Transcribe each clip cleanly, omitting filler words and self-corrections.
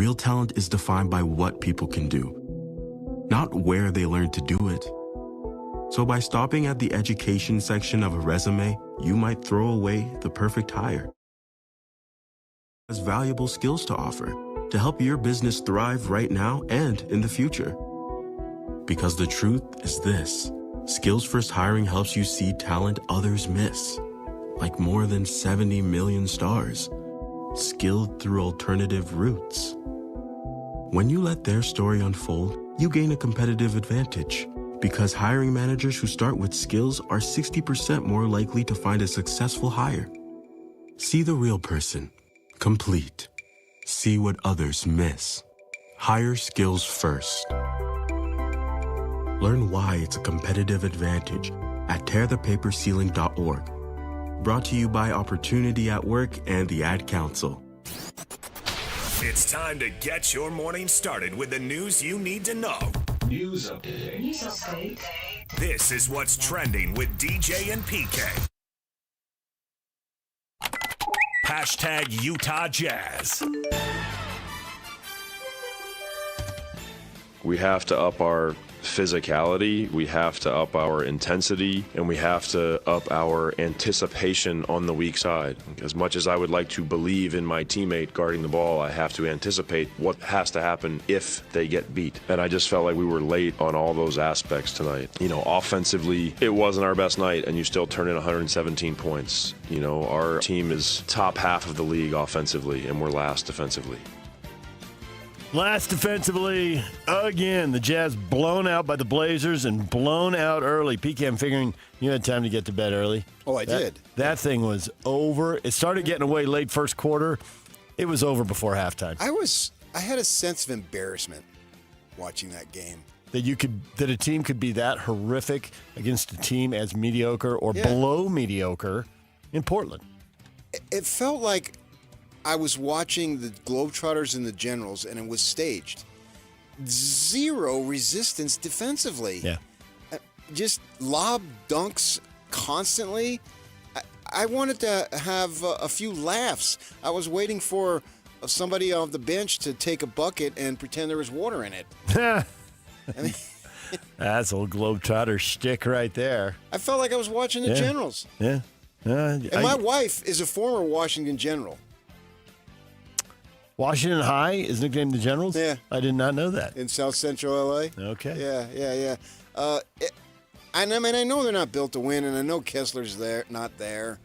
Real talent is defined by what people can do, not where they learn to do it. So by stopping at the education section of a resume, you might throw away the perfect hire. Has valuable skills to offer to help your business thrive right now and in the future. Because the truth is this, Skills First Hiring helps you see talent others miss, like more than 70 million stars, skilled through alternative routes. When you let their story unfold, you gain a competitive advantage because hiring managers who start with skills are 60% more likely to find a successful hire. See the real person, complete. See what others miss. Hire skills first. Learn why it's a competitive advantage at tearthepaperceiling.org. Brought to you by Opportunity at Work and the Ad Council. It's time to get your morning started with the news you need to know. News update. News update. This is what's trending with DJ and PK. Hashtag Utah Jazz. We have to up our physicality, we have to up our intensity, and we have to up our anticipation on the weak side. As much as I would like to believe in my teammate guarding the ball, I have to anticipate what has to happen if they get beat. And I just felt like we were late on all those aspects tonight. You know, offensively, it wasn't our best night, and you still turn in 117 points. You know, our team is top half of the league offensively, and we're last defensively. Last defensively, again, the Jazz blown out by the Blazers and blown out early. PK, I'm figuring you had time to get to bed early. Oh, I did. That thing was over. It started getting away late first quarter. It was over before halftime. I had a sense of embarrassment watching that game. That a team could be that horrific against a team as mediocre or below mediocre in Portland. It felt like I was watching the Globetrotters and the Generals, and it was staged. Zero resistance defensively. Yeah. Just lob dunks constantly. I wanted to have a few laughs. I was waiting for somebody off the bench to take a bucket and pretend there was water in it. I mean, that's old Globetrotter shtick right there. I felt like I was watching the Generals. Yeah. And my wife is a former Washington General. Washington High is nicknamed the Generals? Yeah. I did not know that. In South Central L.A.? Okay. Yeah. And I mean, I know they're not built to win, and I know Kessler's not there.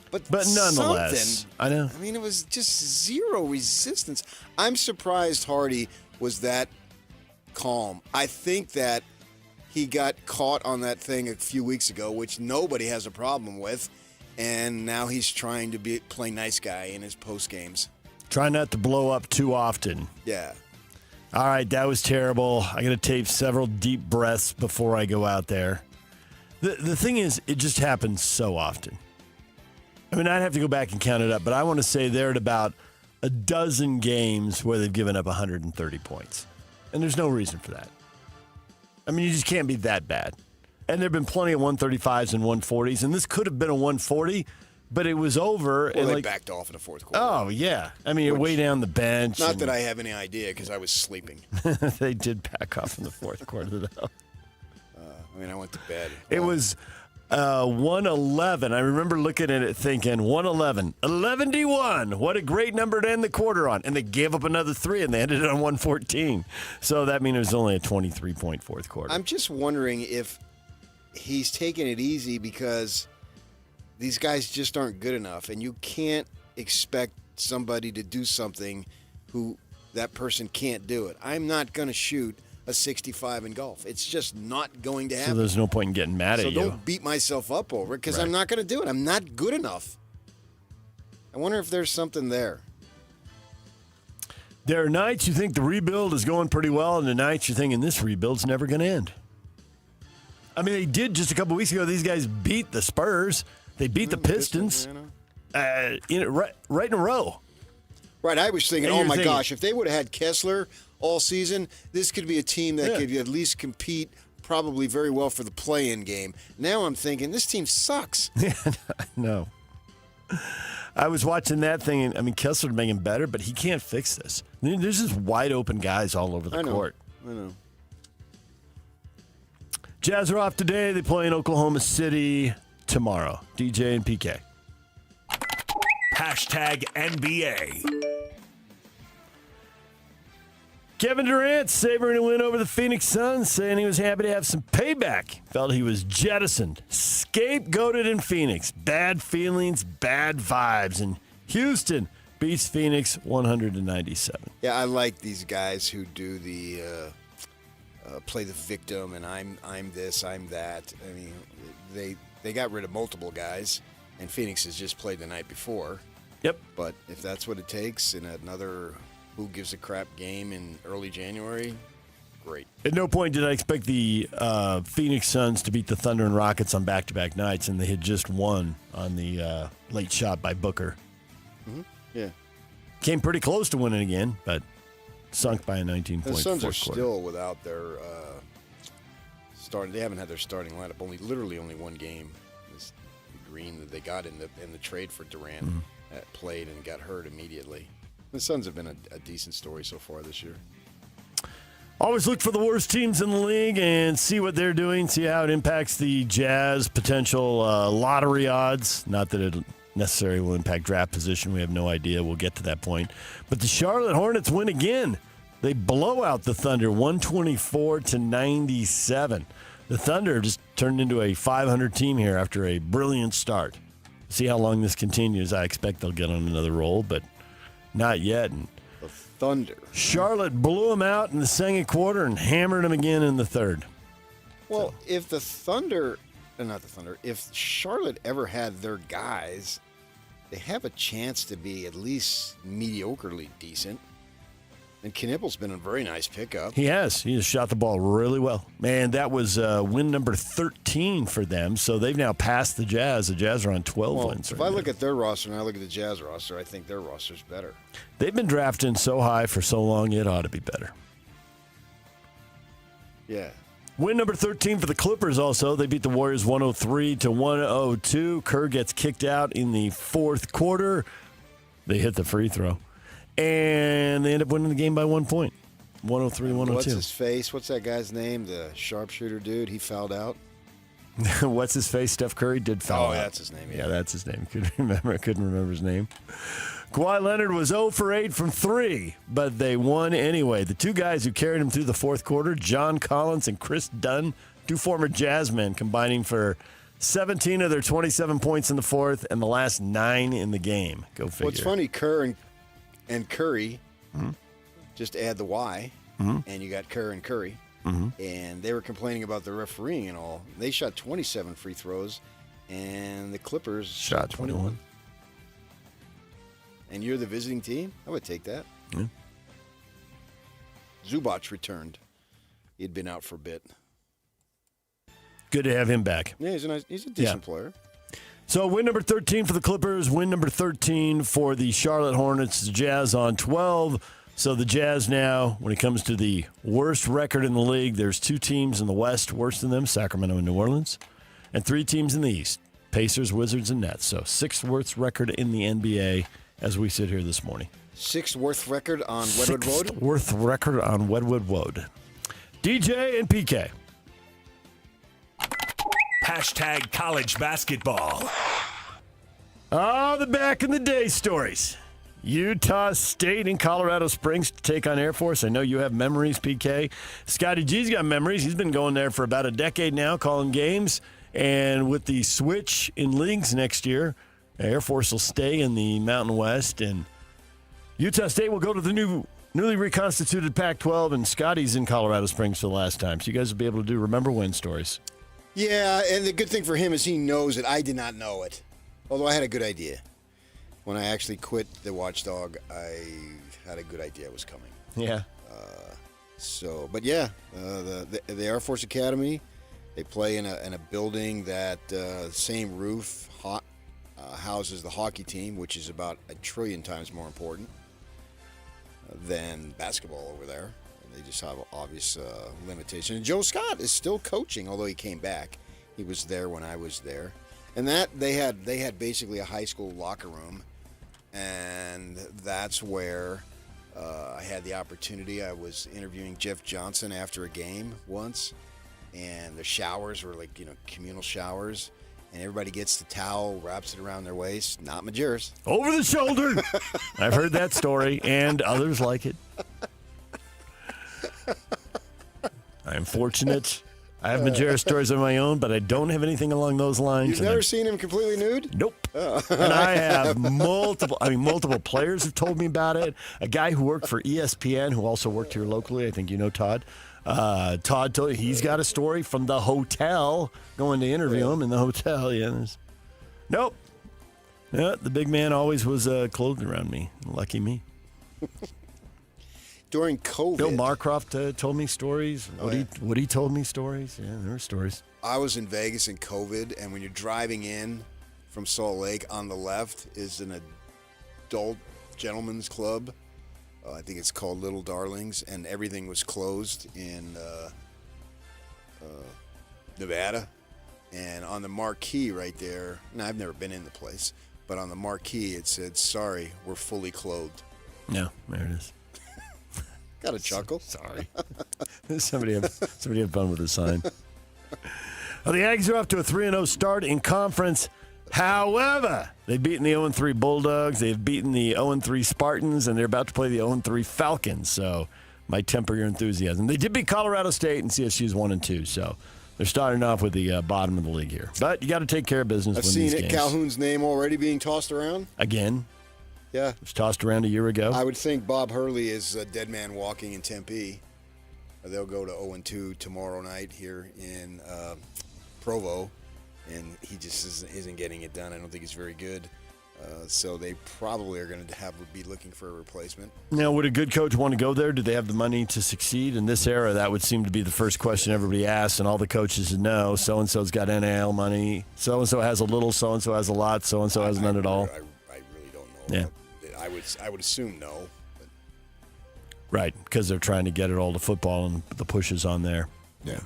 But nonetheless, I know. I mean, it was just zero resistance. I'm surprised Hardy was that calm. I think that he got caught on that thing a few weeks ago, which nobody has a problem with, and now he's trying to play nice guy in his post games. Try not to blow up too often. Yeah. All right, that was terrible. I got to take several deep breaths before I go out there. The thing is, it just happens so often. I mean, I'd have to go back and count it up, but I want to say they're at about a dozen games where they've given up 130 points. And there's no reason for that. I mean, you just can't be that bad. And there have been plenty of 135s and 140s, and this could have been a 140, but it was over. Well, and they backed off in the fourth quarter. Oh, yeah. I mean, you're way down the bench. Not that I have any idea because I was sleeping. They did back off in the fourth quarter, though. I mean, I went to bed. It was 111. I remember looking at it thinking, 111. 11-1. What a great number to end the quarter on. And they gave up another 3, and they ended it on 114. So that means it was only a 23-point fourth quarter. I'm just wondering if he's taking it easy because these guys just aren't good enough, and you can't expect somebody to do something who that person can't do it. I'm not going to shoot a 65 in golf. It's just not going to happen. So there's no point in getting mad at you. So don't beat myself up over it because I'm not going to do it. I'm not good enough. I wonder if there's something there. There are nights you think the rebuild is going pretty well, and the nights you're thinking this rebuild's never going to end. I mean, they did just a couple weeks ago. These guys beat the Spurs. They beat the Pistons right in a row. Right, I was thinking, oh my gosh, if they would have had Kessler all season, this could be a team that could at least compete probably very well for the play-in game. Now I'm thinking, this team sucks. No. I was watching that thing, and I mean, Kessler's making better, but he can't fix this. There's just wide open guys all over the court. I know. Jazz are off today. They play in Oklahoma City tomorrow. DJ and PK. Hashtag NBA. Kevin Durant savoring a win over the Phoenix Suns, saying he was happy to have some payback. Felt he was jettisoned, scapegoated in Phoenix. Bad feelings, bad vibes. And Houston beats Phoenix 100-97. Yeah, I like these guys who do the play the victim and I'm this, I'm that. I mean, they got rid of multiple guys, and Phoenix has just played the night before. Yep. But if that's what it takes in another who gives a crap game in early January, great. At no point did I expect the Phoenix Suns to beat the Thunder and Rockets on back-to-back nights, and they had just won on the late shot by Booker. Mm-hmm. Yeah. Came pretty close to winning again, but sunk by a 19-point The Suns are quarter. still without their starting. They haven't had their starting lineup. Literally only one game. This Green that they got in the trade for Durant played and got hurt immediately. The Suns have been a decent story so far this year. Always look for the worst teams in the league and see what they're doing, see how it impacts the Jazz potential lottery odds. Not that it necessarily will impact draft position. We have no idea. We'll get to that point. But the Charlotte Hornets win again. They blow out the Thunder 124-97. The Thunder just turned into a 500 team here after a brilliant start. See how long this continues. I expect they'll get on another roll, but not yet. And The Thunder. Charlotte blew them out in the second quarter and hammered them again in the third. Well, if the Thunder, not the Thunder, if Charlotte ever had their guys, they have a chance to be at least mediocrely decent. And Knippel's been a very nice pickup. He has. He has shot the ball really well. Man, that was win number 13 for them, so they've now passed the Jazz. The Jazz are on 12 wins. If I look at their roster and I look at the Jazz roster, I think their roster's better. They've been drafting so high for so long, it ought to be better. Yeah. Win number 13 for the Clippers also. They beat the Warriors 103-102. Kerr gets kicked out in the fourth quarter. They hit the free throw. And they end up winning the game by 1 point, 103-102. What's his face? What's that guy's name? The sharpshooter dude? He fouled out. What's his face? Steph Curry did foul out. That's his name. Yeah, that's his name. Couldn't remember his name. Kawhi Leonard was 0 for 8 from 3, but they won anyway. The two guys who carried him through the fourth quarter, John Collins and Chris Dunn, two former Jazz men, combining for 17 of their 27 points in the fourth and the last 9 in the game. Go figure. What's funny, Kerr and Curry, just add the Y, and you got Kerr and Curry. And they were complaining about the refereeing and all. They shot 27 free throws, and the Clippers shot 21. And you're the visiting team? I would take that. Yeah. Zubac returned. He had been out for a bit. Good to have him back. Yeah, he's a decent player. So win number 13 for the Clippers, win number 13 for the Charlotte Hornets, the Jazz on 12. So the Jazz now, when it comes to the worst record in the league, there's 2 teams in the West worse than them, Sacramento and New Orleans, and 3 teams in the East, Pacers, Wizards, and Nets. So 6th worst record in the NBA as we sit here this morning. 6th worst record on Wedwood Road? 6th worst record on Wedwood Road. DJ and PK. Hashtag college basketball. Oh, the back in the day stories. Utah State and Colorado Springs to take on Air Force. I know you have memories, PK. Scotty G's got memories. He's been going there for about a decade now, calling games. And with the switch in leagues next year, Air Force will stay in the Mountain West, and Utah State will go to the newly reconstituted Pac-12, and Scotty's in Colorado Springs for the last time. So you guys will be able to do Remember When stories. Yeah, and the good thing for him is he knows it. I did not know it, although I had a good idea. When I actually quit the Watchdog, I had a good idea it was coming. Yeah. But the Air Force Academy, they play in a building that same roof houses the hockey team, which is about 1 trillion times more important than basketball over there. They just have obvious limitations. And Joe Scott is still coaching, although he came back. He was there when I was there. And that they had basically a high school locker room and that's where I had the opportunity. I was interviewing Jeff Johnson after a game once, and the showers were like, communal showers, and everybody gets the towel, wraps it around their waist. Not Majerus. Over the shoulder. I've heard that story, and others like it. I'm fortunate. I have Majerus stories of my own, but I don't have anything along those lines. You've never seen him completely nude? Nope. And I have multiple players have told me about it. A guy who worked for ESPN, who also worked here locally, I think you know Todd. Todd told he's got a story from the hotel, going to interview him in the hotel. Yeah, nope. Yeah, the big man always was clothed around me. Lucky me. During COVID. Bill Marcroft told me stories. Woody told me stories. Yeah, there were stories. I was in Vegas in COVID, and when you're driving in from Salt Lake, on the left is an adult gentleman's club. I think it's called Little Darlings, and everything was closed in Nevada. And on the marquee right there, now I've never been in the place, but on the marquee it said, "Sorry, we're fully clothed." Yeah, there it is. Got a chuckle. Sorry. somebody had fun with the sign. Well, the Aggies are off to a 3-0 start in conference. However, they've beaten the 0-3 Bulldogs. They've beaten the 0-3 Spartans, and they're about to play the 0-3 Falcons. So might temper your enthusiasm. They did beat Colorado State, and CSU's 1-2. So they're starting off with the bottom of the league here. But you got to take care of business. I've seen it. Calhoun's name already being tossed around. Again. Yeah. It was tossed around a year ago. I would think Bob Hurley is a dead man walking in Tempe. They'll go to 0-2 tomorrow night here in Provo, and he just isn't getting it done. I don't think he's very good. So they probably are going to be looking for a replacement. Now, would a good coach want to go there? Do they have the money to succeed? In this era, that would seem to be the first question everybody asks, and all the coaches would know. So-and-so's got NIL money. So-and-so has a little. So-and-so has a lot. So-and-so has none at all. I really don't know. Yeah. I would assume no. But. Right, because they're trying to get it all to football and the push is on there. Yeah.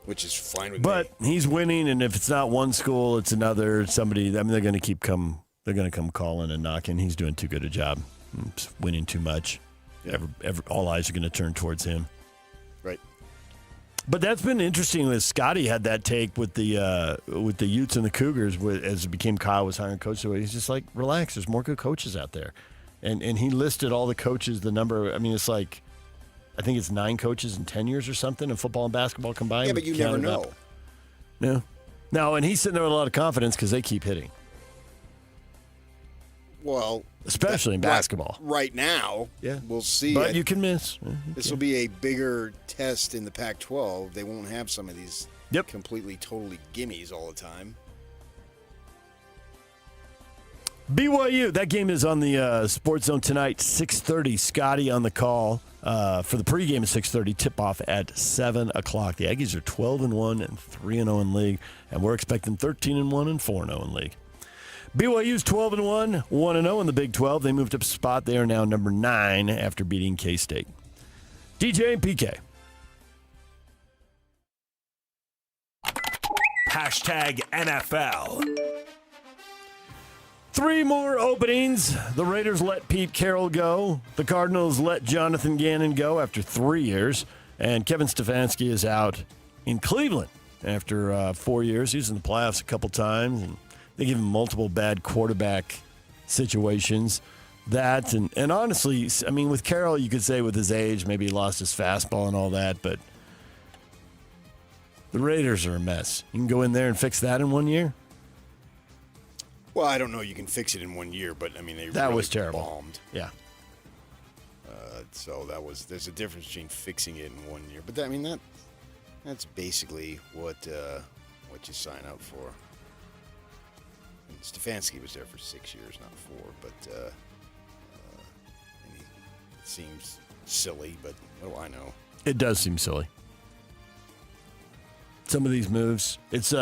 Which is fine with me. But he's winning, and if it's not one school, it's another. Somebody. I mean, they're going to They're going to come calling and knocking. He's doing too good a job. He's winning too much. All eyes are going to turn towards him. Right. But that's been interesting. That Scotty had that take with the Utes and the Cougars as it became Kyle was hiring coach. So he's just like, relax. There's more good coaches out there, and he listed all the coaches. The number. I mean, it's like, I think it's 9 coaches in 10 years or something in football and basketball combined. Yeah, but you never know. No, and he's sitting there with a lot of confidence because they keep hitting. Well, especially in basketball. Right now, we'll see. But you can miss. This will be a bigger test in the Pac-12. They won't have some of these completely, totally gimmies all the time. BYU, that game is on the Sports Zone tonight, 6:30. Scotty on the call for the pregame at 6:30. Tip-off at 7 o'clock. The Aggies are 12-1 and 3-0 in league, and we're expecting 13-1 and 4-0 in league. BYU's 12-1, 1-0 in the Big 12. They moved up a spot. They are now number 9 after beating K-State. DJ and PK. #NFL. 3 more openings. The Raiders let Pete Carroll go. The Cardinals let Jonathan Gannon go after 3 years. And Kevin Stefanski is out in Cleveland after 4 years. He was in the playoffs a couple times, and they give him multiple bad quarterback situations. That, and honestly, I mean, with Carroll, you could say with his age, maybe he lost his fastball and all that, but the Raiders are a mess. You can go in there and fix that in 1 year? Well, I don't know you can fix it in 1 year, but, I mean, that really was terrible. Bombed. Yeah. So there's a difference between fixing it in 1 year. But, that's basically what you sign up for. And Stefanski was there for 6 years, not 4, but and it seems silly, but what do I know? It does seem silly. Some of these moves. It's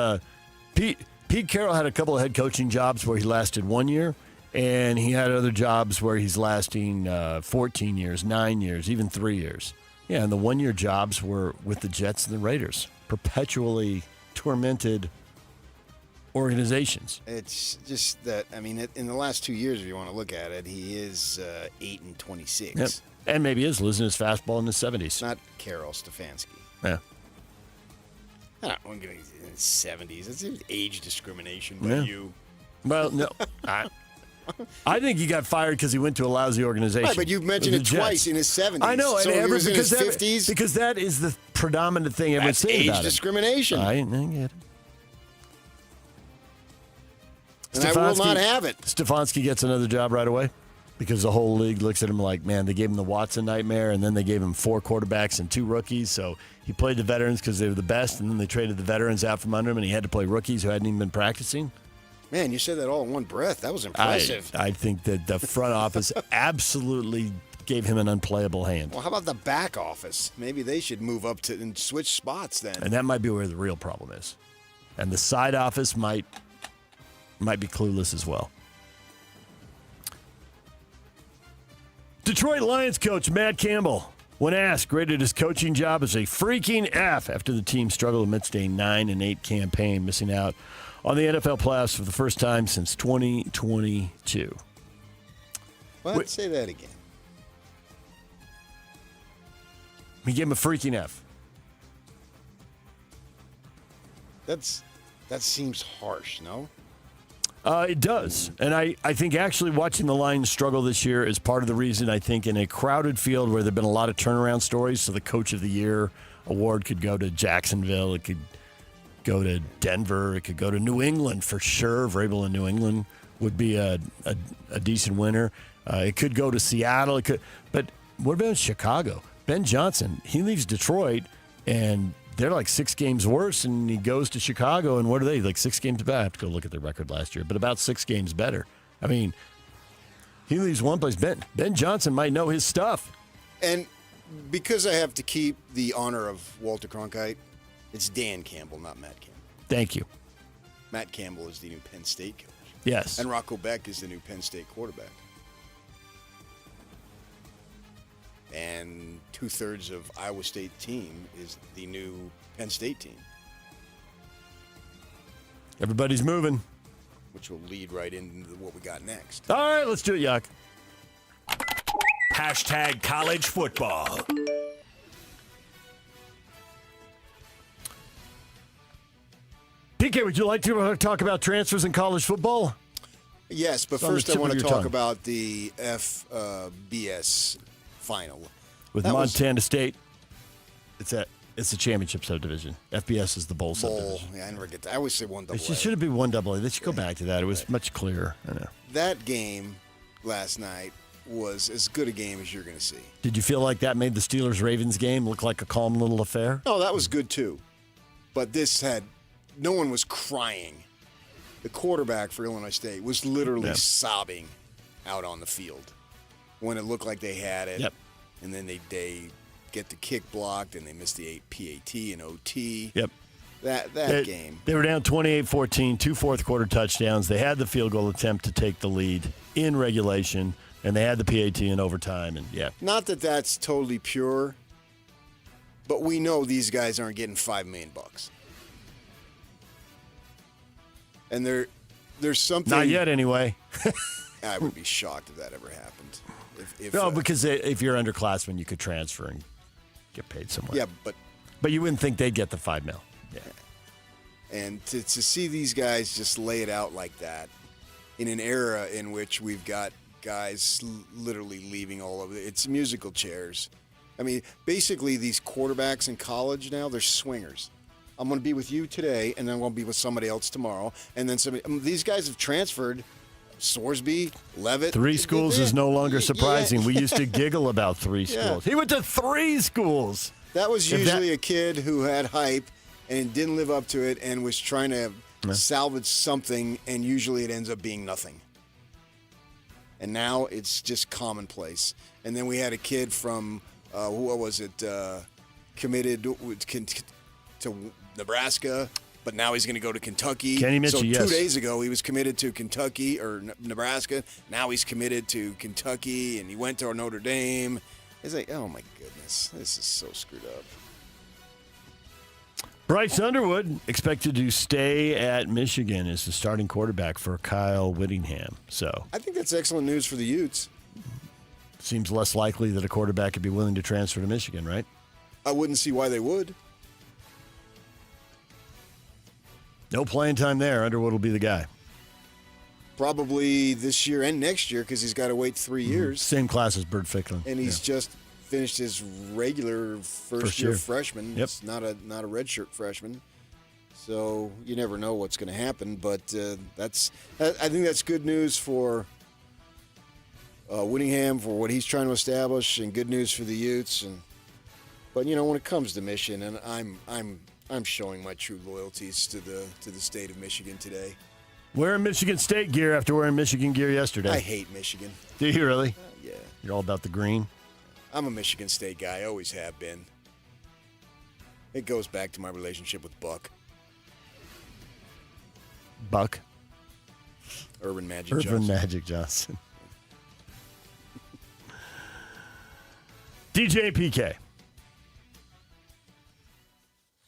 Pete Carroll had a couple of head coaching jobs where he lasted 1 year, and he had other jobs where he's lasting 14 years, 9 years, even 3 years. Yeah, and the 1 year jobs were with the Jets and the Raiders. Perpetually tormented organizations. It's just that, I mean, in the last 2 years, if you want to look at it, he is 8-26. Yep. And maybe is losing his fastball in his 70s. Not Karol Stefanski. Yeah. I don't know, in his 70s. It's age discrimination by you. Well, no. I think he got fired because he went to a lousy organization. Right, but you've mentioned it twice in his 70s. I know. So and he was in his 50s. Because that is the predominant thing everyone's saying about age discrimination. I get it. And I will not have it. Stefanski gets another job right away because the whole league looks at him like, man, they gave him the Watson nightmare, and then they gave him 4 quarterbacks and 2 rookies. So he played the veterans because they were the best, and then they traded the veterans out from under him, and he had to play rookies who hadn't even been practicing. Man, you said that all in one breath. That was impressive. I think that the front office absolutely gave him an unplayable hand. Well, how about the back office? Maybe they should move up to and switch spots then. And that might be where the real problem is. And the side office might be clueless as well. Detroit Lions coach Matt Campbell, when asked, rated his coaching job as a freaking F after the team struggled amidst a 9-8 campaign, missing out on the NFL playoffs for the first time since 2022. What? Say that again. He gave him a freaking F. That seems harsh, no? It does. And I think actually watching the Lions struggle this year is part of the reason. I think in a crowded field where there have been a lot of turnaround stories, so the Coach of the Year award could go to Jacksonville. It could go to Denver. It could go to New England for sure. Vrabel in New England would be a decent winner. It could go to Seattle. But what about Chicago? Ben Johnson, he leaves Detroit, and they're like 6 games worse, and he goes to Chicago, and what are they? Like 6 games better. I have to go look at their record last year, but about 6 games better. I mean, he leaves one place. Ben Johnson might know his stuff. And because I have to keep the honor of Walter Cronkite, it's Dan Campbell, not Matt Campbell. Thank you. Matt Campbell is the new Penn State coach. Yes. And Rocco Beck is the new Penn State quarterback. And 2/3 of Iowa State team is the new Penn State team. Everybody's moving. Which will lead right into what we got next. All right, let's do it, Yuck. Hashtag college football. PK, would you like to talk about transfers in college football? Yes, but first I want to talk about the FBS final. With Montana State. It's the championship subdivision. FBS is the bowl subdivision. Yeah, I never get that. I always say 1AA. It should have been 1AA. They should go back to that. It was much clearer. I know. That game last night was as good a game as you're going to see. Did you feel like that made the Steelers-Ravens game look like a calm little affair? Oh, that was good too. But this had no one was crying. The quarterback for Illinois State was literally sobbing out on the field when it looked like they had it. Yep. And then they get the kick blocked and they missed the PAT and OT. Yep. That game. They were down 28-14, 2 fourth-quarter touchdowns. They had the field goal attempt to take the lead in regulation, and they had the PAT in overtime. And Not that that's totally pure, but we know these guys aren't getting $5 million. And there's something. Not yet, anyway. I would be shocked if that ever happened. Because if you're underclassmen, you could transfer and get paid somewhere. Yeah, but you wouldn't think they'd get the $5 million. Yeah. And to see these guys just lay it out like that in an era in which we've got guys literally leaving all over. It's musical chairs. I mean, basically these quarterbacks in college now, they're swingers. I'm going to be with you today, and then I'm going to be with somebody else tomorrow. And then these guys have transferred. Sorsby, Levitt. 3 schools is no longer surprising. We used to giggle about 3 schools. He went to 3 schools. That was usually a kid who had hype and didn't live up to it and was trying to salvage something, and usually it ends up being nothing. And now it's just commonplace. And then we had a kid from, committed to Nebraska, but now he's going to go to Kentucky. Kenny Mitchell, so 2 days ago, he was committed to Kentucky or Nebraska. Now he's committed to Kentucky, and he went to Notre Dame. It's like, oh, my goodness. This is so screwed up. Bryce Underwood expected to stay at Michigan as the starting quarterback for Kyle Whittingham. So I think that's excellent news for the Utes. Seems less likely that a quarterback could be willing to transfer to Michigan, right? I wouldn't see why they would. No playing time there. Underwood will be the guy. Probably this year and next year because he's got to wait 3 years. Same class as Bert Ficklin. And he's just finished his regular first year freshman. Yep. It's not a redshirt freshman. So you never know what's going to happen. But I think that's good news for Whittingham for what he's trying to establish, and good news for the Utes. But when it comes to Michigan, and I'm showing my true loyalties to the state of Michigan today. Wearing Michigan State gear after wearing Michigan gear yesterday. I hate Michigan. Do you really? Yeah. You're all about the green? I'm a Michigan State guy. I always have been. It goes back to my relationship with Buck. Buck? Urban Magic Johnson. DJ PK.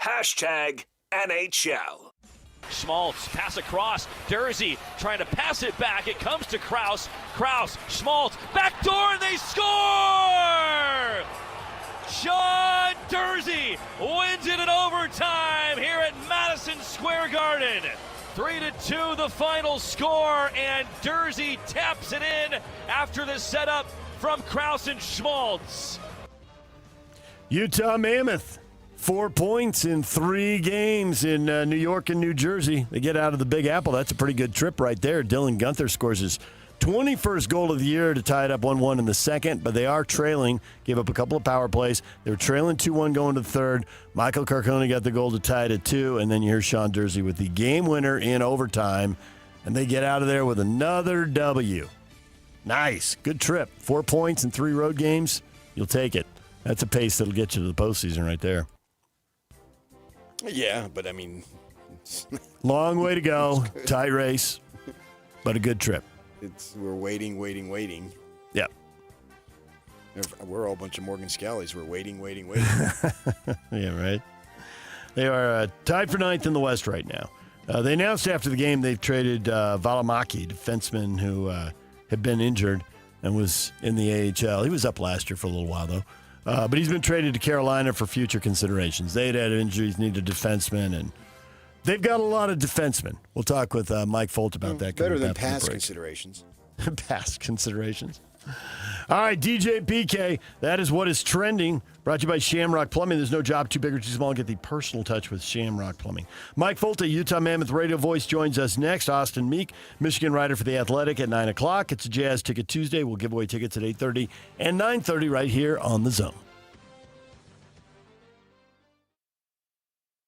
Hashtag NHL. Schmaltz, pass across. Dursey trying to pass it back. It comes to Kraus. Kraus, Schmaltz, back door, and they score! Sean Dursey wins it in overtime here at Madison Square Garden. 3-2 the final score, and Dursey taps it in after the setup from Kraus and Schmaltz. Utah Mammoth. 4 points in 3 games in New York and New Jersey. They get out of the Big Apple. That's a pretty good trip right there. Dylan Gunther scores his 21st goal of the year to tie it up 1-1 in the second, but they are trailing. Gave up a couple of power plays. They were trailing 2-1 going to the third. Michael Carcone got the goal to tie it at 2, and then you hear Sean Dursey with the game winner in overtime, and they get out of there with another W. Nice. Good trip. 4 points in 3 road games. You'll take it. That's a pace that'll get you to the postseason right there. Yeah, but I mean... Long way to go. Tight race, but a good trip. We're waiting. Yep. We're all a bunch of Morgan Scallies. We're waiting. Yeah, right. They are tied for 9th in the West right now. They announced after the game they've traded Valimaki, defenseman who had been injured and was in the AHL. He was up last year for a little while, though. But he's been traded to Carolina for future considerations. They had injuries, needed defensemen, and they've got a lot of defensemen. We'll talk with Mike Fult about that. Better than past considerations. Past considerations. All right, DJ PK, that is what is trending. Brought to you by Shamrock Plumbing. There's no job too big or too small. Get the personal touch with Shamrock Plumbing. Mike Fult, Utah Mammoth radio voice, joins us next. Austin Meek, Michigan writer for The Athletic at 9 o'clock. It's a Jazz Ticket Tuesday. We'll give away tickets at 8:30 and 9:30 right here on The Zone.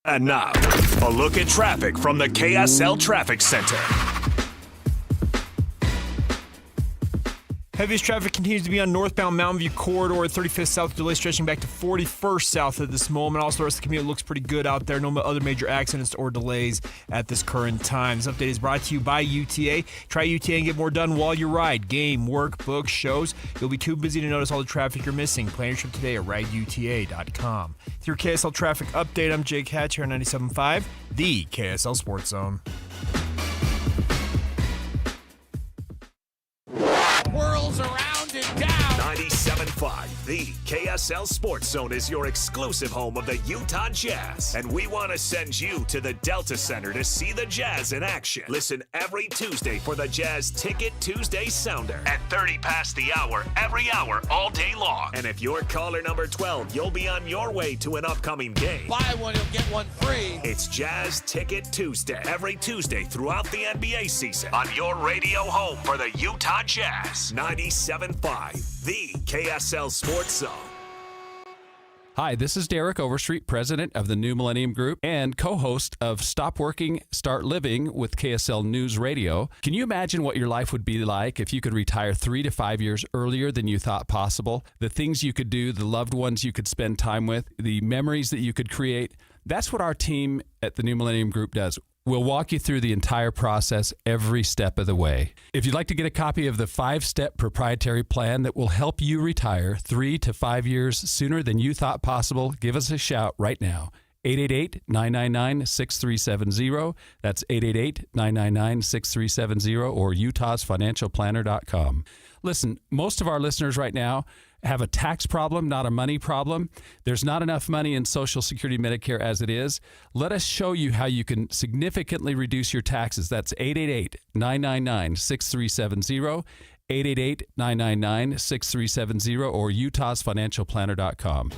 And now, a look at traffic from the KSL Traffic Center. Heaviest traffic continues to be on northbound Mountain View Corridor, 35th South delay stretching back to 41st South at this moment. Also, the rest of the commute looks pretty good out there. No other major accidents or delays at this current time. This update is brought to you by UTA. Try UTA and get more done while you ride. Game, work, books, shows. You'll be too busy to notice all the traffic you're missing. Plan your trip today at rideuta.com. With your KSL traffic update, I'm Jake Hatch here on 97.5, the KSL Sports Zone. Whirls around and down. 97.5, the KSL Sports Zone is your exclusive home of the Utah Jazz. And we want to send you to the Delta Center to see the Jazz in action. Listen every Tuesday for the Jazz Ticket Tuesday Sounder at 30 past the hour, every hour, all day long. And if you're caller number 12, you'll be on your way to an upcoming game. Buy one, you'll get one free. It's Jazz Ticket Tuesday, every Tuesday throughout the NBA season on your radio home for the Utah Jazz. 97.5, the KSL Sports Zone. Hi, this is Derek Overstreet, president of the New Millennium Group and co-host of Stop Working, Start Living with KSL News Radio. Can you imagine what your life would be like if you could retire 3 to 5 years earlier than you thought possible? The things you could do, the loved ones you could spend time with, the memories that you could create. That's what our team at the New Millennium Group does. We'll walk you through the entire process every step of the way. If you'd like to get a copy of the 5-step proprietary plan that will help you retire 3 to 5 years sooner than you thought possible, give us a shout right now. 888-999-6370. That's 888-999-6370 or utahsfinancialplanner.com. Listen, most of our listeners right now have a tax problem, not a money problem. There's not enough money in Social Security Medicare as it is. Let us show you how you can significantly reduce your taxes. That's 888-999-6370, 888-999-6370 or utahsfinancialplanner.com.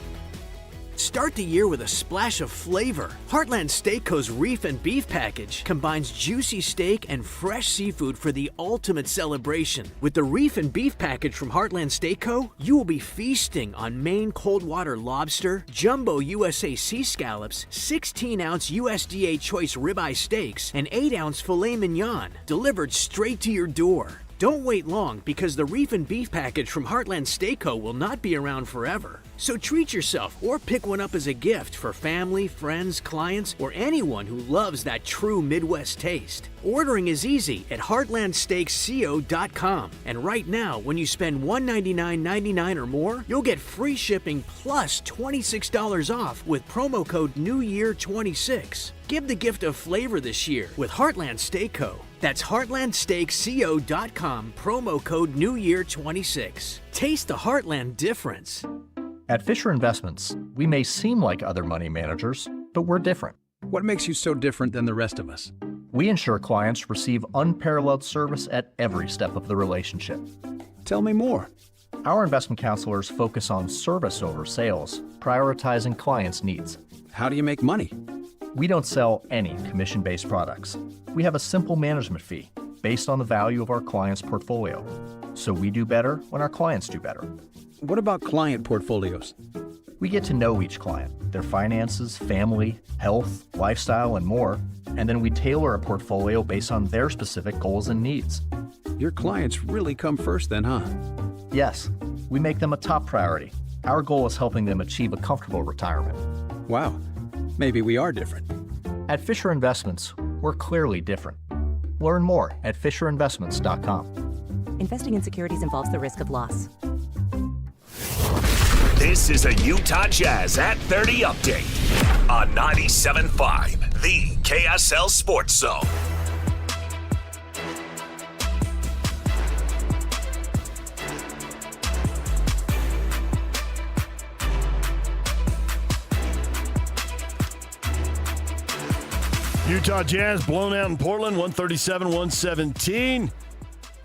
Start the year with a splash of flavor. Heartland Steakco's Reef and Beef Package combines juicy steak and fresh seafood for the ultimate celebration. With the Reef and Beef Package from Heartland Steakco, you will be feasting on Maine cold water lobster, jumbo USA sea scallops, 16-ounce USDA choice ribeye steaks, and 8-ounce filet mignon, delivered straight to your door. Don't wait long, because the Reef and Beef Package from Heartland Steakco will not be around forever. So treat yourself or pick one up as a gift for family, friends, clients, or anyone who loves that true Midwest taste. Ordering is easy at heartlandsteaksco.com. And right now, when you spend $199.99 or more, you'll get free shipping plus $26 off with promo code NEWYEAR26. Give the gift of flavor this year with Heartland Steakco. That's heartlandsteaksco.com, promo code NEWYEAR26. Taste the Heartland difference. At Fisher Investments, we may seem like other money managers, but we're different. What makes you so different than the rest of us? We ensure clients receive unparalleled service at every step of the relationship. Tell me more. Our investment counselors focus on service over sales, prioritizing clients' needs. How do you make money? We don't sell any commission-based products. We have a simple management fee based on the value of our client's portfolio. So we do better when our clients do better. What about client portfolios? We get to know each client, their finances, family, health, lifestyle, and more, and then we tailor a portfolio based on their specific goals and needs. Your clients really come first then, huh? Yes, we make them a top priority. Our goal is helping them achieve a comfortable retirement. Wow, maybe we are different. At Fisher Investments, we're clearly different. Learn more at FisherInvestments.com. Investing in securities involves the risk of loss. This is a Utah Jazz at 30 update on 97.5, the KSL Sports Zone. Utah Jazz blown out in Portland, 137-117.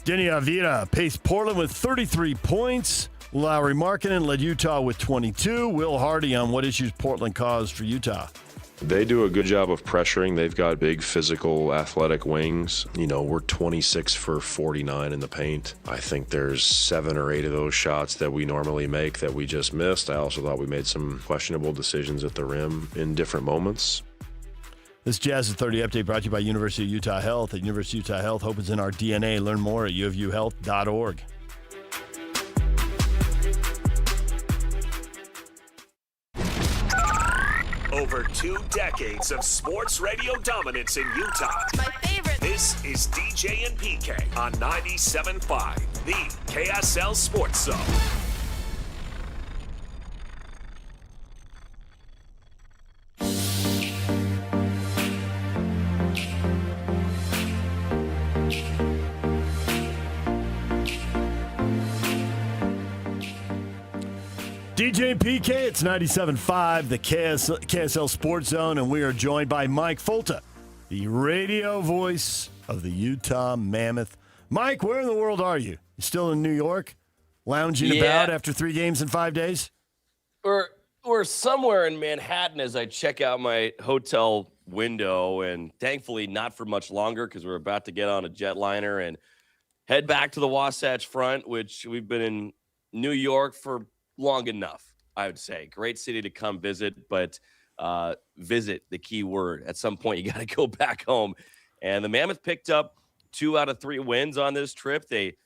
Denny Avila paced Portland with 33 points. Lauri Markkanen led Utah with 22. Will Hardy on what issues Portland caused for Utah. They do a good job of pressuring. They've got big, physical, athletic wings. You know, we're 26 for 49 in the paint. I think there's 7 or 8 of those shots that we normally make that we just missed. I also thought we made some questionable decisions at the rim in different moments. This Jazz at 30 update brought to you by University of Utah Health. At University of Utah Health, hope is in our DNA. Learn more at uofuhealth.org. Over 2 decades of sports radio dominance in Utah. My favorite. This is DJ and PK on 97.5, the KSL Sports Zone. DJ and PK, it's 97.5, the KSL Sports Zone, and we are joined by Mike Fult, the radio voice of the Utah Mammoth. Mike, where in the world are you? You still in New York, lounging about after 3 games in 5 days? We're somewhere in Manhattan as I check out my hotel window, and thankfully not for much longer because we're about to get on a jetliner and head back to the Wasatch Front, which we've been in New York for long enough, I would say. Great city to come visit, but visit, the key word. At some point, you got to go back home. And the Mammoth picked up 2 out of 3 wins on this trip. They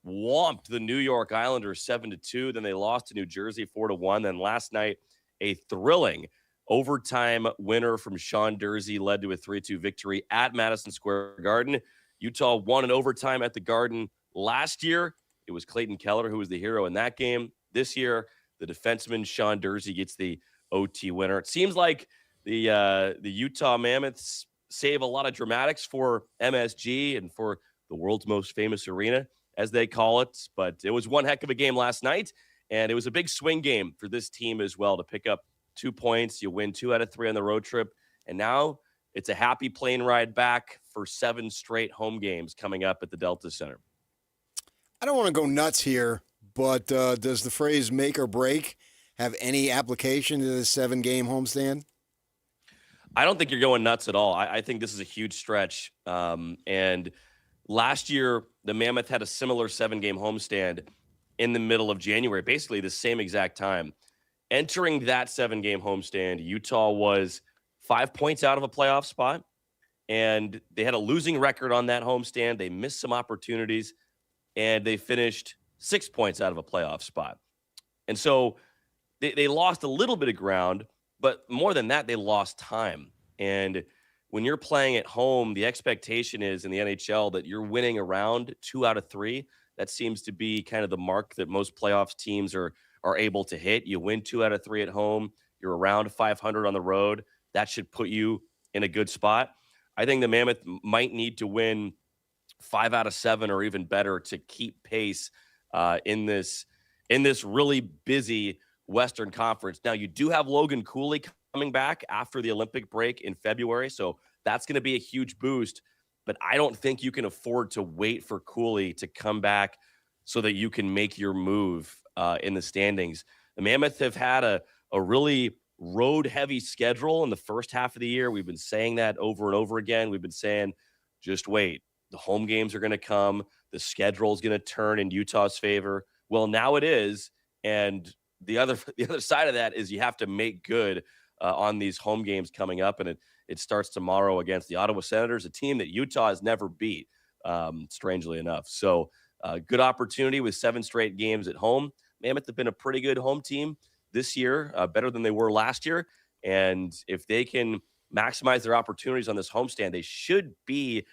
whomped the New York Islanders 7-2. Then they lost to New Jersey 4-1. Then last night, a thrilling overtime winner from Sean Dursey led to a 3-2 victory at Madison Square Garden. Utah won in overtime at the Garden last year. It was Clayton Keller who was the hero in that game. This year, the defenseman Sean Dursey gets the OT winner. It seems like the Utah Mammoths save a lot of dramatics for MSG and for the world's most famous arena, as they call it. But it was one heck of a game last night, and it was a big swing game for this team as well to pick up 2 points. You win 2 out of 3 on the road trip, and now it's a happy plane ride back for 7 straight home games coming up at the Delta Center. I don't want to go nuts here, but does the phrase make or break have any application to this 7-game homestand? I don't think you're going nuts at all. I think this is a huge stretch. And last year, the Mammoth had a similar 7-game homestand in the middle of January, basically the same exact time. Entering that 7-game homestand, Utah was 5 points out of a playoff spot, and they had a losing record on that homestand. They missed some opportunities, and they finished 6 points out of a playoff spot. And so they lost a little bit of ground, but more than that, they lost time. And when you're playing at home, the expectation is in the NHL that you're winning around 2 out of 3. That seems to be kind of the mark that most playoffs teams are able to hit. You win 2 out of 3 at home. You're around 500 on the road. That should put you in a good spot. I think the Mammoth might need to win 5 out of 7 or even better to keep pace in this really busy Western Conference. Now, you do have Logan Cooley coming back after the Olympic break in February, so that's going to be a huge boost. But I don't think you can afford to wait for Cooley to come back so that you can make your move in the standings. The Mammoth have had a really road-heavy schedule in the first half of the year. We've been saying that over and over again. We've been saying, just wait. The home games are going to come. The schedule is going to turn in Utah's favor. Well, now it is, and the other side of that is you have to make good on these home games coming up, and it starts tomorrow against the Ottawa Senators, a team that Utah has never beat, strangely enough. So good opportunity with 7 straight games at home. Mammoth have been a pretty good home team this year, better than they were last year. And if they can maximize their opportunities on this homestand, they should be,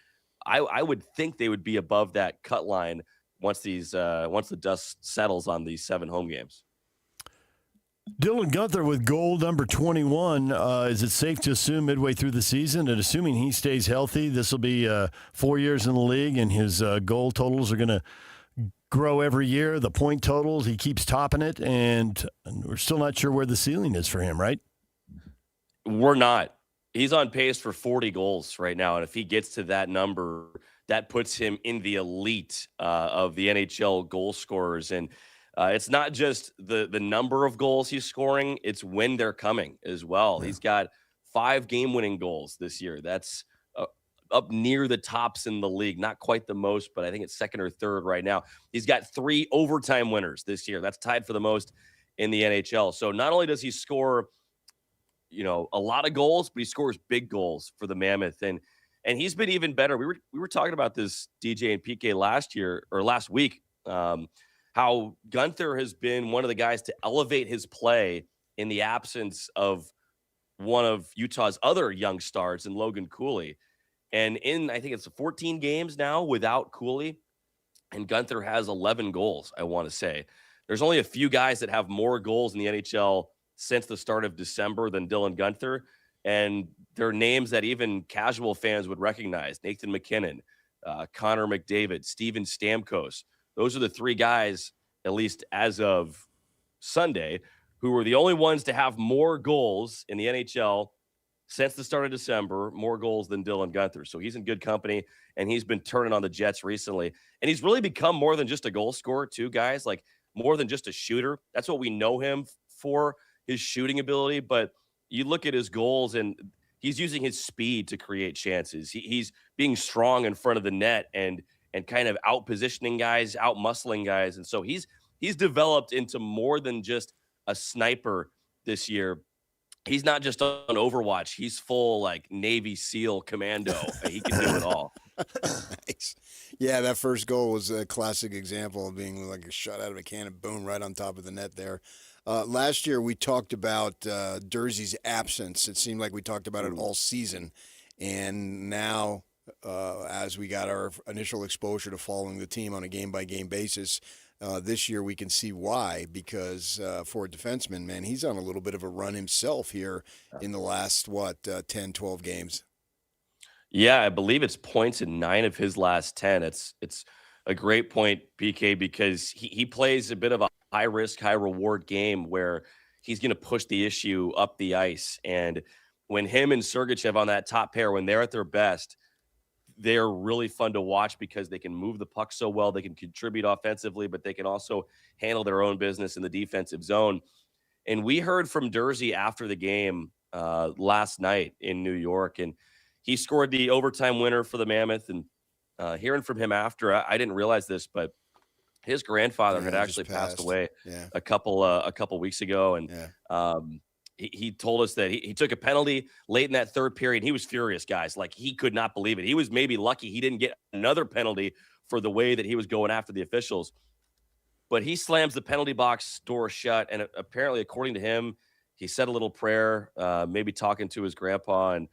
I would think they would be above that cut line once the dust settles on these 7 home games. Dylan Guenther with goal number 21. Is it safe to assume midway through the season, and assuming he stays healthy, this will be 4 years in the league, and his goal totals are going to grow every year? The point totals, he keeps topping it, and we're still not sure where the ceiling is for him, right? We're not. He's on pace for 40 goals right now, and if he gets to that number, that puts him in the elite of the NHL goal scorers. And it's not just the number of goals he's scoring, it's when they're coming as well. Yeah. He's got 5 game-winning goals this year. That's up near the tops in the league. Not quite the most, but I think it's second or third right now. He's got 3 overtime winners this year. That's tied for the most in the NHL. So not only does he score, a lot of goals, but he scores big goals for the Mammoth. And he's been even better. We were talking about this, DJ and PK, last week, how Guenther has been one of the guys to elevate his play in the absence of one of Utah's other young stars in Logan Cooley. And I think it's 14 games now without Cooley, and Guenther has 11 goals, I want to say. There's only a few guys that have more goals in the NHL since the start of December than Dylan Guenther, and they're names that even casual fans would recognize. Nathan McKinnon, Connor McDavid, Steven Stamkos. Those are the 3 guys, at least as of Sunday, who were the only ones to have more goals in the NHL since the start of December, more goals than Dylan Guenther. So he's in good company, and he's been turning on the Jets recently. And he's really become more than just a goal scorer, too, guys, like more than just a shooter. That's what we know him for, his shooting ability. But you look at his goals, and he's using his speed to create chances. He's being strong in front of the net and kind of out-positioning guys, out-muscling guys. And so he's developed into more than just a sniper this year. He's not just on Overwatch. He's full, like, Navy SEAL commando. He can do it all. Nice. Yeah, that first goal was a classic example of being like a shot out of a cannon, boom, right on top of the net there. Last year, we talked about Durzee's absence. It seemed like we talked about it all season. And now as we got our initial exposure to following the team on a game-by-game basis. This year we can see why, because for a defenseman, man, he's on a little bit of a run himself here in the last, 10, 12 games. Yeah, I believe it's points in 9 of his last 10. It's a great point, PK, because he plays a bit of a high-risk, high-reward game where he's going to push the issue up the ice. And when him and Sergachev on that top pair, when they're at their best, they're really fun to watch because they can move the puck so well. They can contribute offensively, but they can also handle their own business in the defensive zone. And we heard from Dursey after the game last night in New York, and he scored the overtime winner for the Mammoth. And hearing from him after, I didn't realize this, but his grandfather had actually passed away a couple weeks ago. And he told us that he took a penalty late in that third period. He was furious, guys. Like, he could not believe it. He was maybe lucky he didn't get another penalty for the way that he was going after the officials. But he slams the penalty box door shut, and apparently, according to him, he said a little prayer, maybe talking to his grandpa, and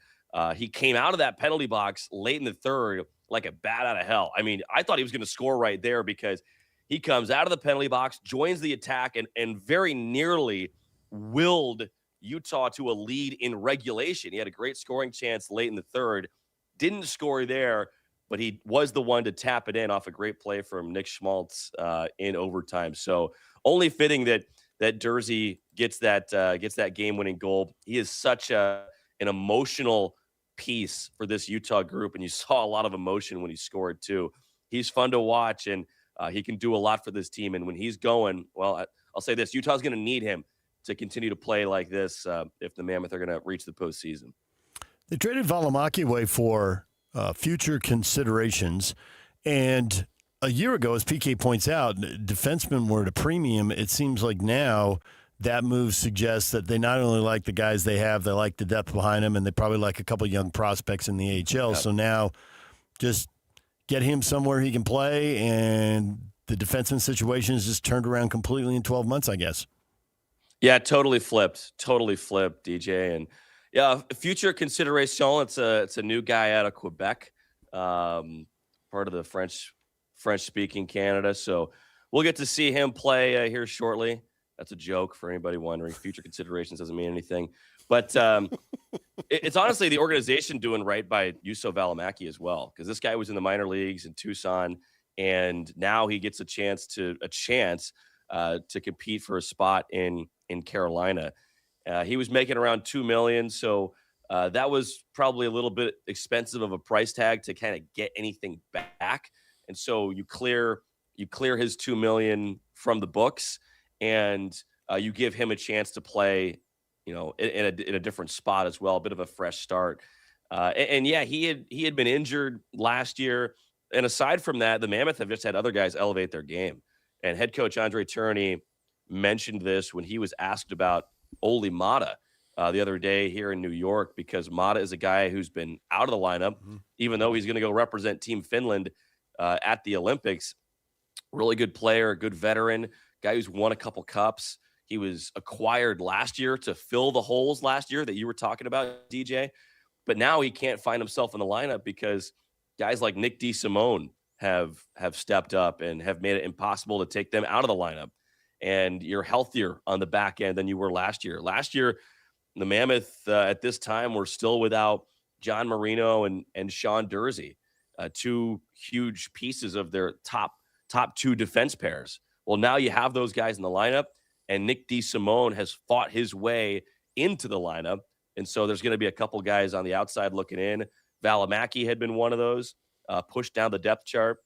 he came out of that penalty box late in the third like a bat out of hell. I mean, I thought he was going to score right there because he comes out of the penalty box, joins the attack, and very nearly willed Utah to a lead in regulation. He had a great scoring chance late in the third, didn't score there, but he was the one to tap it in off a great play from Nick Schmaltz in overtime. So only fitting that Dursey gets that game-winning goal. He is such an emotional piece for this Utah group, and you saw a lot of emotion when he scored too. He's fun to watch, and he can do a lot for this team. And when he's going, well, I'll say this: Utah's going to need him to continue to play like this if the Mammoth are going to reach the postseason. They traded Valimaki away for future considerations. And a year ago, as PK points out, defensemen were at a premium. It seems like now that move suggests that they not only like the guys they have, they like the depth behind them, and they probably like a couple young prospects in the AHL. So now just get him somewhere he can play, and the defenseman situation is just turned around completely in 12 months, I guess. Yeah, totally flipped, DJ. And yeah, future consideration. It's a new guy out of Quebec, part of the French-speaking Canada. So we'll get to see him play here shortly. That's a joke for anybody wondering. Future considerations doesn't mean anything. But it's honestly the organization doing right by Juuso Valimaki as well, because this guy was in the minor leagues in Tucson, and now he gets a chance to compete for a spot in Carolina. He was making around $2 million, so that was probably a little bit expensive of a price tag to kind of get anything back. And so you clear his $2 million from the books, and you give him a chance to play, in a different spot as well, a bit of a fresh start. And yeah, he had been injured last year, and aside from that, the Mammoth have just had other guys elevate their game. And head coach Andre Tourney mentioned this when he was asked about Olli Mata the other day here in New York, because Mata is a guy who's been out of the lineup, even though he's going to go represent Team Finland at the Olympics. Really good player, good veteran, guy who's won a couple cups. He was acquired last year to fill the holes last year that you were talking about, DJ. But now he can't find himself in the lineup because guys like Nick DeSimone have stepped up and have made it impossible to take them out of the lineup. And you're healthier on the back end than you were last year. Last year, the Mammoth at this time were still without John Marino and Sean Dursey, two huge pieces of their top two defense pairs. Well, now you have those guys in the lineup, and Nick DeSimone has fought his way into the lineup. And so there's going to be a couple guys on the outside looking in. Valimaki had been one of those, pushed down the depth chart.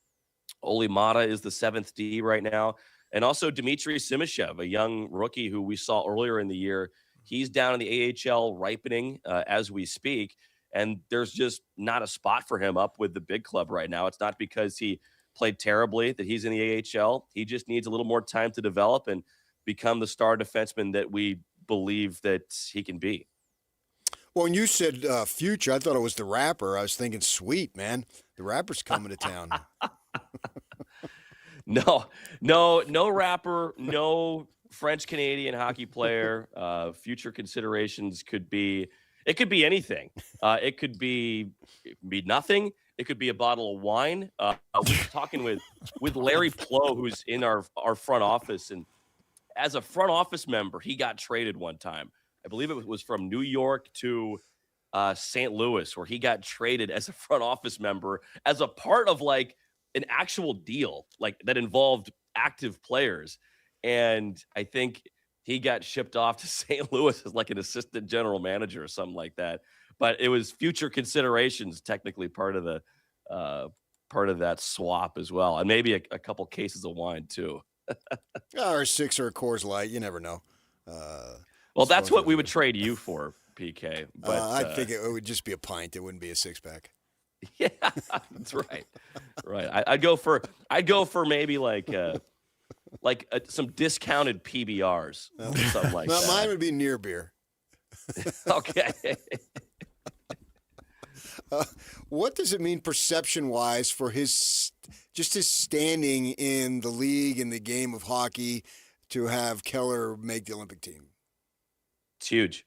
Olli Mata is the 7th D right now. And also Dmitry Simashev, a young rookie who we saw earlier in the year. He's down in the AHL ripening as we speak. And there's just not a spot for him up with the big club right now. It's not because he played terribly that he's in the AHL. He just needs a little more time to develop and become the star defenseman that we believe that he can be. Well, when you said future, I thought it was the rapper. I was thinking, sweet, man. The rapper's coming to town. No rapper, no French-Canadian hockey player. Future considerations could be anything. It could be nothing. It could be a bottle of wine. I was talking with Larry Plow, who's in our front office. And as a front office member, he got traded one time. I believe it was from New York to St. Louis, where he got traded as a front office member as a part of like an actual deal like that involved active players. And I think he got shipped off to St. Louis as like an assistant general manager or something like that. But it was future considerations, technically part of that swap as well, and maybe a couple cases of wine too. Or a 6 or a Coors Light, you never know. Well, that's what we would trade you for, PK. But I think it would just be a pint. It wouldn't be a 6-pack. Yeah, that's right. Right. I'd go for maybe some discounted PBRs, or something like that. Mine would be near beer. Okay. What does it mean perception-wise for his standing in the league, in the game of hockey, to have Keller make the Olympic team? It's huge.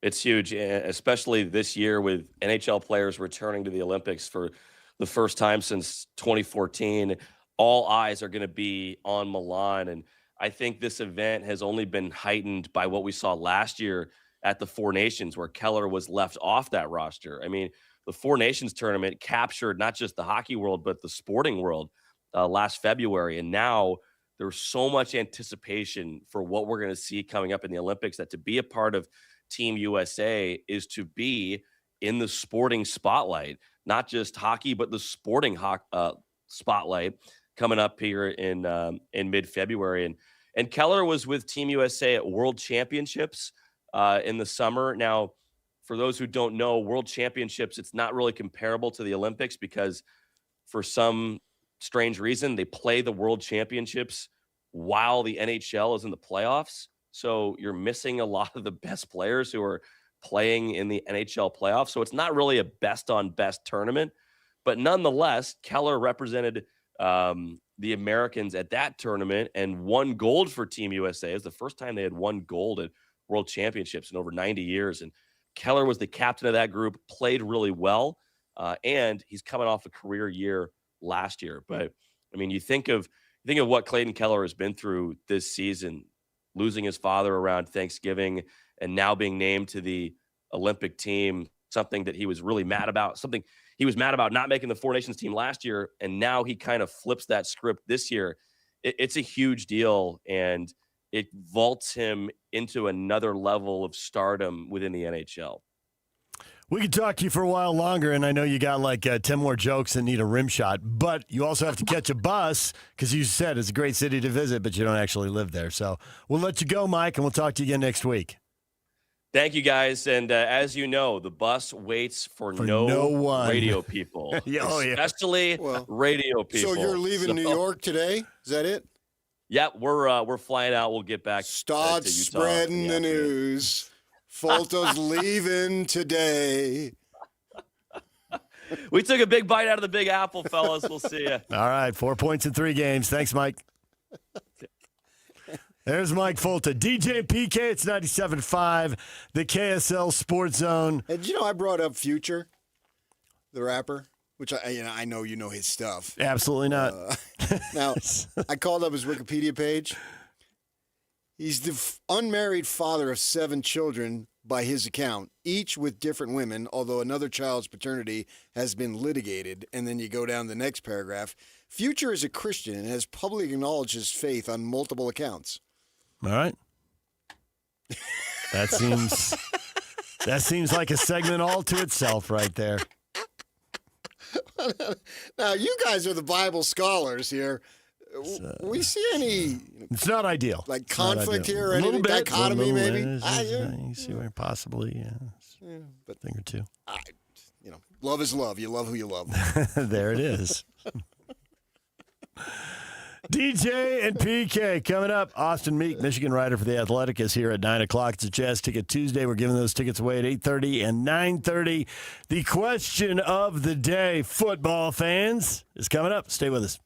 It's huge, especially this year with NHL players returning to the Olympics for the first time since 2014. All eyes are going to be on Milan, and I think this event has only been heightened by what we saw last year at the Four Nations, where Keller was left off that roster. I mean, the Four Nations tournament captured not just the hockey world, but the sporting world last February. And now there's so much anticipation for what we're going to see coming up in the Olympics, that to be a part of Team USA is to be in the sporting spotlight, not just hockey, but the sporting spotlight coming up here in mid-February. And Keller was with Team USA at World Championships in the summer. Now, for those who don't know, World Championships, it's not really comparable to the Olympics because for some strange reason, they play the World Championships while the NHL is in the playoffs. So you're missing a lot of the best players who are playing in the NHL playoffs. So it's not really a best-on-best tournament. But nonetheless, Keller represented the Americans at that tournament and won gold for Team USA. It was the first time they had won gold at World Championships in over 90 years. And Keller was the captain of that group, played really well, and he's coming off a career year last year. But, I mean, you think of what Clayton Keller has been through this season, losing his father around Thanksgiving and now being named to the Olympic team, something that he was really mad about, something he was mad about not making the Four Nations team last year, and now he kind of flips that script this year. It's a huge deal, and it vaults him into another level of stardom within the NHL. We could talk to you for a while longer, and I know you got like 10 more jokes that need a rim shot, but you also have to catch a bus because you said it's a great city to visit, but you don't actually live there. So we'll let you go, Mike, and we'll talk to you again next week. Thank you, guys. And as you know, the bus waits for no one. Radio people, especially radio people. So you're leaving New York today? Is that it? Yeah, we're flying out. We'll get back. Start to Utah. spreading the news. Fulto's leaving today. We took a big bite out of the Big Apple, fellas. We'll see you. All right, 4 points in 3 games. Thanks, Mike. There's Mike Fult. DJ and PK, it's 97.5, the KSL Sports Zone. And I brought up Future, the rapper, which I know you know his stuff. Absolutely not. Now, I called up his Wikipedia page. He's the unmarried father of 7 children by his account, each with different women, although another child's paternity has been litigated. And then you go down the next paragraph. Future is a Christian and has publicly acknowledged his faith on multiple accounts. All right. That seems like a segment all to itself right there. Now, you guys are the Bible scholars here. We see any... It's not ideal. Like conflict here or any dichotomy, maybe? You see where possibly, but a thing or two. Love is love. You love who you love. There it is. DJ and PK coming up. Austin Meek, Michigan writer for The Athletic, is here at 9 o'clock. It's a Jazz Ticket Tuesday. We're giving those tickets away at 8:30 and 9:30. The question of the day, football fans, is coming up. Stay with us.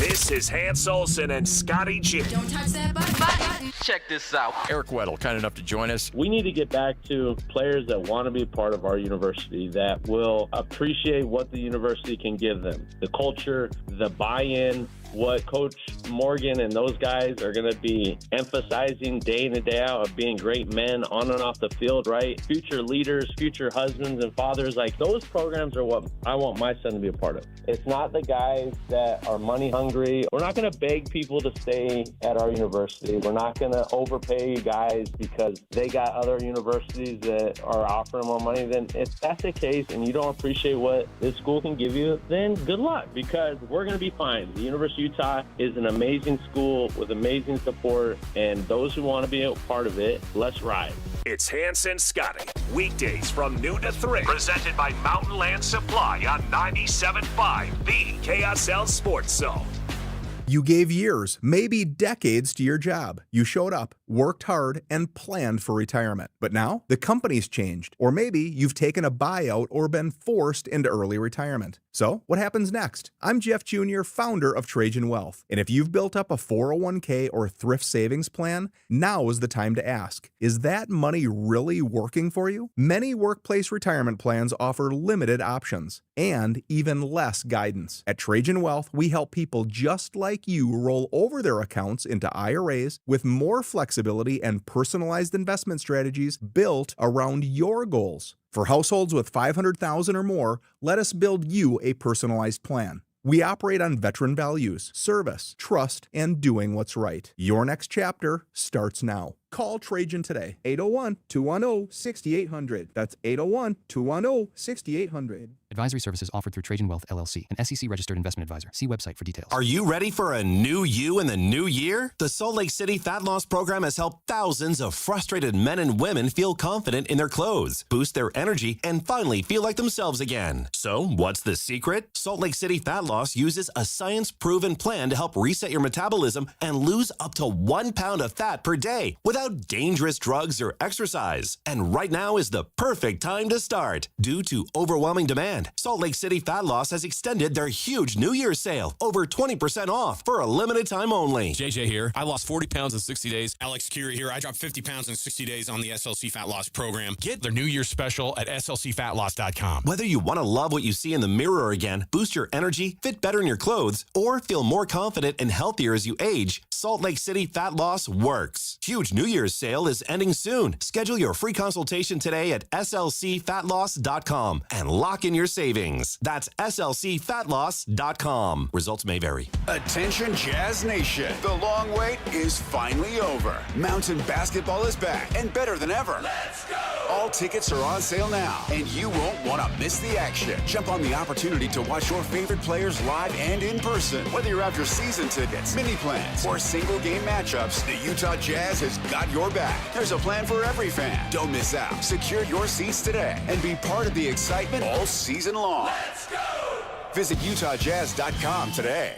This is Hans Olsen and Scotty G. Don't touch that button. Check this out. Eric Weddle, kind enough to join us. We need to get back to players that want to be a part of our university, that will appreciate what the university can give them. The culture, the buy-in, what Coach Morgan and those guys are going to be emphasizing day in and day out of being great men on and off the field, right? Future leaders, future husbands and fathers, like those programs are what I want my son to be a part of. It's not the guys that are money hungry. We're not going to beg people to stay at our university. We're not going to overpay you guys because they got other universities that are offering more money. Then if that's the case and you don't appreciate what this school can give you, then good luck, because we're going to be fine. The University of Utah is an amazing school with amazing support, and those who want to be a part of it, let's ride. It's Hans and Scotty, weekdays from noon to 3, presented by Mountain Land Supply on 97.5, the KSL Sports Zone. You gave years, maybe decades to your job. You showed up, worked hard, and planned for retirement. But now, the company's changed. Or maybe you've taken a buyout or been forced into early retirement. So, what happens next? I'm Jeff Jr., founder of Trajan Wealth. And if you've built up a 401k or thrift savings plan, now is the time to ask, is that money really working for you? Many workplace retirement plans offer limited options and even less guidance. At Trajan Wealth, we help people just like you roll over their accounts into IRAs with more flexibility and personalized investment strategies built around your goals. For households with $500,000 or more, let us build you a personalized plan. We operate on veteran values, service, trust, and doing what's right. Your next chapter starts now. Call Trajan today, 801-210-6800. That's 801-210-6800. Advisory services offered through Trajan Wealth, LLC, an SEC-registered investment advisor. See website for details. Are you ready for a new you in the new year? The Salt Lake City Fat Loss Program has helped thousands of frustrated men and women feel confident in their clothes, boost their energy, and finally feel like themselves again. So, what's the secret? Salt Lake City Fat Loss uses a science-proven plan to help reset your metabolism and lose up to 1 pound of fat per day without dangerous drugs or exercise. And right now is the perfect time to start. Due to overwhelming demand, Salt Lake City Fat Loss has extended their huge New Year's sale, over 20% off for a limited time only. JJ here. I lost 40 pounds in 60 days. Alex Curie here. I dropped 50 pounds in 60 days on the SLC Fat Loss program. Get their New Year's special at slcfatloss.com. Whether you want to love what you see in the mirror again, boost your energy, fit better in your clothes, or feel more confident and healthier as you age, Salt Lake City Fat Loss works. Huge New Year's sale is ending soon. Schedule your free consultation today at slcfatloss.com and lock in your savings. That's slcfatloss.com. Results may vary. Attention Jazz Nation. The long wait is finally over. Mountain basketball is back and better than ever. Let's go! All tickets are on sale now, and you won't want to miss the action. Jump on the opportunity to watch your favorite players live and in person. Whether you're after season tickets, mini plans, or single game matchups, the Utah Jazz has got your back. There's a plan for every fan. Don't miss out. Secure your seats today and be part of the excitement all season long. Let's go! Visit UtahJazz.com today.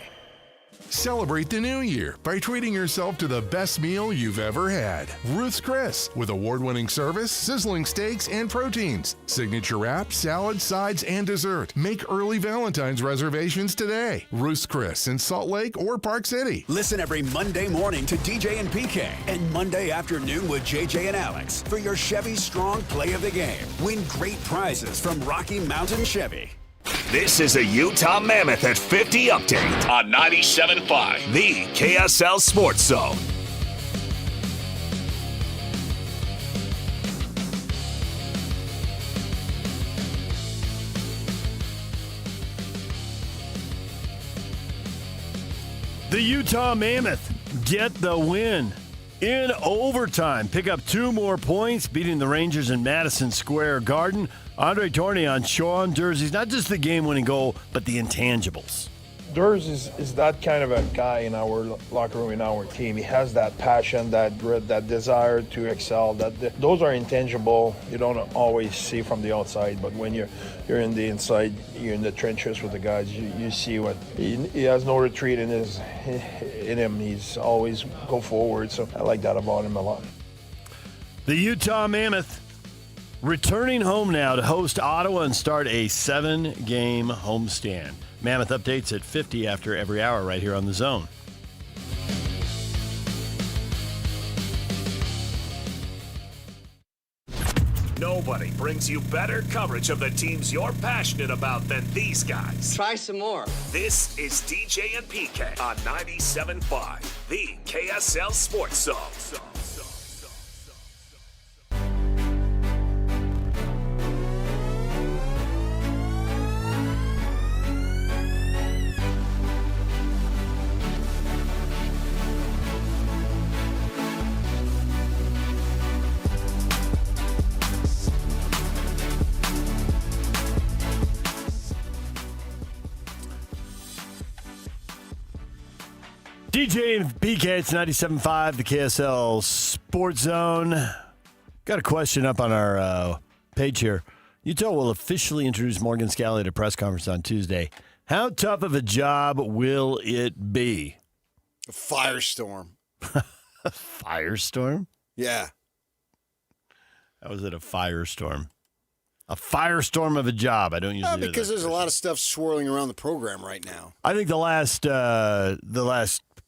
Celebrate the new year by treating yourself to the best meal you've ever had. Ruth's Chris, with award-winning service, sizzling steaks, and proteins. Signature wrap, salad, sides, and dessert. Make early Valentine's reservations today. Ruth's Chris in Salt Lake or Park City. Listen every Monday morning to DJ and PK and Monday afternoon with JJ and Alex for your Chevy Strong Play of the Game. Win great prizes from Rocky Mountain Chevy. This is a Utah Mammoth at 50 update on 97.5, the KSL Sports Zone. The Utah Mammoth get the win in overtime. Pick up 2 more points, beating the Rangers in Madison Square Garden. Andre Tourigny on Sean Durzi's not just the game-winning goal, but the intangibles. Durz is that kind of a guy in our locker room, in our team. He has that passion, that grit, that desire to excel. Those are intangible. You don't always see from the outside, but when you're in the inside, you're in the trenches with the guys, you see what he has. No retreat in him. He's always go forward. So I like that about him a lot. The Utah Mammoth returning home now to host Ottawa and start a 7-game homestand. Mammoth updates at 50 after every hour right here on The Zone. Nobody brings you better coverage of the teams you're passionate about than these guys. Try some more. This is DJ and PK on 97.5, the KSL Sports Zone. DJ and PK, it's 97.5, the KSL Sports Zone. Got a question up on our page here. Utah will officially introduce Morgan Scalley at a press conference on Tuesday. How tough of a job will it be? A firestorm. A firestorm? Yeah. How is it a firestorm? A firestorm of a job. I don't usually hear because that. there's a lot of stuff swirling around the program right now. I think the last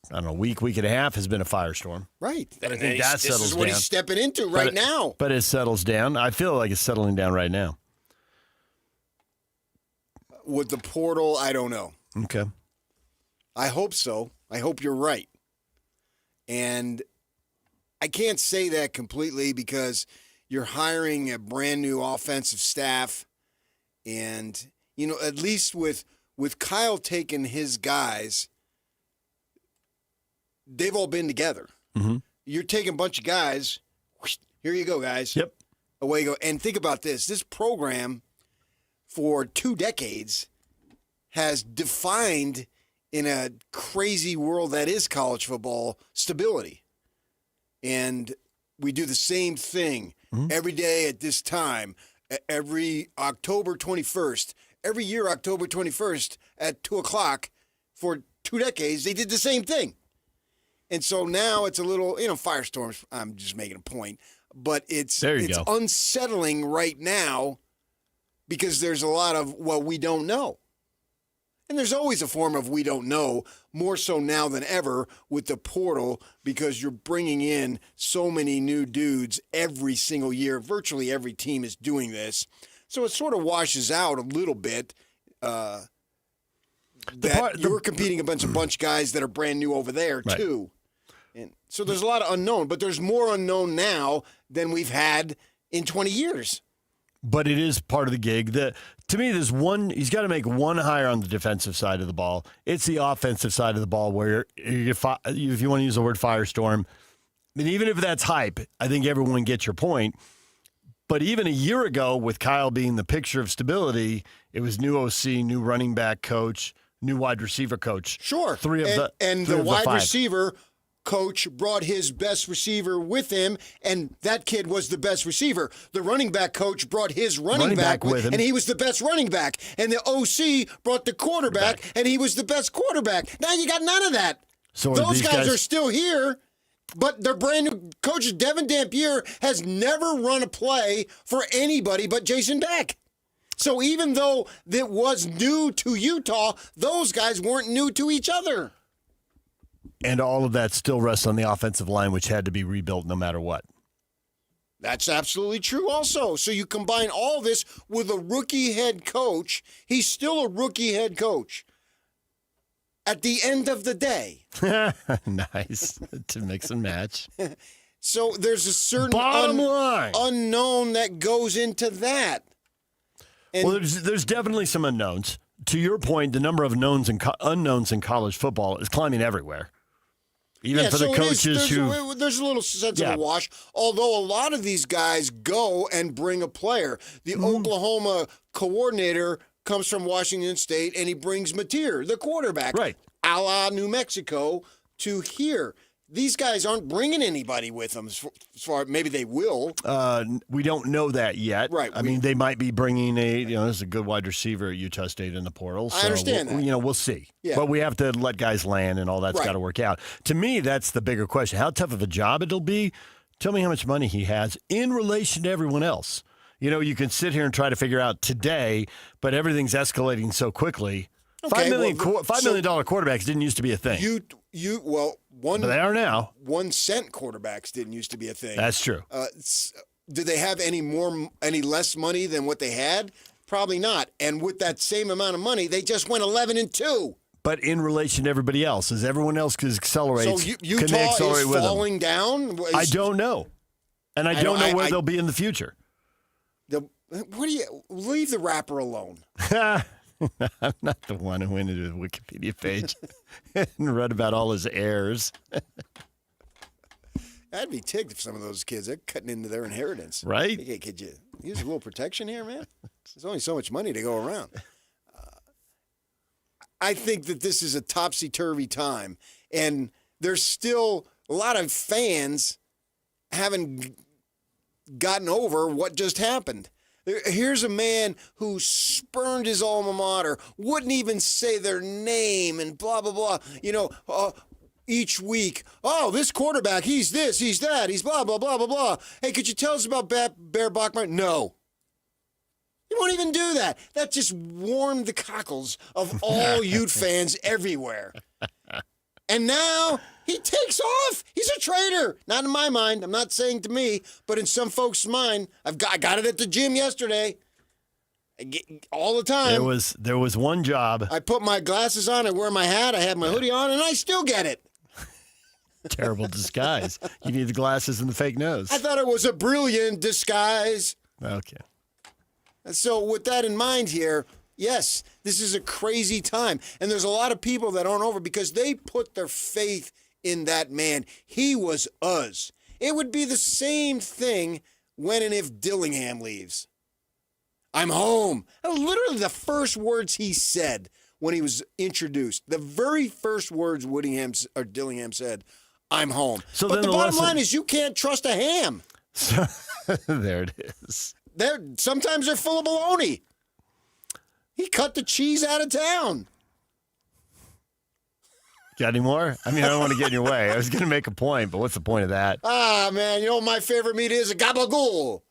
I don't know, week and a half has been a firestorm. Right. But I think that settles down. This is what he's stepping into right now. But it settles down. I feel like it's settling down right now. With the portal, I don't know. Okay. I hope so. I hope you're right. And I can't say that completely because you're hiring a brand new offensive staff. And, you know, at least with Kyle taking his guys, they've all been together. Mm-hmm. You're taking a bunch of guys. Whoosh, here you go, guys. Yep. Away you go. And think about this. This program for 2 decades has defined in a crazy world that is college football stability. And we do the same thing every day at this time, every October 21st. Every year, October 21st at 2 o'clock for 2 decades, they did the same thing. And so now it's a little, firestorms. I'm just making a point. But it's unsettling right now because there's a lot of, we don't know. And there's always a form of we don't know, more so now than ever with the portal because you're bringing in so many new dudes every single year. Virtually every team is doing this. So it sort of washes out a little bit that you're competing against a bunch of guys that are brand new over there, too. And so there's a lot of unknown, but there's more unknown now than we've had in 20 years. But it is part of the gig. To me, there's he's got to make one hire on the defensive side of the ball. It's the offensive side of the ball where, if you want to use the word firestorm, I mean, even if that's hype, I think everyone gets your point. But even a year ago, with Kyle being the picture of stability, it was new OC, new running back coach, new wide receiver coach. Sure. The wide receiver coach brought his best receiver with him, and that kid was the best receiver. The running back coach brought his running back with him, and he was the best running back. And the OC brought the quarterback, and he was the best quarterback. Now you got none of that. So those guys are still here, but their brand new coach, Devin Dampier, has never run a play for anybody but Jason Beck. So even though it was new to Utah, those guys weren't new to each other. And all of that still rests on the offensive line, which had to be rebuilt no matter what. That's absolutely true also. So you combine all this with a rookie head coach. He's still a rookie head coach. At the end of the day. Nice. To mix and match. So there's a certain line unknown that goes into that. And well, there's definitely some unknowns. To your point, the number of unknowns in college football is climbing everywhere. Even for the coaches there's a little sense of a wash, although a lot of these guys go and bring a player. The Oklahoma coordinator comes from Washington State, and he brings Mateer, the quarterback, a la New Mexico, to here. These guys aren't bringing anybody with them. As far maybe they will. We don't know that yet. Right. I mean, they might be bringing there's a good wide receiver at Utah State in the portal. So I understand that. We'll see. Yeah. But we have to let guys land, and all that's got to work out. To me, that's the bigger question. How tough of a job it'll be? Tell me how much money he has in relation to everyone else. You can sit here and try to figure out today, but everything's escalating so quickly. Okay, $5 million quarterbacks didn't used to be a thing. But they are now. 1 cent quarterbacks didn't used to be a thing. That's true. Did they have any less money than what they had? Probably not. And with that same amount of money, they just went 11-2. But in relation to everybody else, as everyone else accelerates, so Utah can they accelerate is with falling down? I don't know. And I don't know where they'll be in the future. Leave the rapper alone. I'm not the one who went into the Wikipedia page and read about all his heirs. I'd be ticked if some of those kids are cutting into their inheritance. Right? Hey, could you use a little protection here, man? There's only so much money to go around. I think that this is a topsy-turvy time, and there's still a lot of fans haven't gotten over what just happened. Here's a man who spurned his alma mater, wouldn't even say their name, and blah, blah, blah. Each week, this quarterback, he's this, he's that, he's blah, blah, blah, blah, blah. Hey, could you tell us about Bear Bachmeier? No. He won't even do that. That just warmed the cockles of all Ute fans everywhere. And now he takes off. He's a traitor. Not in my mind. I'm not saying to me, but in some folks' mind. I got it at the gym yesterday. All the time. There was one job. I put my glasses on. I wear my hat. I have my hoodie on, and I still get it. Terrible disguise. You need the glasses and the fake nose. I thought it was a brilliant disguise. Okay. And so with that in mind here, yes, this is a crazy time. And there's a lot of people that aren't over because they put their faith in that man. He was us. It would be the same thing when and if Dillingham leaves. I'm home. Literally the first words he said when he was introduced, the very first words Dillingham said, I'm home. So but then the bottom line is you can't trust a ham. So, there it is. Sometimes they're full of baloney. He cut the cheese out of town. Got any more? I mean, I don't want to get in your way. I was going to make a point, but what's the point of that? Man, you know what my favorite meat is? A gabagool.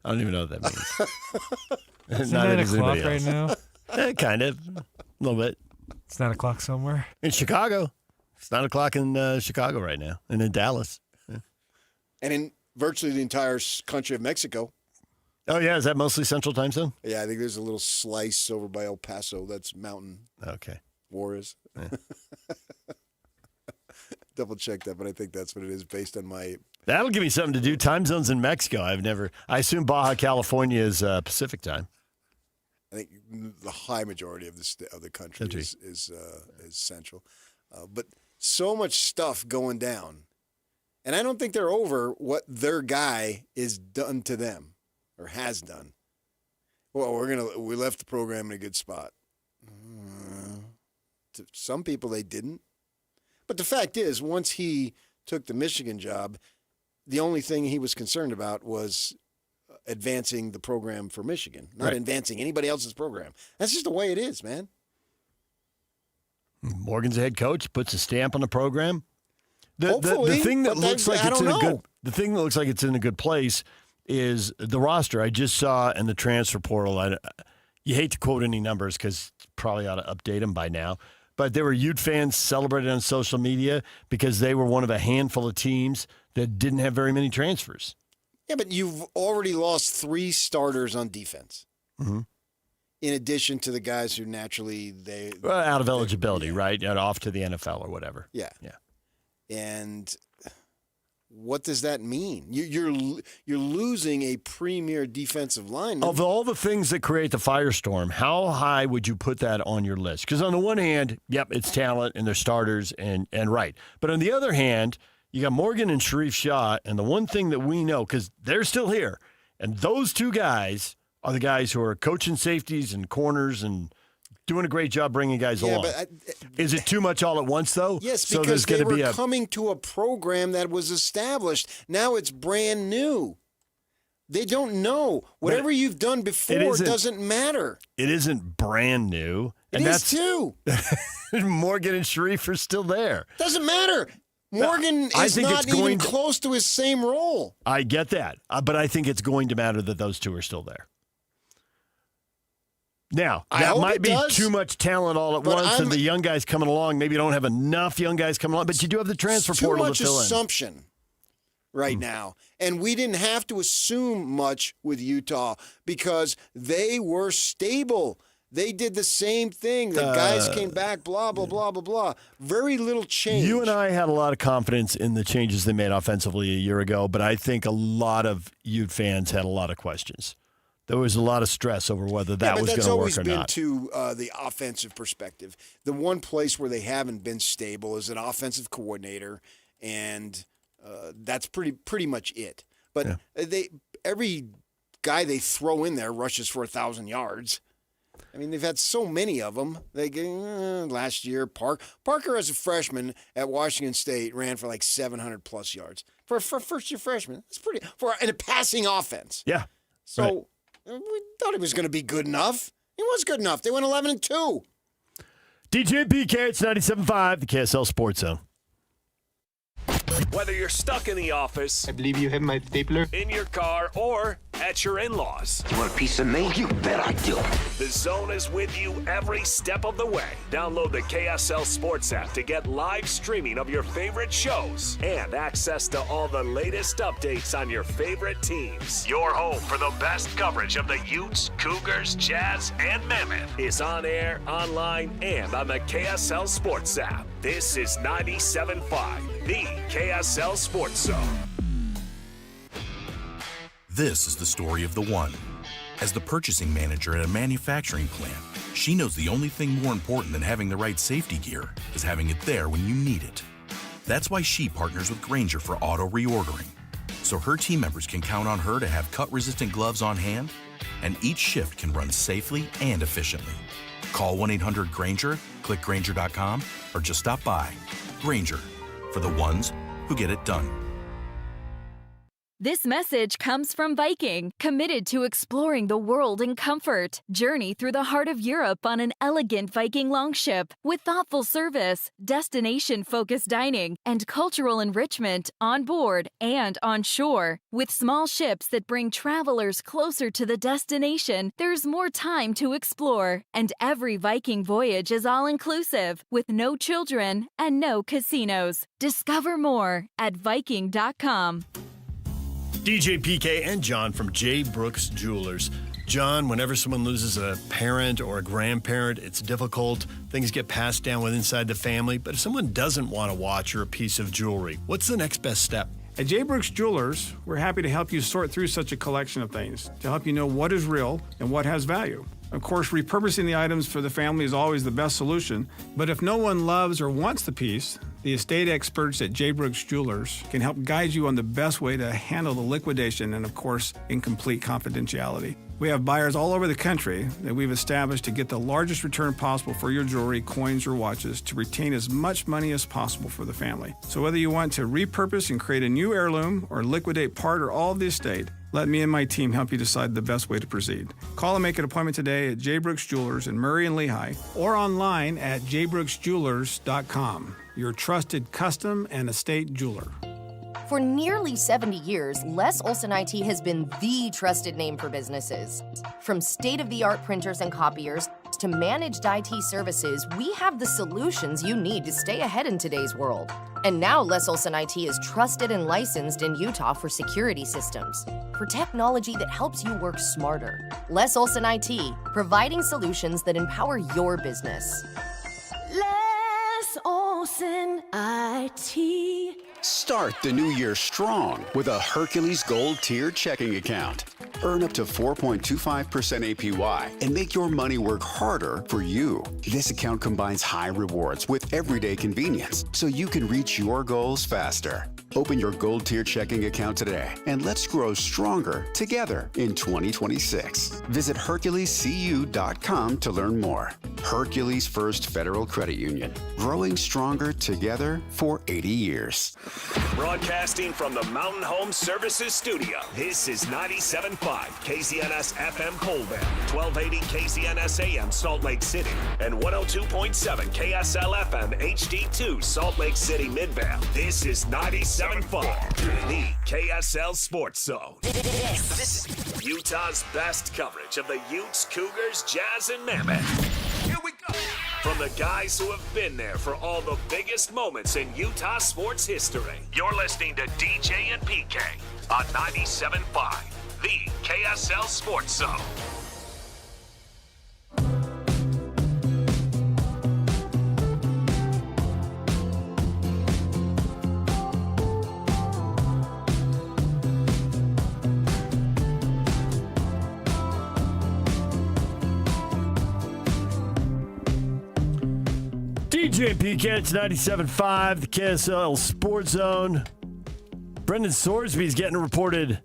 I don't even know what that means. It's 9 o'clock right now. Kind of. A little bit. It's 9 o'clock somewhere. In Chicago. It's 9 o'clock in Chicago right now. And in Dallas. Yeah. And in virtually the entire country of Mexico. Oh, yeah. Is that mostly Central Time Zone? Yeah, I think there's a little slice over by El Paso. That's Mountain. Okay. Juarez. Yeah. Double check that, but I think that's what it is based on my... That'll give me something to do. Time zones in Mexico. I assume Baja California is Pacific time. I think the high majority of the country is central. But so much stuff going down. And I don't think they're over what their guy is done to them or has done. Well, we left the program in a good spot. To some people, they didn't. But the fact is, once he took the Michigan job, the only thing he was concerned about was advancing the program for Michigan, not advancing anybody else's program. That's just the way it is, man. Morgan's a head coach, puts a stamp on the program. Hopefully, the thing that looks like it's the thing that looks like it's in a good place is the roster. I just saw in the transfer portal. You hate to quote any numbers because probably ought to update them by now. But there were Ute fans celebrated on social media because they were one of a handful of teams that didn't have very many transfers. Yeah, but you've already lost 3 starters on defense. Mm-hmm. In addition to the guys who naturally out of eligibility, right? Off to the NFL or whatever. Yeah. Yeah. And what does that mean? You're losing a premier defensive lineman. Of all the things that create the firestorm, how high would you put that on your list? Because on the one hand, yep, it's talent and they're starters and right. But on the other hand, you got Morgan and Sharif Shah, and the one thing that we know, because they're still here, and those 2 guys are the guys who are coaching safeties and corners and doing a great job bringing guys along. But is it too much all at once, though? Yes, because they were coming to a program that was established. Now it's brand new. They don't know. Whatever you've done before doesn't matter. It isn't brand new. It is too. Morgan and Sharif are still there. Doesn't matter. Morgan is not even close to his same role. I get that. But I think it's going to matter that those 2 are still there. Now, I that hope might it be does, too much talent all at but once, and the young guys coming along. Maybe you don't have enough young guys coming along, but you do have the transfer portal to fill in. Too much assumption right now. And we didn't have to assume much with Utah because they were stable. They did the same thing. The guys came back, blah, blah, blah, blah, blah. Very little change. You and I had a lot of confidence in the changes they made offensively a year ago, but I think a lot of Ute fans had a lot of questions. There was a lot of stress over whether that was going to work or not. That's always been to the offensive perspective. The one place where they haven't been stable is an offensive coordinator, and that's pretty much it. But every guy they throw in there rushes for 1,000 yards. I mean, they've had so many of them. Last year, Parker as a freshman at Washington State ran for like 700-plus yards. For a first-year freshman, that's pretty in a passing offense. Yeah. So we thought he was going to be good enough. He was good enough. They went 11-2. DJ and PK, it's 97.5, the KSL Sports Zone. Whether you're stuck in the office, I believe you have my stapler, in your car, or at your in-laws. You want a piece of me? You bet I do. The Zone is with you every step of the way. Download the KSL Sports app to get live streaming of your favorite shows and access to all the latest updates on your favorite teams. Your home for the best coverage of the Utes, Cougars, Jazz, and Mammoth is on air, online, and on the KSL Sports app. This is 97.5, the KSL Sports Zone. This is the story of the one. As the purchasing manager at a manufacturing plant, she knows the only thing more important than having the right safety gear is having it there when you need it. That's why she partners with Grainger for auto reordering, so her team members can count on her to have cut-resistant gloves on hand, and each shift can run safely and efficiently. Call 1-800-GRAINGER, click Grainger.com, or just stop by. Grainger, for the ones who get it done. This message comes from Viking, committed to exploring the world in comfort. Journey through the heart of Europe on an elegant Viking longship with thoughtful service, destination-focused dining, and cultural enrichment on board and on shore. With small ships that bring travelers closer to the destination, there's more time to explore. And every Viking voyage is all-inclusive, with no children and no casinos. Discover more at Viking.com. DJ PK and John from J. Brooks Jewelers. John, whenever someone loses a parent or a grandparent, it's difficult. Things get passed down inside the family. But if someone doesn't want a watch or a piece of jewelry, what's the next best step? At J. Brooks Jewelers, we're happy to help you sort through such a collection of things to help you know what is real and what has value. Of course, repurposing the items for the family is always the best solution, but if no one loves or wants the piece, the estate experts at J. Brooks Jewelers can help guide you on the best way to handle the liquidation and, of course, in complete confidentiality. We have buyers all over the country that we've established to get the largest return possible for your jewelry, coins, or watches to retain as much money as possible for the family. So whether you want to repurpose and create a new heirloom or liquidate part or all of the estate, let me and my team help you decide the best way to proceed. Call and make an appointment today at J. Brooks Jewelers in Murray and Lehigh or online at jbrooksjewelers.com, your trusted custom and estate jeweler. For nearly 70 years, Les Olson IT has been the trusted name for businesses. From state-of-the-art printers and copiers to managed IT services, we have the solutions you need to stay ahead in today's world. And now Les Olson IT is trusted and licensed in Utah for security systems, for technology that helps you work smarter. Les Olson IT, providing solutions that empower your business. Les Olson IT. Start the new year strong with a Hercules Gold Tier checking account. Earn up to 4.25% APY and make your money work harder for you. This account combines high rewards with everyday convenience so you can reach your goals faster. Open your Gold Tier checking account today and let's grow stronger together in 2026. Visit HerculesCU.com to learn more. Hercules First Federal Credit Union, growing stronger together for 80 years. Broadcasting from the Mountain Home Services Studio, this is 97.5 KZNS FM Colville, 1280 KZNS AM Salt Lake City, and 102.7 KSL FM HD2 Salt Lake City Midvale. This is 97.5, the KSL Sports Zone. This is Utah's best coverage of the Utes, Cougars, Jazz, and Mammoth. Here we go. From the guys who have been there for all the biggest moments in Utah sports history, you're listening to DJ and PK on 97.5, the KSL Sports Zone. DJ and PK, it's 97.5, the KSL Sports Zone. Brendan Sorsby's getting a reported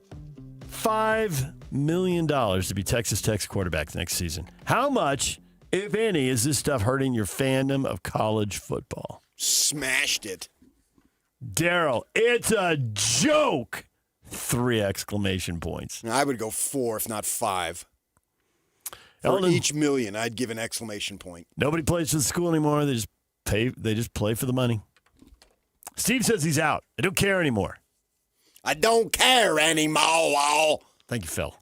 $5 million to be Texas Tech's quarterback next season. How much, if any, is this stuff hurting your fandom of college football? Smashed it. Daryl, it's a joke! 3 exclamation points. I would go 4, if not 5. For Eldon, each million, I'd give an exclamation point. Nobody plays for the school anymore. They just play for the money. Steve says he's out. I don't care anymore. I don't care anymore. Thank you, Phil.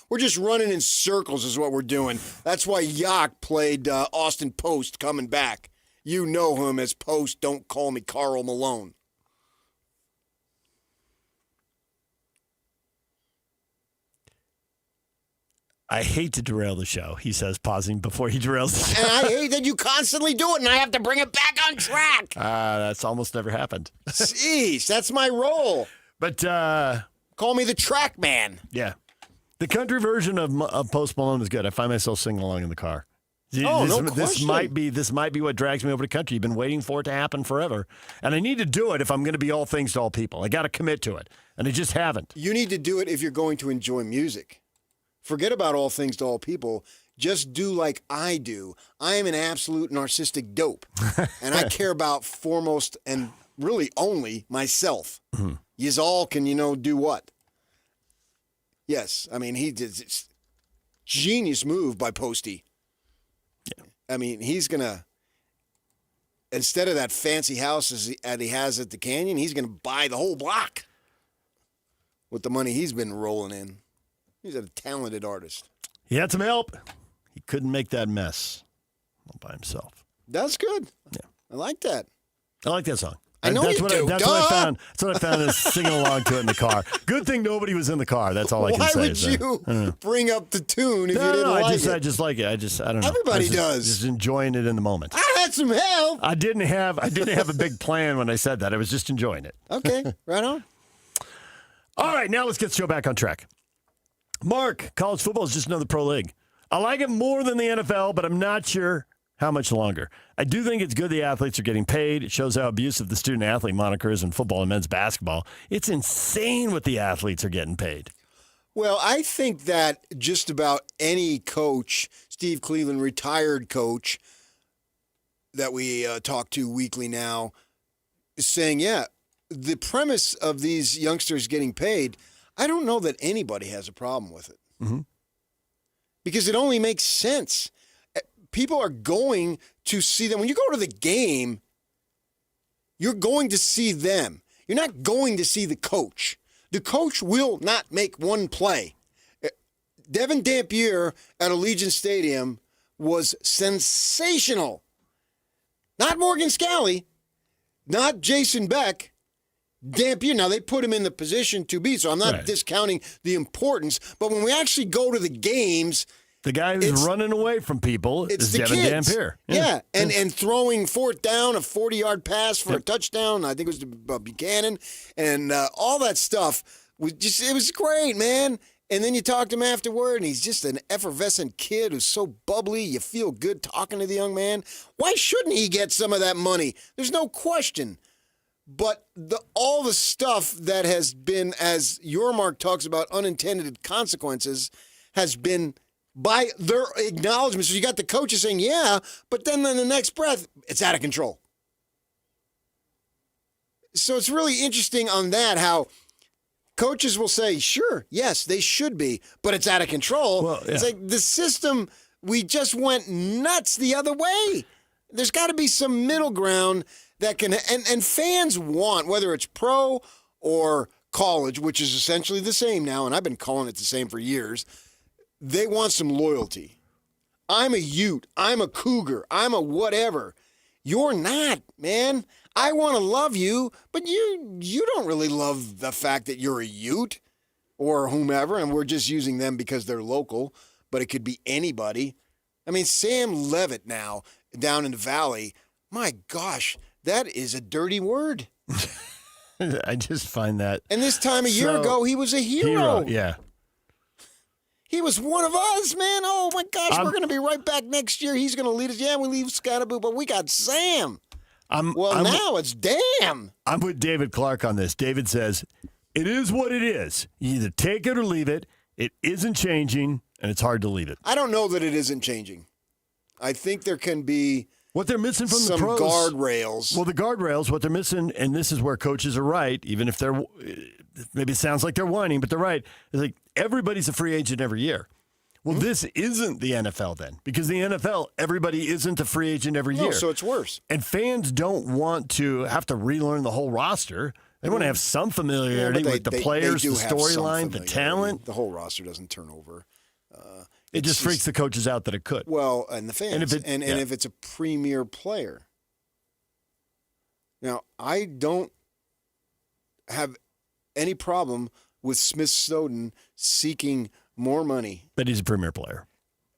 We're just running in circles is what we're doing. That's why Yak played Austin Post coming back. You know him as Post, don't call me Karl Malone. I hate to derail the show, he says, pausing before he derails the show. And I hate that you constantly do it, and I have to bring it back on track. That's almost never happened. Jeez, that's my role. But call me the track man. Yeah. The country version of Post Malone is good. I find myself singing along in the car. No question. This might be what drags me over to country. You've been waiting for it to happen forever. And I need to do it if I'm going to be all things to all people. I got to commit to it. And I just haven't. You need to do it if you're going to enjoy music. Forget about all things to all people. Just do like I do. I am an absolute narcissistic dope. And I care about foremost and really only myself. Mm-hmm. Yous all can, do what? Yes. I mean, he did this genius move by Posty. Yeah. I mean, he's going to, instead of that fancy house that he has at the Canyon, he's going to buy the whole block with the money he's been rolling in. He's a talented artist. He had some help. He couldn't make that mess all by himself. That's good. Yeah. I like that. I like that song. I know that's you what do. That's what I found. That's what I found is singing along to it in the car. Good thing nobody was in the car. That's all I can say. Why would you bring up the tune if you didn't like it? I just like it. I don't know. Everybody does. Just enjoying it in the moment. I had some help. I didn't have a big plan when I said that. I was just enjoying it. Okay, right on. All right, now let's get the show back on track. Mark, college football is just another pro league. I like it more than the NFL, but I'm not sure how much longer. I do think it's good the athletes are getting paid. It shows how abusive the student-athlete moniker is in football and men's basketball. It's insane what the athletes are getting paid. Well, I think that just about any coach, Steve Cleveland, retired coach that we talk to weekly now, is saying, yeah, the premise of these youngsters getting paid, I don't know that anybody has a problem with it. Mm-hmm. Because it only makes sense. People are going to see them. When you go to the game, you're going to see them. You're not going to see the coach. The coach will not make one play. Devin Dampier at Allegiant Stadium was sensational. Not Morgan Scalley, not Jason Beck. Dampier. Now, they put him in the position to be, so I'm not discounting the importance. But when we actually go to the games, the guy who's running away from people is Devin Dampier. Yeah. And throwing fourth down, a 40-yard pass for a touchdown. I think it was to Buchanan. And all that stuff. It was great, man. And then you talk to him afterward, and he's just an effervescent kid who's so bubbly. You feel good talking to the young man. Why shouldn't he get some of that money? There's no question. But all the stuff that has been, as your Mark talks about, unintended consequences, has been by their acknowledgement. So you got the coaches saying, yeah, but then in the next breath, it's out of control. So it's really interesting on that, how coaches will say, sure, yes, they should be, but it's out of control. Well, yeah. It's like the system, we just went nuts the other way. There's got to be some middle ground that can, and fans want, whether it's pro or college, which is essentially the same now, and I've been calling it the same for years, they want some loyalty. I'm a Ute. I'm a Cougar. I'm a whatever. You're not, man. I want to love you, but you don't really love the fact that you're a Ute or whomever, and we're just using them because they're local, but it could be anybody. I mean, Sam Levitt now down in the Valley, my gosh, that is a dirty word. I just find that. And this time a year ago, he was a hero. Yeah. He was one of us, man. Oh, my gosh, we're going to be right back next year. He's going to lead us. Yeah, we leave Scottaboo, but we got Sam. Now it's damn. I'm with David Clark on this. David says, it is what it is. You either take it or leave it. It isn't changing, and it's hard to leave it. I don't know that it isn't changing. I think there can be what they're missing from some the pros. Guardrails. Well, the guardrails, what they're missing, and this is where coaches are right, even if they're, maybe it sounds like they're whining, but they're right. It's like everybody's a free agent every year. Well, this isn't the NFL then, because the NFL, everybody isn't a free agent every year. So it's worse. And fans don't want to have to relearn the whole roster. They want to have some familiarity with the players, the storyline, the talent. The whole roster doesn't turn over. It just freaks the coaches out that it could. Well, and the fans. And if it's a premier player. Now, I don't have any problem with Smith Snowden seeking more money. But he's a premier player.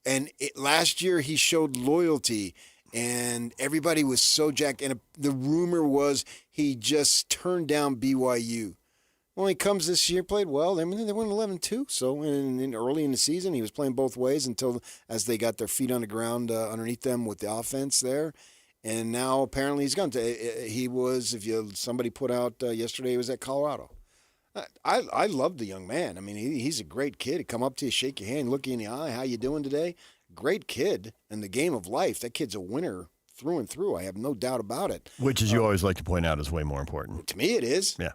And last year he showed loyalty, and everybody was so jacked. And the rumor was he just turned down BYU. Well, he comes this year, played well. They went 11-2. So early in the season, he was playing both ways as they got their feet on the ground underneath them with the offense there. And now apparently he's gone. He was, somebody put out yesterday, he was at Colorado. I love the young man. I mean, he's a great kid. He'd come up to you, shake your hand, look you in the eye. How you doing today? Great kid. In the game of life, that kid's a winner through and through. I have no doubt about it. Which, as you always like to point out, is way more important. To me, it is. Yeah.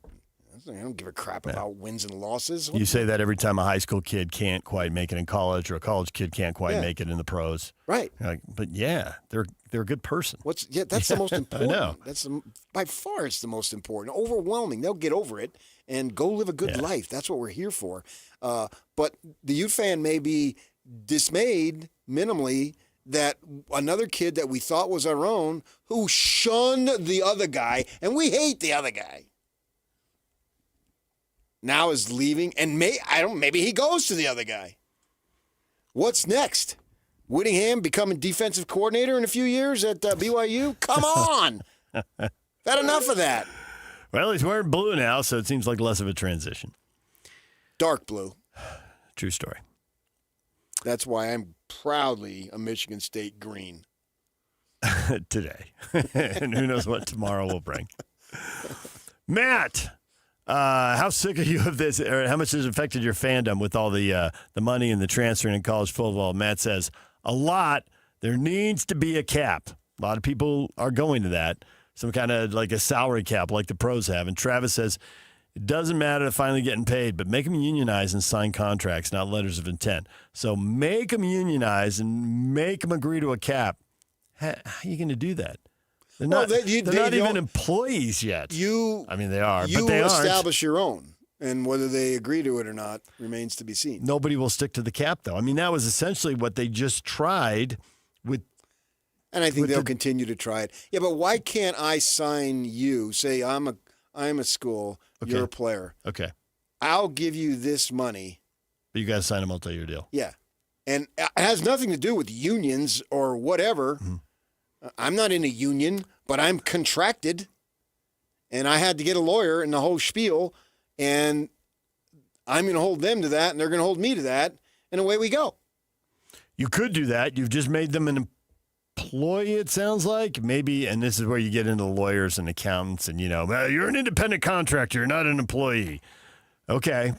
I don't give a crap about wins and losses. You say that every time a high school kid can't quite make it in college, or a college kid can't quite make it in the pros. Right. But yeah, they're a good person. That's the most important. I know. That's by far it's the most important. Overwhelming. They'll get over it and go live a good life. That's what we're here for. But the Ute fan may be dismayed minimally that another kid that we thought was our own, who shunned the other guy, and we hate the other guy, now is leaving, and maybe he goes to the other guy. What's next? Whittingham becoming defensive coordinator in a few years at BYU? Come on! Had enough of that. Well, he's wearing blue now, so it seems like less of a transition. Dark blue. True story. That's why I'm proudly a Michigan State green. Today. And who knows what tomorrow will bring. Matt! How sick are you of this, or how much has it affected your fandom with all the money and the transferring in college football? Matt says, a lot. There needs to be a cap. A lot of people are going to that. Some kind of like a salary cap like the pros have. And Travis says, it doesn't matter to finally getting paid, but make them unionize and sign contracts, not letters of intent. So make them unionize and make them agree to a cap. How are you going to do that? They're not even employees yet. They are, but they aren't. You establish your own, and whether they agree to it or not remains to be seen. Nobody will stick to the cap, though. I mean, that was essentially what they just tried with. And I think they'll continue to try it. Yeah, but why can't I sign you? Say I'm a school, you're a player. Okay. I'll give you this money. But you got to sign a multi-year deal. Yeah. And it has nothing to do with unions or whatever. Mm-hmm. I'm not in a union, but I'm contracted, and I had to get a lawyer and the whole spiel, and I'm going to hold them to that, and they're going to hold me to that, and away we go. You could do that. You've just made them an employee, it sounds like. Maybe, and this is where you get into lawyers and accountants, and, you're an independent contractor, you're not an employee. Okay.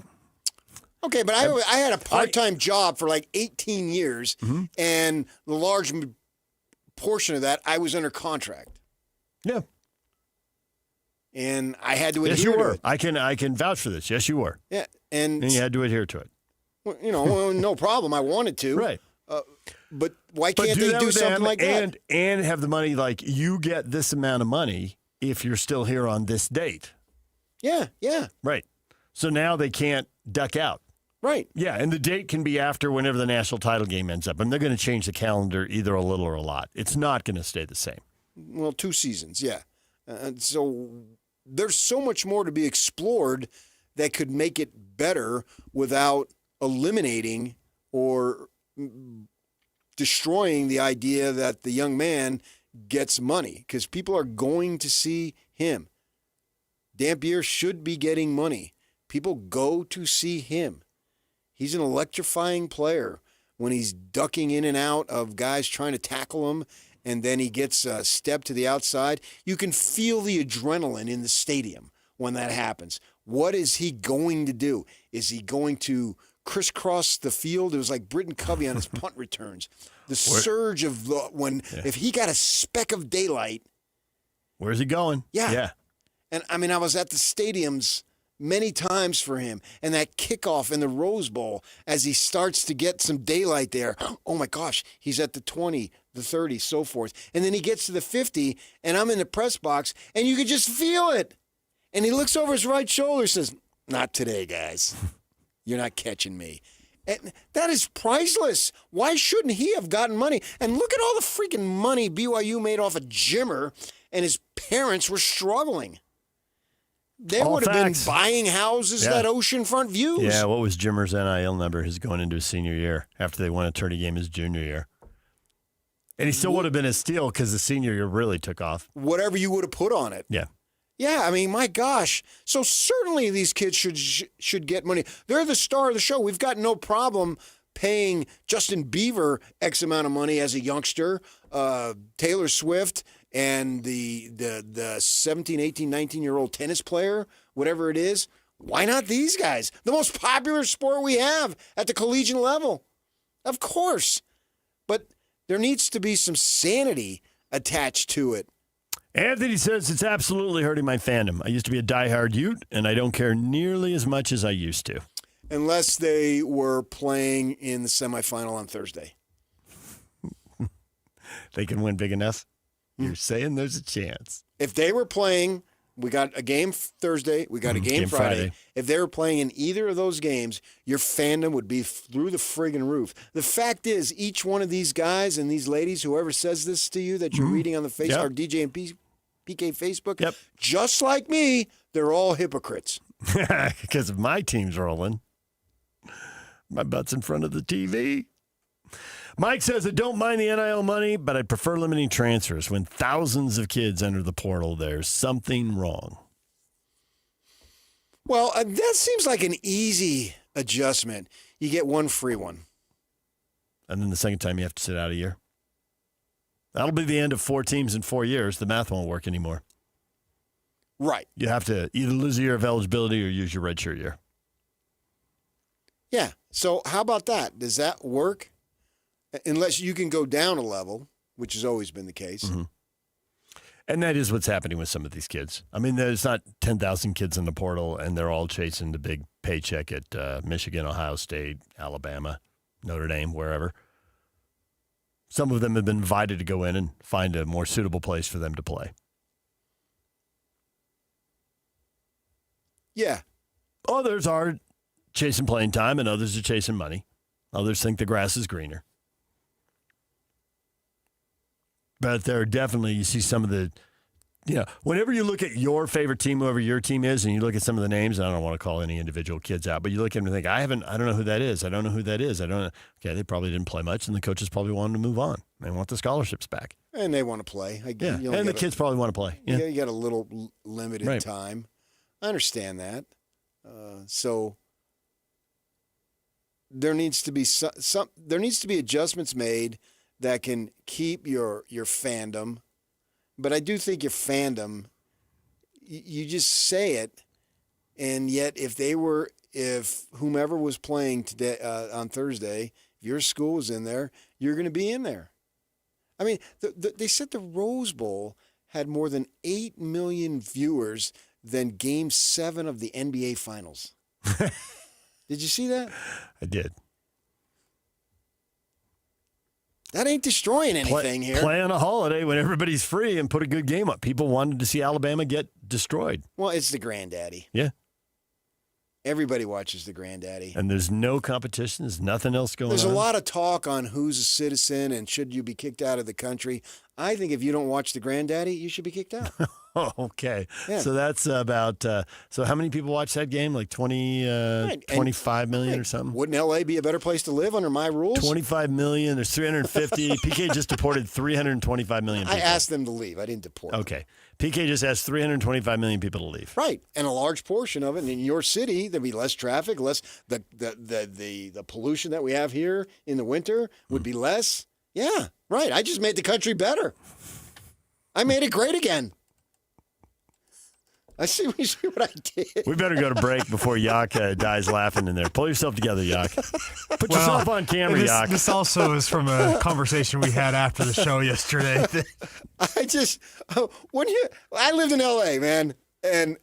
Okay, but I had a part-time job for like 18 years, and the large portion of that I was under contract. Yeah. And I had to adhere yes, you were. to it. I can vouch for this. Yes, you were. Yeah, and you had to adhere to it. Well, no problem. I wanted to. Right. But why can't they do something like that? And have the money like you get this amount of money if you're still here on this date. Yeah. Right. So now they can't duck out. Right. Yeah, and the date can be after whenever the national title game ends up. And they're going to change the calendar either a little or a lot. It's not going to stay the same. Well, 2 seasons, yeah. So there's so much more to be explored that could make it better without eliminating or destroying the idea that the young man gets money, because people are going to see him. Dampier should be getting money. People go to see him. He's an electrifying player when he's ducking in and out of guys trying to tackle him, and then he gets a step to the outside. You can feel the adrenaline in the stadium when that happens. What is he going to do? Is he going to crisscross the field? It was like Britton Covey on his punt returns. The surge of if he got a speck of daylight. Where's he going? Yeah. And I was at the stadiums many times for him, and that kickoff in the Rose Bowl as he starts to get some daylight there. Oh my gosh, he's at the 20, the 30, so forth. And then he gets to the 50, and I'm in the press box, and you could just feel it. And he looks over his right shoulder, says, "Not today, guys. You're not catching me." And that is priceless. Why shouldn't he have gotten money? And look at all the freaking money BYU made off of Jimmer, and his parents were struggling. They would have been buying houses that oceanfront views. Yeah, what was Jimmer's NIL number? His going into his senior year after they won a tourney game his junior year. And he still would have been a steal because the senior year really took off. Whatever you would have put on it. Yeah. Yeah, my gosh. So certainly these kids should get money. They're the star of the show. We've got no problem paying Justin Bieber X amount of money as a youngster, Taylor Swift, and the 17, 18, 19-year-old tennis player, whatever it is. Why not these guys? The most popular sport we have at the collegiate level. Of course. But there needs to be some sanity attached to it. Anthony says it's absolutely hurting my fandom. I used to be a diehard Ute, and I don't care nearly as much as I used to. Unless they were playing in the semifinal on Thursday. They can win big enough? You're saying there's a chance. If they were playing, we got a game Thursday, we got a game Friday. If they were playing in either of those games, your fandom would be through the friggin' roof. The fact is, each one of these guys and these ladies, whoever says this to you that you're reading on the Facebook, our DJ and PK Facebook, just like me, they're all hypocrites. Because if my team's rolling, my butt's in front of the TV. Mike says, I don't mind the NIL money, but I prefer limiting transfers. When thousands of kids enter the portal, there's something wrong. Well, that seems like an easy adjustment. You get one free one. And then the second time you have to sit out a year. That'll be the end of 4 teams in 4 years. The math won't work anymore. Right. You have to either lose a year of eligibility or use your redshirt year. Yeah. So how about that? Does that work? Unless you can go down a level, which has always been the case. Mm-hmm. And that is what's happening with some of these kids. I mean, there's not 10,000 kids in the portal, and they're all chasing the big paycheck at Michigan, Ohio State, Alabama, Notre Dame, wherever. Some of them have been invited to go in and find a more suitable place for them to play. Yeah. Others are chasing playing time, and others are chasing money. Others think the grass is greener. But there are definitely, you see some of the, whenever you look at your favorite team, whoever your team is, and you look at some of the names, and I don't want to call any individual kids out, but you look at them and think, I don't know who that is. I don't know who that is. I don't know. Okay, they probably didn't play much, and the coaches probably wanted to move on. They want the scholarships back. And they want to play. And the kids probably want to play. Yeah. You got a little limited time. I understand that. So there needs to be there needs to be adjustments made that can keep your fandom. But I do think your fandom, you just say it, and yet if they were if whomever was playing today on Thursday, if your school was in there, you're going to be in there. I mean, they said the Rose Bowl had more than 8 million viewers than Game 7 of the NBA Finals. Did you see that? I did. That ain't destroying anything here. Play on a holiday when everybody's free and put a good game up. People wanted to see Alabama get destroyed. Well, it's the granddaddy. Yeah. Everybody watches the granddaddy. And there's no competition. There's nothing else going on. There's a lot of talk on who's a citizen and should you be kicked out of the country. I think if you don't watch the granddaddy, you should be kicked out. Oh, okay. Yeah. So that's about, so how many people watch that game? Like 25 million or something? Wouldn't L.A. be a better place to live under my rules? 25 million. There's 350. PK just deported 325 million people. I asked them to leave. I didn't deport Okay. PK just asked 325 million people to leave. Right. And a large portion of it in your city, there'd be less traffic, less the pollution that we have here in the winter would be less. Yeah, right. I just made the country better. I made it great again. I see what I did. We better go to break before Yak dies laughing in there. Pull yourself together, Yak. Put yourself on camera, Yak. This also is from a conversation we had after the show yesterday. I lived in L.A., man, and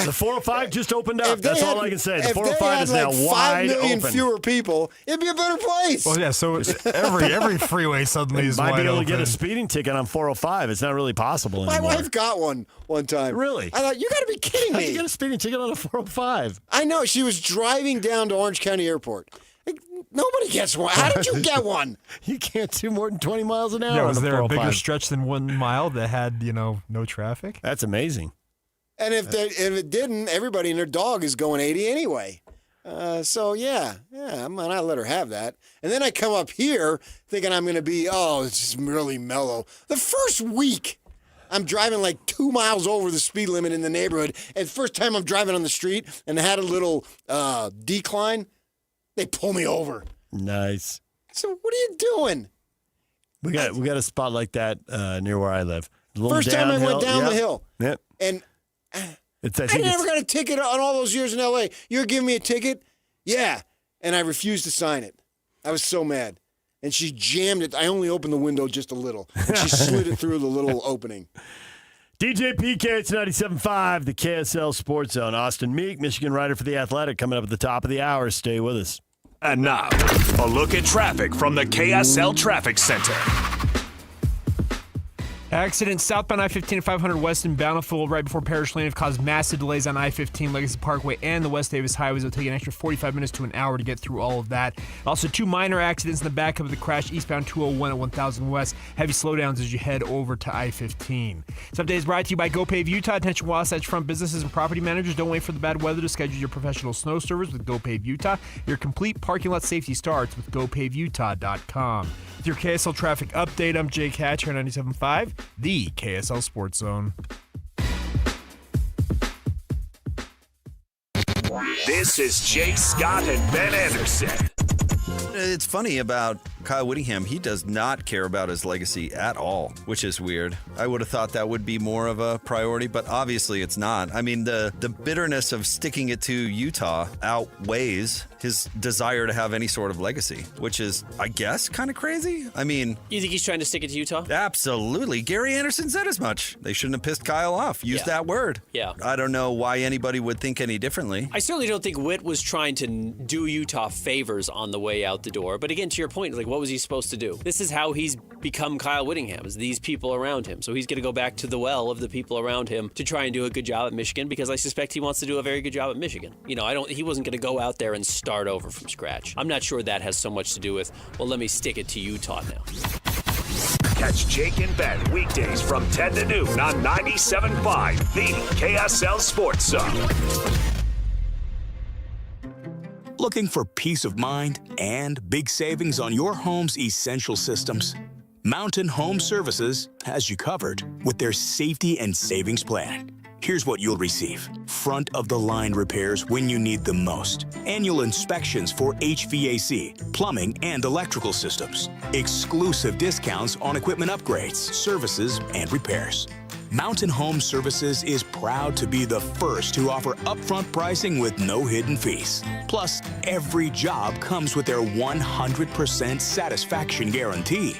the 405 just opened up. That's all I can say. The 405 is now wide 5 million open. fewer people, it'd be a better place. Well, yeah. So every freeway suddenly is might wide be able open. to get a speeding ticket on 405. It's not really possible My anymore. wife got one time. Really? I thought, you got to be kidding How'd me. you get a speeding ticket on a 405? I know. She was driving down to Orange County Airport. Like, nobody gets one. How did you get one? You can't do more than 20 miles an hour. Yeah, on was the there a 405. bigger stretch than 1 mile that had no traffic? That's amazing. And if it didn't, everybody and their dog is going 80 anyway. So, yeah, I'm going to let her have that. And then I come up here thinking I'm going to be, it's just really mellow. The first week, I'm driving like 2 miles over the speed limit in the neighborhood. And the first time I'm driving on the street and had a little decline, they pull me over. Nice. So what are you doing? We got a spot like that near where I live. First time I went down the hill. Yep. And I never got a ticket on all those years in L.A. You're giving me a ticket? Yeah. And I refused to sign it. I was so mad. And she jammed it. I only opened the window just a little. And she slid it through the little opening. DJ PK, it's 97.5, the KSL Sports Zone. Austin Meek, Michigan writer for The Athletic, coming up at the top of the hour. Stay with us. And now, a look at traffic from the KSL Traffic Center. Accident southbound I-15 at 500 West in Bountiful right before Parish Lane have caused massive delays on I-15, Legacy Parkway, and the West Davis highways. It'll take an extra 45 minutes to an hour to get through all of that. Also, 2 minor accidents in the backup of the crash eastbound 201 at 1000 West. Heavy slowdowns as you head over to I-15. This update is brought to you by GoPave Utah. Attention Wasatch Front businesses and property managers. Don't wait for the bad weather to schedule your professional snow service with GoPave Utah. Your complete parking lot safety starts with GoPaveUtah.com. With your KSL traffic update, I'm Jake Hatcher, 97.5, the KSL Sports Zone. This is Jake Scott and Ben Anderson. It's funny about Kyle Whittingham. He does not care about his legacy at all, which is weird. I would have thought that would be more of a priority, but obviously it's not. I mean, the bitterness of sticking it to Utah outweighs his desire to have any sort of legacy, which is, I guess, kind of crazy. I mean... You think he's trying to stick it to Utah? Absolutely. Gary Anderson said as much. They shouldn't have pissed Kyle off. Use that word. Yeah. I don't know why anybody would think any differently. I certainly don't think Witt was trying to do Utah favors on the way out the door. But again, to your point, like, what was he supposed to do? This is how he's become Kyle Whittingham, is these people around him. So he's going to go back to the well of the people around him to try and do a good job at Michigan, because I suspect he wants to do a very good job at Michigan. He wasn't going to go out there and start over from scratch. I'm not sure that has so much to do with, well, let me stick it to Utah now. Catch Jake and Ben weekdays from 10 to noon on 97.5, the KSL Sports Zone. Looking for peace of mind and big savings on your home's essential systems? Mountain Home Services has you covered with their safety and savings plan. Here's what you'll receive. Front-of-the-line repairs when you need them most. Annual inspections for HVAC, plumbing, and electrical systems. Exclusive discounts on equipment upgrades, services, and repairs. Mountain Home Services is proud to be the first to offer upfront pricing with no hidden fees. Plus, every job comes with their 100% satisfaction guarantee.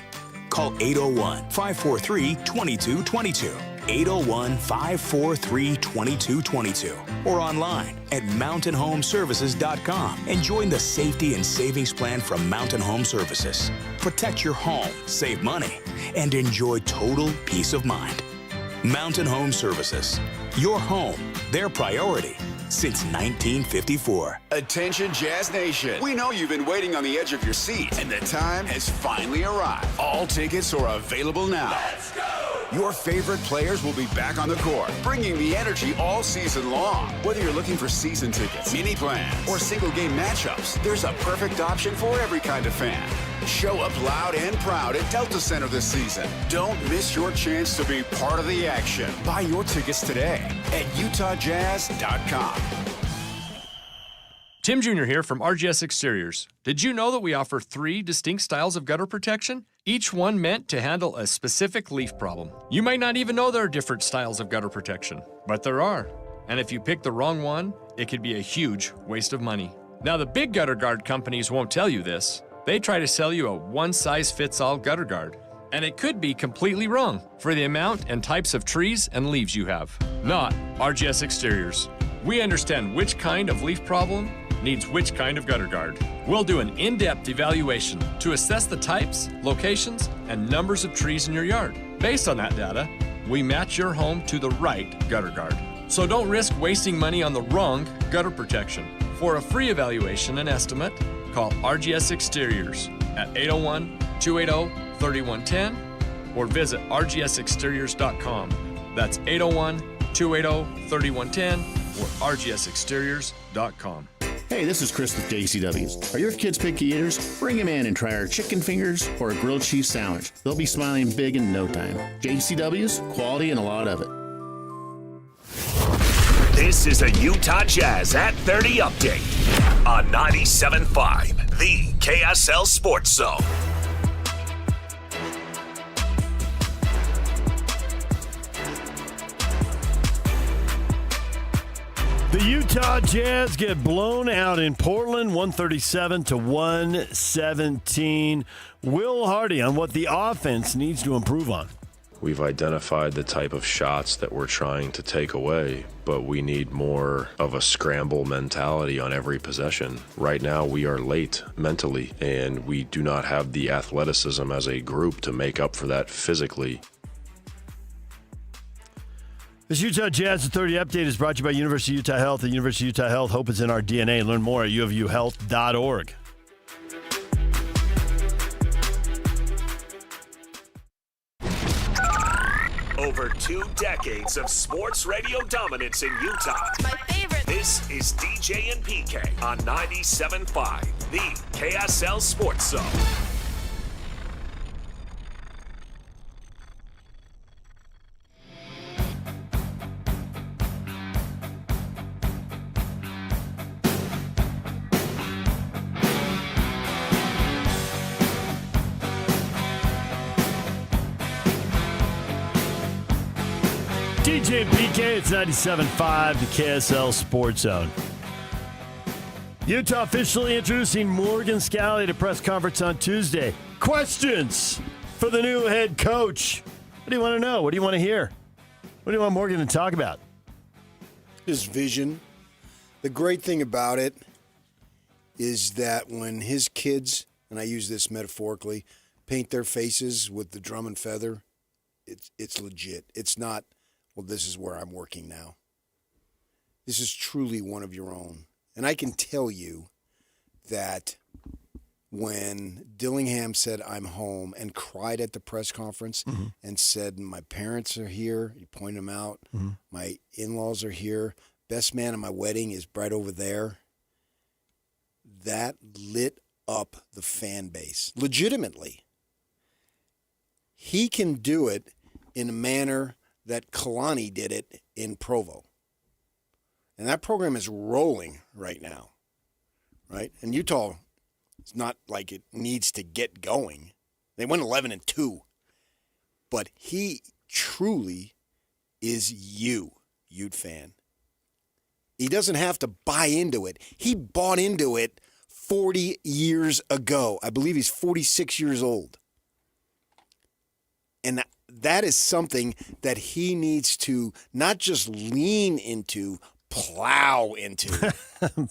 Call 801-543-2222. 801-543-2222 or online at mountainhomeservices.com and join the safety and savings plan from Mountain Home Services. Protect your home, save money, and enjoy total peace of mind. Mountain Home Services. Your home, their priority since 1954. Attention Jazz Nation. We know you've been waiting on the edge of your seat, and the time has finally arrived. All tickets are available now. Let's go! Your favorite players will be back on the court, bringing the energy all season long. Whether you're looking for season tickets, mini plans, or single game matchups, there's a perfect option for every kind of fan. Show up loud and proud at Delta Center this season. Don't miss your chance to be part of the action. Buy your tickets today at utahjazz.com. Tim Jr. here from RGS Exteriors. Did you know that we offer 3 distinct styles of gutter protection? Each one meant to handle a specific leaf problem. You might not even know there are different styles of gutter protection, but there are. And if you pick the wrong one, it could be a huge waste of money. Now, the big gutter guard companies won't tell you this. They try to sell you a one-size-fits-all gutter guard. And it could be completely wrong for the amount and types of trees and leaves you have. Not RGS Exteriors. We understand which kind of leaf problem needs which kind of gutter guard. We'll do an in-depth evaluation to assess the types, locations, and numbers of trees in your yard. Based on that data, we match your home to the right gutter guard. So don't risk wasting money on the wrong gutter protection. For a free evaluation and estimate, call RGS Exteriors at 801-280-3110 or visit rgsexteriors.com. That's 801-280-3110 or rgsexteriors.com. Hey, this is Chris with JCW's. Are your kids picky eaters? Bring them in and try our chicken fingers or a grilled cheese sandwich. They'll be smiling big in no time. JCW's, quality and a lot of it. This is a Utah Jazz at 30 update on 97.5, the KSL Sports Zone. The Utah Jazz get blown out in Portland, 137-117. Will Hardy on what the offense needs to improve on. We've identified the type of shots that we're trying to take away, but we need more of a scramble mentality on every possession. Right now, we are late mentally, and we do not have the athleticism as a group to make up for that physically. This Utah Jazz at 30 update is brought to you by University of Utah Health. At University of Utah Health, hope is in our DNA. Learn more at uofuhealth.org. Over 2 decades of sports radio dominance in Utah. My favorite. This is DJ and PK on 97.5, the KSL Sports Zone. DJ and PK, it's 97.5, the KSL Sports Zone. Utah officially introducing Morgan Scalley at a press conference on Tuesday. Questions for the new head coach. What do you want to know? What do you want to hear? What do you want Morgan to talk about? His vision. The great thing about it is that when his kids, and I use this metaphorically, paint their faces with the drum and feather, it's legit. It's not, well, this is where I'm working now. This is truly one of your own. And I can tell you that when Dillingham said, I'm home, and cried at the press conference and said, my parents are here, he pointed them out, my in-laws are here, best man at my wedding is right over there, that lit up the fan base, legitimately. He can do it in a manner that Kalani did it in Provo. And that program is rolling right now, right? And Utah, it's not like it needs to get going. They went 11-2. But he truly is you, Ute fan. He doesn't have to buy into it. He bought into it 40 years ago. I believe he's 46 years old. And that is something that he needs to not just lean into, plow into.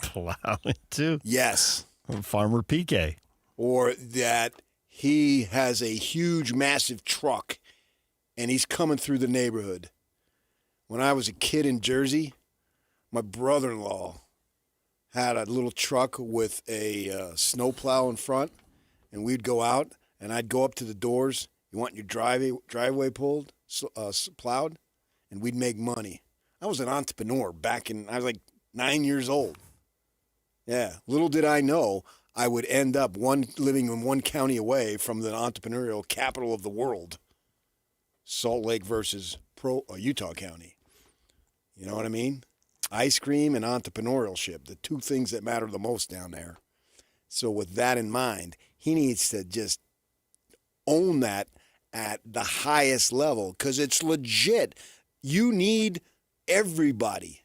Plow into? Yes. Farmer PK. Or that he has a huge, massive truck and he's coming through the neighborhood. When I was a kid in Jersey, my brother-in-law had a little truck with a snowplow in front, and we'd go out, and I'd go up to the doors. You want your driveway plowed? And we'd make money. I was an entrepreneur I was like 9 years old. Yeah, little did I know I would end up living in one county away from the entrepreneurial capital of the world, Salt Lake versus Utah County. You know what I mean? Ice cream and entrepreneurship, the two things that matter the most down there. So with that in mind, he needs to just own that at the highest level because it's legit. You need everybody.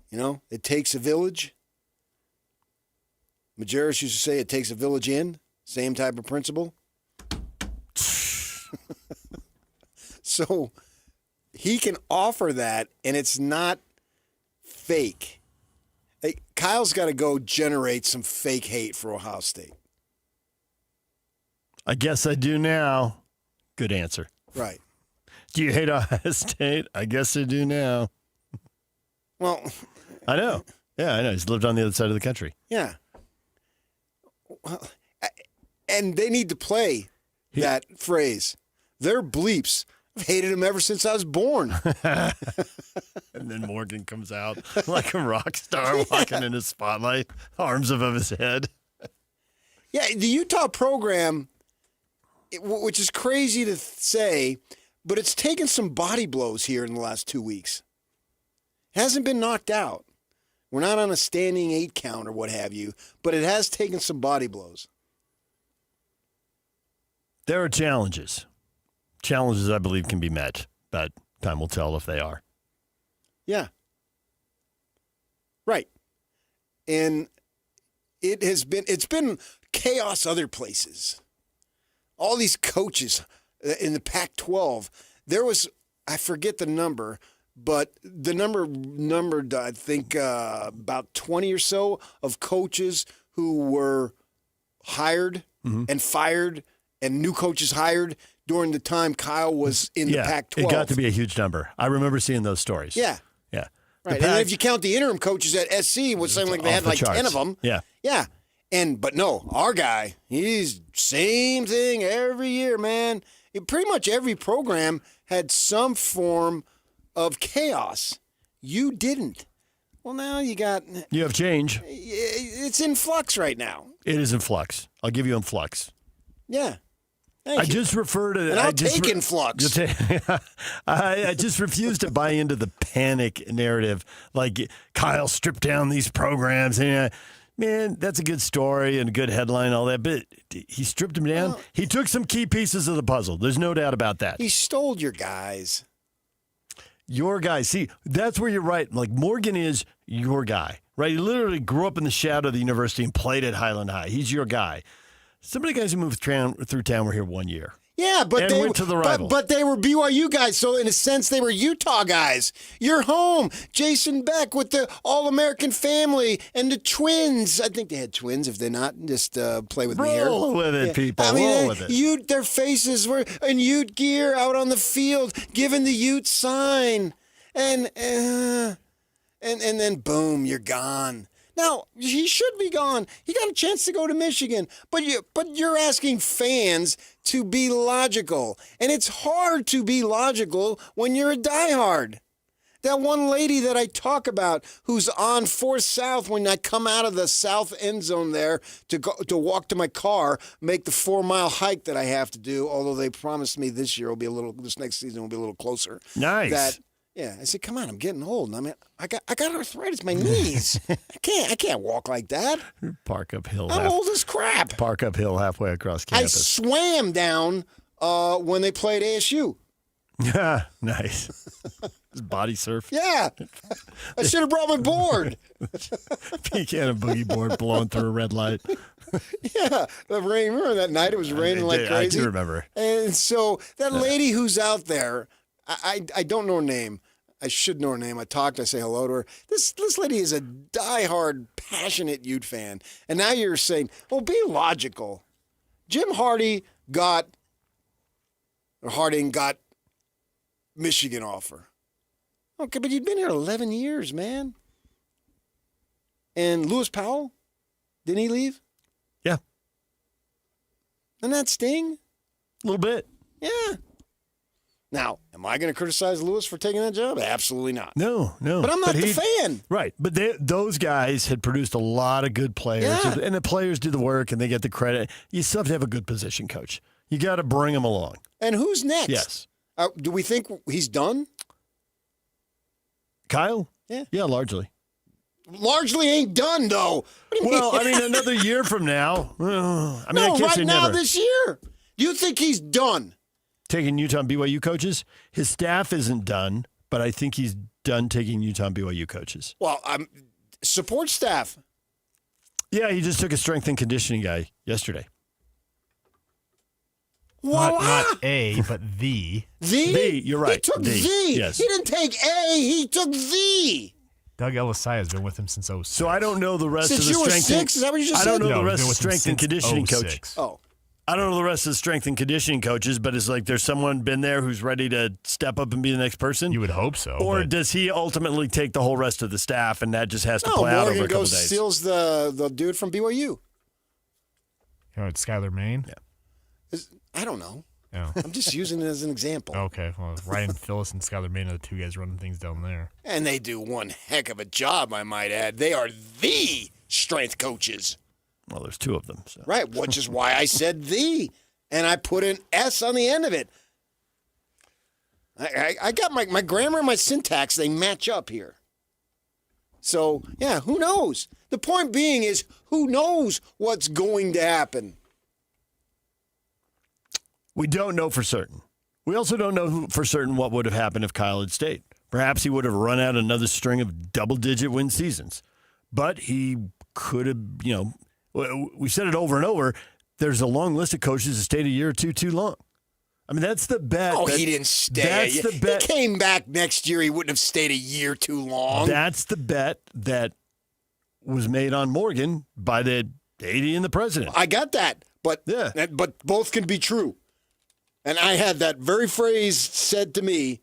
You know, it takes a village. Majerus used to say it takes a village in. Same type of principle. So he can offer that, and it's not fake. Hey, Kyle's got to go generate some fake hate for Ohio State. I guess I do now. Good answer. Right. Do you hate Ohio State? I guess I do now. Well, I know. Yeah, I know. He's lived on the other side of the country. Yeah. Well, and they need to play that phrase. They're bleeps. I've hated him ever since I was born. And then Morgan comes out like a rock star walking in his spotlight, arms above his head. Yeah, the Utah program, which is crazy to say, but it's taken some body blows here in the last 2 weeks. It hasn't been knocked out. We're not on a standing 8 count or what have you, but it has taken some body blows. There are challenges. Challenges, I believe, can be met, but time will tell if they are. Yeah. Right. And it's been chaos other places. All these coaches in the Pac-12, there was, I forget the number, but the numbered, I think, about 20 or so of coaches who were hired and fired and new coaches hired during the time Kyle was in the Pac-12. It got to be a huge number. I remember seeing those stories. Yeah. Yeah. Right. And then if you count the interim coaches at SC, it was something like they had like charts. 10 of them. Yeah. Yeah. But no, our guy, he's same thing every year, man. Pretty much every program had some form of chaos. You didn't. Well, now you have change. It's in flux right now. It is in flux. I'll give you in flux. Yeah. I just refer to. And I'll take in flux. I just refuse to buy into the panic narrative. Like Kyle stripped down these programs, and man, that's a good story and a good headline, and all that. But he stripped them down. Well, he took some key pieces of the puzzle. There's no doubt about that. He stole your guys. Your guy. See, that's where you're right. Like Morgan is your guy, right? He literally grew up in the shadow of the university and played at Highland High. He's your guy. Some of the guys who moved through town were here 1 year. Yeah, but they went to the rival. But they were BYU guys, so in a sense they were Utah guys. You're home. Jason Beck with the All-American family and the twins. I think they had twins. If they're not, just play with me here. Roll with it, people. I mean, roll with it. Their faces were in Ute gear out on the field, giving the Ute sign, and then boom, you're gone. Now, he should be gone. He got a chance to go to Michigan. But you're asking fans to be logical. And it's hard to be logical when you're a diehard. That one lady that I talk about who's on 4th South when I come out of the south end zone there to walk to my car, make the 4-mile hike that I have to do, although they promised me this next season will be a little closer. Nice. Yeah, I said, come on, I'm getting old. I mean, I got arthritis in my knees. I can't walk like that. Park uphill. I'm old as crap. Park uphill halfway across campus. I swam down when they played ASU. Yeah, nice. His body surf. Yeah. I should have brought my board. Pecan and boogie board blowing through a red light. Yeah. The rain. Remember that night? It was raining like crazy. I do remember. And so that lady who's out there, I don't know her name. I should know her name. I say hello to her. This lady is a diehard, passionate Ute fan. And now you're saying, well, be logical. Jim Harding got Michigan offer. Okay, but you've been here 11 years, man. And Lewis Powell, didn't he leave? Yeah. Didn't that sting? A little bit. Yeah. Now, am I going to criticize Lewis for taking that job? Absolutely not. No. But I'm not the fan. Right. But those guys had produced a lot of good players. Yeah. And the players do the work and they get the credit. You still have to have a good position coach. You got to bring them along. And who's next? Yes. Do we think he's done? Kyle? Yeah. Yeah, largely. Largely ain't done, though. Well, I mean, another year from now. I can't right say now never. this year. You think he's done? Taking Utah and BYU coaches? His staff isn't done, but I think he's done taking Utah and BYU coaches. Well, support staff. Yeah, he just took a strength and conditioning guy yesterday. Not a, but the. The? You're right. He took the. Yes. He didn't take A, he took the. Doug Elisai has been with him since 06. So I don't know the rest Since of the you were strength. 6? Is that what you just I said? don't know the No, rest he's of the been with him strength and since conditioning 06. coach. Oh. I don't know the rest of the strength and conditioning coaches, but it's like there's someone been there who's ready to step up and be the next person. You would hope so. Or but does he ultimately take the whole rest of the staff, and that just has to No, play out Morgan over a couple goes days? steals the dude from BYU. You know, it's Skylar Maine? Yeah. I don't know. Yeah. I'm just using it as an example. Okay. Well, Ryan Phillips and Skylar Maine are the two guys running things down there. And they do one heck of a job, I might add. They are the strength coaches. Well, there's two of them. So. Right, which is why I said the. And I put an S on the end of it. I got my grammar and my syntax, they match up here. So, yeah, who knows? The point being is, who knows what's going to happen? We don't know for certain. We also don't know for certain what would have happened if Kyle had stayed. Perhaps he would have run out another string of double-digit win seasons. But he could have, we've said it over and over, there's a long list of coaches that stayed a year or two too long. I mean, that's the bet. Oh, he didn't stay. That's the bet. He came back next year. He wouldn't have stayed a year too long. That's the bet that was made on Morgan by the 80 and the president. I got that. But both can be true. And I had that very phrase said to me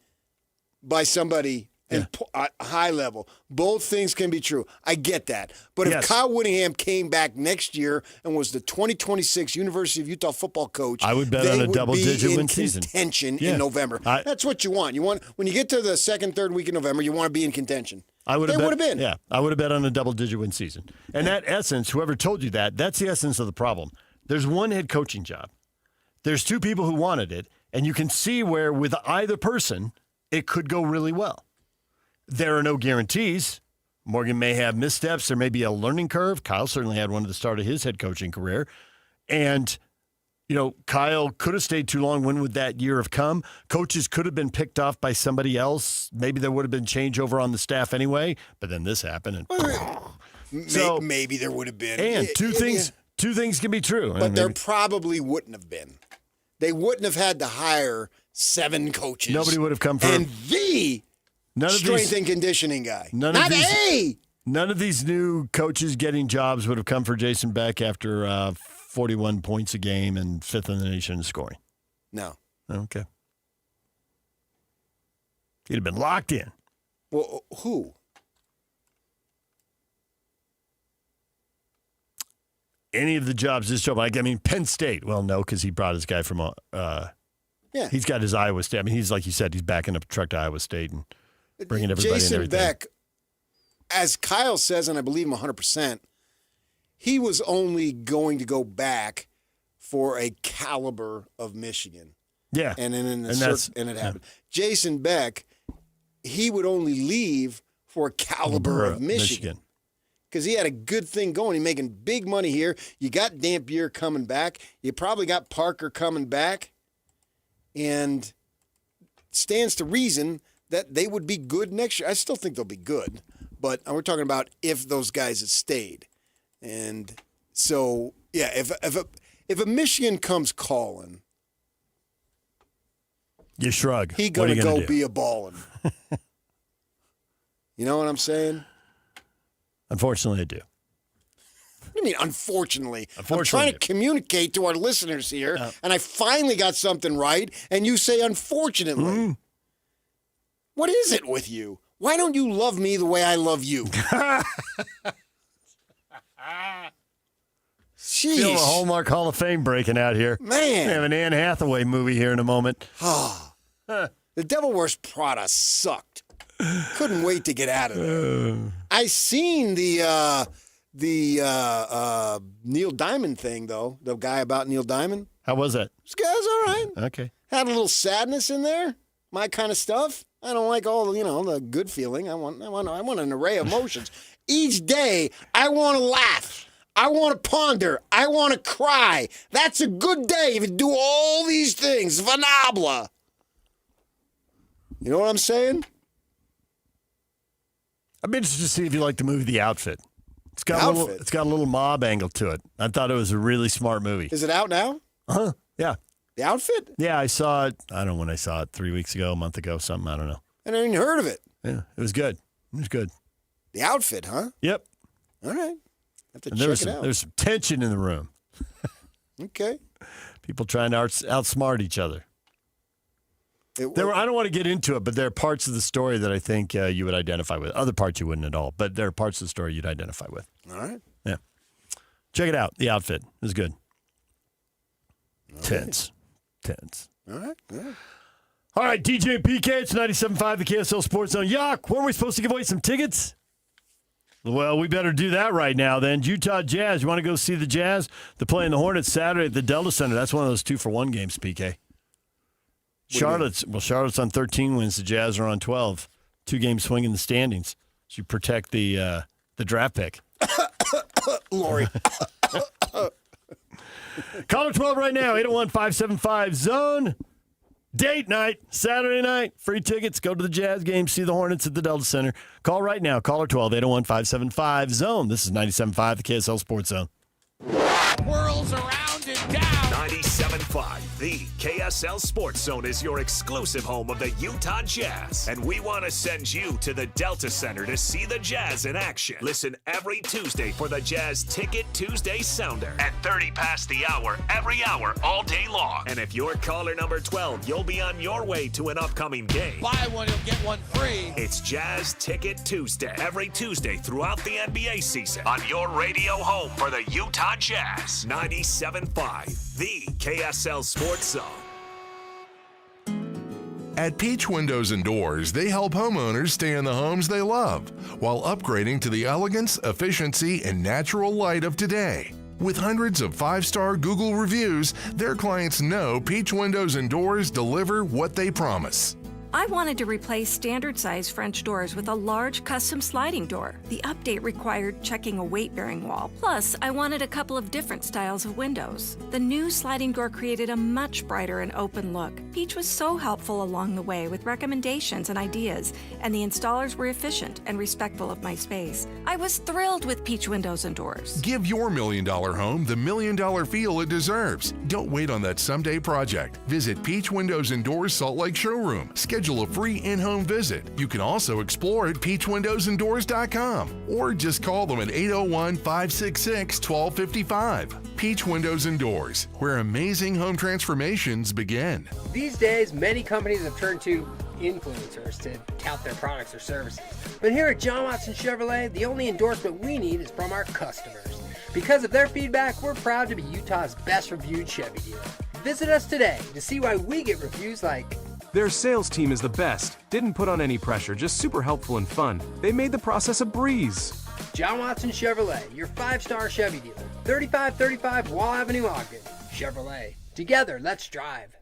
by somebody at a high level. Both things can be true. I get that. But if Kyle Whittingham came back next year and was the 2026 University of Utah football coach, I would bet on a double-digit win season. Contention in November. That's what you want. You want when you get to the second, third week in November, you want to be in contention. I would have been. Yeah, I would have bet on a double-digit win season. And that essence, whoever told you that, that's the essence of the problem. There's one head coaching job. There's two people who wanted it, and you can see where with either person, it could go really well. There are no guarantees. Morgan may have missteps. There may be a learning curve. Kyle certainly had one at the start of his head coaching career. And, Kyle could have stayed too long. When would that year have come? Coaches could have been picked off by somebody else. Maybe there would have been changeover on the staff anyway. But then this happened. And so maybe there would have been. And two things can be true. But there probably wouldn't have been. They wouldn't have had to hire 7 coaches. Nobody would have come from. And strength and conditioning guy. None of these new coaches getting jobs would have come for Jason Beck after 41 points a game and 5th in the nation in scoring. No. Okay. He'd have been locked in. Well, who? Any of the jobs this job, Penn State. Well, no, because he brought his guy from. He's got his Iowa State. I mean, he's like you said, he's backing up a truck to Iowa State and bringing everybody in. Jason Beck, as Kyle says, and I believe him 100%, he was only going to go back for a caliber of Michigan. Yeah, and it happened. Jason Beck, he would only leave for a caliber of Michigan. Because he had a good thing going. He's making big money here. You got Dampier coming back. You probably got Parker coming back. And stands to reason that they would be good next year. I still think they'll be good, but we're talking about if those guys had stayed. And so, yeah, if a Michigan comes calling, you shrug. He gonna go be a ballin'. You know what I'm saying? Unfortunately, I do. What do you mean, unfortunately? I'm trying to communicate to our listeners here, and I finally got something right, and you say unfortunately. Mm. What is it with you? Why don't you love me the way I love you? Jeez. Feel the Hallmark Hall of Fame breaking out here. Man. We have an Anne Hathaway movie here in a moment. The Devil Wears Prada sucked. Couldn't wait to get out of there. I seen the Neil Diamond thing, though. The guy about Neil Diamond. How was that? This guy's all right. Okay. Had a little sadness in there. My kind of stuff. I don't like all the good feeling. I want an array of emotions. Each day, I want to laugh. I want to ponder. I want to cry. That's a good day if you do all these things. Vanabla. You know what I'm saying? I'm interested to see if you like the movie The Outfit. It's got a little mob angle to it. I thought it was a really smart movie. Is it out now? Uh-huh. Yeah. The Outfit? Yeah, I saw it. I don't know when I saw it, 3 weeks ago, a month ago, something. I don't know. I never even heard of it. Yeah, it was good. It was good. The Outfit, huh? Yep. All right. Have to And check it out. There's some tension in the room. Okay. People trying to outsmart each other. I don't want to get into it, but there are parts of the story that I think you would identify with. Other parts you wouldn't at all, but there are parts of the story you'd identify with. All right. Yeah. Check it out. The Outfit. It was good. Tense. All right. Yeah. All right, DJ and PK, it's 97.5, the KSL Sports Zone. Yuck, weren't we supposed to give away some tickets? Well, we better do that right now then. Utah Jazz, you want to go see the Jazz? They're playing the Hornets Saturday at the Delta Center. That's one of those 2-for-1 games, PK. Charlotte's on 13 wins. The Jazz are on 12. 2-game swing in the standings. So you protect the draft pick. Lori. Caller 12 right now, 801-575-ZONE. Date night, Saturday night. Free tickets. Go to the Jazz game. See the Hornets at the Delta Center. Call right now. Caller 12, 801-575-ZONE. This is 97.5, the KSL Sports Zone. Whirls around and down. 97.5, the KSL Sports Zone is your exclusive home of the Utah Jazz. And we want to send you to the Delta Center to see the Jazz in action. Listen every Tuesday for the Jazz Ticket Tuesday Sounder at 30 past the hour, every hour, all day long. And if you're caller number 12, you'll be on your way to an upcoming game. Buy one, you'll get one free. It's Jazz Ticket Tuesday, every Tuesday throughout the NBA season on your radio home for the Utah Jazz. 97.5, the KSL Sports Zone. At Peach Windows and Doors, they help homeowners stay in the homes they love while upgrading to the elegance, efficiency, and natural light of today. With hundreds of 5-star Google reviews, their clients know Peach Windows and Doors deliver what they promise. I wanted to replace standard-size French doors with a large custom sliding door. The update required checking a weight-bearing wall. Plus, I wanted a couple of different styles of windows. The new sliding door created a much brighter and open look. Peach was so helpful along the way with recommendations and ideas, and the installers were efficient and respectful of my space. I was thrilled with Peach Windows and Doors. Give your $1 million home the $1 million feel it deserves. Don't wait on that someday project. Visit Peach Windows and Doors Salt Lake Showroom. Schedule a free in-home visit. You can also explore at peachwindowsanddoors.com or just call them at 801-566-1255. Peach Windows and Doors, where amazing home transformations begin. These days, many companies have turned to influencers to tout their products or services. But here at John Watson Chevrolet, the only endorsement we need is from our customers. Because of their feedback, we're proud to be Utah's best reviewed Chevy dealer. Visit us today to see why we get reviews like, their sales team is the best. Didn't put on any pressure, just super helpful and fun. They made the process a breeze. John Watson Chevrolet, your 5-star Chevy dealer. 3535 Wall Avenue, Ogden. Chevrolet. Together, let's drive.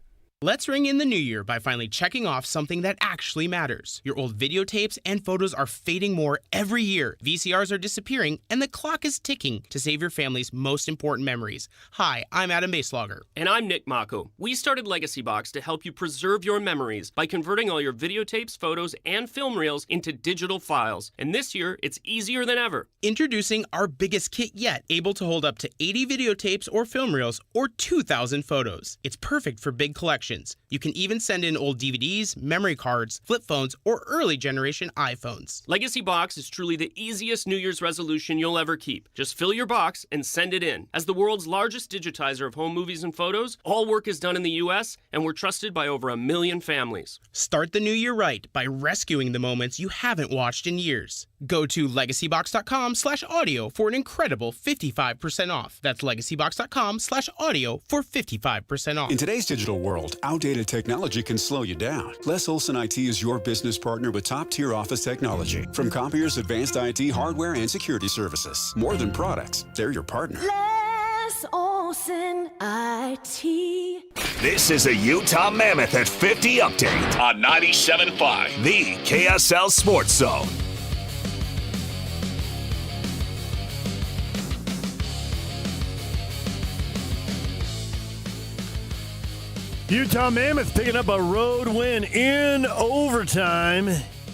Let's ring in the new year by finally checking off something that actually matters. Your old videotapes and photos are fading more every year. VCRs are disappearing, and the clock is ticking to save your family's most important memories. Hi, I'm Adam Baselogger. And I'm Nick Mako. We started Legacy Box to help you preserve your memories by converting all your videotapes, photos, and film reels into digital files. And this year, it's easier than ever. Introducing our biggest kit yet, able to hold up to 80 videotapes or film reels or 2,000 photos. It's perfect for big collections. You can even send in old DVDs, memory cards, flip phones, or early generation iPhones. Legacy Box is truly the easiest New Year's resolution you'll ever keep. Just fill your box and send it in. As the world's largest digitizer of home movies and photos, all work is done in the U.S., and we're trusted by over 1 million families. Start the new year right by rescuing the moments you haven't watched in years. Go to legacybox.com/audio for an incredible 55% off. That's legacybox.com/audio for 55% off. In today's digital world, outdated technology can slow you down. Les Olson IT is your business partner with top-tier office technology. From copiers, advanced IT, hardware, and security services. More than products, they're your partner. Les Olson IT. This is a Utah Mammoth at 50 update on 97.5, the KSL Sports Zone. Utah Mammoth picking up a road win in overtime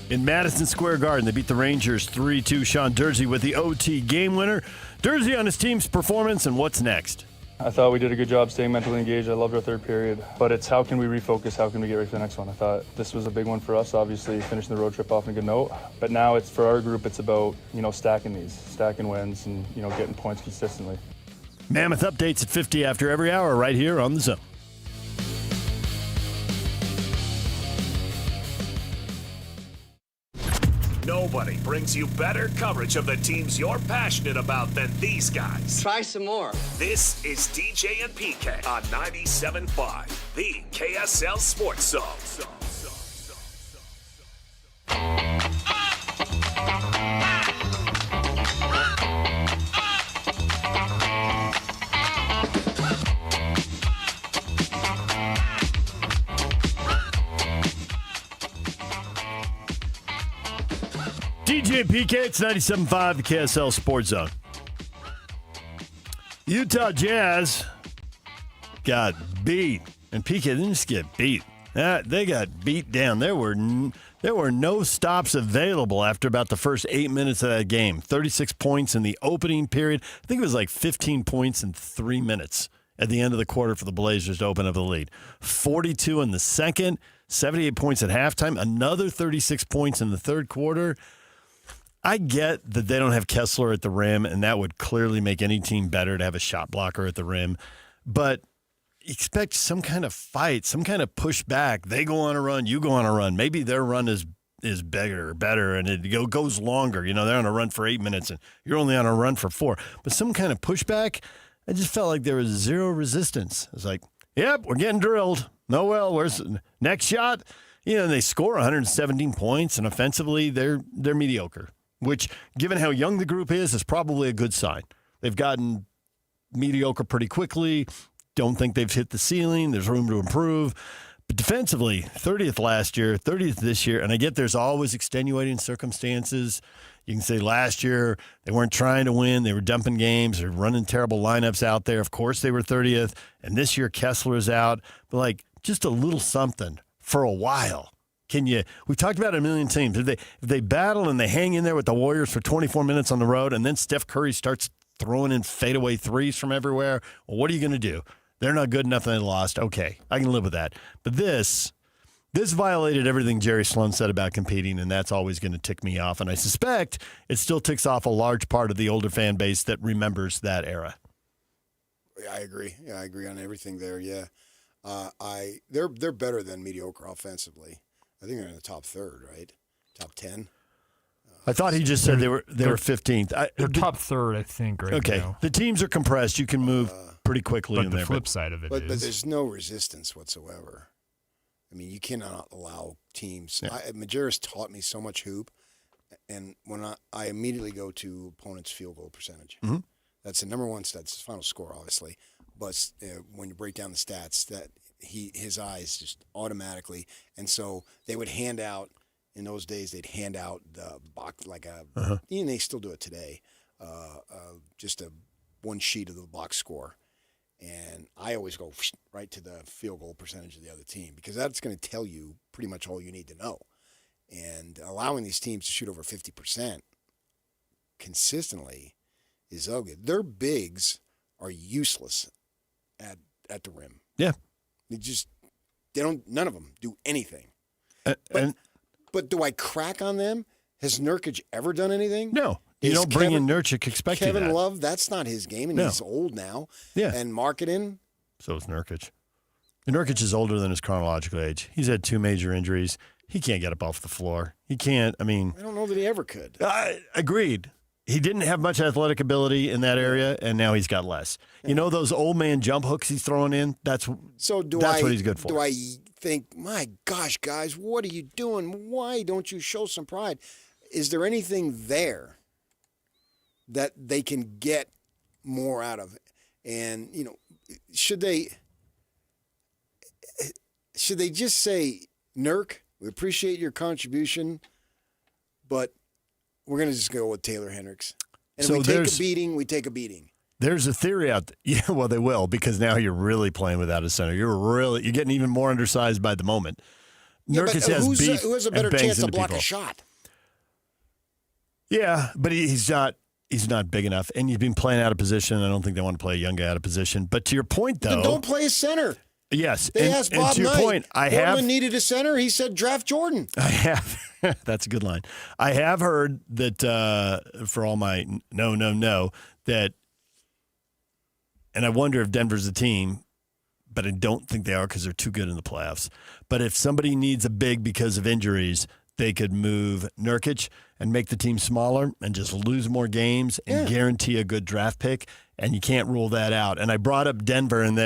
in Madison Square Garden. They beat the Rangers 3-2. Sean Dursey with the OT game winner. Dursey on his team's performance and what's next. I thought we did a good job staying mentally engaged. I loved our third period. But it's how can we refocus? How can we get ready for the next one? I thought this was a big one for us, obviously, finishing the road trip off on a good note. But now it's for our group, it's about, stacking wins and, getting points consistently. Mammoth updates at 50 after every hour right here on the Zone. Nobody brings you better coverage of the teams you're passionate about than these guys. Try some more. This is DJ and PK on 97.5, the KSL Sports Zone. DJ and PK, it's 97.5, the KSL Sports Zone. Utah Jazz got beat. And PK didn't just get beat. They got beat down. There were no stops available after about the first 8 minutes of that game. 36 points in the opening period. I think it was like 15 points in 3 minutes at the end of the quarter for the Blazers to open up the lead. 42 in the second, 78 points at halftime, another 36 points in the third quarter. I get that they don't have Kessler at the rim, and that would clearly make any team better to have a shot blocker at the rim. But expect some kind of fight, some kind of pushback. They go on a run, you go on a run. Maybe their run is better, and it goes longer. They're on a run for 8 minutes, and you're only on a run for 4. But some kind of pushback, I just felt like there was zero resistance. It's like, yep, we're getting drilled. No, well, where's the next shot? And they score 117 points, and offensively, they're mediocre. Which, given how young the group is probably a good sign. They've gotten mediocre pretty quickly. Don't think they've hit the ceiling. There's room to improve. But defensively, 30th last year, 30th this year, and I get there's always extenuating circumstances. You can say last year they weren't trying to win. They were dumping games. They're running terrible lineups out there. Of course they were 30th. And this year Kessler is out. But, just a little something for a while. We talked about it a million teams. If they battle and they hang in there with the Warriors for 24 minutes on the road and then Steph Curry starts throwing in fadeaway threes from everywhere, well, what are you going to do? They're not good enough and they lost. Okay, I can live with that. But this violated everything Jerry Sloan said about competing, and that's always going to tick me off. And I suspect it still ticks off a large part of the older fan base that remembers that era. I agree. Yeah, I agree on everything there, yeah. They're better than mediocre offensively. I think they're in the top third, right? Top 10. I thought he just said they were 15th. They're top third, I think, right now. Okay. The teams are compressed. You can move pretty quickly in there. But the flip side of it is. But there's no resistance whatsoever. I mean, you cannot allow teams. Yeah. Majerus taught me so much hoop, and when I immediately go to opponent's field goal percentage. Mm-hmm. That's the number one stat. It's the final score, obviously. But when you break down the stats, that his eyes just automatically. And so they would hand out, in those days, they'd hand out the box, like and they still do it today, just one sheet of the box score. And I always go right to the field goal percentage of the other team, because that's going to tell you pretty much all you need to know. And allowing these teams to shoot over 50% consistently is ugly. Their bigs are useless at the rim. Yeah. None of them do anything. But do I crack on them? Has Nurkic ever done anything? No. You don't bring in Nurkic expecting Kevin that. Love, that's not his game, and he's old now. Yeah. And Marketing. So is Nurkic. And Nurkic is older than his chronological age. He's had 2 major injuries. He can't get up off the floor. He can't. I mean, I don't know that he ever could. Agreed. He didn't have much athletic ability in that area, and now he's got less. You know those old man jump hooks he's throwing in? That's what he's good for. Do I think, my gosh, guys, what are you doing? Why don't you show some pride? Is there anything there that they can get more out of? And, should they just say, Nurk, we appreciate your contribution, but we're going to just go with Taylor Hendricks. And if we take a beating, we take a beating. There's a theory out there. Yeah, well, they will, because now you're really playing without a center. You're getting even more undersized by the moment. Nurkic has beef who has a better chance to block a shot? Yeah, but he's not big enough, and he's been playing out of position. I don't think they want to play a young guy out of position. But to your point, though, then don't play a center. Yes, they asked Bob to your Knight, point, Portland needed a center. He said draft Jordan. I have. That's a good line. I have heard that for all my no, that, and I wonder if Denver's a team, but I don't think they are because they're too good in the playoffs. But if somebody needs a big because of injuries, they could move Nurkic and make the team smaller and just lose more games and guarantee a good draft pick. And you can't rule that out. And I brought up Denver and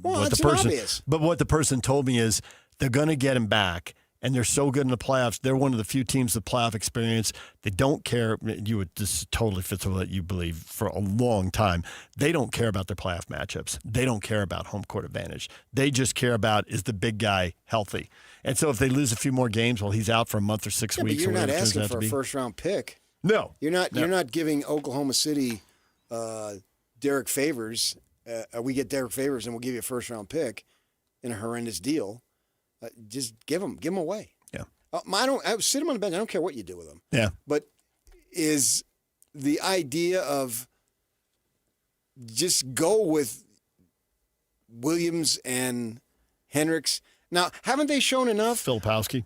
what the person told me is they're going to get him back. And they're so good in the playoffs. They're one of the few teams with playoff experience. They don't care. This totally fits with what you believe for a long time. They don't care about their playoff matchups. They don't care about home court advantage. They just care about, is the big guy healthy? And so if they lose a few more games, well, he's out for a month or 6 weeks. But you're or not asking for a first-round pick. No. You're not giving Oklahoma City Derek Favors. We get Derek Favors and we'll give you a first-round pick in a horrendous deal. Just give them away. Yeah. I sit them on the bench. I don't care what you do with them. Yeah. But is the idea of just go with Williams and Hendricks? Now, haven't they shown enough? Filipowski.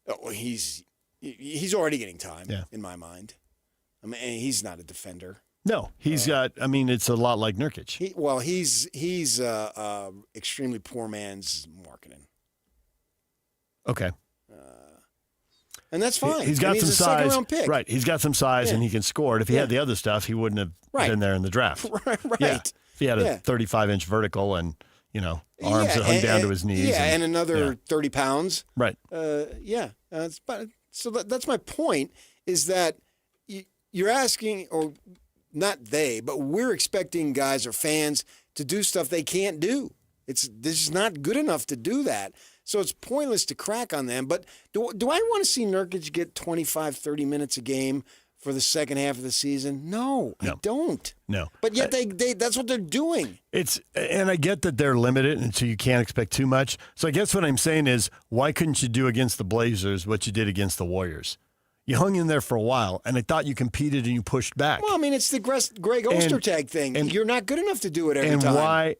Oh, he's already getting time. Yeah. In my mind. I mean, he's not a defender. No, he's got. I mean, it's a lot like Nurkic. He's extremely poor man's Marketing. Okay. And that's fine. He's got some a size. second-round pick. Right. He's got some size and he can score. And if he had the other stuff, he wouldn't have been there in the draft. Right. Yeah. If he had a 35-inch vertical and, arms that hung down to his knees. Yeah, and another 30 pounds. Right. So that's my point, is that you're asking, or not they, but we're expecting guys or fans to do stuff they can't do. This is not good enough to do that. So it's pointless to crack on them. But do I want to see Nurkic get 25, 30 minutes a game for the second half of the season? No. I don't. No. But yet that's what they're doing. And I get that they're limited, and so you can't expect too much. So I guess what I'm saying is, why couldn't you do against the Blazers what you did against the Warriors? You hung in there for a while, and I thought you competed and you pushed back. Well, I mean, it's the Greg Ostertag thing. And you're not good enough to do it every time. Why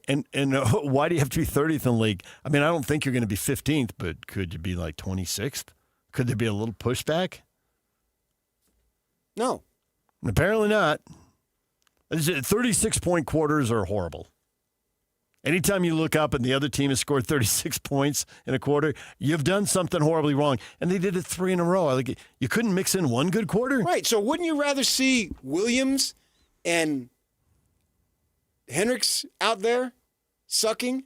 do you have to be 30th in the league? I mean, I don't think you're going to be 15th, but could you be like 26th? Could there be a little pushback? No. Apparently not. 36-point quarters are horrible. Anytime you look up and the other team has scored 36 points in a quarter, you've done something horribly wrong. And they did it 3 in a row. Like, you couldn't mix in one good quarter? Right. So wouldn't you rather see Williams and Hendricks out there sucking?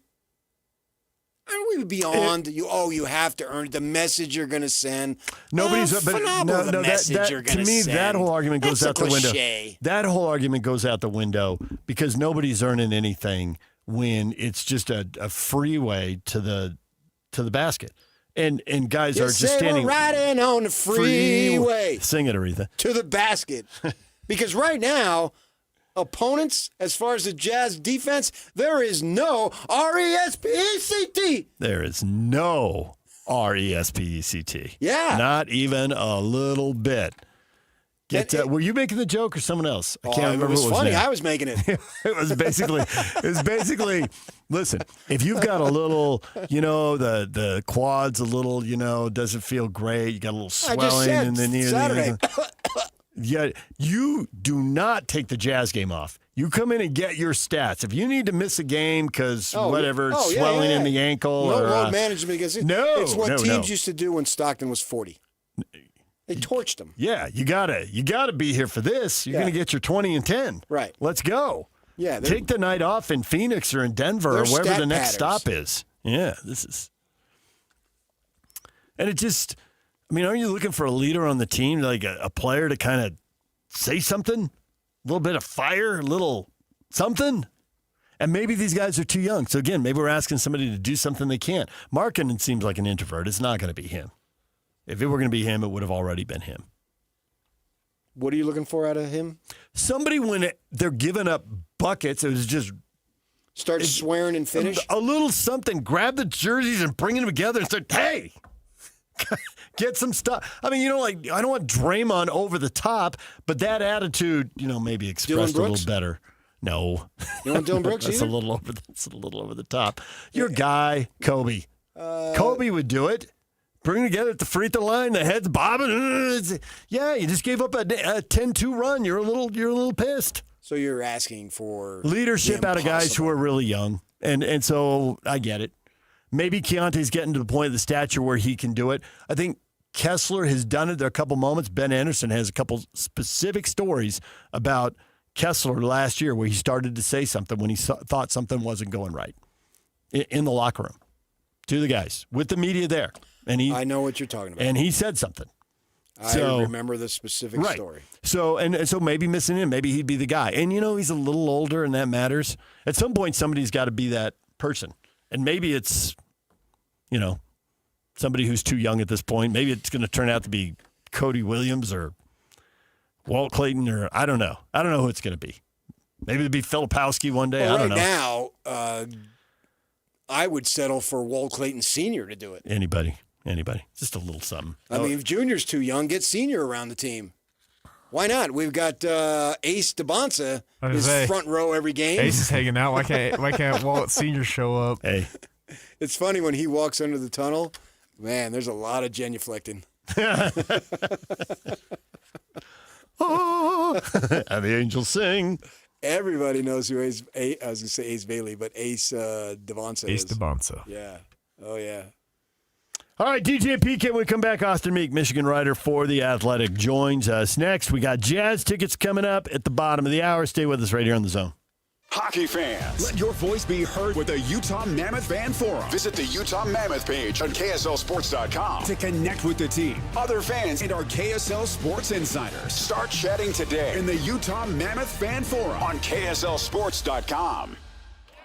Aren't we beyond you have to earn the message you're going to send? The message you're going to send. To me, that whole argument goes out the window. Cliche. That whole argument goes out the window because nobody's earning anything when it's just a freeway to the basket. And guys are just standing we're riding on the freeway. Sing it, Aretha. To the basket. Because right now, opponents, as far as the Jazz defense, there is no R-E-S-P-E-C-T. There is no R-E-S-P-E-C-T. Yeah. Not even a little bit. Were you making the joke or someone else? I can't remember. It was funny. Now. I was making it. It was basically, listen, if you've got a little, the quads a little, doesn't feel great, you got a little swelling in the knee. Saturday. Yeah, you do not take the Jazz game off. You come in and get your stats. If you need to miss a game because swelling in the ankle. No or, load management against it. No, it's what teams used to do when Stockton was 40. They torched them. Yeah, you gotta be here for this. You're gonna get your 20 and 10. Right. Let's go. Yeah. Take the night off in Phoenix or in Denver or wherever the next stop is. Yeah, this is. And it just, are you looking for a leader on the team, like a player to kind of say something, a little bit of fire, a little something? And maybe these guys are too young. So again, maybe we're asking somebody to do something they can't. Markkanen seems like an introvert. It's not going to be him. If it were going to be him, it would have already been him. What are you looking for out of him? Somebody, when they're giving up buckets, it was just... Start swearing and finish? A little something. Grab the jerseys and bring them together and say, hey, get some stuff. I don't want Draymond over the top, but that attitude, maybe expressed a little better. No. You want Dylan Brooks That's either? a little over the top. Your guy, Kobe. Kobe would do it. Bring together at the free throw line, the head's bobbing. Yeah, you just gave up a 10-2 run. You're a little pissed. So you're asking for leadership out of guys who are really young, and so I get it. Maybe Keontae's getting to the point of the stature where he can do it. I think Kessler has done it. There are a couple moments. Ben Anderson has a couple specific stories about Kessler last year where he started to say something when he thought something wasn't going right in the locker room to the guys with the media there. And I know what you're talking about. And he said something. I remember the specific story. So and so maybe missing him, maybe he'd be the guy. And he's a little older, and that matters. At some point, somebody's got to be that person. And maybe it's, somebody who's too young at this point. Maybe it's going to turn out to be Cody Williams or Walt Clayton, or I don't know. I don't know who it's going to be. Maybe it'll be Filipowski one day. Well, I don't know. Right now, I would settle for Walt Clayton Sr. to do it. Anybody. Just a little something. If Junior's too young, get Senior around the team. Why not? We've got Ace DeBonsa is front row every game. Ace is hanging out. Why can't Walt Senior show up? Hey, it's funny when he walks under the tunnel. Man, there's a lot of genuflecting. Oh, and the angels sing. Everybody knows who Ace. I was going to say Ace Bailey, but Ace DeBonsa. Ace DeBonsa. Yeah. Oh yeah. All right, DJ PK, when we come back, Austin Meek, Michigan writer for The Athletic, joins us next. We got Jazz tickets coming up at the bottom of the hour. Stay with us right here on The Zone. Hockey fans, let your voice be heard with the Utah Mammoth Fan Forum. Visit the Utah Mammoth page on KSLSports.com to connect with the team, other fans, and our KSL Sports insiders. Start chatting today in the Utah Mammoth Fan Forum on KSLSports.com.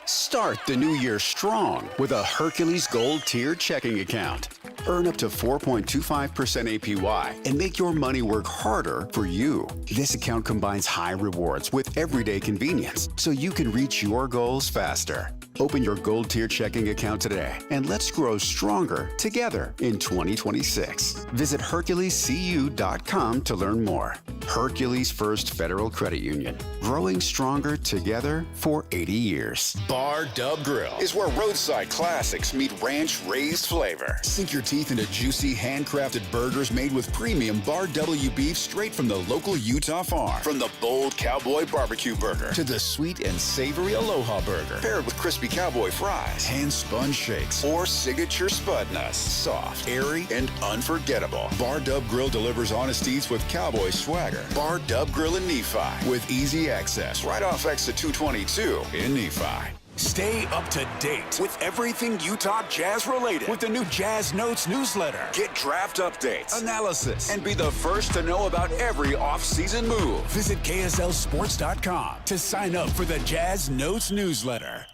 Start the new year strong with a Hercules Gold Tier checking account. Earn up to 4.25% APY and make your money work harder for you. This account combines high rewards with everyday convenience so you can reach your goals faster. Open your Gold Tier checking account today and let's grow stronger together in 2026. Visit HerculesCU.com to learn more. Hercules First Federal Credit Union. Growing stronger together for 80 years. Bar Dub Grill is where roadside classics meet ranch-raised flavor. Sink your teeth into juicy, handcrafted burgers made with premium Bar W beef straight from the local Utah farm. From the bold cowboy barbecue burger to the sweet and savory Aloha burger, paired with crispy cowboy fries, hand-spun shakes, or signature spud nuts. Soft, airy, and unforgettable. Bar Dub Grill delivers honest eats with cowboy swagger. Bar Dub Grill in Nephi with easy access right off exit 222 in Nephi. Stay up to date with everything Utah Jazz related with the new Jazz Notes newsletter. Get draft updates, analysis, and be the first to know about every off-season move. Visit KSLSports.com to sign up for the Jazz Notes newsletter.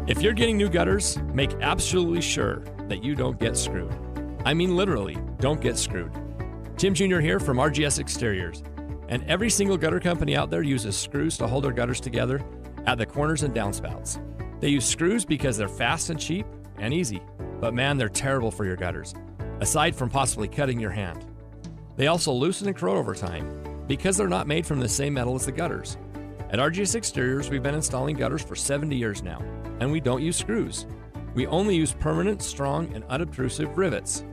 If you're getting new gutters, make absolutely sure that you don't get screwed. I mean literally, don't get screwed. Tim Jr. here from RGS Exteriors. And every single gutter company out there uses screws to hold their gutters together at the corners and downspouts. They use screws because they're fast and cheap and easy. But man, they're terrible for your gutters, aside from possibly cutting your hand. They also loosen and corrode over time because they're not made from the same metal as the gutters. At RGS Exteriors, we've been installing gutters for 70 years now, and we don't use screws. We only use permanent, strong, and unobtrusive rivets.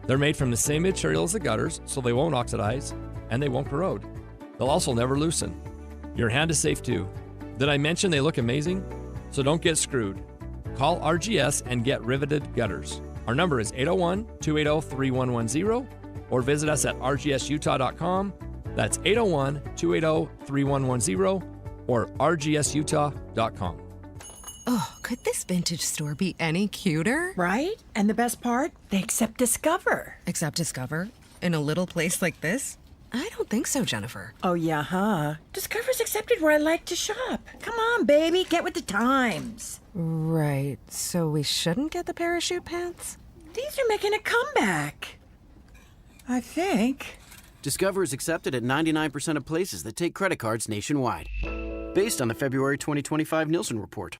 They're made from the same material as the gutters, so they won't oxidize and they won't corrode. They'll also never loosen. Your hand is safe too. Did I mention they look amazing? So don't get screwed. Call RGS and get riveted gutters. Our number is 801-280-3110 or visit us at rgsutah.com. That's 801-280-3110 or rgsutah.com. Oh, could this vintage store be any cuter? Right? And the best part? They accept Discover. Accept Discover? In a little place like this? I don't think so, Jennifer. Oh, yeah, huh? Discover's accepted where I like to shop. Come on, baby, get with the times. Right, so we shouldn't get the parachute pants? These are making a comeback. I think. Discover is accepted at 99% of places that take credit cards nationwide. Based on the February 2025 Nielsen report.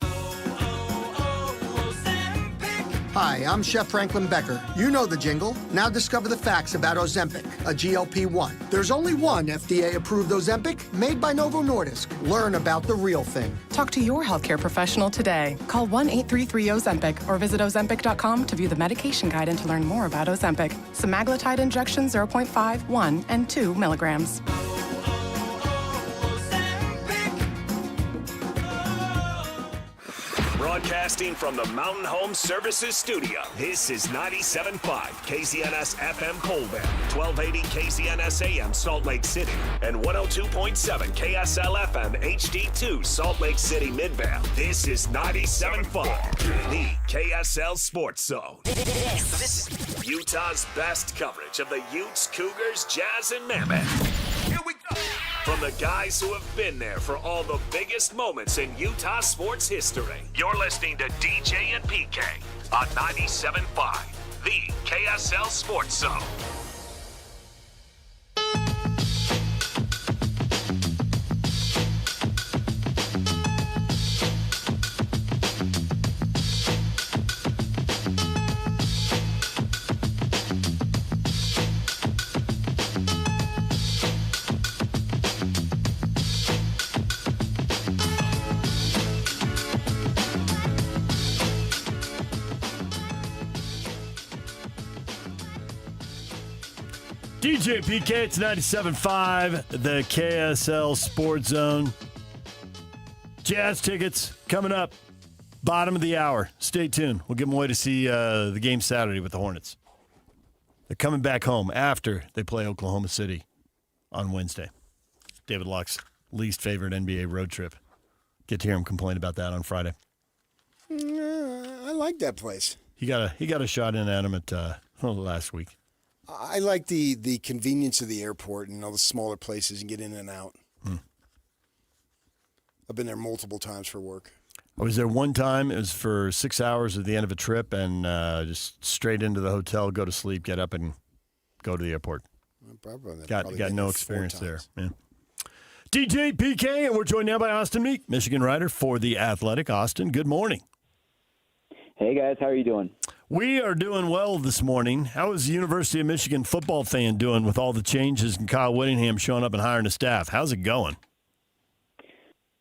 Hi, I'm Chef Franklin Becker. You know the jingle. Now discover the facts about Ozempic, a GLP-1. There's only one FDA-approved Ozempic made by Novo Nordisk. Learn about the real thing. Talk to your healthcare professional today. Call 1-833-OZEMPIC or visit Ozempic.com to view the medication guide and to learn more about Ozempic. Semaglutide injection 0.5, 1, and 2 milligrams. Broadcasting from the Mountain Home Services Studio, this is 97.5 KZNS FM Colbert, 1280 KZNS AM Salt Lake City, and 102.7 KSL FM HD2 Salt Lake City Midvale. This is 97.5, the KSL Sports Zone. This is Utah's best coverage of the Utes, Cougars, Jazz, and Mammoth. Here we go. From the guys who have been there for all the biggest moments in Utah sports history, you're listening to DJ and PK on 97.5, the KSL Sports Zone. DJ PK, it's 97.5, the KSL Sports Zone. Jazz tickets coming up, bottom of the hour. Stay tuned. We'll give them away to see the game Saturday with the Hornets. They're coming back home after they play Oklahoma City on Wednesday. David Locke's least favorite NBA road trip. Get to hear him complain about that on Friday. I like that place. He got a shot in at him at last week. I like the convenience of the airport and all the smaller places and get in and out. I've been there multiple times for work. I was there one time. It was for 6 hours at the end of a trip and just straight into the hotel, go to sleep, get up, and go to the airport. Got no experience there. Yeah. DJ PK, and we're joined now by Austin Meek, Michigan writer for The Athletic. Austin, good morning. Hey, guys. How are you doing? We are doing well this morning. How is the University of Michigan football fan doing with all the changes and Kyle Whittingham showing up and hiring a staff? How's it going?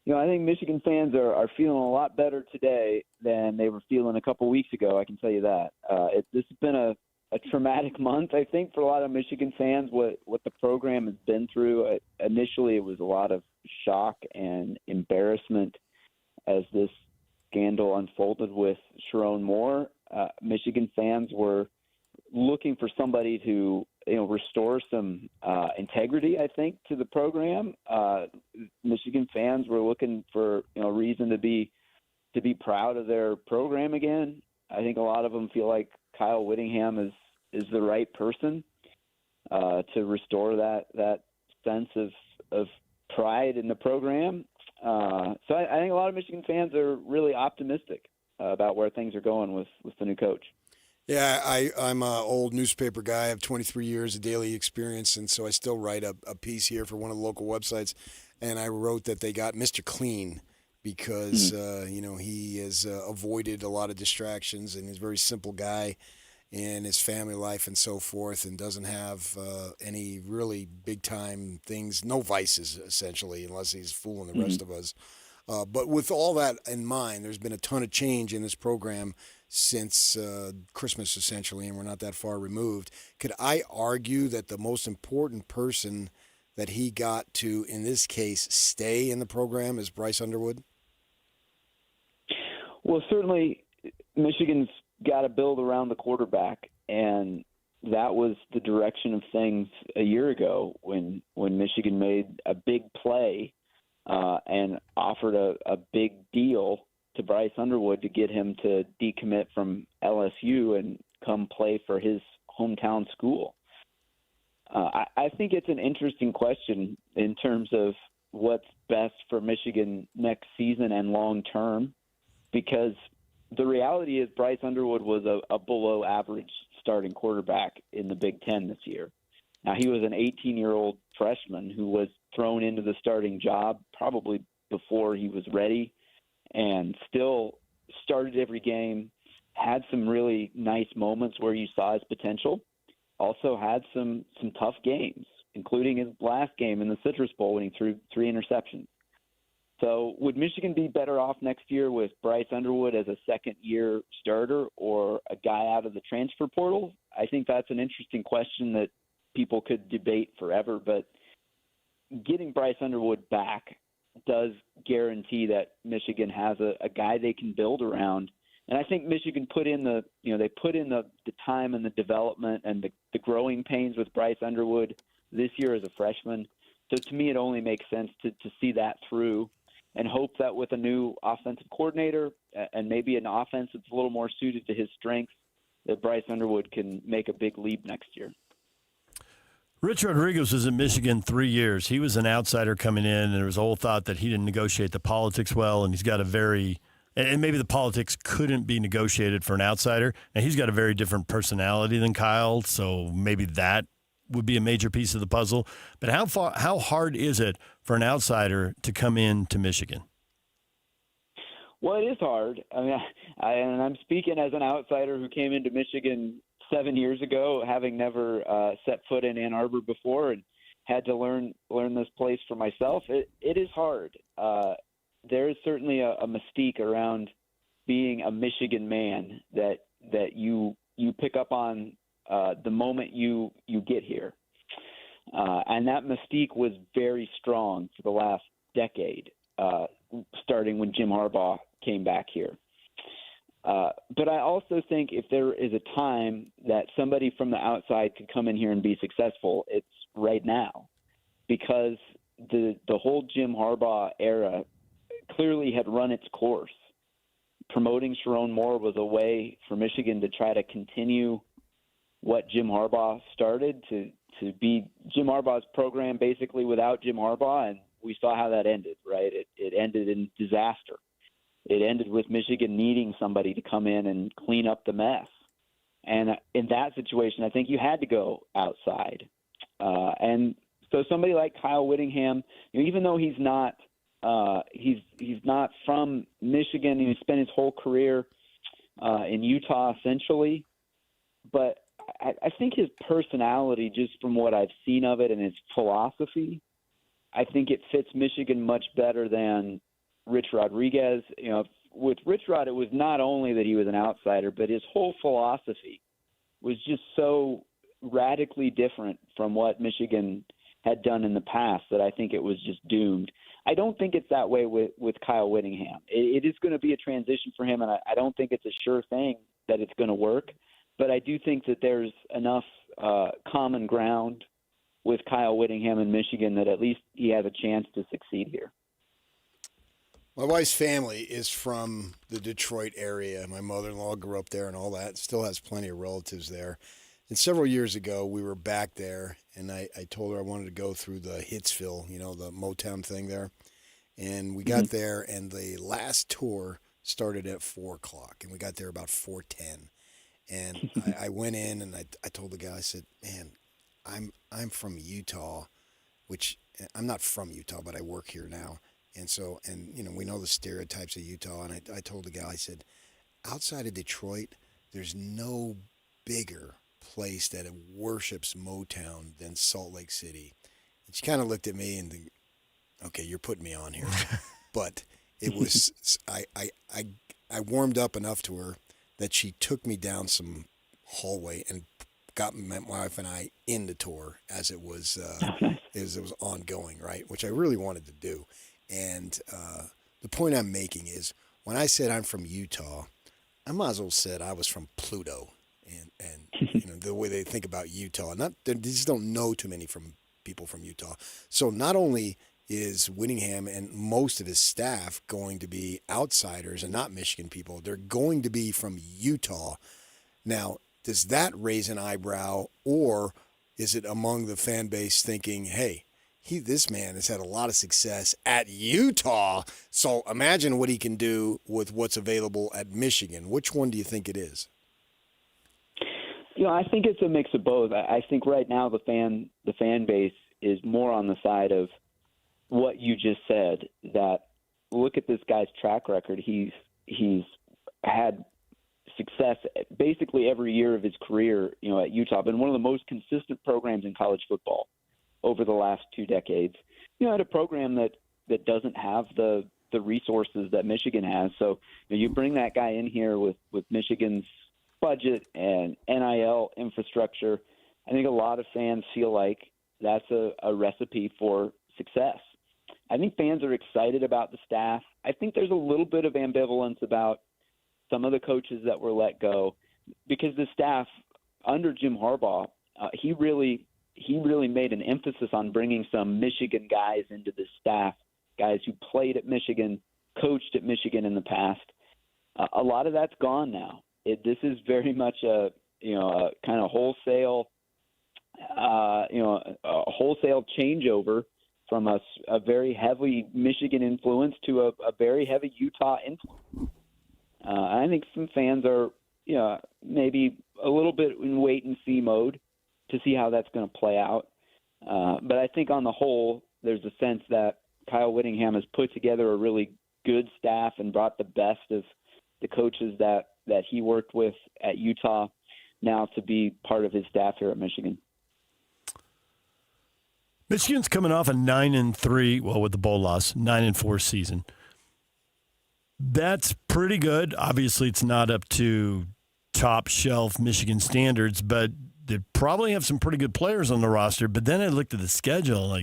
You know, I think Michigan fans are feeling a lot better today than they were feeling a couple weeks ago, I can tell you that. This has been a traumatic month, I think, for a lot of Michigan fans, what the program has been through. Initially, it was a lot of shock and embarrassment as this scandal unfolded with Sharon Moore. Michigan fans were looking for somebody to, restore some integrity, I think, to the program. Michigan fans were looking for, reason to be proud of their program again. I think a lot of them feel like Kyle Whittingham is the right person to restore that sense of pride in the program. So I think a lot of Michigan fans are really optimistic. about where things are going with the new coach. Yeah, I'm an old newspaper guy. I have 23 years of daily experience, and so I still write a piece here for one of the local websites. And I wrote that they got Mr. Clean because, he has avoided a lot of distractions, and he's a very simple guy in his family life and so forth, and doesn't have any really big-time things, no vices, essentially, unless he's fooling the rest of us. But with all that in mind, there's been a ton of change in this program since Christmas, essentially, and we're not that far removed. Could I argue that the most important person that he got to, in this case, stay in the program is Bryce Underwood? Well, certainly Michigan's got to build around the quarterback, and that was the direction of things a year ago when Michigan made a big play and offered a big deal to Bryce Underwood to get him to decommit from LSU and come play for his hometown school. I think it's an interesting question in terms of what's best for Michigan next season and long term, because the reality is Bryce Underwood was a below average starting quarterback in the Big Ten this year. Now, he was an 18-year-old freshman who was thrown into the starting job probably before he was ready, and still started every game, had some really nice moments where you saw his potential, also had some tough games, including his last game in the Citrus Bowl when he threw 3 interceptions. So would Michigan be better off next year with Bryce Underwood as a second-year starter or a guy out of the transfer portal? I think that's an interesting question that people could debate forever, but getting Bryce Underwood back does guarantee that Michigan has a guy they can build around. And I think Michigan put in the time and the development and the growing pains with Bryce Underwood this year as a freshman. So to me, it only makes sense to see that through and hope that with a new offensive coordinator and maybe an offense that's a little more suited to his strengths, that Bryce Underwood can make a big leap next year. Rich Rodriguez was in Michigan 3 years. He was an outsider coming in, and there was a whole thought that he didn't negotiate the politics well, and he's got and maybe the politics couldn't be negotiated for an outsider. And he's got a very different personality than Kyle, so maybe that would be a major piece of the puzzle. But how hard is it for an outsider to come into Michigan? Well, it is hard. I mean, and I'm speaking as an outsider who came into Michigan 7 years ago, having never set foot in Ann Arbor before, and had to learn this place for myself. It is hard. There is certainly a mystique around being a Michigan man that you pick up on the moment you get here, and that mystique was very strong for the last decade, starting when Jim Harbaugh came back here. But I also think if there is a time that somebody from the outside could come in here and be successful, it's right now, because the whole Jim Harbaugh era clearly had run its course. Promoting Sharon Moore was a way for Michigan to try to continue what Jim Harbaugh started, to be Jim Harbaugh's program basically without Jim Harbaugh, and we saw how that ended, right? It ended in disaster. It ended with Michigan needing somebody to come in and clean up the mess. And in that situation, I think you had to go outside. And so somebody like Kyle Whittingham, even though he's not from Michigan, he spent his whole career in Utah essentially, but I think his personality, just from what I've seen of it and his philosophy, I think it fits Michigan much better than Rich Rodriguez. With Rich Rod, it was not only that he was an outsider, but his whole philosophy was just so radically different from what Michigan had done in the past that I think it was just doomed. I don't think it's that way with Kyle Whittingham. It is going to be a transition for him, and I don't think it's a sure thing that it's going to work. But I do think that there's enough common ground with Kyle Whittingham in Michigan that at least he has a chance to succeed here. My wife's family is from the Detroit area. My mother-in-law grew up there and all that. Still has plenty of relatives there. And several years ago, we were back there, and I told her I wanted to go through the Hitsville, the Motown thing there. And we got there, and the last tour started at 4 o'clock, and we got there about 4:10. And I went in and I told the guy, I said, man, I'm from Utah, which I'm not from Utah, but I work here now. And so, we know the stereotypes of Utah. And I told the guy, I said, outside of Detroit, there's no bigger place that worships Motown than Salt Lake City. And she kind of looked at me and think, okay, you're putting me on here. But it was, I warmed up enough to her that she took me down some hallway and got my wife and I in the tour as it was ongoing, right? Which I really wanted to do. And the point I'm making is, when I said I'm from Utah, I might as well said I was from Pluto, and the way they think about Utah. They just don't know too many people from Utah. So not only is Whittingham and most of his staff going to be outsiders and not Michigan people, they're going to be from Utah. Now, does that raise an eyebrow, or is it among the fan base thinking, hey, this man has had a lot of success at Utah, so imagine what he can do with what's available at Michigan? Which one do you think it is? I think it's a mix of both. I think right now the fan base is more on the side of what you just said, that look at this guy's track record. He's had success basically every year of his career, at Utah. Been one of the most consistent programs in college football over the last 2 decades. At a program that doesn't have the resources that Michigan has. So you bring that guy in here with Michigan's budget and NIL infrastructure. I think a lot of fans feel like that's a recipe for success. I think fans are excited about the staff. I think there's a little bit of ambivalence about some of the coaches that were let go, because the staff under Jim Harbaugh, he really made an emphasis on bringing some Michigan guys into the staff, guys who played at Michigan, coached at Michigan in the past. A lot of that's gone now. This is very much a kind of wholesale, a wholesale changeover from a very heavy Michigan influence to a very heavy Utah influence. I think some fans are, maybe a little bit in wait and see mode to see how that's going to play out. But I think on the whole, there's a sense that Kyle Whittingham has put together a really good staff and brought the best of the coaches that he worked with at Utah now to be part of his staff here at Michigan. Michigan's coming off a 9-3, with the bowl loss, 9-4 season. That's pretty good. Obviously, it's not up to top shelf Michigan standards, but they probably have some pretty good players on the roster. But then I looked at the schedule,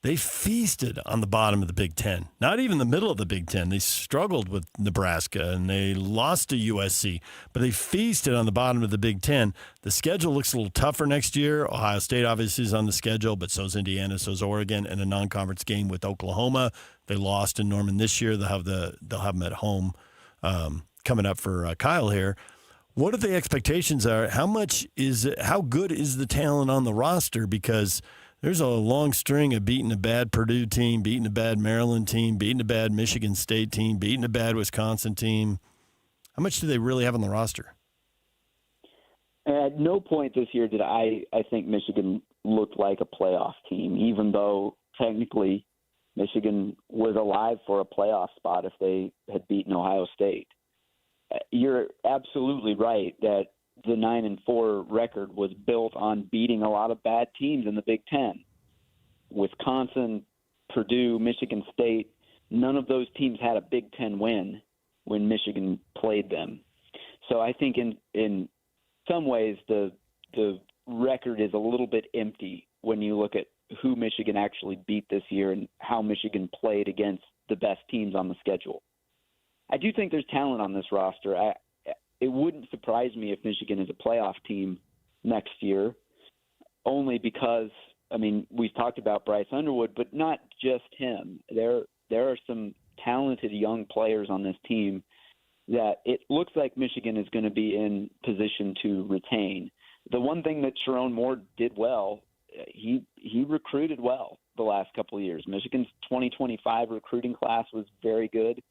they feasted on the bottom of the Big Ten. Not even the middle of the Big Ten. They struggled with Nebraska, and they lost to USC. But they feasted on the bottom of the Big Ten. The schedule looks a little tougher next year. Ohio State obviously is on the schedule, but so's Indiana, so's Oregon, and a non-conference game with Oklahoma. They lost in Norman this year. They'll have them at home coming up for Kyle here. What are the expectations are? How good is the talent on the roster? Because there's a long string of beating a bad Purdue team, beating a bad Maryland team, beating a bad Michigan State team, beating a bad Wisconsin team. How much do they really have on the roster? At no point this year did I think Michigan looked like a playoff team, even though technically Michigan was alive for a playoff spot if they had beaten Ohio State. You're absolutely right that the 9-4 record was built on beating a lot of bad teams in the Big Ten. Wisconsin, Purdue, Michigan State, none of those teams had a Big Ten win when Michigan played them. So I think in some ways the record is a little bit empty when you look at who Michigan actually beat this year and how Michigan played against the best teams on the schedule. I do think there's talent on this roster. It wouldn't surprise me if Michigan is a playoff team next year, only because, we've talked about Bryce Underwood, but not just him. There are some talented young players on this team that it looks like Michigan is going to be in position to retain. The one thing that Sharon Moore did well, he recruited well the last couple of years. Michigan's 2025 recruiting class was very good.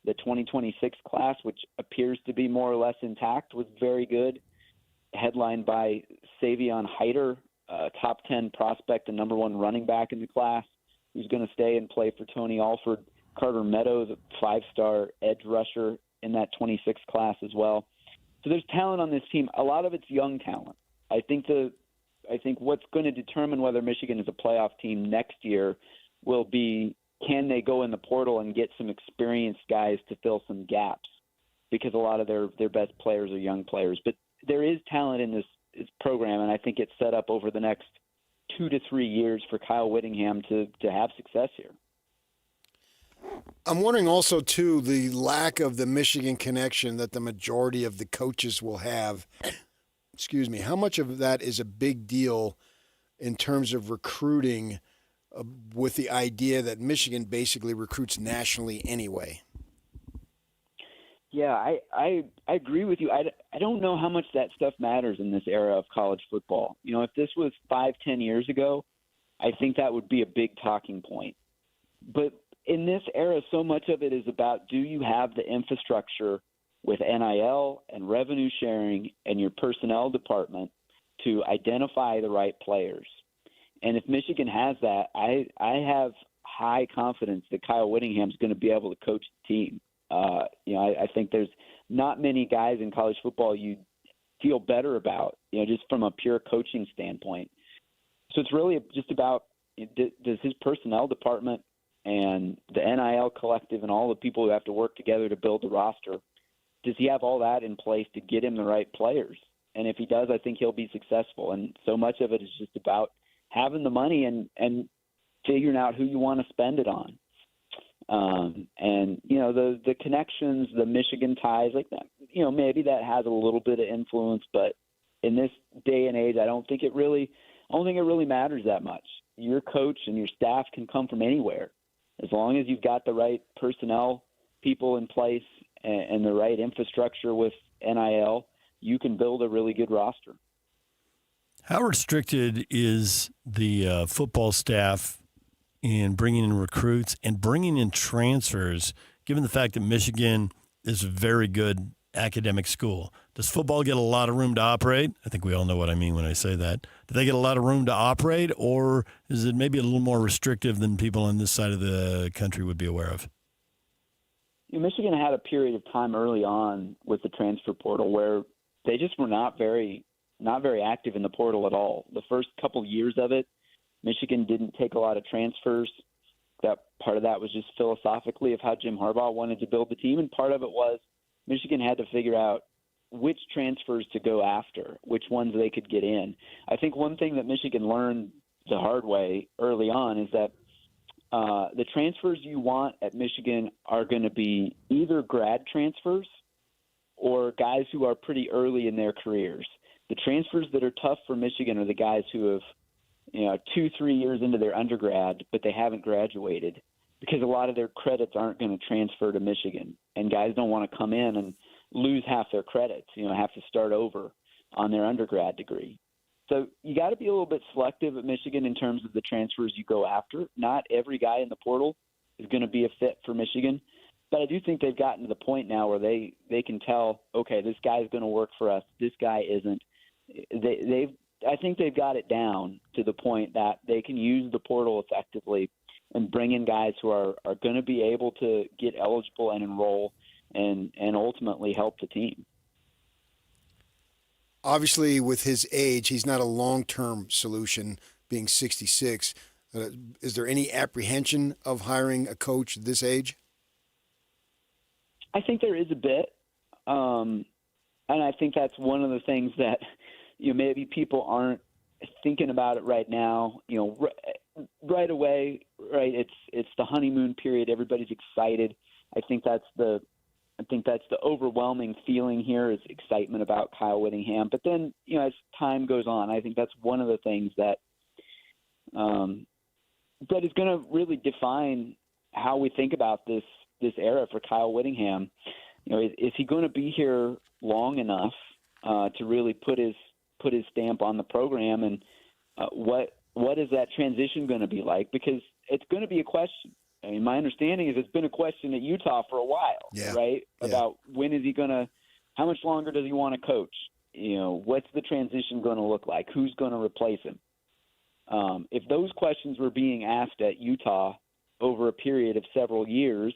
The 2026 class, which appears to be more or less intact, was very good. Headlined by Savion Hyder, top 10 prospect and number 1 running back in the class, who's going to stay and play for Tony Alford. Carter Meadows, a 5-star edge rusher in that 26 class as well. So there's talent on this team. A lot of it's young talent. I think what's going to determine whether Michigan is a playoff team next year will be, can they go in the portal and get some experienced guys to fill some gaps, because a lot of their best players are young players. But there is talent in this program, and I think it's set up over the next 2 to 3 years for Kyle Whittingham to have success here. I'm wondering also, too, the lack of the Michigan connection that the majority of the coaches will have. Excuse me. How much of that is a big deal in terms of recruiting, with the idea that Michigan basically recruits nationally anyway? Yeah, I agree with you. I don't know how much that stuff matters in this era of college football. You know, if this was 5-10 years ago, I think that would be a big talking point. But in this era, so much of it is about, do you have the infrastructure with NIL and revenue sharing and your personnel department to identify the right players? And if Michigan has that, I have high confidence that Kyle Whittingham is going to be able to coach the team. I think there's not many guys in college football you feel better about, just from a pure coaching standpoint. So it's really just about, does his personnel department and the NIL collective and all the people who have to work together to build the roster, does he have all that in place to get him the right players? And if he does, I think he'll be successful. And so much of it is just about having the money and figuring out who you want to spend it on. The connections, the Michigan ties, like that, maybe that has a little bit of influence, but in this day and age, I don't think it really matters that much. Your coach and your staff can come from anywhere. As long as you've got the right personnel people in place and the right infrastructure with NIL, you can build a really good roster. How restricted is the football staff in bringing in recruits and bringing in transfers, given the fact that Michigan is a very good academic school? Does football get a lot of room to operate? I think we all know what I mean when I say that. Do they get a lot of room to operate, or is it maybe a little more restrictive than people on this side of the country would be aware of? Michigan had a period of time early on with the transfer portal where they just were not very active in the portal at all. The first couple years of it, Michigan didn't take a lot of transfers. That part of that was just philosophically of how Jim Harbaugh wanted to build the team, and part of it was Michigan had to figure out which transfers to go after, which ones they could get in. I think one thing that Michigan learned the hard way early on is that the transfers you want at Michigan are going to be either grad transfers or guys who are pretty early in their careers. The transfers that are tough for Michigan are the guys who have 2-3 years into their undergrad, but they haven't graduated, because a lot of their credits aren't going to transfer to Michigan, and guys don't want to come in and lose half their credits, have to start over on their undergrad degree. So you got to be a little bit selective at Michigan in terms of the transfers you go after. Not every guy in the portal is going to be a fit for Michigan, but I do think they've gotten to the point now where they can tell, okay, this guy's going to work for us, this guy isn't. I think they've got it down to the point that they can use the portal effectively and bring in guys who are going to be able to get eligible and enroll and ultimately help the team. Obviously, with his age, he's not a long-term solution, being 66. Is there any apprehension of hiring a coach at this age? I think there is a bit. And I think that's one of the things that maybe people aren't thinking about it right now. Right away, right? It's the honeymoon period. Everybody's excited. I think that's the overwhelming feeling here is excitement about Kyle Whittingham. But then, as time goes on, I think that's one of the things that is going to really define how we think about this era for Kyle Whittingham. Is he going to be here long enough to really put his stamp on the program, and what is that transition going to be like? Because it's going to be a question. I mean, my understanding is it's been a question at Utah for a while, right? Yeah. About when is he going to – how much longer does he want to coach? What's the transition going to look like? Who's going to replace him? If those questions were being asked at Utah over a period of several years,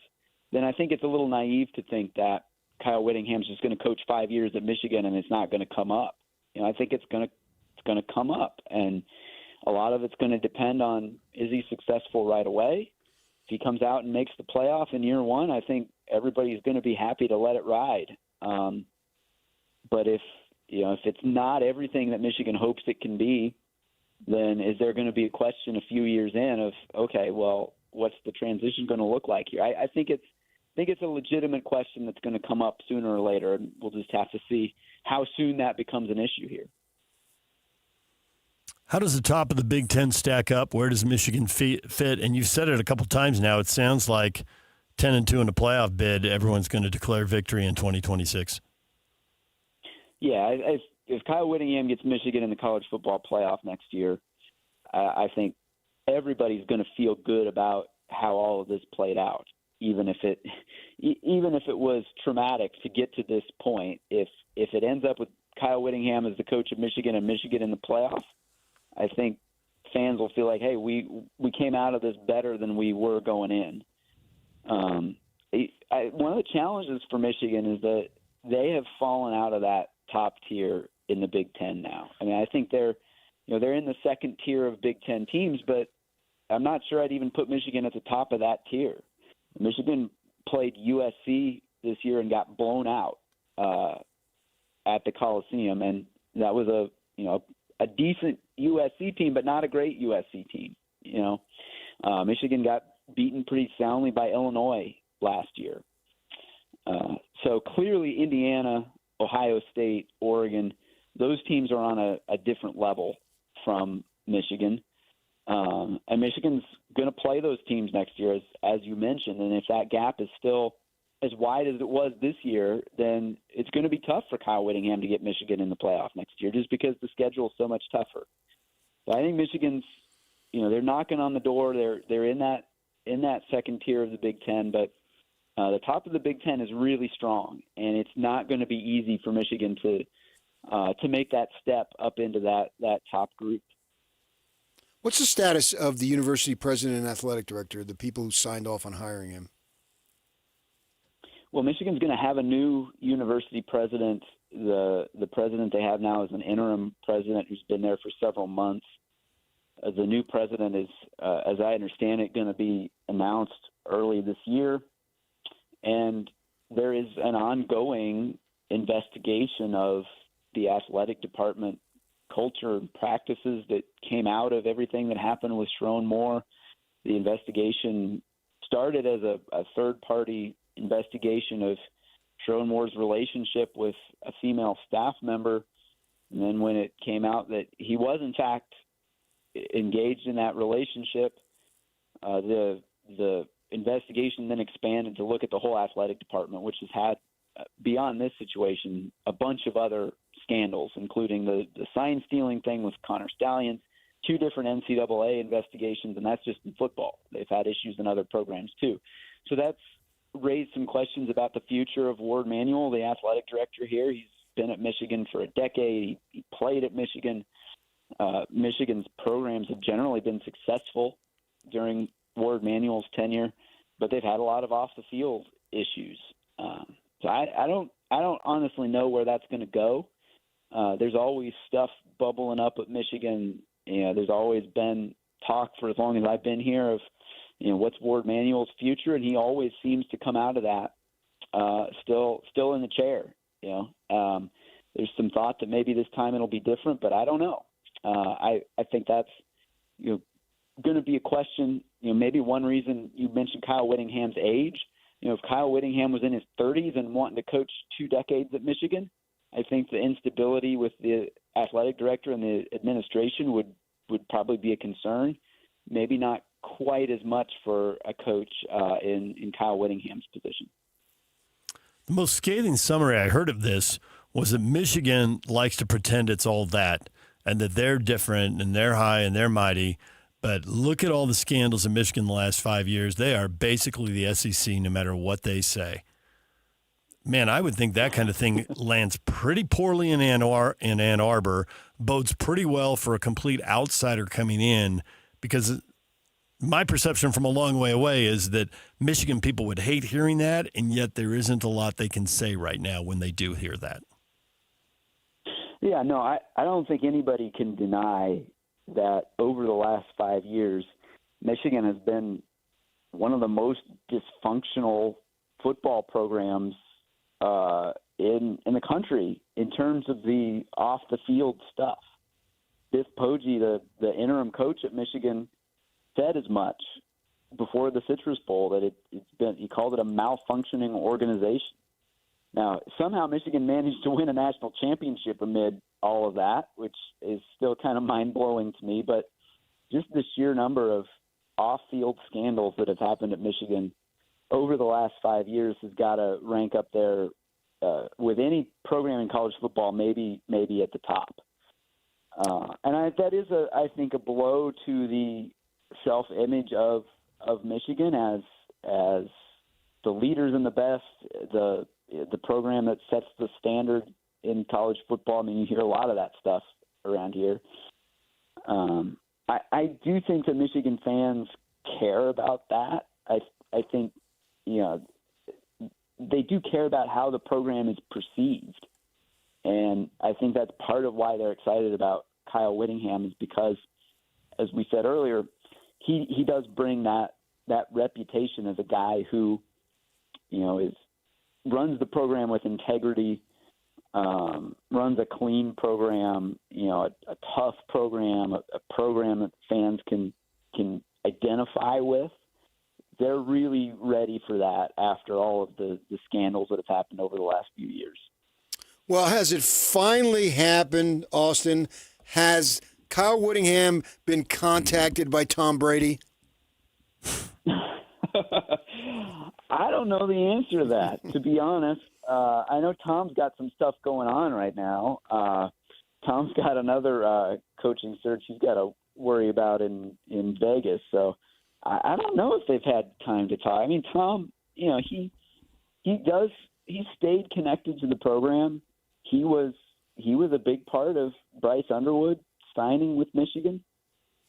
then I think it's a little naive to think that Kyle Whittingham's just going to coach 5 years at Michigan and it's not going to come up. I think it's going to come up, and a lot of it's going to depend on, is he successful right away? If he comes out and makes the playoff in year one, I think everybody's going to be happy to let it ride. But if it's not everything that Michigan hopes it can be, then is there going to be a question a few years in of, okay, well, what's the transition going to look like here? I think it's a legitimate question that's going to come up sooner or later, and we'll just have to see how soon that becomes an issue here. How does the top of the Big Ten stack up? Where does Michigan fit? And you've said it a couple times now. It sounds like 10-2 in the playoff bid, everyone's going to declare victory in 2026. Yeah, if Kyle Whittingham gets Michigan in the college football playoff next year, I think everybody's going to feel good about how all of this played out, even if it was traumatic to get to this point. If it ends up with Kyle Whittingham as the coach of Michigan and Michigan in the playoff, I think fans will feel like, hey, we came out of this better than we were going in. One of the challenges for Michigan is that they have fallen out of that top tier in the Big Ten now. I mean, I think they're in the second tier of Big Ten teams, but I'm not sure I'd even put Michigan at the top of that tier. Michigan played USC this year and got blown out at the Coliseum, and that was a decent USC team, but not a great USC team. Michigan got beaten pretty soundly by Illinois last year. So clearly Indiana, Ohio State, Oregon, those teams are on a different level from Michigan. And Michigan's going to play those teams next year, as you mentioned. And if that gap is still as wide as it was this year, then it's going to be tough for Kyle Whittingham to get Michigan in the playoff next year, just because the schedule is so much tougher. So I think Michigan's, they're knocking on the door. They're in that second tier of the Big Ten, but the top of the Big Ten is really strong, and it's not going to be easy for Michigan to make that step up into that top group. What's the status of the university president and athletic director, the people who signed off on hiring him? Well, Michigan's going to have a new university president. The president they have now is an interim president who's been there for several months. The new president is, as I understand it, going to be announced early this year. And there is an ongoing investigation of the athletic department culture and practices that came out of everything that happened with Sharon Moore. The investigation started as a third-party investigation of Sharon Moore's relationship with a female staff member. And then when it came out that he was, in fact, engaged in that relationship, the investigation then expanded to look at the whole athletic department, which has had, beyond this situation, a bunch of other scandals, including the sign stealing thing with Connor Stallions, 2 different NCAA investigations, and that's just in football. They've had issues in other programs too. So that's raised some questions about the future of Ward Manuel, the athletic director here. He's been at Michigan for a decade. He played at Michigan. Michigan's programs have generally been successful during Ward Manuel's tenure, but they've had a lot of off-the-field issues. So I don't honestly know where that's going to go. There's always stuff bubbling up at Michigan. There's always been talk for as long as I've been here of, what's Ward Manuel's future, and he always seems to come out of that still in the chair. There's some thought that maybe this time it'll be different, but I don't know. I think that's going to be a question. Maybe one reason you mentioned Kyle Whittingham's age. If Kyle Whittingham was in his 30s and wanting to coach 2 decades at Michigan, I think the instability with the athletic director and the administration would probably be a concern. Maybe not quite as much for a coach in Kyle Whittingham's position. The most scathing summary I heard of this was that Michigan likes to pretend it's all that and that they're different and they're high and they're mighty, But look at all the scandals in Michigan the last 5 years. They are basically the SEC no matter what they say. Man, I would think that kind of thing lands pretty poorly in Ann Arbor, bodes pretty well for a complete outsider coming in, because my perception from a long way away is that Michigan people would hate hearing that, and yet there isn't a lot they can say right now when they do hear that. Yeah, no, I don't think anybody can deny that over the last 5 years, Michigan has been one of the most dysfunctional football programs in the country in terms of the off-the-field stuff. Biff Poggi, the interim coach at Michigan, said as much before the Citrus Bowl that he called it a malfunctioning organization. Now, somehow Michigan managed to win a national championship amid all of that, which is still kind of mind-blowing to me. But just the sheer number of off-field scandals that have happened at Michigan over the last 5 years has got to rank up there with any program in college football, maybe at the top. And that is, I think, a blow to the self-image of Michigan as the leaders and the best, the program that sets the standard in college football. I mean, you hear a lot of that stuff around here. I do think that Michigan fans care about that. I think, they do care about how the program is perceived. And I think that's part of why they're excited about Kyle Whittingham, is because, as we said earlier, he does bring that reputation as a guy who, runs the program with integrity, runs a clean program, a tough program, a program that fans can identify with. They're really ready for that after all of the scandals that have happened over the last few years. Well, has it finally happened, Austin? Has Kyle Whittingham been contacted by Tom Brady? I don't know the answer to that, to be honest. I know Tom's got some stuff going on right now. Tom's got another coaching search he's got to worry about in Vegas. So I don't know if they've had time to talk. I mean, Tom, he stayed connected to the program. He was a big part of Bryce Underwood signing with Michigan.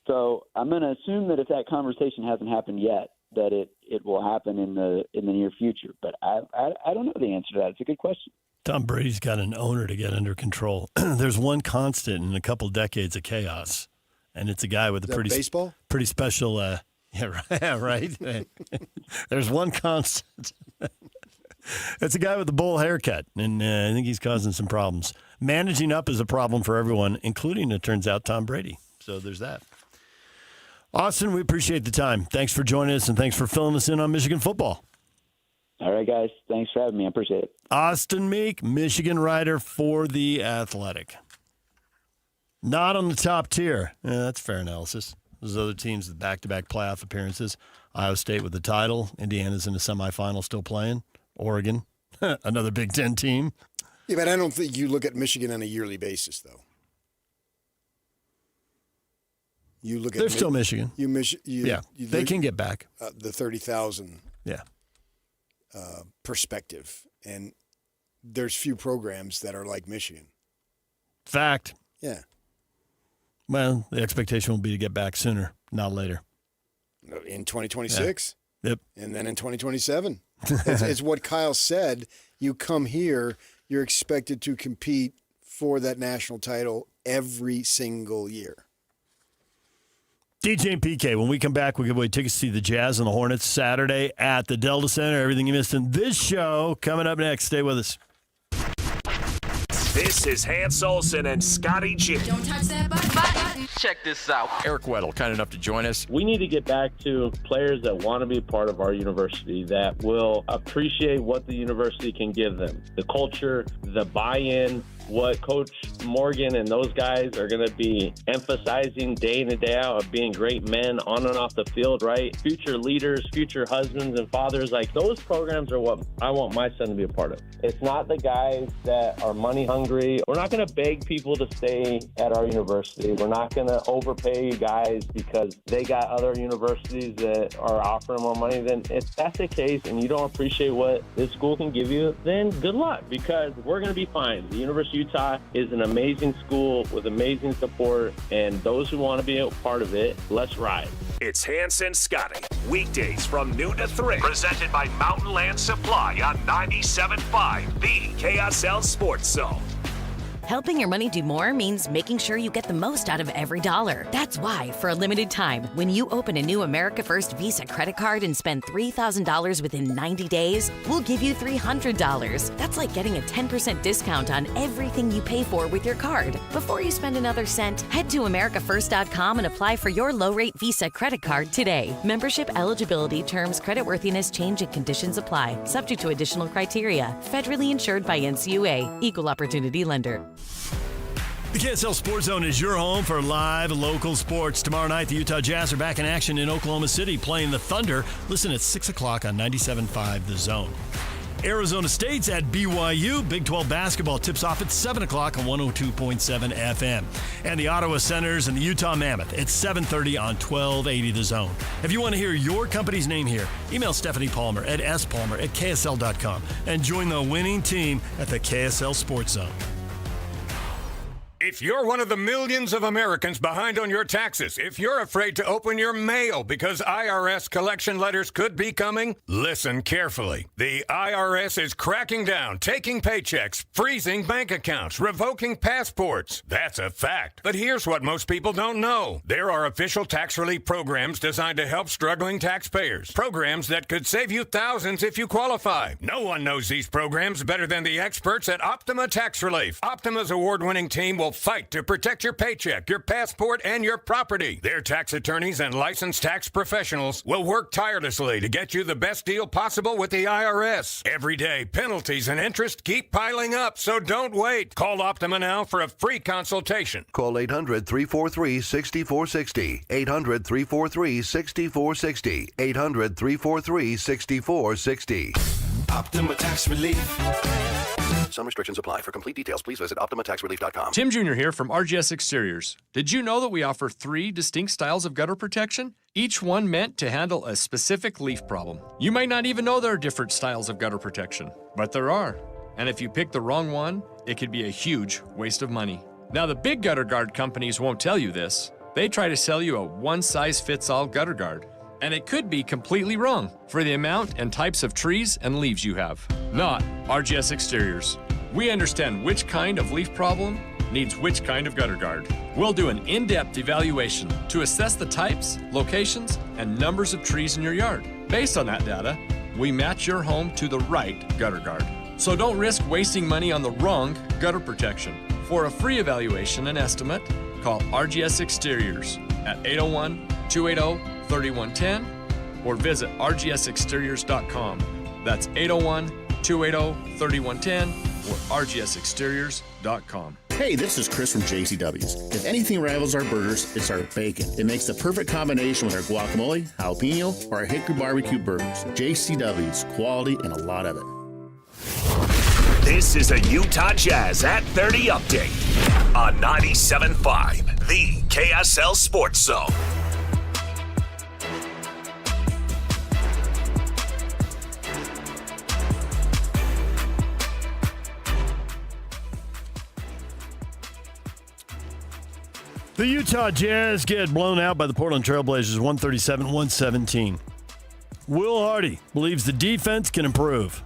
So I'm going to assume that if that conversation hasn't happened yet, that it will happen in the near future. But I don't know the answer to that. It's a good question. Tom Brady's got an owner to get under control. There's one constant in a couple decades of chaos, and it's a guy with a pretty special. Yeah, right. There's one constant. It's a guy with a bowl haircut, and I think he's causing some problems. Managing up is a problem for everyone, including, it turns out, Tom Brady. So there's that. Austin, we appreciate the time. Thanks for joining us, and thanks for filling us in on Michigan football. All right, guys. Thanks for having me. I appreciate it. Austin Meek, Michigan writer for The Athletic. Not on the top tier. Yeah, that's fair analysis. Those other teams with back-to-back playoff appearances. Iowa State with the title. Indiana's in the semifinal still playing. Oregon, another Big Ten team. Yeah, but I don't think you look at Michigan on a yearly basis, though. You look at they're still Michigan. They can get back. The 30,000 yeah. Perspective. And there's few programs that are like Michigan. Fact. Yeah. Well, the expectation will be to get back sooner, not later. In 2026. Yeah. Yep. And then in 2027. It's what Kyle said. You come here, you're expected to compete for that national title every single year. DJ and PK, when we come back, we'll give away tickets to see the Jazz and the Hornets Saturday at the Delta Center. Everything you missed in this show coming up next. Stay with us. This is Hans Olsen and Scotty G. Don't touch that button. Check this out. Eric Weddle, kind enough to join us. We need to get back to players that want to be part of our university, that will appreciate what the university can give them. The culture, the buy-in, what Coach Morgan and those guys are going to be emphasizing day in and day out of being great men on and off the field, right? Future leaders, future husbands and fathers, like those programs are what I want my son to be a part of. It's not the guys that are money hungry. We're not going to beg people to stay at our university. We're not going to overpay guys because they got other universities that are offering more money. Then if that's the case and you don't appreciate what this school can give you, then good luck, because we're going to be fine. The University of Utah is an amazing school with amazing support, and those who want to be a part of it, let's ride. It's Hans and Scotty, weekdays from noon to 3, presented by Mountain Land Supply on 97.5, the KSL Sports Zone. Helping your money do more means making sure you get the most out of every dollar. That's why, for a limited time, when you open a new America First Visa credit card and spend $3,000 within 90 days, we'll give you $300. That's like getting a 10% discount on everything you pay for with your card. Before you spend another cent, head to americafirst.com and apply for your low-rate Visa credit card today. Membership eligibility, terms, creditworthiness, change, and conditions apply. Subject to additional criteria. Federally insured by NCUA. Equal Opportunity Lender. The KSL Sports Zone is your home for live local sports. Tomorrow night, the Utah Jazz are back in action in Oklahoma City playing the Thunder. Listen at 6 o'clock on 97.5 The Zone. Arizona State's at BYU. Big 12 basketball tips off at 7 o'clock on 102.7 FM. And the Ottawa Senators and the Utah Mammoth at 7:30 on 1280 The Zone. If you want to hear your company's name here, email Stephanie Palmer at spalmer@ksl.com and join the winning team at the KSL Sports Zone. If you're one of the millions of Americans behind on your taxes, if you're afraid to open your mail because IRS collection letters could be coming, listen carefully. The IRS is cracking down, taking paychecks, freezing bank accounts, revoking passports. That's a fact. But here's what most people don't know. There are official tax relief programs designed to help struggling taxpayers. Programs that could save you thousands if you qualify. No one knows these programs better than the experts at Optima Tax Relief. Optima's award-winning team will fight to protect your paycheck, your passport, and your property. Their tax attorneys and licensed tax professionals will work tirelessly to get you the best deal possible with the IRS. Every day, penalties and interest keep piling up, so don't wait. Call Optima now for a free consultation. Call 800-343-6460. 800-343-6460. 800-343-6460. Optima Tax Relief. Some restrictions apply. For complete details, please visit OptimaTaxRelief.com. Tim Jr. here from RGS Exteriors. Did you know that we offer 3 distinct styles of gutter protection? Each one meant to handle a specific leaf problem. You might not even know there are different styles of gutter protection, but there are. And if you pick the wrong one, it could be a huge waste of money. Now, the big gutter guard companies won't tell you this. They try to sell you a one-size-fits-all gutter guard. And it could be completely wrong for the amount and types of trees and leaves you have. Not RGS Exteriors. We understand which kind of leaf problem needs which kind of gutter guard. We'll do an in-depth evaluation to assess the types, locations, and numbers of trees in your yard. Based on that data, we match your home to the right gutter guard. So don't risk wasting money on the wrong gutter protection. For a free evaluation and estimate, call RGS Exteriors at 801-280-3110 or visit rgsexteriors.com. That's 801-280-3110 or rgsexteriors.com. Hey, this is Chris from JCW's. If anything rivals our burgers, it's our bacon. It makes the perfect combination with our guacamole, jalapeno, or our hickory barbecue burgers. JCW's, quality and a lot of it. This is a Utah Jazz at 30 update on 97.5, the KSL Sports Zone. The Utah Jazz get blown out by the Portland Trailblazers 137-117. Will Hardy believes the defense can improve.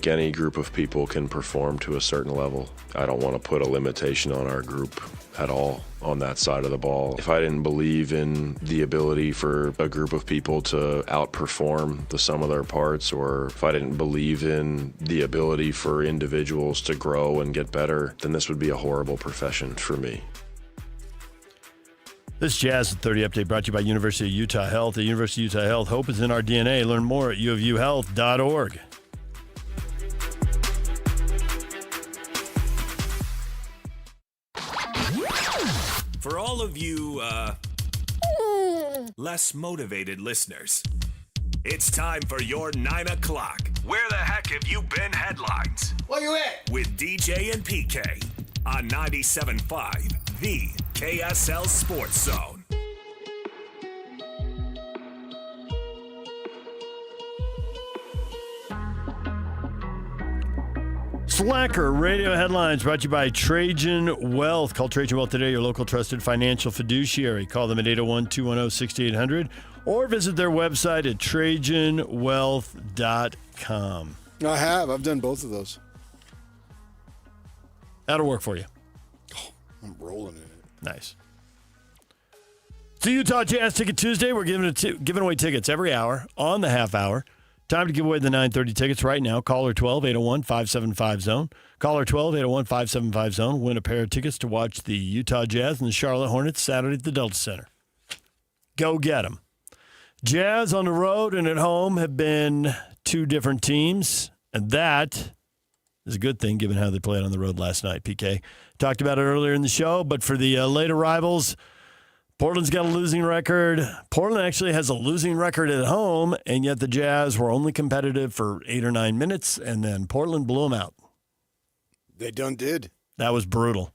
Any group of people can perform to a certain level. I don't want to put a limitation on our group at all on that side of the ball. If I didn't believe in the ability for a group of people to outperform the sum of their parts, or if I didn't believe in the ability for individuals to grow and get better, then this would be a horrible profession for me. This Jazz at 30 update brought to you by University of Utah Health. At University of Utah Health, hope is in our DNA. Learn more at uofuhealth.org. For all of you, less motivated listeners, it's time for your 9 o'clock. Where the heck have you been headlines? Where you at? With DJ and PK on 97.5, the KSL Sports Zone. Slacker Radio Headlines brought to you by Trajan Wealth. Call Trajan Wealth today, your local trusted financial fiduciary. Call them at 801-210-6800 or visit their website at trajanwealth.com. I have. I've done both of those. That'll work for you. Oh, I'm rolling in it. Nice. It's the Utah Jazz Ticket Tuesday. We're giving away tickets every hour on the half hour. Time to give away the 9:30 tickets right now. Caller 12-801-575-ZONE. Caller 12-801-575-ZONE. Win a pair of tickets to watch the Utah Jazz and the Charlotte Hornets Saturday at the Delta Center. Go get them. Jazz on the road and at home have been two different teams, and that is a good thing given how they played on the road last night, PK. Talked about it earlier in the show, but for the late arrivals, Portland's got a losing record. Portland actually has a losing record at home, and yet the Jazz were only competitive for 8 or 9 minutes, and then Portland blew them out. They done did. That was brutal.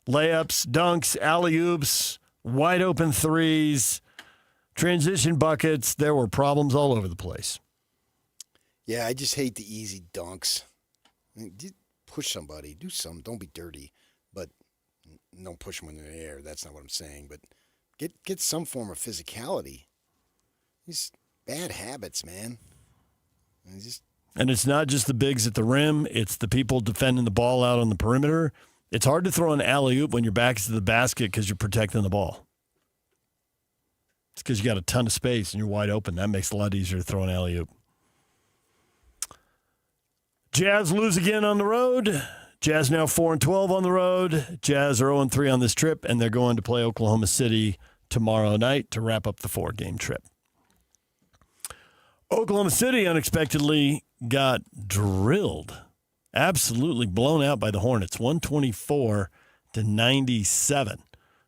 Layups, dunks, alley-oops, wide-open threes, transition buckets. There were problems all over the place. Yeah, I just hate the easy dunks. I mean, push somebody. Do something. Don't be dirty. But don't push them in the air. That's not what I'm saying. But get some form of physicality. These bad habits, man. And it's not just the bigs at the rim. It's the people defending the ball out on the perimeter. It's hard to throw an alley-oop when your back is to the basket because you're protecting the ball. It's because you got a ton of space and you're wide open. That makes it a lot easier to throw an alley-oop. Jazz lose again on the road. Jazz now 4-12 on the road. Jazz are 0-3 on this trip, and they're going to play Oklahoma City tomorrow night to wrap up the 4-game trip. Oklahoma City unexpectedly got drilled, absolutely blown out by the Hornets, 124-97.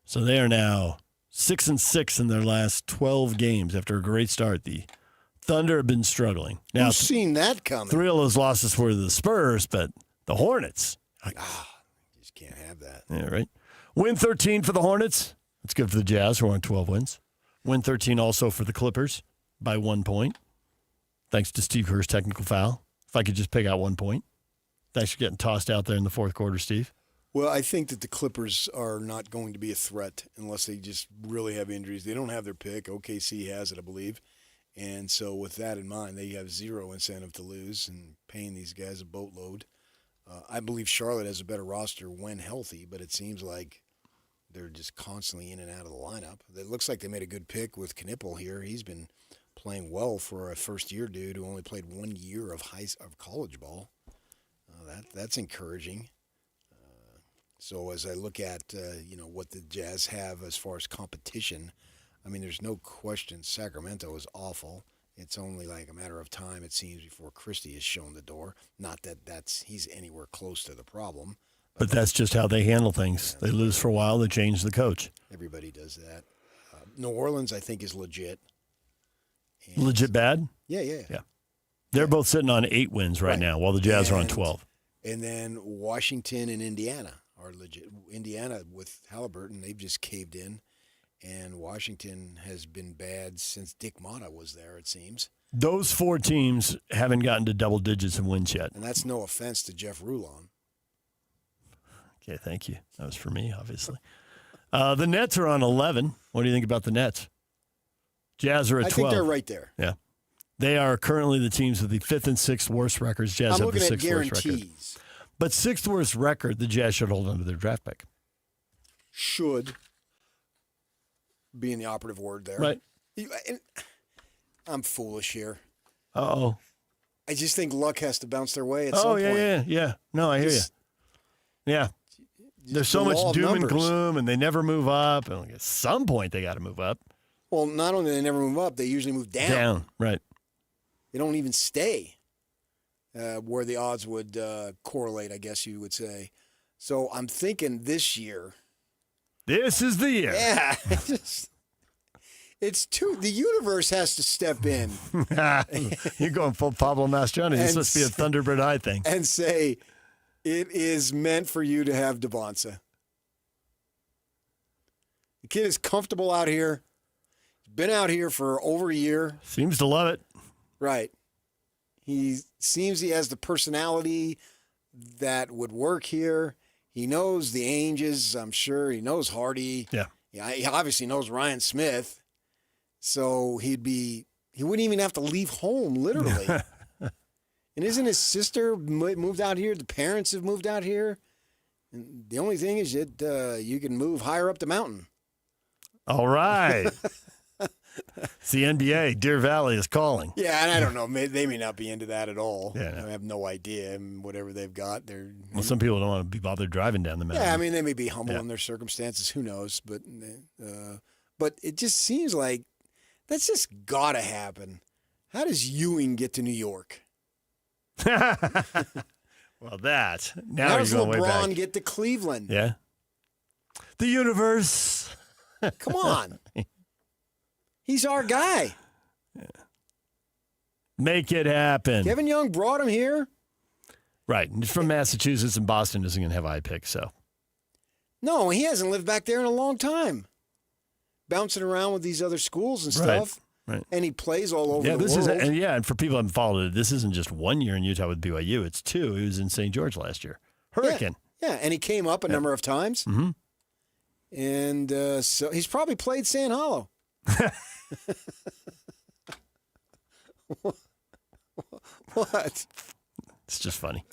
So they are now 6-6 in their last 12 games after a great start. The Thunder have been struggling. Now, Who's seen that coming? 3 of those losses were the Spurs, but the Hornets. You just can't have that. Yeah, right. Win 13 for the Hornets. That's good for the Jazz, who are on 12 wins. Win 13 also for the Clippers by 1 point. Thanks to Steve Kerr's technical foul. If I could just pick out 1 point. Thanks for getting tossed out there in the fourth quarter, Steve. Well, I think that the Clippers are not going to be a threat unless they just really have injuries. They don't have their pick. OKC has it, I believe. And so with that in mind, they have zero incentive to lose and paying these guys a boatload. I believe Charlotte has a better roster when healthy, but it seems like they're just constantly in and out of the lineup. It looks like they made a good pick with Knipple here. He's been playing well for a first-year dude who only played 1 year of college ball. That's encouraging. So as I look at what the Jazz have as far as competition, I mean, there's no question Sacramento is awful. It's only like a matter of time, it seems, before Christie is shown the door. Not that he's anywhere close to the problem. But that's just how they handle things. They lose for a while, they change the coach. Everybody does that. New Orleans, I think, is legit. And legit bad? Yeah. They're both sitting on 8 wins right now, while the Jazz are on 12. And then Washington and Indiana are legit. Indiana, with Halliburton, they've just caved in. And Washington has been bad since Dick Motta was there, it seems. Those 4 teams haven't gotten to double digits in wins yet. And that's no offense to Jeff Rulon. Okay, thank you. That was for me, obviously. The Nets are on 11. What do you think about the Nets? Jazz are at 12. I think they're right there. Yeah. They are currently the teams with the 5th and 6th worst records. Jazz have the 6th worst record. But 6th worst record, the Jazz should hold on to their draft pick. Should. Being the operative word there. Right. I'm foolish here. Uh-oh. I just think luck has to bounce their way at some point. Yeah. No, I hear you. Yeah. There's so much doom and gloom, and they never move up. And at some point, they got to move up. Well, not only do they never move up, they usually move down. Down, right. They don't even stay where the odds would correlate, I guess you would say. So I'm thinking this year. This is the year. Yeah. The universe has to step in. You're going full Pablo Mastroni. This must be a Thunderbird High thing. And say, it is meant for you to have Devonsa. The kid is comfortable out here. He's been out here for over a year. Seems to love it. Right. He seems he has the personality that would work here. He knows the Ainges, I'm sure. He knows Hardy. Yeah. He obviously knows Ryan Smith. So he wouldn't even have to leave home, literally. And isn't his sister moved out here? The parents have moved out here. And the only thing is that you can move higher up the mountain. All right. It's the NBA. Deer Valley is calling. Yeah, and I don't know. They may not be into that at all. Yeah. I have no idea. Whatever they've got, Well, some people don't want to be bothered driving down the mountain. Yeah, they may be humble in their circumstances. Who knows? But it just seems like that's just got to happen. How does Ewing get to New York? Well, How you're does going way back. LeBron get to Cleveland? Yeah. The universe. Come on. He's our guy. Yeah. Make it happen. Kevin Young brought him here. Right. And from Massachusetts, and Boston isn't going to have eye picks, so. No, he hasn't lived back there in a long time. Bouncing around with these other schools and stuff. Right. And he plays all over the world. And for people who haven't followed it, this isn't just 1 year in Utah with BYU. It's 2. He was in St. George last year. Hurricane. Yeah, and he came up a number of times. Mm-hmm. And so he's probably played Sand Hollow. What? It's just funny.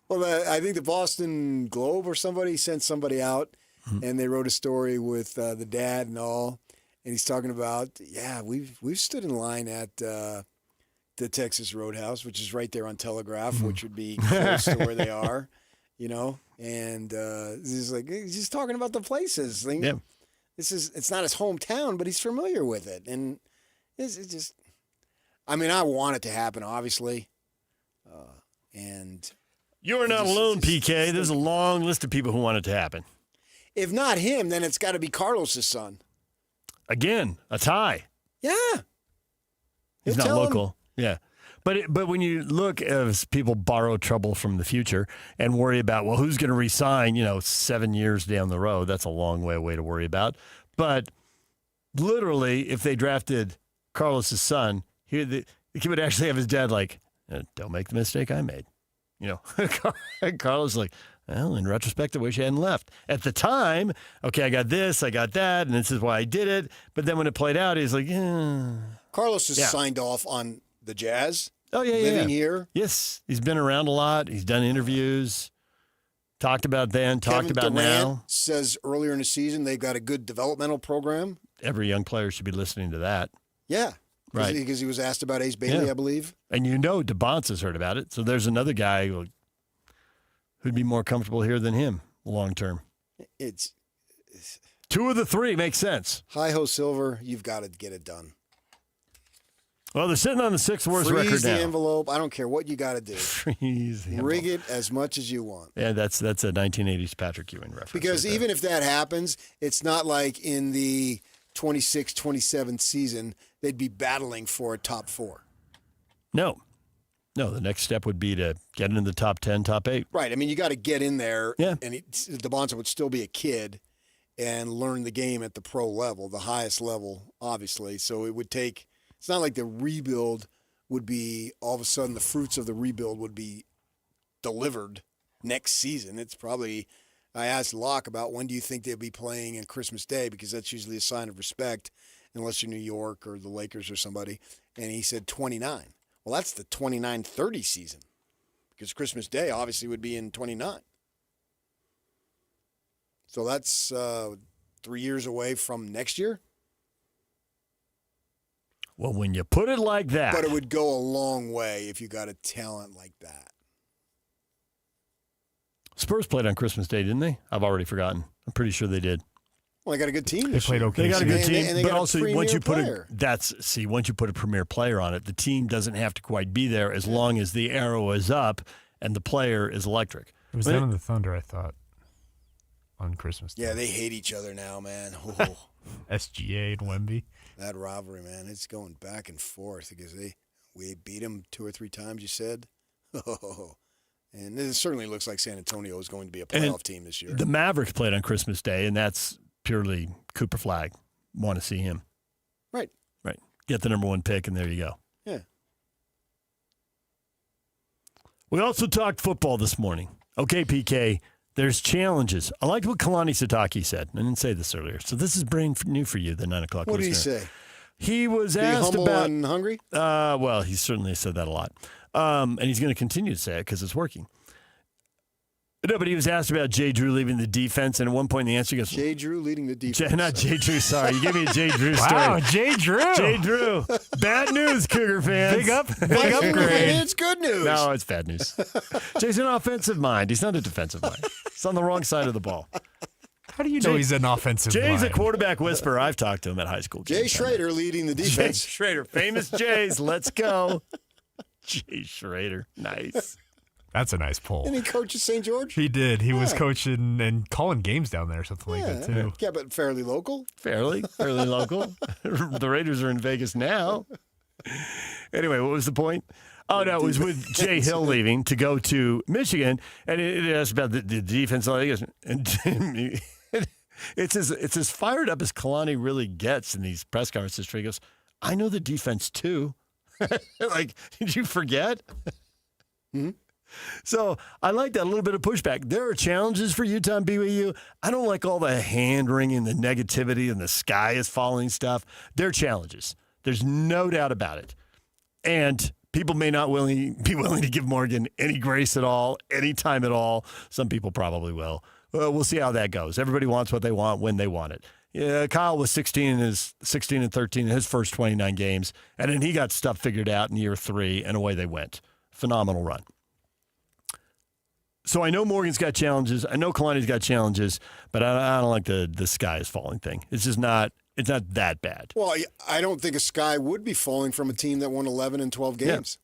Well, I think the Boston Globe or somebody sent somebody out, and they wrote a story with the dad and all, and he's talking about, we've stood in line at the Texas Roadhouse, which is right there on Telegraph, which would be close to where they are, and he's just talking about the places. It's not his hometown, but he's familiar with it, and it's just. I want it to happen, obviously, and you are not alone, PK. There's a long list of people who want it to happen. If not him, then it's got to be Carlos's son. Again, a tie. Yeah, he's not local. Yeah, but when you look as people borrow trouble from the future and worry about who's going to resign, 7 years down the road, that's a long way away to worry about. But literally, if they drafted Carlos's son. The kid would actually have his dad don't make the mistake I made. Carlos in retrospect, I wish I hadn't left. At the time, okay, I got this, I got that, and this is why I did it. But then when it played out, he's like, Carlos has signed off on the Jazz. Oh, yeah, living here. Yes, he's been around a lot. He's done interviews, talked about then, talked about now. Says earlier in the season they've got a good developmental program. Every young player should be listening to that. Yeah. Right. Because he was asked about Ace Bailey, I believe. And DeBonce has heard about it. So there's another guy who'd be more comfortable here than him long term. It's 2 of the 3 makes sense. Hi-ho Silver, you've got to get it done. Well, they're sitting on the 6th worst record now. Freeze the envelope. I don't care what you got to do. Freeze the envelope. Rig it as much as you want. Yeah, that's a 1980s Patrick Ewing reference. Because even if that happens, it's not like in the 26-27 season they'd be battling for a top 4. No, the next step would be to get into the top 10, top 8. Right. You got to get in there. Yeah. And DeBonce would still be a kid and learn the game at the pro level, the highest level, obviously. So it would take – it's not like the rebuild would be all of a sudden the fruits of the rebuild would be delivered next season. It's probably – I asked Locke about when do you think they'll be playing on Christmas Day because that's usually a sign of respect unless you're New York or the Lakers or somebody. And he said 29. Well, that's the 29-30 season because Christmas Day obviously would be in 29. So that's 3 years away from next year. Well, when you put it like that. But it would go a long way if you got a talent like that. Spurs played on Christmas Day, didn't they? I've already forgotten. I'm pretty sure they did. Well, they got a good team. They played okay. They got a good team, and they but got also a once you put player. once you put a premier player on it, the team doesn't have to quite be there as long as the arrow is up and the player is electric. It was them and the Thunder, I thought. on Christmas Day. Yeah, they hate each other now, man. Oh. SGA and Wemby. That rivalry, man, it's going back and forth because we beat them 2 or 3 times, you said? Oh. And it certainly looks like San Antonio is going to be a playoff team this year. The Mavericks played on Christmas Day, and that's purely Cooper Flagg. Want to see him. Right. Right. Get the number 1 pick, and there you go. Yeah. We also talked football this morning. Okay, PK, there's challenges. I liked what Kalani Sitake said. I didn't say this earlier. So this is brand new for you, the 9 o'clock What did listener. he say? He was Be asked humble about... and hungry? Well, he certainly said that a lot. And he's going to continue to say it because it's working. No, but he was asked about Jay Drew leaving the defense, and at one point the answer goes... Jay Drew leading the defense. Not Jay Drew, sorry. You gave me a Jay Drew story. Wow, Jay Drew. Jay Drew. Bad news, Cougar fans. Big upgrade. It's good news. No, it's bad news. Jay's an offensive mind. He's not a defensive mind. He's on the wrong side of the ball. How do you know he's an offensive Jay's mind? a quarterback whisperer. I've talked to him at high school. Jay Schrader leading the defense. Jay Schrader. Famous Jays. Let's go. Jay Schrader. Nice. That's a nice pull. And he coaches St. George? He did. He was coaching and calling games down there or something like that, too. Yeah, but fairly local. Fairly local. The Raiders are in Vegas now. Anyway, what was the point? Oh, no, it was with Jay Hill leaving to go to Michigan, and it asked about the defense. And it's as fired up as Kalani really gets in these press conferences. He goes, I know the defense, too. Like, did you forget? Mm-hmm. So I like that, a little bit of pushback. There are challenges for Utah and BYU. I don't like all the hand-wringing, the negativity, and the sky is falling stuff. They're challenges. There's no doubt about it. And people may not be willing to give Morgan any grace at all, any time at all. Some people probably will. We'll see how that goes. Everybody wants what they want when they want it. Yeah, Kyle was 16 and 13 in his first 29 games, and then he got stuff figured out in year 3, and away they went. Phenomenal run. So I know Morgan's got challenges. I know Kalani's got challenges, but I don't like the sky is falling thing. It's just not. It's not that bad. Well, I don't think a sky would be falling from a team that won 11 and 12 games. Yeah.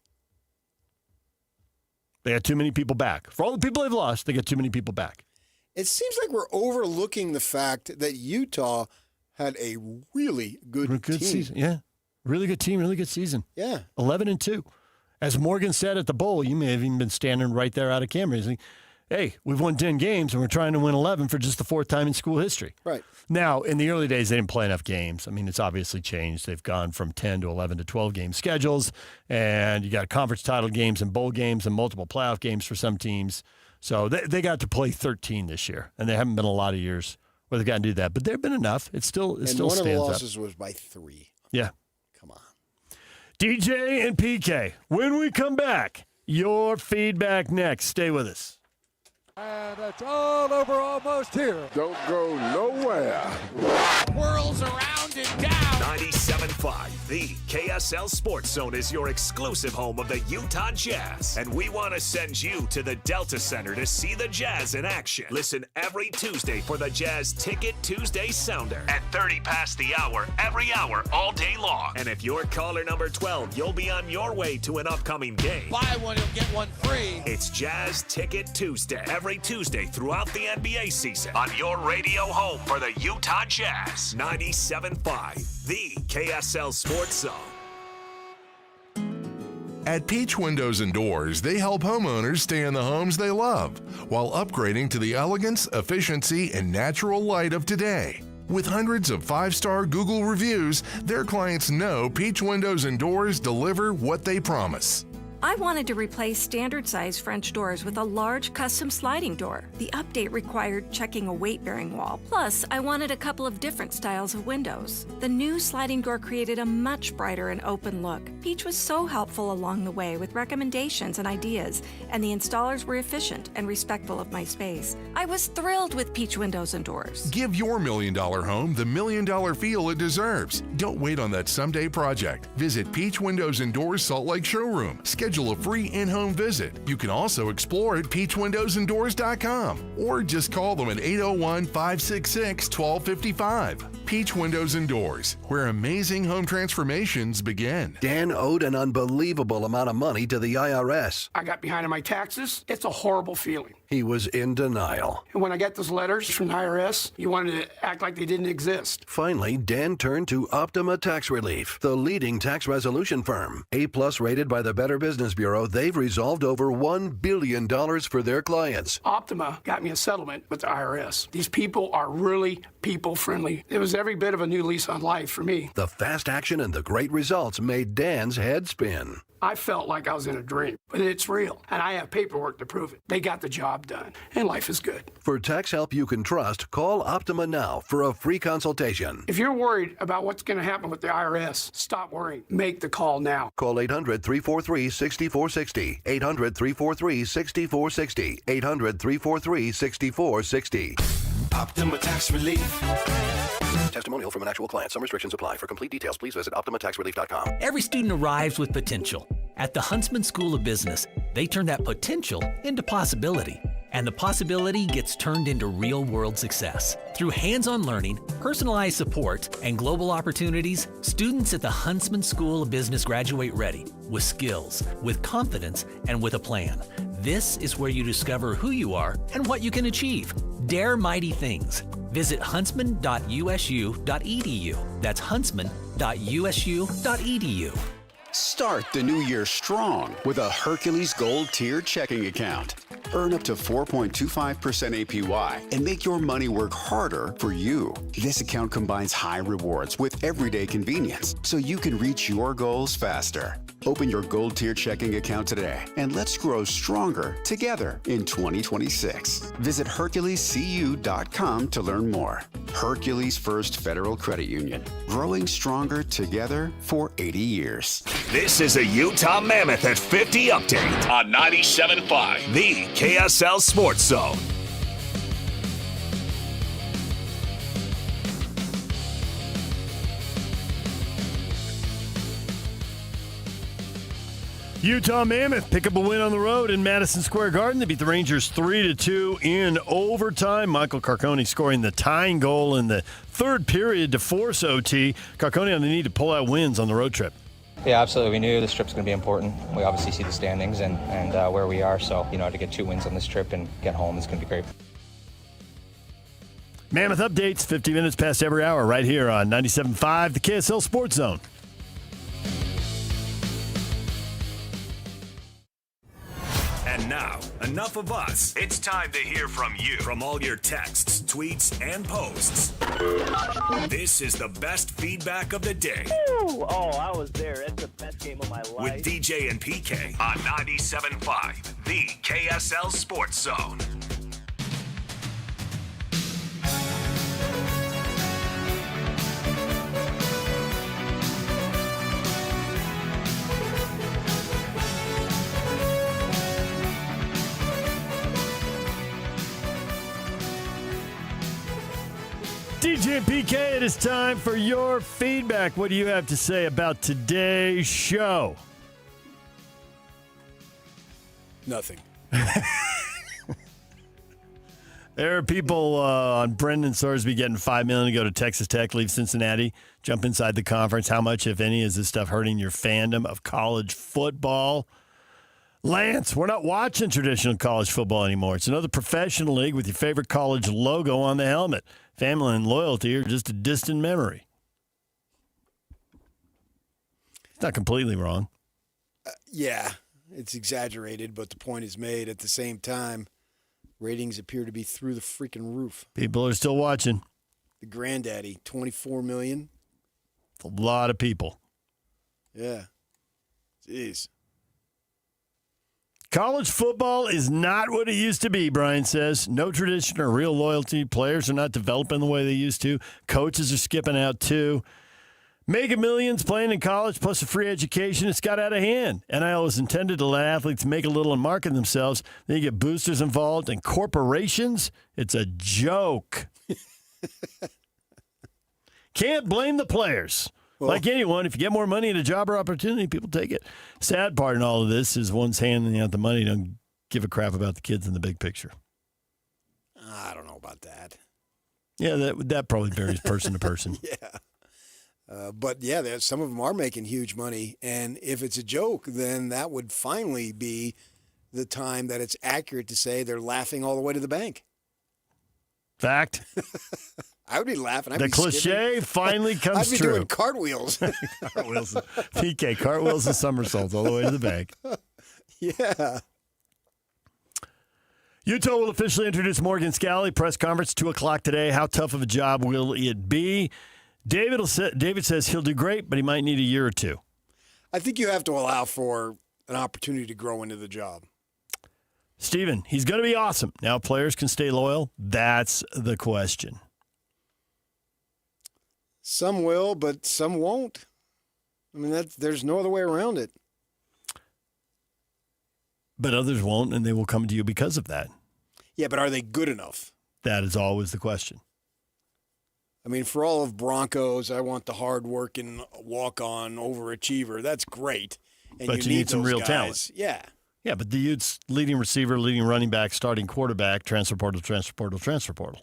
They got too many people back. For all the people they've lost, they got too many people back. It seems like we're overlooking the fact that Utah had a really good team. Season. Yeah, really good team, really good season. Yeah, 11-2. As Morgan said at the bowl, you may have even been standing right there out of camera. He's like, hey, we've won 10 games, and we're trying to win 11 for just the 4th time in school history. Right. Now, in the early days, they didn't play enough games. I mean, it's obviously changed. They've gone from 10 to 11 to 12 game schedules, and you got conference title games and bowl games and multiple playoff games for some teams. So they got to play 13 this year, and there haven't been a lot of years where they've gotten to do that. But there have been enough. It still stands up. And one of the losses was by 3. Yeah. Come on. DJ and PK, when we come back, your feedback next. Stay with us. And it's all over almost here. Don't go nowhere. Whirls around and down. 97.5, the KSL Sports Zone is your exclusive home of the Utah Jazz. And we want to send you to the Delta Center to see the Jazz in action. Listen every Tuesday for the Jazz Ticket Tuesday Sounder at 30 past the hour, every hour, all day long. And if you're caller number 12, you'll be on your way to an upcoming game. Buy one, you'll get one free. It's Jazz Ticket Tuesday, every Tuesday throughout the NBA season on your radio home for the Utah Jazz. 97.5, the KSL Sports Zone. At Peach Windows and Doors, they help homeowners stay in the homes they love while upgrading to the elegance, efficiency, and natural light of today. With hundreds of 5-star Google reviews, their clients know Peach Windows and Doors deliver what they promise. I wanted to replace standard-sized French doors with a large custom sliding door. The update required checking a weight-bearing wall. Plus, I wanted a couple of different styles of windows. The new sliding door created a much brighter and open look. Peach was so helpful along the way with recommendations and ideas, and the installers were efficient and respectful of my space. I was thrilled with Peach Windows and Doors. Give your $1 million home the $1 million feel it deserves. Don't wait on that someday project. Visit Peach Windows and Doors Salt Lake Showroom. Schedule a free in-home visit. You can also explore at peachwindowsanddoors.com or just call them at 801-566-1255. Peach Windows and Doors, where amazing home transformations begin. Dan owed an unbelievable amount of money to the IRS. I got behind on my taxes. It's a horrible feeling. he was in denial. And when I got those letters from the IRS, you wanted to act like they didn't exist. Finally, Dan turned to Optima Tax Relief, the leading tax resolution firm. A-plus rated by the Better Business Bureau, they've resolved over $1 billion for their clients. Optima got me a settlement with the IRS. These people are really people-friendly. It was every bit of a new lease on life for me. The fast action and the great results made Dan's head spin. I felt like I was in a dream, but it's real, and I have paperwork to prove it. They got the job done, and life is good. For tax help you can trust, call Optima now for a free consultation. If you're worried about what's going to happen with the IRS, stop worrying. Make the call now. Call 800-343-6460. 800-343-6460. 800-343-6460. Optima Tax Relief. Testimonial from an actual client. Some restrictions apply. For complete details, please visit OptimaTaxRelief.com. Every student arrives with potential. At the Huntsman School of Business, they turn that potential into possibility. And the possibility gets turned into real-world success. Through hands-on learning, personalized support, and global opportunities, students at the Huntsman School of Business graduate ready, with skills, with confidence, and with a plan. This is where you discover who you are and what you can achieve. Dare mighty things. Visit huntsman.usu.edu. That's huntsman.usu.edu. Start the new year strong with a Hercules Gold Tiered checking account. Earn up to 4.25% APY and make your money work harder for you. This account combines high rewards with everyday convenience so you can reach your goals faster. Open your Gold Tier checking account today and let's grow stronger together in 2026. Visit HerculesCU.com to learn more. Hercules First Federal Credit Union. Growing stronger together for 80 years. This is a Utah Mammoth at 50 update on 97.5, the KSL Sports Zone. Utah Mammoth pick up a win on the road in Madison Square Garden. They beat the Rangers 3-2 in overtime. Michael Carcone scoring the tying goal in the third period to force OT. Carcone on the need to pull out wins on the road trip. Yeah, absolutely. We knew this trip's going to be important. We obviously see the standings and where we are. So, to get 2 wins on this trip and get home is going to be great. Mammoth updates 50 minutes past every hour right here on 97.5, the KSL Sports Zone. And now, enough of us. It's time to hear from you. From all your texts, tweets, and posts. This is the best feedback of the day. Ooh, I was there. It's the best game of my life. With DJ and PK on 97.5, the KSL Sports Zone. DJ and PK, it is time for your feedback. What do you have to say about today's show? Nothing. There are people on Brendan Sorsby getting $5 million to go to Texas Tech, leave Cincinnati, jump inside the conference. How much, if any, is this stuff hurting your fandom of college football? Lance, we're not watching traditional college football anymore. It's another professional league with your favorite college logo on the helmet. Family and loyalty are just a distant memory. It's not completely wrong. Yeah, it's exaggerated, but the point is made. At the same time, ratings appear to be through the freaking roof. People are still watching. The granddaddy, 24 million. It's a lot of people. Yeah. Jeez. College football is not what it used to be, Brian says. No tradition or real loyalty. Players are not developing the way they used to. Coaches are skipping out, too. Mega millions playing in college plus a free education. It's got out of hand. NIL is intended to let athletes make a little and market themselves. Then you get boosters involved and corporations. It's a joke. Can't blame the players. Like anyone, if you get more money and a job or opportunity, people take it. Sad part in all of this is one's handing out the money, don't give a crap about the kids in the big picture. I don't know about that. Yeah, that probably varies person to person. Yeah. But, yeah, some of them are making huge money. And if it's a joke, then that would finally be the time that it's accurate to say they're laughing all the way to the bank. Fact. I would be laughing. I'd The be cliche skipping. finally comes I'd be true. doing cartwheels. Cartwheels, PK, cartwheels and somersaults all the way to the bank. Yeah. Utah will officially introduce Morgan Scalley. Press conference 2:00 today. How tough of a job will it be? David says he'll do great, but he might need a year or two. I think you have to allow for an opportunity to grow into the job. Steven, he's going to be awesome. Now players can stay loyal. That's the question. Some will, but some won't. I mean, there's no other way around it. But others won't, and they will come to you because of that. Yeah, but are they good enough? That is always the question. I mean, for all of Broncos, I want the hard-working, walk-on overachiever. That's great. And But you need some those real guys. talent. Yeah. Yeah, but the Utes, leading receiver, leading running back, starting quarterback, transfer portal, transfer portal, transfer portal.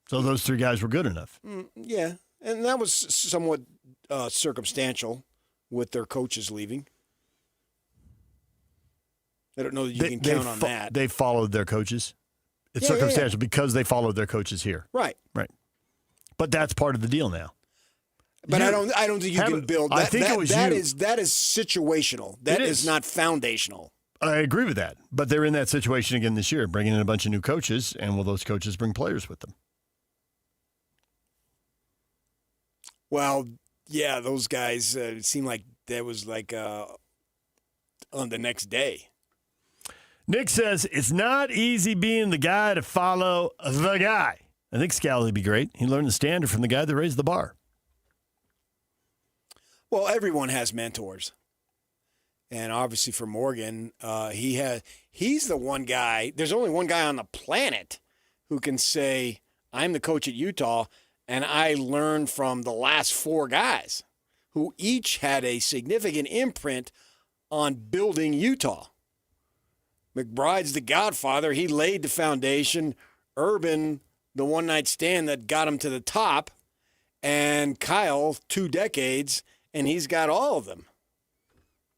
So those three guys were good enough. Yeah, and that was somewhat circumstantial with their coaches leaving. I don't know that you can count on that. They followed their coaches. It's circumstantial because they followed their coaches here. Right. Right. But that's part of the deal now. But I don't think you can build that. I think it was that is situational. That is not foundational. I agree with that. But they're in that situation again this year, bringing in a bunch of new coaches, and will those coaches bring players with them? Well, yeah, those guys, it seemed like that was like on the next day. Nick says, it's not easy being the guy to follow the guy. I think Scally would be great. He learned the standard from the guy that raised the bar. Well, everyone has mentors. And obviously for Morgan, he's the one guy, there's only one guy on the planet who can say, I'm the coach at Utah, and I learned from the last four guys who each had a significant imprint on building Utah. McBride's the godfather. He laid the foundation. Urban, the one-night stand that got him to the top. And Kyle, 2 decades, and he's got all of them.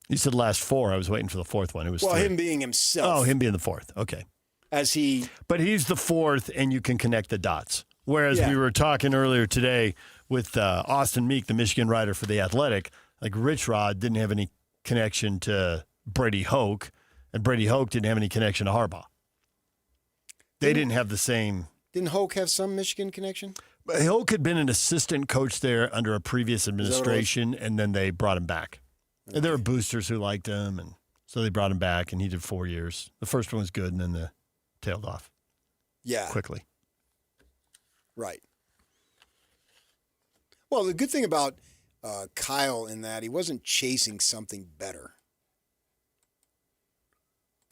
You said last four. I was waiting for the fourth one. It was three. Him being himself. Oh, him being the fourth. Okay. But he's the fourth, and you can connect the dots. Whereas we were talking earlier today with Austin Meek, the Michigan writer for The Athletic, like Rich Rod didn't have any connection to Brady Hoke, and Brady Hoke didn't have any connection to Harbaugh. They didn't have the same. Didn't Hoke have some Michigan connection? Hoke had been an assistant coach there under a previous administration, and then they brought him back. Okay. And there were boosters who liked him, and so they brought him back, and he did 4 years. The first one was good, and then the tailed off. Yeah. Quickly. Right. Well, the good thing about Kyle in that he wasn't chasing something better.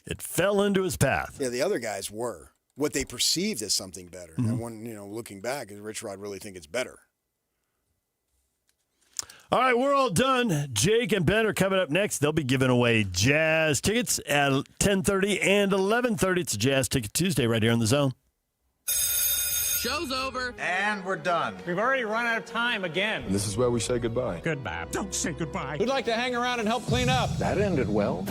It fell into his path. Yeah, the other guys were. What they perceived as something better. Mm-hmm. And when, looking back, does Rich Rod really think it's better? All right, we're all done. Jake and Ben are coming up next. They'll be giving away Jazz tickets at 10:30 and 11:30. It's a Jazz Ticket Tuesday right here on The Zone. Show's over. And we're done. We've already run out of time again. And this is where we say goodbye. Goodbye. Don't say goodbye. Who'd like to hang around and help clean up? That ended well.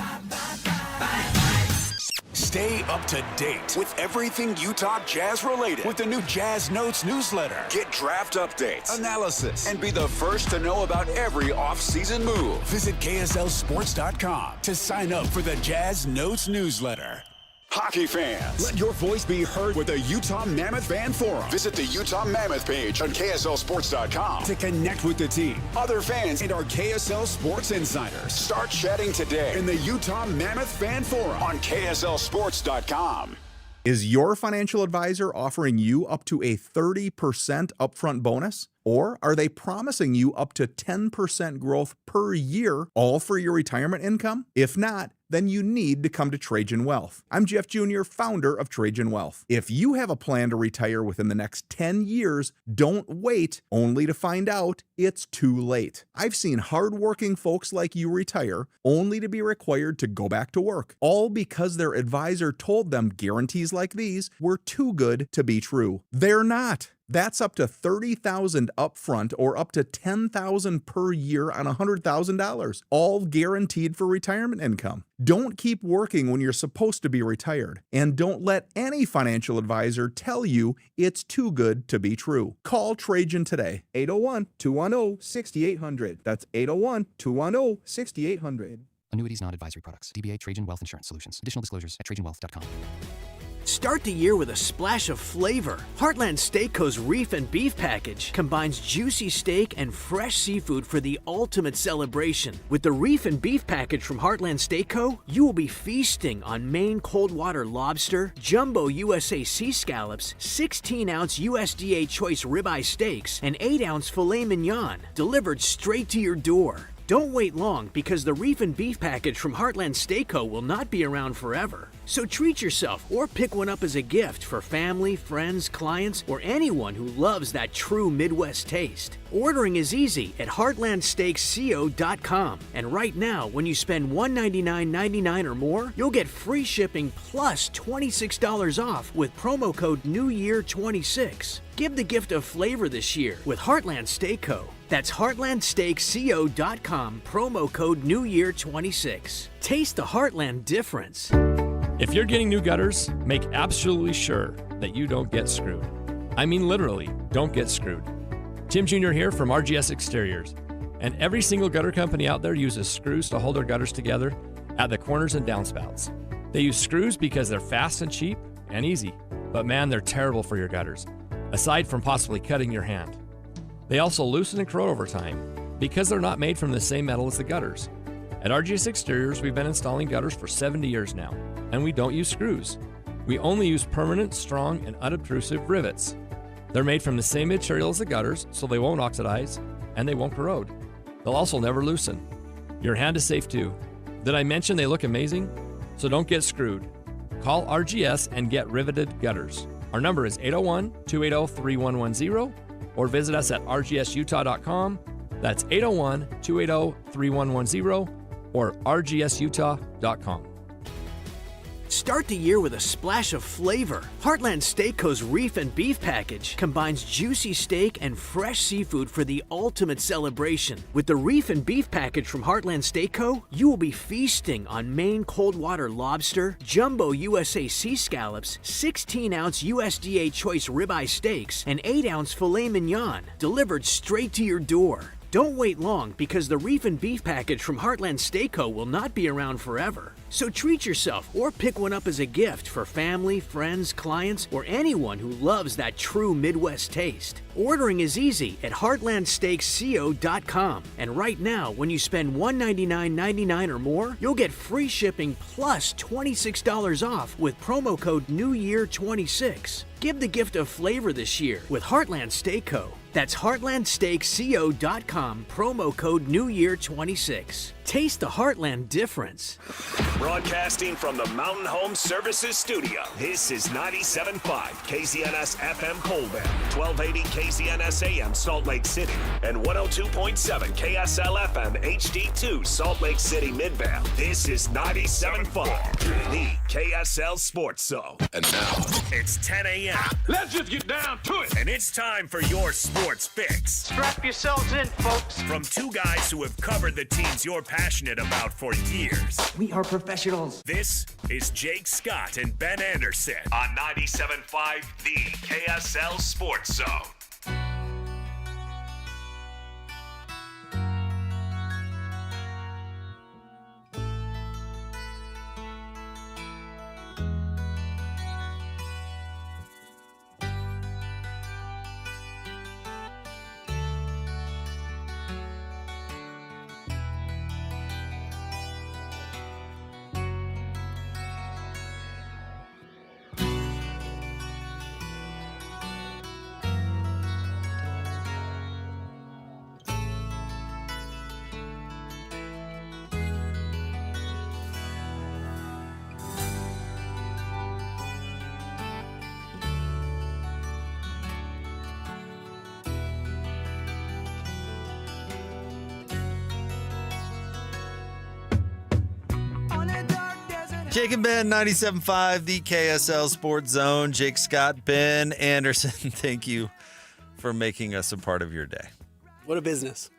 Stay up to date with everything Utah Jazz related with the new Jazz Notes newsletter. Get draft updates, analysis, and be the first to know about every offseason move. Visit KSLSports.com to sign up for the Jazz Notes newsletter. Hockey fans, let your voice be heard with the Utah Mammoth Fan Forum. Visit the Utah Mammoth page on KSLSports.com to connect with the team, other fans, and our KSL Sports insiders. Start chatting today in the Utah Mammoth Fan Forum on KSLSports.com. Is your financial advisor offering you up to a 30% upfront bonus? Or are they promising you up to 10% growth per year, all for your retirement income? If not, then you need to come to Trajan Wealth. I'm Jeff Jr., founder of Trajan Wealth. If you have a plan to retire within the next 10 years, don't wait only to find out it's too late. I've seen hardworking folks like you retire only to be required to go back to work, all because their advisor told them guarantees like these were too good to be true. They're not. That's up to $30,000 upfront or up to $10,000 per year on $100,000, all guaranteed for retirement income. Don't keep working when you're supposed to be retired, and don't let any financial advisor tell you it's too good to be true. Call Trajan today, 801-210-6800. That's 801-210-6800. Annuities, non-advisory products. DBA Trajan Wealth Insurance Solutions. Additional disclosures at trajanwealth.com. Start the year with a splash of flavor. Heartland Steak Co.'s Reef and Beef Package combines juicy steak and fresh seafood for the ultimate celebration. With the Reef and Beef Package from Heartland Steak Co., you will be feasting on Maine cold water lobster, jumbo USA sea scallops, 16-ounce USDA choice ribeye steaks, and 8-ounce filet mignon, delivered straight to your door. Don't wait long, because the Reef and Beef Package from Heartland Steak Co. will not be around forever. So treat yourself or pick one up as a gift for family, friends, clients, or anyone who loves that true Midwest taste. Ordering is easy at heartlandsteaksco.com. And right now, when you spend $199.99 or more, you'll get free shipping plus $26 off with promo code NEWYEAR26. Give the gift of flavor this year with Heartland Steak Co. That's heartlandsteaksco.com, promo code NEWYEAR26. Taste the Heartland difference. If you're getting new gutters, make absolutely sure that you don't get screwed. I mean literally, don't get screwed. Tim Jr. here from RGS Exteriors. And every single gutter company out there uses screws to hold their gutters together at the corners and downspouts. They use screws because they're fast and cheap and easy. But man, they're terrible for your gutters, aside from possibly cutting your hand. They also loosen and corrode over time because they're not made from the same metal as the gutters. At RGS Exteriors, we've been installing gutters for 70 years now, and we don't use screws. We only use permanent, strong, and unobtrusive rivets. They're made from the same material as the gutters, so they won't oxidize, and they won't corrode. They'll also never loosen. Your hand is safe too. Did I mention they look amazing? So don't get screwed. Call RGS and get riveted gutters. Our number is 801-280-3110, or visit us at rgsutah.com. That's 801-280-3110, or rgsutah.com. Start the year with a splash of flavor. Heartland Steak Co.'s Reef and Beef Package combines juicy steak and fresh seafood for the ultimate celebration. With the Reef and Beef Package from Heartland Steak Co., you will be feasting on Maine cold water lobster, jumbo USA sea scallops, 16-ounce USDA choice ribeye steaks, and 8-ounce filet mignon, delivered straight to your door. Don't wait long, because the Reef and Beef Package from Heartland Steak Co. will not be around forever. So treat yourself or pick one up as a gift for family, friends, clients, or anyone who loves that true Midwest taste. Ordering is easy at heartlandsteaksco.com. And right now, when you spend $199.99 or more, you'll get free shipping plus $26 off with promo code NEWYEAR26. Give the gift of flavor this year with Heartland Steak Co. That's heartlandsteaksco.com, promo code NEWYEAR26. Taste the Heartland difference. Broadcasting from the Mountain Home Services Studio, this is 97.5 KZNS FM Colbert, 1280 KZNS AM Salt Lake City, and 102.7 KSL FM HD2 Salt Lake City Midvale. This is 97.5, the KSL Sports Zone. And now, it's 10 a.m. Let's just get down to it. And it's time for your sports fix. Strap yourselves in, folks. From two guys who have covered the teams you're passionate about for years. We are professionals. This is Jake Scott and Ben Anderson on 97.5, the KSL Sports Zone. Jake and Ben, 97.5, the KSL Sports Zone. Jake Scott, Ben Anderson, thank you for making us a part of your day. What a business.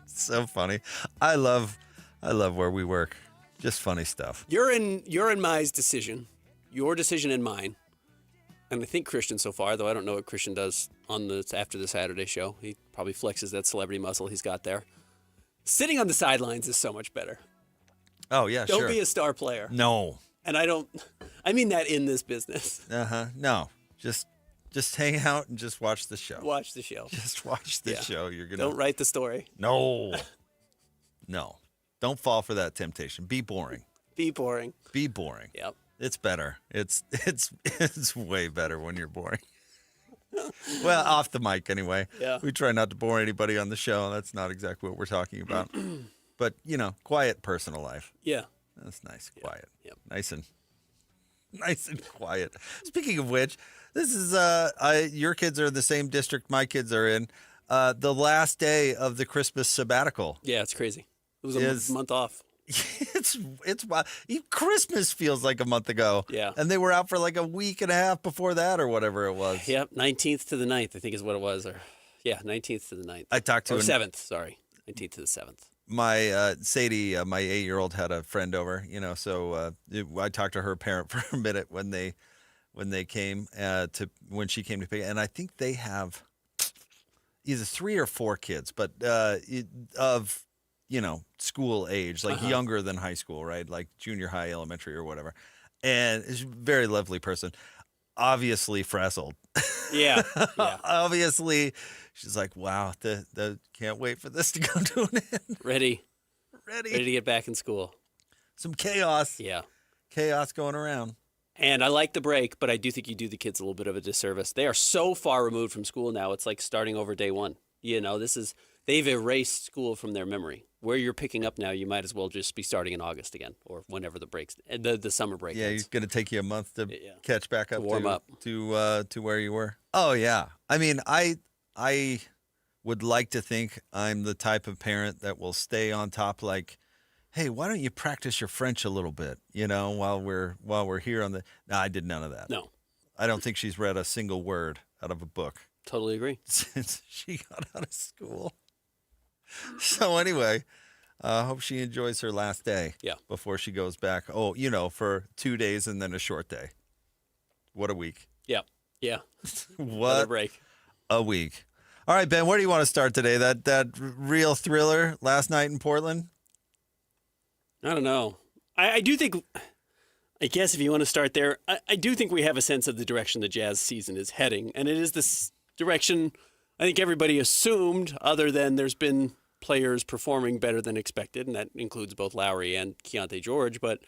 So funny. I love where we work. Just funny stuff. You're in Mai's decision, your decision and mine, and I think Christian so far. Though I don't know what Christian does after the Saturday show. He probably flexes that celebrity muscle he's got there. Sitting on the sidelines is so much better. Oh yeah, sure. Don't be a star player. No. And I mean that in this business. No. Just hang out and just watch the show. Watch the show. Just watch the show. Don't write the story. No. No. Don't fall for that temptation. Be boring. Be boring. Be boring. Yep. It's better. It's way better when you're boring. Well, off the mic anyway. Yeah. We try not to bore anybody on the show. That's not exactly what we're talking about. But, quiet personal life. Yeah. That's nice. Quiet. Yep. Nice and quiet. Speaking of which, this is your kids are in the same district my kids are in. The last day of the Christmas sabbatical. Yeah, it's crazy. It was a month off. It's wild. Christmas feels like a month ago. Yeah. And they were out for like a week and a half before that or whatever it was. Yep, 19th to the 9th, I think is what it was. 19th to the 9th. I talked to 7th, sorry. 19th to the 7th. My Sadie, my 8-year-old, had a friend over, so I talked to her parent for a minute when they came when she came to pick, and I think they have either 3 or 4 kids, but of school age, like younger than high school, right? Like junior high, elementary, or whatever. And is a very lovely person. Obviously frazzled. Yeah. Obviously, she's like, wow, the can't wait for this to come to an end. Ready to get back in school. Some chaos. Yeah. Chaos going around. And I like the break, but I do think you do the kids a little bit of a disservice. They are so far removed from school now, it's like starting over day one. They've erased school from their memory. Where you're picking up now, you might as well just be starting in August again, or whenever the summer break. Yeah, ends. it's going to take you a month to catch back up, warm up to where you were. Oh yeah, I mean, I would like to think I'm the type of parent that will stay on top. Like, hey, why don't you practice your French a little bit? While we're here on the. No, I did none of that. No, I don't think she's read a single word out of a book. Totally agree. Since she got out of school. So anyway, hope she enjoys her last day. Yeah. Before she goes back. Oh, for 2 days and then a short day. What a week. Yeah. Yeah. What a break. A week. All right, Ben, where do you want to start today? That real thriller last night in Portland? I don't know. I do think, I guess if you want to start there, I do think we have a sense of the direction the Jazz season is heading. And it is this direction I think everybody assumed, other than there's been players performing better than expected, and that includes both Lowry and Keontae George. But,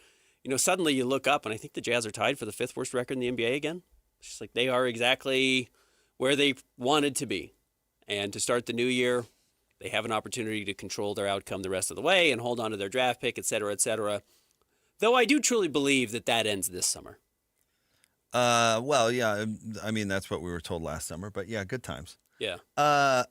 suddenly you look up, and I think the Jazz are tied for the 5th worst record in the NBA again. It's just like they are exactly where they wanted to be. And to start the new year, they have an opportunity to control their outcome the rest of the way and hold on to their draft pick, et cetera, et cetera. Though I do truly believe that ends this summer. Well, yeah, I mean, that's what we were told last summer, but yeah, good times. Yeah. I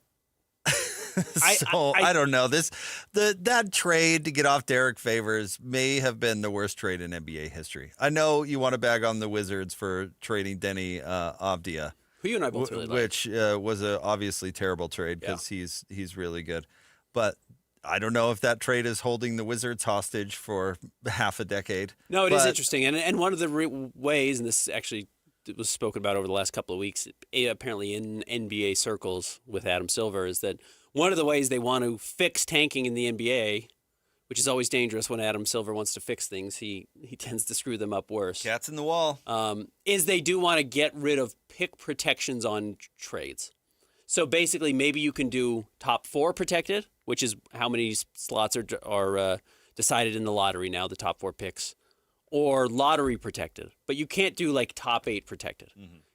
don't know. That trade to get off Derek Favors may have been the worst trade in NBA history. I know you want to bag on the Wizards for trading Denny Avdia, who you and I both really like, which was a obviously terrible trade because he's really good. But I don't know if that trade is holding the Wizards hostage for half a decade. No, it is interesting, and one of the ways, and this actually was spoken about over the last couple of weeks, apparently in NBA circles with Adam Silver, is that one of the ways they want to fix tanking in the NBA, which is always dangerous when Adam Silver wants to fix things, he tends to screw them up worse. Cats in the wall. Is they do want to get rid of pick protections on trades. So basically, maybe you can do top 4 protected, which is how many slots are decided in the lottery now, the top 4 picks, or lottery protected. But you can't do like top 8 protected.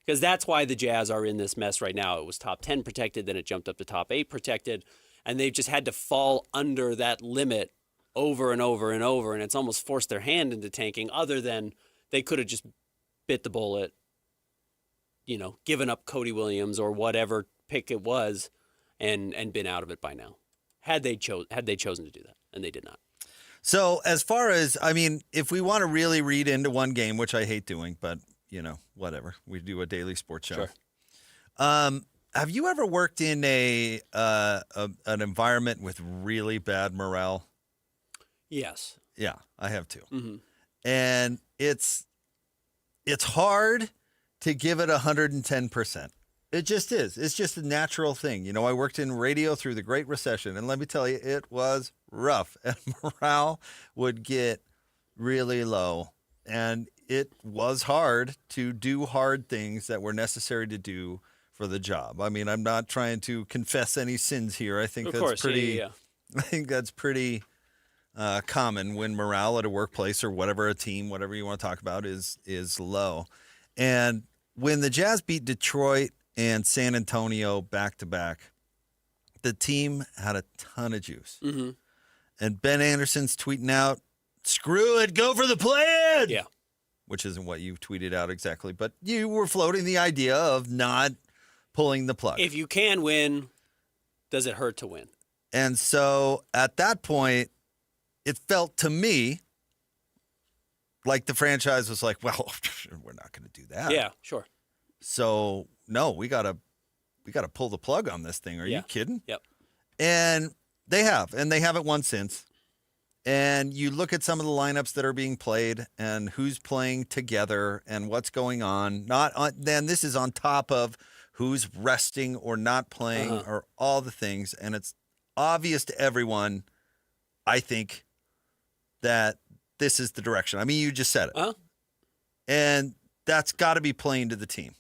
Because that's why the Jazz are in this mess right now. It was top 10 protected, then it jumped up to top 8 protected, and they've just had to fall under that limit over and over and over, and it's almost forced their hand into tanking, other than they could have just bit the bullet, given up Cody Williams or whatever pick it was, and been out of it by now. Had they chosen to do that, and they did not. So as far as, I mean, if we want to really read into one game, which I hate doing, but, whatever. We do a daily sports show. Sure. Have you ever worked in an environment with really bad morale? Yes. Yeah, I have too. Mm-hmm. And it's hard to give it 110%. It just is. It's just a natural thing. I worked in radio through the Great Recession, and let me tell you, it was rough. And morale would get really low. And it was hard to do hard things that were necessary to do for the job. I mean, I'm not trying to confess any sins here. I think that's pretty. Yeah. I think that's pretty common when morale at a workplace or whatever, a team, whatever you want to talk about, is low. And when the Jazz beat Detroit and San Antonio back to back, the team had a ton of juice. Mm-hmm. And Ben Anderson's tweeting out, "Screw it, go for the plan." Yeah. Which isn't what you tweeted out exactly, but you were floating the idea of not pulling the plug. If you can win, does it hurt to win? And so at that point, it felt to me like the franchise was like, well, we're not going to do that. Yeah, sure. So no, we gotta pull the plug on this thing. Are you kidding? Yep. And they haven't won since. And you look at some of the lineups that are being played and who's playing together and what's going on. Then this is on top of who's resting or not playing or all the things. And it's obvious to everyone, I think, that this is the direction. I mean, you just said it. And that's got to be plain to the team.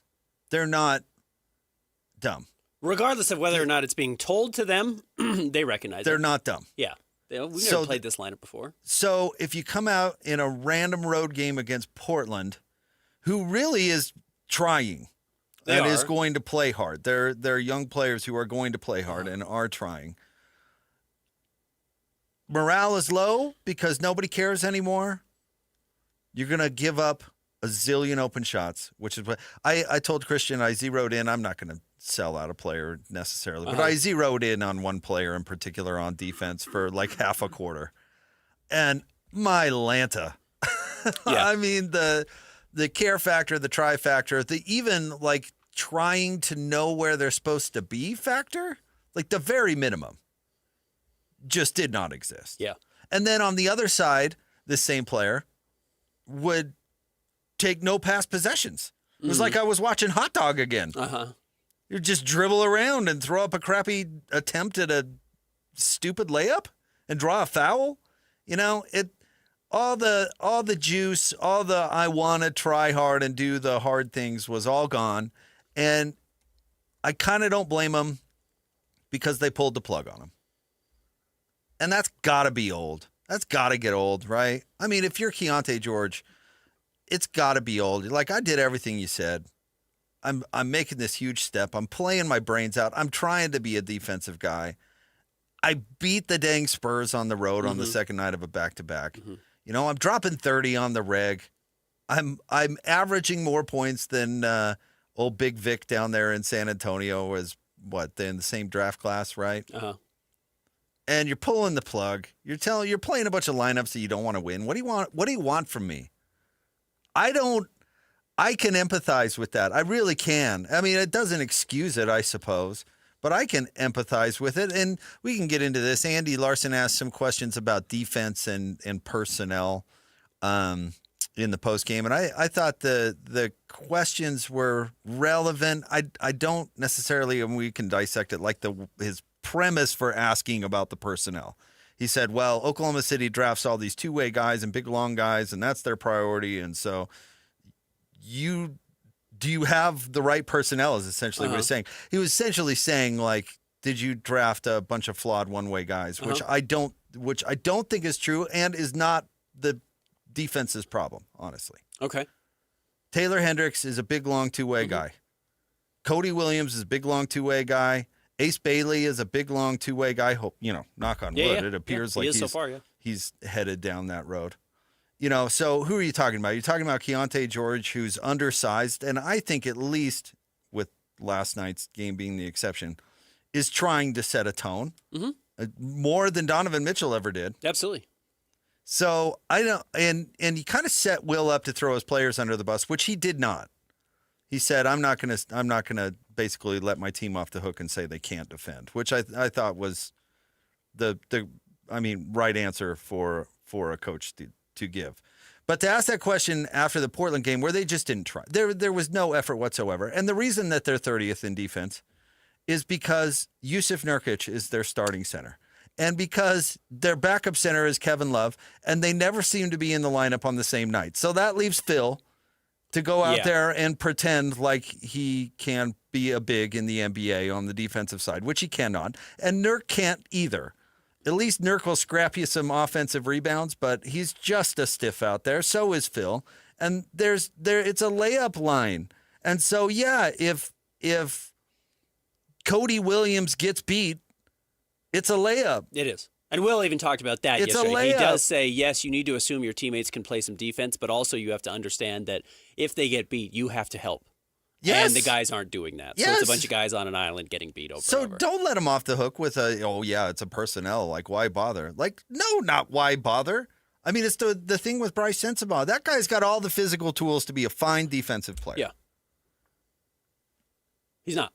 They're not dumb. Regardless of whether or not it's being told to them, they recognize They're not dumb. Yeah. We've never played this lineup before. So if you come out in a random road game against Portland, who really is trying and is going to play hard. They're young players who are going to play hard and are trying. Morale is low because nobody cares anymore. You're going to give up a zillion open shots, which is what I told Christian I zeroed in. I'm not going to sell out a player necessarily, but I zeroed in on one player in particular on defense for like half a quarter. And my Lanta. Yeah. I mean, the care factor, the try factor, the even like trying to know where they're supposed to be factor, like the very minimum, just did not exist. Yeah. And then on the other side, this same player would take no past possessions. It was like I was watching Hot Dog again. You just dribble around and throw up a crappy attempt at a stupid layup and draw a foul. All the juice, all the I want to try hard and do the hard things was all gone. And I kind of don't blame them because they pulled the plug on them. And that's got to be old. That's got to get old, right? I mean, if you're Keontae George, it's got to be old. Like, I did everything you said. I'm making this huge step. I'm playing my brains out. I'm trying to be a defensive guy. I beat the dang Spurs on the road on the second night of a back-to-back. I'm dropping 30 on the reg. I'm averaging more points than old Big Vic down there in San Antonio was, in the same draft class, right? And you're pulling the plug. You're playing a bunch of lineups that you don't want to win. What do you want? What do you want from me? I can empathize with that. I really can. I mean, it doesn't excuse it, I suppose, but I can empathize with it. And we can get into this. Andy Larson asked some questions about defense and personnel in the postgame. And I thought the questions were relevant. I don't necessarily, and we can dissect it, like his premise for asking about the personnel. He said, well, Oklahoma City drafts all these two-way guys and big, long guys, and that's their priority. And so do you have the right personnel is essentially what he's saying. He was essentially saying, like, did you draft a bunch of flawed one-way guys, which I don't think is true and is not the defense's problem, honestly. Okay. Taylor Hendricks is a big, long two-way guy. Cody Williams is a big, long two-way guy. Ace Bailey is a big, long two-way guy. Hope, knock on wood. It appears like he's headed down that road. So who are you talking about? You're talking about Keontae George, who's undersized, and I think at least, with last night's game being the exception, is trying to set a tone more than Donovan Mitchell ever did. Absolutely. So I don't, and he kind of set Will up to throw his players under the bus, which he did not. He said, I'm not gonna basically let my team off the hook and say they can't defend, which I thought was the right answer for a coach to give. But to ask that question after the Portland game where they just didn't try, there was no effort whatsoever. And the reason that they're 30th in defense is because Yusuf Nurkic is their starting center. And because their backup center is Kevin Love, and they never seem to be in the lineup on the same night. So that leaves Phil to go out there and pretend like he can be a big in the NBA on the defensive side, which he cannot. And Nurk can't either. At least Nurk will scrap you some offensive rebounds, but he's just a stiff out there. So is Phil. And it's a layup line. And so, yeah, if Cody Williams gets beat, it's a layup. It is. And Will even talked about that yesterday. He does say, yes, you need to assume your teammates can play some defense, but also you have to understand that if they get beat, you have to help. Yes. And the guys aren't doing that. Yes. So it's a bunch of guys on an island getting beat over. So don't let them off the hook with it's a personnel. Like, why bother? Like, no, not why bother. I mean, it's the thing with Bryce Sensabaugh. That guy's got all the physical tools to be a fine defensive player. Yeah. He's not.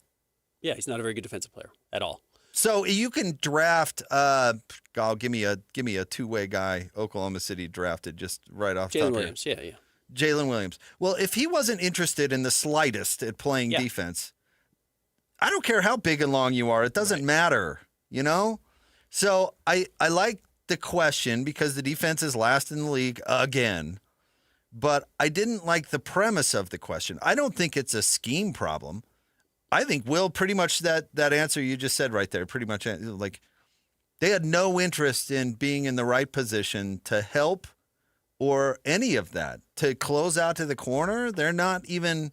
Yeah, he's not a very good defensive player at all. So you can draft. Give me a two-way guy. Oklahoma City drafted just right off. Jalen Williams. Yeah. Jalen Williams. Well, if he wasn't interested in the slightest at playing defense, I don't care how big and long you are. It doesn't matter, you know? So I like the question because the defense is last in the league again, but I didn't like the premise of the question. I don't think it's a scheme problem. I think, Will, pretty much that answer you just said right there, pretty much like they had no interest in being in the right position to help or any of that. To close out to the corner, they're not even,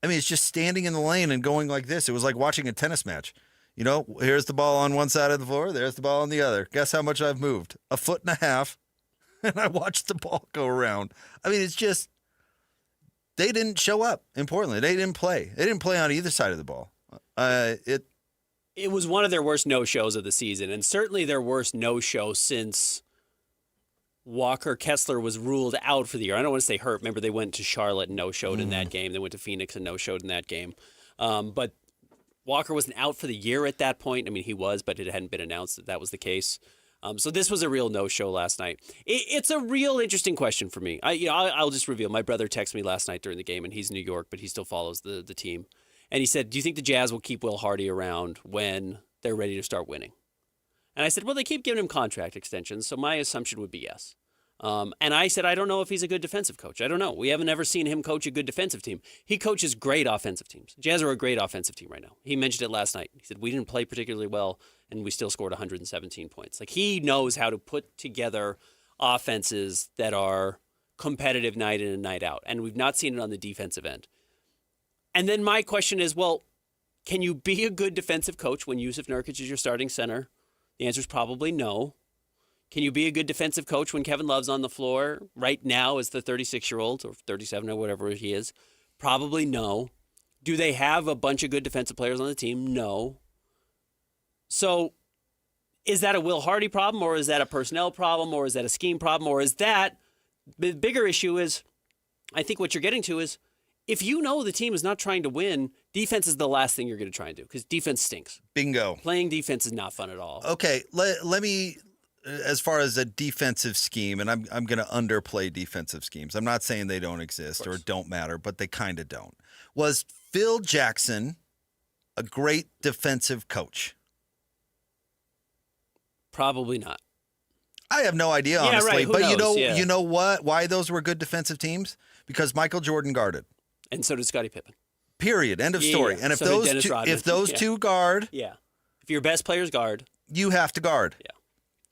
it's just standing in the lane and going like this. It was like watching a tennis match. You know, here's the ball on one side of the floor, there's the ball on the other. Guess how much I've moved? 1.5 feet, and I watched the ball go around. It's just, they didn't show up in Portland. They didn't play. They didn't play on either side of the ball. It was one of their worst no-shows of the season, and certainly their worst no-show since Walker Kessler was ruled out for the year. I don't want to say hurt. Remember, they went to Charlotte and no-showed in that game. They went to Phoenix and no-showed in that game. But Walker wasn't out for the year at that point. He was, but it hadn't been announced that was the case. So this was a real no-show last night. It's a real interesting question for me. I'll just reveal. My brother texted me last night during the game, and he's in New York, but he still follows the team. And he said, do you think the Jazz will keep Will Hardy around when they're ready to start winning? And I said, well, they keep giving him contract extensions, so my assumption would be yes. And I said, I don't know if he's a good defensive coach. I don't know. We haven't ever seen him coach a good defensive team. He coaches great offensive teams. Jazz are a great offensive team right now. He mentioned it last night. He said, we didn't play particularly well, and we still scored 117 points. Like, he knows how to put together offenses that are competitive night in and night out, and we've not seen it on the defensive end. And then my question is, well, can you be a good defensive coach when Yusuf Nurkic is your starting center? The answer is probably no. Can you be a good defensive coach when Kevin Love's on the floor right now as the 36-year-old or 37 or whatever he is? Probably no. Do they have a bunch of good defensive players on the team? No. So is that a Will Hardy problem, or is that a personnel problem, or is that a scheme problem, or is that the bigger issue is, I think what you're getting to is, if you know the team is not trying to win, defense is the last thing you're going to try and do because defense stinks. Bingo. Playing defense is not fun at all. Okay, let me, as far as a defensive scheme, and I'm going to underplay defensive schemes. I'm not saying they don't exist or don't matter, but they kind of don't. Was Phil Jackson a great defensive coach? Probably not. I have no idea, honestly. Right. Who but knows? You know what? Why those were good defensive teams? Because Michael Jordan guarded. And so did Scottie Pippen. Period. End of story. Yeah. And if so those two guard, if your best players guard, you have to guard. Yeah.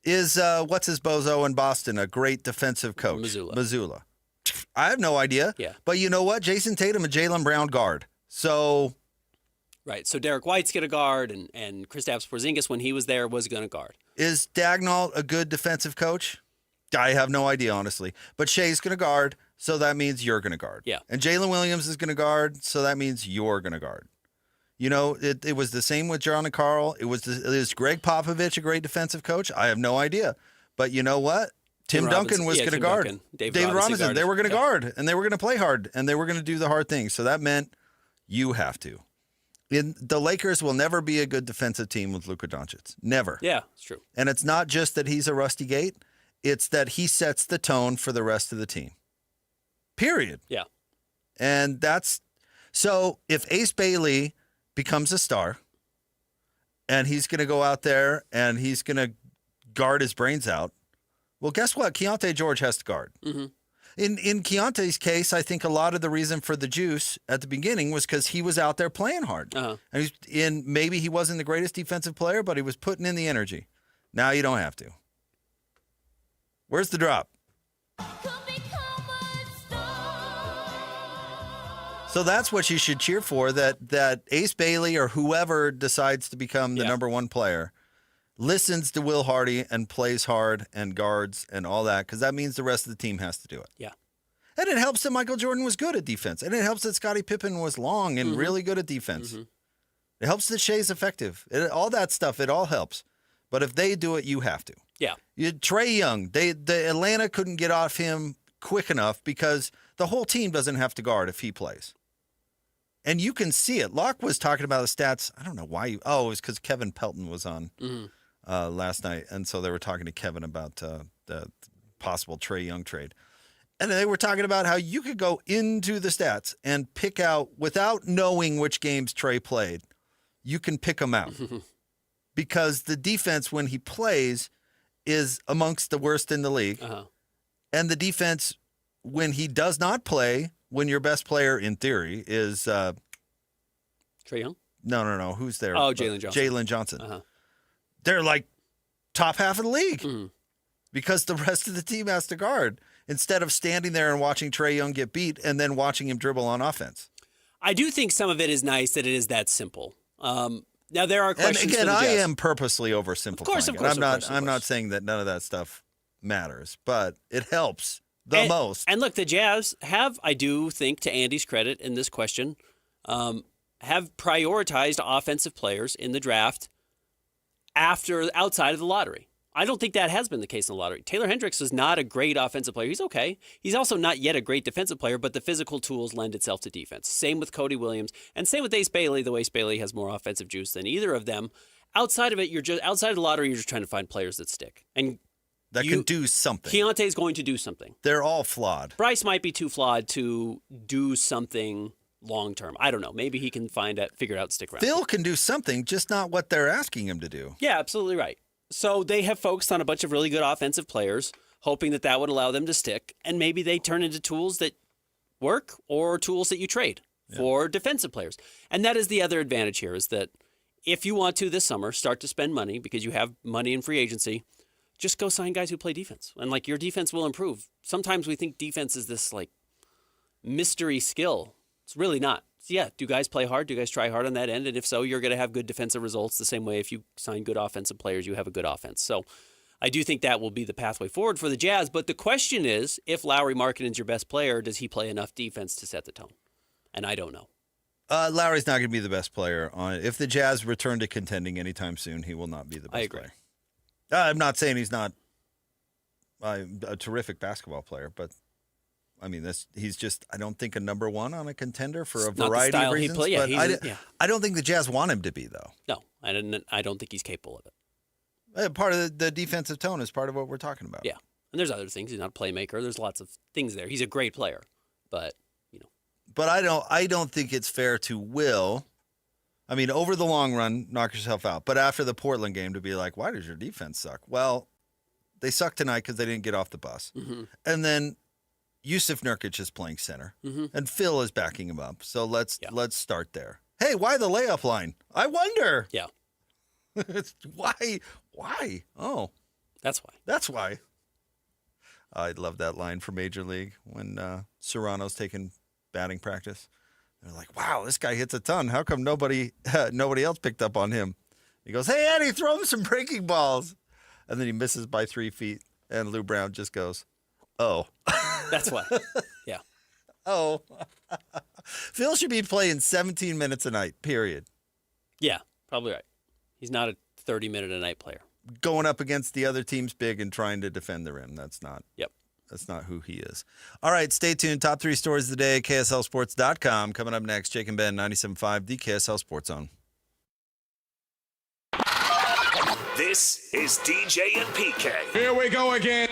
Is what's his bozo in Boston a great defensive coach? Mazzulla. I have no idea. Yeah. But you know what? Jason Tatum and Jaylen Brown guard. So. Right. So Derek White's going to guard, and Kristaps Porzingis, when he was there, was going to guard. Is Dagnall a good defensive coach? I have no idea, honestly. But Shea's going to guard, so that means you're going to guard. Yeah. And Jalen Williams is going to guard, so that means you're going to guard. You know, it was the same with John and Carl. Is Greg Popovich a great defensive coach? I have no idea. But you know what? Tim Duncan was going to guard. David Robinson. They were going to guard, and they were going to play hard, and they were going to do the hard things. So that meant You have to. The Lakers will never be a good defensive team with Luka Doncic. Never. Yeah, it's true. And it's not just that he's a rusty gate. It's that he sets the tone for the rest of the team. Period. Yeah. And so if Ace Bailey becomes a star and he's going to go out there and he's going to guard his brains out, well, guess what? Keontae George has to guard. Mm-hmm. In Keontae's case, I think a lot of the reason for the juice at the beginning was because he was out there playing hard. And maybe he wasn't the greatest defensive player, but he was putting in the energy. Now you don't have to. Where's the drop? So that's what you should cheer for, that Ace Bailey or whoever decides to become the number one player listens to Will Hardy and plays hard and guards and all that, because that means the rest of the team has to do it. Yeah. And it helps that Michael Jordan was good at defense. And it helps that Scottie Pippen was long and really good at defense. It helps that Shea's effective. All that stuff, it all helps. But if they do it, you have to. Yeah. Trae Young, the Atlanta couldn't get off him quick enough because the whole team doesn't have to guard if he plays. And you can see it. Locke was talking about the stats. I don't know why. It was because Kevin Pelton was on last night. And so they were talking to Kevin about the possible Trae Young trade. And they were talking about how you could go into the stats and pick out, without knowing which games Trae played, you can pick them out. Because the defense, when he plays, is amongst the worst in the league. And the defense, when he does not play, when your best player, in theory, is... Trae Young? No. Who's there? Oh, Jalen Johnson. Jalen Johnson. They're like top half of the league because the rest of the team has to guard instead of standing there and watching Trae Young get beat and then watching him dribble on offense. I do think some of it is nice that it is that simple. Now, there are questions and again, for the Jazz. I am purposely oversimplifying it. I'm not saying that none of that stuff matters, but it helps most. And look, the Jazz have, I do think, to Andy's credit in this question, have prioritized offensive players in the draft outside of the lottery. I don't think that has been the case in the lottery. Taylor Hendricks is not a great offensive player. He's okay. He's also not yet a great defensive player, but the physical tools lend itself to defense. Same with Cody Williams, and same with Ace Bailey. The Ace Bailey has more offensive juice than either of them. Outside of it, outside of the lottery, you're just trying to find players that stick and that can do something. Keontae's going to do something. They're all flawed. Bryce might be too flawed to do something long term. I don't know. Maybe he can figure it out, and stick around. Phil can do something, just not what they're asking him to do. Yeah, absolutely right. So they have focused on a bunch of really good offensive players, hoping that would allow them to stick, and maybe they turn into tools that work or tools that you trade for defensive players. And that is the other advantage here, is that if you want to this summer start to spend money because you have money in free agency, just go sign guys who play defense. And your defense will improve. Sometimes we think defense is this mystery skill. It's really not. So yeah, do guys play hard? Do guys try hard on that end? And if so, you're going to have good defensive results the same way if you sign good offensive players, you have a good offense. So I do think that will be the pathway forward for the Jazz. But the question is, if Lauri Markkanen's your best player, does he play enough defense to set the tone? And I don't know. Lauri's not going to be the best player on it. If the Jazz return to contending anytime soon, he will not be the best player. I'm not saying he's not a terrific basketball player, but I mean, he's just, I don't think, a number one on a contender for a variety of reasons. I don't think the Jazz want him to be, though. No, I don't think he's capable of it. Part of the defensive tone is part of what we're talking about. Yeah, and there's other things. He's not a playmaker. There's lots of things there. He's a great player, but But I don't think it's fair to Will. I mean, over the long run, knock yourself out. But after the Portland game, to be like, why does your defense suck? Well, they suck tonight because they didn't get off the bus. And then Yusuf Nurkic is playing center, and Phil is backing him up. So let's start there. Hey, why the layup line? I wonder. Yeah. Why? Oh. That's why. I love that line for Major League when Serrano's taking batting practice. They're like, wow, this guy hits a ton. How come nobody else picked up on him? He goes, hey, Eddie, throw him some breaking balls. And then he misses by 3 feet, and Lou Brown just goes, oh. That's why. Yeah. Oh. Phil should be playing 17 minutes a night, period. Yeah, probably right. He's not a 30-minute-a-night player. Going up against the other team's big and trying to defend the rim. That's not. Yep. That's not who he is. All right, stay tuned. Top 3 stories of the day, KSLSports.com. Coming up next, Jake and Ben, 97.5, the KSL Sports Zone. This is DJ and PK. Here we go again.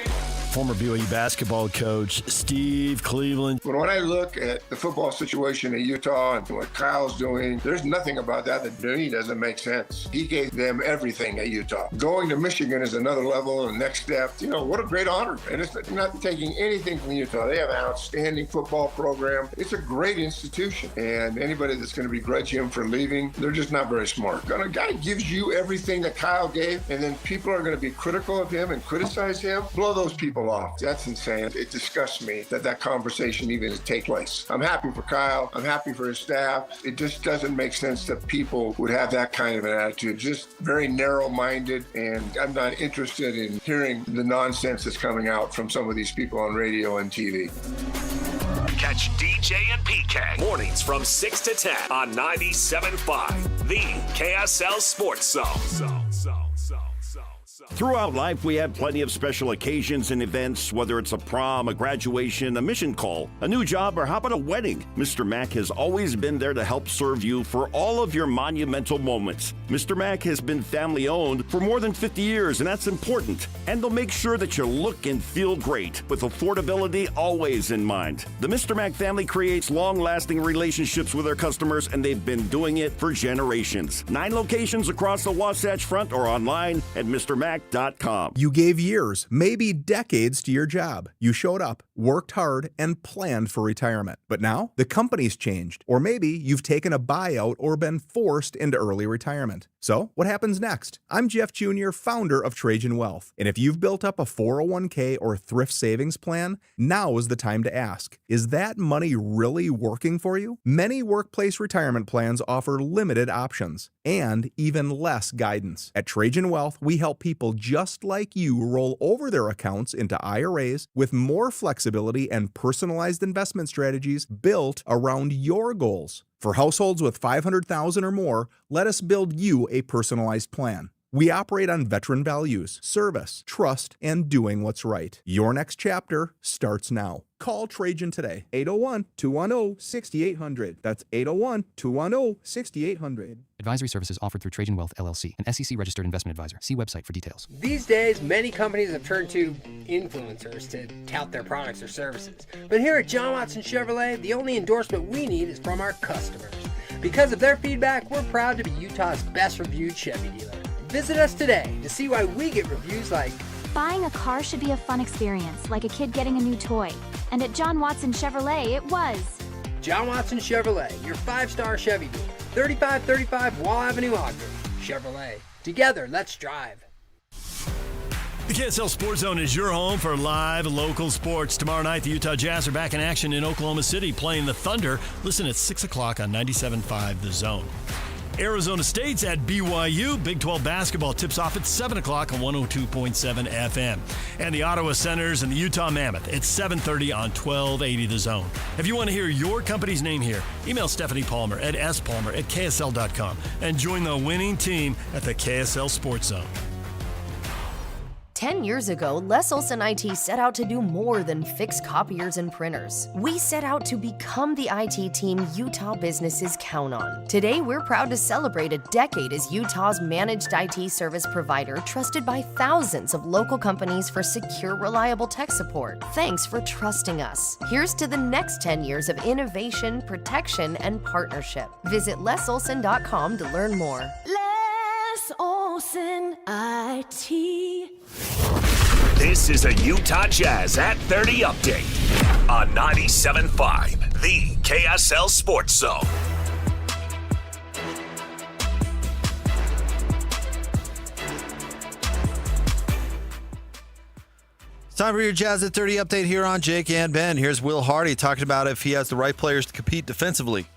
Former BYU basketball coach Steve Cleveland. But when I look at the football situation in Utah and what Kyle's doing, there's nothing about that to me doesn't make sense. He gave them everything at Utah. Going to Michigan is another level and next step. You know, what a great honor. And it's not taking anything from Utah. They have an outstanding football program. It's a great institution. And anybody that's going to begrudge him for leaving, they're just not very smart. When a guy gives you everything that Kyle gave, and then people are going to be critical of him and criticize him, blow those people off. That's insane. It disgusts me that conversation even take place. I'm happy for Kyle. I'm happy for his staff. It just doesn't make sense that people would have that kind of an attitude. Just very narrow-minded, and I'm not interested in hearing the nonsense that's coming out from some of these people on radio and TV. Catch DJ and PK mornings from 6 to 10 on 97.5, the KSL Sports Zone. Throughout life, we have plenty of special occasions and events, whether it's a prom, a graduation, a mission call, a new job, or how about a wedding? Mr. Mac has always been there to help serve you for all of your monumental moments. Mr. Mac has been family-owned for more than 50 years, and that's important. And they'll make sure that you look and feel great, with affordability always in mind. The Mr. Mac family creates long-lasting relationships with their customers, and they've been doing it for generations. 9 locations across the Wasatch Front or online at MrMac.com. You gave years, maybe decades to your job. You showed up, worked hard, and planned for retirement. But now, the company's changed. Or maybe you've taken a buyout or been forced into early retirement. So, what happens next? I'm Jeff Jr., founder of Trajan Wealth. And if you've built up a 401k or thrift savings plan, now is the time to ask, is that money really working for you? Many workplace retirement plans offer limited options and even less guidance. At Trajan Wealth, we help people just like you roll over their accounts into IRAs with more flexibility and personalized investment strategies built around your goals. For households with $500,000 or more, let us build you a personalized plan. We operate on veteran values, service, trust, and doing what's right. Your next chapter starts now. Call Trajan today, 801-210-6800. That's 801-210-6800. Advisory services offered through Trajan Wealth, LLC, an SEC-registered investment advisor. See website for details. These days, many companies have turned to influencers to tout their products or services. But here at John Watson Chevrolet, the only endorsement we need is from our customers. Because of their feedback, we're proud to be Utah's best-reviewed Chevy dealer. Visit us today to see why we get reviews like, buying a car should be a fun experience, like a kid getting a new toy. And at John Watson Chevrolet, it was. John Watson Chevrolet, your 5-star Chevy dealer. 3535 Wall Avenue, Ogden. Chevrolet. Together, let's drive. The KSL Sports Zone is your home for live local sports. Tomorrow night, the Utah Jazz are back in action in Oklahoma City playing the Thunder. Listen at 6 o'clock on 97.5 The Zone. Arizona State's at BYU. Big 12 basketball tips off at 7 o'clock on 102.7 FM. And the Ottawa Senators and the Utah Mammoth at 7:30 on 1280 The Zone. If you want to hear your company's name here, email Stephanie Palmer at spalmer@ksl.com and join the winning team at the KSL Sports Zone. 10 years ago, Les Olson IT set out to do more than fix copiers and printers. We set out to become the IT team Utah businesses count on. Today, we're proud to celebrate a decade as Utah's managed IT service provider, trusted by thousands of local companies for secure, reliable tech support. Thanks for trusting us. Here's to the next 10 years of innovation, protection, and partnership. Visit lesolson.com to learn more. Les Olson IT. This is a Utah Jazz at 30 update on 97.5, the KSL Sports Zone. It's time for your Jazz at 30 update here on Jake and Ben. Here's Will Hardy talking about if he has the right players to compete defensively.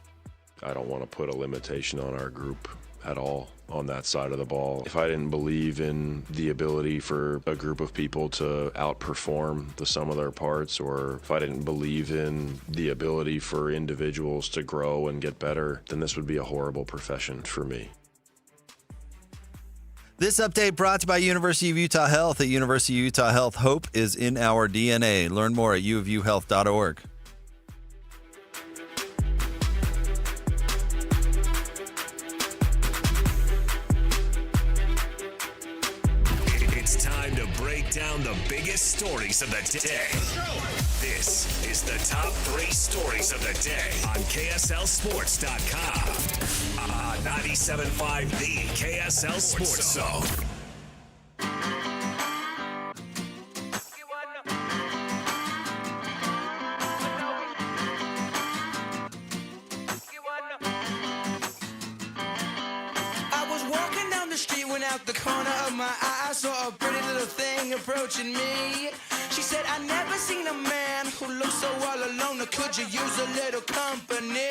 I don't want to put a limitation on our group at all on that side of the ball. If I didn't believe in the ability for a group of people to outperform the sum of their parts, or if I didn't believe in the ability for individuals to grow and get better, then this would be a horrible profession for me. This update brought to you by University of Utah Health. At University of Utah Health, hope is in our DNA. Learn more at uofuhealth.org. It's time to break down the biggest stories of the day. This is the top 3 stories of the day on KSLSports.com. 97.5 The KSL Sports Zone. I was walking down the street when out the corner of my eye I saw a pretty little thing approaching me. She said, I never seen a man who looks so all alone. Or could you use a little company?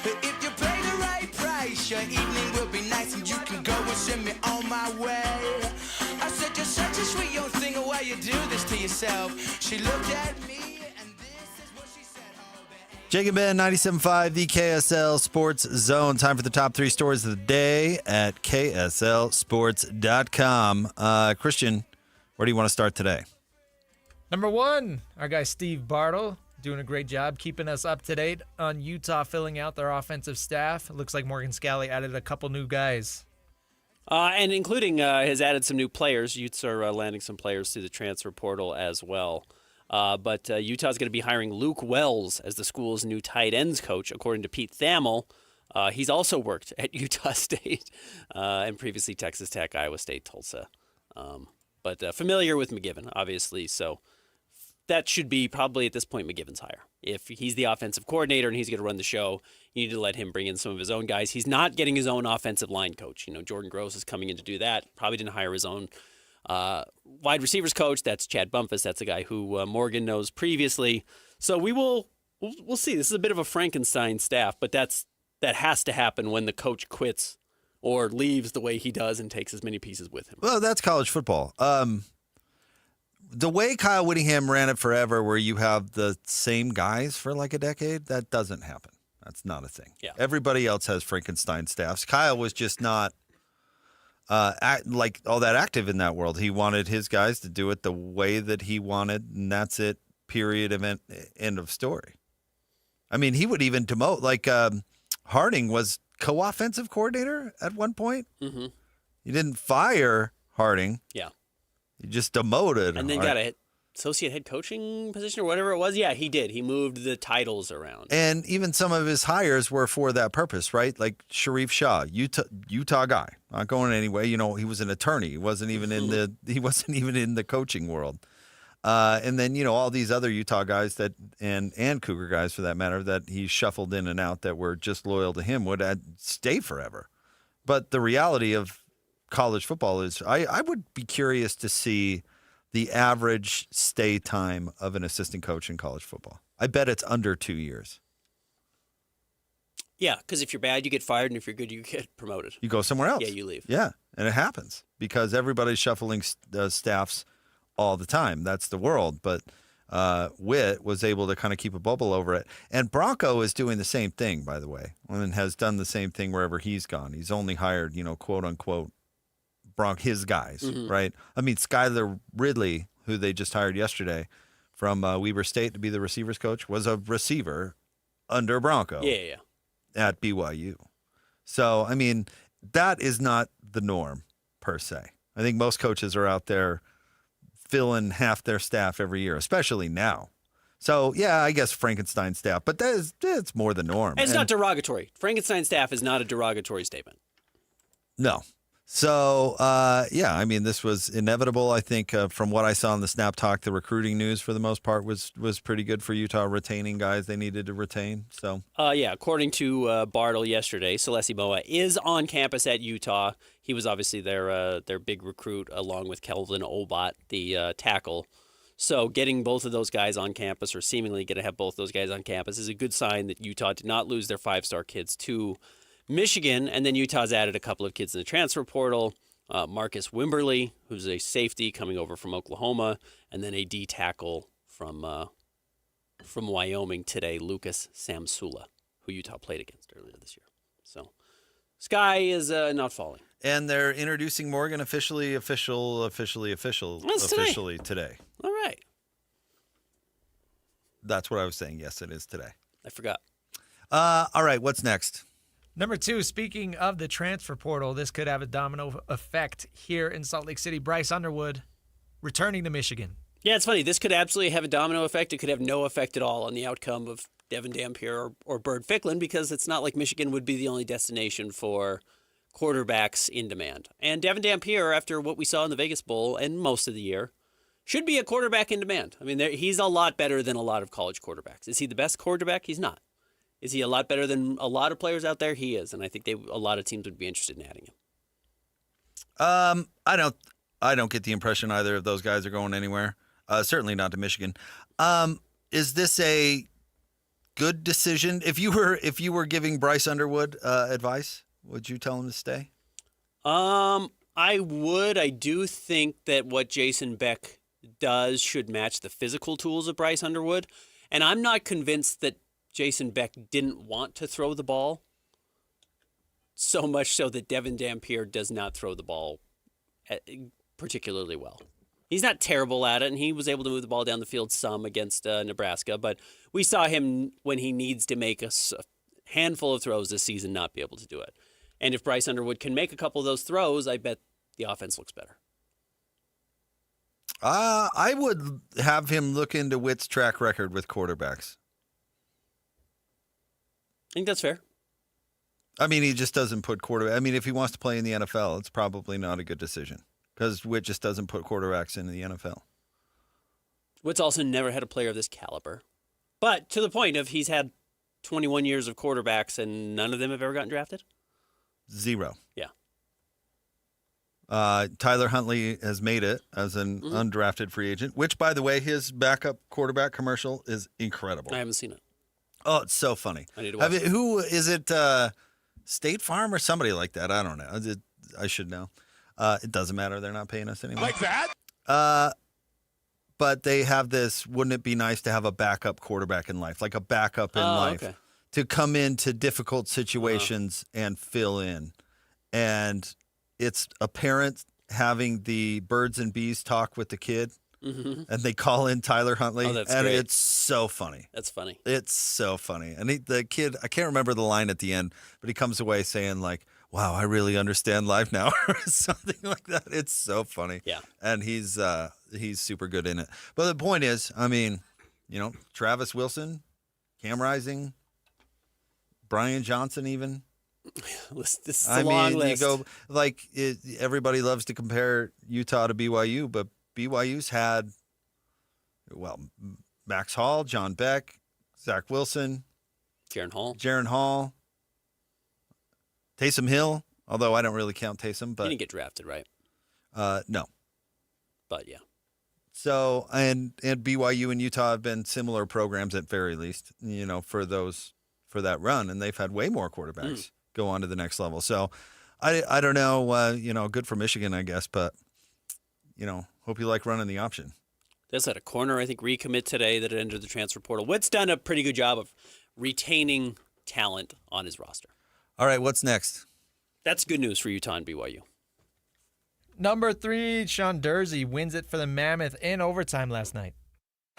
If you pay the right price, your evening will be nice and you can go and send me on my way. I said, you're such a sweet young thing, why you do this to yourself? She looked at me and this is what she said. Jake and Ben, 97.5, the KSL Sports Zone. Time for the top 3 stories of the day at KSLSports.com. Christian, where do you want to start today? Number 1, our guy Steve Bartle doing a great job keeping us up to date on Utah filling out their offensive staff. It looks like Morgan Scalley added a couple new guys. And including has added some new players. Utes are landing some players through the transfer portal as well. But Utah's going to be hiring Luke Wells as the school's new tight ends coach, according to Pete Thamel. He's also worked at Utah State and previously Texas Tech, Iowa State, Tulsa. But familiar with McGiven, obviously. So that should be probably at this point McGiven's hire. If he's the offensive coordinator and he's going to run the show, you need to let him bring in some of his own guys. He's not getting his own offensive line coach. You know, Jordan Gross is coming in to do that. Probably didn't hire his own wide receivers coach. That's Chad Bumpus. That's a guy who Morgan knows previously. So we'll see. This is a bit of a Frankenstein staff, but that has to happen when the coach quits or leaves the way he does and takes as many pieces with him. Well, that's college football. The way Kyle Whittingham ran it forever, where you have the same guys for like a decade, that doesn't happen. That's not a thing. Yeah. Everybody else has Frankenstein staffs. Kyle was just not like all that active in that world. He wanted his guys to do it the way that he wanted, and that's it. Period. Event. End of story. I mean, he would even demote. Like Harding was co-offensive coordinator at one point. Mm-hmm. He didn't fire Harding. Yeah. He just demoted. And then got a associate head coaching position or whatever it was. Yeah, he did. He moved the titles around. And even some of his hires were for that purpose, right? Like Sharif Shah, Utah guy, not going anyway. You know, he was an attorney. He wasn't even in the coaching world. And then, you know, all these other Utah guys that and Cougar guys for that matter that he shuffled in and out that were just loyal to him would stay forever. But the reality of college football is I would be curious to see the average stay time of an assistant coach in college football. I bet it's under 2 years. Yeah, because if you're bad, you get fired, and if you're good, you get promoted. You go somewhere else. Yeah, you leave. Yeah, and it happens because everybody's shuffling staffs all the time. That's the world. But Witt was able to kind of keep a bubble over it. And Bronco is doing the same thing, by the way, and has done the same thing wherever he's gone. He's only hired, you know, quote unquote, his guys, right? I mean, Skylar Ridley, who they just hired yesterday from Weber State to be the receivers coach, was a receiver under Bronco. Yeah. At BYU. So, I mean, that is not the norm per se. I think most coaches are out there filling half their staff every year, especially now. So, yeah, I guess Frankenstein staff, but that's more the norm. And it's not derogatory. Frankenstein staff is not a derogatory statement. No. So, yeah, I mean, this was inevitable. I think from what I saw in the Snap Talk, the recruiting news for the most part was pretty good for Utah retaining guys they needed to retain. So, yeah, according to Bartle yesterday, Celesi Moa is on campus at Utah. He was obviously their big recruit along with Kelvin Obot, the tackle. So getting both of those guys on campus, or seemingly going to have both those guys on campus, is a good sign that Utah did not lose their 5-star kids to Michigan. And then Utah's added a couple of kids in the transfer portal. Marcus Wimberly, who's a safety coming over from Oklahoma, and then a D tackle from Wyoming today, Lucas Samsula, who Utah played against earlier this year. So Sky is not falling. And they're introducing Morgan officially today. All right. That's what I was saying. Yes, it is today. I forgot. All right, what's next? Number 2, speaking of the transfer portal, this could have a domino effect here in Salt Lake City. Bryce Underwood returning to Michigan. Yeah, it's funny. This could absolutely have a domino effect. It could have no effect at all on the outcome of Devin Dampier or Bird Ficklin, because it's not like Michigan would be the only destination for quarterbacks in demand. And Devin Dampier, after what we saw in the Vegas Bowl and most of the year, should be a quarterback in demand. I mean, he's a lot better than a lot of college quarterbacks. Is he the best quarterback? He's not. Is he a lot better than a lot of players out there? He is, and I think a lot of teams would be interested in adding him. I don't get the impression either of those guys are going anywhere. Certainly not to Michigan. Is this a good decision? If you were giving Bryce Underwood advice, would you tell him to stay? I would. I do think that what Jason Beck does should match the physical tools of Bryce Underwood, and I'm not convinced that Jason Beck didn't want to throw the ball, so much so that Devin Dampier does not throw the ball particularly well. He's not terrible at it, and he was able to move the ball down the field some against Nebraska, but we saw him when he needs to make a handful of throws this season not be able to do it. And if Bryce Underwood can make a couple of those throws, I bet the offense looks better. I would have him look into Witt's track record with quarterbacks. I think that's fair. I mean, he just doesn't put quarterback. I mean, if he wants to play in the NFL, it's probably not a good decision because Witt just doesn't put quarterbacks into the NFL. Witt's also never had a player of this caliber. But to the point of he's had 21 years of quarterbacks and none of them have ever gotten drafted? 0. Yeah. Tyler Huntley has made it as an undrafted free agent, which, by the way, his backup quarterback commercial is incredible. I haven't seen it. Oh, it's so funny. I need to watch it. Who is it? State Farm or somebody like that? I don't know. I should know. It doesn't matter. They're not paying us anymore. Like that? But they have this, wouldn't it be nice to have a backup quarterback in life, like a backup in life, okay. to come into difficult situations and fill in. And it's a parent having the birds and bees talk with the kid. Mm-hmm. And they call in Tyler Huntley, that's and great. it's so funny. That's funny. It's so funny. And the kid, I can't remember the line at the end, but he comes away saying like, wow, I really understand life now, or something like that. It's so funny. Yeah. And he's super good in it. But the point is, I mean, Travis Wilson, Cam Rising, Brian Johnson even. This is a long list. You go, everybody loves to compare Utah to BYU, but BYU's had, Max Hall, John Beck, Zach Wilson, Jaron Hall, Taysom Hill, although I don't really count Taysom. But he didn't get drafted, right? No. But, yeah. So, and BYU and Utah have been similar programs at very least, for that run, and they've had way more quarterbacks go on to the next level. So, I don't know, good for Michigan, I guess, but, hope you like running the option. They also had a corner, I think, recommit today that had entered the transfer portal. Witt's done a pretty good job of retaining talent on his roster. All right, what's next? That's good news for Utah and BYU. Number 3, Sean Dursey wins it for the Mammoth in overtime last night.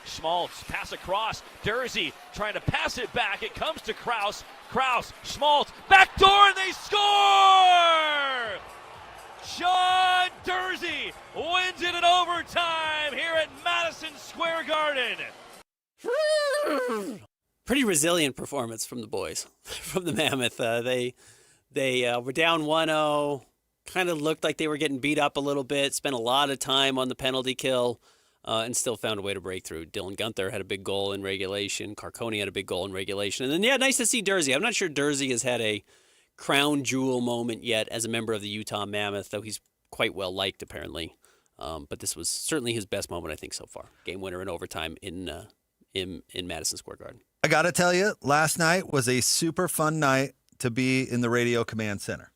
Schmaltz, pass across. Dursey trying to pass it back. It comes to Kraus. Kraus, Schmaltz, back door, and they score! Sean Dursey wins it in overtime here at Madison Square Garden. Pretty resilient performance from the boys, from the Mammoth. They were down 1-0, kind of looked like they were getting beat up a little bit, spent a lot of time on the penalty kill, and still found a way to break through. Dylan Gunther had a big goal in regulation. Carcone had a big goal in regulation. And then, nice to see Dursey. I'm not sure Dursey has had a crown jewel moment yet as a member of the Utah Mammoth, though he's quite well liked apparently. But this was certainly his best moment, I think, so far. Game winner in overtime in Madison Square Garden. I got to tell you, last night was a super fun night to be in the Radio Command Center.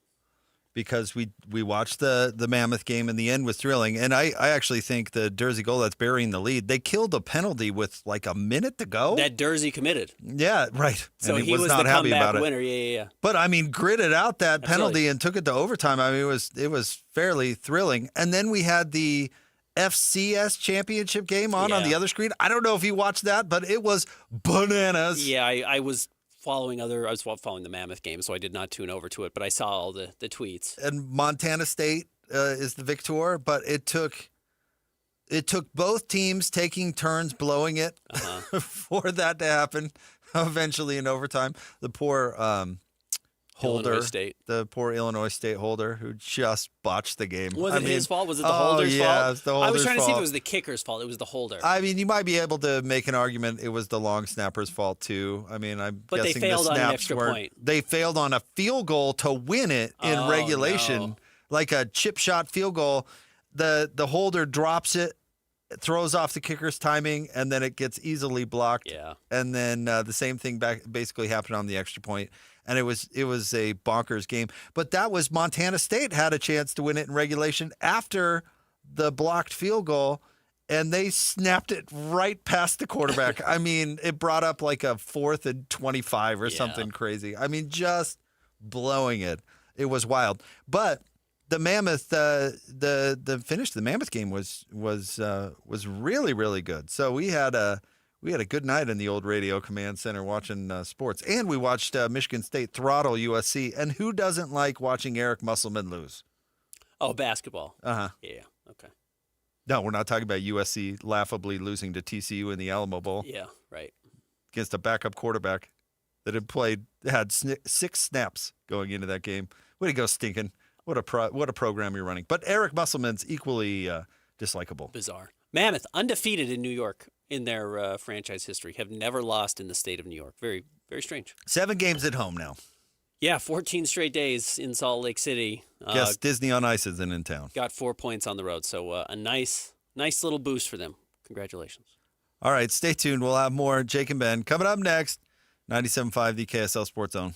because we watched the Mammoth game and the end was thrilling. And I actually think the Dursey goal that's burying the lead, they killed a penalty with like a minute to go. That Dursey committed. Yeah, right. So and he was not the happy comeback about winner. it. Yeah. But I mean, gritted out that Absolutely. penalty and took it to overtime. I mean, it was fairly thrilling. And then we had the FCS championship game on the other screen. I don't know if you watched that, but it was bananas. Yeah, I was following the Mammoth game, so I did not tune over to it, but I saw all the tweets. And Montana State is the victor, but it took both teams taking turns blowing it for that to happen. Eventually in overtime, the poor holder, the poor Illinois State holder who just botched the game. Was it his fault? Was it the holder's fault? Yeah, it was the holder's I was trying to see if fault. it was the kicker's fault. It was the holder. I mean, you might be able to make an argument it was the long snapper's fault too. I mean, But they guessing failed the on an snaps extra weren't. point. They failed on a field goal to win it in regulation, no. like a chip shot field goal. The holder drops it, throws off the kicker's timing, and then it gets easily blocked. Yeah. And then the same thing basically happened on the extra point. And it was a bonkers game. But that was Montana State had a chance to win it in regulation after the blocked field goal, and they snapped it right past the quarterback. I mean, it brought up like a 4th and 25 or something crazy. I mean, just blowing it. It was wild. But the Mammoth, the finish of the Mammoth game was really, really good. So we had a good night in the old radio command center watching sports. And we watched Michigan State throttle USC. And who doesn't like watching Eric Musselman lose? Oh, basketball. Uh-huh. Yeah, okay. No, we're not talking about USC laughably losing to TCU in the Alamo Bowl. Yeah, right. Against a backup quarterback that had 6 snaps going into that game. Way to go, stinking. What a program you're running. But Eric Musselman's equally dislikable. Bizarre. Mammoth, undefeated in New York in their franchise history, have never lost in the state of New York. Very, very strange. 7 games at home now. Yeah, 14 straight days in Salt Lake City. Yes, Disney on Ice isn't in town. Got 4 points on the road, so a nice little boost for them. Congratulations. All right, stay tuned. We'll have more Jake and Ben coming up next. 97.5, the KSL Sports Zone.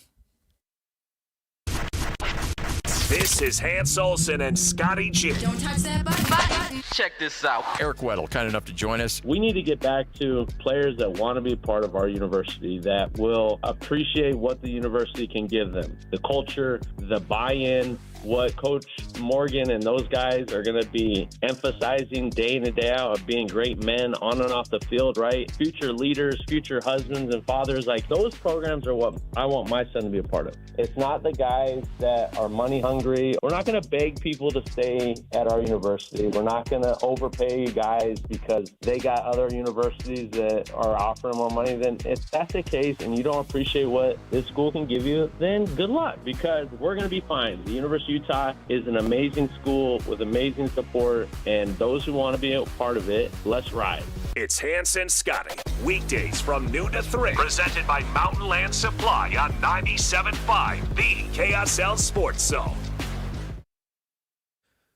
This is Hans Olsen and Scotty G. Don't touch that button. Check this out. Eric Weddle, kind enough to join us. We need to get back to players that want to be part of our university, that will appreciate what the university can give them. The culture, the buy-in, what Coach Morgan and those guys are going to be emphasizing day in and day out of being great men on and off the field, right? Future leaders, future husbands and fathers, like those programs are what I want my son to be a part of. It's not the guys that are money hungry. We're not going to beg people to stay at our university. We're not going to overpay guys because they got other universities that are offering more money. Then if that's the case and you don't appreciate what this school can give you, then good luck, because we're going to be fine. The University of Utah is an amazing school with amazing support, and those who want to be a part of it, let's ride. It's Hans and Scotty, weekdays from noon to 3, presented by Mountain Land Supply on 97.5, the KSL Sports Zone.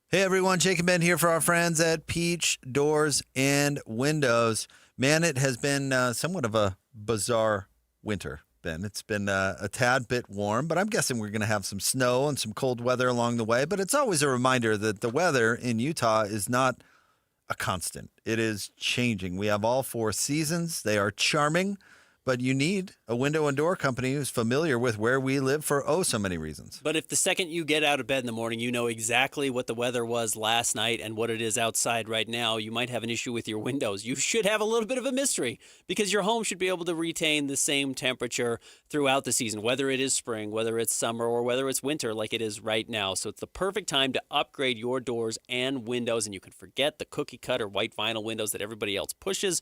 Hey everyone, Jake and Ben here for our friends at Peach Doors and Windows. Man, it has been somewhat of a bizarre winter, Ben. It's been a tad bit warm, but I'm guessing we're going to have some snow and some cold weather along the way. But it's always a reminder that the weather in Utah is not a constant. It is changing. We have all 4 seasons. They are charming, but you need a window and door company who's familiar with where we live for so many reasons. But if the second you get out of bed in the morning, you know exactly what the weather was last night and what it is outside right now, you might have an issue with your windows. You should have a little bit of a mystery, because your home should be able to retain the same temperature throughout the season, whether it is spring, whether it's summer, or whether it's winter like it is right now. So it's the perfect time to upgrade your doors and windows, and you can forget the cookie cutter white vinyl windows that everybody else pushes.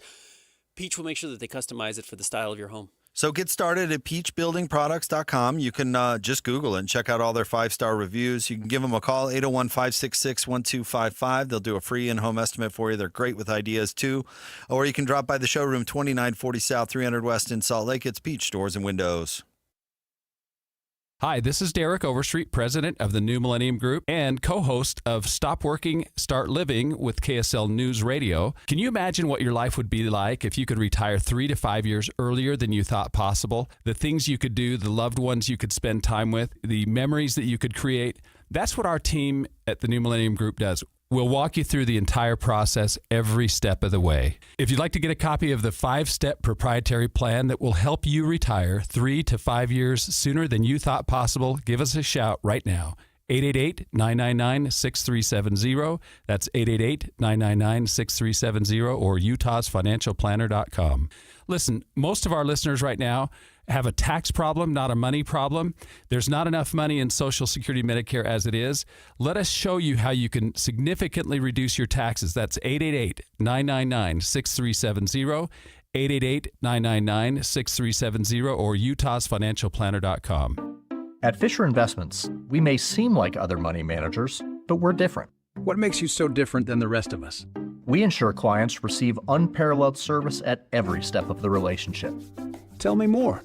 Peach will make sure that they customize it for the style of your home. So get started at peachbuildingproducts.com. You can just Google it and check out all their 5-star reviews. You can give them a call, 801-566-1255. They'll do a free in-home estimate for you. They're great with ideas, too. Or you can drop by the showroom, 2940 South, 300 West in Salt Lake. It's Peach Doors and Windows. Hi, this is Derek Overstreet, president of the New Millennium Group and co-host of Stop Working, Start Living with KSL News Radio. Can you imagine what your life would be like if you could retire 3 to 5 years earlier than you thought possible? The things you could do, the loved ones you could spend time with, the memories that you could create. That's what our team at the New Millennium Group does. We'll walk you through the entire process every step of the way. If you'd like to get a copy of the 5-step proprietary plan that will help you retire 3 to 5 years sooner than you thought possible, give us a shout right now. 888-999-6370. That's 888-999-6370 or utahsfinancialplanner.com. Listen, most of our listeners right now have a tax problem, not a money problem. There's not enough money in Social Security Medicare as it is. Let us show you how you can significantly reduce your taxes. That's 888-999-6370, 888-999-6370 or utahsfinancialplanner.com. At Fisher Investments, we may seem like other money managers, but we're different. What makes you so different than the rest of us? We ensure clients receive unparalleled service at every step of the relationship. Tell me more.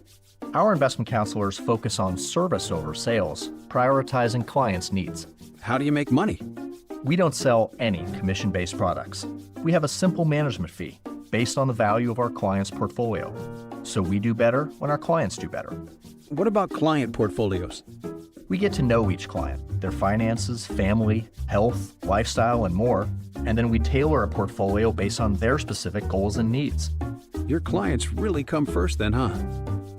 Our investment counselors focus on service over sales, prioritizing clients' needs. How do you make money? We don't sell any commission-based products. We have a simple management fee based on the value of our clients' portfolio. So we do better when our clients do better. What about client portfolios? We get to know each client, their finances, family, health, lifestyle, and more, and then we tailor a portfolio based on their specific goals and needs. Your clients really come first then, huh?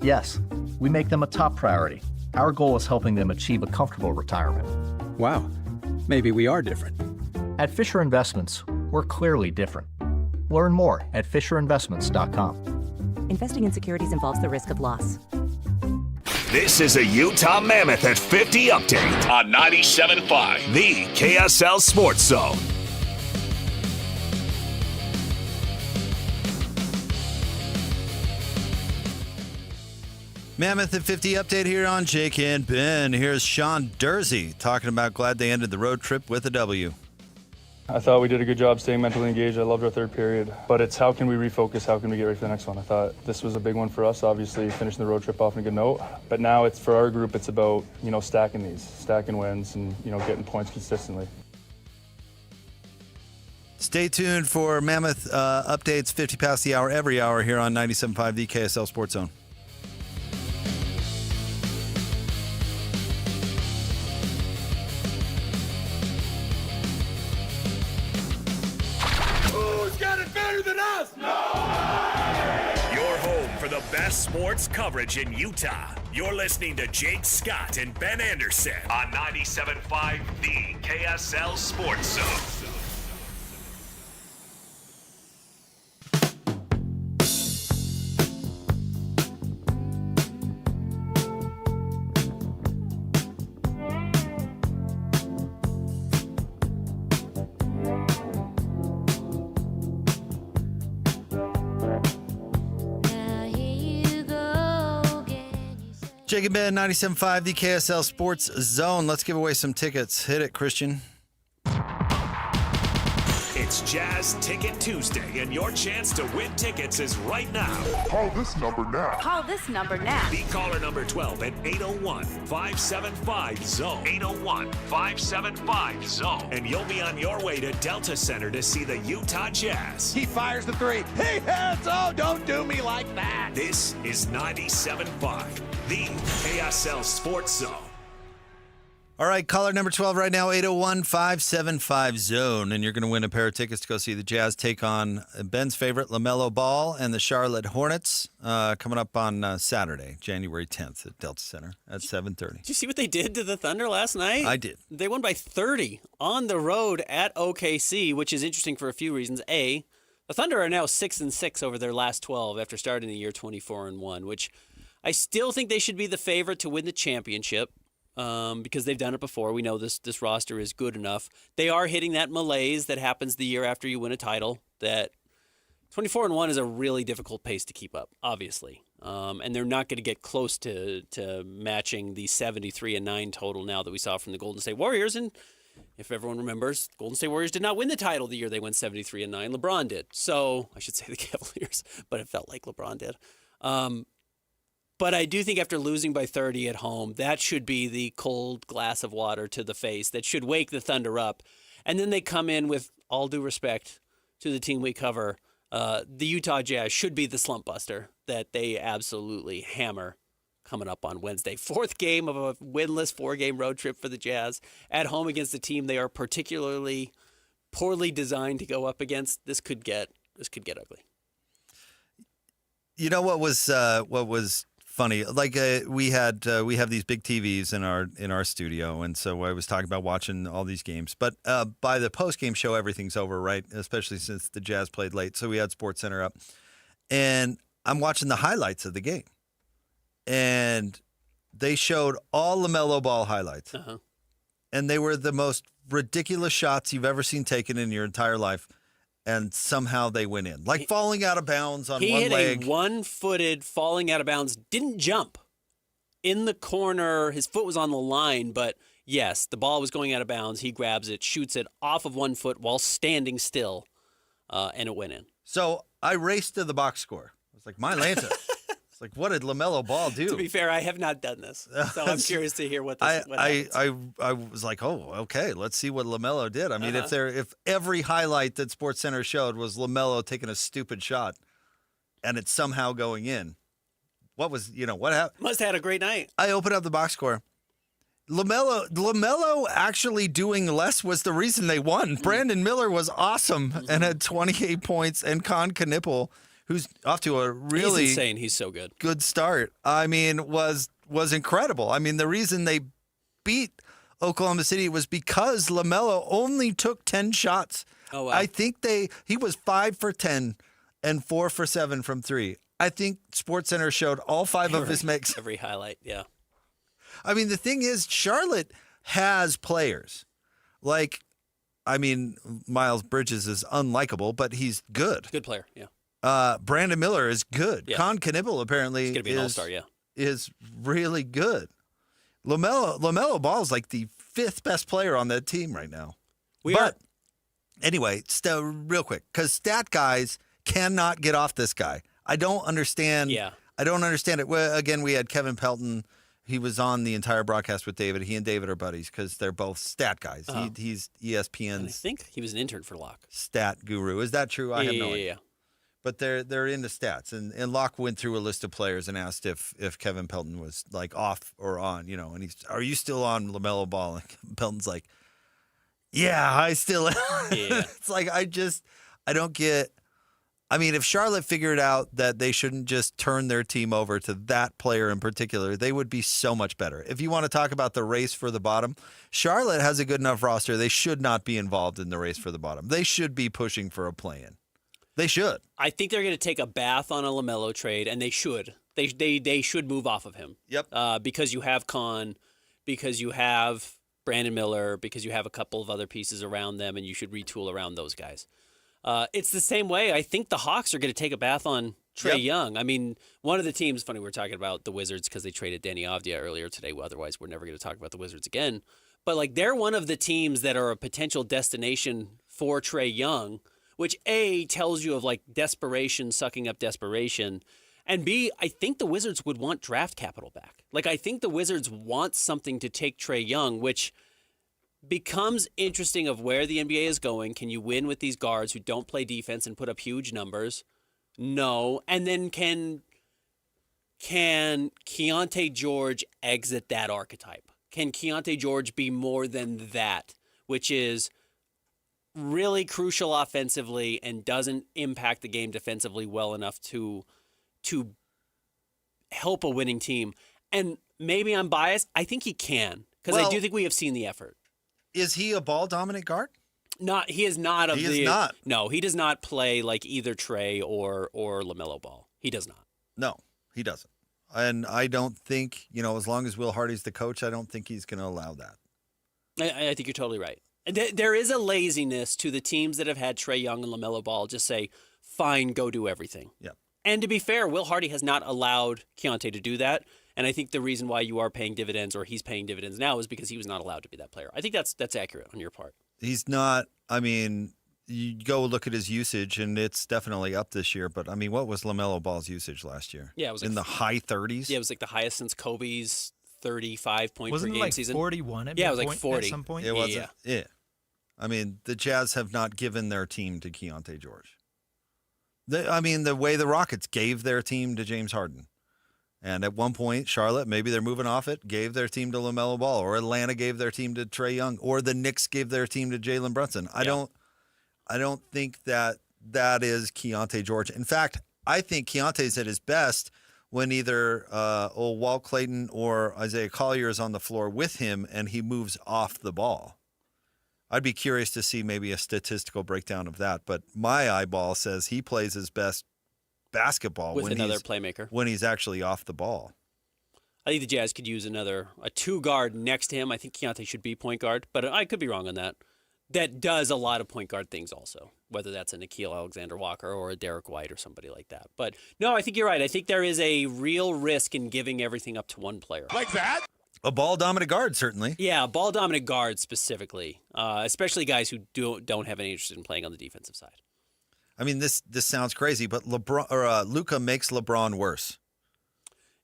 Yes, we make them a top priority. Our goal is helping them achieve a comfortable retirement. Wow, maybe we are different. At Fisher Investments, we're clearly different. Learn more at FisherInvestments.com. Investing in securities involves the risk of loss. This is a Utah Mammoth at 50 update on 97.5, the KSL Sports Zone. Mammoth at 50 update here on Jake and Ben. Here's Sean Dursey talking about glad they ended the road trip with a W. I thought we did a good job staying mentally engaged. I loved our third period. But it's how can we refocus? How can we get ready for the next one? I thought this was a big one for us, obviously, finishing the road trip off on a good note. But now it's for our group, it's about, stacking wins and, getting points consistently. Stay tuned for Mammoth updates 50 past the hour every hour here on 97.5, the KSL Sports Zone. The best sports coverage in Utah. You're listening to Jake Scott and Ben Anderson on 97.5, the KSL Sports Zone. Jake and Ben, 97.5, the KSL Sports Zone. Let's give away some tickets. Hit it, Christian. It's Jazz Ticket Tuesday, and your chance to win tickets is right now. Call this number now. Call this number now. Be caller number 12 at 801-575-ZONE. 801-575-ZONE. And you'll be on your way to Delta Center to see the Utah Jazz. He fires the three. He hits. Oh, don't do me like that. This is 97.5, the KSL Sports Zone. All right, caller number 12 right now, 801-575-ZONE. And you're going to win a pair of tickets to go see the Jazz take on Ben's favorite, LaMelo Ball, and the Charlotte Hornets coming up on Saturday, January 10th at Delta Center at 7:30. Did you see what they did to the Thunder last night? I did. They won by 30 on the road at OKC, which is interesting for a few reasons. A, the Thunder are now 6-6 over their last 12 after starting the year 24-1, which I still think they should be the favorite to win the championship. Because they've done it before. We know this roster is good enough. They are hitting that malaise that happens the year after you win a title. That 24-1 is a really difficult pace to keep up, obviously. And they're not going to get close to matching the 73-9 total now that we saw from the Golden State Warriors. And if everyone remembers, Golden State Warriors did not win the title the year they went 73-9. LeBron did. So I should say the Cavaliers, but it felt like LeBron did. But I do think after losing by 30 at home, that should be the cold glass of water to the face that should wake the Thunder up. And then they come in with all due respect to the team we cover. The Utah Jazz should be the slump buster that they absolutely hammer coming up on Wednesday. 4th game of a winless 4-game road trip for the Jazz at home against a team they are particularly poorly designed to go up against. This could get ugly. You know what was funny? Like we have these big TVs in our studio, and so I was talking about watching all these games. But by the post-game show, everything's over, right? Especially since the Jazz played late, so we had SportsCenter up, and I'm watching the highlights of the game, and they showed all LaMelo Ball highlights, and they were the most ridiculous shots you've ever seen taken in your entire life. And somehow they went in. Like falling out of bounds on one leg. He hit a one-footed falling out of bounds, didn't jump. In the corner, his foot was on the line, but yes, the ball was going out of bounds. He grabs it, shoots it off of 1 foot while standing still, and it went in. So I raced to the box score. I was like, my Lanta. It's like, what did LaMelo Ball do? To be fair, I have not done this, so I'm curious to hear what happens. I was like, oh, okay, let's see what LaMelo did. I mean, if every highlight that SportsCenter showed was LaMelo taking a stupid shot, and it's somehow going in, what happened? Must have had a great night. I opened up the box score. LaMelo actually doing less was the reason they won. Brandon Miller was awesome and had 28 points, and Con Knippel, who's off to a really He's insane. He's so good. Good start. I mean, was incredible. I mean, the reason they beat Oklahoma City was because LaMelo only took 10 shots. Oh, wow. I think he was 5 for 10 and 4 for 7 from 3. I think SportsCenter showed all 5 of his makes. Every highlight, yeah. I mean, the thing is, Charlotte has players. Like, I mean, Miles Bridges is unlikable, but he's good. Good player, yeah. Brandon Miller is good. Yeah. Con Knippel apparently He's going to be an all-star, yeah. Is really good. LaMelo Ball is like the 5th best player on that team right now. Anyway, real quick, because stat guys cannot get off this guy. I don't understand. Yeah. I don't understand it. Well, again, we had Kevin Pelton. He was on the entire broadcast with David. He and David are buddies because they're both stat guys. He's ESPN's. And I think he was an intern for Locke. Stat guru. Is that true? I have no idea. Yeah. But they're into stats, and Locke went through a list of players and asked if Kevin Pelton was like off or on, and he's, are you still on LaMelo Ball? And Pelton's like, yeah, I still am. Yeah. It's like I don't get. I mean, if Charlotte figured out that they shouldn't just turn their team over to that player in particular, they would be so much better. If you want to talk about the race for the bottom, Charlotte has a good enough roster. They should not be involved in the race for the bottom. They should be pushing for a play-in. They should. I think they're going to take a bath on a LaMelo trade, and they should. They should move off of him. Yep. Because you have Con, because you have Brandon Miller, because you have a couple of other pieces around them, and you should retool around those guys. It's the same way. I think the Hawks are going to take a bath on Trae Young. I mean, one of the teams, funny, we're talking about the Wizards because they traded Danny Avdia earlier today. Well, otherwise, we're never going to talk about the Wizards again. But, like, they're one of the teams that are a potential destination for Trae Young, which A, tells you of like desperation sucking up desperation, and B, I think the Wizards would want draft capital back. Like, I think the Wizards want something to take Trae Young, which becomes interesting of where the NBA is going. Can you win with these guards who don't play defense and put up huge numbers? No. And then can Keontae George exit that archetype? Can Keontae George be more than that, which is really crucial offensively and doesn't impact the game defensively well enough to help a winning team? And maybe I'm biased. I think he can, because I do think we have seen the effort. Is he a ball-dominant guard? He is not. He is not. No, he does not play like either Trae or LaMelo Ball. He does not. No, he doesn't. And I don't think, as long as Will Hardy's the coach, I don't think he's going to allow that. I think you're totally right. There is a laziness to the teams that have had Trae Young and LaMelo Ball just say, fine, go do everything. Yeah. And to be fair, Will Hardy has not allowed Keontae to do that. And I think the reason why you are paying dividends, or he's paying dividends now, is because he was not allowed to be that player. I think that's accurate on your part. He's not. I mean, you go look at his usage, and it's definitely up this year. But, I mean, what was LaMelo Ball's usage last year? Yeah, it was in the high 30s? Yeah, it was like the highest since Kobe's 35-point Wasn't per it game like season. 41 at Yeah, it was like point- 40. at some point? It wasn't. Yeah. I mean, the Jazz have not given their team to Keontae George. The way the Rockets gave their team to James Harden. And at one point, Charlotte, maybe they're moving off it, gave their team to LaMelo Ball, or Atlanta gave their team to Trae Young, or the Knicks gave their team to Jalen Brunson. I don't think that is Keontae George. In fact, I think Keontae's at his best when either old Walt Clayton or Isaiah Collier is on the floor with him and he moves off the ball. I'd be curious to see maybe a statistical breakdown of that. But my eyeball says he plays his best basketball with when another playmaker when he's actually off the ball. I think the Jazz could use a two guard next to him. I think Keontae should be point guard, but I could be wrong on that. That does a lot of point guard things also, whether that's a Nickeil Alexander-Walker or a Derek White or somebody like that. But no, I think you're right. I think there is a real risk in giving everything up to one player. Like that? A ball-dominant guard, certainly. Yeah, ball-dominant guard specifically, especially guys who don't have any interest in playing on the defensive side. I mean, this sounds crazy, but Luka makes LeBron worse.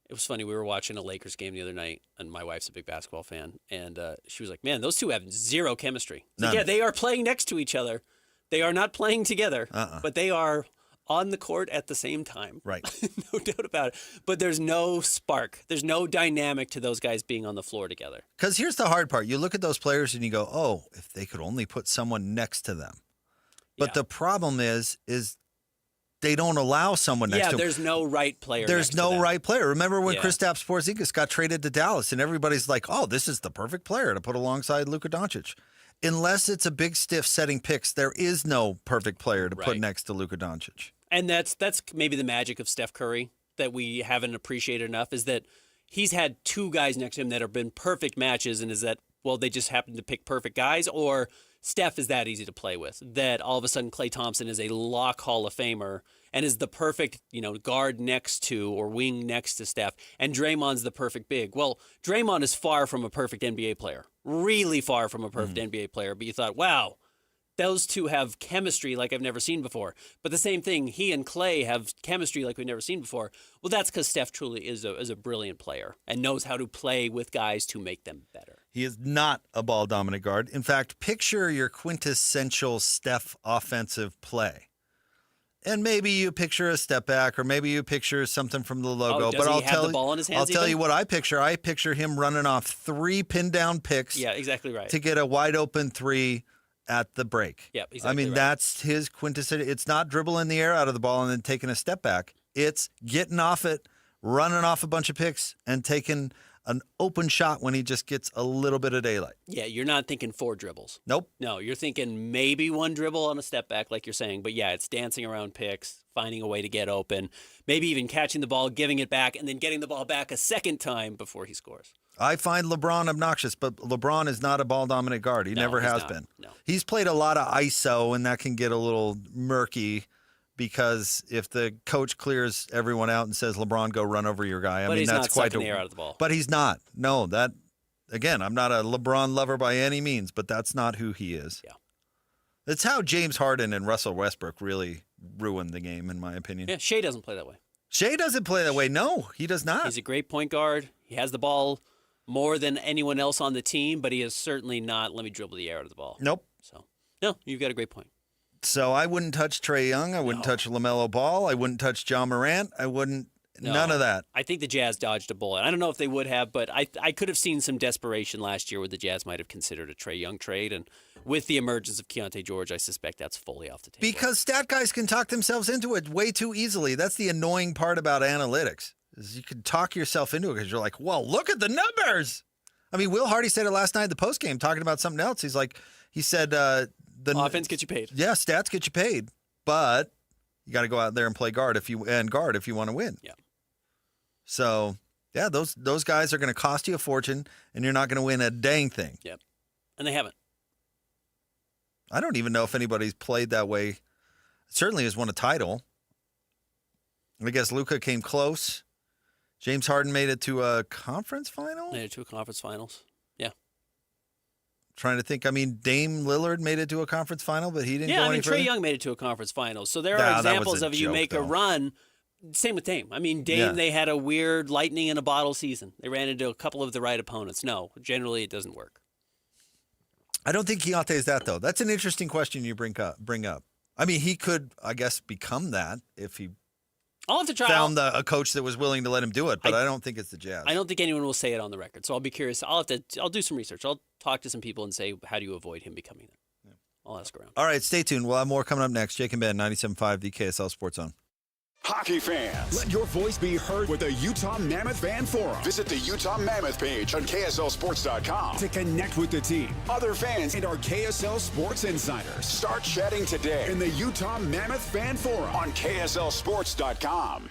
It was funny. We were watching a Lakers game the other night, and my wife's a big basketball fan, and she was like, "Man, those two have zero chemistry." So, yeah, they are playing next to each other. They are not playing together, but they are on the court at the same time. Right. No doubt about it. But there's no spark. There's no dynamic to those guys being on the floor together. Because here's the hard part. You look at those players and you go, oh, if they could only put someone next to them. But the problem is they don't allow someone next to them. Yeah, there's no right player. There's no right player. Remember when Yeah. Kristaps Porzingis got traded to Dallas and everybody's like, oh, this is the perfect player to put alongside Luka Doncic. Unless it's a big stiff setting picks, there is no perfect player to put next to Luka Doncic. And that's maybe the magic of Steph Curry that we haven't appreciated enough is that he's had two guys next to him that have been perfect matches, and is that, well, they just happen to pick perfect guys, or Steph is that easy to play with that all of a sudden Klay Thompson is a lock Hall of Famer and is the perfect, guard next to or wing next to Steph, and Draymond's the perfect big. Well, Draymond is far from a perfect NBA player, really far from a perfect NBA player, but you thought, wow, those two have chemistry like I've never seen before. But the same thing, he and Klay have chemistry like we've never seen before. Well, that's because Steph truly is a brilliant player and knows how to play with guys to make them better. He is not a ball-dominant guard. In fact, picture your quintessential Steph offensive play. And maybe you picture a step back, or maybe you picture something from the logo. Does he have the ball in his hands I'll tell even? you what I picture. I picture him running off 3 pin-down picks. Yeah, exactly right. To get a wide-open 3 at the break. Yep, exactly I mean, right. that's his quintessential. It's not dribbling the air out of the ball and then taking a step back. It's getting off it, running off a bunch of picks, and taking an open shot when he just gets a little bit of daylight. Yeah, you're not thinking 4 dribbles. Nope. No, you're thinking maybe 1 dribble on a step back, like you're saying. But yeah, it's dancing around picks, finding a way to get open, maybe even catching the ball, giving it back, and then getting the ball back a second time before he scores. I find LeBron obnoxious, but LeBron is not a ball-dominant guard. He never has been. No. He's played a lot of ISO, and that can get a little murky because if the coach clears everyone out and says, LeBron, go run over your guy, But he's that's not quite sucking the air out of the ball. But he's not. No, again, I'm not a LeBron lover by any means, but that's not who he is. Yeah. It's how James Harden and Russell Westbrook really ruined the game, in my opinion. Yeah, Shea doesn't play that way. Shea doesn't play that way. No, he does not. He's a great point guard. He has the ball more than anyone else on the team, but he is certainly not, let me dribble the air out of the ball. Nope. So, no, you've got a great point. So I wouldn't touch Trae Young. I wouldn't touch LaMelo Ball. I wouldn't touch John Morant. I wouldn't. No, none of that. I think the Jazz dodged a bullet. I don't know if they would have, but I could have seen some desperation last year where the Jazz might have considered a Trae Young trade. And with the emergence of Keontae George, I suspect that's fully off the table. Because stat guys can talk themselves into it way too easily. That's the annoying part about analytics, is you can talk yourself into it because you're like, well, look at the numbers. I mean, Will Hardy said it last night at the postgame talking about something else. He said the offense gets you paid. Yeah, stats get you paid, but you got to go out there and play guard if you want to win. Yeah. So, yeah, those guys are going to cost you a fortune, and you're not going to win a dang thing. Yep. And they haven't. I don't even know if anybody's played that way. Certainly has won a title. I guess Luka came close. James Harden made it to a conference final? Made it to a conference finals. Yeah. Trying to think. I mean, Dame Lillard made it to a conference final, but he didn't go any further. Trae Young made it to a conference final. So there are examples of you make a run. Same with Dame. I mean, Dame, they had a weird lightning in a bottle season. They ran into a couple of the right opponents. No, generally it doesn't work. I don't think Keontae is that, though. That's an interesting question you bring up. I mean, he could, I guess, become that if he I'll have to try. found a coach that was willing to let him do it, but I don't think it's the Jazz. I don't think anyone will say it on the record, so I'll be curious. I'll do some research. I'll talk to some people and say, how do you avoid him becoming that? Yeah. I'll ask around. All right, stay tuned. We'll have more coming up next. Jake and Ben, 97.5, the KSL Sports Zone. Hockey fans, let your voice be heard with the Utah Mammoth Fan Forum. Visit the Utah Mammoth page on KSLSports.com to connect with the team, other fans, and our KSL Sports insiders. Start chatting today in the Utah Mammoth Fan Forum on KSLSports.com.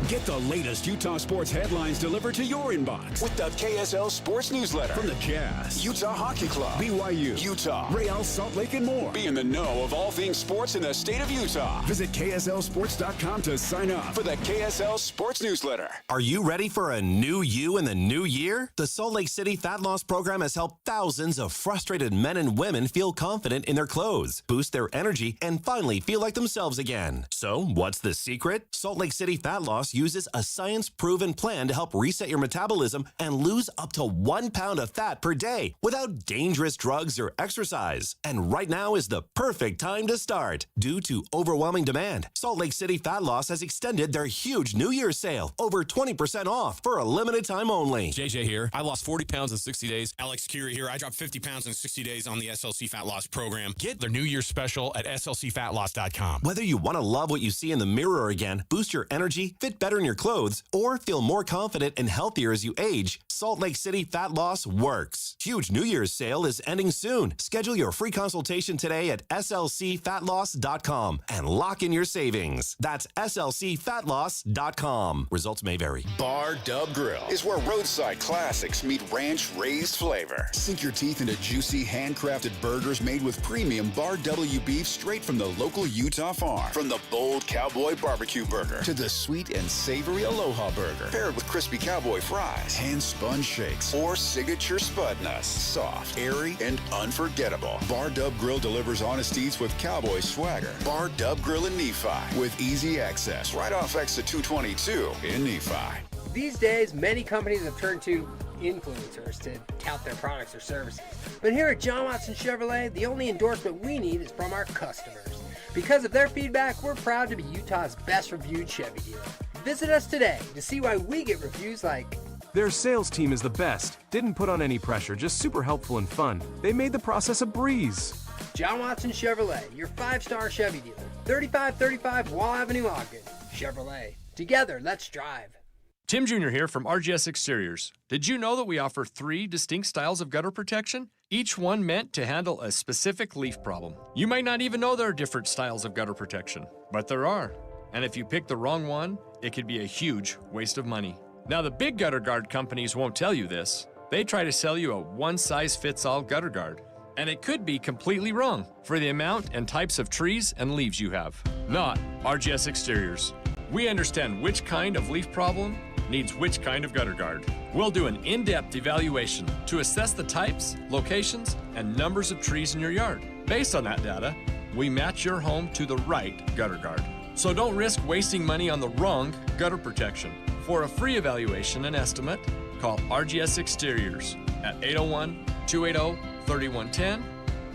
Get the latest Utah sports headlines delivered to your inbox with the KSL Sports Newsletter from the Jazz, Utah Hockey Club, BYU, Utah, Real Salt Lake, and more. Be in the know of all things sports in the state of Utah. Visit KSLSports.com to sign up for the KSL Sports Newsletter. Are you ready for a new you in the new year? The Salt Lake City Fat Loss Program has helped thousands of frustrated men and women feel confident in their clothes, boost their energy, and finally feel like themselves again. So, what's the secret? Salt Lake City Fat Loss uses a science-proven plan to help reset your metabolism and lose up to 1 pound of fat per day without dangerous drugs or exercise. And right now is the perfect time to start. Due to overwhelming demand, Salt Lake City Fat Loss has extended their huge New Year's sale, over 20% off for a limited time only. JJ here. I lost 40 pounds in 60 days. Alex Curie here. I dropped 50 pounds in 60 days on the SLC Fat Loss program. Get their New Year's special at slcfatloss.com. Whether you want to love what you see in the mirror again, boost your energy, fit better in your clothes, or feel more confident and healthier as you age, Salt Lake City Fat Loss works. Huge New Year's sale is ending soon. Schedule your free consultation today at slcfatloss.com and lock in your savings. That's slcfatloss.com. Results may vary. Bar Dub Grill is where roadside classics meet ranch-raised flavor. Sink your teeth into juicy, handcrafted burgers made with premium Bar W beef straight from the local Utah farm. From the bold cowboy barbecue burger to the sweet and savory Aloha burger, paired with crispy cowboy fries, hand-spun shakes, or signature spud nuts. Soft, airy, and unforgettable. Bar Dub Grill delivers honest eats with cowboy swagger. Bar Dub Grill in Nephi with easy access right off exit 222 in Nephi. These days, many companies have turned to influencers to tout their products or services. But here at John Watson Chevrolet, the only endorsement we need is from our customers. Because of their feedback, we're proud to be Utah's best reviewed Chevy dealer. Visit us today to see why we get reviews like, their sales team is the best. Didn't put on any pressure, just super helpful and fun. They made the process a breeze. John Watson Chevrolet, your 5-star Chevy dealer. 3535 Wall Avenue, Ogden. Chevrolet. Together, let's drive. Tim Jr. here from RGS Exteriors. Did you know that we offer 3 distinct styles of gutter protection? Each one meant to handle a specific leaf problem. You might not even know there are different styles of gutter protection, but there are. And if you pick the wrong one, it could be a huge waste of money. Now, the big gutter guard companies won't tell you this. They try to sell you a one-size-fits-all gutter guard. And it could be completely wrong for the amount and types of trees and leaves you have. Not RGS Exteriors. We understand which kind of leaf problem needs which kind of gutter guard. We'll do an in-depth evaluation to assess the types, locations, and numbers of trees in your yard. Based on that data, we match your home to the right gutter guard. So don't risk wasting money on the wrong gutter protection. For a free evaluation and estimate, call RGS Exteriors at 801-280-3110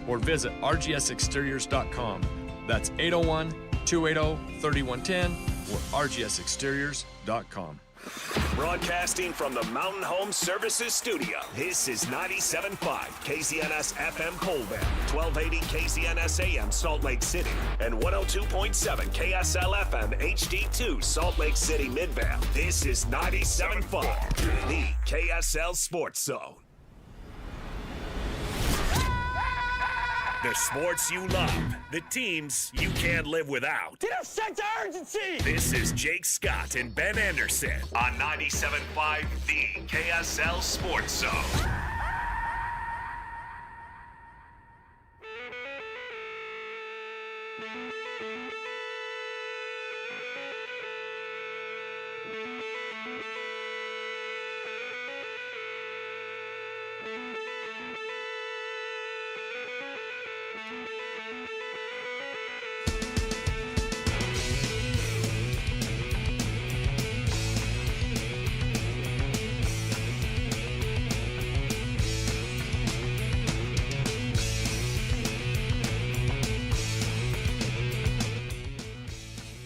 or visit rgsexteriors.com. That's 801-280-3110 or rgsexteriors.com. Broadcasting from the Mountain Home Services Studio, this is 97.5 KZNS FM Colbert, 1280 KZNS AM Salt Lake City, and 102.7 KSL FM HD2 Salt Lake City Midvale. This is 97.5, the KSL Sports Zone. The sports you love, the teams you can't live without. Get a sense of urgency! This is Jake Scott and Ben Anderson on 97.5, the KSL Sports Zone.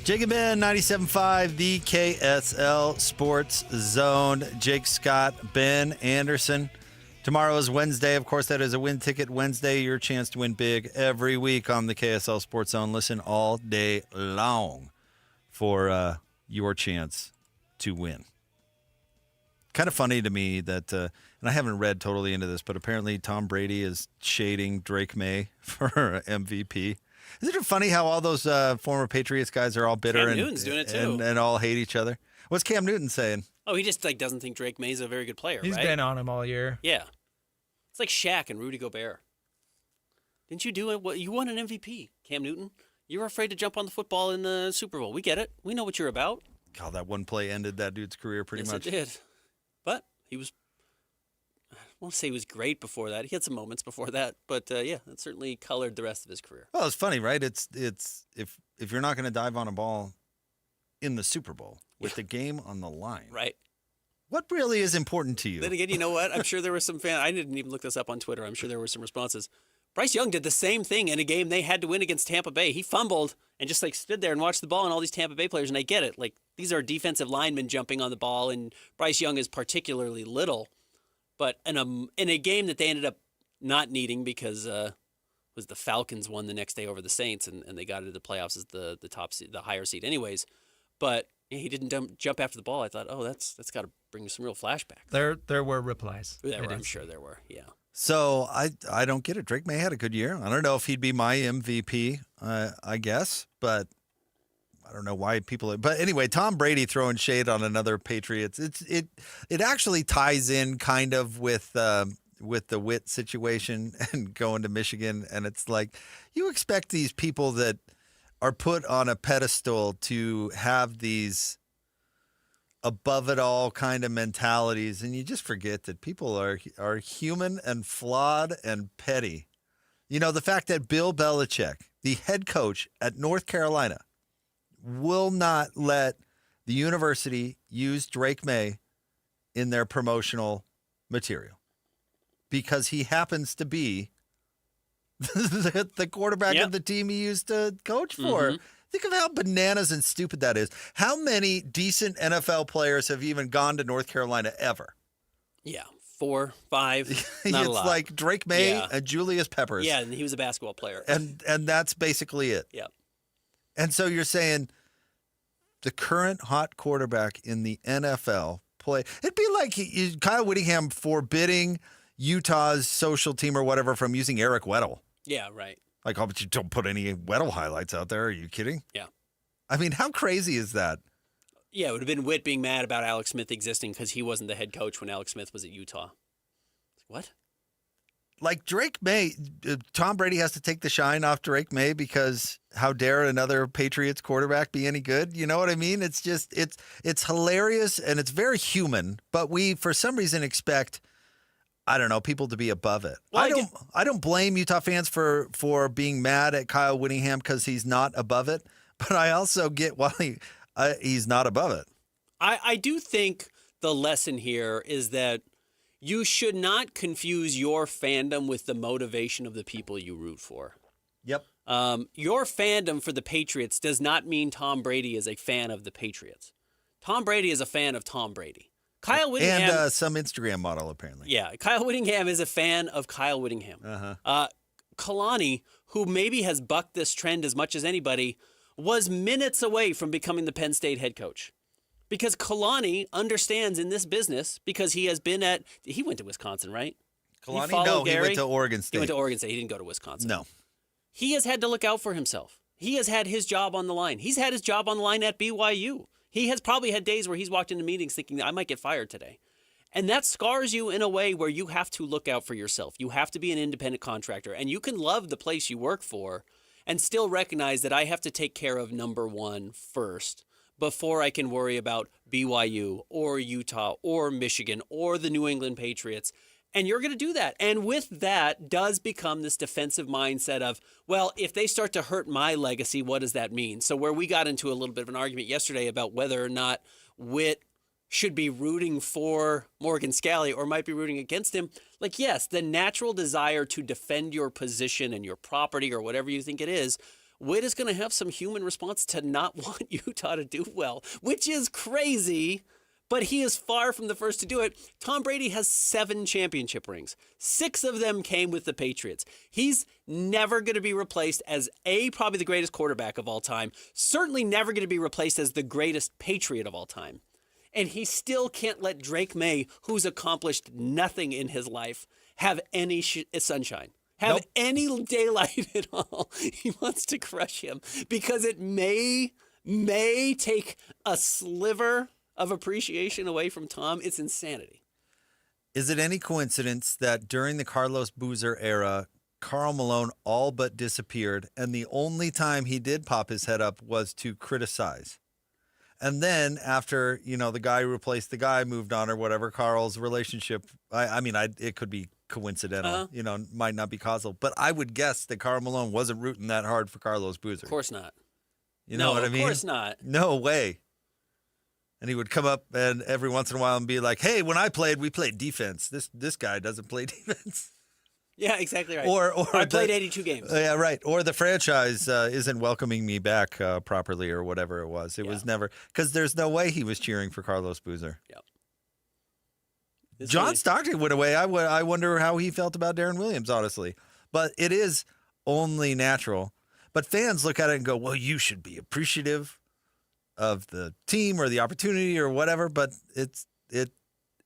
Jake and Ben, 97.5, the KSL Sports Zone. Jake Scott, Ben Anderson. Tomorrow is Wednesday. Of course, that is a Win Ticket Wednesday. Your chance to win big every week on the KSL Sports Zone. Listen all day long for your chance to win. Kind of funny to me that, and I haven't read totally into this, but apparently Tom Brady is shading Drake May for MVP. Isn't it funny how all those former Patriots guys are all bitter Cam Newton's doing it too. and all hate each other? What's Cam Newton saying? Oh, he just doesn't think Drake May's a very good player, He's right? been on him all year. Yeah. It's like Shaq and Rudy Gobert. Didn't you do it? You won an MVP, Cam Newton. You were afraid to jump on the football in the Super Bowl. We get it. We know what you're about. God, that one play ended that dude's career pretty much. Yes, it did. But he was, I won't say he was great before that. He had some moments before that. But, yeah, it certainly colored the rest of his career. Well, it's funny, right? It's if you're not going to dive on a ball in the Super Bowl with the game on the line. Right. What really is important to you? Then again, you know what? I'm sure there were some fans. I didn't even look this up on Twitter. I'm sure there were some responses. Bryce Young did the same thing in a game they had to win against Tampa Bay. He fumbled and just stood there and watched the ball and all these Tampa Bay players. And I get it. These are defensive linemen jumping on the ball, and Bryce Young is particularly little. But in a game that they ended up not needing because was the Falcons won the next day over the Saints, and they got into the playoffs as the top seed, the higher seed anyways. But he didn't jump after the ball. I thought, that's got to bring some real flashback. There were replies. I'm sure there were, yeah. So I don't get it. Drake May had a good year. I don't know if he'd be my MVP, I guess, but I don't know why people – but anyway, Tom Brady throwing shade on another Patriots. It actually ties in kind of with the Witt situation and going to Michigan, and it's like you expect these people that are put on a pedestal to have these above it all kind of mentalities, and you just forget that people are human and flawed and petty. You know, the fact that Bill Belichick, the head coach at North Carolina, will not let the university use Drake May in their promotional material because he happens to be the quarterback of the team he used to coach for. Mm-hmm. Think of how bananas and stupid that is. How many decent NFL players have even gone to North Carolina ever? Yeah, 4, 5, not a lot. It's like Drake May and Julius Peppers. Yeah, and he was a basketball player. And that's basically it. Yeah. And so you're saying the current hot quarterback in the NFL play. It'd be like Kyle Whittingham forbidding Utah's social team or whatever from using Eric Weddle. Yeah, right. Like, but you don't put any Weddle highlights out there. Are you kidding? Yeah. I mean, how crazy is that? Yeah, it would have been Witt being mad about Alex Smith existing because he wasn't the head coach when Alex Smith was at Utah. What? Like Drake May, Tom Brady has to take the shine off Drake May because how dare another Patriots quarterback be any good? You know what I mean? It's just, it's hilarious and it's very human, but we, for some reason, expect, I don't know, people to be above it. Well, I don't blame Utah fans for being mad at Kyle Whittingham because he's not above it, but I also get why he's not above it. I do think the lesson here is that you should not confuse your fandom with the motivation of the people you root for. Yep. Your fandom for the Patriots does not mean Tom Brady is a fan of the Patriots. Tom Brady is a fan of Tom Brady. Kyle Whittingham. And some Instagram model, apparently. Yeah. Kyle Whittingham is a fan of Kyle Whittingham. Uh-huh. Kalani, who maybe has bucked this trend as much as anybody, was minutes away from becoming the Penn State head coach. Because Kalani understands in this business, because he went to Wisconsin, right? Kalani? No, he went to Oregon State. He went to Oregon State. He didn't go to Wisconsin. No. He has had to look out for himself. He has had his job on the line. He's had his job on the line at BYU. He has probably had days where he's walked into meetings thinking, I might get fired today. And that scars you in a way where you have to look out for yourself. You have to be an independent contractor. And you can love the place you work for and still recognize that I have to take care of number one first before I can worry about BYU or Utah or Michigan or the New England Patriots. And you're going to do that. And with that does become this defensive mindset of, well, if they start to hurt my legacy, what does that mean? So where we got into a little bit of an argument yesterday about whether or not Witt should be rooting for Morgan Scalley or might be rooting against him. Like, yes, the natural desire to defend your position and your property or whatever you think it is Witt is going to have some human response to not want Utah to do well, which is crazy, but he is far from the first to do it. Tom Brady has 7 championship rings. 6 of them came with the Patriots. He's never going to be replaced as probably the greatest quarterback of all time, certainly never going to be replaced as the greatest Patriot of all time. And he still can't let Drake May, who's accomplished nothing in his life, have any sunshine. Have any daylight at all. He wants to crush him because it may take a sliver of appreciation away from Tom. It's insanity. Is it any coincidence that during the Carlos Boozer era, Karl Malone all but disappeared, and the only time he did pop his head up was to criticize? And then after, the guy who replaced the guy moved on or whatever, Carl's relationship, it could be coincidental, might not be causal. But I would guess that Karl Malone wasn't rooting that hard for Carlos Boozer. Of course not. You know what I mean? Of course not. No way. And he would come up and every once in a while and be like, hey, when I played, we played defense. This guy doesn't play defense. Yeah, exactly right. Or I played 82 games. Yeah, right. Or the franchise isn't welcoming me back properly or whatever it was. It was never, because there's no way he was cheering for Carlos Boozer. Yep. John Stockton went away. I wonder how he felt about Darren Williams, honestly. But it is only natural. But fans look at it and go, well, you should be appreciative of the team or the opportunity or whatever. But it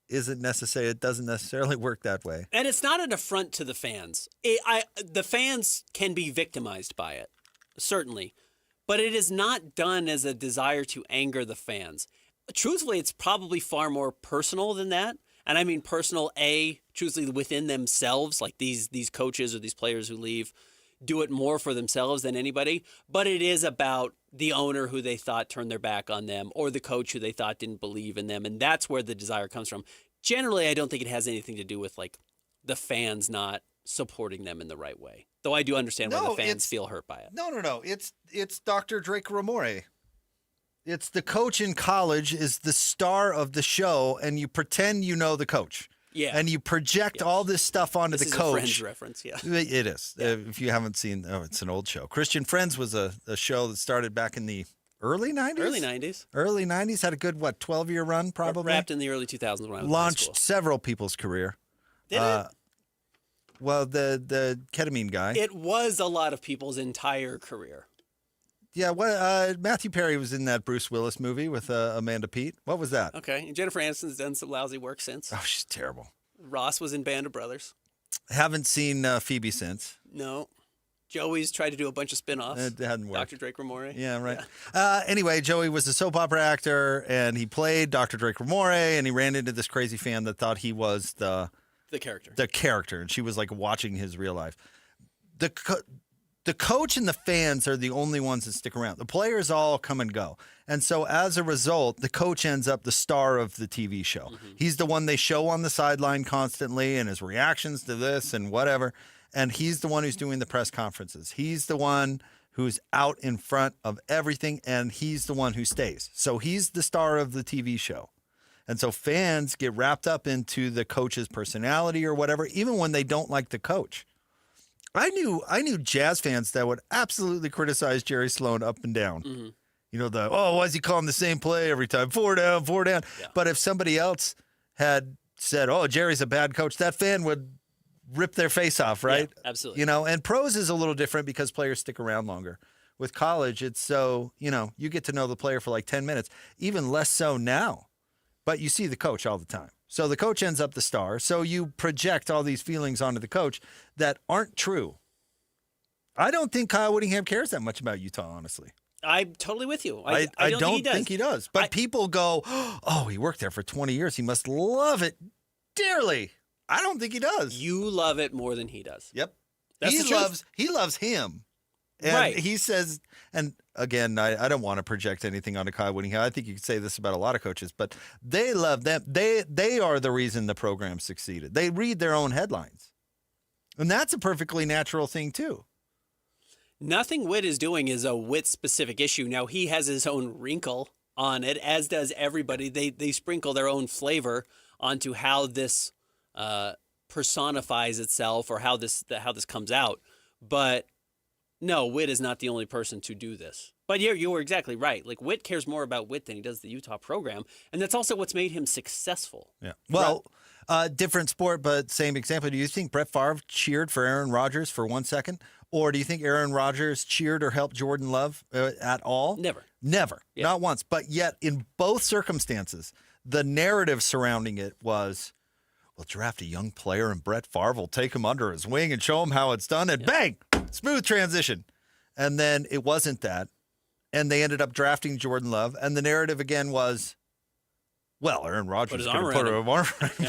isn't necessary. It doesn't necessarily work that way. And it's not an affront to the fans. The fans can be victimized by it, certainly. But it is not done as a desire to anger the fans. Truthfully, it's probably far more personal than that. And I mean personal, truthfully within themselves, like these coaches or these players who leave do it more for themselves than anybody. But it is about the owner who they thought turned their back on them or the coach who they thought didn't believe in them. And that's where the desire comes from. Generally, I don't think it has anything to do with like the fans not supporting them in the right way. Though I do understand why the fans feel hurt by it. No. It's Dr. Drake Ramore. It's the coach in college is the star of the show, and you pretend you know the coach. Yeah. And you project all this stuff onto the coach. This is a Friends reference, yeah. It is. Yeah. If you haven't seen, it's an old show. Christian Friends was a show that started back in the early 90s? Early 90s. Had a good, 12-year run probably? Wrapped in the early 2000s when I was in high Launched school. several people's career. Did it? Well, the ketamine guy. It was a lot of people's entire career. Yeah, Matthew Perry was in that Bruce Willis movie with Amanda Peet. What was that? Okay, and Jennifer Aniston's done some lousy work since. Oh, she's terrible. Ross was in Band of Brothers. Haven't seen Phoebe since. No. Joey's tried to do a bunch of spin-offs. It hadn't worked. Dr. Drake Ramore. Yeah, right. Yeah. Anyway, Joey was a soap opera actor, and he played Dr. Drake Ramore, and he ran into this crazy fan that thought he was the character. The character, and she was like watching his real life. The coach and the fans are the only ones that stick around. The players all come and go. And so as a result, the coach ends up the star of the TV show. Mm-hmm. He's the one they show on the sideline constantly and his reactions to this and whatever. And he's the one who's doing the press conferences. He's the one who's out in front of everything, and he's the one who stays. So he's the star of the TV show. And so fans get wrapped up into the coach's personality or whatever, even when they don't like the coach. I knew Jazz fans that would absolutely criticize Jerry Sloan up and down. Mm-hmm. You know, why is he calling the same play every time? 4 down, 4 down. Yeah. But if somebody else had said, Jerry's a bad coach, that fan would rip their face off, right? Yeah, absolutely. You know, and pros is a little different because players stick around longer. With college, it's so, you get to know the player for like 10 minutes, even less so now. But you see the coach all the time. So the coach ends up the star. So you project all these feelings onto the coach that aren't true. I don't think Kyle Whittingham cares that much about Utah, honestly. I'm totally with you. I don't think he does. But people go, he worked there for 20 years. He must love it dearly. I don't think he does. You love it more than he does. Yep. That's the truth. He loves him. And right. He says, and again, I don't want to project anything onto Kyle Whittingham. I think you could say this about a lot of coaches, but they love them. They are the reason the program succeeded. They read their own headlines. And that's a perfectly natural thing, too. Nothing Witt is doing is a Witt-specific issue. Now, he has his own wrinkle on it, as does everybody. They sprinkle their own flavor onto how this personifies itself or how this comes out. But No, Witt is not the only person to do this. But you were exactly right. Like, Witt cares more about Witt than he does the Utah program, and that's also what's made him successful. Yeah. Well, different sport, but same example. Do you think Brett Favre cheered for Aaron Rodgers for 1 second? Or do you think Aaron Rodgers cheered or helped Jordan Love at all? Never. Never. Yeah. Not once. But yet, in both circumstances, the narrative surrounding it was, well, draft a young player and Brett Favre will take him under his wing and show him how it's done. And bang, smooth transition. And then it wasn't that. And they ended up drafting Jordan Love. And the narrative again was, well, Aaron Rodgers could have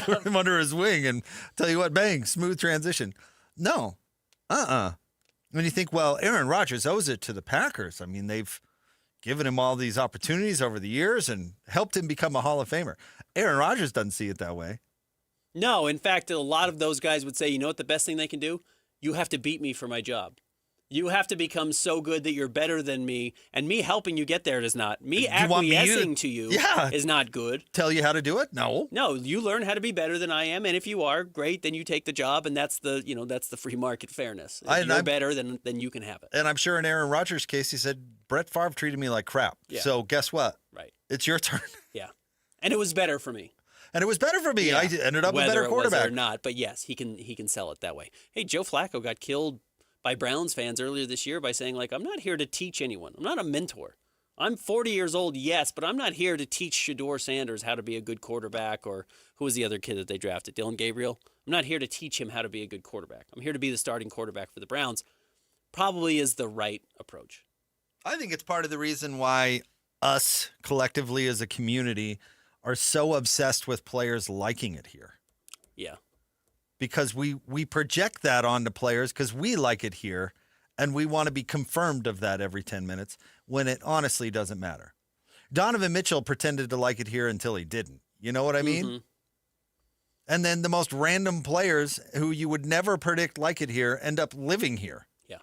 put him under his wing and tell you what, bang, smooth transition. No. When you think, well, Aaron Rodgers owes it to the Packers. I mean, they've given him all these opportunities over the years and helped him become a Hall of Famer. Aaron Rodgers doesn't see it that way. No, in fact, a lot of those guys would say, you know what the best thing they can do? You have to beat me for my job. You have to become so good that you're better than me, and me helping you get there is not. Me acquiescing to you is not good. Tell you how to do it? No. No, you learn how to be better than I am, and if you are, great, then you take the job, and that's the free market fairness. If you're better, then you can have it. And I'm sure in Aaron Rodgers' case, he said, Brett Favre treated me like crap. Yeah. So guess what? Right. It's your turn. Yeah. And it was better for me. And it was better for me. Yeah. I ended up a better quarterback. Whether it was or not, but yes, he can sell it that way. Hey, Joe Flacco got killed by Browns fans earlier this year by saying, like, I'm not here to teach anyone. I'm not a mentor. I'm 40 years old, yes, but I'm not here to teach Shedeur Sanders how to be a good quarterback, or who was the other kid that they drafted, Dylan Gabriel? I'm not here to teach him how to be a good quarterback. I'm here to be the starting quarterback for the Browns. Probably is the right approach. I think it's part of the reason why us collectively as a community are so obsessed with players liking it here. Yeah. Because we project that onto players because we like it here, and we want to be confirmed of that every 10 minutes when it honestly doesn't matter. Donovan Mitchell pretended to like it here until he didn't. You know what I mean? Mm-hmm. And then the most random players who you would never predict like it here end up living here. Yeah.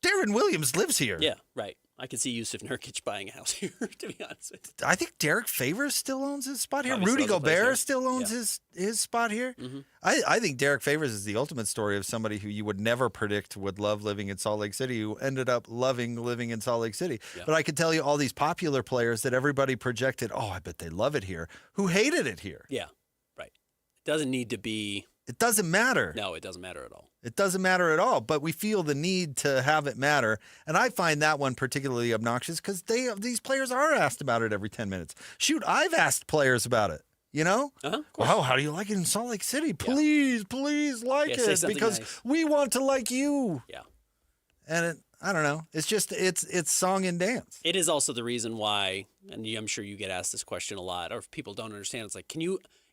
Darren Williams lives here. Yeah, right. I could see Yusuf Nurkic buying a house here, to be honest with you. I think Derek Favors still owns his spot here. Probably Rudy Gobert still owns his spot here. Mm-hmm. I think Derek Favors is the ultimate story of somebody who you would never predict would love living in Salt Lake City, who ended up loving living in Salt Lake City. Yeah. But I could tell you all these popular players that everybody projected, oh, I bet they love it here, who hated it here. Yeah, right. It doesn't need to be. It doesn't matter. No, it doesn't matter at all. It doesn't matter at all, but we feel the need to have it matter. And I find that one particularly obnoxious because these players are asked about it every 10 minutes. Shoot, I've asked players about it, you know? Well, how do you like it in Salt Lake City? Please like it because we want to like you. Yeah. And I don't know. It's just, it's song and dance. It is also the reason why, and I'm sure you get asked this question a lot, or if people don't understand, it's like,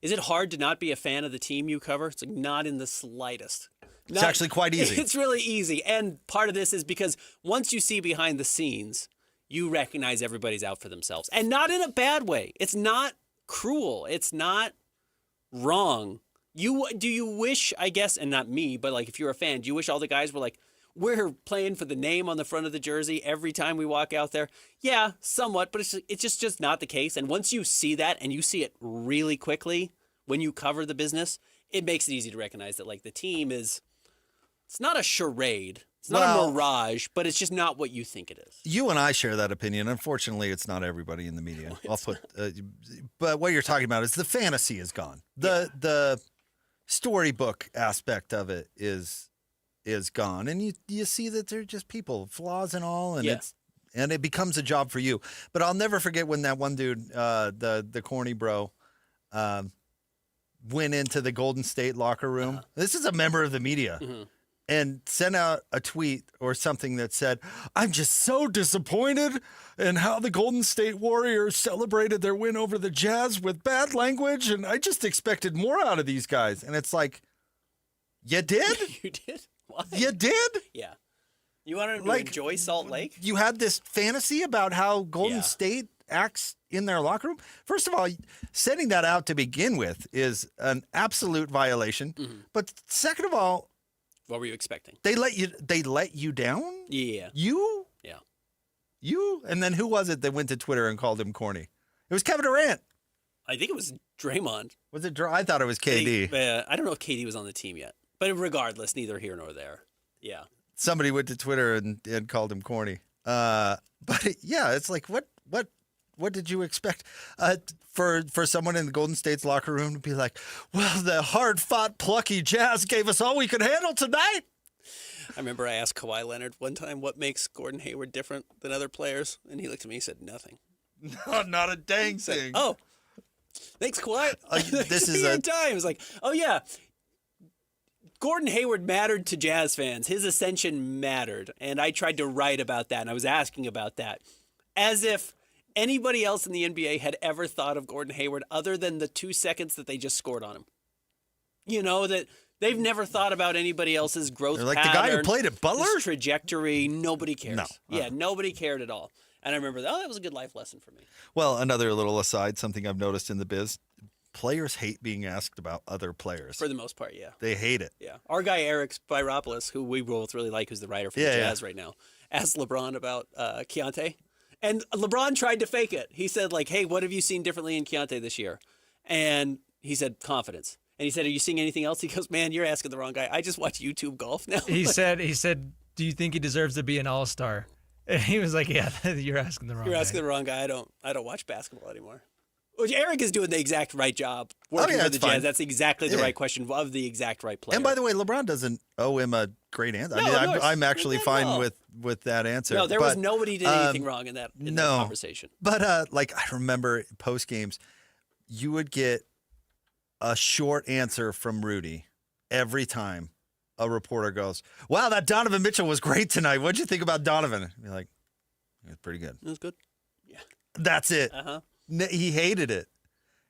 is it hard to not be a fan of the team you cover? It's like, not in the slightest. It's actually quite easy. It's really easy. And part of this is because once you see behind the scenes, you recognize everybody's out for themselves. And not in a bad way. It's not cruel. It's not wrong. Do you wish, I guess, and not me, but like if you're a fan, do you wish all the guys were like, we're playing for the name on the front of the jersey every time we walk out there? Yeah, somewhat, but it's just not the case. And once you see that, and you see it really quickly when you cover the business, it makes it easy to recognize that like the team is, it's not a charade. It's not a mirage, but it's just not what you think it is. You and I share that opinion. Unfortunately, it's not everybody in the media. But what you're talking about is the fantasy is gone. The storybook aspect of it is gone, and you see that they're just people, flaws and all, and it becomes a job for you. But I'll never forget when that one dude, the corny bro, went into the Golden State locker room. This is a member of the media. Mm-hmm. And sent out a tweet or something that said, I'm just so disappointed in how the Golden State Warriors celebrated their win over the Jazz with bad language, and I just expected more out of these guys. And it's like, you did? You did? Why? You did? Yeah. You wanted to enjoy Salt Lake? You had this fantasy about how Golden State acts in their locker room? First of all, sending that out to begin with is an absolute violation. Mm-hmm. But second of all, what were you expecting? They let you down? Yeah. You? Yeah. You? And then who was it that went to Twitter and called him corny? It was Kevin Durant. I think it was Draymond. Was it? I thought it was KD. I don't know if KD was on the team yet. But regardless, neither here nor there. Yeah. somebody went to Twitter and called him corny. But yeah, it's like what did you expect for someone in the Golden State's locker room to be like, well, the hard-fought, plucky Jazz gave us all we could handle tonight? I remember I asked Kawhi Leonard one time what makes Gordon Hayward different than other players, and he looked at me and said, nothing. No, not a dang thing. Oh, thanks, Kawhi. This is a time. It was like, oh, yeah. Gordon Hayward mattered to Jazz fans. His ascension mattered, and I tried to write about that, and I was asking about that. As if anybody else in the NBA had ever thought of Gordon Hayward other than the 2 seconds that they just scored on him. You know, that they've never thought about anybody else's growth They're like pattern. the guy who played at Butler? His trajectory. Nobody cares. No. Yeah, nobody cared at all. And I remember, that was a good life lesson for me. Well, another little aside, something I've noticed in the biz, players hate being asked about other players. For the most part, yeah. They hate it. Yeah. Our guy, Eric Spiropoulos, who we both really like, who's the writer for the Jazz right now, asked LeBron about Keontae. And LeBron tried to fake it. He said, like, hey, what have you seen differently in Keontae this year? And he said, confidence. And he said, are you seeing anything else? He goes, man, you're asking the wrong guy. I just watch YouTube golf now. He said, do you think he deserves to be an all-star? And he was like, yeah, you're asking the wrong guy. You're asking the wrong guy. I don't watch basketball anymore. Which Eric is doing the exact right job working for the Jazz. That's exactly the right question of the exact right player. And by the way, LeBron doesn't owe him a great answer. I'm actually fine with that answer. No, there was nobody did anything wrong in that conversation. But like I remember post games, you would get a short answer from Rudy every time a reporter goes, wow, that Donovan Mitchell was great tonight. What'd you think about Donovan? And you're like, it was pretty good. It was good. Yeah. That's it. Uh-huh. He hated it.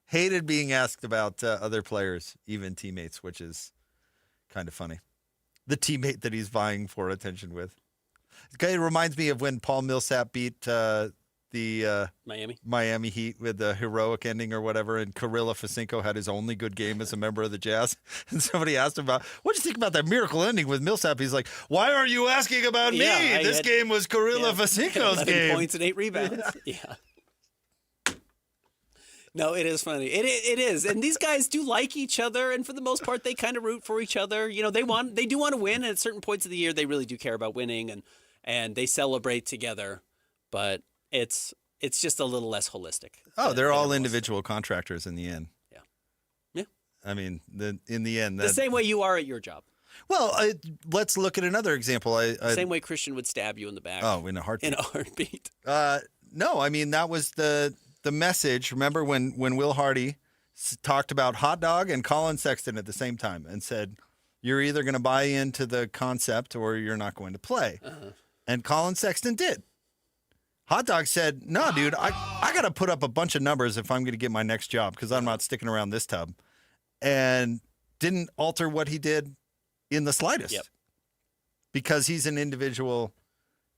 Hated being asked about other players, even teammates, which is kind of funny. The teammate that he's vying for attention with. It reminds me of when Paul Millsap beat the Miami Heat with the heroic ending or whatever, and Kirilla Fasinko had his only good game as a member of the Jazz. And somebody asked him about, what do you think about that miracle ending with Millsap? He's like, why are you asking about me? This game was Kirilla Fasinko's 11 game. points and 8 rebounds. Yeah. No, it is funny. It is. And these guys do like each other, and for the most part, they kind of root for each other. You know, they do want to win, and at certain points of the year, they really do care about winning, and they celebrate together. But it's just a little less holistic. Oh, they're all individual contractors in the end. Yeah. Yeah. I mean, in the end. The same way you are at your job. Well, let's look at another example. The same way Christian would stab you in the back. Oh, in a heartbeat. In a heartbeat. No, I mean, that was the message. Remember when Will Hardy talked about hot dog and Colin Sexton at the same time and said, you're either going to buy into the concept or you're not going to play. Uh-huh. And Colin Sexton did. Hot dog said, no, dude, I got to put up a bunch of numbers if I'm going to get my next job because I'm not sticking around this tub. And didn't alter what he did in the slightest. Yep. Because he's an individual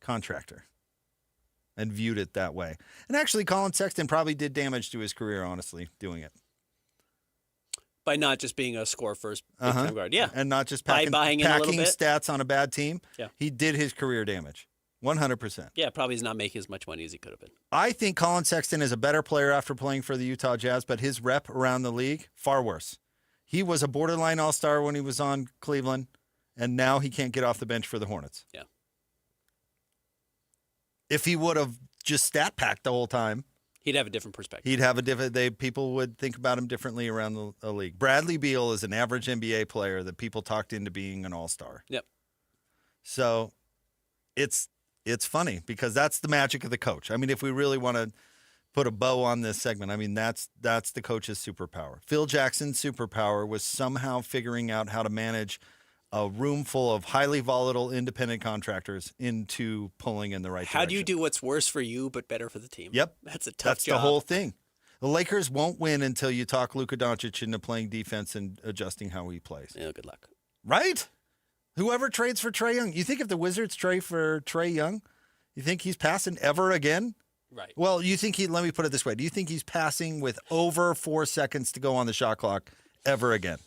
contractor. And viewed it that way. And actually, Colin Sexton probably did damage to his career, honestly, doing it. By not just being a score first big-time guard. Yeah. And not just packing stats on a bad team. Yeah. He did his career damage. 100%. Yeah, probably he's not making as much money as he could have been. I think Colin Sexton is a better player after playing for the Utah Jazz, but his rep around the league, far worse. He was a borderline all-star when he was on Cleveland, and now he can't get off the bench for the Hornets. Yeah. If he would have just stat packed the whole time, he'd have a different perspective. He'd have a different. People would think about him differently around the league. Bradley Beal is an average NBA player that people talked into being an all-star. Yep. So, it's funny because that's the magic of the coach. I mean, if we really want to put a bow on this segment, I mean that's the coach's superpower. Phil Jackson's superpower was somehow figuring out how to manage a room full of highly volatile independent contractors into pulling in the right direction. How do you do what's worse for you but better for the team? Yep. That's a tough job. That's the whole thing. The Lakers won't win until you talk Luka Doncic into playing defense and adjusting how he plays. Yeah, good luck. Right? Whoever trades for Trae Young. You think if the Wizards trade for Trae Young, you think he's passing ever again? Right. Well, you think let me put it this way. Do you think he's passing with over 4 seconds to go on the shot clock ever again?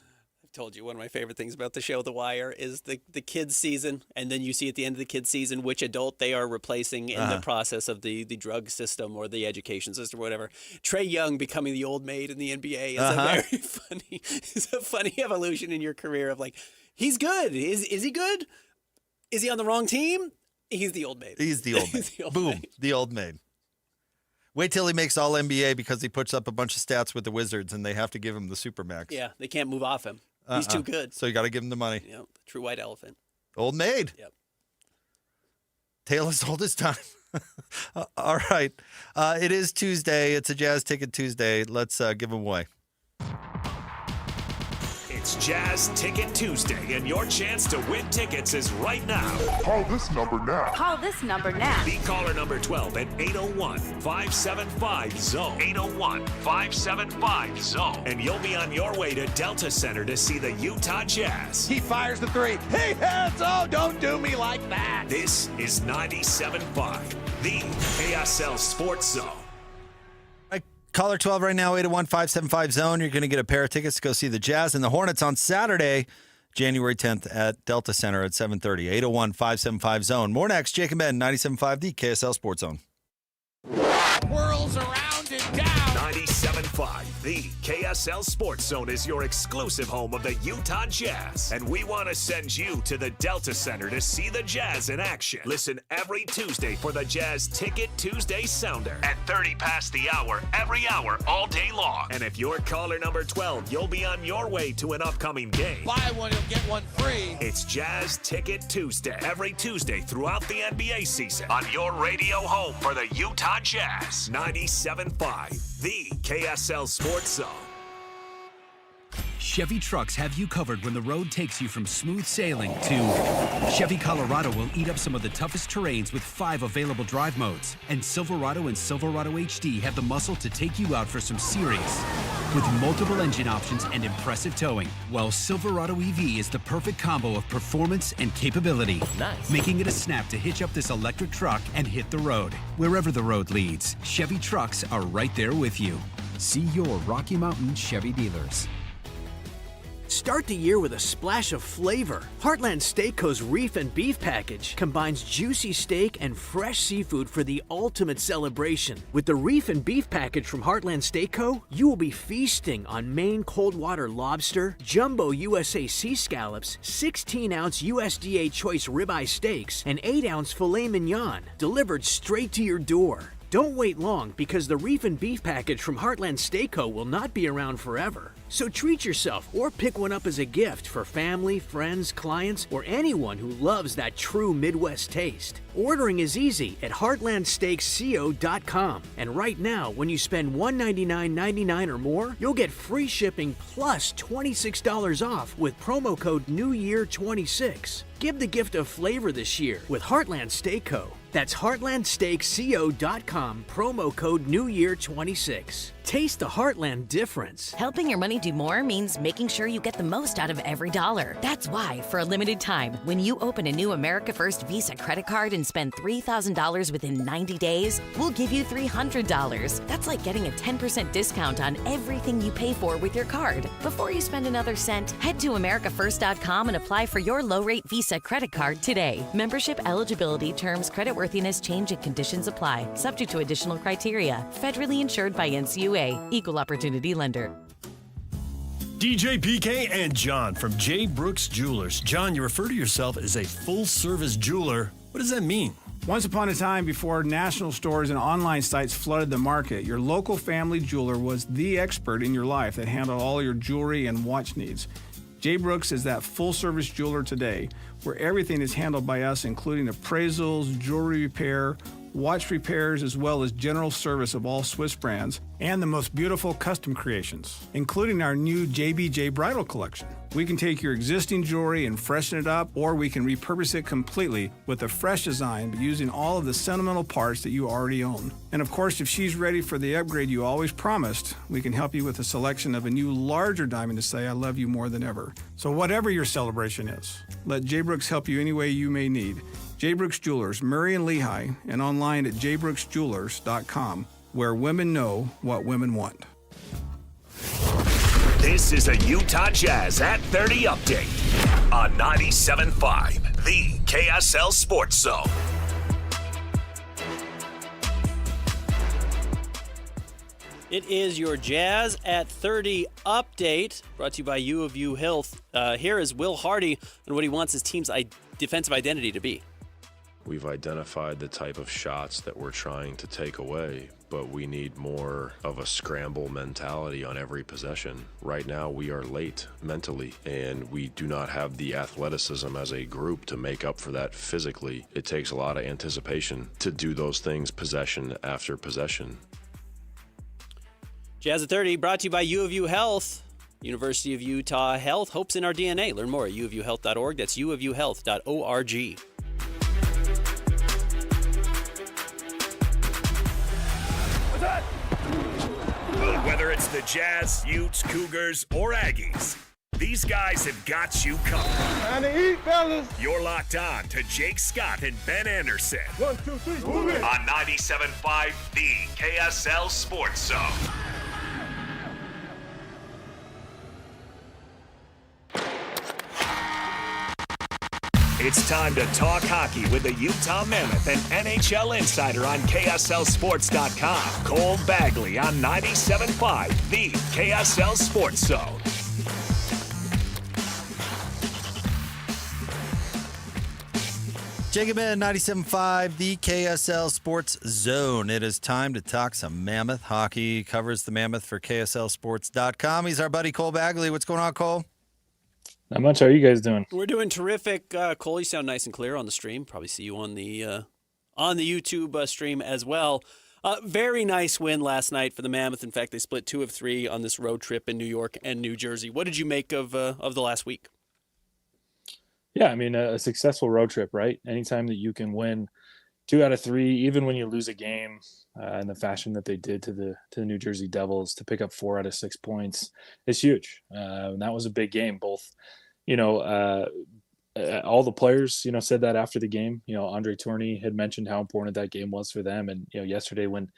Told you one of my favorite things about the show The Wire is the kids season, and then you see at the end of the kids season which adult they are replacing in the process of the drug system or the education system or whatever. Trae Young becoming the old maid in the NBA is a very funny, it's a funny evolution in your career of like, he's good. Is he good? Is he on the wrong team? He's the old maid. He's the old maid. Boom, the old maid. Wait till he makes all NBA because he puts up a bunch of stats with the Wizards and they have to give him the Supermax. Yeah, they can't move off him. He's too good. So you got to give him the money. Yep, true white elephant. Old maid. Yep. Tale as old as time. All right. It is Tuesday. It's a Jazz Ticket Tuesday. Let's give them away. It's Jazz Ticket Tuesday, and your chance to win tickets is right now. Call this number now. Call this number now. Be caller number 12 at 801-575-ZONE. 801-575-ZONE. And you'll be on your way to Delta Center to see the Utah Jazz. He fires the three. He hits. Oh, don't do me like that. This is 97.5, the KSL Sports Zone. Caller 12 right now, 801-575-ZONE. You're going to get a pair of tickets to go see the Jazz and the Hornets on Saturday, January 10th at Delta Center at 7:30. 801-575-ZONE. More next. Jake and Ben, 97.5, the KSL Sports Zone. Whirls around and down. 97.5, the KSL Sports Zone is your exclusive home of the Utah Jazz. And we want to send you to the Delta Center to see the Jazz in action. Listen every Tuesday for the Jazz Ticket Tuesday Sounder at 30 past the hour, every hour, all day long. And if you're caller number 12, you'll be on your way to an upcoming game. Buy one, you'll get one free. It's Jazz Ticket Tuesday, every Tuesday throughout the NBA season on your radio home for the Utah Jazz. 97.5, the KSL Sports Zone. Chevy trucks have you covered when the road takes you from smooth sailing to Chevy Colorado will eat up some of the toughest terrains with 5 available drive modes. And Silverado and Silverado HD have the muscle to take you out for some serious with multiple engine options and impressive towing. While Silverado EV is the perfect combo of performance and capability, making it a snap to hitch up this electric truck and hit the road. Wherever the road leads, Chevy trucks are right there with you. See your Rocky Mountain Chevy dealers. Start the year with a splash of flavor. Heartland Steakco's Reef and Beef Package combines juicy steak and fresh seafood for the ultimate celebration. With the Reef and Beef Package from Heartland Steakco, you will be feasting on Maine cold water lobster, jumbo USA sea scallops, 16-ounce USDA choice ribeye steaks, and 8-ounce filet mignon, delivered straight to your door. Don't wait long because the Reef and Beef Package from Heartland Steakco will not be around forever. So treat yourself or pick one up as a gift for family, friends, clients, or anyone who loves that true Midwest taste. Ordering is easy at heartlandsteaksco.com. And right now, when you spend $199.99 or more, you'll get free shipping plus $26 off with promo code NEWYEAR26. Give the gift of flavor this year with Heartland Steakco. That's heartlandsteaksco.com, promo code NEWYEAR26. Taste the Heartland difference. Helping your money do more means making sure you get the most out of every dollar. That's why, for a limited time, when you open a new America First Visa credit card and spend $3,000 within 90 days, we'll give you $300. That's like getting a 10% discount on everything you pay for with your card. Before you spend another cent, head to AmericaFirst.com and apply for your low-rate Visa credit card today. Membership eligibility, terms, creditworthiness, change, and conditions apply. Subject to additional criteria. Federally insured by NCUA. Equal Opportunity Lender. DJ PK and John from J. Brooks Jewelers. John, you refer to yourself as a full-service jeweler. What does that mean? Once upon a time, before national stores and online sites flooded the market, your local family jeweler was the expert in your life that handled all your jewelry and watch needs. J. Brooks is that full-service jeweler today, where everything is handled by us, including appraisals, jewelry repair, watch repairs, as well as general service of all Swiss brands, and the most beautiful custom creations, including our new JBJ Bridal Collection. We can take your existing jewelry and freshen it up, or we can repurpose it completely with a fresh design, but using all of the sentimental parts that you already own. And of course, if she's ready for the upgrade you always promised, we can help you with a selection of a new, larger diamond to say, I love you more than ever. So whatever your celebration is, let J. Brooks help you any way you may need. J. Brooks Jewelers, Murray and Lehigh, and online at jbrooksjewelers.com, where women know what women want. This is a Utah Jazz at 30 update on 97.5, the KSL Sports Zone. It is your Jazz at 30 update, brought to you by U of U Health. Here is Will Hardy and what he wants his team's defensive identity to be. We've identified the type of shots that we're trying to take away, but we need more of a scramble mentality on every possession. Right now, we are late mentally, and we do not have the athleticism as a group to make up for that physically. It takes a lot of anticipation to do those things possession after possession. Jazz at 30, brought to you by U of U Health. University of Utah Health, hopes in our DNA. Learn more at uofuhealth.org. That's uofuhealth.org. Whether it's the Jazz, Utes, Cougars, or Aggies, these guys have got you covered. Time to eat, fellas. You're locked on to Jake Scott and Ben Anderson. 1, 2, 3, move it. On 97.5, the KSL Sports Zone. It's time to talk hockey with the Utah Mammoth and NHL insider on KSLSports.com, Cole Bagley on 97.5, the KSL Sports Zone. Jacob in 97.5, the KSL Sports Zone. It is time to talk some Mammoth hockey. Covers the Mammoth for KSLSports.com. He's our buddy Cole Bagley. What's going on, Cole? Not much. How are you guys doing? We're doing terrific. Cole, you sound nice and clear on the stream. Probably see you on the YouTube stream as well. Very nice win last night for the Mammoth. In fact, they split 2 of 3 on this road trip in New York and New Jersey. What did you make of the last week? Yeah, I mean, a successful road trip, right? Anytime that you can win 2 out of 3, even when you lose a game in the fashion that they did to the New Jersey Devils, to pick up 4 out of 6 points is huge. And that was a big game. Both, all the players, said that after the game. Andre Tourney had mentioned how important that game was for them. And, yesterday when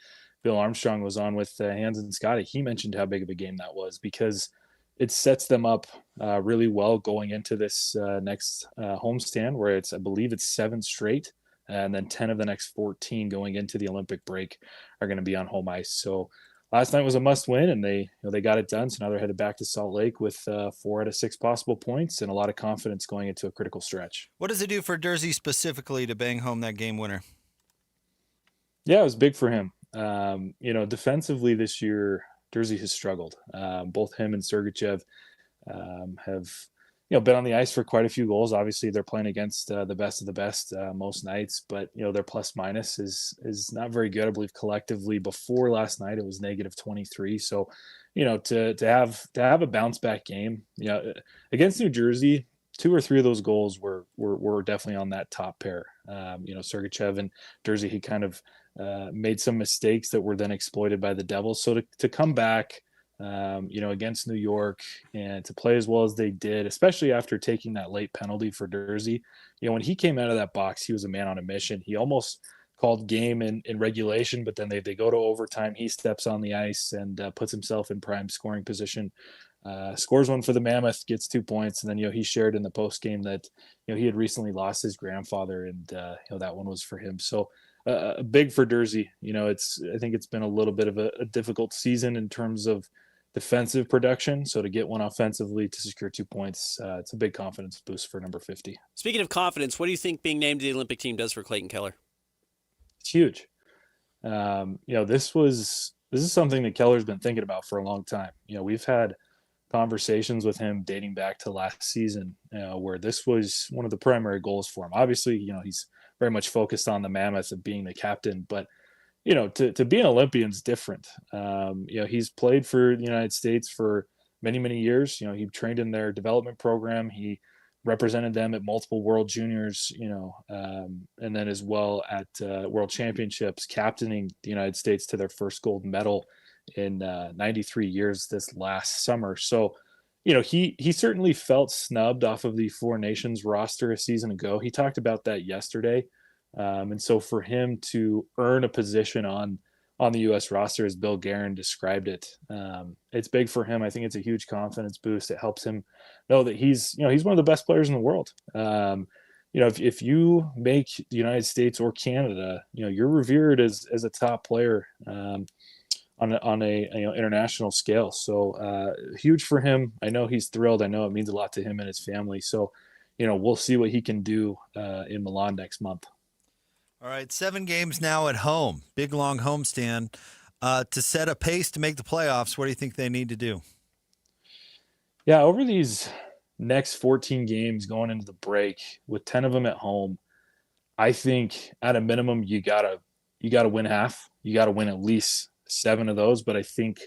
Bill Armstrong was on with Hans and Scotty, he mentioned how big of a game that was, because it sets them up really well going into this next homestand, where I believe it's 7 straight. And then 10 of the next 14 going into the Olympic break are going to be on home ice. So last night was a must win, and they got it done. So now they're headed back to Salt Lake with 4 out of 6 possible points and a lot of confidence going into a critical stretch. What does it do for Jersey specifically to bang home that game winner? Yeah, it was big for him. Defensively this year, Jersey has struggled. Both him and Sergachev have been on the ice for quite a few goals. Obviously, they're playing against the best of the best most nights, but their plus minus is not very good. I believe collectively before last night it was -23. So, to have a bounce back game, against New Jersey, 2 or 3 of those goals were definitely on that top pair. Sergachev and Jersey, he kind of made some mistakes that were then exploited by the Devils. So to come back, against New York and to play as well as they did, especially after taking that late penalty for Jersey, when he came out of that box, he was a man on a mission. He almost called game in regulation, but then they go to overtime. He steps on the ice and puts himself in prime scoring position, scores one for the Mammoth, gets 2 points. And then, he shared in the post game that, he had recently lost his grandfather, and, that one was for him. So big for Jersey. I think it's been a little bit of a difficult season in terms of defensive production. So to get one offensively to secure 2 points, it's a big confidence boost for number 50. Speaking of confidence, what do you think being named to the Olympic team does for Clayton Keller? It's huge. This is something that Keller's been thinking about for a long time. We've had conversations with him dating back to last season, where this was one of the primary goals for him. Obviously, he's very much focused on the Mammoth and being the captain, but to be an Olympian is different. He's played for the United States for many, many years. He trained in their development program. He represented them at multiple World Juniors, and then as well at World Championships, captaining the United States to their first gold medal in 93 years this last summer. So, he certainly felt snubbed off of the Four Nations roster a season ago. He talked about that yesterday. And so for him to earn a position on the U.S. roster, as Bill Guerin described it, it's big for him. I think it's a huge confidence boost. It helps him know that he's one of the best players in the world. If you make the United States or Canada, you're revered as a top player on on a international scale. So huge for him. I know he's thrilled. I know it means a lot to him and his family. So, we'll see what he can do in Milan next month. All right, 7 games now at home. Big, long homestand. To set a pace to make the playoffs, what do you think they need to do? Yeah, over these next 14 games going into the break, with 10 of them at home, I think at a minimum you gotta win half. You gotta win at least 7 of those, but I think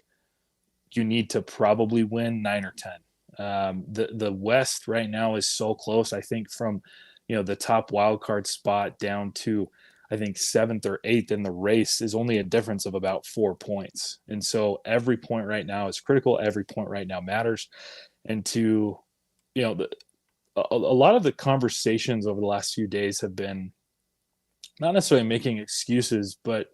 you need to probably win 9 or 10. The West right now is so close. I think from the top wild card spot down to I think 7th or 8th in the race is only a difference of about 4 points. And so every point right now is critical. Every point right now matters. And to, a lot of the conversations over the last few days have been not necessarily making excuses, but,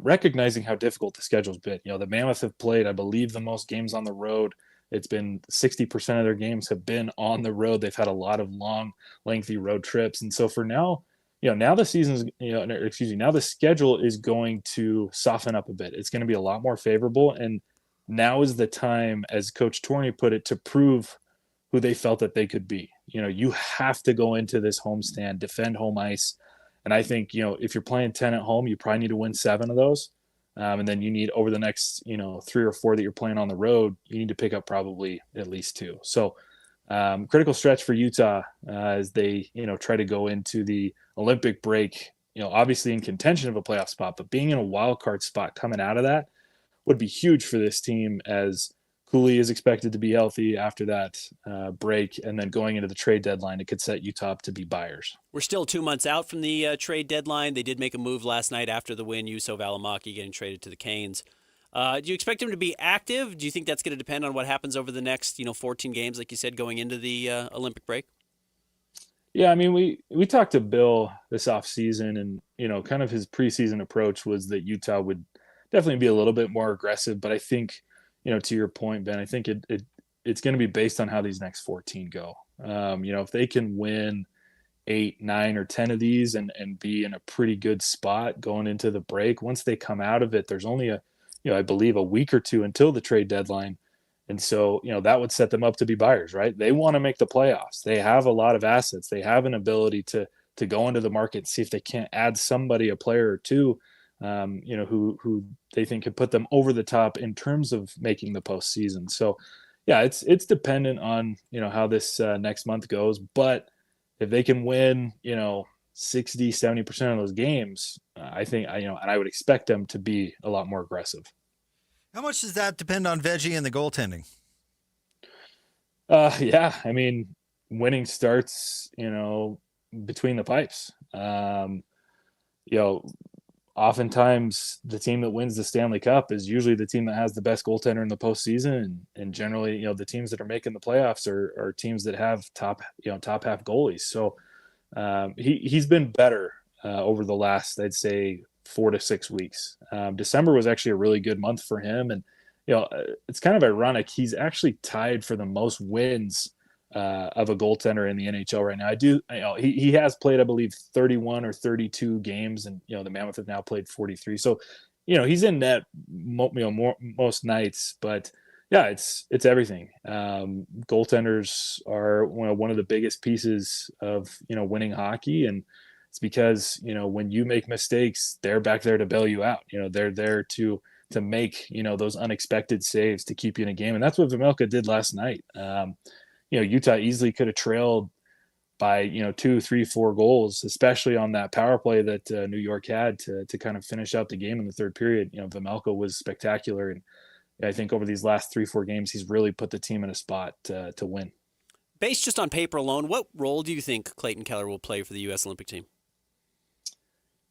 recognizing how difficult the schedule's been. The Mammoth have played, I believe, the most games on the road. It's been 60% of their games have been on the road. They've had a lot of long, lengthy road trips. And so for now, now the season's, now the schedule is going to soften up a bit. It's going to be a lot more favorable. And now is the time, as Coach Torney put it, to prove who they felt that they could be. You have to go into this homestand, defend home ice. And I think, if you're playing 10 at home, you probably need to win 7 of those. And then you need over the next, 3 or 4 that you're playing on the road, you need to pick up probably at least 2. So critical stretch for Utah as they, try to go into the Olympic break, obviously in contention of a playoff spot, but being in a wild card spot coming out of that would be huge for this team, as Cooley is expected to be healthy after that break. And then going into the trade deadline, it could set Utah up to be buyers. We're still 2 months out from the trade deadline. They did make a move last night after the win, Juuso Välimäki getting traded to the Canes. Do you expect him to be active? Do you think that's going to depend on what happens over the next 14 games, like you said, going into the Olympic break? Yeah, I mean, we talked to Bill this offseason, and, kind of his preseason approach was that Utah would definitely be a little bit more aggressive. But I think, to your point, Ben, I think it's going to be based on how these next 14 go. If they can win 8, 9, or 10 of these and be in a pretty good spot going into the break, once they come out of it, there's only I believe a week or 2 until the trade deadline. And so, that would set them up to be buyers, right? They want to make the playoffs. They have a lot of assets. They have an ability to go into the market and see if they can't add somebody, a player or two, who they think could put them over the top in terms of making the postseason. So, yeah, it's dependent on, how this next month goes. But if they can win, 60, 70% of those games, I think, and I would expect them to be a lot more aggressive. How much does that depend on Veggie and the goaltending? Yeah, I mean, winning starts, between the pipes. Oftentimes the team that wins the Stanley Cup is usually the team that has the best goaltender in the postseason. And generally, the teams that are making the playoffs are teams that have top half goalies. So he's been better over the last, I'd say, 4 to 6 weeks. December was actually a really good month for him. And, it's kind of ironic. He's actually tied for the most wins of a goaltender in the NHL right now. He has played, I believe, 31 or 32 games, and, the Mammoth have now played 43. So, he's in net, most nights, but yeah, it's everything. Goaltenders are one of the biggest pieces of, winning hockey. And it's because, when you make mistakes, they're back there to bail you out. They're there to make, those unexpected saves to keep you in a game. And that's what Vejmelka did last night. Utah easily could have trailed by, 2, 3, 4 goals, especially on that power play that New York had to kind of finish out the game in the third period. Vejmelka was spectacular. And I think over these last 3, 4 games, he's really put the team in a spot to win. Based just on paper alone, what role do you think Clayton Keller will play for the U.S. Olympic team?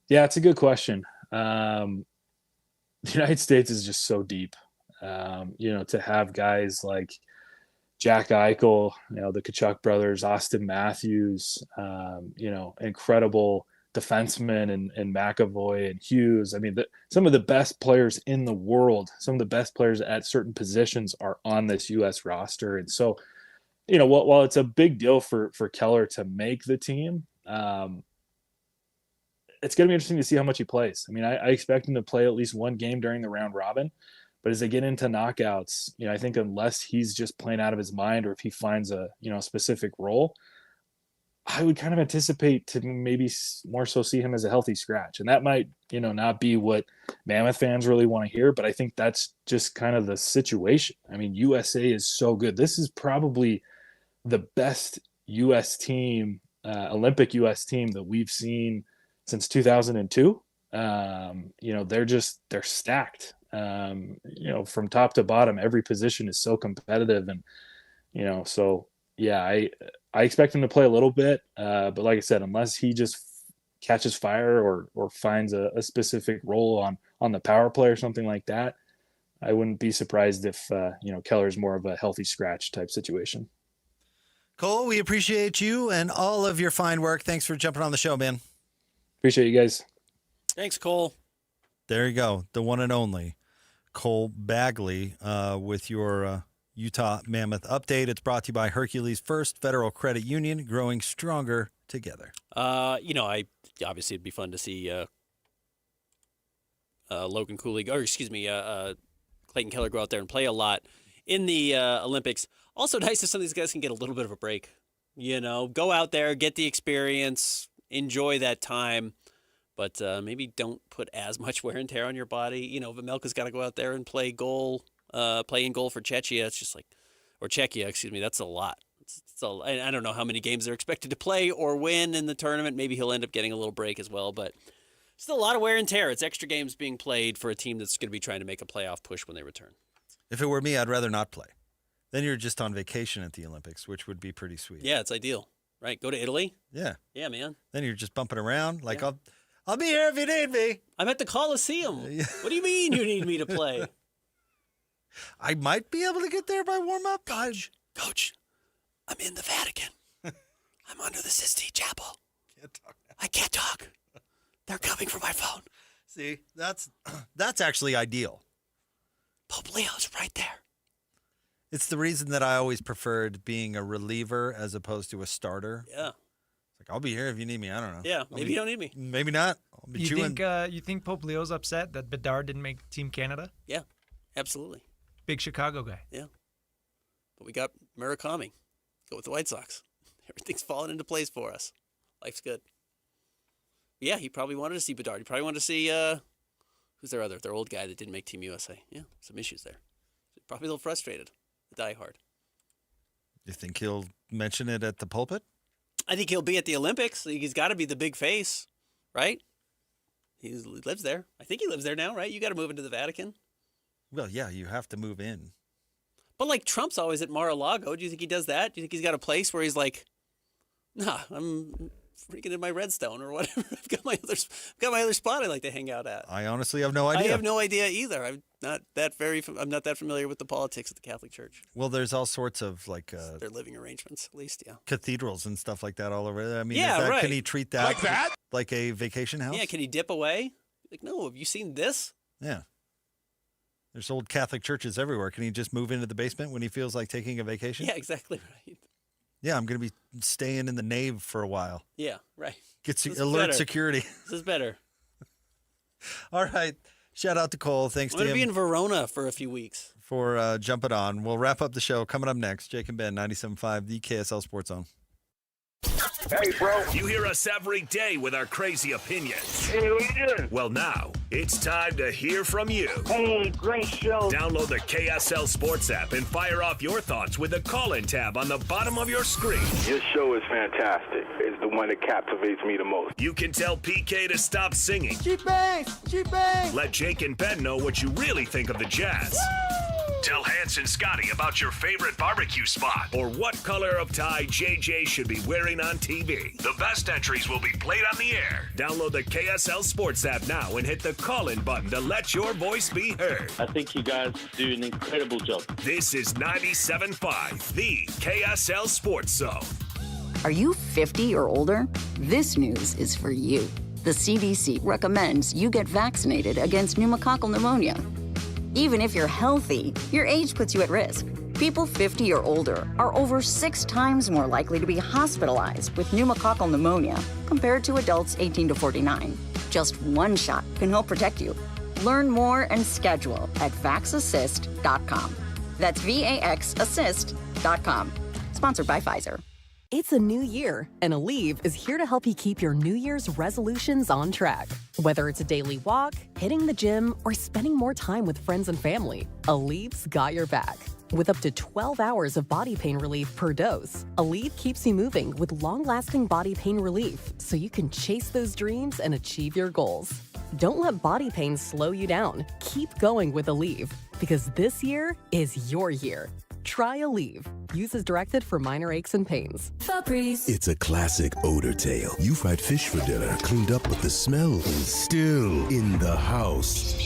Yeah, it's a good question. The United States is just so deep. To have guys like Jack Eichel, the Tkachuk brothers, Austin Matthews, incredible defensemen and McAvoy and Hughes. I mean, some of the best players in the world, some of the best players at certain positions are on this U.S. roster. And so, while it's a big deal for Keller to make the team, it's going to be interesting to see how much he plays. I mean, I expect him to play at least one game during the round robin, but as they get into knockouts, I think unless he's just playing out of his mind or if he finds a, specific role, I would kind of anticipate to maybe more so see him as a healthy scratch. And that might, not be what Mammoth fans really want to hear, but I think that's just kind of the situation. I mean, USA is so good. This is probably the best U.S. team, Olympic U.S. team that we've seen since 2002. They're stacked. From top to bottom, every position is so competitive. And, so yeah, I expect him to play a little bit. But like I said, unless he just catches fire or finds a specific role on the power play or something like that, I wouldn't be surprised if, Keller's more of a healthy scratch type situation. Cole, we appreciate you and all of your fine work. Thanks for jumping on the show, man. Appreciate you guys. Thanks, Cole. There you go. The one and only Cole Bagley with your Utah Mammoth update. It's brought to you by Hercules First Federal Credit Union, growing stronger together. Obviously it'd be fun to see Logan Cooley, Clayton Keller go out there and play a lot in the Olympics. Also nice if some of these guys can get a little bit of a break. Go out there, get the experience, enjoy that time, but maybe don't put as much wear and tear on your body. Vemelka's got to go out there and play in goal for Czechia. It's just Czechia, excuse me. That's a lot. I don't know how many games they're expected to play or win in the tournament. Maybe he'll end up getting a little break as well, but still a lot of wear and tear. It's extra games being played for a team that's going to be trying to make a playoff push when they return. If it were me, I'd rather not play. Then you're just on vacation at the Olympics, which would be pretty sweet. Yeah, it's ideal, right? Go to Italy. Yeah. Yeah, man. Then you're just bumping around. I'll be here if you need me. I'm at the Coliseum. What do you mean you need me to play? I might be able to get there by warm-up. Coach, I'm in the Vatican. I'm under the Sistine Chapel. I can't talk. They're coming for my phone. See, that's actually ideal. Pope Leo's right there. It's the reason that I always preferred being a reliever as opposed to a starter. Yeah. I'll be here if you need me. I don't know. Yeah, maybe you don't need me. Maybe not. I'll be chewing. You think Pope Leo's upset that Bedard didn't make Team Canada? Yeah, absolutely. Big Chicago guy. Yeah. But we got Murakami. Go with the White Sox. Everything's falling into place for us. Life's good. But yeah, he probably wanted to see Bedard. He probably wanted to see, who's their old guy that didn't make Team USA. Yeah, some issues there. Probably a little frustrated. Die hard. You think he'll mention it at the pulpit? I think he'll be at the Olympics. He's got to be the big face, right? He lives there. I think he lives there now, right? You got to move into the Vatican. Well, yeah, you have to move in. But Trump's always at Mar-a-Lago. Do you think he does that? Do you think he's got a place where he's like, nah, I'm freaking in my Redstone or whatever. I've got my other spot I like to hang out at. I honestly have no idea. I have no idea either. I'm not that familiar with the politics of the Catholic Church. Well, there's all sorts of their living arrangements, at least, yeah. Cathedrals and stuff like that all over there. I mean, right. Can he treat that like a vacation house? Yeah, can he dip away? No, have you seen this? Yeah. There's old Catholic churches everywhere. Can he just move into the basement when he feels like taking a vacation? Yeah, exactly right. Yeah, I'm going to be staying in the nave for a while. Yeah, right. Alert security. This is better. All right. Shout out to Cole. Thanks to him. I'm going to be in Verona for a few weeks. For jumping on. We'll wrap up the show. Coming up next, Jake and Ben, 97.5, the KSL Sports Zone. Hey, bro. You hear us every day with our crazy opinions. Hey, what you doing? Well, now, it's time to hear from you. Hey, great show. Download the KSL Sports app and fire off your thoughts with the call-in tab on the bottom of your screen. Your show is fantastic. It's the one that captivates me the most. You can tell PK to stop singing. G-Bass! G-Bass! Let Jake and Ben know what you really think of the Jazz. Woo! Tell Hans and Scotty about your favorite barbecue spot or what color of tie JJ should be wearing on TV. The best entries will be played on the air. Download the KSL Sports app now and hit the call-in button to let your voice be heard. I think you guys do an incredible job. This is 97.5, the KSL Sports Zone. Are you 50 or older? This news is for you. The CDC recommends you get vaccinated against pneumococcal pneumonia. Even if you're healthy, your age puts you at risk. People 50 or older are over 6 times more likely to be hospitalized with pneumococcal pneumonia compared to adults 18 to 49. Just one shot can help protect you. Learn more and schedule at vaxassist.com. That's VAXassist.com. Sponsored by Pfizer. It's a new year, and Aleve is here to help you keep your New Year's resolutions on track. Whether it's a daily walk, hitting the gym, or spending more time with friends and family, Aleve's got your back. With up to 12 hours of body pain relief per dose, Aleve keeps you moving with long-lasting body pain relief so you can chase those dreams and achieve your goals. Don't let body pain slow you down. Keep going with Aleve, because this year is your year. Try Aleve. Use as directed for minor aches and pains. Febreze. It's a classic odor tale. You fried fish for dinner, cleaned up, but the smell is still in the house.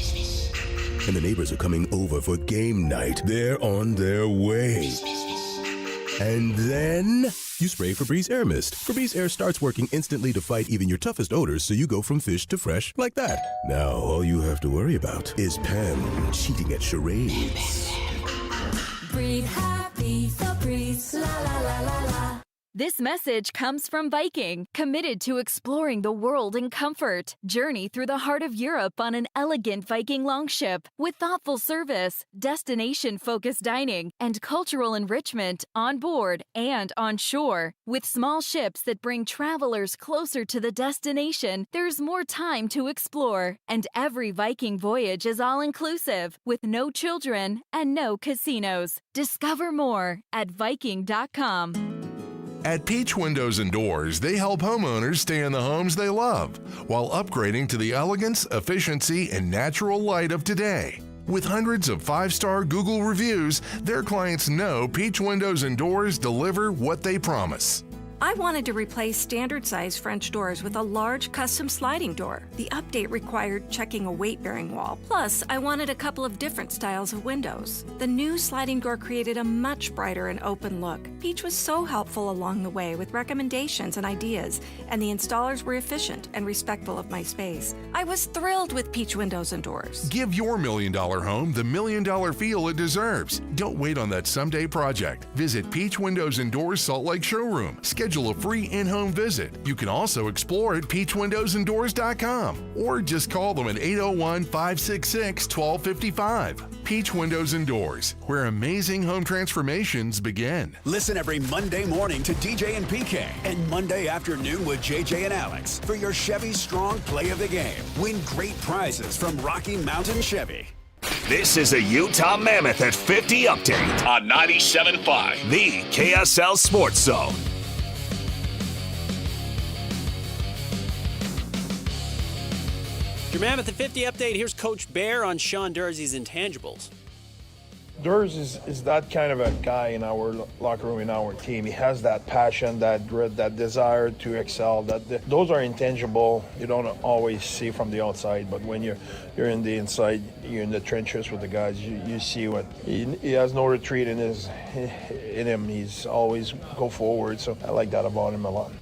And the neighbors are coming over for game night. They're on their way. And then you spray Febreze Air Mist. Febreze Air starts working instantly to fight even your toughest odors, so you go from fish to fresh like that. Now all you have to worry about is Pam cheating at charades. Breathe happy, Febreze, la la la la la. This message comes from Viking, committed to exploring the world in comfort. Journey through the heart of Europe on an elegant Viking longship with thoughtful service, destination-focused dining, and cultural enrichment on board and on shore. With small ships that bring travelers closer to the destination, there's more time to explore. And every Viking voyage is all-inclusive, with no children and no casinos. Discover more at Viking.com. At Peach Windows and Doors, they help homeowners stay in the homes they love while upgrading to the elegance, efficiency, and natural light of today. With hundreds of 5-star Google reviews, their clients know Peach Windows and Doors deliver what they promise. I wanted to replace standard-size French doors with a large custom sliding door. The update required checking a weight-bearing wall. Plus, I wanted a couple of different styles of windows. The new sliding door created a much brighter and open look. Peach was so helpful along the way with recommendations and ideas, and the installers were efficient and respectful of my space. I was thrilled with Peach Windows and Doors. Give your $1 million home the $1 million feel it deserves. Don't wait on that someday project. Visit Peach Windows and Doors Salt Lake Showroom. Schedule a free in-home visit. You can also explore at peachwindowsanddoors.com or just call them at 801-566-1255. Peach Windows and Doors, where amazing home transformations begin. Listen every Monday morning to DJ and PK and Monday afternoon with JJ and Alex for your Chevy Strong Play of the Game. Win great prizes from Rocky Mountain Chevy. This is a Utah Mammoth at 50 update on 97.5, the KSL Sports Zone. Your Mammoth at 50 update. Here's Coach Bear on Sean Dursey's intangibles. Durs is that kind of a guy in our locker room, in our team. He has that passion, that grit, that desire to excel. Those are intangible. You don't always see from the outside, but when you're in the inside, you're in the trenches with the guys. You see what he has no retreat in him. He's always go forward. So I like that about him a lot.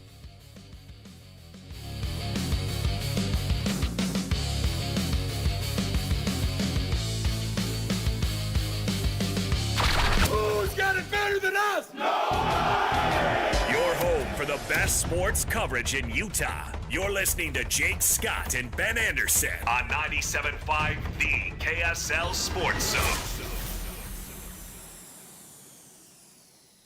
Your home for the best sports coverage in Utah. You're listening to Jake Scott and Ben Anderson on 97.5, the KSL Sports Zone.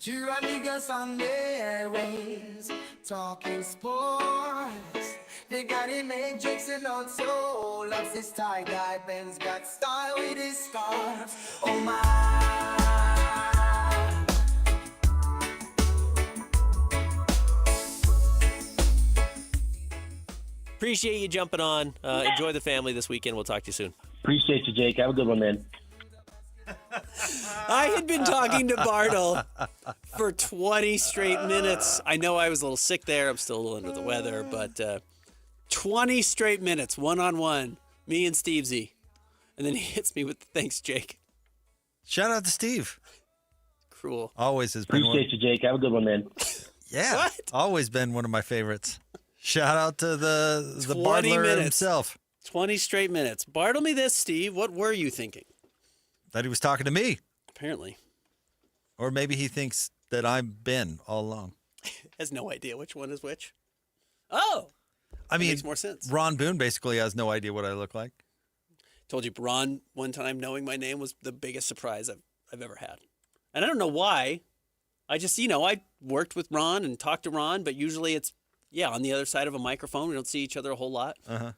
Two niggas on the airways, talking sports. They got him made Jackson on soul. Loves his tie guy, Ben's got style with his scarf. Oh my. Appreciate you jumping on. Enjoy the family this weekend. We'll talk to you soon. Appreciate you, Jake. Have a good one, man. I had been talking to Bartle for 20 straight minutes. I know I was a little sick there. I'm still a little under the weather, but 20 straight minutes, one-on-one, me and Steve Z. And then he hits me with the thanks, Jake. Shout out to Steve. Cruel. Always has been Appreciate you, Jake. Have a good one, man. Yeah. What? Always been one of my favorites. Shout out to the Bartler himself. 20 straight minutes. Bartle me this, Steve. What were you thinking? That he was talking to me. Apparently. Or maybe he thinks that I'm Ben all along. Has no idea which one is which. Oh, I mean, makes more sense. Ron Boone basically has no idea what I look like. Told you, Ron, one time knowing my name was the biggest surprise I've ever had. And I don't know why. I just, I worked with Ron and talked to Ron, but usually it's, on the other side of a microphone. We don't see each other a whole lot. Uh-huh.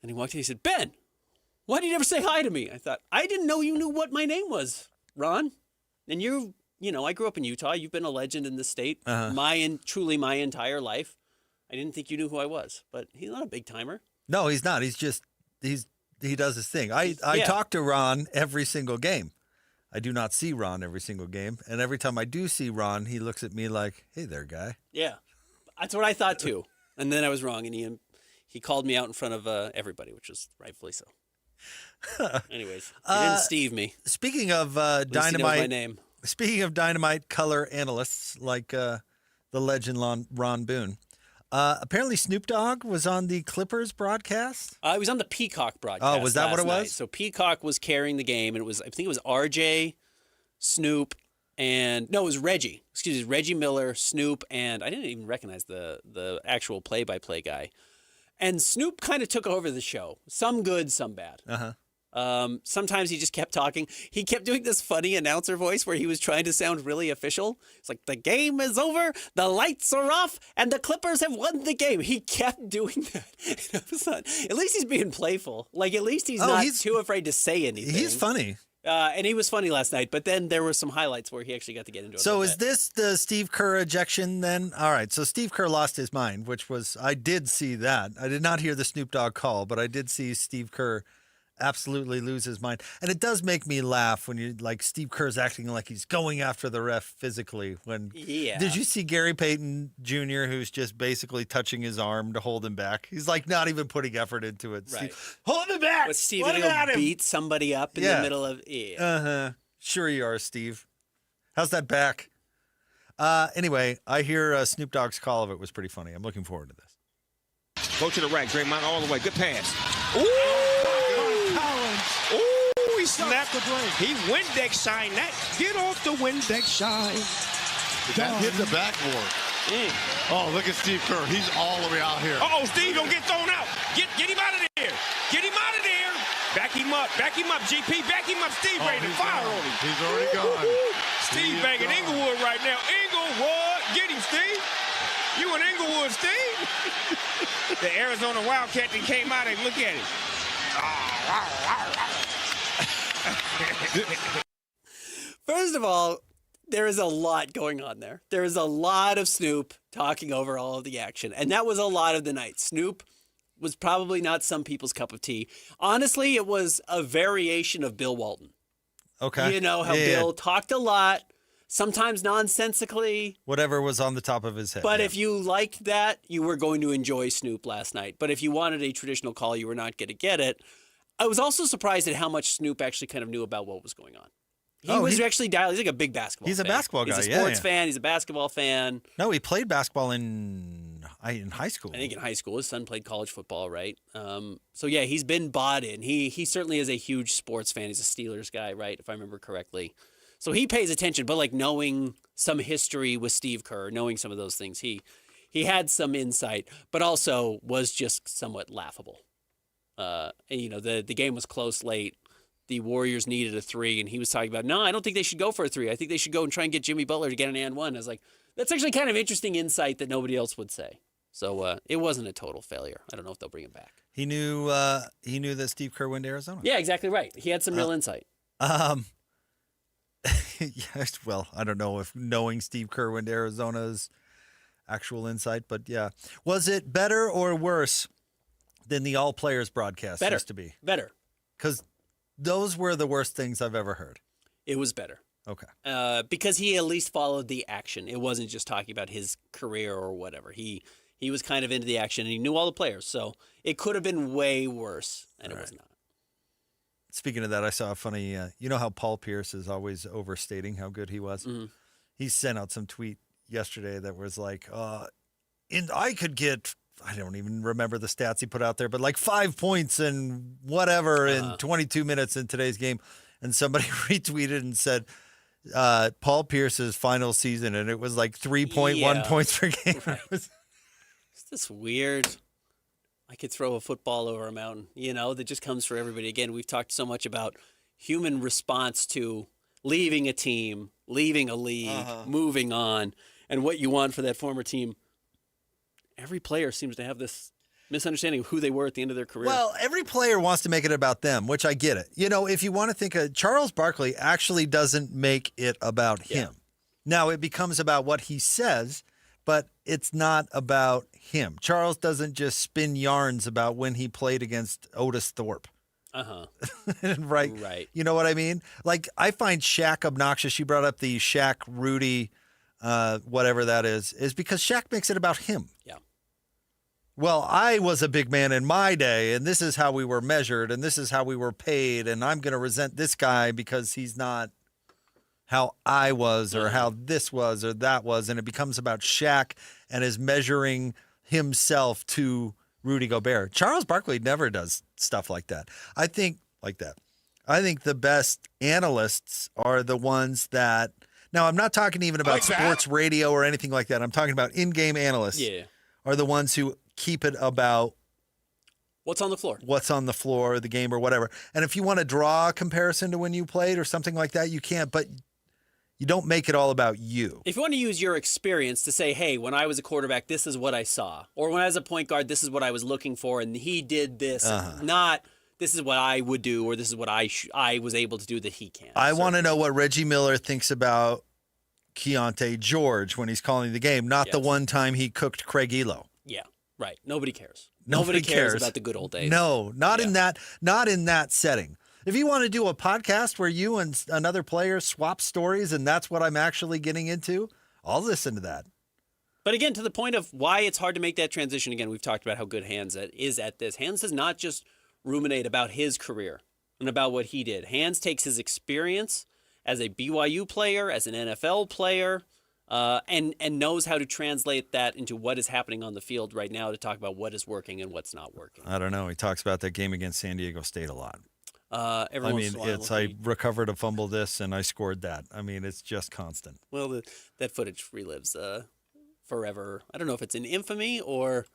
And he walked in, he said, Ben, why did you never say hi to me? I thought, I didn't know you knew what my name was, Ron. And I grew up in Utah. You've been a legend in the state truly my entire life. I didn't think you knew who I was, but he's not a big timer. No, he's not. He's just, he does his thing. I talk to Ron every single game. I do not see Ron every single game. And every time I do see Ron, he looks at me like, hey there, guy. Yeah, that's what I thought too. And then I was wrong, and he called me out in front of everybody, which was rightfully so. Anyways, he didn't Steve me. Speaking of Dynamite, my name. Speaking of Dynamite color analysts like the legend Ron Boone, apparently Snoop Dogg was on the Clippers broadcast. He was on the Peacock broadcast. Oh, was that what it was? Night. So Peacock was carrying the game, and I think it was RJ, Snoop, and no, it was Reggie. Excuse me, Reggie Miller, Snoop, and I didn't even recognize the actual play-by-play guy. And Snoop kind of took over the show. Some good, some bad. Sometimes he just kept talking. He kept doing this funny announcer voice where he was trying to sound really official. It's like, the game is over, the lights are off, and the Clippers have won the game. He kept doing that. At least he's being playful. Like, at least he's not too afraid to say anything. He's funny. And he was funny last night, but then there were some highlights where he actually got to get into it. So is this the Steve Kerr ejection then? All right, so Steve Kerr lost his mind, which was, I did see that. I did not hear the Snoop Dogg call, but I did see Steve Kerr absolutely lose his mind. And it does make me laugh when you like Steve Kerr's acting like he's going after the ref physically. Did you see Gary Payton Jr., who's just basically touching his arm to hold him back? He's like not even putting effort into it. Right. Steve, hold him back. Was Steve going to beat somebody up in the middle of Sure you are, Steve. How's that back? Anyway, I hear Snoop Dogg's call of it was pretty funny. I'm looking forward to this. Go to the rack, Draymond, all the way. Good pass. Ooh! Ooh, he snapped the break. He Windex shine that. Get off the Windex shine. That hit the backboard. Oh, look at Steve Kerr. He's all the way out here. Uh-oh, Steve don't get thrown out. Get him out of there. Get him out of there. Back him up. Back him up, GP. Back him up. Steve ready to fire on him. He's already gone. Steve banging Inglewood right now. Inglewood. Get him, Steve. You and Inglewood, Steve. The Arizona Wildcat that came out and look at it. First of all, there is a lot going on there. There is a lot of Snoop talking over all of the action, and that was a lot of the night. Snoop was probably not some people's cup of tea. Honestly, it was a variation of Bill Walton. Okay. You know how Bill talked a lot, sometimes nonsensically. Whatever was on the top of his head. But if you liked that, you were going to enjoy Snoop last night. But if you wanted a traditional call, you were not going to get it. I was also surprised at how much Snoop actually kind of knew about what was going on. He was actually dialed. He's like a big basketball fan. He's a basketball guy, He's a sports fan. He's a basketball fan. No, he played basketball in high school. I think in high school. His son played college football, right? So, yeah, he's been bought in. He certainly is a huge sports fan. He's a Steelers guy, right, if I remember correctly. So he pays attention. But, like, knowing some history with Steve Kerr, knowing some of those things, he had some insight, but also was just somewhat laughable. And, you know, the game was close late. The Warriors needed a three, and he was talking about, no, I don't think they should go for a three. I think they should go and try and get Jimmy Butler to get an and one. I was like, that's actually kind of interesting insight that nobody else would say. So it wasn't a total failure. I don't know if they'll bring him back. He knew that Steve Kerr went to Arizona. Yeah, exactly right. He had some real insight. Yes, well, I don't know if knowing Steve Kerr went to Arizona is actual insight, but yeah. Was it better or worse than the all players broadcast used to be? Better. Because those were the worst things I've ever heard. It was better. Okay. Because he at least followed the action. It wasn't just talking about his career or whatever. He was kind of into the action, and he knew all the players. So it could have been way worse, and it was not. Speaking of that, I saw a funny, you know how Paul Pierce is always overstating how good he was? Mm-hmm. He sent out some tweet yesterday that was like, I could get, I don't even remember the stats he put out there, but like 5 points and whatever in 22 minutes in today's game. And somebody retweeted and said, Paul Pierce's final season, and it was like 3.1 points per game. Right. It's this weird, I could throw a football over a mountain, that just comes for everybody. Again, we've talked so much about human response to leaving a team, leaving a league, moving on, and what you want for that former team. Every player seems to have this misunderstanding of who they were at the end of their career. Well, every player wants to make it about them, which I get it. If you want to think of Charles Barkley actually doesn't make it about him. Now, it becomes about what he says, but it's not about him. Charles doesn't just spin yarns about when he played against Otis Thorpe. Right. You know what I mean? Like, I find Shaq obnoxious. You brought up the Shaq, Rudy, whatever that is because Shaq makes it about him. Yeah. Well, I was a big man in my day, and this is how we were measured, and this is how we were paid, and I'm going to resent this guy because he's not how I was or how this was or that was, and it becomes about Shaq and is measuring himself to Rudy Gobert. Charles Barkley never does stuff like that. I think the best analysts are the ones that – now, I'm not talking even about sports radio or anything like that. I'm talking about in-game analysts are the ones who – keep it about what's on the floor, the game or whatever. And if you want to draw a comparison to when you played or something like that, you can't, but you don't make it all about you. If you want to use your experience to say, hey, when I was a quarterback, this is what I saw. Or when I was a point guard, this is what I was looking for, and he did this. Not this is what I would do or this is what I was able to do that he can't. I want to know what Reggie Miller thinks about Keontae George when he's calling the game, not the one time he cooked Craig Elo. Yeah. Right. Nobody cares. Nobody cares about the good old days. No, not in that setting. If you want to do a podcast where you and another player swap stories and that's what I'm actually getting into, I'll listen to that. But again, to the point of why it's hard to make that transition, again, we've talked about how good Hans is at this. Hans does not just ruminate about his career and about what he did. Hans takes his experience as a BYU player, as an NFL player, and knows how to translate that into what is happening on the field right now to talk about what is working and what's not working. I don't know. He talks about that game against San Diego State a lot. I recovered a fumble this and I scored that. I mean, it's just constant. Well, that footage relives forever. I don't know if it's in infamy or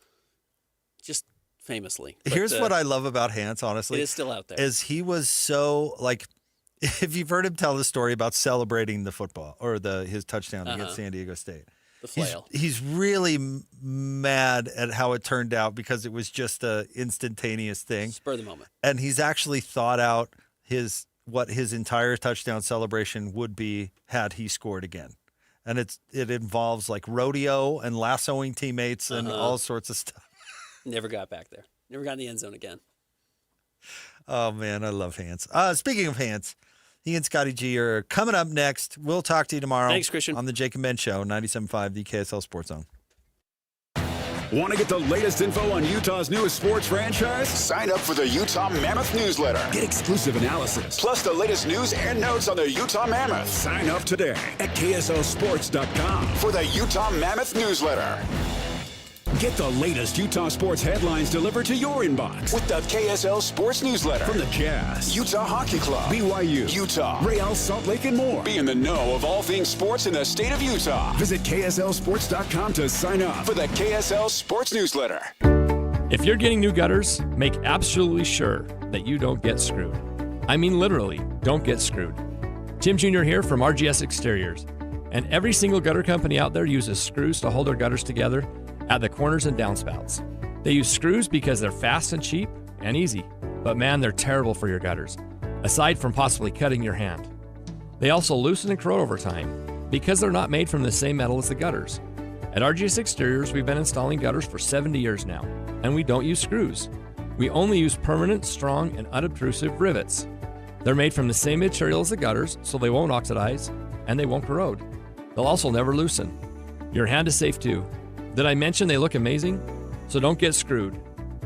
just famously. Here's what I love about Hans, honestly. It is still out there. Is he was so, if you've heard him tell the story about celebrating the football or his touchdown against San Diego State, the flail. He's really mad at how it turned out because it was just a instantaneous thing, spur of the moment, and he's actually thought out what his entire touchdown celebration would be had he scored again, and it involves like rodeo and lassoing teammates and all sorts of stuff. Never got back there. Never got in the end zone again. Oh man, I love Hans. Speaking of Hans. He and Scotty G are coming up next. We'll talk to you tomorrow. Thanks, Christian. On the Jake and Ben Show, 97.5, the KSL Sports Zone. Want to get the latest info on Utah's newest sports franchise? Sign up for the Utah Mammoth newsletter. Get exclusive analysis, plus the latest news and notes on the Utah Mammoth. Sign up today at KSLSports.com for the Utah Mammoth newsletter. Get the latest Utah sports headlines delivered to your inbox with the KSL Sports Newsletter. From the Jazz, Utah Hockey Club, BYU, Utah, Real Salt Lake, and more. Be in the know of all things sports in the state of Utah. Visit KSLSports.com to sign up for the KSL Sports Newsletter. If you're getting new gutters, make absolutely sure that you don't get screwed. I mean literally, don't get screwed. Tim Jr. here from RGS Exteriors. And every single gutter company out there uses screws to hold their gutters together at the corners and downspouts. They use screws because they're fast and cheap and easy, but man, they're terrible for your gutters, aside from possibly cutting your hand. They also loosen and corrode over time because they're not made from the same metal as the gutters. At RGS Exteriors, we've been installing gutters for 70 years now, and we don't use screws. We only use permanent, strong, and unobtrusive rivets. They're made from the same material as the gutters, so they won't oxidize and they won't corrode. They'll also never loosen. Your hand is safe too. Did I mention they look amazing? So don't get screwed.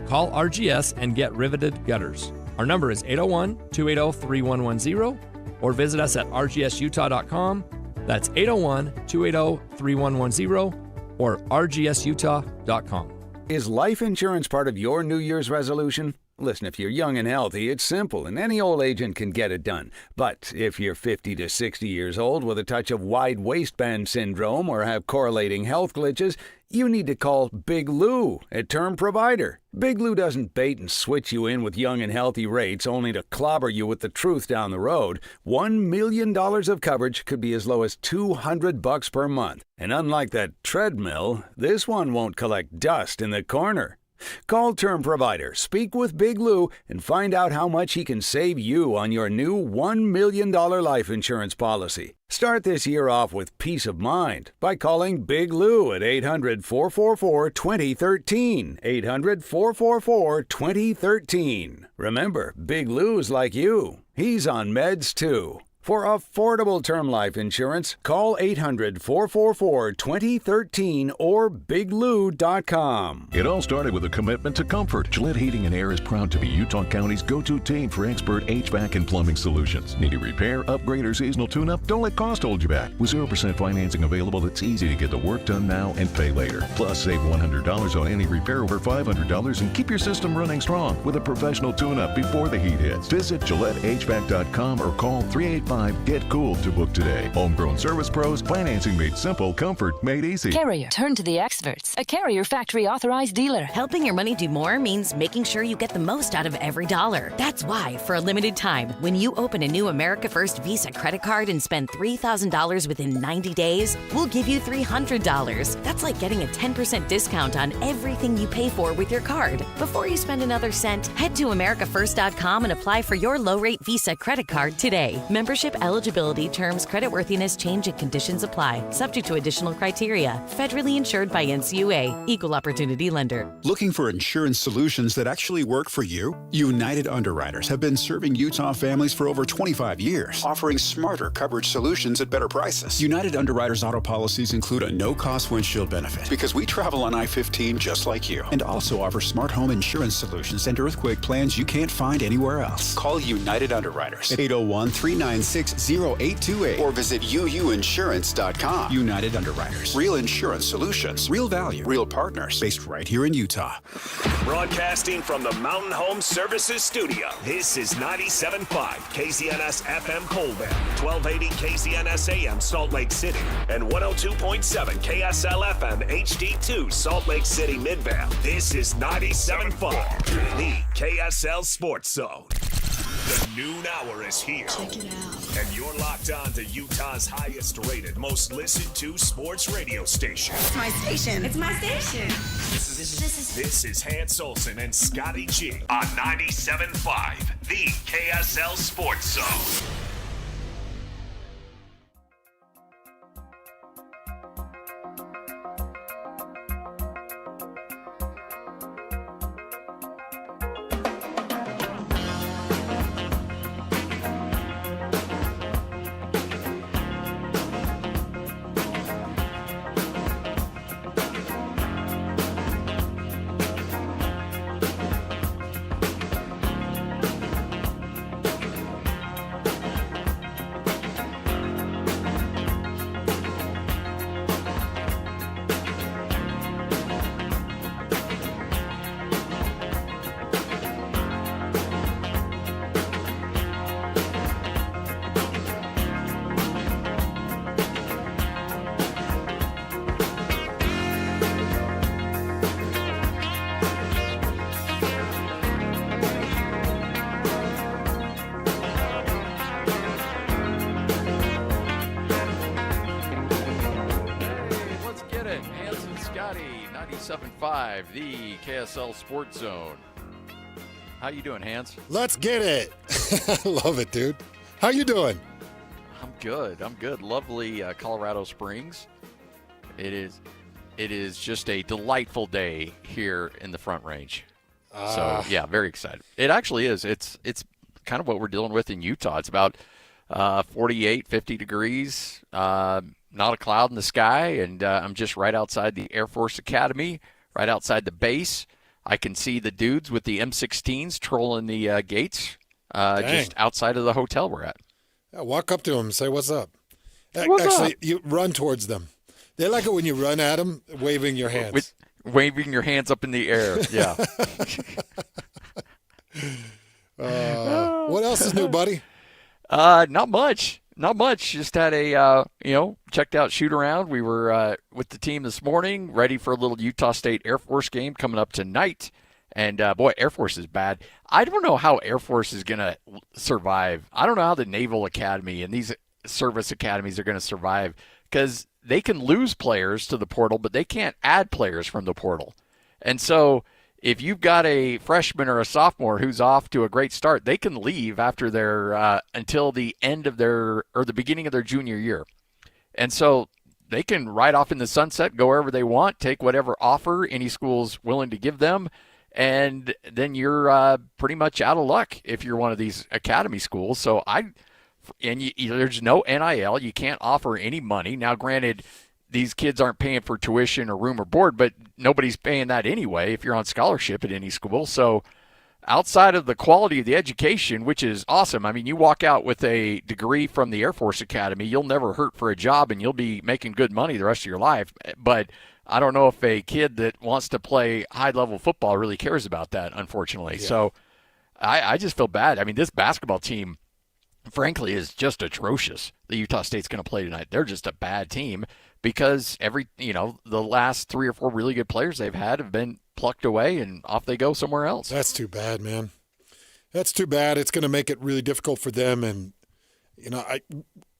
Call RGS and get riveted gutters. Our number is 801-280-3110 or visit us at rgsutah.com. That's 801-280-3110 or rgsutah.com. Is life insurance part of your New Year's resolution? Listen, if you're young and healthy, it's simple, and any old agent can get it done. But if you're 50 to 60 years old with a touch of wide waistband syndrome or have correlating health glitches, you need to call Big Lou at Term Provider. Big Lou doesn't bait and switch you in with young and healthy rates only to clobber you with the truth down the road. $1 million of coverage could be as low as $200 per month. And unlike that treadmill, this one won't collect dust in the corner. Call Term Provider, speak with Big Lou, and find out how much he can save you on your new $1 million life insurance policy. Start this year off with peace of mind by calling Big Lou at 800-444-2013. 800-444-2013. Remember, Big Lou's like you. He's on meds too. For affordable term life insurance, call 800-444-2013 or biglou.com. It all started with a commitment to comfort. Gillette Heating and Air is proud to be Utah County's go-to team for expert HVAC and plumbing solutions. Need a repair, upgrade, or seasonal tune-up? Don't let cost hold you back. With 0% financing available, it's easy to get the work done now and pay later. Plus, save $100 on any repair over $500 and keep your system running strong with a professional tune-up before the heat hits. Visit GilletteHVAC.com or call 385-GET-COOL to book today. Homegrown service pros, financing made simple, comfort made easy. Carrier, turn to the experts. A Carrier factory authorized dealer. Helping your money do more means making sure you get the most out of every dollar. That's why, for a limited time, when you open a new America First Visa credit card and spend $3,000 within 90 days, we'll give you $300. That's like getting a 10% discount on everything you pay for with your card. Before you spend another cent, head to AmericaFirst.com and apply for your low-rate Visa credit card today. Membership eligibility, terms, creditworthiness, change, and conditions apply. Subject to additional criteria. Federally insured by NCUA. Equal Opportunity Lender. Looking for insurance solutions that actually work for you? United Underwriters have been serving Utah families for over 25 years, offering smarter coverage solutions at better prices. United Underwriters auto policies include a no-cost windshield benefit because we travel on I-15 just like you, and also offer smart home insurance solutions and earthquake plans you can't find anywhere else. Call United Underwriters at 801-396-0828 or visit uuinsurance.com. United Underwriters. Real insurance solutions. Real value. Real partners. Based right here in Utah. Broadcasting from the Mountain Home Services Studio, this is 97.5 KZNS FM Colbert, 1280 KZNS AM Salt Lake City, and 102.7 KSL FM HD2 Salt Lake City Midvale. This is 97.5, the KSL Sports Zone. The noon hour is here. Check it out. And you're locked on to Utah's highest rated, most listened to sports radio station. It's my station. It's my station. This is Hans Olsen and Scotty G on 97.5, the KSL Sports Zone. Scotty, 97.5, the KSL Sports Zone. How you doing, Hans? Let's get it. I love it, dude. How you doing? I'm good. Lovely Colorado Springs. It is just a delightful day here in the Front Range. So, yeah, very excited. It actually is. It's kind of what we're dealing with in Utah. It's about 48, 50 degrees, not a cloud in the sky, and I'm just right outside the Air Force Academy, right outside the base. I can see the dudes with the M16s trolling the gates just outside of the hotel we're at. Yeah, walk up to them and say, what's up? What's Actually, up? you run towards them. They like it when you run at them, waving your hands. Waving your hands up in the air, yeah. What else is new, buddy? Not much. Not much. Just had a, checked out shoot around. We were with the team this morning, ready for a little Utah State Air Force game coming up tonight. And, boy, Air Force is bad. I don't know how Air Force is going to survive. I don't know how the Naval Academy and these service academies are going to survive, because they can lose players to the portal, but they can't add players from the portal. And so if you've got a freshman or a sophomore who's off to a great start, they can leave after their until the end of their or the beginning of their junior year. And so they can ride off in the sunset, go wherever they want, take whatever offer any school's willing to give them, and then you're pretty much out of luck if you're one of these academy schools. So there's no NIL. You can't offer any money. Now, granted, these kids aren't paying for tuition or room or board, but nobody's paying that anyway if you're on scholarship at any school. So outside of the quality of the education, which is awesome, I mean, you walk out with a degree from the Air Force Academy, you'll never hurt for a job and you'll be making good money the rest of your life. But I don't know if a kid that wants to play high-level football really cares about that, unfortunately. Yeah. So I just feel bad. I mean, this basketball team, frankly, is just atrocious. The Utah State's going to play tonight. They're just a bad team because the last 3 or 4 really good players they've had have been plucked away and off they go somewhere else. That's too bad, man. That's too bad. It's going to make it really difficult for them. And,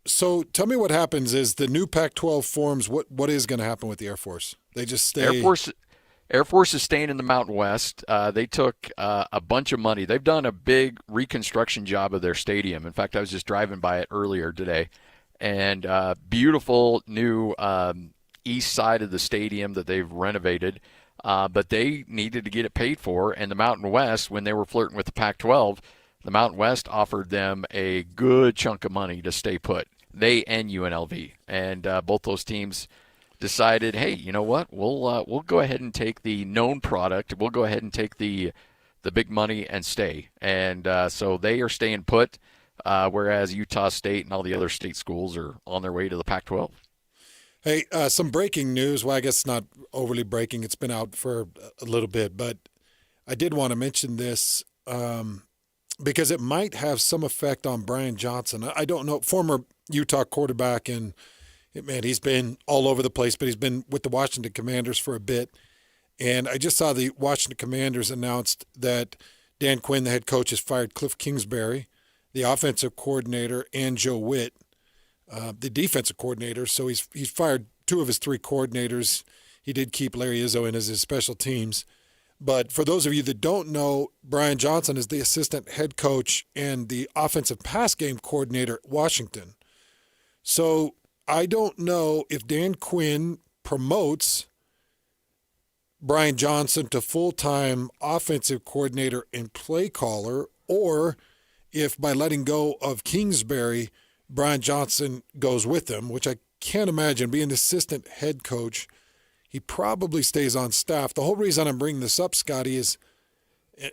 so tell me what happens is the new Pac-12 forms. What is going to happen with the Air Force? They just stay. Air Force is staying in the Mountain West. They took a bunch of money. They've done a big reconstruction job of their stadium. In fact, I was just driving by it earlier today. And beautiful new east side of the stadium that they've renovated. But they needed to get it paid for. And the Mountain West, when they were flirting with the Pac-12, the Mountain West offered them a good chunk of money to stay put. They and UNLV. And both those teams decided, hey, you know what? We'll go ahead and take the known product. We'll go ahead and take the big money and stay. And so they are staying put, whereas Utah State and all the other state schools are on their way to the Pac-12. Hey, some breaking news. Well, I guess not overly breaking. It's been out for a little bit, but I did want to mention this because it might have some effect on Brian Johnson. I don't know, former Utah quarterback, and man, he's been all over the place, but he's been with the Washington Commanders for a bit. And I just saw the Washington Commanders announced that Dan Quinn, the head coach, has fired Cliff Kingsbury, the offensive coordinator, and Joe Witt, the defensive coordinator. So he's fired 2 of his 3 coordinators. He did keep Larry Izzo in as his special teams. But for those of you that don't know, Brian Johnson is the assistant head coach and the offensive pass game coordinator at Washington. So I don't know if Dan Quinn promotes Brian Johnson to full-time offensive coordinator and play caller, or if by letting go of Kingsbury, Brian Johnson goes with him, which I can't imagine. Being the assistant head coach, he probably stays on staff. The whole reason I'm bringing this up, Scotty, is,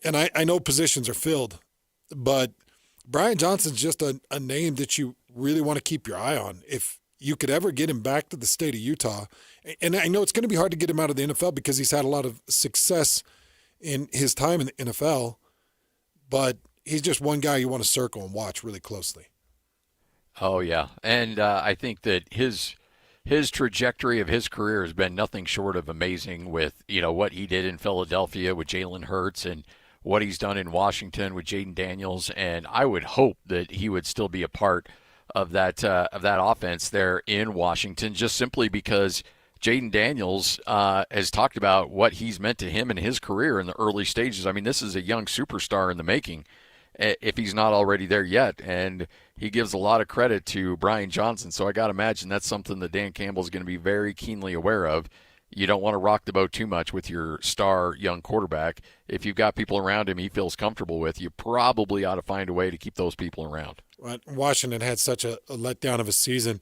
and I know positions are filled, but Brian Johnson's just a name that you really want to keep your eye on. If you could ever get him back to the state of Utah, and I know it's going to be hard to get him out of the NFL because he's had a lot of success in his time in the NFL, but he's just one guy you want to circle and watch really closely. Oh, yeah. And I think that his trajectory of his career has been nothing short of amazing with, what he did in Philadelphia with Jalen Hurts and what he's done in Washington with Jaden Daniels. And I would hope that he would still be a part of that offense there in Washington, just simply because Jaden Daniels has talked about what he's meant to him in his career in the early stages. I mean, this is a young superstar in the making, if he's not already there yet. And he gives a lot of credit to Brian Johnson. So I got to imagine that's something that Dan Campbell is going to be very keenly aware of. You don't want to rock the boat too much with your star young quarterback. If you've got people around him he feels comfortable with, you probably ought to find a way to keep those people around. Washington had such a letdown of a season,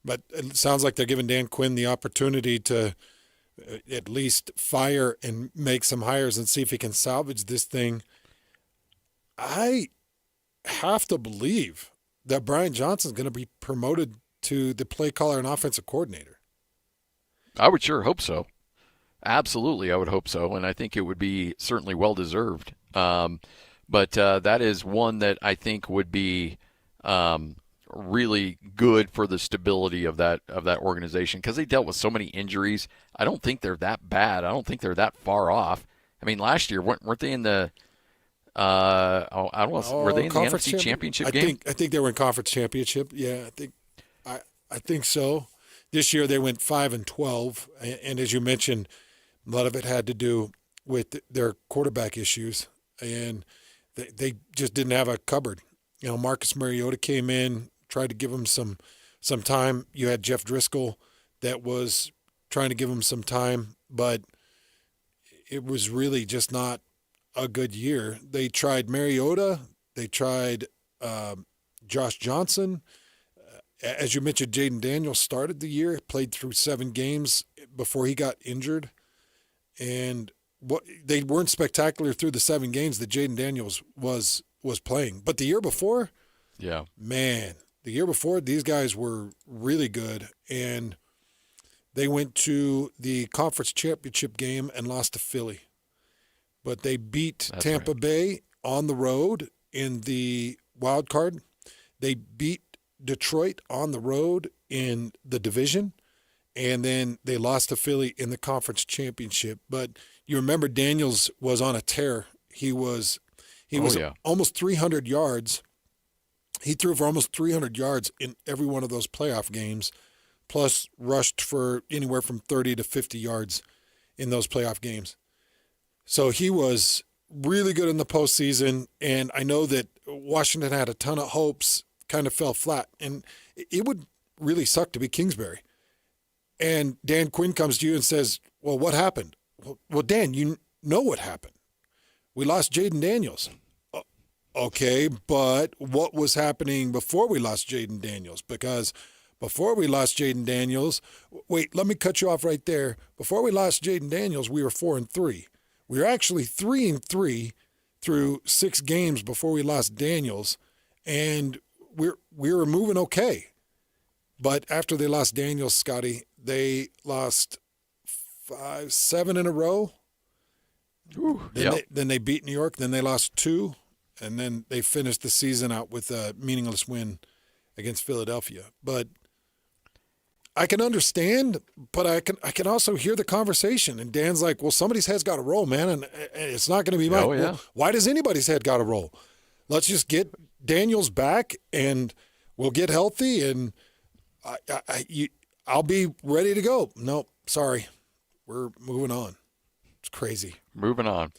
but it sounds like they're giving Dan Quinn the opportunity to at least fire and make some hires and see if he can salvage this thing. I have to believe that Brian Johnson's going to be promoted to the play caller and offensive coordinator. I would sure hope so. Absolutely, I would hope so, and I think it would be certainly well-deserved. But that is one that I think would be really good for the stability of that organization, because they dealt with so many injuries. I don't think they're that bad. I don't think they're that far off. I mean, last year weren't they in the were they in the NFC Championship game? I think they were in Conference Championship. Yeah, I think so. This year they went 5-12, and as you mentioned, a lot of it had to do with their quarterback issues, and they just didn't have a cupboard. You know, Marcus Mariota came in, tried to give him some time. You had Jeff Driscoll that was trying to give him some time, but it was really just not a good year. They tried Mariota. They tried Josh Johnson. As you mentioned, Jaden Daniels started the year, played through 7 games before he got injured. And they weren't spectacular through the 7 games that Jaden Daniels was playing. But the year before, the year before, these guys were really good. And they went to the conference championship game and lost to Philly. But they beat Tampa Bay on the road in the wild card. They beat Detroit on the road in the division, and then they lost to Philly in the conference championship. But you remember Daniels was on a tear. He was almost 300 yards. He threw for almost 300 yards in every one of those playoff games, plus rushed for anywhere from 30 to 50 yards in those playoff games. So he was really good in the postseason, and I know that Washington had a ton of hopes, kind of fell flat, and it would really suck to be Kingsbury. And Dan Quinn comes to you and says, well, what happened? Well, Dan, you know what happened. We lost Jaden Daniels. Okay, but what was happening before we lost Jaden Daniels? Because before we lost Jaden Daniels, wait, let me cut you off right there. Before we lost Jaden Daniels, we were 4-3. We were actually 3-3 through 6 games before we lost Daniels, and we were moving okay. But after they lost Daniels, Scotty, they lost 7 in a row. Then they beat New York. Then they lost 2. And then they finished the season out with a meaningless win against Philadelphia. But I can understand, but I can also hear the conversation. And Dan's like, well, somebody's head's got to roll, man. And it's not going to be mine. Well, why does anybody's head got to roll? Let's just get Daniels back and we'll get healthy and I'll be ready to go. No, sorry. We're moving on. It's crazy. Moving on.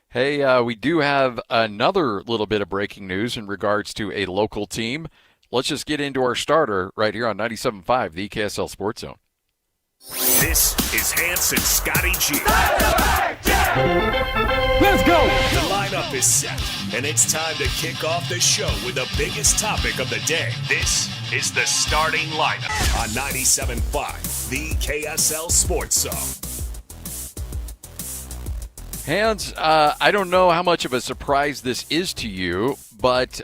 Hey, we do have another little bit of breaking news in regards to a local team. Let's just get into our starter right here on 97.5, the KSL Sports Zone. This is Hans and Scotty G. Let's go! The lineup is set, and it's time to kick off the show with the biggest topic of the day. This is the starting lineup on 97.5, the KSL Sports Zone. Hans, I don't know how much of a surprise this is to you, but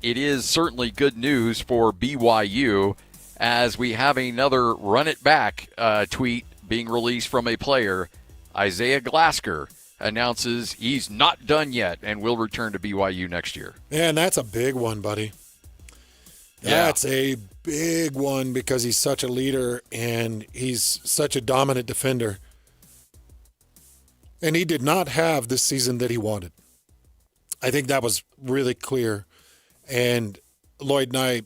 it is certainly good news for BYU as we have another run it back tweet being released from a player. Isaiah Glasker announces he's not done yet and will return to BYU next year. Man, that's a big one, buddy. That's a big one because he's such a leader and he's such a dominant defender. And he did not have this season that he wanted. I think that was really clear. And Lloyd and I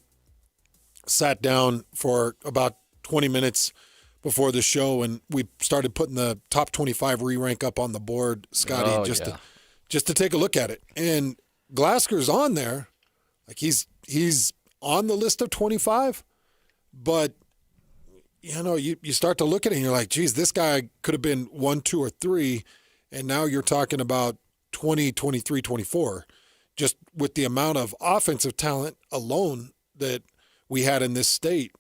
sat down for about 20 minutes before the show, and we started putting the top 25 re-rank up on the board, Scotty, just to take a look at it. And Glasker's on there. Like he's on the list of 25, but you know, you start to look at it and you're like, geez, this guy could have been 1, 2, or 3. And now you're talking about 20, 23, 24, just with the amount of offensive talent alone that we had in this state,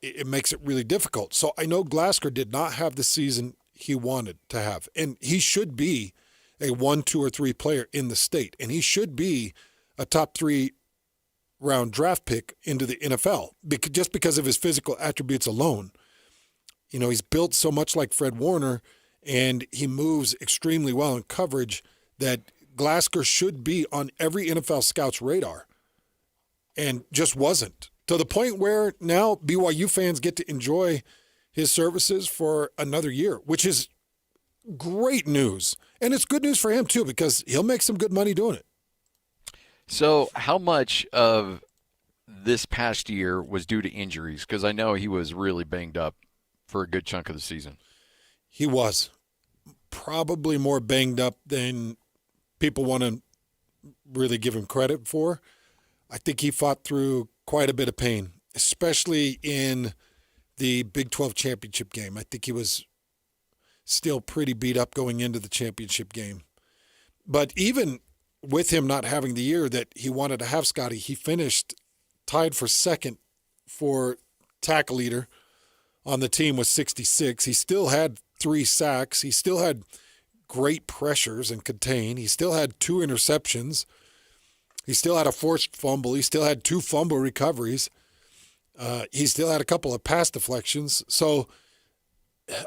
it makes it really difficult. So I know Glasker did not have the season he wanted to have. And he should be a 1, 2, or 3 player in the state. And he should be a top 3 round draft pick into the NFL just because of his physical attributes alone. You know, he's built so much like Fred Warner, and he moves extremely well in coverage that Glasgow should be on every NFL scout's radar and just wasn't. To the point where now BYU fans get to enjoy his services for another year, which is great news. And it's good news for him, too, because he'll make some good money doing it. So how much of this past year was due to injuries? Because I know he was really banged up for a good chunk of the season. He was probably more banged up than people want to really give him credit for. I think he fought through quite a bit of pain, especially in the Big 12 championship game. I think he was still pretty beat up going into the championship game. But even with him not having the year that he wanted to have, Scotty, he finished tied for second for tackle leader on the team with 66. He still had 3 sacks. He still had great pressures and contain. He still had 2 interceptions. He still had a forced fumble. He still had 2 fumble recoveries. He still had a couple of pass deflections. So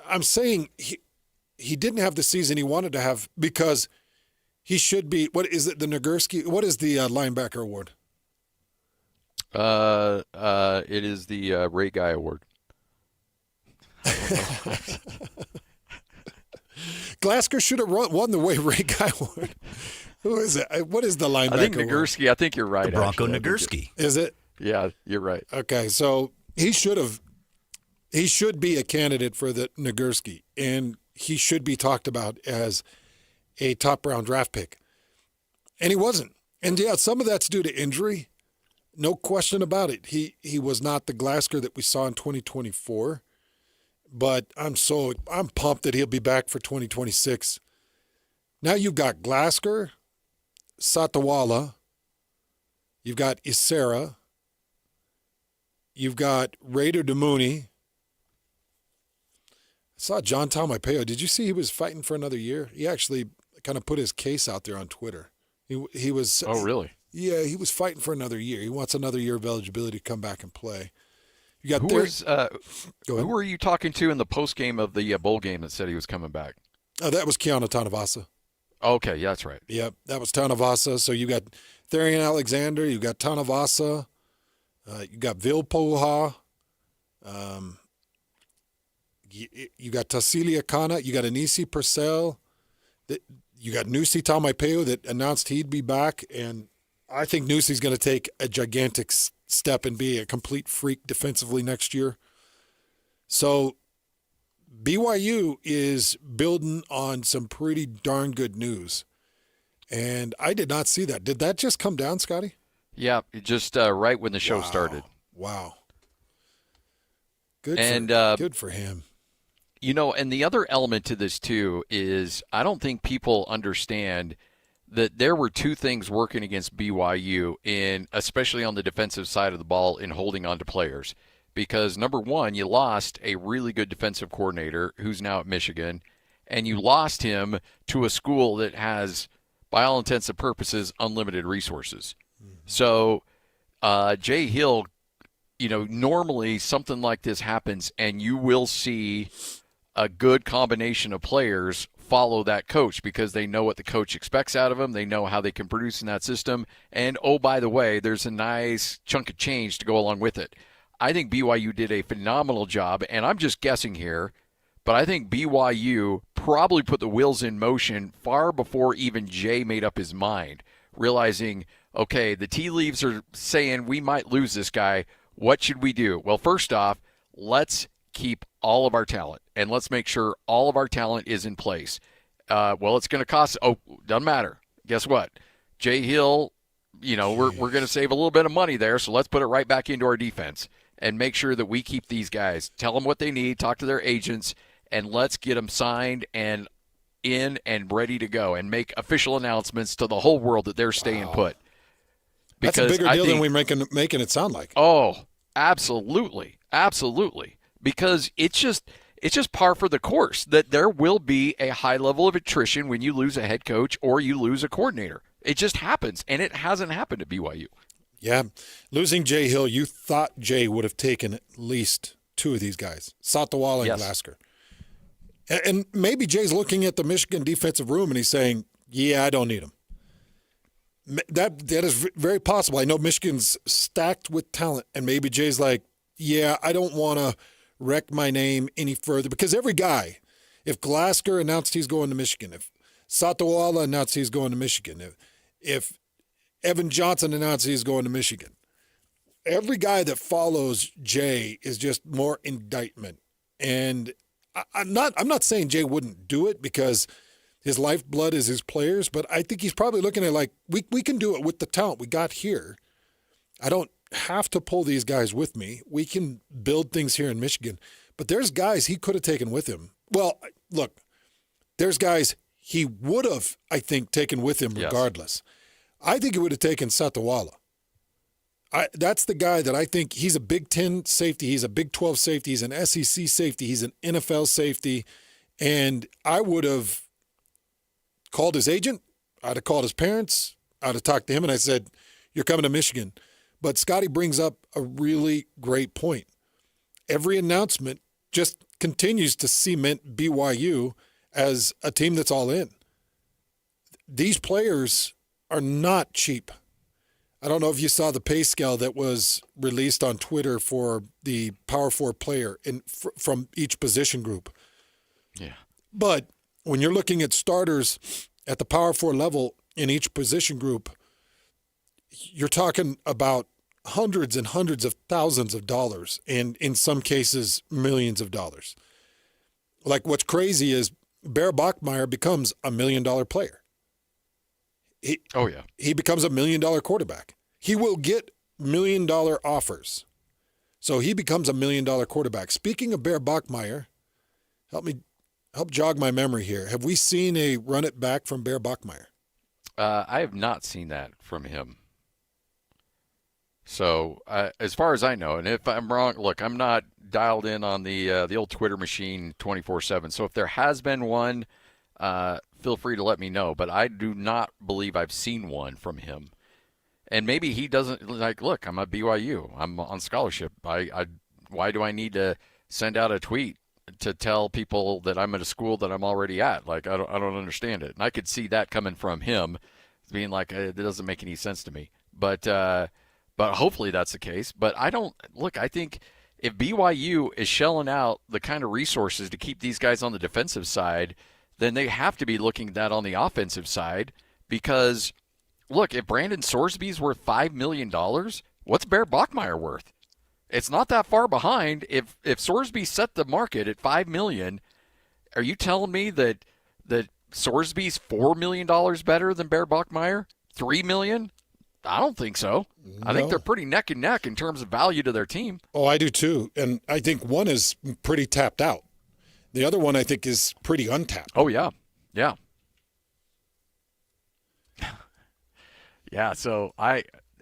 I'm saying he didn't have the season he wanted to have because he should be. What is it? The Nagurski? What is the linebacker award? It is the Ray Guy Award. Glasgow should have won the Ray Guy Award. Who is it? What is the linebacker? I think Nagurski. I think you're right. The Bronco actually. Nagurski. Is it? Yeah, you're right. Okay, so he should be a candidate for the Nagurski, and he should be talked about as a top-round draft pick. And he wasn't. And, yeah, some of that's due to injury. No question about it. He was not the Glasgow that we saw in 2024. But I'm pumped that he'll be back for 2026. Now you've got Glasgow, Satawala, you've got Isera, you've got Raider Demooney. I saw John Taumapeo. Did you see he was fighting for another year? He actually kind of put his case out there on Twitter. He was. Oh, really? Yeah, he was fighting for another year. He wants another year of eligibility to come back and play. You got who were you talking to in the postgame of the bowl game that said he was coming back? Oh, that was Keanu Tanavasa. Okay, yeah, that's right. Yep, that was Tanavasa. So you got Therian Alexander, you got Tanavasa, you got Vilpoha, you got Tassilia Kana, you got Anisi Purcell, you got Nusi Taumapeo that announced he'd be back, and I think Nusi's going to take a gigantic step and be a complete freak defensively next year. So BYU is building on some pretty darn good news. And I did not see that. Did that just come down, Scotty? Yeah, just right when the show started. Wow. Good for him. You know, and the other element to this, too, is I don't think people understand that there were 2 things working against BYU, especially on the defensive side of the ball, in holding on to players. Because, number one, you lost a really good defensive coordinator who's now at Michigan, and you lost him to a school that has, by all intents and purposes, unlimited resources. Mm-hmm. So Jay Hill, normally something like this happens, and you will see a good combination of players follow that coach because they know what the coach expects out of them. They know how they can produce in that system. And, oh, by the way, there's a nice chunk of change to go along with it. I think BYU did a phenomenal job, and I'm just guessing here, but I think BYU probably put the wheels in motion far before even Jay made up his mind, realizing, okay, the tea leaves are saying we might lose this guy. What should we do? Well, first off, let's keep all of our talent, and let's make sure all of our talent is in place. Well, it's going to cost – doesn't matter. Guess what? Jay Hill, we're going to save a little bit of money there, so let's put it right back into our defense and make sure that we keep these guys. Tell them what they need, talk to their agents, and let's get them signed and in and ready to go and make official announcements to the whole world that they're staying put. Because that's a bigger deal than we're making it sound like. Oh, absolutely. Absolutely. Because it's just par for the course that there will be a high level of attrition when you lose a head coach or you lose a coordinator. It just happens, and it hasn't happened at BYU. Yeah. Losing Jay Hill, you thought Jay would have taken at least 2 of these guys, Satawala and Glasgow. And maybe Jay's looking at the Michigan defensive room and he's saying, yeah, I don't need him. That is very possible. I know Michigan's stacked with talent, and maybe Jay's like, yeah, I don't want to wreck my name any further. Because every guy, if Glasgow announced he's going to Michigan, if Satawala announced he's going to Michigan, if Evan Johnson announced he's going to Michigan, every guy that follows Jay is just more indictment. And I'm not saying Jay wouldn't do it because his lifeblood is his players, but I think he's probably looking at like, we can do it with the talent we got here. I don't have to pull these guys with me. We can build things here in Michigan. But there's guys he could have taken with him. Well, look, there's guys he would have, I think, taken with him regardless. Yes. I think he would have taken Satawala. That's the guy that I think he's a Big 10 safety. He's a Big 12 safety. He's an SEC safety. He's an NFL safety. And I would have called his agent. I'd have called his parents. I'd have talked to him, and I said, you're coming to Michigan. But Scotty brings up a really great point. Every announcement just continues to cement BYU as a team that's all in. These players are not cheap. I don't know if you saw the pay scale that was released on Twitter for the Power 4 player from each position group. Yeah. But when you're looking at starters at the Power 4 level in each position group, you're talking about hundreds and hundreds of thousands of dollars, and in some cases, millions of dollars. Like, what's crazy is Bear Bachmeier becomes $1 million player. He becomes $1 million quarterback. He will get $1 million offers. So he becomes $1 million quarterback. Speaking of Bear Bachmeier, help jog my memory here. Have we seen a run it back from Bear Bachmeier? I have not seen that from him. So as far as I know, and if I'm wrong, look, I'm not dialed in on the old Twitter machine 24/7. So if there has been one, feel free to let me know. But I do not believe I've seen one from him. And maybe he doesn't like. Look, I'm at BYU. I'm on scholarship. Why do I need to send out a tweet to tell people that I'm at a school that I'm already at? Like, I don't understand it. And I could see that coming from him, being like, it doesn't make any sense to me. But hopefully that's the case. But I think if BYU is shelling out the kind of resources to keep these guys on the defensive side, then they have to be looking at that on the offensive side. Because, look, if Brandon Sorsby's worth $5 million, what's Bear Bachmeier worth? It's not that far behind. If Sorsby set the market at $5 million, are you telling me that Sorsby's $4 million better than Bear Bachmeier? $3 million? I don't think so. No. I think they're pretty neck and neck in terms of value to their team. Oh, I do too. And I think one is pretty tapped out. The other one I think is pretty untapped. Oh, yeah. Yeah. Yeah, so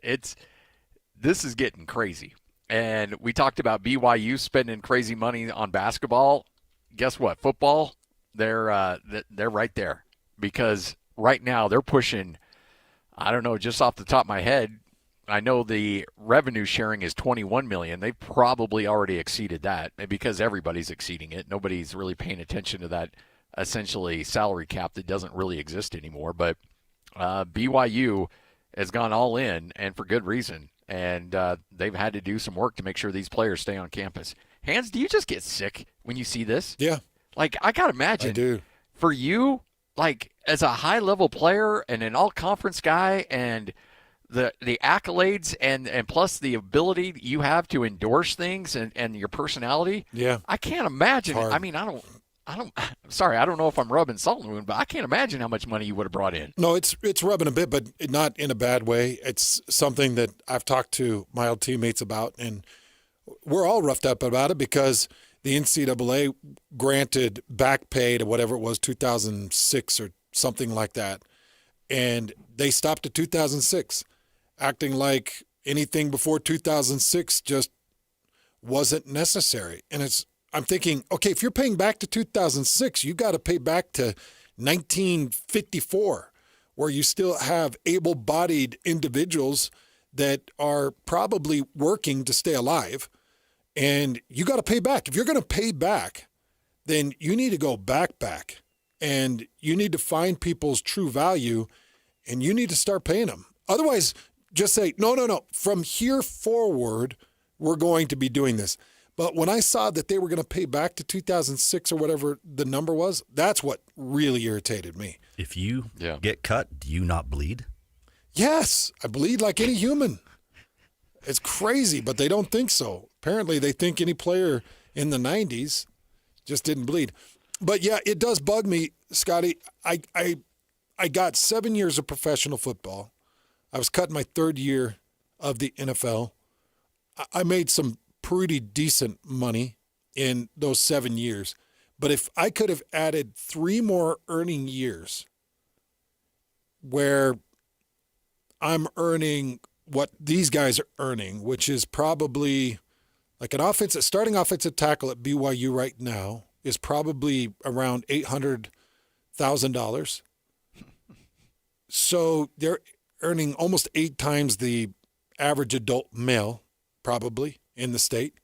this is getting crazy. And we talked about BYU spending crazy money on basketball. Guess what? Football, they're right there. Because right now they're pushing, I don't know, just off the top of my head, I know the revenue sharing is $21 million. They've probably already exceeded that because everybody's exceeding it. Nobody's really paying attention to that essentially salary cap that doesn't really exist anymore. But BYU has gone all in, and for good reason. And they've had to do some work to make sure these players stay on campus. Hans, do you just get sick when you see this? Yeah. Like, I got to imagine. I do. For you, like, as a high-level player and an all-conference guy and the accolades and plus the ability you have to endorse things and your personality, yeah, I can't imagine. I mean, I don't know if I'm rubbing salt in the wound, but I can't imagine how much money you would have brought in. No, it's rubbing a bit, but not in a bad way. It's something that I've talked to my old teammates about, and we're all roughed up about it because the NCAA granted back pay to whatever it was, 2006 or something like that, and they stopped at 2006, acting like anything before 2006 just wasn't necessary. And I'm thinking, okay, if you're paying back to 2006, you got to pay back to 1954, where you still have able-bodied individuals that are probably working to stay alive, and you got to pay back. If you're going to pay back, then you need to go back, and you need to find people's true value, and you need to start paying them. Otherwise, just say, no. From here forward, we're going to be doing this. But when I saw that they were going to pay back to 2006 or whatever the number was, that's what really irritated me. If you get cut, do you not bleed? Yes, I bleed like any human. It's crazy, but they don't think so. Apparently, they think any player in the 90s just didn't bleed. But, yeah, it does bug me, Scotty. I got 7 years of professional football. I was cut in my third year of the NFL. I made some pretty decent money in those 7 years. But if I could have added 3 more earning years where I'm earning what these guys are earning, which is probably like starting offensive tackle at BYU right now is probably around $800,000. So they're earning almost 8 times the average adult male, probably, in the state.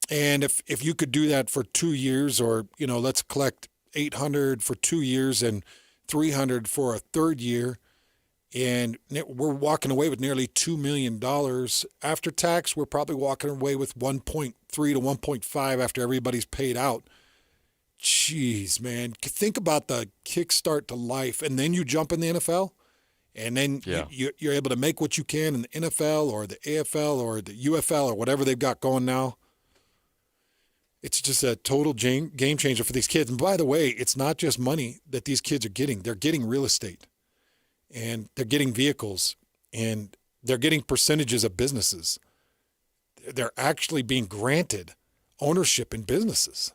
And if you could do that for 2 years, or, let's collect $800 for 2 years and $300 for a third year, and we're walking away with nearly $2 million after tax. We're probably walking away with 1.3 to 1.5 after everybody's paid out. Jeez, man. Think about the kickstart to life. And then you jump in the NFL, and then you're able to make what you can in the NFL or the AFL or the UFL or whatever they've got going now. It's just a total game changer for these kids. And by the way, it's not just money that these kids are getting. They're getting real estate. And they're getting vehicles, and they're getting percentages of businesses. They're actually being granted ownership in businesses.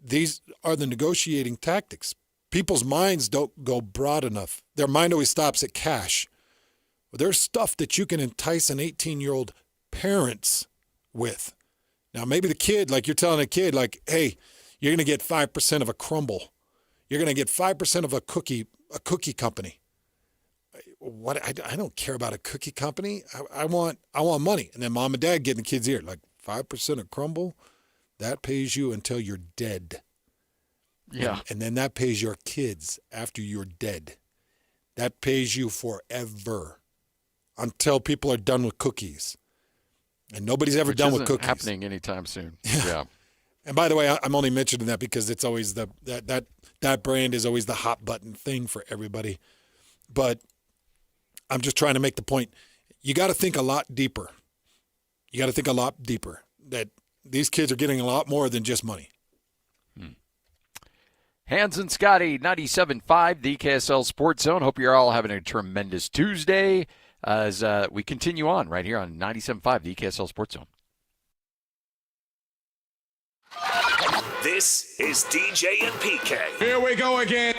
These are the negotiating tactics. People's minds don't go broad enough. Their mind always stops at cash. Well, there's stuff that you can entice an 18-year-old parents with. Now, maybe the kid, like you're telling a kid, like, hey, you're going to get 5% of a crumble. You're going to get 5% of a cookie company. What? I don't care about a cookie company. I want money. And then mom and dad get in the kid's ear, like 5% of crumble, that pays you until you're dead. Yeah. And then that pays your kids after you're dead. That pays you forever until people are done with cookies. And nobody's ever done with cookies. Happening anytime soon. Yeah. And by the way, I'm only mentioning that because it's always that brand is always the hot button thing for everybody. But I'm just trying to make the point. You got to think a lot deeper. That these kids are getting a lot more than just money. Hans and Scotty, 97.5, the KSL Sports Zone. Hope you're all having a tremendous Tuesday as we continue on right here on 97.5, the KSL Sports Zone. This is DJ and PK. Here we go again.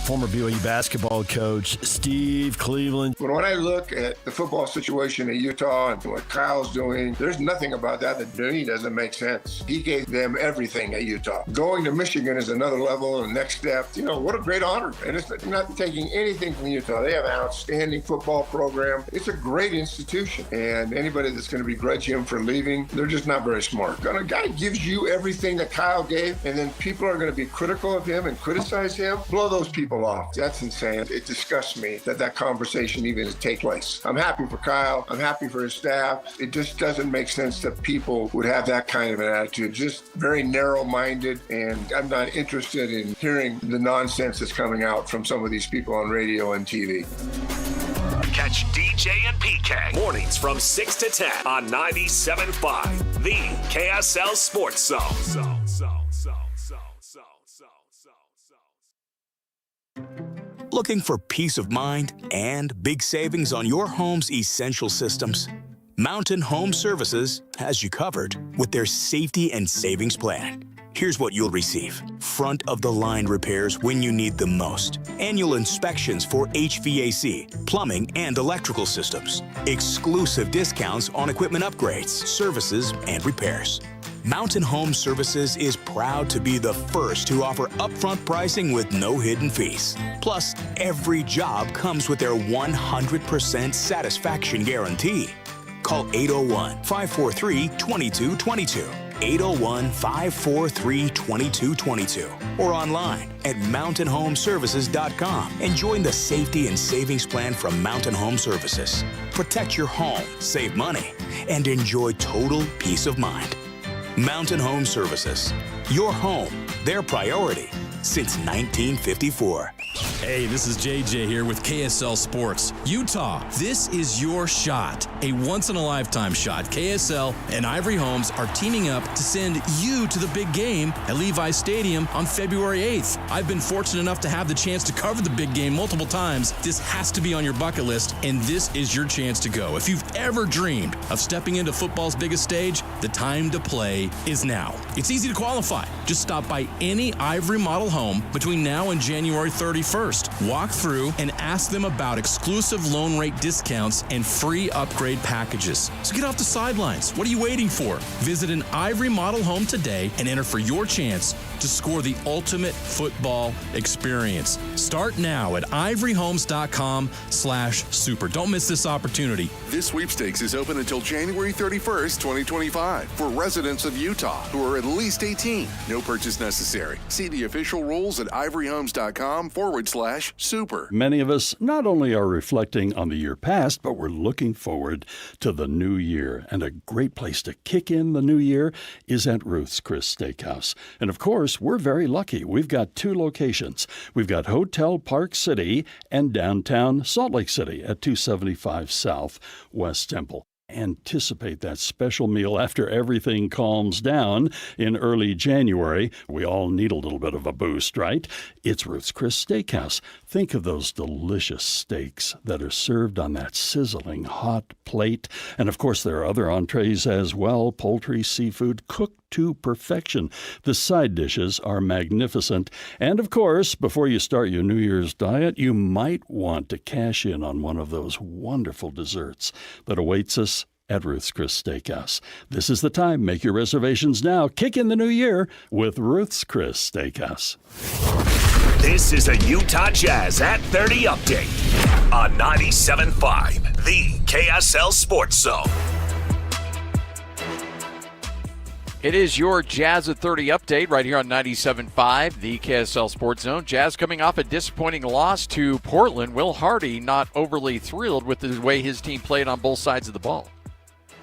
Former BYU basketball coach Steve Cleveland. When I look at the football situation in Utah and what Kyle's doing, there's nothing about that to me doesn't make sense. He gave them everything at Utah. Going to Michigan is another level and next step. What a great honor. And it's not taking anything from Utah. They have an outstanding football program. It's a great institution. And anybody that's going to begrudge him for leaving, they're just not very smart. When a guy gives you everything that Kyle gave, and then people are going to be critical of him and criticize him, blow those people off. That's insane. It disgusts me that conversation even take place. I'm happy for Kyle. I'm happy for his staff. It just doesn't make sense that people would have that kind of an attitude. Just very narrow-minded, and I'm not interested in hearing the nonsense that's coming out from some of these people on radio and TV. Catch DJ and PK mornings from 6 to 10 on 97.5, the KSL Sports Zone. Looking for peace of mind and big savings on your home's essential systems? Mountain Home Services has you covered with their safety and savings plan. Here's what you'll receive. Front-of-the-line repairs when you need them most. Annual inspections for HVAC, plumbing, and electrical systems. Exclusive discounts on equipment upgrades, services, and repairs. Mountain Home Services is proud to be the first to offer upfront pricing with no hidden fees. Plus, every job comes with their 100% satisfaction guarantee. Call 801-543-2222. 801-543-2222 or online at mountainhomeservices.com and join the safety and savings plan from Mountain Home Services. Protect your home, save money, and enjoy total peace of mind. Mountain Home Services. Your home, their priority since 1954. Hey, this is JJ here with KSL Sports. Utah, this is your shot. A once-in-a-lifetime shot. KSL and Ivory Homes are teaming up to send you to the big game at Levi's Stadium on February 8th. I've been fortunate enough to have the chance to cover the big game multiple times. This has to be on your bucket list, and this is your chance to go. If you've ever dreamed of stepping into football's biggest stage, the time to play is now. It's easy to qualify. Just stop by any Ivory model home between now and January 31st. Walk through and ask them about exclusive loan rate discounts and free upgrade packages. So get off the sidelines. What are you waiting for? Visit an Ivory model home today and enter for your chance to score the ultimate football experience. Start now at ivoryhomes.com/super. Don't miss this opportunity. This sweepstakes is open until January 31st, 2025 for residents of Utah who are at least 18. No purchase necessary. See the official rules at ivoryhomes.com/super. Many of us not only are reflecting on the year past, but we're looking forward to the new year. And a great place to kick in the new year is at Ruth's Chris Steakhouse. And of course, we're very lucky. We've got 2 locations. We've got Hotel Park City and downtown Salt Lake City at 275 South West Temple. Anticipate that special meal after everything calms down in early January. We all need a little bit of a boost, right? It's Ruth's Chris Steakhouse. Think of those delicious steaks that are served on that sizzling hot plate. And of course, there are other entrees as well, poultry, seafood, cooked to perfection. The side dishes are magnificent. And of course, before you start your New Year's diet, you might want to cash in on one of those wonderful desserts that awaits us at Ruth's Chris Steakhouse. This is the time. Make your reservations now. Kick in the new year with Ruth's Chris Steakhouse. This is a Utah Jazz at 30 update on 97.5, the KSL Sports Zone. It is your Jazz at 30 update right here on 97.5, the KSL Sports Zone. Jazz coming off a disappointing loss to Portland. Will Hardy not overly thrilled with the way his team played on both sides of the ball.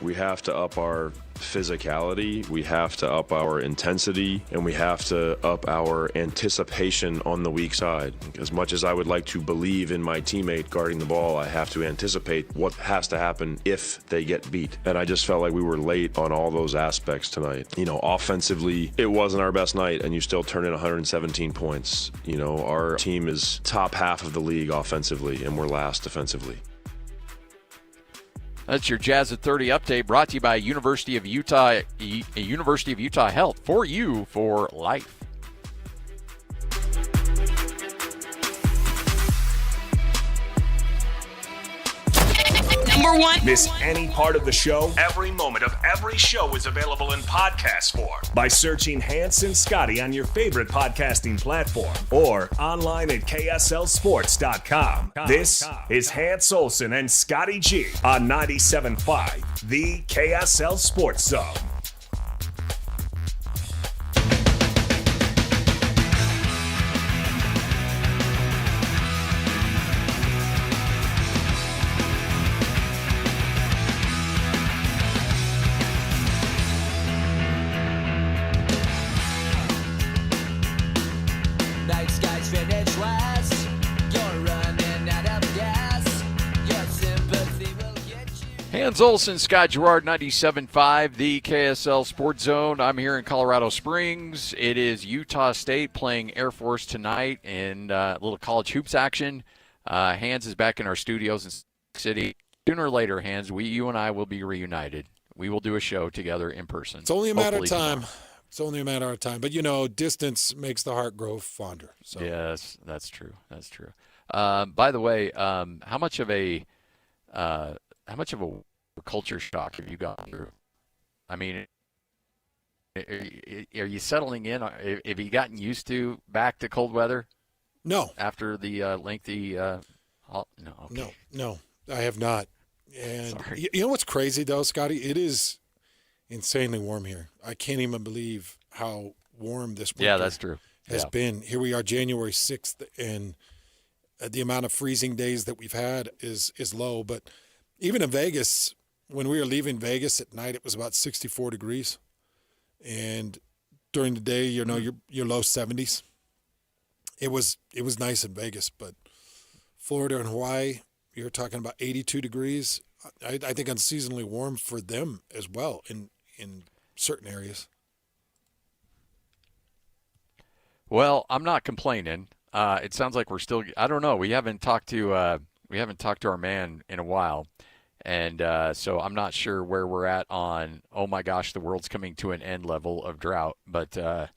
We have to up our physicality, we have to up our intensity, and we have to up our anticipation on the weak side. As much as I would like to believe in my teammate guarding the ball, I have to anticipate what has to happen if they get beat. And I just felt like we were late on all those aspects tonight. You know, offensively, it wasn't our best night, and you still turn in 117 points. You know, our team is top half of the league offensively, and we're last defensively. That's your Jazz at 30 update, brought to you by University of Utah Health. For you, for life. Number 1. Miss any part of the show? Every moment of every show is available in podcast form by searching Hans and Scotty on your favorite podcasting platform or online at KSLSports.com. This is Hans Olsen and Scotty G on 97.5, the KSL Sports Zone. Hans Olsen, Scott Gerard, 97.5, the KSL Sports Zone. I'm here in Colorado Springs. It is Utah State playing Air Force tonight in a little college hoops action. Hans is back in our studios in City. Sooner or later, Hans, you and I will be reunited. We will do a show together in person. It's only a matter of time. Tomorrow. It's only a matter of time. But, you know, distance makes the heart grow fonder. So. Yes, that's true. That's true. By the way, how much of a culture shock have you gone through? I mean, are you settling in? Have you gotten used to back to cold weather? No. After the lengthy no. Okay. No, I have not. And you know what's crazy though, Scotty? It is insanely warm here. I can't even believe how warm this winter Yeah, that's true. has been. Here we are, January 6th, and the amount of freezing days that we've had is low. But even in Vegas, when we were leaving Vegas at night, it was about 64 degrees. And during the day, you know, your low 70s. It was nice in Vegas, but Florida and Hawaii, you're talking about 82 degrees. I think unseasonably warm for them as well in certain areas. Well, I'm not complaining. It sounds like we're still. I don't know. We haven't talked to our man in a while, and so I'm not sure where we're at on. Oh my gosh, the world's coming to an end level of drought. But I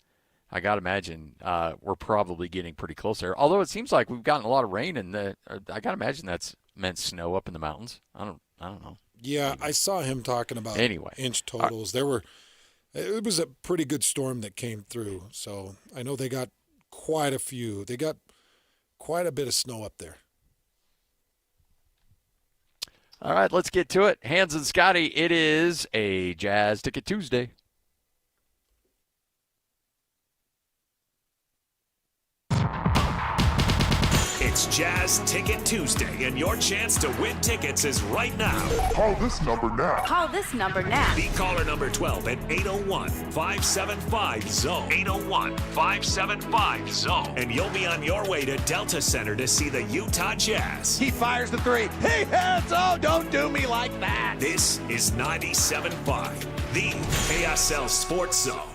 gotta imagine we're probably getting pretty close there. Although it seems like we've gotten a lot of rain, and I gotta imagine that's meant snow up in the mountains. I don't know. Yeah, maybe. I saw him talking about inch totals. It was a pretty good storm that came through. So I know they got quite a few. They got quite a bit of snow up there. All right, let's get to it. Hans and Scotty, it is a Jazz Ticket Tuesday. It's Jazz Ticket Tuesday, and your chance to win tickets is right now. Call this number now. Call this number now. Be caller number 12 at 801-575-ZONE. 801-575-ZONE. And you'll be on your way to Delta Center to see the Utah Jazz. He fires the three. He hits. Oh, don't do me like that. This is 97.5, the KSL Sports Zone.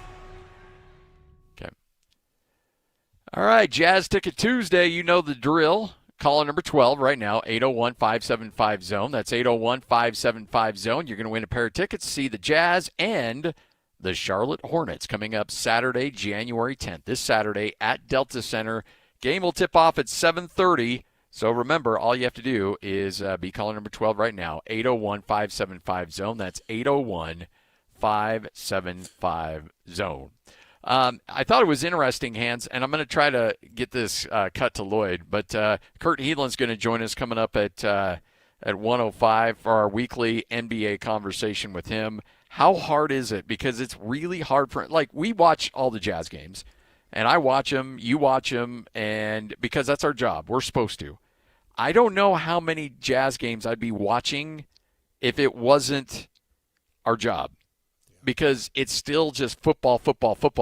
All right, Jazz Ticket Tuesday, you know the drill. Caller number 12 right now, 801-575-ZONE. That's 801-575-ZONE. You're going to win a pair of tickets to see the Jazz and the Charlotte Hornets coming up Saturday, January 10th. This Saturday at Delta Center. Game will tip off at 7:30. So remember, all you have to do is be caller number 12 right now, 801-575-ZONE. That's 801-575-ZONE. I thought it was interesting, Hans, and I'm going to try to get this cut to Lloyd, but Kurt Hedlund's going to join us coming up at 1:05 for our weekly NBA conversation with him. How hard is it? Because it's really hard for, like, we watch all the Jazz games, and I watch them, you watch them, and because that's our job. We're supposed to. I don't know how many Jazz games I'd be watching if it wasn't our job. Because it's still just football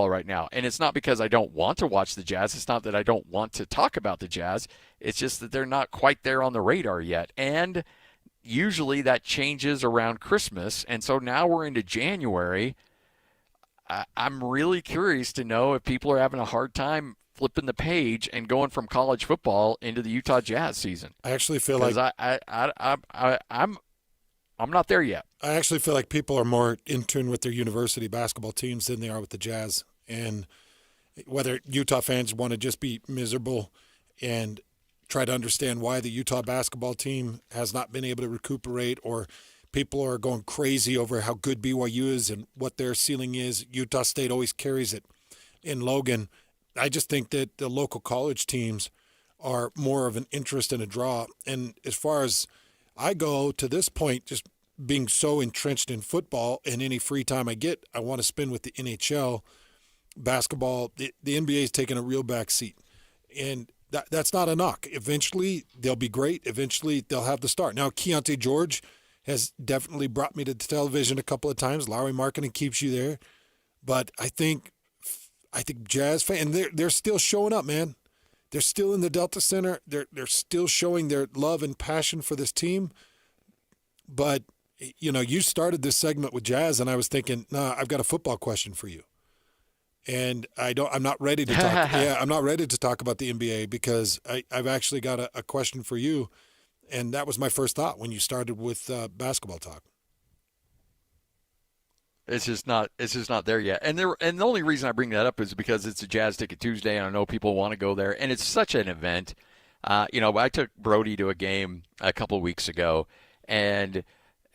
right now. And it's not because I don't want to watch the Jazz. It's not that I don't want to talk about the Jazz. It's just that they're not quite there on the radar yet. And usually that changes around Christmas. And so now we're into January. I'm really curious to know if people are having a hard time flipping the page and going from college football into the Utah Jazz season. I actually feel like I'm not there yet. I actually feel like people are more in tune with their university basketball teams than they are with the Jazz. And whether Utah fans want to just be miserable and try to understand why the Utah basketball team has not been able to recuperate, or people are going crazy over how good BYU is and what their ceiling is. Utah State always carries it in Logan. I just think that the local college teams are more of an interest and a draw. And as far as I go to this point, just being so entrenched in football, and any free time I get, I want to spend with the NHL. Basketball, the NBA is taking a real back seat. And that's not a knock. Eventually, they'll be great. Eventually, they'll have the start. Now, Keontae George has definitely brought me to the television a couple of times. Lowry Markkanen keeps you there. But I think Jazz fans, and they're still showing up, man. They're still in the Delta Center. They're still showing their love and passion for this team. But, you know, you started this segment with Jazz, and I was thinking, nah, I've got a football question for you. And I'm not ready to talk. I'm not ready to talk about the NBA because I've actually got a question for you. And that was my first thought when you started with basketball talk. It's just not there yet. And the only reason I bring that up is because it's a Jazz Ticket Tuesday, and I know people want to go there, and it's such an event. I took Brody to a game a couple of weeks ago, and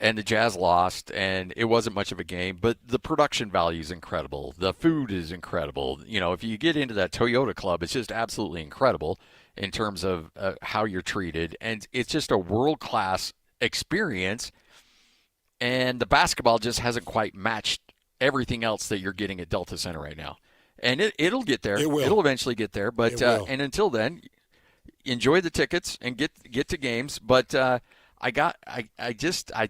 the Jazz lost, and it wasn't much of a game, but the production value is incredible. The food is incredible. You know, if you get into that Toyota Club, it's just absolutely incredible in terms of how you're treated, and it's just a world-class experience. And the basketball just hasn't quite matched everything else that you're getting at Delta Center right now. And it'll get there. It will. It'll eventually get there. But and until then, enjoy the tickets and get to games. But I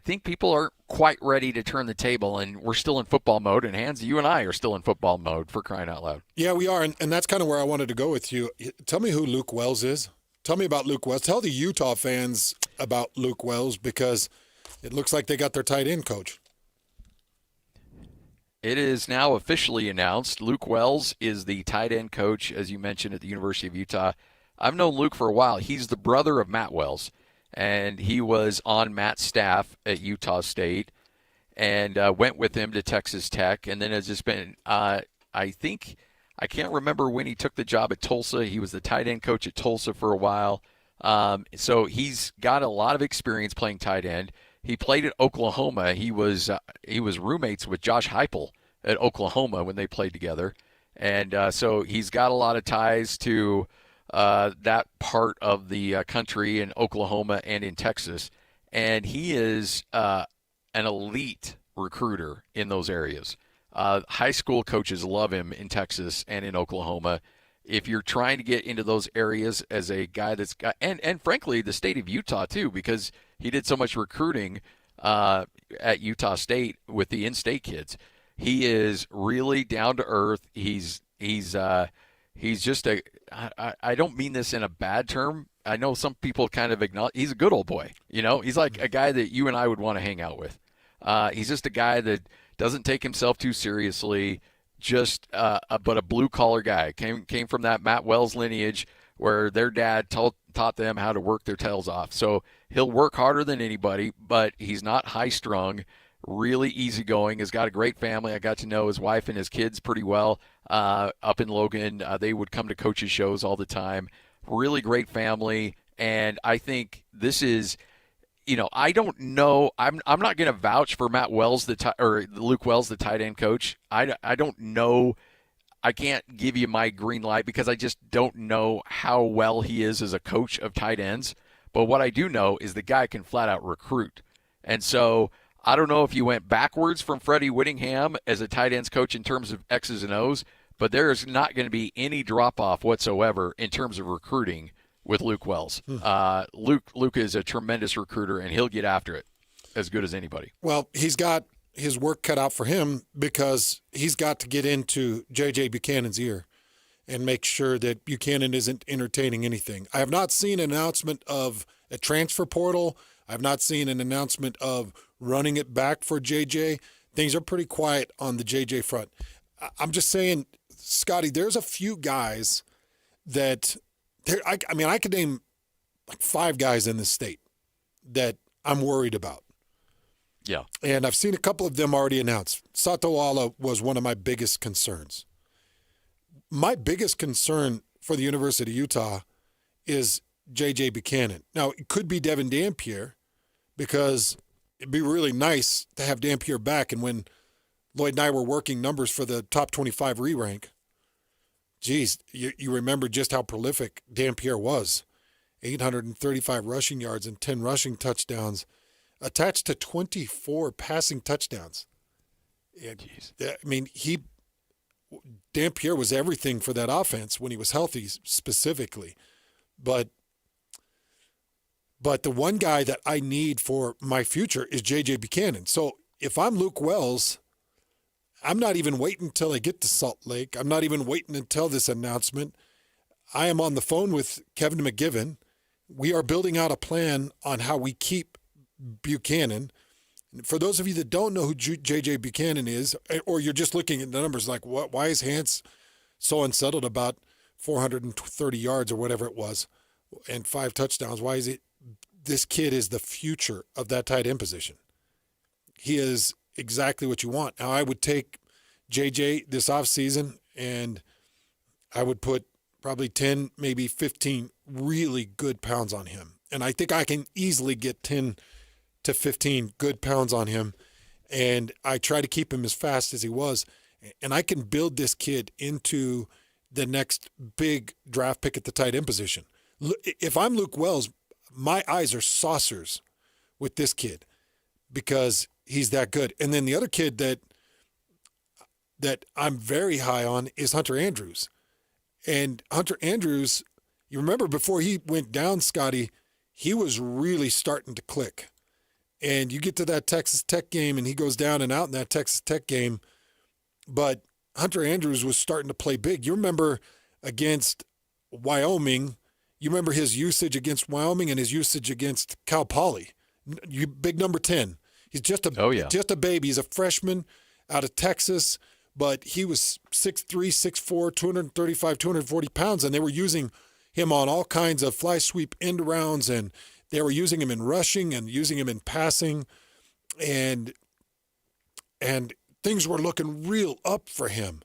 think people aren't quite ready to turn the table, and we're still in football mode. And Hans, you and I are still in football mode, for crying out loud. Yeah, we are, and that's kind of where I wanted to go with you. Tell me who Luke Wells is. Tell me about Luke Wells. Tell the Utah fans about Luke Wells, because it looks like they got their tight end coach. It is now officially announced. Luke Wells is the tight end coach, as you mentioned, at the University of Utah. I've known Luke for a while. He's the brother of Matt Wells, and he was on Matt's staff at Utah State and went with him to Texas Tech. And then has just been, I can't remember when he took the job at Tulsa. He was the tight end coach at Tulsa for a while. So he's got a lot of experience playing tight end. He played at Oklahoma. He was roommates with Josh Heupel at Oklahoma when they played together. And so he's got a lot of ties to that part of the country in Oklahoma and in Texas. And he is an elite recruiter in those areas. High school coaches love him in Texas and in Oklahoma. If you're trying to get into those areas as a guy that's got, and frankly, the state of Utah too, because he did so much recruiting at Utah State with the in-state kids. He is really down to earth. He's just I don't mean this in a bad term. I know some people kind of acknowledge he's a good old boy. He's like a guy that you and I would want to hang out with. He's just a guy that doesn't take himself too seriously. But a blue-collar guy. Came from that Matt Wells lineage where their dad taught them how to work their tails off. So he'll work harder than anybody, but he's not high-strung, really easygoing, has got a great family. I got to know his wife and his kids pretty well up in Logan. They would come to coaches' shows all the time. Really great family, and I think this is – I don't know. I'm not going to vouch for Matt Wells, or Luke Wells, the tight end coach. I don't know. I can't give you my green light because I just don't know how well he is as a coach of tight ends. But what I do know is the guy can flat out recruit. And so I don't know if you went backwards from Freddie Whittingham as a tight ends coach in terms of X's and O's, but there is not going to be any drop-off whatsoever in terms of recruiting with Luke Wells. Luke is a tremendous recruiter, and he'll get after it as good as anybody. Well, he's got his work cut out for him because he's got to get into J.J. Buchanan's ear and make sure that Buchanan isn't entertaining anything. I have not seen an announcement of a transfer portal. I have not seen an announcement of running it back for J.J. Things are pretty quiet on the J.J. front. I'm just saying, Scotty, there's a few guys that – I could name like 5 guys in this state that I'm worried about. Yeah. And I've seen a couple of them already announced. Satoala was one of my biggest concerns. My biggest concern for the University of Utah is J.J. Buchanan. Now, it could be Devin Dampier because it'd be really nice to have Dampier back. And when Lloyd and I were working numbers for the top 25 re-rank, geez, you remember just how prolific Dampier was. 835 rushing yards and 10 rushing touchdowns, attached to 24 passing touchdowns. Dampier was everything for that offense when he was healthy specifically. But the one guy that I need for my future is J.J. Buchanan. So if I'm Luke Wells, I'm not even waiting until I get to Salt Lake. I'm not even waiting until this announcement. I am on the phone with Kevin McGivern. We are building out a plan on how we keep Buchanan. For those of you that don't know who J.J. Buchanan is, or you're just looking at the numbers like, why is Hans so unsettled about 430 yards or whatever it was and 5 touchdowns? Why is it? This kid is the future of that tight end position. He is exactly what you want. Now, I would take JJ this offseason, and I would put probably 10, maybe 15 really good pounds on him. And I think I can easily get 10 to 15 good pounds on him. And I try to keep him as fast as he was. And I can build this kid into the next big draft pick at the tight end position. If I'm Luke Wells, my eyes are saucers with this kid because he's that good. And then the other kid that that I'm very high on is Hunter Andrews. And Hunter Andrews, you remember before he went down, Scotty, he was really starting to click. And you get to that Texas Tech game, and he goes down and out in that Texas Tech game. But Hunter Andrews was starting to play big. You remember against Wyoming, you remember his usage against Wyoming and his usage against Cal Poly. Big number 10. He's just a baby. He's a freshman out of Texas, but he was 6'3", 6'4", 235, 240 pounds, and they were using him on all kinds of fly sweep end rounds, and they were using him in rushing and using him in passing, and things were looking real up for him.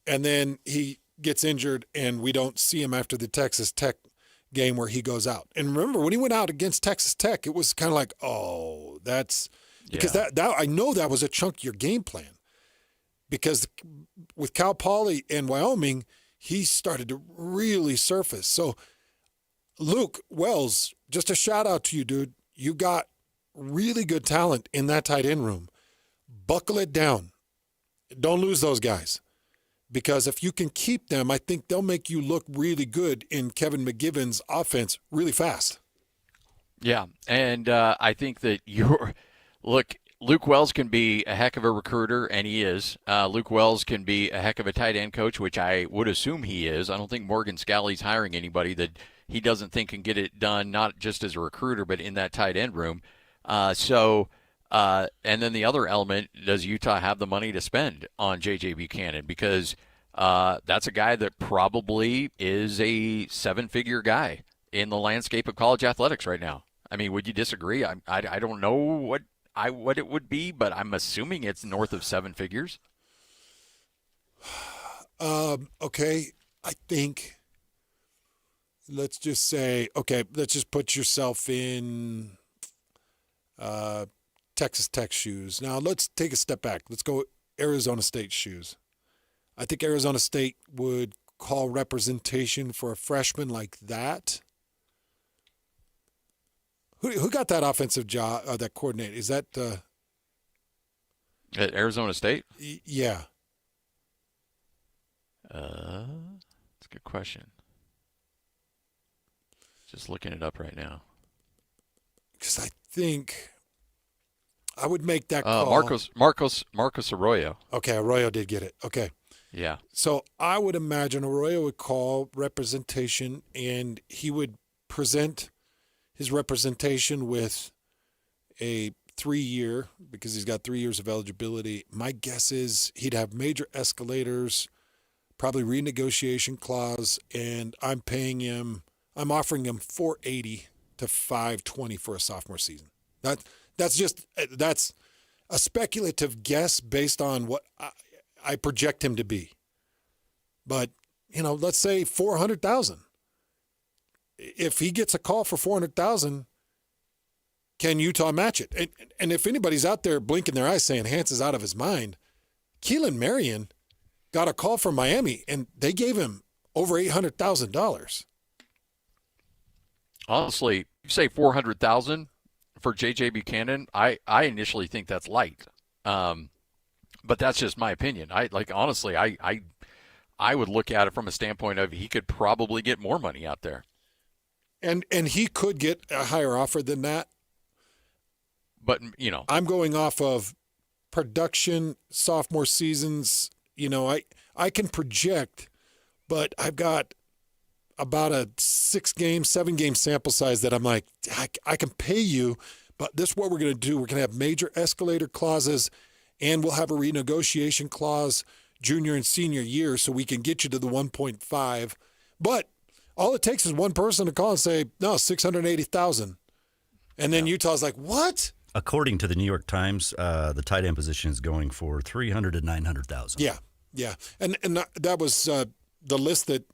And then he gets injured, and we don't see him after the Texas Tech game where he goes out. And remember, when he went out against Texas Tech, it was kind of like, oh, that's – because that I know that was a chunk of your game plan. Because with Cal Poly and Wyoming, he started to really surface. So, Luke Wells, just a shout-out to you, dude. You got really good talent in that tight end room. Buckle it down. Don't lose those guys. Because if you can keep them, I think they'll make you look really good in Kevin McGivern's offense really fast. Yeah, and I think that Luke Wells can be a heck of a recruiter, and he is. Luke Wells can be a heck of a tight end coach, which I would assume he is. I don't think Morgan Scalley's hiring anybody that he doesn't think can get it done, not just as a recruiter, but in that tight end room. And then the other element, does Utah have the money to spend on J.J. Buchanan? Because that's a guy that probably is a seven-figure guy in the landscape of college athletics right now. I mean, would you disagree? I don't know what it would be, but I'm assuming it's north of seven figures. Okay, I think let's just say, let's just put yourself in Texas Tech shoes. Now let's take a step back. Let's go Arizona State shoes. I think Arizona State would call representation for a freshman like that. Who got that offensive job, that coordinator? Is that at Arizona State? Yeah. That's a good question. Just looking it up right now. Because I think I would make that call. Marcos Arroyo. Okay, Arroyo did get it. Okay. Yeah. So I would imagine Arroyo would call representation, and he would present his representation with a 3-year, because he's got 3 years of eligibility. My guess is he'd have major escalators, probably renegotiation clause, and I'm offering him $480 to $520 for a sophomore season. That's a speculative guess based on what I project him to be. But, let's say $400,000. If he gets a call for $400,000, can Utah match it? And if anybody's out there blinking their eyes saying Hans is out of his mind, Keelan Marion got a call from Miami, and they gave him over $800,000. Honestly, you say $400,000 for J.J. Buchanan, I initially think that's light. But that's just my opinion. I would look at it from a standpoint of he could probably get more money out there. And he could get a higher offer than that. But, I'm going off of production, sophomore seasons. I can project, but I've got about a 7-game sample size that I'm like, I can pay you, but this is what we're going to do. We're going to have major escalator clauses, and we'll have a renegotiation clause junior and senior year so we can get you to the 1.5. But all it takes is one person to call and say, no, $680,000. And then Utah's like, what? According to the New York Times, the tight end position is going for $300,000 to $900,000. Yeah. And that was the list that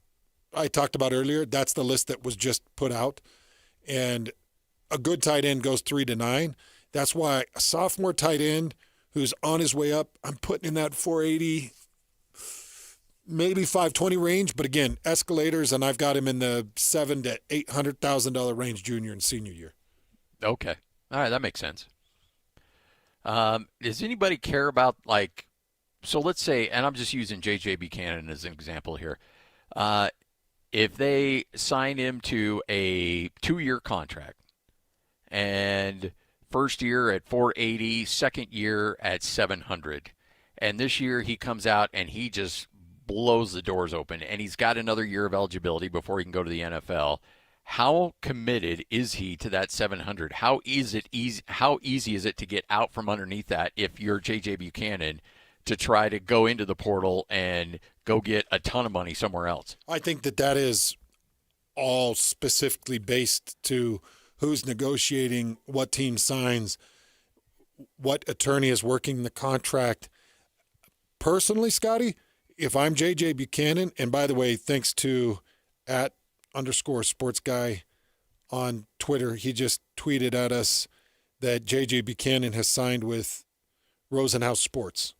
I talked about earlier. That's the list that was just put out. And a good tight end goes 3 to 9. That's why a sophomore tight end who's on his way up, I'm putting in that 480, maybe 520 range. But again, escalators, and I've got him in the $700,000 to $800,000 range junior and senior year. Okay. All right, that makes sense. Does anybody care about let's say, and I'm just using J.J. Buchanan as an example here. If they sign him to a 2-year contract, and first year at $480, second year at $700, and this year he comes out and he just blows the doors open, and he's got another year of eligibility before he can go to the NFL. How committed is he to that $700? How easy is it to get out from underneath that if you're J.J. Buchanan to try to go into the portal and go get a ton of money somewhere else? I think that is all specifically based to who's negotiating, what team signs, what attorney is working the contract. Personally, Scotty, if I'm J.J. Buchanan, and by the way, thanks to @_sports guy on Twitter, he just tweeted at us that J.J. Buchanan has signed with Rosenhaus Sports.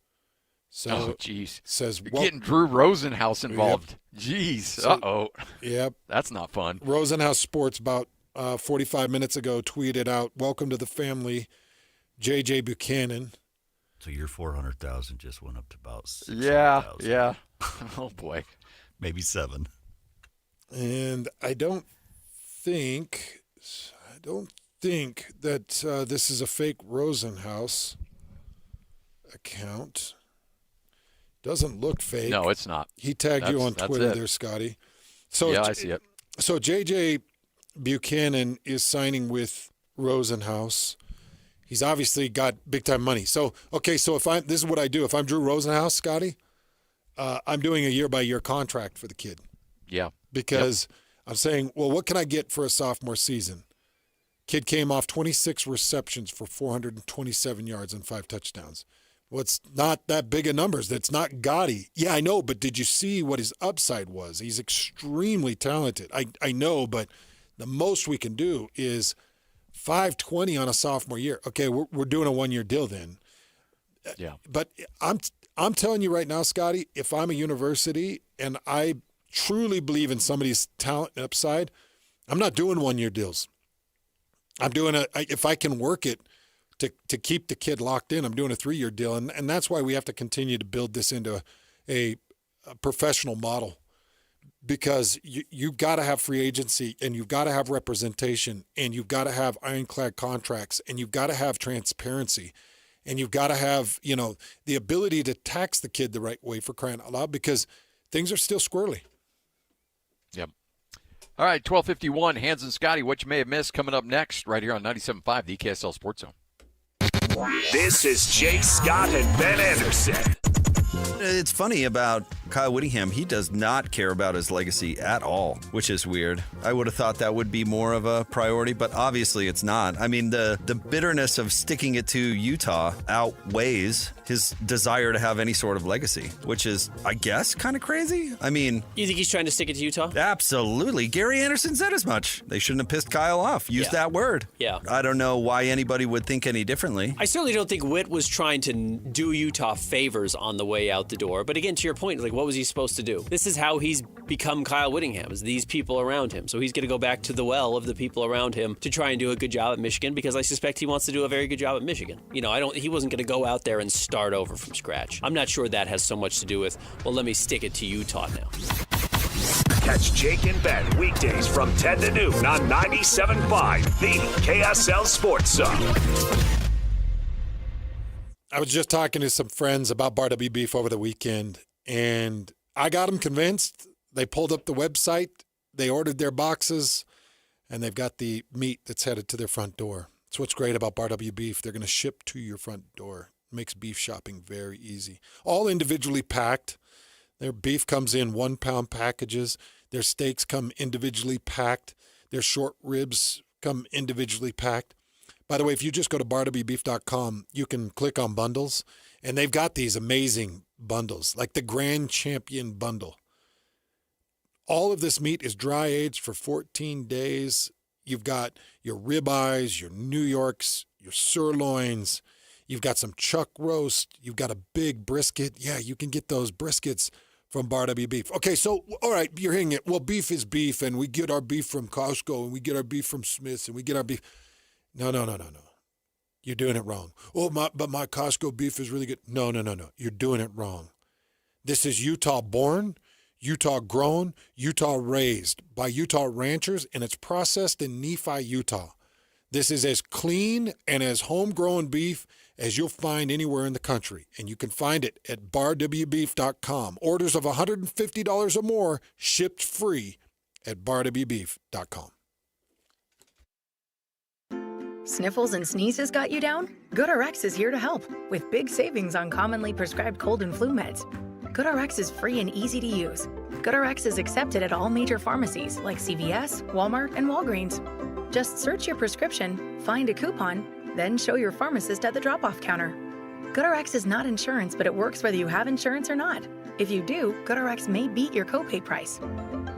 So, jeez. Says, you're getting Drew Rosenhaus involved. Jeez. So, Yep. That's not fun. Rosenhaus Sports about 45 minutes ago tweeted out, "Welcome to the family, J.J. Buchanan." So your 400,000 just went up to about 600,000. Yeah. Oh boy, maybe 7. And I don't think that this is a fake Rosenhaus account. Doesn't look fake. No, it's not. He tagged you on Twitter there, Scotty. So yeah, I see it. So J.J. Buchanan is signing with Rosenhaus. He's obviously got big-time money. So, okay, so this is what I do. If I'm Drew Rosenhaus, Scotty, I'm doing a year-by-year contract for the kid. Yeah. Because I'm saying, well, what can I get for a sophomore season? Kid came off 26 receptions for 427 yards and 5 touchdowns. Well, it's not that big of numbers. That's not gaudy. Yeah, I know, but did you see what his upside was? He's extremely talented. I know, but the most we can do is 520 on a sophomore year. Okay, we're doing a 1-year deal then. Yeah. But I'm telling you right now, Scotty, if I'm a university and I truly believe in somebody's talent and upside, I'm not doing 1-year deals. I'm doing if I can work it to keep the kid locked in, I'm doing a 3-year deal. And that's why we have to continue to build this into a professional model. Because you've got to have free agency, and you've got to have representation, and you've got to have ironclad contracts, and you've got to have transparency, and you've got to have, the ability to tax the kid the right way, for crying out loud, because things are still squirrely. Yep. All right, 12:51, Hans and Scotty, what you may have missed coming up next right here on 97.5, the KSL Sports Zone. This is Jake Scott and Ben Anderson. It's funny about Kyle Whittingham. He does not care about his legacy at all, which is weird. I would have thought that would be more of a priority, but obviously it's not. I mean, the bitterness of sticking it to Utah outweighs his desire to have any sort of legacy, which is, I guess, kind of crazy. I mean... You think he's trying to stick it to Utah? Absolutely. Gary Anderson said as much. They shouldn't have pissed Kyle off. Use that word. Yeah. I don't know why anybody would think any differently. I certainly don't think Witt was trying to do Utah favors on the way out the door. But again, to your point, what was he supposed to do? This is how he's become Kyle Whittingham, is these people around him. So he's going to go back to the well of the people around him to try and do a good job at Michigan, because I suspect he wants to do a very good job at Michigan. He wasn't going to go out there and start over from scratch. I'm not sure that has so much to do with, well, let me stick it to Utah now. Catch Jake and Ben weekdays from 10 to noon on 97.5, the KSL Sports Zone. I was just talking to some friends about Bar W Beef over the weekend, and I got them convinced. They pulled up the website, they ordered their boxes, and they've got the meat that's headed to their front door. That's what's great about Bar W Beef. They're going to ship to your front door. It makes beef shopping very easy. All individually packed. Their beef comes in 1-pound packages. Their steaks come individually packed. Their short ribs come individually packed. By the way, if you just go to barwbeef.com, you can click on bundles, and they've got these amazing bundles, like the Grand Champion bundle. All of this meat is dry aged for 14 days. You've got your ribeyes, your New Yorks, your sirloins. You've got some chuck roast. You've got a big brisket. Yeah, you can get those briskets from Bar W Beef. Okay, so, all right, you're hearing it. Well, beef is beef, and we get our beef from Costco, and we get our beef from Smith's, and we get our beef. No. You're doing it wrong. Oh, but my Costco beef is really good. No. You're doing it wrong. This is Utah born, Utah grown, Utah raised by Utah ranchers, and it's processed in Nephi, Utah. This is as clean and as homegrown beef as you'll find anywhere in the country, and you can find it at barwbeef.com. Orders of $150 or more shipped free at barwbeef.com. Sniffles and sneezes got you down? GoodRx is here to help with big savings on commonly prescribed cold and flu meds. GoodRx is free and easy to use. GoodRx is accepted at all major pharmacies like CVS, Walmart, and Walgreens. Just search your prescription, find a coupon, then show your pharmacist at the drop-off counter. GoodRx is not insurance, but it works whether you have insurance or not. If you do, GoodRx may beat your copay price.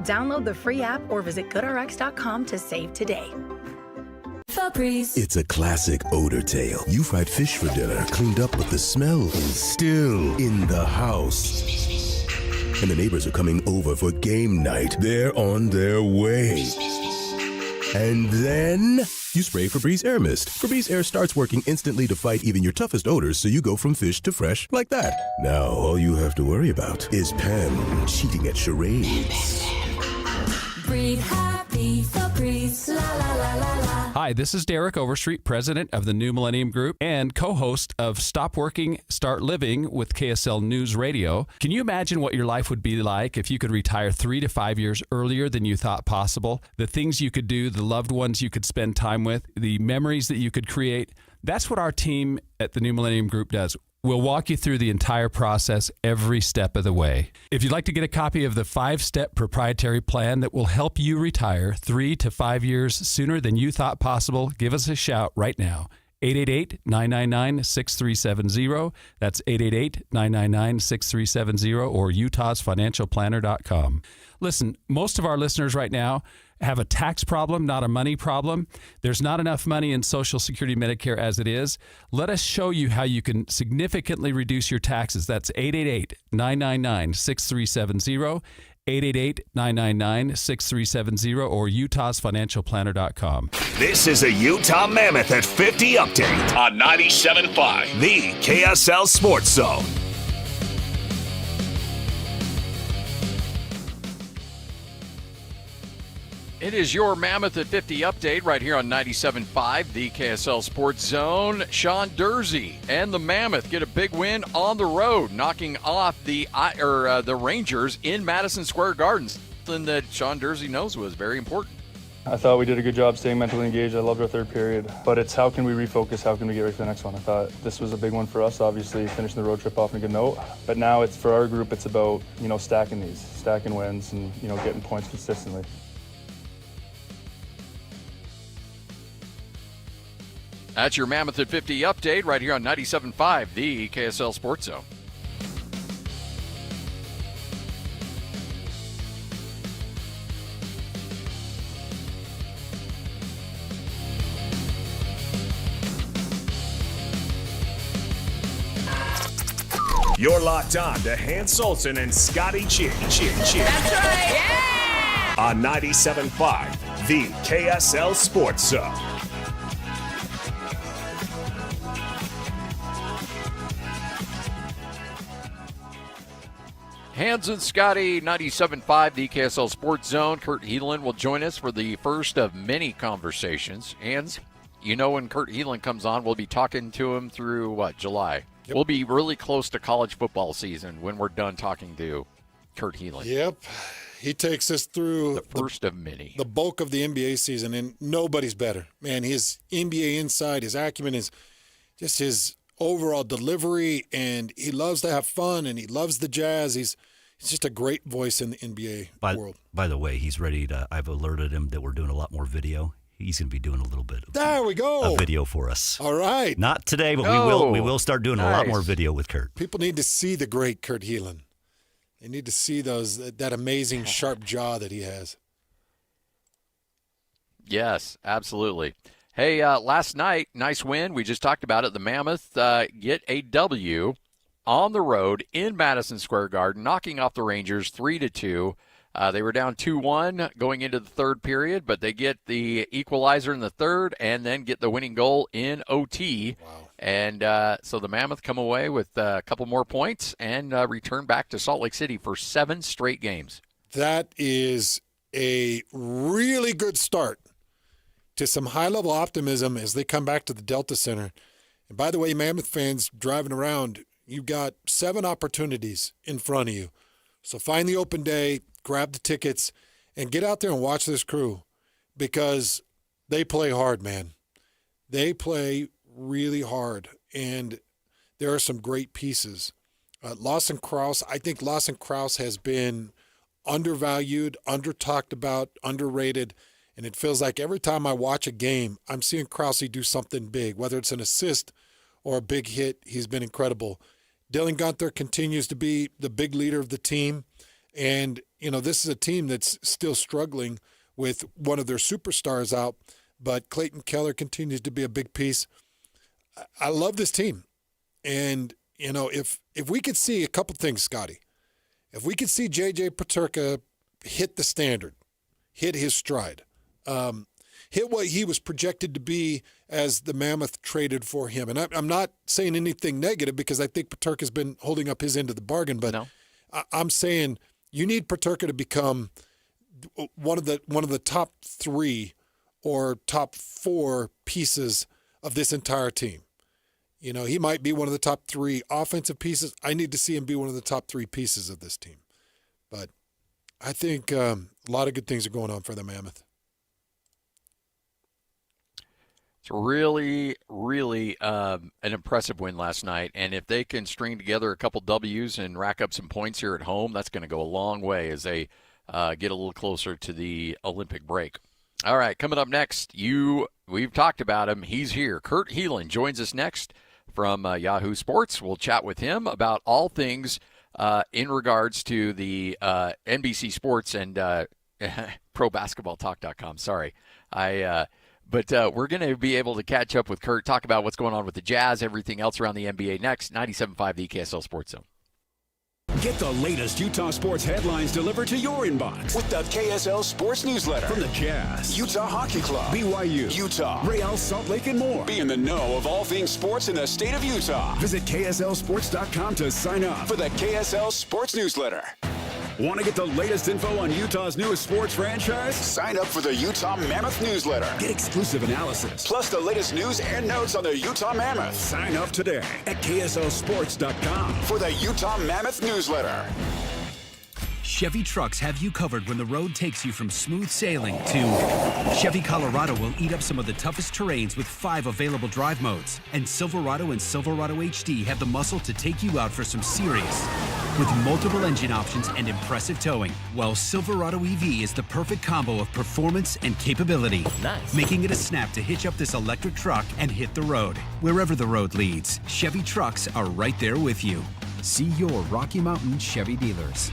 Download the free app or visit goodrx.com to save today. Febreze. It's a classic odor tale. You fried fish for dinner, cleaned up, but the smell is still in the house. And the neighbors are coming over for game night. They're on their way. And then you spray Febreze Air Mist. Febreze Air starts working instantly to fight even your toughest odors, so you go from fish to fresh like that. Now all you have to worry about is Pam cheating at charades. Breathe happy, Febreze, la la la la la. Hi, this is Derek Overstreet, president of the New Millennium Group and co-host of Stop Working, Start Living with KSL News Radio. Can you imagine what your life would be like if you could retire 3 to 5 years earlier than you thought possible? The things you could do, the loved ones you could spend time with, the memories that you could create. That's what our team at the New Millennium Group does. We'll walk you through the entire process every step of the way. If you'd like to get a copy of the 5-step proprietary plan that will help you retire 3 to 5 years sooner than you thought possible, give us a shout right now. 888-999-6370. That's 888-999-6370 or utahsfinancialplanner.com. Listen, most of our listeners right now have a tax problem, not a money problem. There's not enough money in Social Security Medicare as it is. Let us show you how you can significantly reduce your taxes. That's 888-999-6370, 888-999-6370, or utahsfinancialplanner.com. This is a Utah Mammoth at 50 update on 97.5, the KSL Sports Zone. It is your Mammoth at 50 update right here on 97.5, the KSL Sports Zone. Sean Dursey and the Mammoth get a big win on the road, knocking off the Rangers in Madison Square Garden. Something that Sean Dursey knows was very important. I thought we did a good job staying mentally engaged. I loved our third period, but it's how can we refocus? How can we get ready for the next one? I thought this was a big one for us, obviously finishing the road trip off on a good note, but now it's for our group, it's about, stacking wins and, getting points consistently. That's your Mammoth at 50 update right here on 97.5, the KSL Sports Zone. You're locked on to Hans Olsen and Scotty G. That's right, yeah! On 97.5, the KSL Sports Zone. Hans and Scotty, 97.5, the KSL Sports Zone. Kurt Heelan will join us for the first of many conversations. Hans, when Kurt Heelan comes on, we'll be talking to him through, July? Yep. We'll be really close to college football season when we're done talking to Kurt Heelan. Yep. He takes us through the first of many. The bulk of the NBA season, and nobody's better. Man, his NBA insight, his acumen, is just his overall delivery, and he loves to have fun, and he loves the Jazz. He's just a great voice in the NBA world. By the way, he's ready to. I've alerted him that we're doing a lot more video. He's going to be doing a little bit. There we go. A video for us. All right. Not today, but we will start doing a lot more video with Kurt. People need to see the great Kurt Heelan. They need to see that amazing sharp jaw that he has. Yes, absolutely. Hey, last night, nice win. We just talked about it. The Mammoth get a W on the road in Madison Square Garden, knocking off the Rangers 3-2. They were down 2-1 going into the third period, but they get the equalizer in the third and then get the winning goal in OT. Wow. And so the Mammoth come away with a couple more points and return back to Salt Lake City for 7 straight games. That is a really good start to some high-level optimism as they come back to the Delta Center. And by the way, Mammoth fans driving around, you've got 7 opportunities in front of you. So find the open day, grab the tickets, and get out there and watch this crew because they play hard, man. They play really hard, and there are some great pieces. Lawson Krause, I think Lawson Krause has been undervalued, under-talked about, underrated, and it feels like every time I watch a game, I'm seeing Krause do something big, whether it's an assist or a big hit. He's been incredible. Dylan Gunther continues to be the big leader of the team. And, this is a team that's still struggling with one of their superstars out, but Clayton Keller continues to be a big piece. I love this team. And, if we could see a couple things, Scotty, if we could see J.J. Peterka hit the standard, hit his stride, hit what he was projected to be as the Mammoth traded for him. And I'm not saying anything negative because I think Peterka's been holding up his end of the bargain, but no. I'm saying you need Peterka to become one of the top 3 or top 4 pieces of this entire team. He might be one of the top 3 offensive pieces. I need to see him be one of the top 3 pieces of this team. But I think a lot of good things are going on for the Mammoth. It's really, really an impressive win last night. And if they can string together a couple W's and rack up some points here at home, that's going to go a long way as they get a little closer to the Olympic break. All right, coming up next, we've talked about him. He's here. Kurt Heelan joins us next from Yahoo Sports. We'll chat with him about all things in regards to the NBC Sports and ProBasketballTalk.com. Sorry. But we're going to be able to catch up with Kurt, talk about what's going on with the Jazz, everything else around the NBA next. 97.5, the KSL Sports Zone. Get the latest Utah sports headlines delivered to your inbox with the KSL Sports Newsletter. From the Jazz, Utah Hockey Club, BYU, Utah, Real Salt Lake, and more. Be in the know of all things sports in the state of Utah. Visit KSLSports.com to sign up for the KSL Sports Newsletter. Want to get the latest info on Utah's newest sports franchise? Sign up for the Utah Mammoth newsletter. Get exclusive analysis. Plus the latest news and notes on the Utah Mammoth. Sign up today at KSLSports.com for the Utah Mammoth newsletter. Chevy trucks have you covered when the road takes you from smooth sailing to Chevy Colorado will eat up some of the toughest terrains with 5 available drive modes. And Silverado and Silverado HD have the muscle to take you out for some serious. With multiple engine options and impressive towing, while Silverado EV is the perfect combo of performance and capability. Nice. Making it a snap to hitch up this electric truck and hit the road. Wherever the road leads, Chevy trucks are right there with you. See your Rocky Mountain Chevy dealers.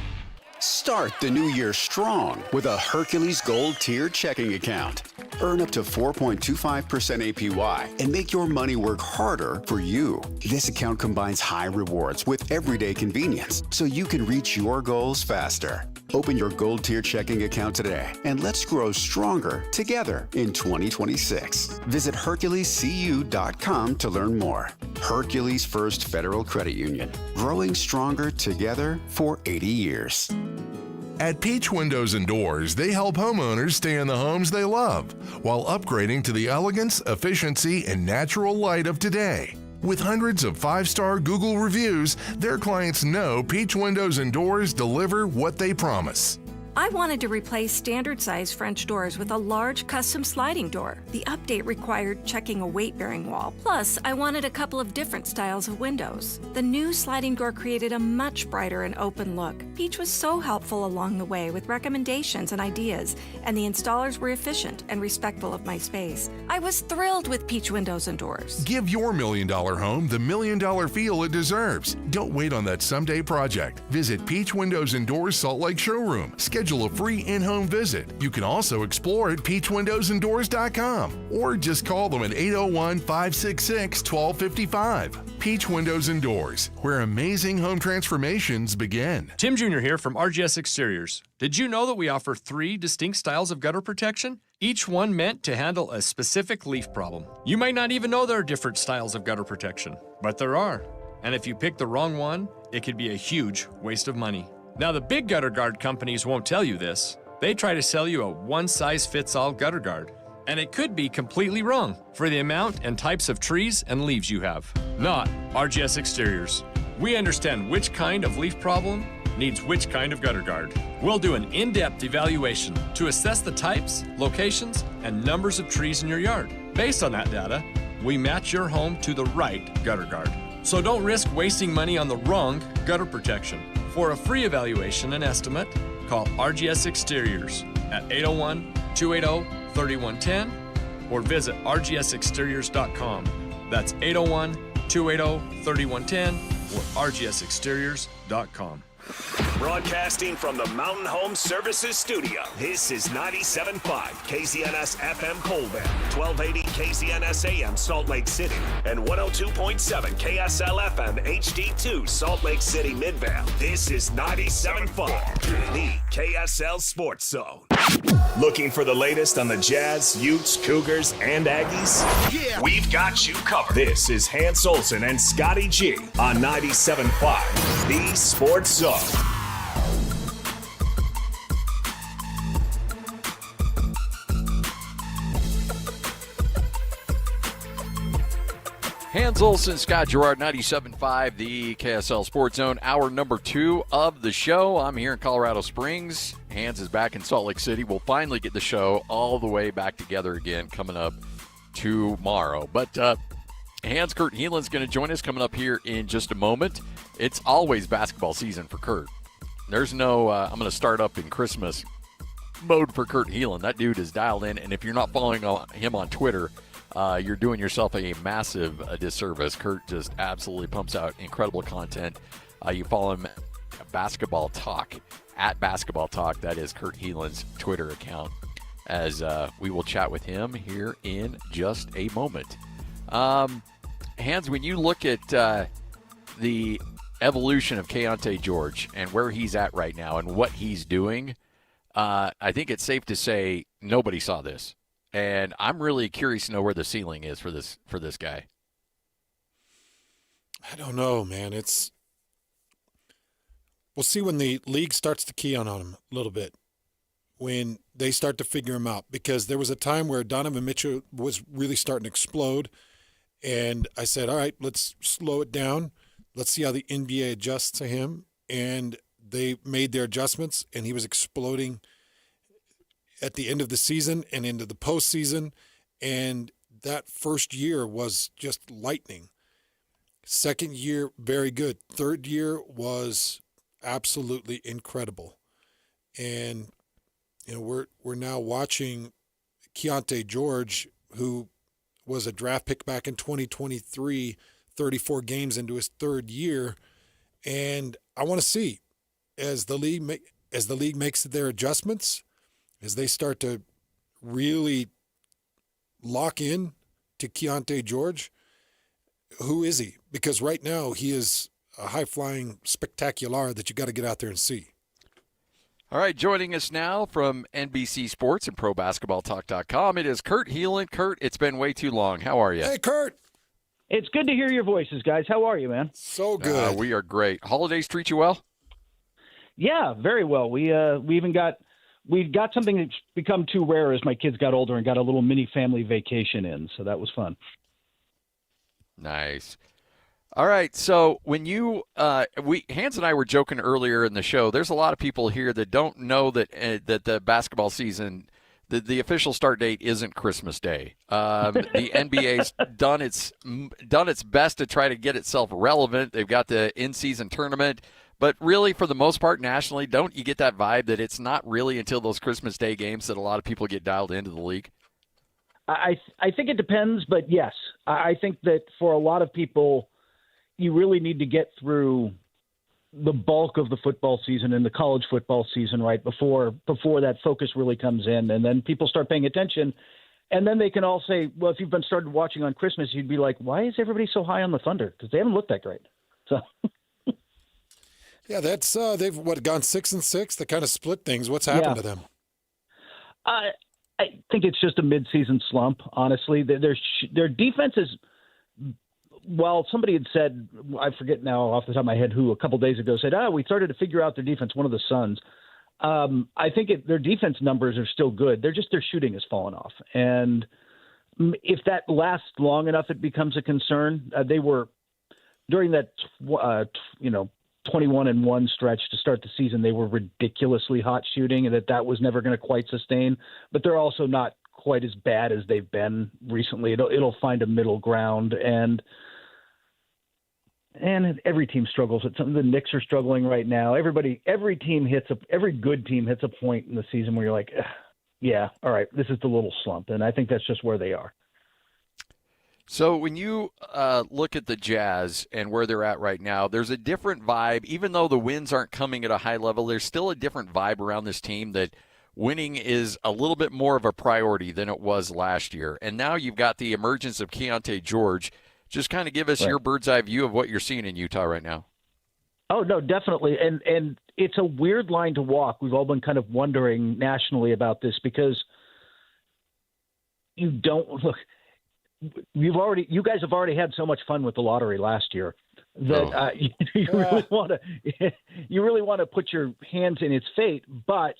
Start the new year strong with a Hercules Gold Tier checking account. Earn up to 4.25% APY and make your money work harder for you. This account combines high rewards with everyday convenience so you can reach your goals faster. Open your Gold Tier checking account today and let's grow stronger together in 2026. Visit HerculesCU.com to learn more. Hercules First Federal Credit Union. Growing stronger together for 80 years. At Peach Windows and Doors, they help homeowners stay in the homes they love while upgrading to the elegance, efficiency, and natural light of today. With hundreds of 5-star Google reviews, their clients know Peach Windows and Doors deliver what they promise. I wanted to replace standard-size French doors with a large custom sliding door. The update required checking a weight-bearing wall. Plus, I wanted a couple of different styles of windows. The new sliding door created a much brighter and open look. Peach was so helpful along the way with recommendations and ideas, and the installers were efficient and respectful of my space. I was thrilled with Peach Windows and Doors. Give your $1 million home the $1 million feel it deserves. Don't wait on that someday project. Visit Peach Windows and Doors Salt Lake Showroom. Schedule schedule a free in-home visit. You can also explore at peachwindowsanddoors.com or just call them at 801-566-1255. Peach Windows and Doors, where amazing home transformations begin. Tim Jr. here from RGS Exteriors. Did you know that we offer 3 distinct styles of gutter protection? Each one meant to handle a specific leaf problem. You might not even know there are different styles of gutter protection, but there are. And if you pick the wrong one, it could be a huge waste of money. Now, the big gutter guard companies won't tell you this. They try to sell you a one-size-fits-all gutter guard. And it could be completely wrong for the amount and types of trees and leaves you have. Not RGS Exteriors. We understand which kind of leaf problem needs which kind of gutter guard. We'll do an in-depth evaluation to assess the types, locations, and numbers of trees in your yard. Based on that data, we match your home to the right gutter guard. So don't risk wasting money on the wrong gutter protection. For a free evaluation and estimate, call RGS Exteriors at 801-280-3110 or visit rgsexteriors.com. That's 801-280-3110 or rgsexteriors.com. Broadcasting from the Mountain Home Services Studio, this is 97.5 KZNS FM Colvin, 1280 KZNS AM Salt Lake City, and 102.7 KSL FM HD2 Salt Lake City Midvale. This is 97.5, the KSL Sports Zone. Looking for the latest on the Jazz, Utes, Cougars, and Aggies? Yeah! We've got you covered. This is Hans Olsen and Scotty G on 97.5, the Sports Zone. Hans Olsen, Scott Gerard, 97.5, the KSL Sports Zone, hour number 2 of the show. I'm here in Colorado Springs. Hans is back in Salt Lake City. We'll finally get the show all the way back together again coming up tomorrow. But Hans, Kurt Heelan's going to join us coming up here in just a moment. It's always basketball season for Kurt. There's no, I'm going to start up in Christmas mode for Kurt Heelan. That dude is dialed in, and if you're not following him on Twitter, you're doing yourself a massive disservice. Kurt just absolutely pumps out incredible content. You follow him at Basketball Talk. That is Kurt Heelan's Twitter account, as we will chat with him here in just a moment. Hans, when you look at the evolution of Keontae George and where he's at right now and what he's doing, I think it's safe to say nobody saw this. And I'm really curious to know where the ceiling is for this guy. I don't know, man. We'll see when the league starts to key on him a little bit, when they start to figure him out. Because there was a time where Donovan Mitchell was really starting to explode, and I said, all right, let's slow it down. Let's see how the NBA adjusts to him. And they made their adjustments, and he was exploding at the end of the season and into the postseason. And that first year was just lightning. Second year, very good. Third year was absolutely incredible. And, you know, we're now watching Keontae George, who was a draft pick back in 2023, 34 games into his third year. And I want to see, as the league makes their adjustments, as they start to really lock in to Keontae George, who is he? Because right now he is a high-flying spectacular that you got to get out there and see. All right, joining us now from NBC Sports and ProBasketballTalk.com, it is Kurt Heelan. Kurt, it's been way too long. How are you? Hey, Kurt. It's good to hear your voices, guys. How are you, man? So good. We are great. Holidays treat you well? Yeah, very well. We got something that's become too rare as my kids got older and got a little mini family vacation in, so that was fun. Nice. All right, so when you Hans and I were joking earlier in the show, there's a lot of people here that don't know that that the basketball season, the official start date isn't Christmas Day. The NBA's done its best to try to get itself relevant. They've got the in-season tournament. But really, for the most part, nationally, don't you get that vibe that it's not really until those Christmas Day games that a lot of people get dialed into the league? I think it depends, but yes. I think that for a lot of people, you really need to get through the bulk of the football season and the college football season, right before that focus really comes in, and then people start paying attention, and then they can all say, well, if you've been started watching on Christmas, you'd be like, why is everybody so high on the Thunder? Because they haven't looked that great. So. Yeah, that's they've gone 6-6. They kind of split things. What's happened to them? I think it's just a mid-season slump. Honestly, their defense is. Well, somebody had said, I forget now off the top of my head who, a couple days ago said, we started to figure out their defense, one of the Suns. I think their defense numbers are still good. Their shooting has fallen off. And if that lasts long enough, it becomes a concern. They were, during that, 21-1 stretch to start the season, they were ridiculously hot shooting, and that was never going to quite sustain. But they're also not quite as bad as they've been recently. It'll find a middle ground, and every team struggles at something. The Knicks are struggling right now. Every good team hits a point in the season where you're like, yeah, all right, this is the little slump, and I think that's just where they are. So when you look at the Jazz and where they're at right now, there's a different vibe. Even though the wins aren't coming at a high level, there's still a different vibe around this team that winning is a little bit more of a priority than it was last year. And now you've got the emergence of Keontae George. Just kind of give us your bird's eye view of what you're seeing in Utah right now. Oh, no, definitely. And it's a weird line to walk. We've all been kind of wondering nationally about this because you guys have already had so much fun with the lottery last year that you really want to put your hands in its fate, but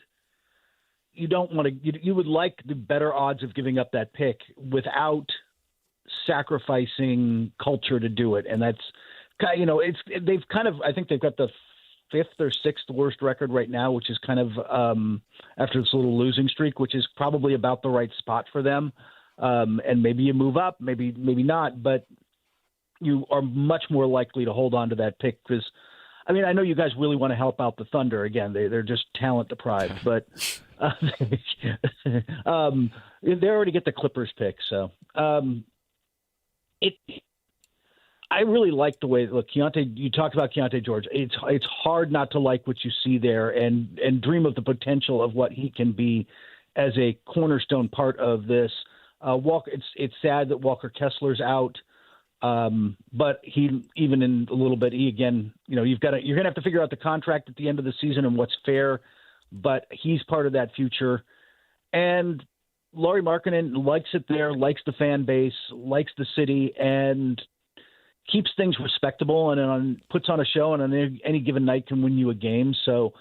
you don't want to. You would like the better odds of giving up that pick without sacrificing culture to do it, and that's I think they've got the 5th or 6th worst record right now, which is kind of after this little losing streak, which is probably about the right spot for them. And maybe you move up, maybe not, but you are much more likely to hold on to that pick because, I mean, I know you guys really want to help out the Thunder. Again, they're just talent deprived, but they already get the Clippers pick. So I really like the way, look, you talked about Keontae George. It's hard not to like what you see there and dream of the potential of what he can be as a cornerstone part of this. Walker, it's sad that Walker Kessler's out, but he even in a little bit. You're gonna have to figure out the contract at the end of the season and what's fair. But he's part of that future, and Lauri Markkanen likes it there, likes the fan base, likes the city, and keeps things respectable. And then puts on a show, and on any given night can win you a game. So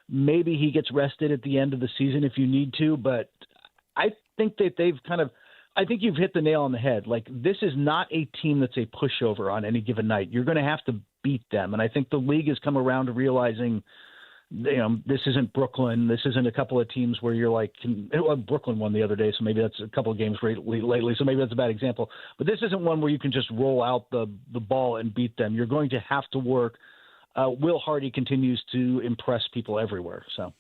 maybe he gets rested at the end of the season if you need to, but I think that I think you've hit the nail on the head. Like, this is not a team that's a pushover on any given night. You're going to have to beat them. And I think the league has come around to realizing, this isn't Brooklyn. This isn't a couple of teams where you're like, Brooklyn won the other day, so maybe that's a couple of games lately, so maybe that's a bad example. But this isn't one where you can just roll out the ball and beat them. You're going to have to work. Will Hardy continues to impress people everywhere, so.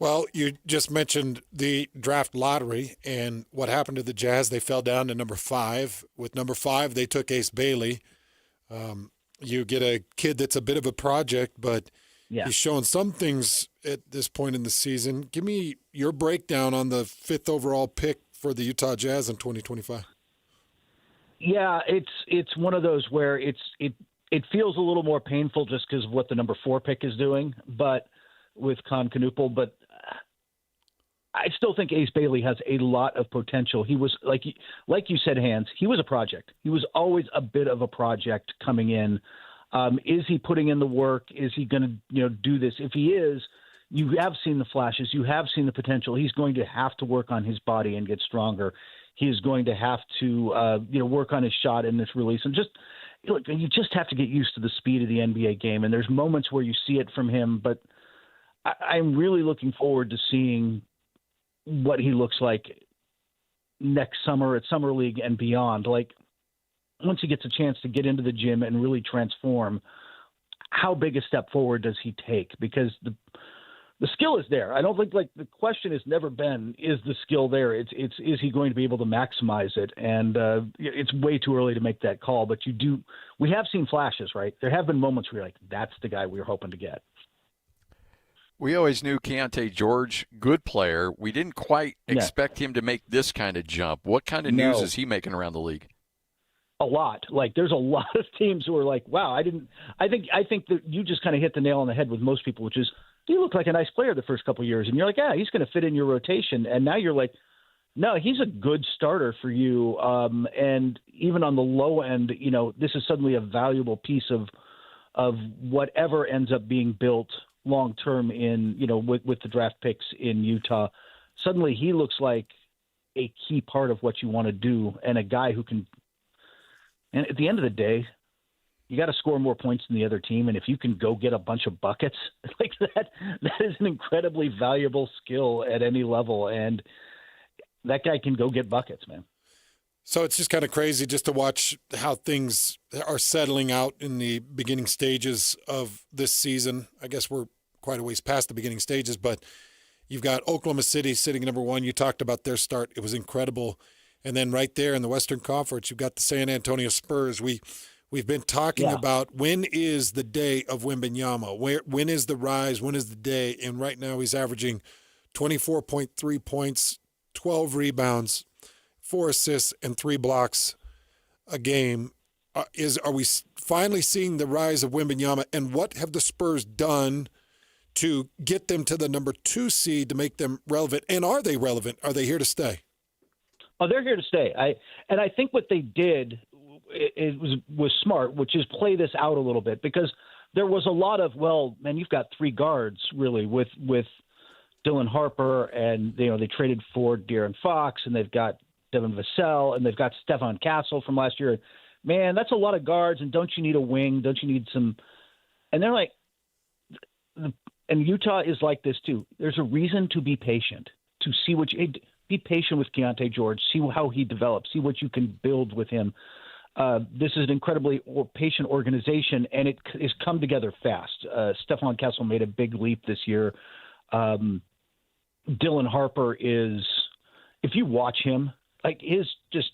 Well, you just mentioned the draft lottery and what happened to the Jazz. They fell down to number 5. With number 5, they took Ace Bailey. You get a kid that's a bit of a project, but he's showing some things at this point in the season. Give me your breakdown on the 5th overall pick for the Utah Jazz in 2025. Yeah, it's one of those where it feels a little more painful just because of what the number 4 pick is doing, but with Con Knuppel, but I still think Ace Bailey has a lot of potential. He was, like you said, Hans, he was a project. He was always a bit of a project coming in. Is he putting in the work? Is he going to do this? If he is, you have seen the flashes. You have seen the potential. He's going to have to work on his body and get stronger. He is going to have to work on his shot in this release. And you just have to get used to the speed of the NBA game. And there's moments where you see it from him, but I'm really looking forward to seeing what he looks like next summer at Summer League and beyond. Like, once he gets a chance to get into the gym and really transform, how big a step forward does he take? Because the skill is there. I don't think the question has never been, is the skill there? It's is he going to be able to maximize it? And it's way too early to make that call. But we have seen flashes, right? There have been moments where you're like, that's the guy we were hoping to get. We always knew Keontae George, good player. We didn't quite expect him to make this kind of jump. What kind of news is he making around the league? A lot. There's a lot of teams who are like, wow, I think that you just kind of hit the nail on the head with most people, which is, he looked like a nice player the first couple of years. And you're like, yeah, he's going to fit in your rotation. And now you're like, no, he's a good starter for you. And even on the low end, this is suddenly a valuable piece of whatever ends up being built long-term in, with the draft picks in Utah. Suddenly he looks like a key part of what you want to do, and a guy who can, and at the end of the day, you got to score more points than the other team. And if you can go get a bunch of buckets like that is an incredibly valuable skill at any level. And that guy can go get buckets, man. So it's just kind of crazy just to watch how things are settling out in the beginning stages of this season. I guess we're quite a ways past the beginning stages, but you've got Oklahoma City sitting number one. You talked about their start. It was incredible. And then right there in the Western Conference, you've got the San Antonio Spurs. We've been talking about when is the day of Wembanyama? When is the rise? When is the day? And right now he's averaging 24.3 points, 12 rebounds, 4 assists, and 3 blocks a game. Are we finally seeing the rise of Wembanyama? And what have the Spurs done to get them to the number 2 seed to make them relevant? And are they relevant? Are they here to stay? Oh, they're here to stay. I think what they did was smart, which is play this out a little bit, because there was a lot of, well, man, you've got 3 guards really with Dylan Harper, and they traded for De'Aaron Fox, and they've got Devin Vassell, and they've got Stefan Castle from last year. Man, that's a lot of guards, and don't you need a wing? Don't you need some? And they're like, and Utah is like this too. There's a reason to be patient, to see what you be patient with Keontae George, see how he develops, see what you can build with him. This is an incredibly patient organization, and it has come together fast. Stefan Castle made a big leap this year. Dylan Harper is, if you watch him, like his just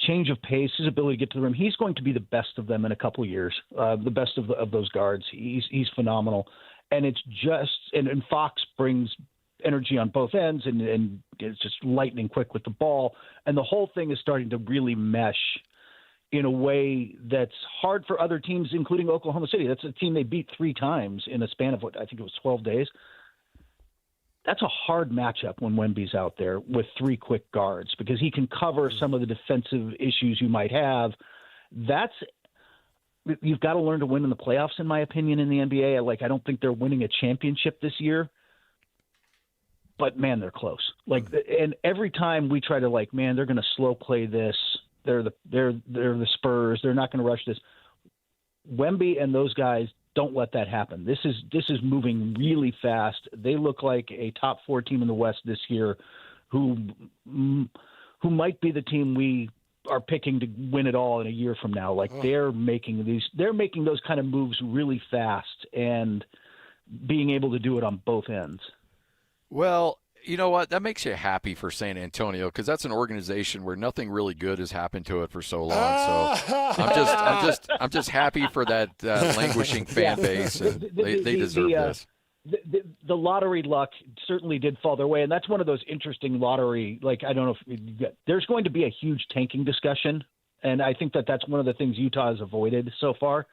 change of pace, his ability to get to the rim, he's going to be the best of them in a couple of years, the best of those guards. He's phenomenal. And it's just – and Fox brings energy on both ends and it's just lightning quick with the ball. And the whole thing is starting to really mesh in a way that's hard for other teams, including Oklahoma City. That's a team they beat 3 times in a span of what I think it was 12 days. That's a hard matchup when Wemby's out there with 3 quick guards, because he can cover some of the defensive issues you might have. You've got to learn to win in the playoffs, in my opinion, in the NBA. I don't think they're winning a championship this year, but man, they're close. And every time we try to man, they're going to slow play this. They're the Spurs. They're not going to rush this. Wemby and those guys don't let that happen. This is moving really fast. They look like a top 4 team in the West this year, who might be the team we are picking to win it all in a year from now. They're making those kind of moves really fast and being able to do it on both ends. Well, you know what? That makes you happy for San Antonio, because that's an organization where nothing really good has happened to it for so long. So I'm just happy for that languishing fan base. And they deserve this. The lottery luck certainly did fall their way, and that's one of those interesting lottery. I don't know if there's going to be a huge tanking discussion, and I think that's one of the things Utah has avoided so far.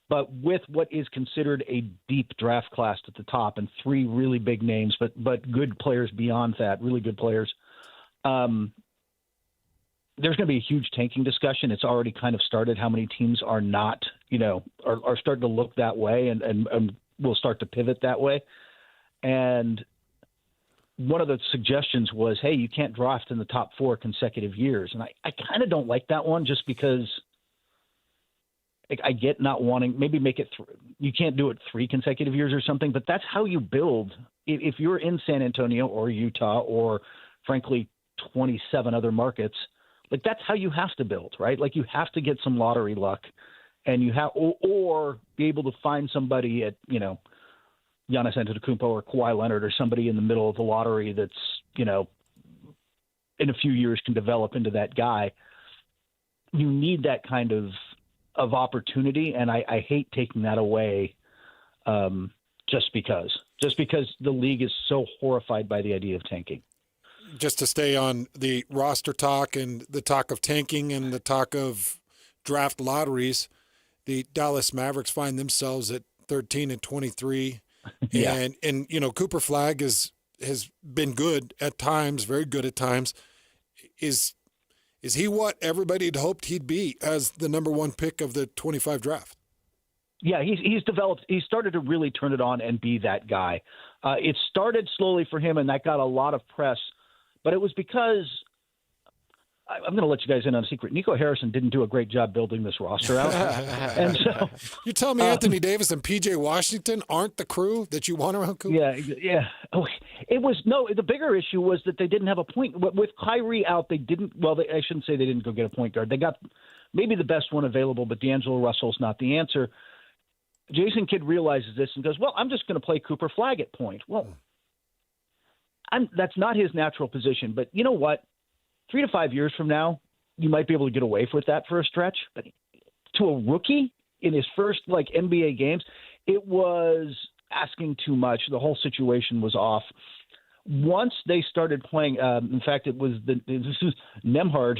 But with what is considered a deep draft class at the top and 3 really big names, but good players beyond that, really good players, there's going to be a huge tanking discussion. It's already kind of started. How many teams are not, are starting to look that way and will start to pivot that way. And one of the suggestions was, hey, you can't draft in the top 4 consecutive years. And I kind of don't like that one, just because – I get not wanting, maybe make it, you can't do it 3 consecutive years or something, but that's how you build. If you're in San Antonio or Utah or frankly 27 other markets, that's how you have to build, right? You have to get some lottery luck, and you have, or be able to find somebody at, Giannis Antetokounmpo or Kawhi Leonard or somebody in the middle of the lottery that's, in a few years can develop into that guy. You need that kind of opportunity, and I hate taking that away just because the league is so horrified by the idea of tanking. Just to stay on the roster talk and the talk of tanking and the talk of draft lotteries, the Dallas Mavericks find themselves at 13-23. Yeah. And Cooper Flagg has been good at times, very good at times. Is he what everybody had hoped he'd be as the number one pick of the 25 draft? Yeah, he's developed. He started to really turn it on and be that guy. It started slowly for him, and that got a lot of press. But it was because I'm going to let you guys in on a secret. Nico Harrison didn't do a great job building this roster out. And so you're telling me Anthony Davis and P.J. Washington aren't the crew that you want around Cooper? Yeah. Oh, it was the bigger issue was that they didn't have a point with Kyrie out. They didn't. Well, I shouldn't say they didn't go get a point guard. They got maybe the best one available, but D'Angelo Russell's not the answer. Jason Kidd realizes this and goes, "Well, I'm just going to play Cooper Flagg at point." Well, that's not his natural position. But you know what? 3 to 5 years from now, you might be able to get away with that for a stretch. But to a rookie in his first NBA games, it was asking too much. The whole situation was off. Once they started playing, in fact, this is Nembhard.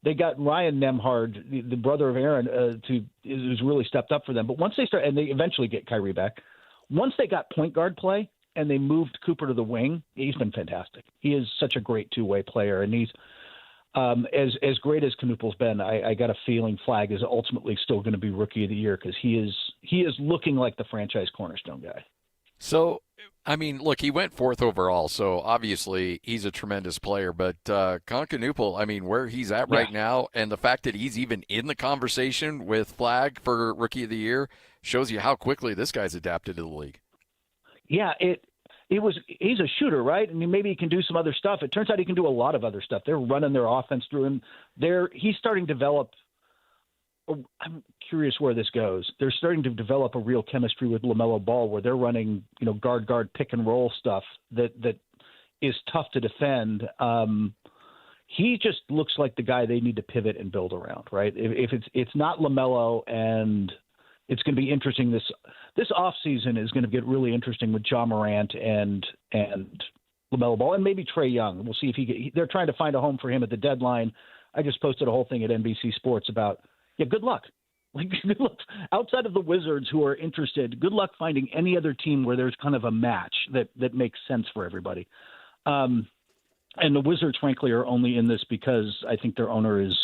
They got Ryan Nembhard, the brother of Aaron, who's really stepped up for them. But once they start, and they eventually get Kyrie back. Once they got point guard play, and they moved Cooper to the wing, he's been fantastic. He is such a great two-way player, and he's as great as Knoopel's been. I got a feeling Flagg is ultimately still going to be Rookie of the Year because he is looking like the franchise cornerstone guy. So, I mean, look, he went 4th overall, so obviously he's a tremendous player. But Knoopel, I mean, where he's at right now, and the fact that he's even in the conversation with Flagg for Rookie of the Year shows you how quickly this guy's adapted to the league. Yeah, he's a shooter, right? I mean, maybe he can do some other stuff. It turns out he can do a lot of other stuff. They're running their offense through him. He's starting to develop. I'm curious where this goes. They're starting to develop a real chemistry with LaMelo Ball, where they're running, guard pick and roll stuff that is tough to defend. He just looks like the guy they need to pivot and build around, right? If it's not LaMelo, and it's going to be interesting. This offseason is going to get really interesting with Ja Morant and LaMelo Ball and maybe Trae Young. We'll see if they're trying to find a home for him at the deadline. I just posted a whole thing at NBC Sports about, good luck. Good luck. Outside of the Wizards who are interested, good luck finding any other team where there's kind of a match that makes sense for everybody. And the Wizards, frankly, are only in this because I think their owner is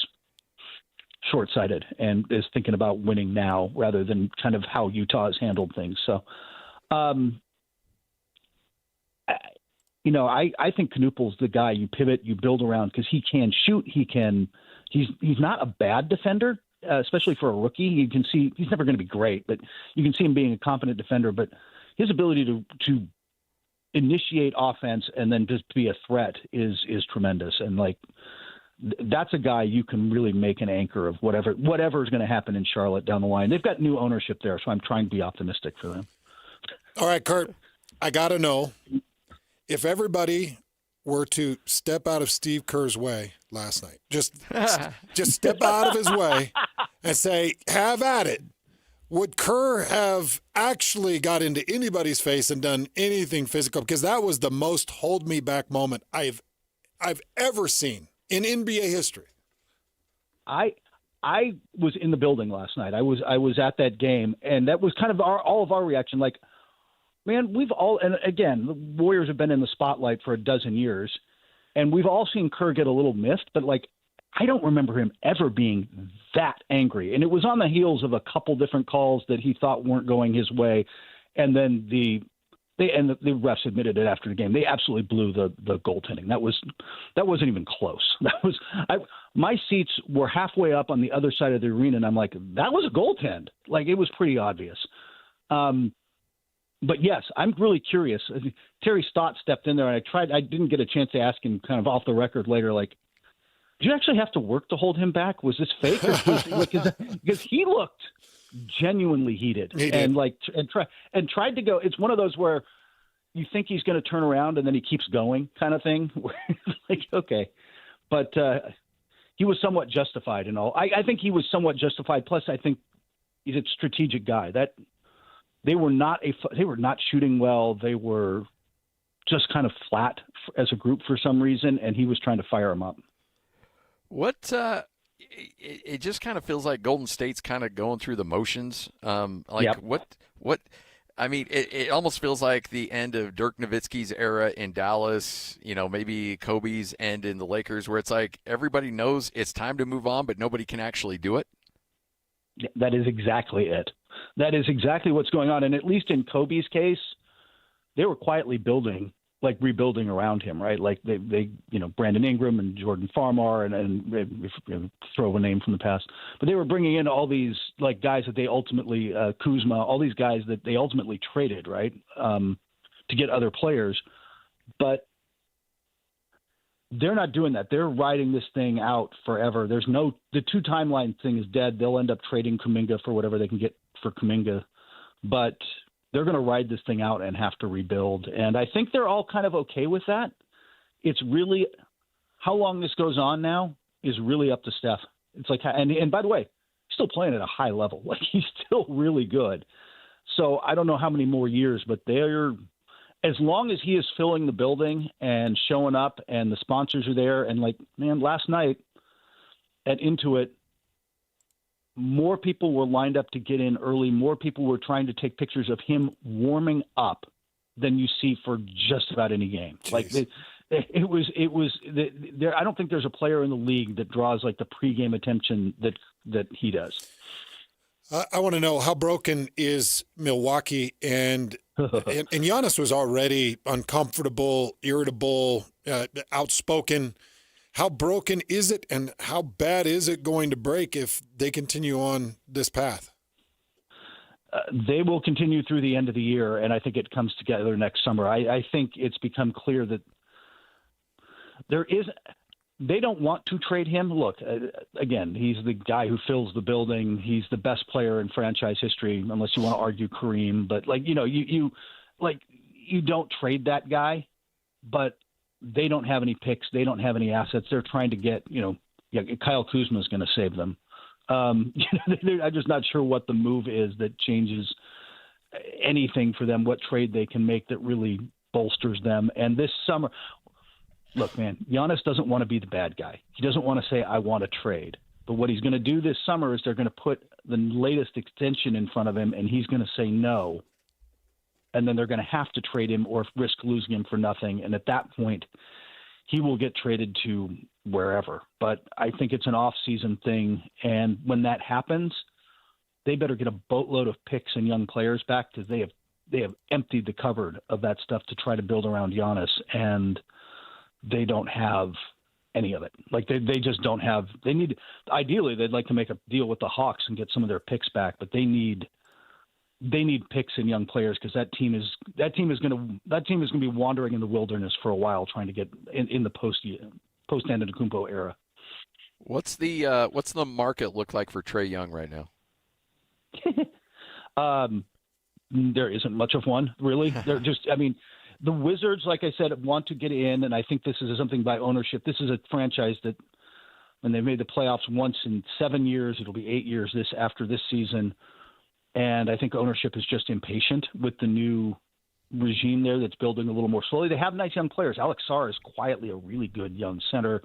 short-sighted and is thinking about winning now rather than kind of how Utah has handled things. So, I think Knoopel's the guy you pivot, you build around because he can shoot. He's not a bad defender, especially for a rookie. You can see he's never going to be great, but you can see him being a competent defender. But his ability to initiate offense and then just be a threat is tremendous. And that's a guy you can really make an anchor of whatever is going to happen in Charlotte down the line. They've got new ownership there, so I'm trying to be optimistic for them. All right, Kurt, I got to know, if everybody were to step out of Steve Kerr's way last night, just step out of his way and say, have at it, would Kerr have actually got into anybody's face and done anything physical? Because that was the most hold me back moment I've ever seen in NBA history. I was in the building last night. I was at that game, and that was kind of all of our reaction. Man, and again, the Warriors have been in the spotlight for a dozen years, and we've all seen Kerr get a little miffed, but I don't remember him ever being that angry. And it was on the heels of a couple different calls that he thought weren't going his way, and then the refs admitted it after the game. They absolutely blew the goaltending. That wasn't even close. My seats were halfway up on the other side of the arena, and I'm like, that was a goaltend. It was pretty obvious. But yes, I'm really curious. Terry Stott stepped in there, and I didn't get a chance to ask him kind of off the record later, did you actually have to work to hold him back? Was this fake? Because he looked genuinely heated and tried to go. It's one of those where you think he's going to turn around and then he keeps going kind of thing. Like, okay. But he was somewhat justified and all. I think he was somewhat justified. Plus, I think he's a strategic guy. That they were not shooting well. They were just kind of flat as a group for some reason, and he was trying to fire them up. What it just kind of feels like Golden State's kind of going through the motions. What I mean, it almost feels like the end of Dirk Nowitzki's era in Dallas, maybe Kobe's end in the Lakers, where it's like everybody knows it's time to move on, but nobody can actually do it. That is exactly it. That is exactly what's going on. And at least in Kobe's case, they were quietly rebuilding around him, right? Like they Brandon Ingram and Jordan Farmar and throw a name from the past, but they were bringing in all these guys that they ultimately Kuzma, all these guys that they ultimately traded, right, to get other players, but they're not doing that. They're riding this thing out forever. The 2 timeline thing is dead. They'll end up trading Kuminga for whatever they can get for Kuminga, but they're going to ride this thing out and have to rebuild. And I think they're all kind of okay with that. It's really how long this goes on now is really up to Steph. It's like, and by the way, still playing at a high level. Like, he's still really good. So I don't know how many more years, but as long as he is filling the building and showing up and the sponsors are there. And last night at Intuit, more people were lined up to get in early. More people were trying to take pictures of him warming up than you see for just about any game. Jeez. I don't think there's a player in the league that draws the pregame attention that he does. I want to know, how broken is Milwaukee? And Giannis was already uncomfortable, irritable, outspoken. How broken is it, and how bad is it going to break if they continue on this path? They will continue through the end of the year, and I think it comes together next summer. I think it's become clear that they don't want to trade him. Look, again, he's the guy who fills the building. He's the best player in franchise history, unless you want to argue Kareem. But you don't trade that guy, but they don't have any picks. They don't have any assets. They're trying to get, Kyle Kuzma is going to save them. I'm just not sure what the move is that changes anything for them, what trade they can make that really bolsters them. And this summer, look, man, Giannis doesn't want to be the bad guy. He doesn't want to say, I want to trade. But what he's going to do this summer is they're going to put the latest extension in front of him, and he's going to say no. And then they're going to have to trade him or risk losing him for nothing. And at that point, he will get traded to wherever. But I think it's an off-season thing. And when that happens, they better get a boatload of picks and young players back, because they have emptied the cupboard of that stuff to try to build around Giannis. And they don't have any of it. They just don't have – ideally, they'd like to make a deal with the Hawks and get some of their picks back, but they need picks and young players, because that team is going to be wandering in the wilderness for a while, trying to get in the post Antetokounmpo era. What's the market look like for Trae Young right now? There isn't much of one, really. They're just, the Wizards, like I said, want to get in, and I think this is something by ownership. This is a franchise that, when they made the playoffs once in 7 years, it'll be 8 years after this season. And I think ownership is just impatient with the new regime there that's building a little more slowly. They have nice young players. Alex Sarr is quietly a really good young center.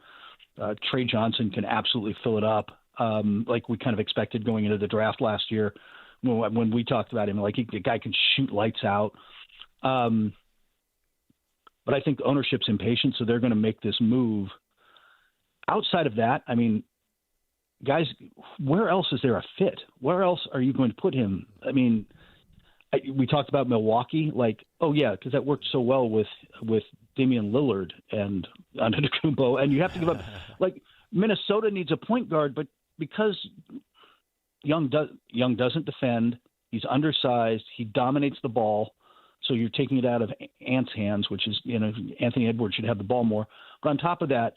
Trey Johnson can absolutely fill it up, like we kind of expected going into the draft last year when we talked about him. The guy can shoot lights out. But I think ownership's impatient, so they're going to make this move. Outside of that, guys, where else is there a fit? Where else are you going to put him? We talked about Milwaukee, because that worked so well with Damian Lillard and Antetokounmpo, and you have to give up. Minnesota needs a point guard, but because Young doesn't defend, he's undersized, he dominates the ball, so you're taking it out of Ant's hands, which is, Anthony Edwards should have the ball more. But on top of that,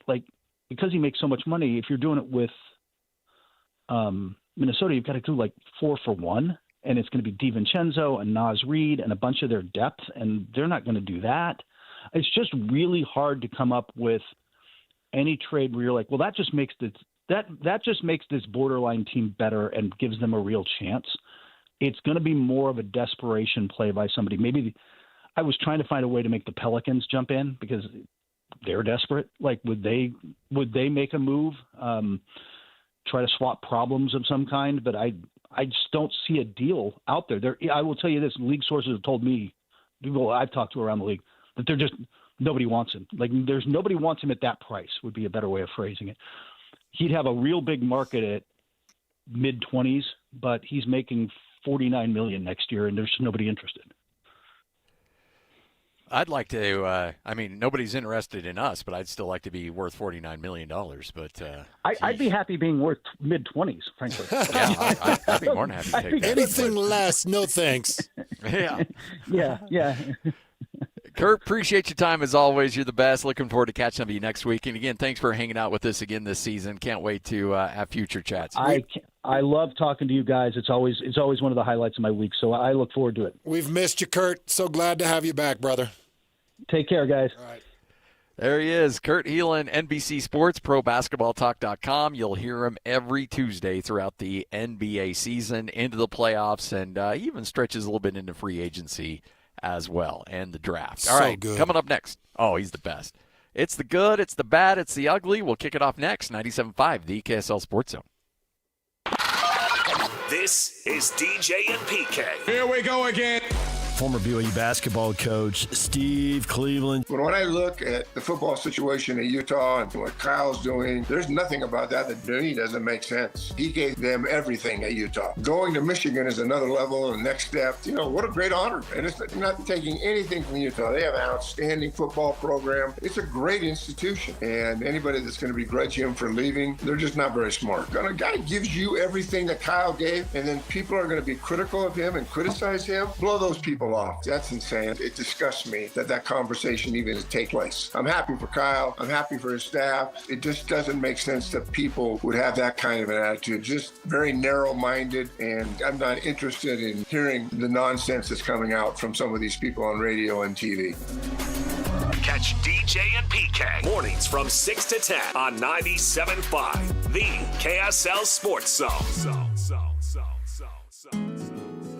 because he makes so much money, if you're doing it with Minnesota, you've got to do like 4 for 1, and it's going to be DiVincenzo and Naz Reid and a bunch of their depth, and they're not going to do that. It's just really hard to come up with any trade where you're like, well, that just makes this borderline team better and gives them a real chance. It's going to be more of a desperation play by somebody. Maybe I was trying to find a way to make the Pelicans jump in because they're desperate. Like, would they make a move, try to swap problems of some kind? But I just don't see a deal out there. I will tell you this: league sources have told me, people I've talked to around the league, that they're just nobody wants him. Like, there's nobody wants him at that price. Would be a better way of phrasing it. He'd have a real big market at mid-20s, but he's making $49 million next year, and there's nobody interested. I'd like to. Nobody's interested in us, but I'd still like to be worth $49 million. But I'd be happy being worth mid-20s, frankly. Yeah, I'd be more than happy to take that. Anything less, no thanks. Yeah. Kurt, appreciate your time as always. You're the best. Looking forward to catching up with you next week. And again, thanks for hanging out with us again this season. Can't wait to have future chats. I love talking to you guys. It's always one of the highlights of my week, so I look forward to it. We've missed you, Kurt. So glad to have you back, brother. Take care, guys. All right. There he is, Kurt Heelan, NBC Sports, ProBasketballTalk.com. You'll hear him every Tuesday throughout the NBA season, into the playoffs, and he even stretches a little bit into free agency as well, and the draft. All right, good. Coming up next. Oh, he's the best. It's the good, it's the bad, it's the ugly. We'll kick it off next. 97.5, the KSL Sports Zone. This is DJ and PK. Here we go again. Former BYU basketball coach Steve Cleveland. But when I look at the football situation in Utah and what Kyle's doing, there's nothing about that to me doesn't make sense. He gave them everything at Utah. Going to Michigan is another level and next step. What a great honor. And it's not taking anything from Utah. They have an outstanding football program. It's a great institution. And anybody that's going to begrudge him for leaving, they're just not very smart. When a guy gives you everything that Kyle gave, and then people are going to be critical of him and criticize him, blow those people off. That's insane. It disgusts me that conversation even take place. I'm happy for Kyle. I'm happy for his staff. It just doesn't make sense that people would have that kind of an attitude. Just very narrow-minded, and I'm not interested in hearing the nonsense that's coming out from some of these people on radio and TV. Catch DJ and PK mornings from 6 to 10 on 97.5, the KSL Sports Zone.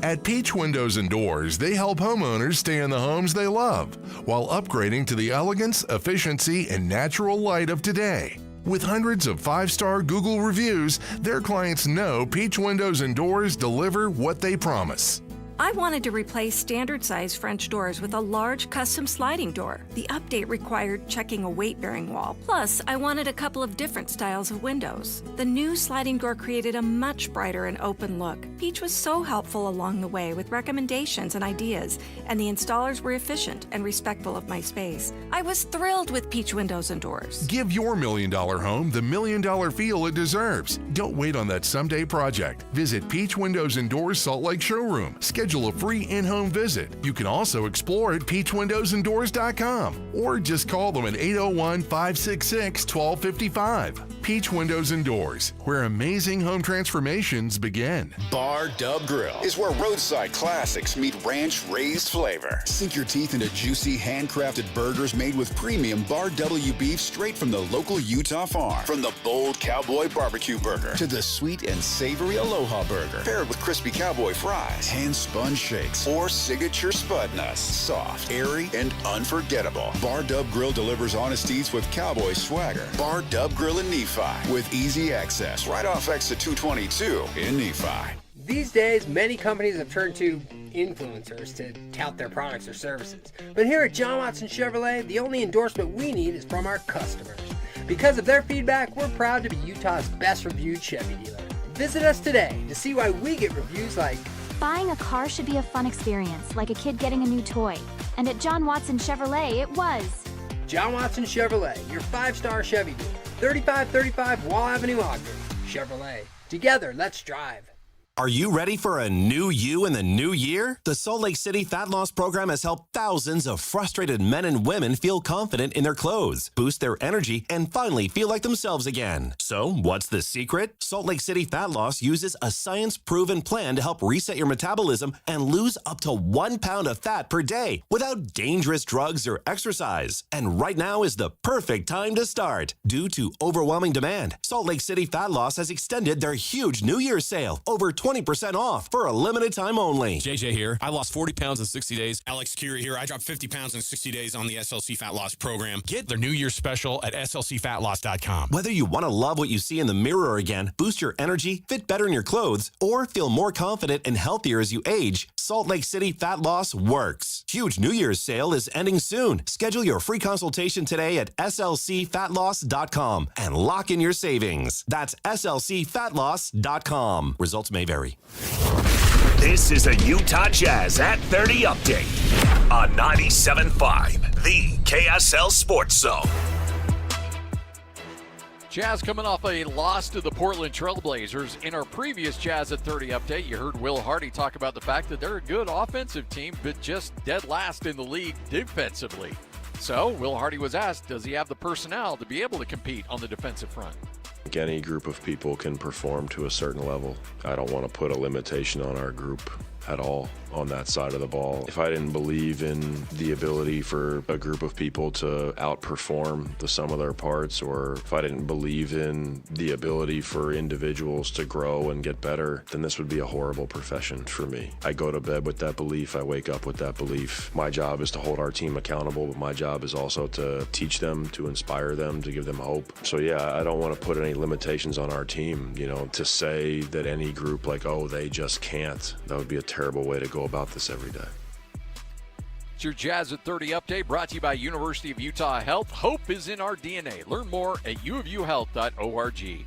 At Peach Windows and Doors, they help homeowners stay in the homes they love while upgrading to the elegance, efficiency, and natural light of today. With hundreds of 5-star Google reviews, their clients know Peach Windows and Doors deliver what they promise. I wanted to replace standard-size French doors with a large custom sliding door. The update required checking a weight-bearing wall. Plus, I wanted a couple of different styles of windows. The new sliding door created a much brighter and open look. Peach was so helpful along the way with recommendations and ideas, and the installers were efficient and respectful of my space. I was thrilled with Peach Windows and Doors. Give your $1 million home the $1 million feel it deserves. Don't wait on that someday project. Visit Peach Windows and Doors Salt Lake Showroom. Schedule a free in-home visit. You can also explore at peachwindowsanddoors.com or just call them at 801-566-1255. Peach Windows and Doors, where amazing home transformations begin. Bar Dub Grill is where roadside classics meet ranch-raised flavor. Sink your teeth into juicy, handcrafted burgers made with premium Bar W beef straight from the local Utah farm. From the bold cowboy barbecue burger to the sweet and savory Aloha burger, paired with crispy cowboy fries, hand-spun shakes, or signature spud nuts. Soft, airy, and unforgettable. Bar Dub Grill delivers honest eats with cowboy swagger. Bar Dub Grill in Nephi with easy access right off exit 222 in Nephi. These days, many companies have turned to influencers to tout their products or services. But here at John Watson Chevrolet, the only endorsement we need is from our customers. Because of their feedback, we're proud to be Utah's best reviewed Chevy dealer. Visit us today to see why we get reviews like, "Buying a car should be a fun experience, like a kid getting a new toy. And at John Watson Chevrolet, it was." John Watson Chevrolet, your 5-star Chevy dealer. 3535 Wall Avenue, Ogden. Chevrolet. Together, let's drive. Are you ready for a new you in the new year? The Salt Lake City Fat Loss Program has helped thousands of frustrated men and women feel confident in their clothes, boost their energy, and finally feel like themselves again. So, what's the secret? Salt Lake City Fat Loss uses a science-proven plan to help reset your metabolism and lose up to 1 pound of fat per day without dangerous drugs or exercise. And right now is the perfect time to start. Due to overwhelming demand, Salt Lake City Fat Loss has extended their huge New Year's sale, over 20% off for a limited time only. JJ here. I lost 40 pounds in 60 days. Alex Curie here. I dropped 50 pounds in 60 days on the SLC Fat Loss program. Get their New Year's special at slcfatloss.com. Whether you want to love what you see in the mirror again, boost your energy, fit better in your clothes, or feel more confident and healthier as you age, Salt Lake City Fat Loss works. Huge New Year's sale is ending soon. Schedule your free consultation today at slcfatloss.com and lock in your savings. That's slcfatloss.com. Results may vary. This is a Utah Jazz at 30 update on 97.5, the KSL Sports Zone. Jazz coming off a loss to the Portland Trailblazers. In our previous Jazz at 30 update, you heard Will Hardy talk about the fact that they're a good offensive team, but just dead last in the league defensively. So Will Hardy was asked, does he have the personnel to be able to compete on the defensive front? Any group of people can perform to a certain level. I don't want to put a limitation on our group at all on that side of the ball. If I didn't believe in the ability for a group of people to outperform the sum of their parts, or if I didn't believe in the ability for individuals to grow and get better, then this would be a horrible profession for me. I go to bed with that belief. I wake up with that belief. My job is to hold our team accountable, but my job is also to teach them, to inspire them, to give them hope. So yeah, I don't want to put any limitations on our team, to say that any group like, oh, they just can't. That would be a terrible way to go about this every day. It's your Jazz at 30 update brought to you by University of Utah Health. Hope is in our DNA. Learn more at uofuhealth.org.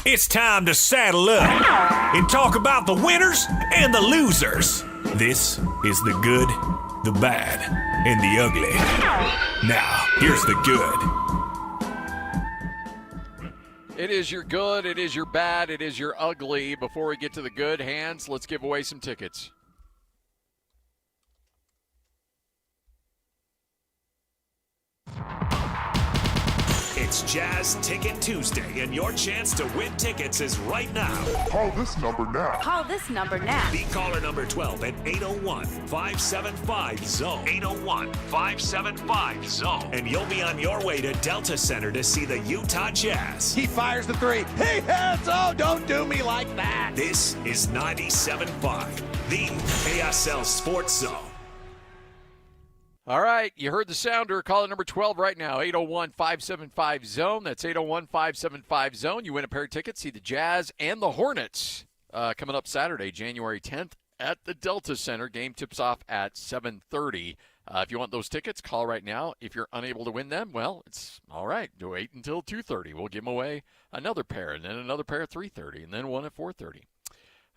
It's time to saddle up and talk about the winners and the losers. This is the good, the bad, and the ugly. Now, here's the good. It is your good, it is your bad, it is your ugly. Before we get to the good, Hands, let's give away some tickets. It's Jazz Ticket Tuesday, and your chance to win tickets is right now. Call this number now. Call this number now. Be caller number 12 at 801-575-ZONE. 801-575-ZONE. And you'll be on your way to Delta Center to see the Utah Jazz. He fires the three. Hey, Hands, oh, don't do me like that. This is 97.5, the KSL Sports Zone. All right, you heard the sounder. Caller number 12 right now, 801-575-ZONE. That's 801-575-ZONE. You win a pair of tickets, see the Jazz and the Hornets coming up Saturday, January 10th at the Delta Center. Game tips off at 7:30. If you want those tickets, call right now. If you're unable to win them, well, it's all right. Wait until 2:30. We'll give them away another pair, and then another pair at 3:30, and then one at 4:30.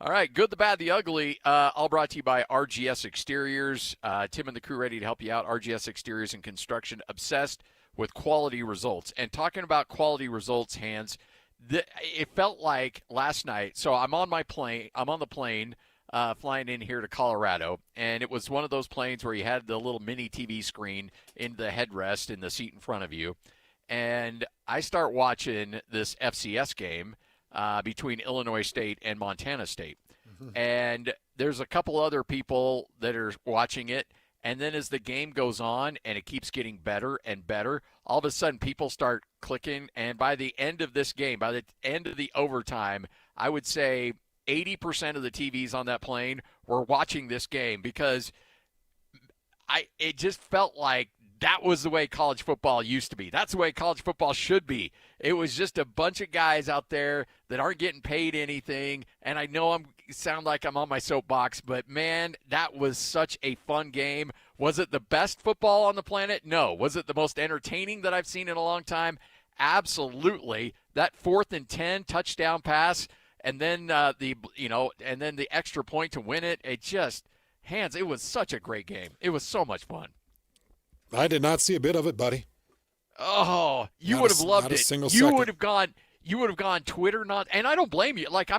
All right, good, the bad, the ugly, all brought to you by RGS Exteriors. Tim and the crew ready to help you out. RGS Exteriors and Construction, obsessed with quality results. And talking about quality results, Hands, it felt like last night. So I'm on the plane flying in here to Colorado, and it was one of those planes where you had the little mini TV screen in the headrest in the seat in front of you. And I start watching this FCS game between Illinois State and Montana State. Mm-hmm. And there's a couple other people that are watching it. And then as the game goes on and it keeps getting better and better, all of a sudden people start clicking. And by the end of this game, by the end of the overtime, I would say 80% of the TVs on that plane were watching this game, because it just felt like that was the way college football used to be. That's the way college football should be. It was just a bunch of guys out there that aren't getting paid anything. And I know I sound like I'm on my soapbox, but man, that was such a fun game. Was it the best football on the planet? No. Was it the most entertaining that I've seen in a long time? Absolutely. That 4th and 10 touchdown pass, and then the extra point to win it. It just Hans, it was such a great game. It was so much fun. I did not see a bit of it, buddy. Oh, you would have loved it. You would have gone Twitter, and I don't blame you. Like,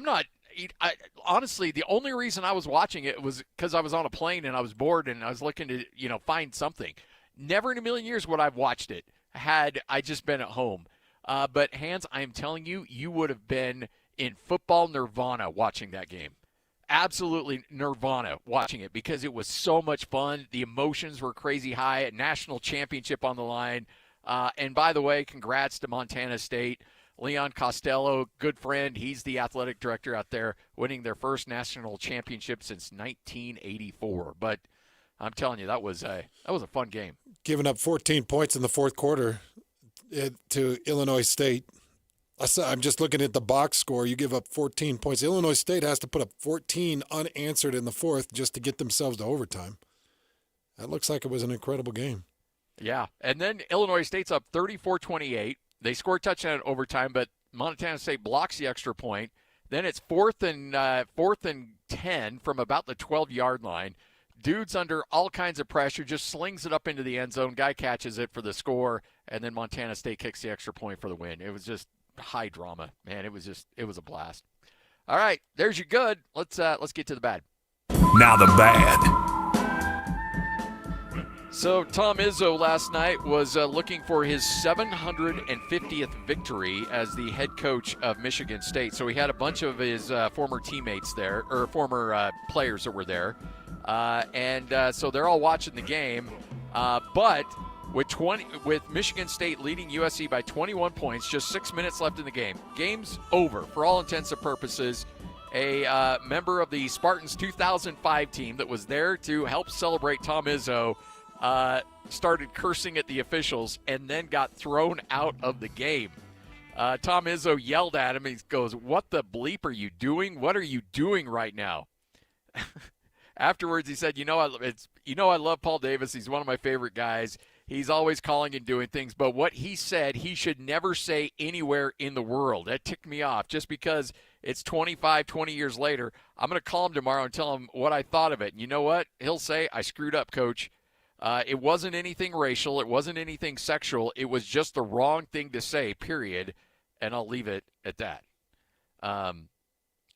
honestly, the only reason I was watching it was because I was on a plane and I was bored and I was looking to, find something. Never in a million years would I have watched it had I just been at home. But Hans, I am telling you, you would have been in football nirvana watching that game. Absolutely nirvana watching it because it was so much fun. The emotions were crazy high. A national championship on the line. And by the way, congrats to Montana State. Leon Costello, good friend. He's the athletic director out there, winning their first national championship since 1984. But I'm telling you, that was a fun game. Giving up 14 points in the fourth quarter to Illinois State. I'm just looking at the box score. You give up 14 points. Illinois State has to put up 14 unanswered in the fourth just to get themselves to overtime. That looks like it was an incredible game. Yeah, and then Illinois State's up 34-28. They score a touchdown in overtime, but Montana State blocks the extra point. Then it's fourth and 10 from about the 12-yard line. Dude's under all kinds of pressure, just slings it up into the end zone. Guy catches it for the score, and then Montana State kicks the extra point for the win. It was just high drama, man. It was a blast. All right, there's your good. Let's get to the bad. Now the bad. So Tom Izzo last night was looking for his 750th victory as the head coach of Michigan State. So he had a bunch of his former teammates there, or former players that were there, and so they're all watching the game. But with Michigan State leading USC by 21 points, just 6 minutes left in the game, game's over for all intents and purposes. A member of the Spartans 2005 team that was there to help celebrate Tom Izzo started cursing at the officials and then got thrown out of the game. Tom Izzo yelled at him. He goes, "What the bleep are you doing? What are you doing right now?" Afterwards, he said, I love Paul Davis. He's one of my favorite guys. He's always calling and doing things. But what he said, he should never say anywhere in the world. That ticked me off just because it's 20 years later. I'm going to call him tomorrow and tell him what I thought of it. And you know what? He'll say, "I screwed up, coach. It wasn't anything racial. It wasn't anything sexual. It was just the wrong thing to say, period." And I'll leave it at that.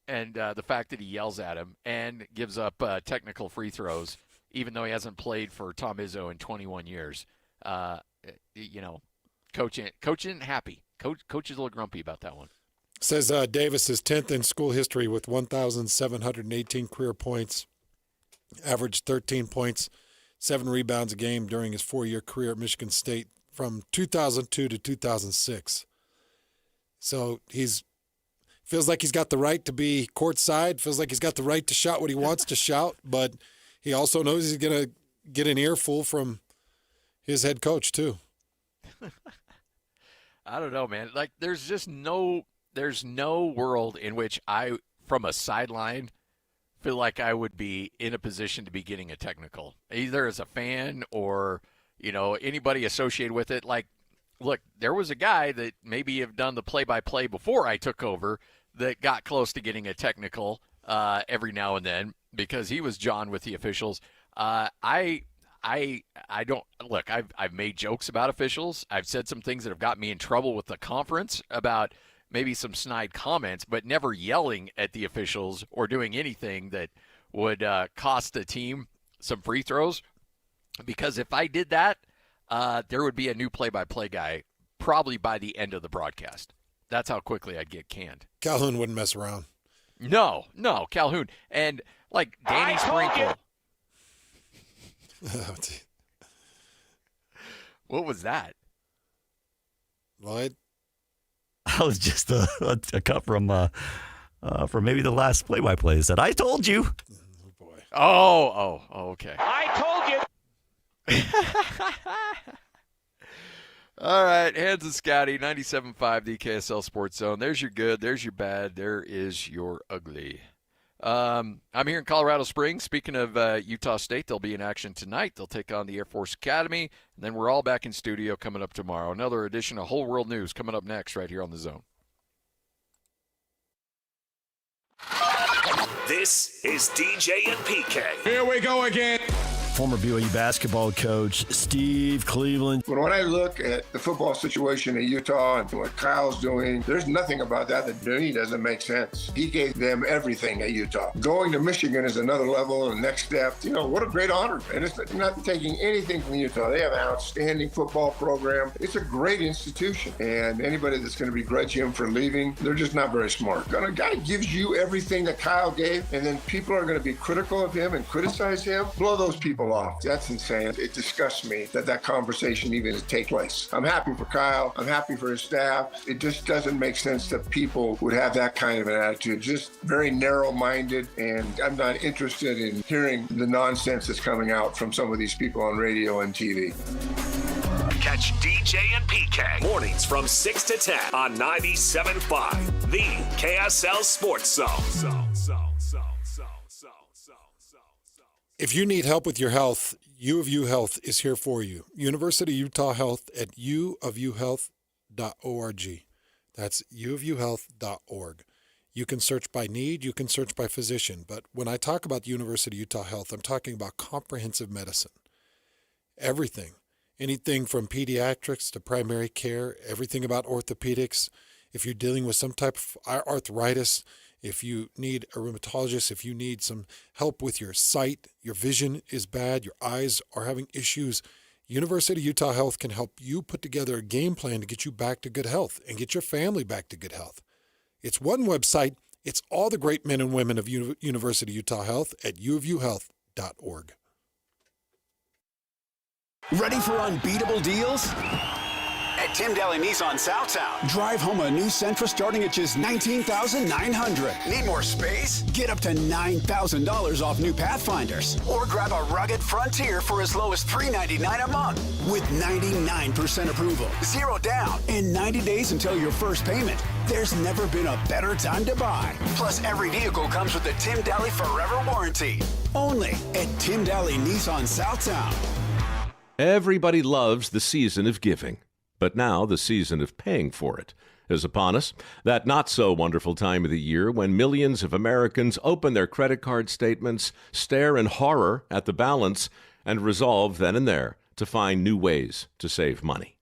And the fact that he yells at him and gives up technical free throws, even though he hasn't played for Tom Izzo in 21 years. Coach isn't happy. Coach is a little grumpy about that one. Says Davis is 10th in school history with 1,718 career points, averaged 13 points, 7 rebounds a game during his 4-year career at Michigan State from 2002 to 2006. So feels like he's got the right to be courtside, feels like he's got the right to shout what he wants to shout, but he also knows he's going to get an earful from his head coach too. I don't know, man. Like, there's no world in which I, from a sideline, feel like I would be in a position to be getting a technical, either as a fan or, anybody associated with it. Like, look, there was a guy that maybe have done the play-by-play before I took over that got close to getting a technical every now and then because he was John with the officials. I don't look. I've made jokes about officials. I've said some things that have got me in trouble with the conference about maybe some snide comments, but never yelling at the officials or doing anything that would cost the team some free throws. Because if I did that, there would be a new play-by-play guy probably by the end of the broadcast. That's how quickly I'd get canned. Calhoun wouldn't mess around. No, Calhoun. And, like, Danny Sprinkle. What was that? What? That was just a cut from maybe the last play-by-play. Said, "I told you." Oh, boy. Oh, okay. I told you. All right, Hans and Scotty, 97.5, the KSL Sports Zone. There's your good. There's your bad. There is your ugly. I'm here in Colorado Springs. Speaking of Utah State, they'll be in action tonight. They'll take on the Air Force Academy. And then we're all back in studio coming up tomorrow. Another edition of Whole World News coming up next right here on The Zone. This is DJ and PK. Here we go again. Former BYU basketball coach Steve Cleveland. When I look at the football situation in Utah and what Kyle's doing, there's nothing about that to me doesn't make sense. He gave them everything at Utah. Going to Michigan is another level and next step. You know, what a great honor. And it's not taking anything from Utah. They have an outstanding football program. It's a great institution. And anybody that's going to begrudge him for leaving, they're just not very smart. When a guy gives you everything that Kyle gave, and then people are going to be critical of him and criticize him, blow those people off. That's insane. It disgusts me that conversation even take place. I'm happy for Kyle. I'm happy for his staff. It just doesn't make sense that people would have that kind of an attitude. Just very narrow-minded, and I'm not interested in hearing the nonsense that's coming out from some of these people on radio and TV. Catch DJ and PK mornings from 6 to 10 on 97.5, the KSL Sports Zone. If you need help with your health, U of U Health is here for you. University of Utah Health at uofuhealth.org. That's uofuhealth.org. You can search by need, you can search by physician, but when I talk about University of Utah Health, I'm talking about comprehensive medicine. Everything. Anything from pediatrics to primary care, everything about orthopedics. If you're dealing with some type of arthritis, if you need a rheumatologist, if you need some help with your sight, your vision is bad, your eyes are having issues, University of Utah Health can help you put together a game plan to get you back to good health and get your family back to good health. It's one website. It's all the great men and women of University of Utah Health at uofuhealth.org. Ready for unbeatable deals? At Tim Daly Nissan Southtown, drive home a new Sentra starting at just $19,900. Need more space? Get up to $9,000 off new Pathfinders. Or grab a rugged Frontier for as low as $399 a month. With 99% approval, 0 down, and 90 days until your first payment. There's never been a better time to buy. Plus, every vehicle comes with the Tim Daly Forever Warranty. Only at Tim Daly Nissan Southtown. Everybody loves the season of giving. But now the season of paying for it is upon us. That not-so-wonderful time of the year when millions of Americans open their credit card statements, stare in horror at the balance, and resolve then and there to find new ways to save money.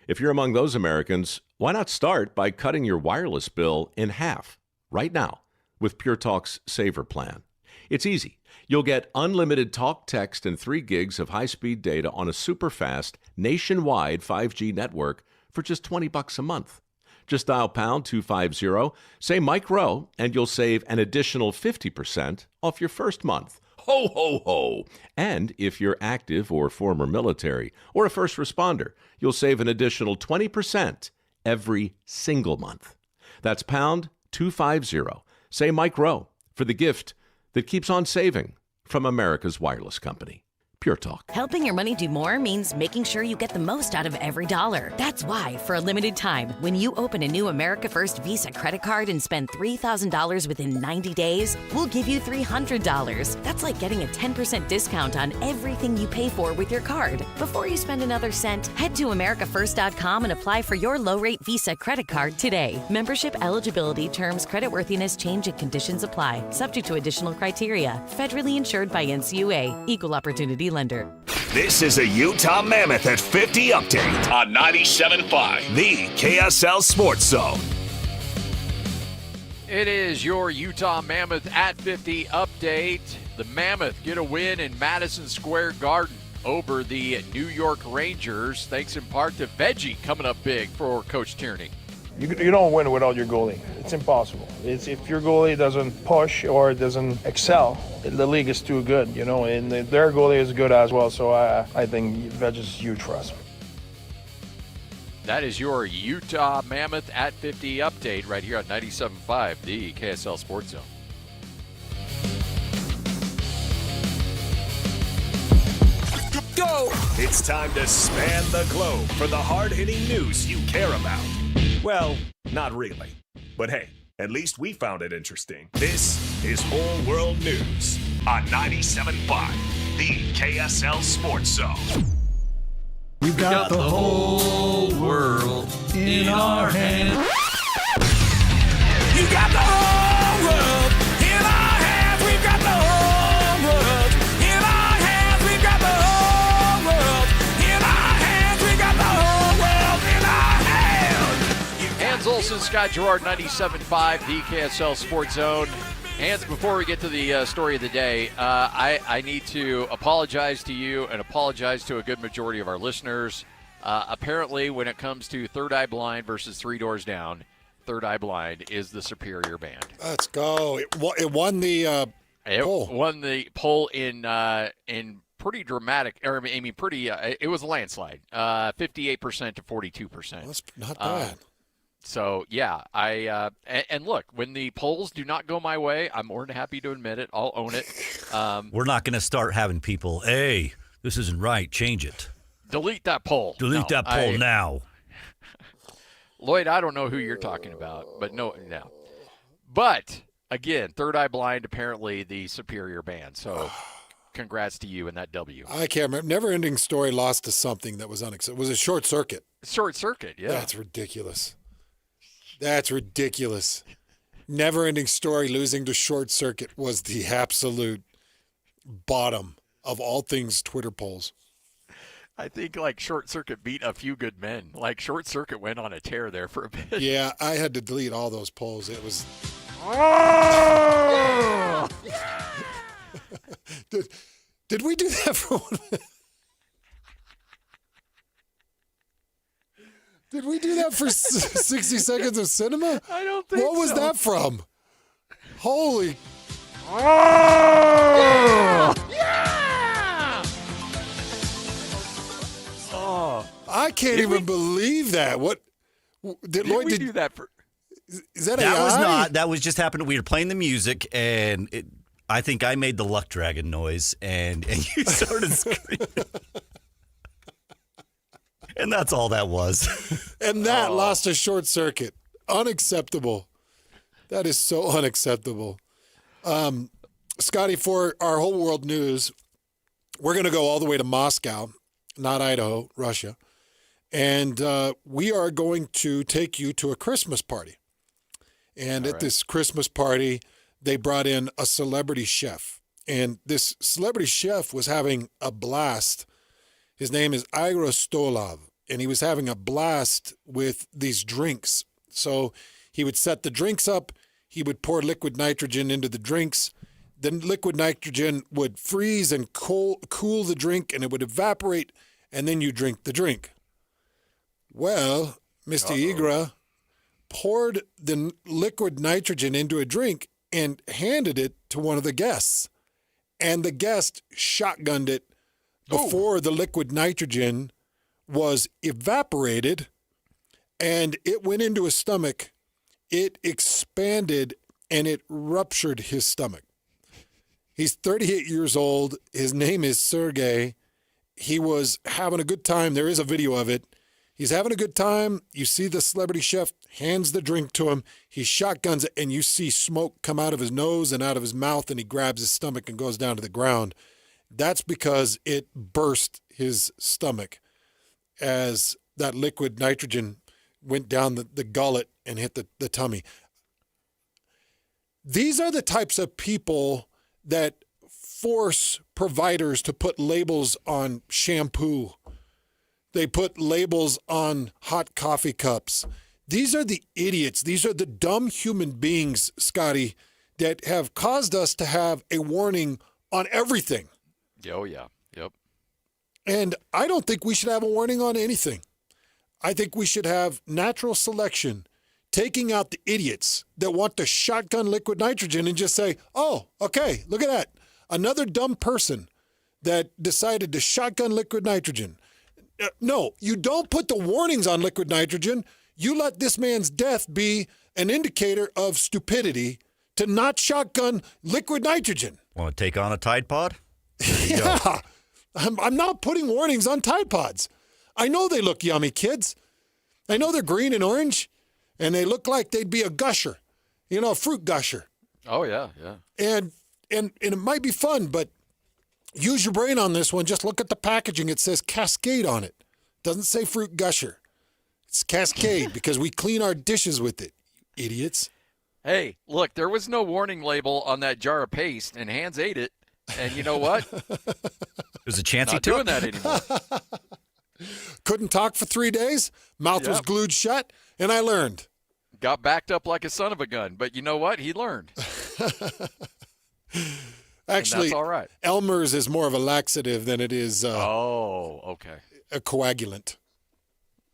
If you're among those Americans, why not start by cutting your wireless bill in half right now with Pure Talk's Saver Plan? It's easy. You'll get unlimited talk, text, and 3 gigs of high-speed data on a super-fast, nationwide 5G network for just $20 a month. Just dial pound 250, say Mike Rowe, and you'll save an additional 50% off your first month. Ho, ho, ho! And if you're active or former military or a first responder, you'll save an additional 20% every single month. That's pound 250. Say Mike Rowe for the gift that keeps on saving from America's wireless company. Pure Talk. Helping your money do more means making sure you get the most out of every dollar. That's why, for a limited time, when you open a new America First Visa credit card and spend $3,000 within 90 days, we'll give you $300. That's like getting a 10% discount on everything you pay for with your card. Before you spend another cent, head to americafirst.com and apply for your low-rate Visa credit card today. Membership eligibility, terms, creditworthiness, change, and conditions apply. Subject to additional criteria. Federally insured by NCUA. Equal opportunity lender. This is a Utah Mammoth at 50 update on 97.5, the KSL Sports Zone. It is your Utah Mammoth at 50 update. The Mammoth get a win in Madison Square Garden over the New York Rangers, thanks in part to Veggie coming up big for Coach Tierney. You don't win without your goalie. It's impossible. If your goalie doesn't push or doesn't excel, the league is too good, and their goalie is good as well. So I think Veg is huge for us. That is your Utah Mammoth at 50 update right here on 97.5, the KSL Sports Zone. Go! It's time to span the globe for the hard-hitting news you care about. Well, not really. But hey, at least we found it interesting. This is Whole World News on 97.5, the KSL Sports Zone. We've got the whole world in our hands. You got the whole world in our hands. Scott Gerard, 97.5, the KSL Sports Zone. Hans, before we get to the story of the day, I need to apologize to you and apologize to a good majority of our listeners. Apparently, when it comes to Third Eye Blind versus Three Doors Down, Third Eye Blind is the superior band. Let's go. It won the poll. Won the poll in pretty dramatic, or I mean, pretty. It was a landslide, 58% to 42%. Well, that's not bad. So yeah, and look, when the polls do not go my way, I'm more than happy to admit it. I'll own it. We're not going to start having people, hey, this isn't right, change it. Delete that poll. Delete that poll now. Lloyd, I don't know who you're talking about, but no. But again, Third Eye Blind, apparently the superior band. So congrats to you in that W. I can't remember. Never Ending Story lost to something that was unacceptable. It was a Short Circuit. Short Circuit, yeah. That's ridiculous. That's ridiculous. Never Ending Story losing to Short Circuit was the absolute bottom of all things Twitter polls. I think like Short Circuit beat A Few Good Men. Like Short Circuit went on a tear there for a bit. Yeah, I had to delete all those polls. It was. Did we do that for one? Did we do that for 60 Seconds of Cinema? I don't think so. What was that from? Holy. Yeah! Oh, I can't even believe that. What did Lloyd we do that for? Is that That AI? was not. That was just happening. We were playing the music, and I think I made the Luck Dragon noise, and you started screaming. And that's all that was. And that lost a Short Circuit. Unacceptable. That is so unacceptable. Scotty, for our whole world news, we're going to go all the way to Moscow, not Idaho, Russia. And we are going to take you to a Christmas party. And at this Christmas party, they brought in a celebrity chef. And this celebrity chef was having a blast. His name is Igor Stolov, and he was having a blast with these drinks. So he would set the drinks up. He would pour liquid nitrogen into the drinks. Then liquid nitrogen would freeze and cool the drink, and it would evaporate, and then you drink the drink. Well, Mr. Igor poured the liquid nitrogen into a drink and handed it to one of the guests. And the guest shotgunned it before the liquid nitrogen was evaporated, and it went into his stomach. It expanded, and it ruptured his stomach. He's 38 years old. His name is Sergey. He was having a good time. There is a video of it. He's having a good time. You see the celebrity chef hands the drink to him. He shotguns it, and you see smoke come out of his nose and out of his mouth, and he grabs his stomach and goes down to the ground. That's because it burst his stomach as that liquid nitrogen went down the gullet and hit the tummy. These are the types of people that force providers to put labels on shampoo. They put labels on hot coffee cups. These are the idiots. These are the dumb human beings, Scotty, that have caused us to have a warning on everything. Oh, yeah. Yep. And I don't think we should have a warning on anything. I think we should have natural selection, taking out the idiots that want to shotgun liquid nitrogen and just say, oh, okay, look at that. Another dumb person that decided to shotgun liquid nitrogen. No, you don't put the warnings on liquid nitrogen. You let this man's death be an indicator of stupidity to not shotgun liquid nitrogen. Want to take on a Tide Pod? Yeah. I'm not putting warnings on Tide Pods. I know they look yummy, kids. I know they're green and orange, and they look like they'd be a gusher, a fruit gusher. Oh, yeah, yeah. And it might be fun, but use your brain on this one. Just look at the packaging. It says Cascade on it. Doesn't say fruit gusher. It's Cascade because we clean our dishes with it, idiots. Hey, look, there was no warning label on that jar of paste, and Hans ate it. And you know what? There's a chance he Not took. doing that anymore. Couldn't talk for 3 days. Mouth was glued shut, and I learned. got backed up like a son of a gun. But you know what? He learned. Actually, that's all right. Elmer's is more of a laxative than it is okay. a coagulant.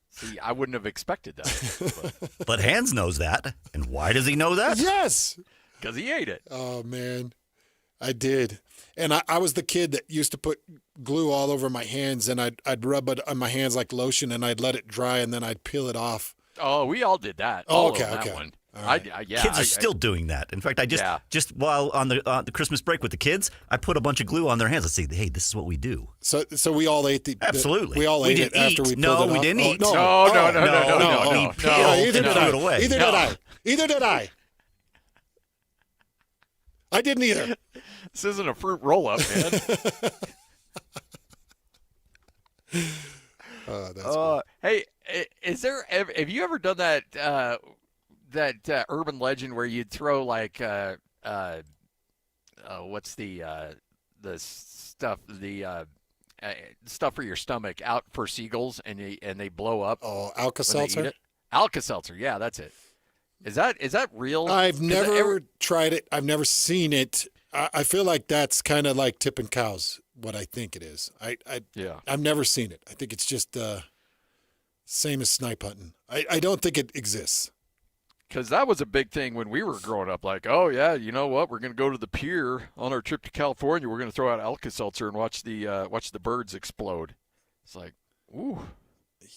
See, I wouldn't have expected that. But Hans knows that. And why does he know that? Yes. Because he ate it. Oh, man. I did. And I was the kid that used to put glue all over my hands, and I'd rub it on my hands like lotion, and I'd let it dry, and then I'd peel it off. Oh, we all did that. Oh, okay. okay. That one. Right. Kids are still doing that. In fact, I just while on the Christmas break with the kids, I put a bunch of glue on their hands. I say, hey, this is what we do. So we all ate the absolutely. We all ate it after we pulled it off. No, we didn't eat. No. We peeled and threw it away. Either did I. I didn't either. This isn't a fruit roll-up, man. That's cool. Hey, have you ever done that urban legend where you'd throw like what's the stuff stuff for your stomach out for seagulls and they blow up? Oh, Alka-Seltzer? Alka-Seltzer, yeah, that's it. Is that real? I've never tried it. I've never seen it. I feel like that's kind of like tipping cows, what I think it is. I've never seen it. I think it's just same as snipe hunting. I don't think it exists. Because that was a big thing when we were growing up. Like, oh, yeah, you know what? We're going to go to the pier on our trip to California. We're going to throw out Alka-Seltzer and watch the birds explode. It's like, ooh.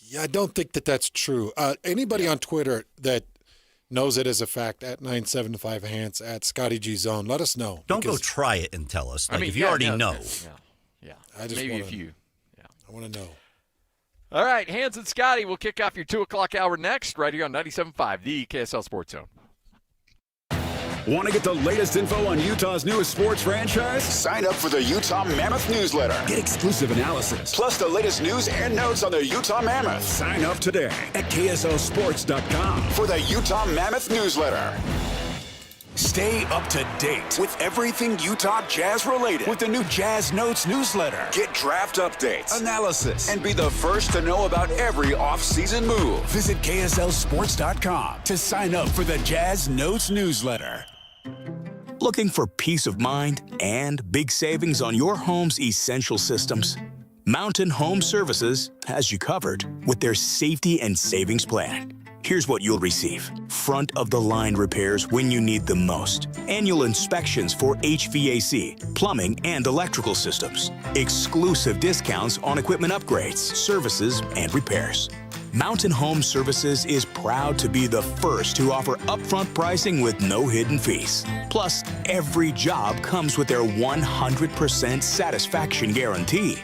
Yeah, I don't think that's true. Anybody on Twitter that knows it as a fact at 975 at Scotty G Zone, let us know. Don't go try it and tell us. If you already know. Yeah. I just maybe if you. Yeah. I want to know. All right, Hans and Scotty, we'll kick off your 2 o'clock hour next, right here on 97.5, the KSL Sports Zone. Want to get the latest info on Utah's newest sports franchise? Sign up for the Utah Mammoth newsletter. Get exclusive analysis, plus the latest news and notes on the Utah Mammoth. Sign up today at KSLSports.com for the Utah Mammoth newsletter. Stay up to date with everything Utah Jazz related with the new Jazz Notes newsletter. Get draft updates, analysis, and be the first to know about every off-season move. Visit KSLSports.com to sign up for the Jazz Notes newsletter. Looking for peace of mind and big savings on your home's essential systems? Mountain Home Services has you covered with their safety and savings plan. Here's what you'll receive. Front-of-the-line repairs when you need them most. Annual inspections for HVAC, plumbing, and electrical systems. Exclusive discounts on equipment upgrades, services, and repairs. Mountain Home Services is proud to be the first to offer upfront pricing with no hidden fees. Plus, every job comes with their 100% satisfaction guarantee.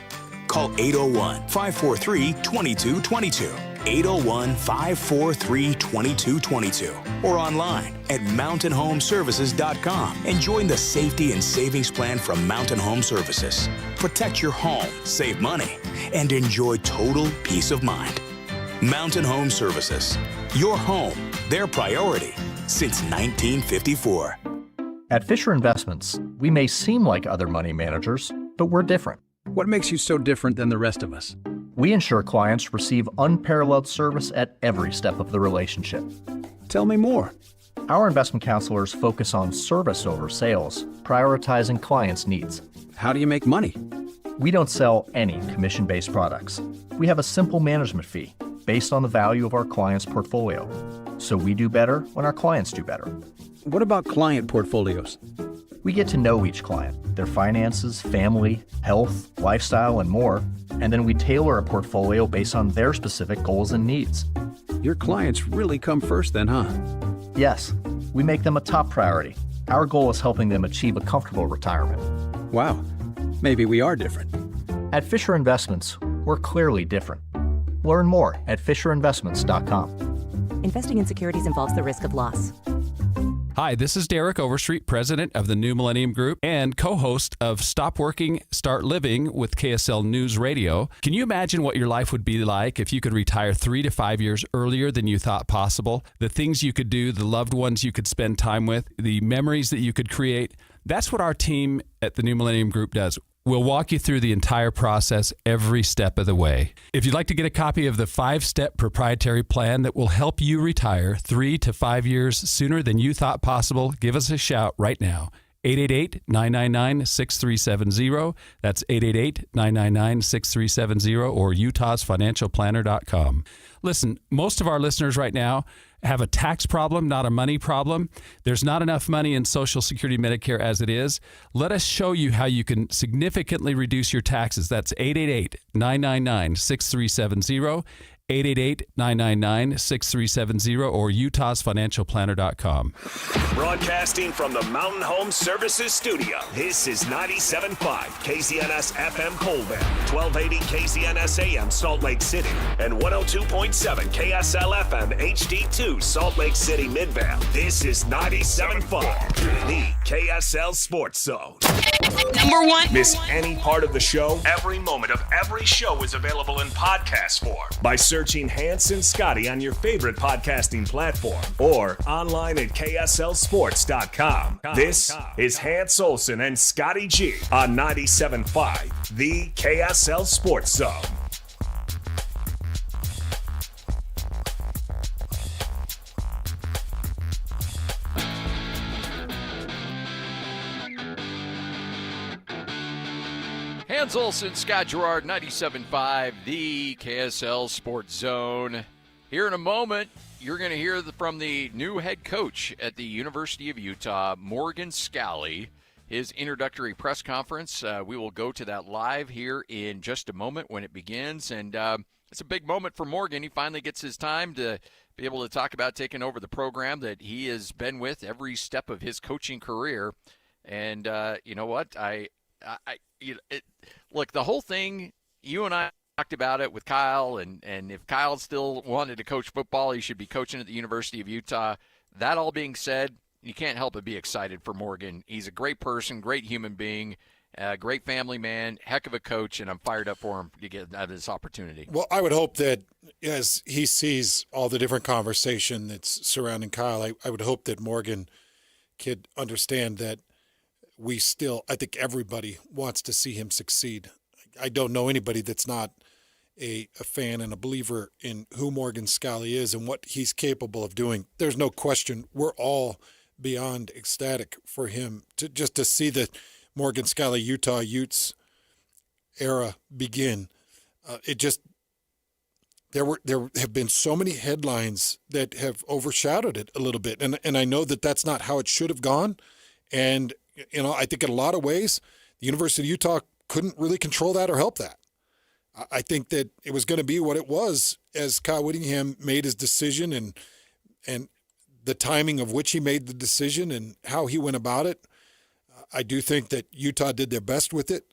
Call 801-543-2222. 801-543-2222 or online at mountainhomeservices.com and join the safety and savings plan from Mountain Home Services. Protect your home, save money, and enjoy total peace of mind. Mountain Home Services. Your home, their priority since 1954. At Fisher Investments, we may seem like other money managers, but we're different. What makes you so different than the rest of us? We ensure clients receive unparalleled service at every step of the relationship. Tell me more. Our investment counselors focus on service over sales, prioritizing clients' needs. How do you make money? We don't sell any commission-based products. We have a simple management fee based on the value of our clients' portfolio. So we do better when our clients do better. What about client portfolios? We get to know each client, their finances, family, health, lifestyle, and more, and then we tailor a portfolio based on their specific goals and needs. Your clients really come first then, huh? Yes, we make them a top priority. Our goal is helping them achieve a comfortable retirement. Wow, maybe we are different. At Fisher Investments, we're clearly different. Learn more at FisherInvestments.com. Investing in securities involves the risk of loss. Hi, this is Derek Overstreet, president of the New Millennium Group and co-host of Stop Working, Start Living with KSL News Radio. Can you imagine what your life would be like if you could retire 3 to 5 years earlier than you thought possible? The things you could do, the loved ones you could spend time with, the memories that you could create. That's what our team at the New Millennium Group does. We'll walk you through the entire process every step of the way. If you'd like to get a copy of the 5-step proprietary plan that will help you retire 3 to 5 years sooner than you thought possible, give us a shout right now. 888-999-6370. That's 888-999-6370 or utahsfinancialplanner.com. Listen, most of our listeners right now have a tax problem, not a money problem. There's not enough money in Social Security Medicare as it is. Let us show you how you can significantly reduce your taxes. That's 888-999-6370. 888-999-6370 or utahsfinancialplanner.com. Broadcasting from the Mountain Home Services Studio, this is 97.5 KZNS FM Colvin, 1280 KZNS AM Salt Lake City, and 102.7 KSL FM HD2 Salt Lake City Midvale. This is 97.5, the KSL Sports Zone. Number one. Miss any part of the show? Every moment of every show is available in podcast form by searching Hans and Scotty on your favorite podcasting platform or online at KSLSports.com. This is Hans Olsen and Scotty G on 97.5, the KSL Sports Zone. Hans Olsen, Scott Gerard, 97.5, the KSL Sports Zone. Here in a moment, you're going to hear from the new head coach at the University of Utah, Morgan Scally, his introductory press conference. We will go to that live here in just a moment when it begins. And it's a big moment for Morgan. He finally gets his time to be able to talk about taking over the program that he has been with every step of his coaching career. And you know what? Look, the whole thing, you and I talked about it with Kyle, and if Kyle still wanted to coach football, he should be coaching at the University of Utah. That all being said, you can't help but be excited for Morgan. He's a great person, great human being, great family man, heck of a coach, and I'm fired up for him to get out of this opportunity. Well, I would hope that as he sees all the different conversation that's surrounding Kyle, I would hope that Morgan could understand that I think everybody wants to see him succeed. I don't know anybody that's not a fan and a believer in who Morgan Scally is and what he's capable of doing. There's no question. We're all beyond ecstatic for him to see the Morgan Scally Utah Utes era begin. There have been so many headlines that have overshadowed it a little bit, and I know that that's not how it should have gone. And I think in a lot of ways, the University of Utah couldn't really control that or help that. I think that it was going to be what it was as Kyle Whittingham made his decision and the timing of which he made the decision and how he went about it. I do think that Utah did their best with it,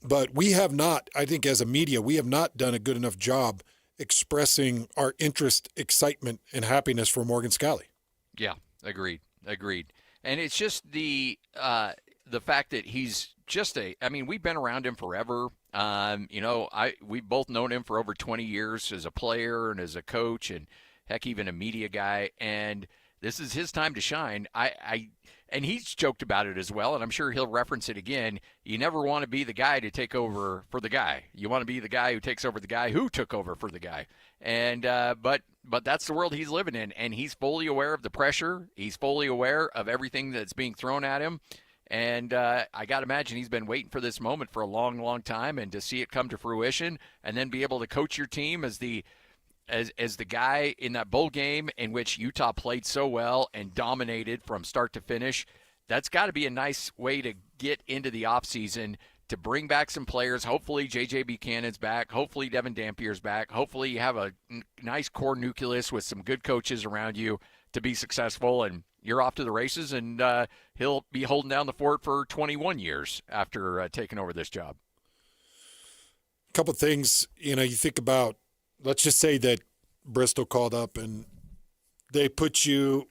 but we have not, I think as a media, we have not done a good enough job expressing our interest, excitement, and happiness for Morgan Scally. Yeah, agreed. And it's just the fact that he's just we've been around him forever. We've both known him for over 20 years as a player and as a coach and heck, even a media guy. And this is his time to shine. And he's joked about it as well, and I'm sure he'll reference it again. You never want to be the guy to take over for the guy. You want to be the guy who takes over the guy who took over for the guy. And but that's the world he's living in, and he's fully aware of the pressure. He's fully aware of everything that's being thrown at him. And I got to imagine he's been waiting for this moment for a long, long time, and to see it come to fruition and then be able to coach your team as the guy in that bowl game in which Utah played so well and dominated from start to finish. That's got to be a nice way to get into the offseason, to bring back some players. Hopefully J.J. Buchanan's back. Hopefully Devin Dampier's back. Hopefully you have a nice core nucleus with some good coaches around you to be successful, and you're off to the races, and he'll be holding down the fort for 21 years after taking over this job. A couple of things, you think about, let's just say that Bristol called up and they put you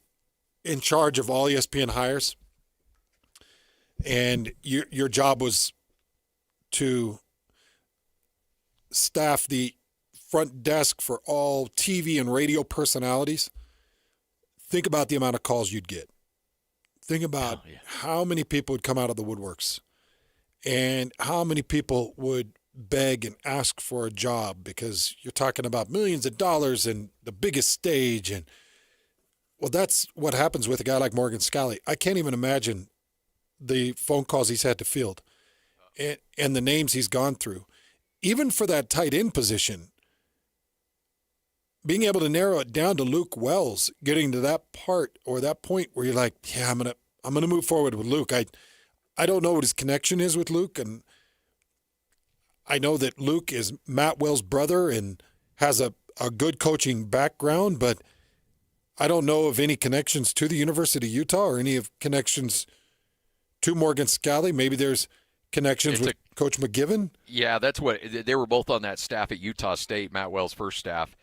in charge of all ESPN hires, and your job was to staff the front desk for all TV and radio personalities. Think about the amount of calls you'd get. Think about how many people would come out of the woodworks And how many people would beg and ask for a job because you're talking about millions of dollars and the biggest stage. And well, that's what happens with a guy like Morgan Scalley. I can't even imagine the phone calls he's had to field and the names he's gone through. Even for that tight end position, being able to narrow it down to Luke Wells, getting to that part or that point where you're like, yeah, I'm gonna move forward with Luke. I don't know what his connection is with Luke, and I know that Luke is Matt Wells' brother and has a good coaching background, but I don't know of any connections to the University of Utah or any of connections to Morgan Scalley. Maybe there's connections with Coach McGiven. Yeah, that's what they were both on that staff at Utah State, Matt Wells' first staff.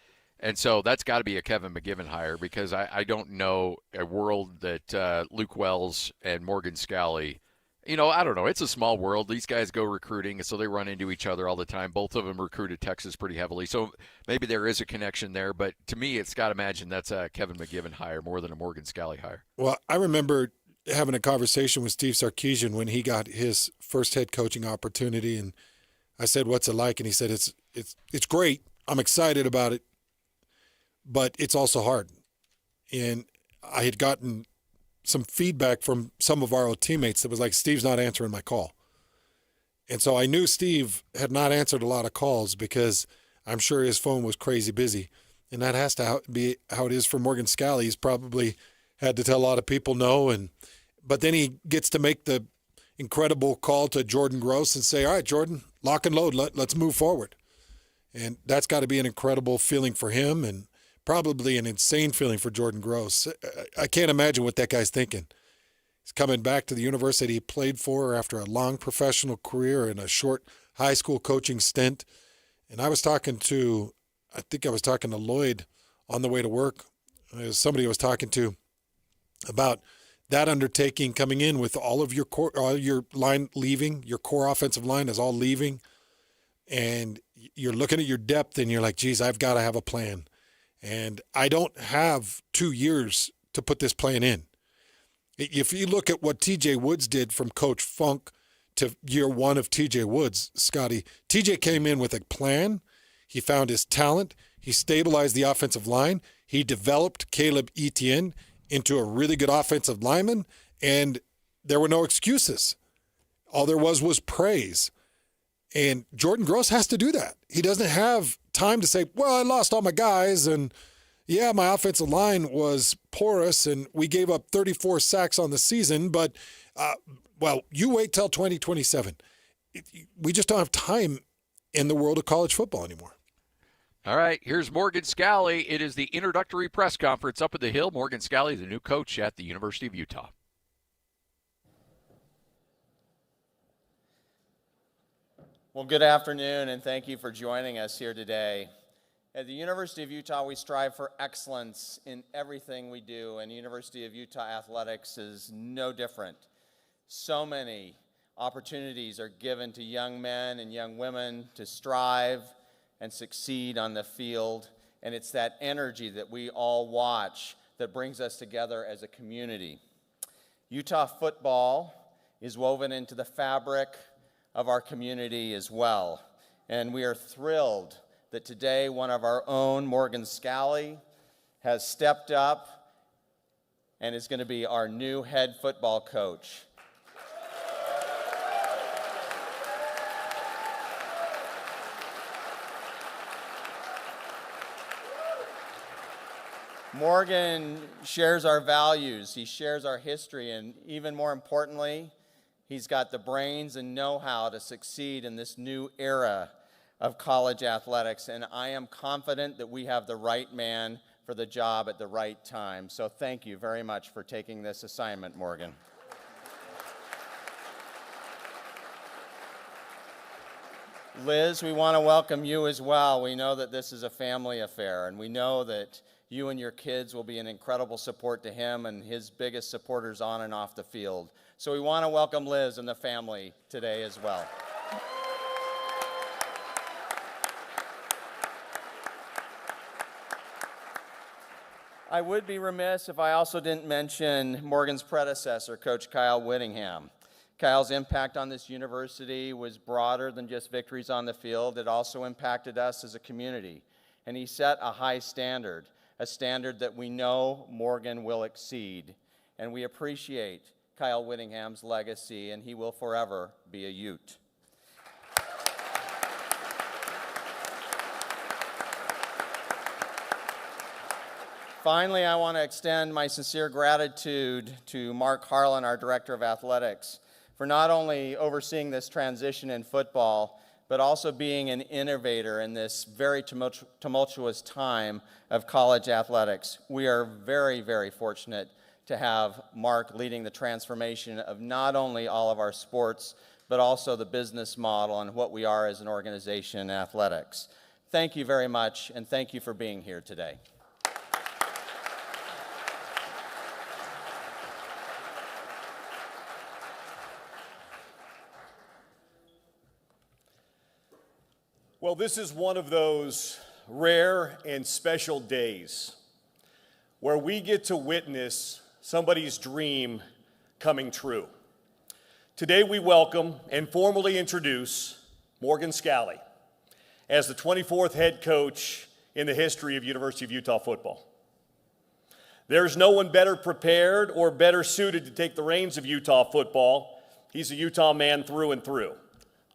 And so that's got to be a Kevin McGiven hire because I don't know a world that Luke Wells and Morgan Scalley, I don't know. It's a small world. These guys go recruiting, so they run into each other all the time. Both of them recruited Texas pretty heavily. So maybe there is a connection there. But to me, it's got to imagine that's a Kevin McGiven hire more than a Morgan Scalley hire. Well, I remember having a conversation with Steve Sarkisian when he got his first head coaching opportunity. And I said, what's it like? And he said, it's great. I'm excited about it. But it's also hard. And I had gotten some feedback from some of our old teammates that was like, Steve's not answering my call. And so I knew Steve had not answered a lot of calls because I'm sure his phone was crazy busy. And that has to be how it is for Morgan Scalley. He's probably had to tell a lot of people no. But then he gets to make the incredible call to Jordan Gross and say, all right, Jordan, lock and load. Let's move forward. And that's got to be an incredible feeling for him and probably an insane feeling for Jordan Gross. I can't imagine what that guy's thinking. He's coming back to the university he played for after a long professional career and a short high school coaching stint. And I think I was talking to Lloyd on the way to work. Somebody I was talking to about that undertaking coming in with all of your line leaving, your core offensive line is all leaving. And you're looking at your depth and you're like, geez, I've got to have a plan. And I don't have 2 years to put this plan in. If you look at what TJ Woods did from Coach Funk to year one of TJ Woods, Scotty, TJ came in with a plan. He found his talent. He stabilized the offensive line. He developed Caleb Etienne into a really good offensive lineman, and there were no excuses. All there was praise. And Jordan Gross has to do that. He doesn't have time to say, well, I lost all my guys, and yeah, my offensive line was porous, and we gave up 34 sacks on the season, but, well, you wait till 2027. We just don't have time in the world of college football anymore. All right, here's Morgan Scalley. It is the introductory press conference up at the Hill. Morgan Scalley, the new coach at the University of Utah. Well, good afternoon, and thank you for joining us here today. At the University of Utah, we strive for excellence in everything we do, and University of Utah athletics is no different. So many opportunities are given to young men and young women to strive and succeed on the field, and it's that energy that we all watch that brings us together as a community. Utah football is woven into the fabric of our community as well. And we are thrilled that today one of our own, Morgan Scalley, has stepped up and is going to be our new head football coach. Morgan shares our values, he shares our history, and even more importantly, he's got the brains and know-how to succeed in this new era of college athletics, and I am confident that we have the right man for the job at the right time. So thank you very much for taking this assignment, Morgan. Liz, we want to welcome you as well. We know that this is a family affair, and we know that you and your kids will be an incredible support to him and his biggest supporters on and off the field. So we want to welcome Liz and the family today as well. I would be remiss if I also didn't mention Morgan's predecessor, Coach Kyle Whittingham. Kyle's impact on this university was broader than just victories on the field. It also impacted us as a community. And he set a high standard, a standard that we know Morgan will exceed. And we appreciate Kyle Whittingham's legacy, and he will forever be a Ute. Finally, I want to extend my sincere gratitude to Mark Harlan, our Director of Athletics, for not only overseeing this transition in football, but also being an innovator in this very tumultuous time of college athletics. We are very, very fortunate to have Mark leading the transformation of not only all of our sports, but also the business model and what we are as an organization in athletics. Thank you very much, and thank you for being here today. Well, this is one of those rare and special days where we get to witness somebody's dream coming true. Today we welcome and formally introduce Morgan Scalley as the 24th head coach in the history of University of Utah football. There's no one better prepared or better suited to take the reins of Utah football. He's a Utah man through and through.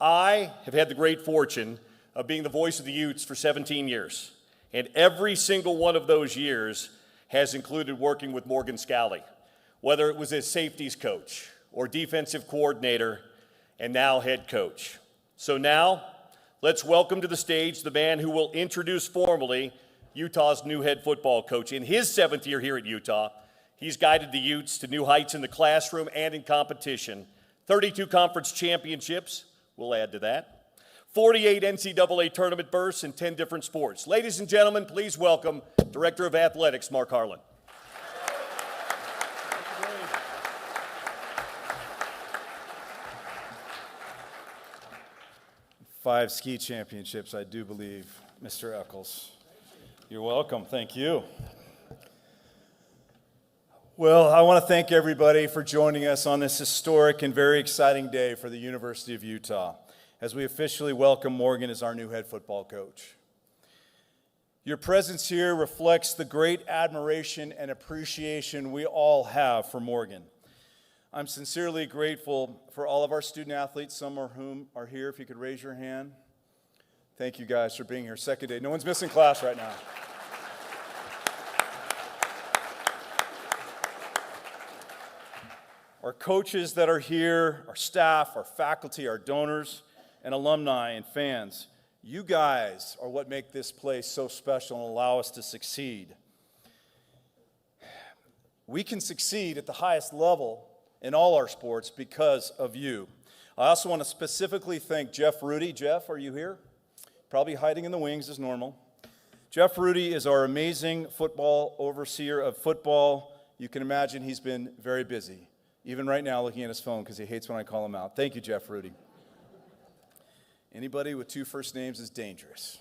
I have had the great fortune of being the voice of the Utes for 17 years. And every single one of those years has included working with Morgan Scalley, whether it was as safeties coach or defensive coordinator and now head coach. So now, let's welcome to the stage the man who will introduce formally Utah's new head football coach. In his 7th year here at Utah, he's guided the Utes to new heights in the classroom and in competition. 32 conference championships, we'll add to that. 48 NCAA tournament berths in 10 different sports. Ladies and gentlemen, please welcome Director of Athletics, Mark Harlan. 5 ski championships, I do believe, Mr. Eccles. You're welcome, thank you. Well, I want to thank everybody for joining us on this historic and very exciting day for the University of Utah, as we officially welcome Morgan as our new head football coach. Your presence here reflects the great admiration and appreciation we all have for Morgan. I'm sincerely grateful for all of our student athletes, some of whom are here. If you could raise your hand. Thank you guys for being here. Second day. No one's missing class right now. Our coaches that are here, our staff, our faculty, our donors, and alumni and fans, you guys are what make this place so special and allow us to succeed. We can succeed at the highest level in all our sports because of you. I also want to specifically thank Jeff Rudy. Jeff, are you here? Probably hiding in the wings as normal. Jeff Rudy is our amazing football overseer of football. You can imagine he's been very busy, even right now looking at his phone because he hates when I call him out. Thank you, Jeff Rudy. Anybody with 2 first names is dangerous.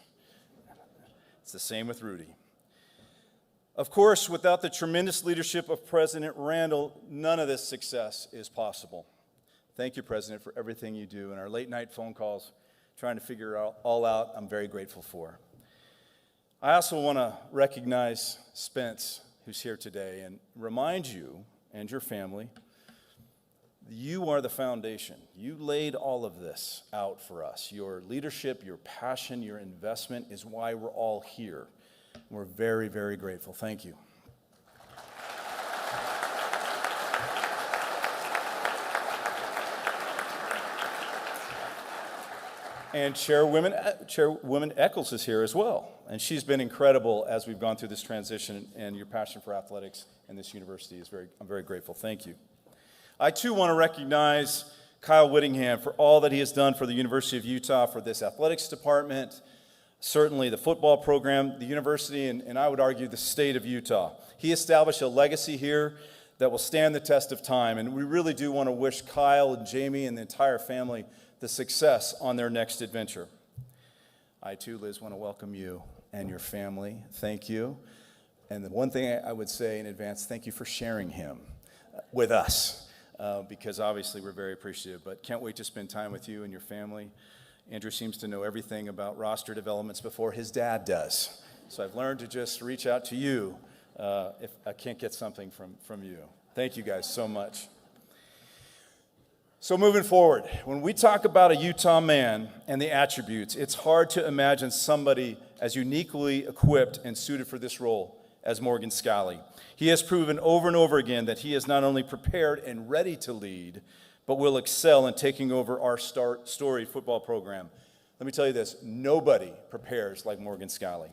It's the same with Rudy. Of course, without the tremendous leadership of President Randall, none of this success is possible. Thank you, President, for everything you do, and our late-night phone calls trying to figure it all out, I'm very grateful for. I also want to recognize Spence, who's here today, and remind you and your family, you are the foundation. You laid all of this out for us. Your leadership, your passion, your investment is why we're all here. We're very, very grateful. Thank you. And Chairwoman Eccles is here as well. And she's been incredible as we've gone through this transition, and your passion for athletics and this university is I'm very grateful. Thank you. I, too, want to recognize Kyle Whittingham for all that he has done for the University of Utah, for this athletics department, certainly the football program, the university, and I would argue the state of Utah. He established a legacy here that will stand the test of time, and we really do want to wish Kyle and Jamie and the entire family the success on their next adventure. I, too, Liz, want to welcome you and your family. Thank you. And the one thing I would say in advance, thank you for sharing him with us. because obviously we're very appreciative. But can't wait to spend time with you and your family. Andrew seems to know everything about roster developments before his dad does. So I've learned to just reach out to you if I can't get something from you. Thank you guys so much. So moving forward, when we talk about a Utah man and the attributes, it's hard to imagine somebody as uniquely equipped and suited for this role as Morgan Scally. He has proven over and over again that he is not only prepared and ready to lead, but will excel in taking over our storied football program. Let me tell you this, nobody prepares like Morgan Scally.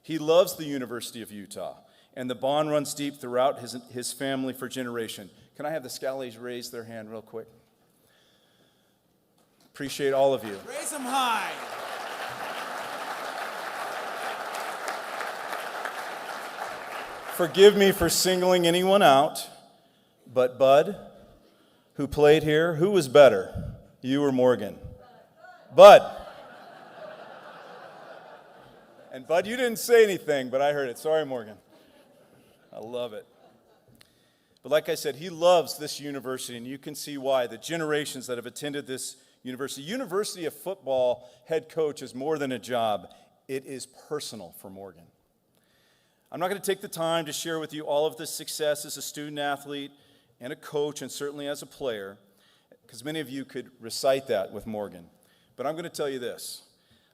He loves the University of Utah, and the bond runs deep throughout his family for generation. Can I have the Scallys raise their hand real quick? Appreciate all of you. Raise them high. Forgive me for singling anyone out, but Bud, who played here, who was better, you or Morgan? Bud. And Bud, you didn't say anything, but I heard it. Sorry, Morgan. I love it. But like I said, he loves this university, and you can see why. The generations that have attended this University of football head coach is more than a job. It is personal for Morgan. I'm not going to take the time to share with you all of the success as a student athlete and a coach, and certainly as a player, because many of you could recite that with Morgan. But I'm going to tell you this.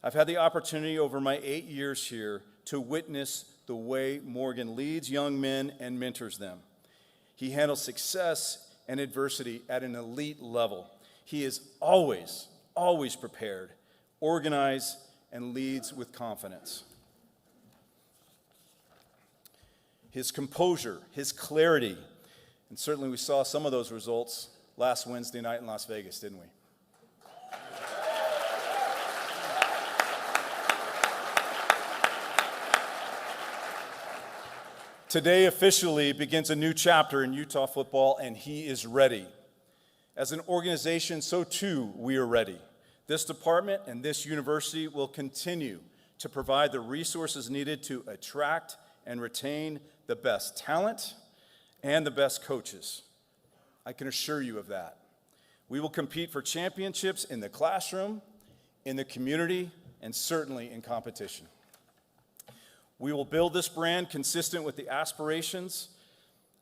I've had the opportunity over my 8 years here to witness the way Morgan leads young men and mentors them. He handles success and adversity at an elite level. He is always, always prepared, organized, and leads with confidence. His composure, his clarity, and certainly we saw some of those results last Wednesday night in Las Vegas, didn't we? Today officially begins a new chapter in Utah football, and he is ready. As an organization, so too we are ready. This department and this university will continue to provide the resources needed to attract and retain the best talent and the best coaches. I can assure you of that. We will compete for championships in the classroom, in the community, and certainly in competition. We will build this brand consistent with the aspirations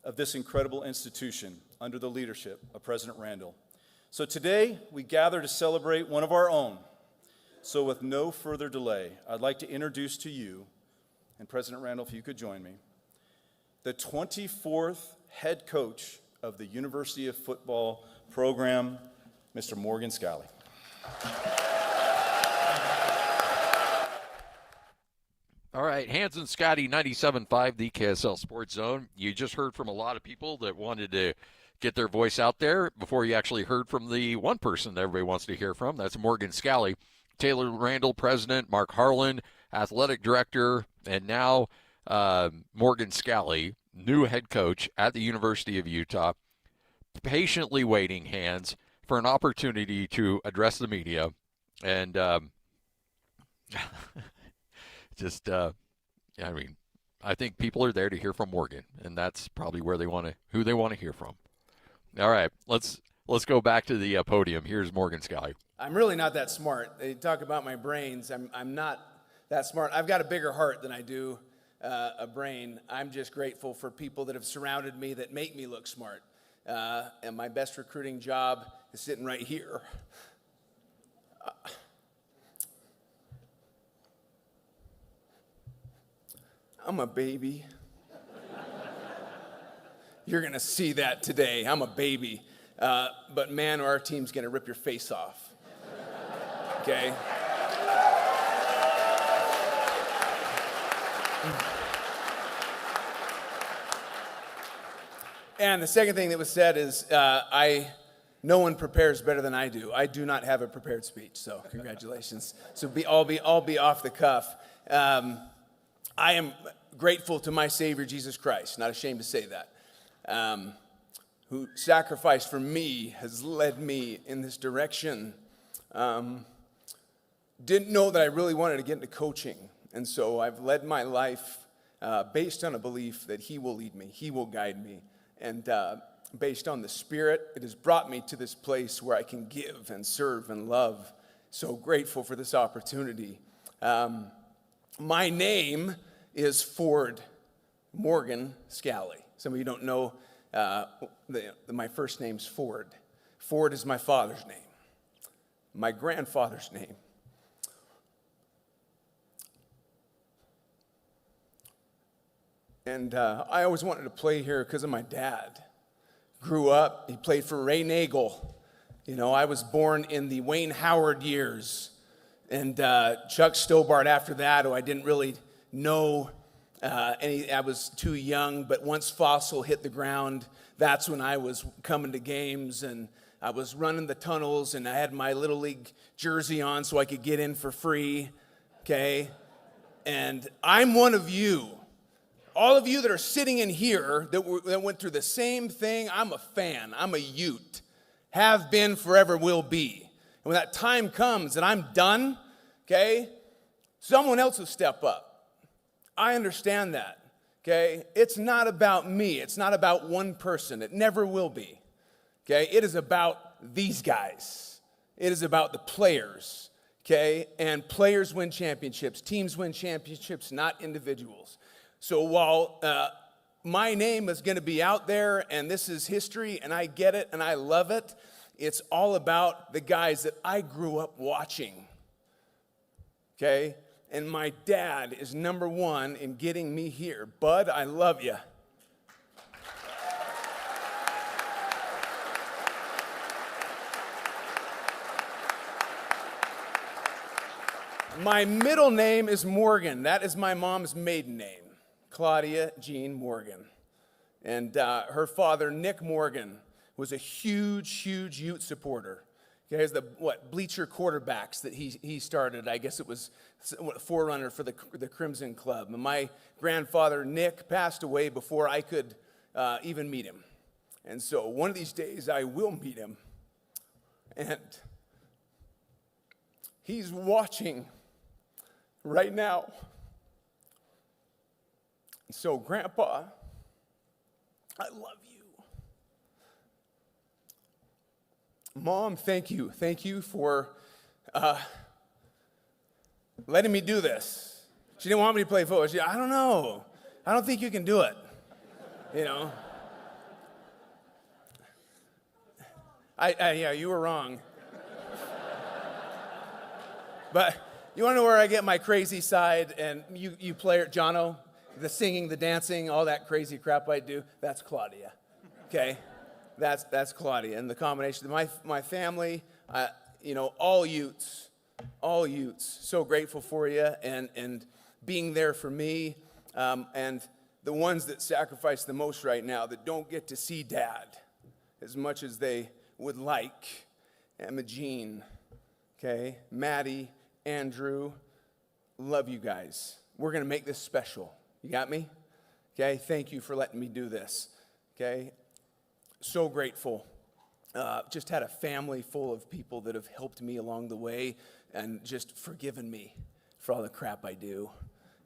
of this incredible institution under the leadership of President Randall. So today, we gather to celebrate one of our own. So with no further delay, I'd like to introduce to you, and President Randall, if you could join me, the 24th head coach of the University of Football program, Mr. Morgan Scally. All right, Hans and Scotty, 97.5, the KSL Sports Zone. You just heard from a lot of people that wanted to get their voice out there before you actually heard from the one person that everybody wants to hear from. That's Morgan Scally. Taylor Randall, president, Mark Harlan, athletic director, and now Morgan Scally, new head coach at the University of Utah, patiently waiting, Hans, for an opportunity to address the media. And I think people are there to hear from Morgan, and that's probably who they want to hear from. All right, let's go back to the podium. Here's Morgan Scally. I'm really not that smart. They talk about my brains. I'm not that smart. I've got a bigger heart than I do a brain. I'm just grateful for people that have surrounded me that make me look smart. And my best recruiting job is sitting right here. I'm a baby. You're going to see that today. I'm a baby. But man, our team's going to rip your face off. Okay? And the second thing that was said is no one prepares better than I do. I do not have a prepared speech, so congratulations. So I'll be off the cuff. I am grateful to my Savior, Jesus Christ, not ashamed to say that, who sacrificed for me, has led me in this direction. Didn't know that I really wanted to get into coaching, and so I've led my life based on a belief that He will lead me, He will guide me. And based on the Spirit. It has brought me to this place where I can give and serve and love. So grateful for this opportunity. My name is Ford Morgan Scally. Some of you don't know my first name's Ford. Ford is my father's name, my grandfather's name. And I always wanted to play here because of my dad. Grew up, he played for Ray Nagel. You know, I was born in the Wayne Howard years. And Chuck Stobart after that, who I didn't really know I was too young. But once Fossil hit the ground, that's when I was coming to games. And I was running the tunnels, and I had my Little League jersey on so I could get in for free, okay? And I'm one of you. All of you that are sitting in here that went through the same thing, I'm a fan. I'm a Ute. Have been, forever will be. And when that time comes and I'm done, okay, someone else will step up. I understand that, okay? It's not about me. It's not about one person. It never will be, okay? It is about these guys. It is about the players, okay? And players win championships. Teams win championships, not individuals. So while my name is going to be out there and this is history and I get it and I love it, it's all about the guys that I grew up watching, okay? And my dad is number one in getting me here. Bud, I love you. My middle name is Morgan. That is my mom's maiden name. Claudia Jean Morgan. And her father, Nick Morgan, was a huge Ute supporter. Okay, he's the bleacher quarterbacks that he started. I guess it was forerunner for the Crimson Club. And my grandfather, Nick, passed away before I could even meet him. And so one of these days I will meet him. And he's watching right now. So, Grandpa, I love you. Mom, thank you. Thank you for letting me do this. She didn't want me to play football. I don't know. I don't think you can do it. You know? Yeah, you were wrong. But you want to know where I get my crazy side? And you play it, Jono? The singing, the dancing, all that crazy crap I do, that's Claudia, okay? That's Claudia. And the combination of my family, all Utes, so grateful for you and being there for me. And the ones that sacrifice the most right now that don't get to see Dad as much as they would like. Emma Jean, okay? Maddie, Andrew, love you guys. We're going to make this special. You got me? Okay, thank you for letting me do this. Okay, so grateful. Just had a family full of people that have helped me along the way and just forgiven me for all the crap I do,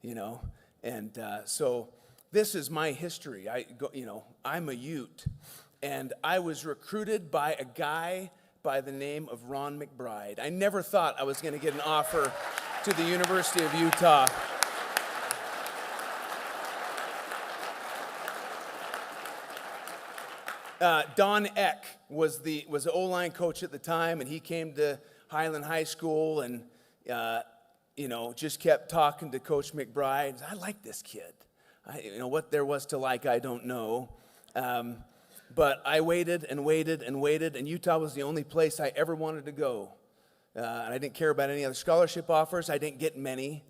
you know. And so this is my history. I'm a Ute, and I was recruited by a guy by the name of Ron McBride. I never thought I was going to get an offer to the University of Utah. Don Eck was the O-line coach at the time, and he came to Highland High School and, just kept talking to Coach McBride. I like this kid. What there was to like, I don't know. But I waited and waited and waited, and Utah was the only place I ever wanted to go. And I didn't care about any other scholarship offers. I didn't get many.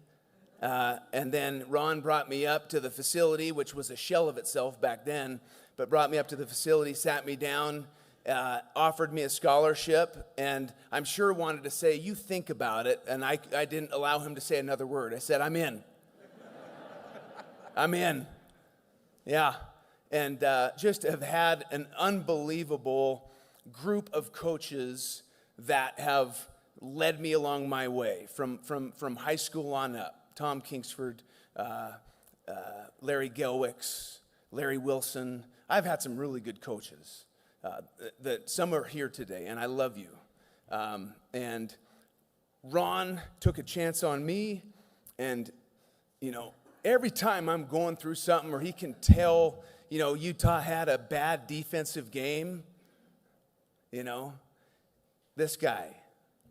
And then Ron brought me up to the facility, which was a shell of itself back then, but brought me up to the facility, sat me down, offered me a scholarship, and I'm sure wanted to say, you think about it, and I didn't allow him to say another word. I said, I'm in. I'm in. Yeah. And just have had an unbelievable group of coaches that have led me along my way from high school on up. Tom Kingsford, Larry Gelwicks, Larry Wilson. I've had some really good coaches. that some are here today, and I love you. And Ron took a chance on me, and, every time I'm going through something or he can tell, Utah had a bad defensive game, this guy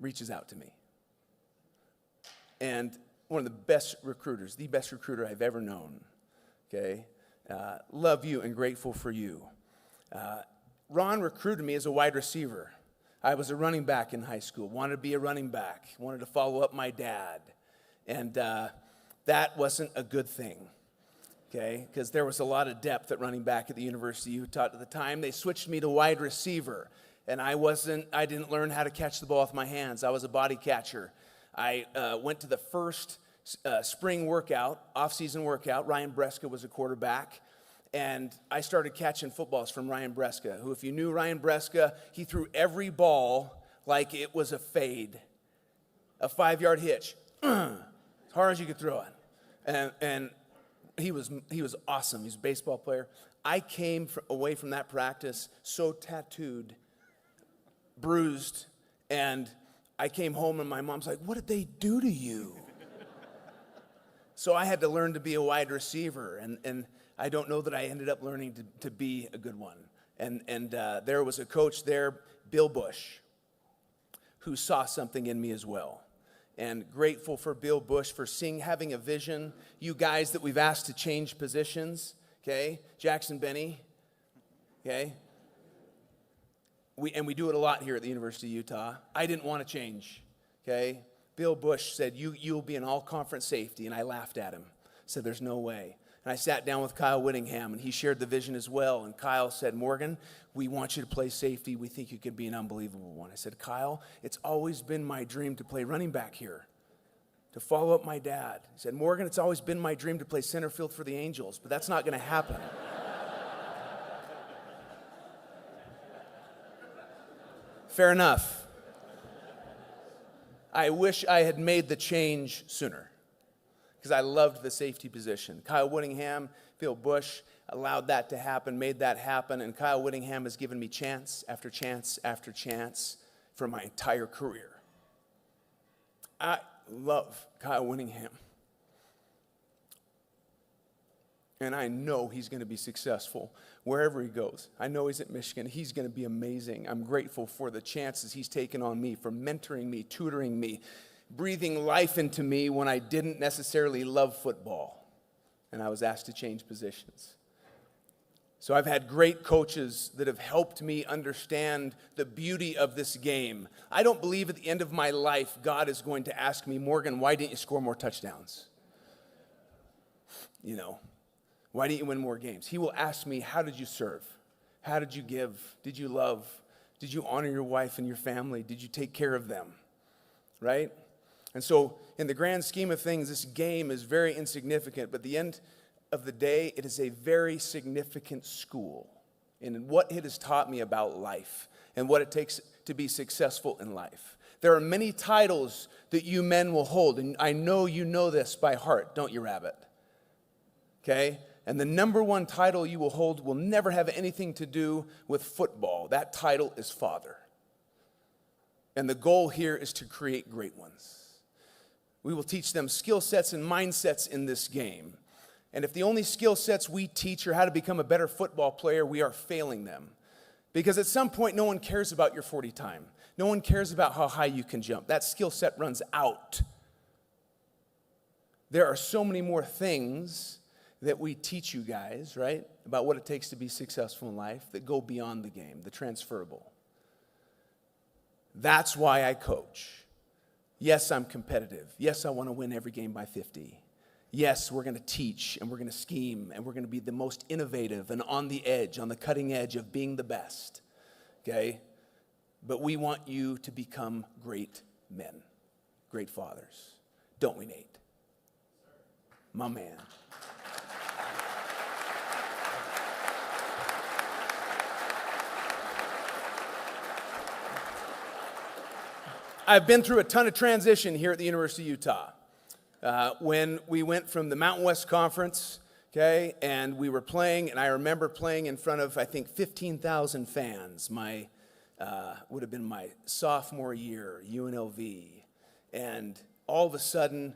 reaches out to me. And one of the best recruiters, the best recruiter I've ever known, okay? Love you and grateful for you. Ron recruited me as a wide receiver. I was a running back in high school, wanted to be a running back, wanted to follow up my dad. And that wasn't a good thing, okay? Because there was a lot of depth at running back at the University of Utah at the time. They switched me to wide receiver, and I didn't learn how to catch the ball with my hands. I was a body catcher. I went to the first spring workout, off-season workout. Ryan Breska was a quarterback. And I started catching footballs from Ryan Breska, who, if you knew Ryan Breska, he threw every ball like it was a fade, a 5-yard hitch, as hard as you could throw it. And he was awesome. He's a baseball player. I came away from that practice so tattooed, bruised, and I came home and my mom's like, "What did they do to you?" So I had to learn to be a wide receiver, and I don't know that I ended up learning to be a good one. And there was a coach there, Bill Bush, who saw something in me as well. And grateful for Bill Bush for having a vision. You guys that we've asked to change positions, okay? Jackson Benny, okay? We do it a lot here at the University of Utah. I didn't want to change, okay? Bill Bush said, you'll be an all-conference safety, and I laughed at him. Said, "There's no way." And I sat down with Kyle Whittingham, and he shared the vision as well. And Kyle said, "Morgan, we want you to play safety. We think you could be an unbelievable one." I said, "Kyle, it's always been my dream to play running back here, to follow up my dad." He said, "Morgan, it's always been my dream to play center field for the Angels, but that's not going to happen." Fair enough. I wish I had made the change sooner, because I loved the safety position. Kyle Whittingham, Bill Bush allowed that to happen, made that happen, and Kyle Whittingham has given me chance after chance after chance for my entire career. I love Kyle Whittingham. And I know he's going to be successful wherever he goes. I know he's at Michigan. He's going to be amazing. I'm grateful for the chances he's taken on me, for mentoring me, tutoring me, breathing life into me when I didn't necessarily love football, and I was asked to change positions. So I've had great coaches that have helped me understand the beauty of this game. I don't believe at the end of my life God is going to ask me, "Morgan, why didn't you score more touchdowns? Why didn't you win more games?" He will ask me, "How did you serve? How did you give? Did you love? Did you honor your wife and your family? Did you take care of them?" Right? And so in the grand scheme of things, this game is very insignificant, but at the end of the day, it is a very significant school in what it has taught me about life and what it takes to be successful in life. There are many titles that you men will hold, and I know you know this by heart, don't you, Rabbit? Okay? And the number one title you will hold will never have anything to do with football. That title is father. And the goal here is to create great ones. We will teach them skill sets and mindsets in this game. And if the only skill sets we teach are how to become a better football player, we are failing them. Because at some point, no one cares about your 40 time. No one cares about how high you can jump. That skill set runs out. There are so many more things that we teach you guys, right, about what it takes to be successful in life that go beyond the game, the transferable. That's why I coach. Yes, I'm competitive. Yes, I want to win every game by 50. Yes, we're going to teach, and we're going to scheme, and we're going to be the most innovative and on the edge, on the cutting edge of being the best, okay? But we want you to become great men, great fathers. Don't we, Nate? My man. I've been through a ton of transition here at the University of Utah. When we went from the Mountain West Conference okay? And we were playing, and I remember playing in front of, I think, 15,000 fans. Would have been my sophomore year, UNLV. And all of a sudden,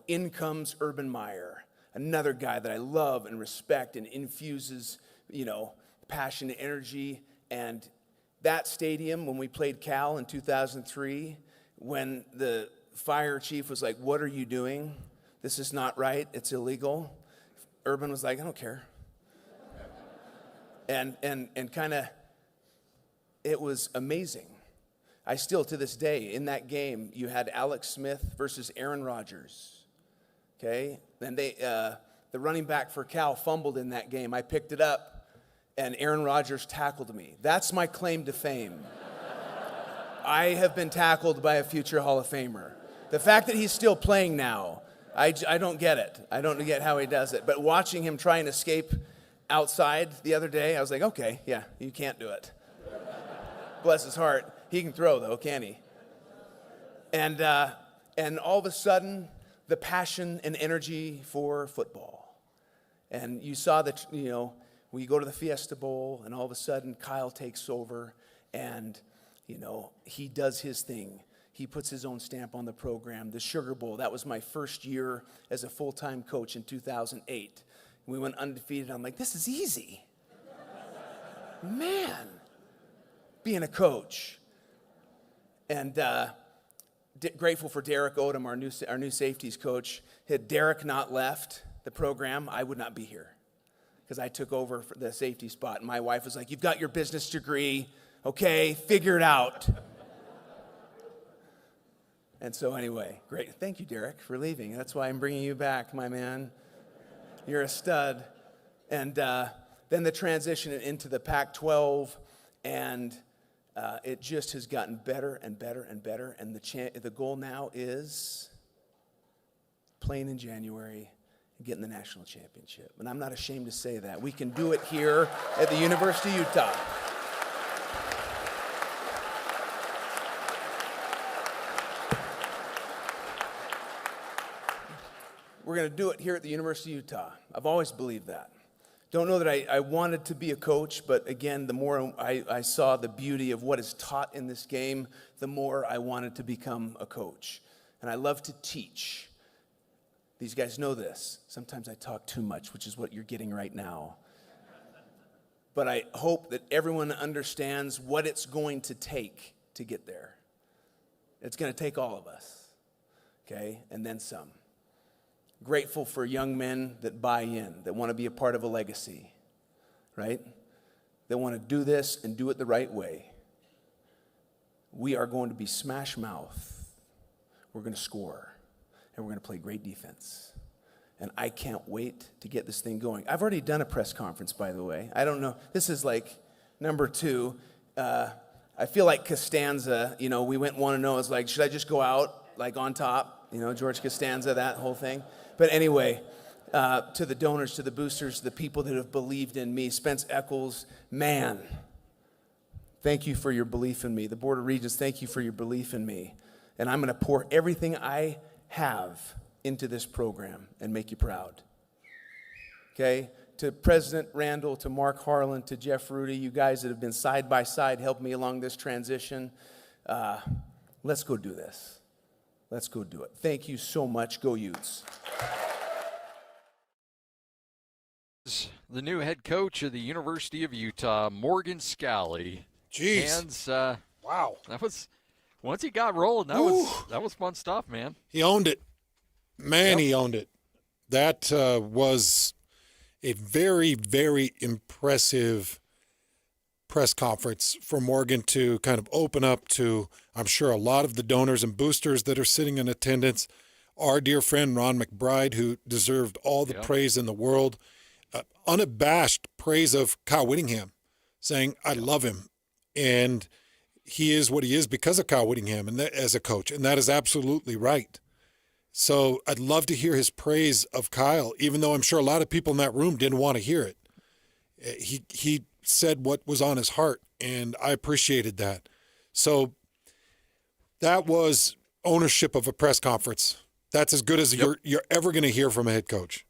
in comes Urban Meyer, another guy that I love and respect and infuses, passion and energy. And that stadium, when we played Cal in 2003, when the fire chief was like, "What are you doing? This is not right. It's illegal." Urban was like, "I don't care." And kind of, it was amazing. I still, to this day, in that game, you had Alex Smith versus Aaron Rodgers. Okay? Then the running back for Cal fumbled in that game. I picked it up, and Aaron Rodgers tackled me. That's my claim to fame. I have been tackled by a future Hall of Famer. The fact that he's still playing now, I don't get it. I don't get how he does it. But watching him try and escape outside the other day, I was like, okay, yeah, you can't do it. Bless his heart. He can throw, though, can he? And all of a sudden, the passion and energy for football. And you saw that, we go to the Fiesta Bowl, and all of a sudden, Kyle takes over, and, he does his thing. He puts his own stamp on the program. The Sugar Bowl, that was my first year as a full-time coach in 2008. We went undefeated. I'm like, this is easy. Man, being a coach. And grateful for Derek Odom, our new safeties coach. Had Derek not left the program, I would not be here because I took over for the safety spot. And my wife was like, "You've got your business degree, okay? Figure it out." And so anyway, great. Thank you, Derek, for leaving. That's why I'm bringing you back, my man. You're a stud. And then the transition into the Pac-12, and it just has gotten better and better and better. And the goal now is playing in January and getting the national championship. And I'm not ashamed to say that. We can do it here at the University of Utah. We're going to do it here at the University of Utah. I've always believed that. Don't know that I wanted to be a coach, but again, the more I saw the beauty of what is taught in this game, the more I wanted to become a coach. And I love to teach. These guys know this. Sometimes I talk too much, which is what you're getting right now. But I hope that everyone understands what it's going to take to get there. It's going to take all of us, okay, and then some. Grateful for young men that buy in, that want to be a part of a legacy, right? That want to do this and do it the right way. We are going to be smash mouth. We're going to score, and we're going to play great defense. And I can't wait to get this thing going. I've already done a press conference, by the way. I don't know. This is like number 2. I feel like Costanza, we went 1-0. It's like, should I just go out like on top? George Costanza, that whole thing. But anyway, to the donors, to the boosters, the people that have believed in me, Spence Eccles, man, thank you for your belief in me. The Board of Regents, thank you for your belief in me. And I'm going to pour everything I have into this program and make you proud. Okay? To President Randall, to Mark Harlan, to Jeff Rudy, you guys that have been side by side, helped me along this transition. Let's go do this. Let's go do it. Thank you so much. Go Utes. The new head coach of the University of Utah, Morgan Scally. Jeez. And, wow. That was, once he got rolling, that was fun stuff, man. He owned it. Man, Yep. He owned it. That was a very, very impressive press conference for Morgan to kind of open up to, I'm sure, a lot of the donors and boosters that are sitting in attendance. Our dear friend Ron McBride, who deserved all the praise in the world. Unabashed praise of Kyle Whittingham, saying, I love him. And he is what he is because of Kyle Whittingham and as a coach. And that is absolutely right. So I'd love to hear his praise of Kyle, even though I'm sure a lot of people in that room didn't want to hear it. He said what was on his heart, and I appreciated that. So that was ownership of a press conference. That's as good as you're ever going to hear from a head coach.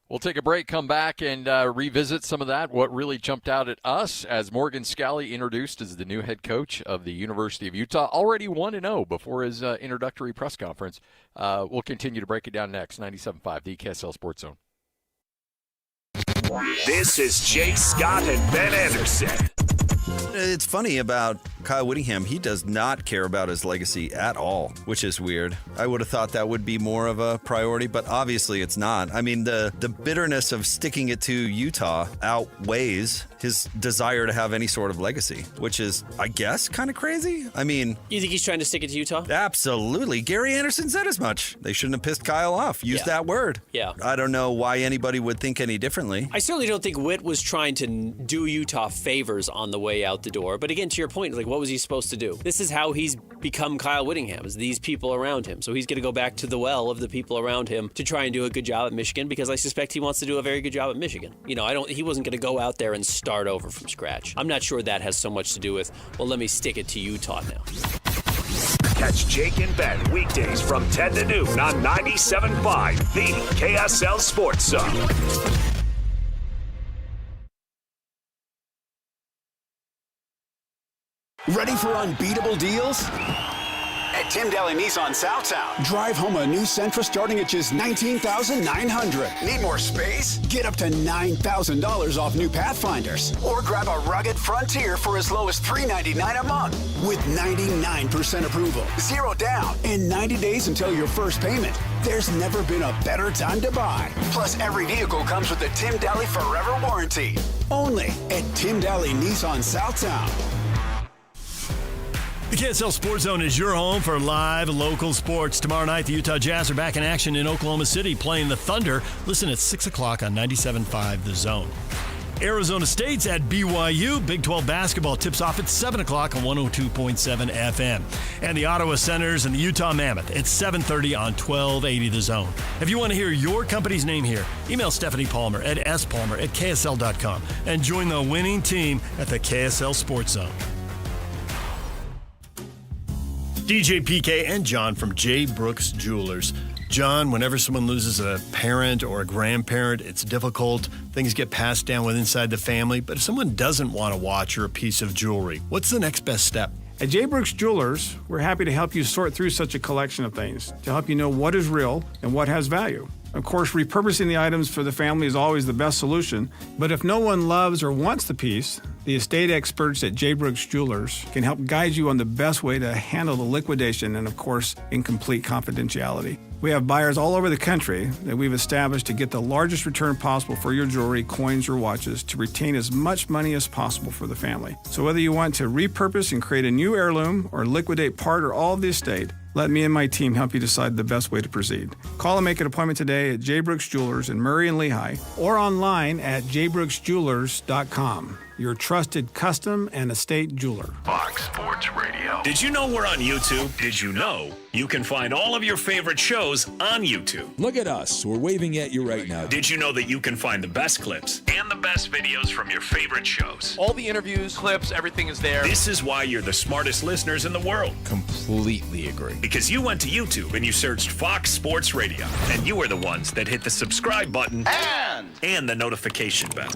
We'll take a break, come back, and revisit some of that, what really jumped out at us as Morgan Scalley introduced as the new head coach of the University of Utah, already 1-0 before his introductory press conference. We'll continue to break it down next. 97.5, the KSL Sports Zone. This is Jake Scott and Ben Anderson. It's funny about Kyle Whittingham. He does not care about his legacy at all, which is weird. I would have thought that would be more of a priority, but obviously it's not. I mean, the bitterness of sticking it to Utah outweighs his desire to have any sort of legacy, which is, I guess, kind of crazy. I mean... You think he's trying to stick it to Utah? Absolutely. Gary Anderson said as much. They shouldn't have pissed Kyle off. Use that word. Yeah. I don't know why anybody would think any differently. I certainly don't think Witt was trying to do Utah favors on the way out the door. But again, to your point, like, what was he supposed to do? This is how he's become Kyle Whittingham, is these people around him. So he's going to go back to the well of the people around him to try and do a good job at Michigan, because I suspect he wants to do a very good job at Michigan. You know, he wasn't going to go out there and start over from scratch. I'm not sure that has so much to do with, well, let me stick it to Utah now. Catch Jake and Ben weekdays from 10 to noon on 97.5, the KSL Sports Zone. Ready for unbeatable deals? At Tim Daly Nissan Southtown, drive home a new Sentra starting at just $19,900. Need more space? Get up to $9,000 off new Pathfinders. Or grab a rugged Frontier for as low as $399 a month. With 99% approval, 0 down, and 90 days until your first payment. There's never been a better time to buy. Plus, every vehicle comes with the Tim Daly Forever Warranty. Only at Tim Daly Nissan Southtown. The KSL Sports Zone is your home for live local sports. Tomorrow night, the Utah Jazz are back in action in Oklahoma City playing the Thunder. Listen at 6 o'clock on 97.5 The Zone. Arizona State's at BYU. Big 12 basketball tips off at 7 o'clock on 102.7 FM. And the Ottawa Senators and the Utah Mammoth at 7:30 on 1280 The Zone. If you want to hear your company's name here, email Stephanie Palmer at spalmer@ksl.com and join the winning team at the KSL Sports Zone. DJ PK and John from J. Brooks Jewelers. John, whenever someone loses a parent or a grandparent, it's difficult. Things get passed down with inside the family. But if someone doesn't want a watch or a piece of jewelry, what's the next best step? At J. Brooks Jewelers, we're happy to help you sort through such a collection of things to help you know what is real and what has value. Of course, repurposing the items for the family is always the best solution, but if no one loves or wants the piece, the estate experts at J. Brooks Jewelers can help guide you on the best way to handle the liquidation and, of course, in complete confidentiality. We have buyers all over the country that we've established to get the largest return possible for your jewelry, coins, or watches to retain as much money as possible for the family. So whether you want to repurpose and create a new heirloom or liquidate part or all of the estate, let me and my team help you decide the best way to proceed. Call and make an appointment today at J. Brooks Jewelers in Murray and Lehigh or online at jbrooksjewelers.com. Your trusted custom and estate jeweler. Fox Sports Radio. Did you know we're on YouTube? Did you know you can find all of your favorite shows on YouTube? Look at us. We're waving at you right now. Did you know that you can find the best clips and the best videos from your favorite shows? All the interviews, clips, everything is there. This is why you're the smartest listeners in the world. Completely agree. Because you went to YouTube and you searched Fox Sports Radio, and you were the ones that hit the subscribe button and the notification bell.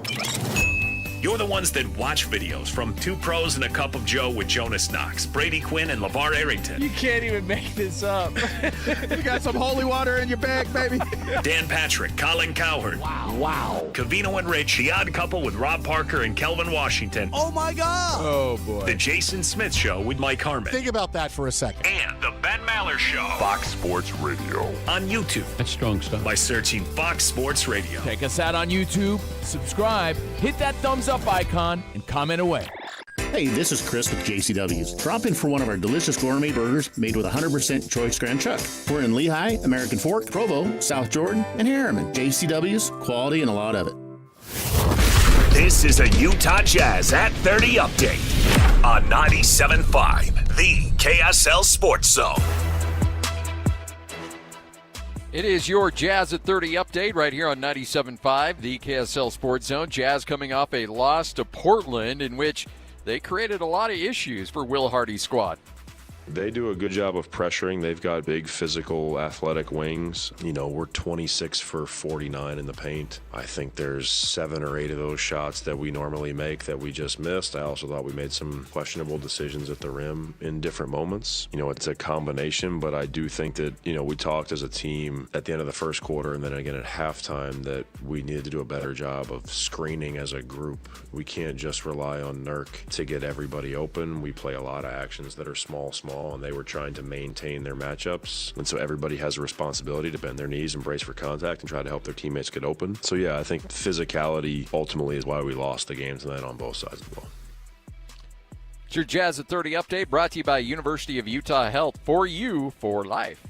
You're the ones that watch videos from Two Pros and a Cup of Joe with Jonas Knox, Brady Quinn, and LeVar Arrington. You can't even make this up. You got some holy water in your bag, baby. Dan Patrick, Colin Cowherd. Wow. Covino and Rich, The Odd Couple with Rob Parker and Kelvin Washington. Oh, my God. Oh, boy. The Jason Smith Show with Mike Harmon. Think about that for a second. And the Ben Maller Show. Fox Sports Radio. On YouTube. That's strong stuff. By searching Fox Sports Radio. Check us out on YouTube. Subscribe. Hit that thumbs up icon and comment away. Hey, this is Chris with JCW's. Drop in for one of our delicious gourmet burgers made with 100% choice Grand Chuck. We're in Lehigh, American Fork, Provo, South Jordan, and Harriman. JCW's, quality and a lot of it. This is a Utah Jazz at 30 update on 97.5, the KSL Sports Zone. It is your Jazz at 30 update right here on 97.5, the KSL Sports Zone. Jazz coming off a loss to Portland in which they created a lot of issues for Will Hardy's squad. They do a good job of pressuring. They've got big, physical, athletic wings. You know, we're 26 for 49 in the paint. I think there's 7 or 8 of those shots that we normally make that we just missed. I also thought we made some questionable decisions at the rim in different moments. You know, it's a combination, but I do think that, you know, we talked as a team at the end of the first quarter and then again at halftime that we needed to do a better job of screening as a group. We can't just rely on Nurk to get everybody open. We play a lot of actions that are small, and they were trying to maintain their matchups. And so everybody has a responsibility to bend their knees and brace for contact and try to help their teammates get open. So yeah, I think physicality ultimately is why we lost the game tonight on both sides of the ball. It's your Jazz at 30 update brought to you by University of Utah Health, for you for life.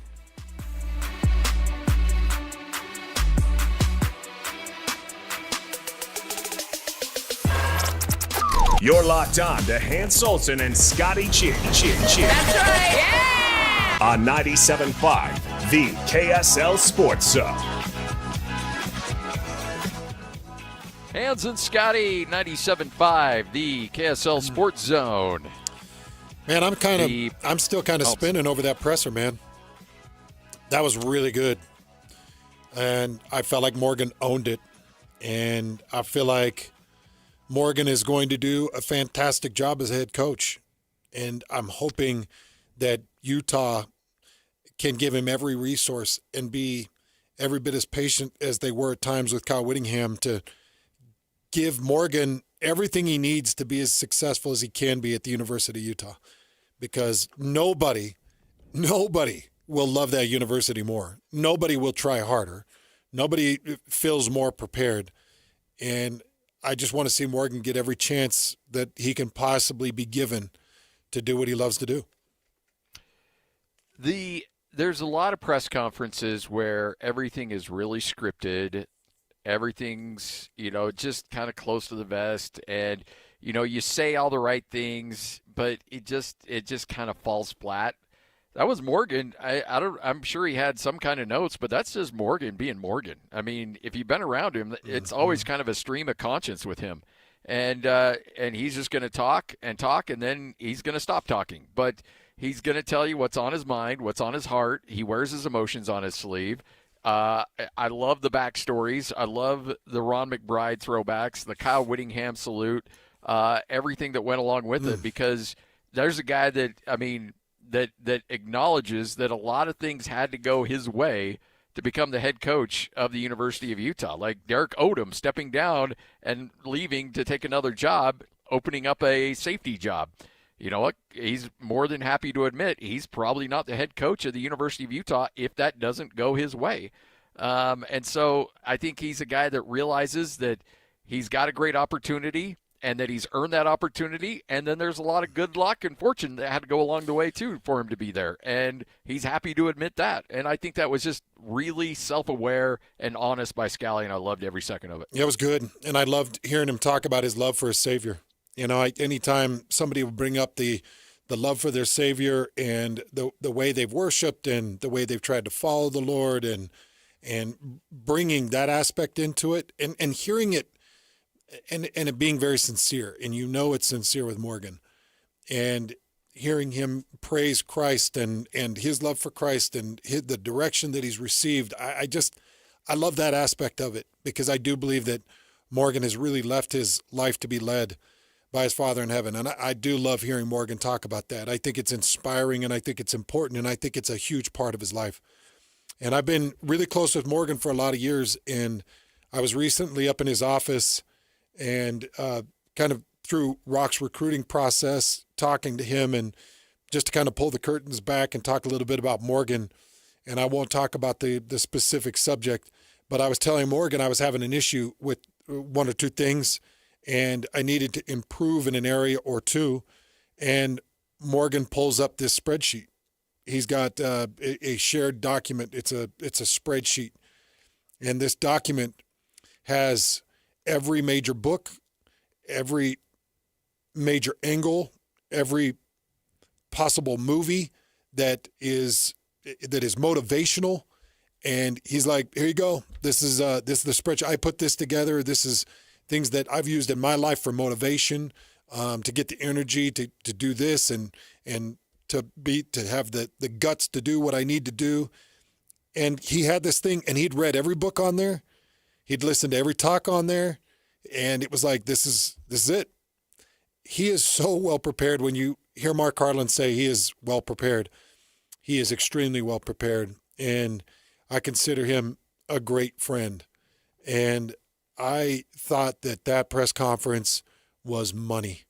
You're locked on to Hans Sultan and Scotty G. That's right. Yeah! On 97.5, the KSL Sports Zone. Hans and Scotty, 97.5, the KSL Sports Zone. Man, I'm still kind of spinning over that presser, man. That was really good. And I felt like Morgan owned it. And I feel like Morgan is going to do a fantastic job as a head coach. And I'm hoping that Utah can give him every resource and be every bit as patient as they were at times with Kyle Whittingham to give Morgan everything he needs to be as successful as he can be at the University of Utah. Because nobody will love that university more. Nobody will try harder. Nobody feels more prepared. And I just want to see Morgan get every chance that he can possibly be given to do what he loves to do. There's a lot of press conferences where everything is really scripted. Everything's, just kind of close to the vest. And, you say all the right things, but it just kind of falls flat. That was Morgan. I'm sure he had some kind of notes, but that's just Morgan being Morgan. I mean, if you've been around him, it's always kind of a stream of conscience with him. And he's just going to talk, and then he's going to stop talking. But he's going to tell you what's on his mind, what's on his heart. He wears his emotions on his sleeve. I love the backstories. I love the Ron McBride throwbacks, the Kyle Whittingham salute, everything that went along with it, because there's a guy that acknowledges that a lot of things had to go his way to become the head coach of the University of Utah. Like Derek Odom stepping down and leaving to take another job, opening up a safety job. You know what? He's more than happy to admit he's probably not the head coach of the University of Utah if that doesn't go his way. And so I think he's a guy that realizes that he's got a great opportunity and that he's earned that opportunity. And then there's a lot of good luck and fortune that had to go along the way, too, for him to be there. And he's happy to admit that. And I think that was just really self-aware and honest by Scally, and I loved every second of it. Yeah, it was good. And I loved hearing him talk about his love for his Savior. Anytime somebody would bring up the love for their Savior and the way they've worshiped and the way they've tried to follow the Lord and bringing that aspect into it and hearing it, and it being very sincere, and it's sincere with Morgan, and hearing him praise Christ and his love for Christ and the direction that he's received. I love that aspect of it, because I do believe that Morgan has really left his life to be led by his Father in heaven. And I do love hearing Morgan talk about that. I think it's inspiring, and I think it's important, and I think it's a huge part of his life. And I've been really close with Morgan for a lot of years, and I was recently up in his office and kind of through Rock's recruiting process, talking to him, and just to kind of pull the curtains back and talk a little bit about Morgan. And I won't talk about the specific subject, but I was telling Morgan I was having an issue with one or two things, and I needed to improve in an area or two. And Morgan pulls up this spreadsheet. He's got a shared document. It's a spreadsheet, and this document has every major book, every major angle, every possible movie that is motivational. And he's like, here you go. This is the spreadsheet. I put this together. This is things that I've used in my life for motivation, to get the energy to do this and to have the guts to do what I need to do. And he had this thing, and he'd read every book on there. He'd listened to every talk on there, and it was like, this is it. He is so well prepared. When you hear Mark Harlan say he is well prepared, he is extremely well prepared, and I consider him a great friend. And I thought that press conference was money.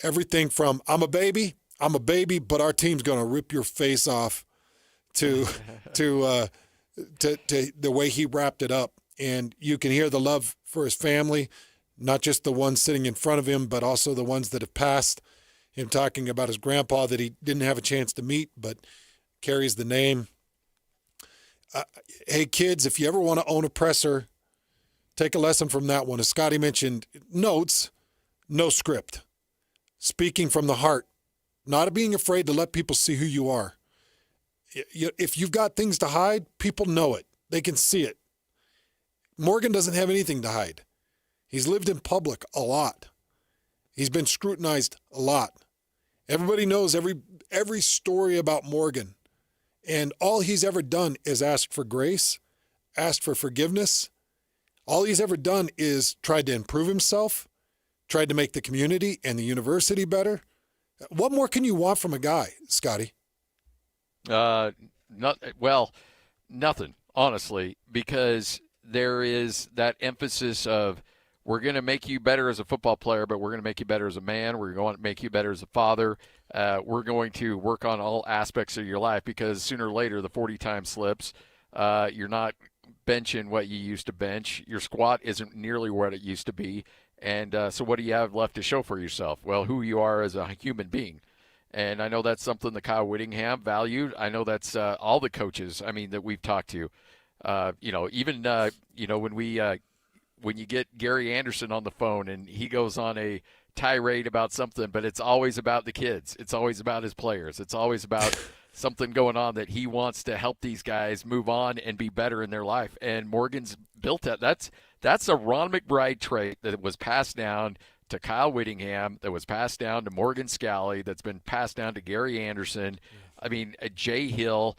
Everything from I'm a baby, but our team's going to rip your face off to the way he wrapped it up. And you can hear the love for his family, not just the ones sitting in front of him, but also the ones that have passed. Him talking about his grandpa that he didn't have a chance to meet, but carries the name. Hey, kids, if you ever want to own a presser, take a lesson from that one. As Scotty mentioned, notes, no script. Speaking from the heart, not being afraid to let people see who you are. If you've got things to hide, people know it. They can see it. Morgan doesn't have anything to hide. He's lived in public a lot. He's been scrutinized a lot. Everybody knows every story about Morgan. And all he's ever done is ask for grace, asked for forgiveness. All he's ever done is tried to improve himself, tried to make the community and the university better. What more can you want from a guy, Scotty? Nothing, honestly, because there is that emphasis of we're going to make you better as a football player, but we're going to make you better as a man. We're going to make you better as a father. We're going to work on all aspects of your life because sooner or later the 40 time slips. You're not benching what you used to bench. Your squat isn't nearly what it used to be. And so what do you have left to show for yourself? Well, who you are as a human being. And I know that's something that Kyle Whittingham valued. I know that's all the coaches, that we've talked to. When you get Gary Anderson on the phone and he goes on a tirade about something, but it's always about the kids. It's always about his players. It's always about something going on that he wants to help these guys move on and be better in their life. And Morgan's built that. That's a Ron McBride trait that was passed down to Kyle Whittingham, that was passed down to Morgan Scally, that's been passed down to Gary Anderson. Jay Hill.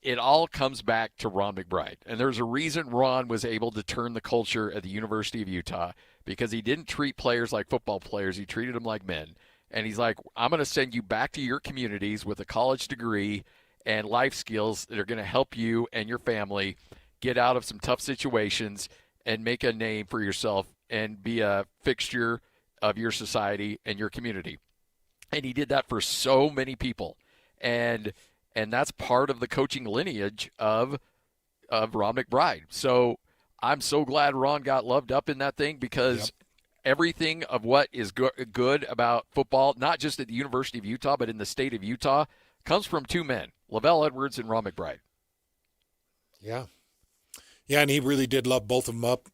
It all comes back to Ron McBride. And there's a reason Ron was able to turn the culture at the University of Utah, because he didn't treat players like football players. He treated them like men. And he's like, I'm going to send you back to your communities with a college degree and life skills that are going to help you and your family get out of some tough situations and make a name for yourself and be a fixture of your society and your community. And he did that for so many people. And that's part of the coaching lineage of Ron McBride. So I'm so glad Ron got loved up in that thing, because everything of what is good about football, not just at the University of Utah, but in the state of Utah, comes from two men, Lavelle Edwards and Ron McBride. Yeah. Yeah, and he really did love both of them up.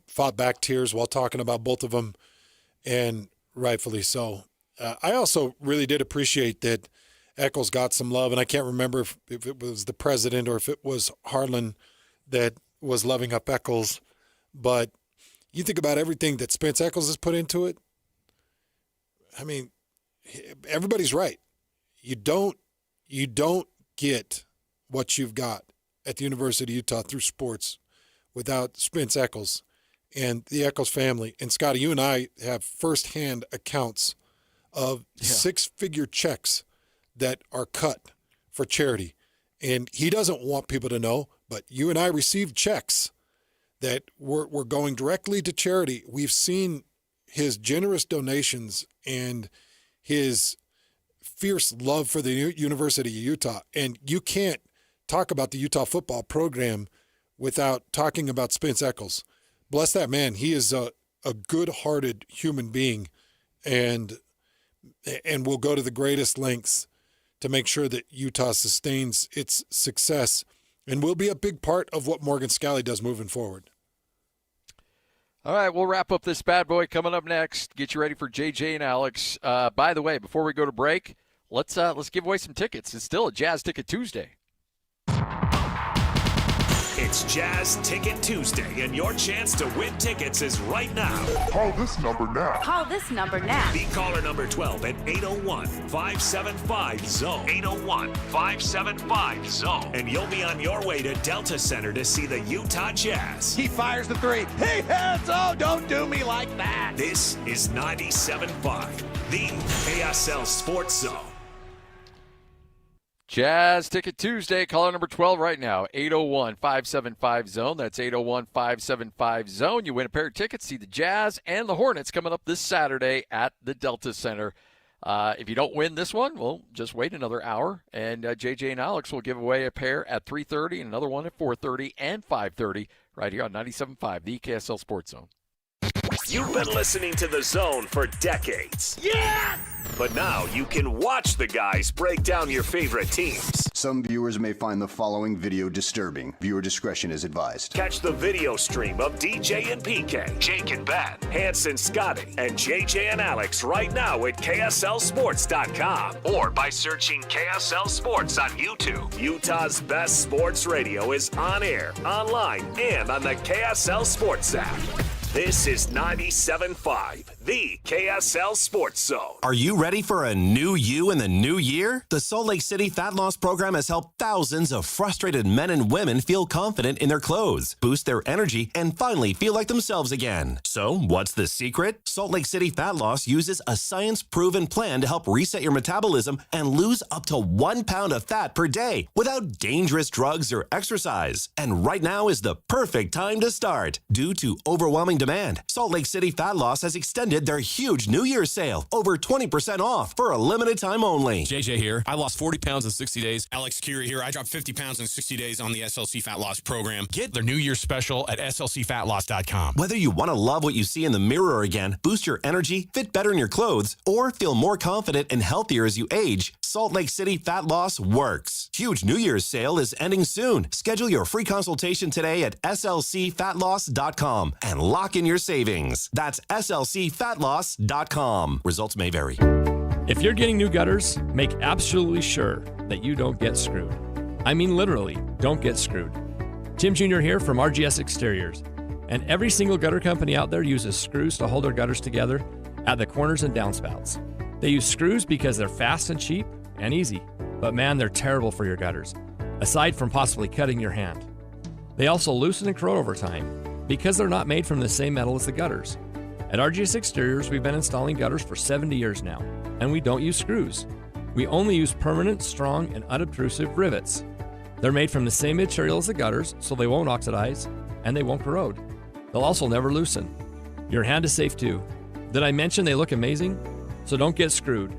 Fought back tears while talking about both of them, and rightfully so. I also really did appreciate that Eccles got some love, and I can't remember if it was the president or if it was Harlan that was loving up Eccles, but you think about everything that Spence Eccles has put into it. Everybody's right. You don't get what you've got at the University of Utah through sports without Spence Eccles and the Eccles family. And Scotty, you and I have firsthand accounts of six-figure checks that are cut for charity. And he doesn't want people to know, but you and I received checks that were going directly to charity. We've seen his generous donations and his fierce love for the University of Utah. And you can't talk about the Utah football program without talking about Spence Eccles. Bless that man. He is a good-hearted human being, and will go to the greatest lengths to make sure that Utah sustains its success and will be a big part of what Morgan Scally does moving forward. All right, we'll wrap up this bad boy coming up next. Get you ready for JJ and Alex. By the way, before we go to break, let's give away some tickets. It's still a Jazz Ticket Tuesday. It's Jazz Ticket Tuesday, and your chance to win tickets is right now. Call this number now. Call this number now. Be caller number 12 at 801-575-ZONE. 801-575-ZONE. And you'll be on your way to Delta Center to see the Utah Jazz. He fires the three. He hits. Oh, don't do me like that. This is 97.5, the KSL Sports Zone. Jazz Ticket Tuesday, caller number 12 right now, 801-575-ZONE. That's 801-575-ZONE. You win a pair of tickets, see the Jazz and the Hornets coming up this Saturday at the Delta Center. If you don't win this one, well, just wait another hour, and JJ and Alex will give away a pair at 3:30 and another one at 4:30 and 5:30 right here on 97.5, the KSL Sports Zone. You've been listening to The Zone for decades. Yes! But now you can watch the guys break down your favorite teams. Some viewers may find the following video disturbing. Viewer discretion is advised. Catch the video stream of DJ and PK, Jake and Ben, Hanson, Scotty, and JJ and Alex right now at KSLSports.com or by searching KSL Sports on YouTube. Utah's best sports radio is on air, online, and on the KSL Sports app. This is 97.5, the KSL Sports Zone. Are you ready for a new you in the new year? The Salt Lake City Fat Loss Program has helped thousands of frustrated men and women feel confident in their clothes, boost their energy, and finally feel like themselves again. So, what's the secret? Salt Lake City Fat Loss uses a science-proven plan to help reset your metabolism and lose up to 1 pound of fat per day without dangerous drugs or exercise. And right now is the perfect time to start. Due to overwhelming demand, Salt Lake City Fat Loss has extended their huge New Year's sale, over 20% off for a limited time only. JJ here. I lost 40 pounds in 60 days. Alex Curie here. I dropped 50 pounds in 60 days on the SLC Fat Loss program. Get their New Year's special at slcfatloss.com. Whether you want to love what you see in the mirror again, boost your energy, fit better in your clothes, or feel more confident and healthier as you age, Salt Lake City Fat Loss works. Huge New Year's sale is ending soon. Schedule your free consultation today at slcfatloss.com and lock in your savings. That's slcfatloss.com. Results may vary. If you're getting new gutters, make absolutely sure that you don't get screwed. I mean literally, don't get screwed. Tim Jr. here from RGS Exteriors. And every single gutter company out there uses screws to hold their gutters together at the corners and downspouts. They use screws because they're fast and cheap and easy. But man, they're terrible for your gutters, aside from possibly cutting your hand. They also loosen and corrode over time because they're not made from the same metal as the gutters. At RGS Exteriors, we've been installing gutters for 70 years now, and we don't use screws. We only use permanent, strong, and unobtrusive rivets. They're made from the same material as the gutters, so they won't oxidize, and they won't corrode. They'll also never loosen. Your hand is safe too. Did I mention they look amazing? So don't get screwed.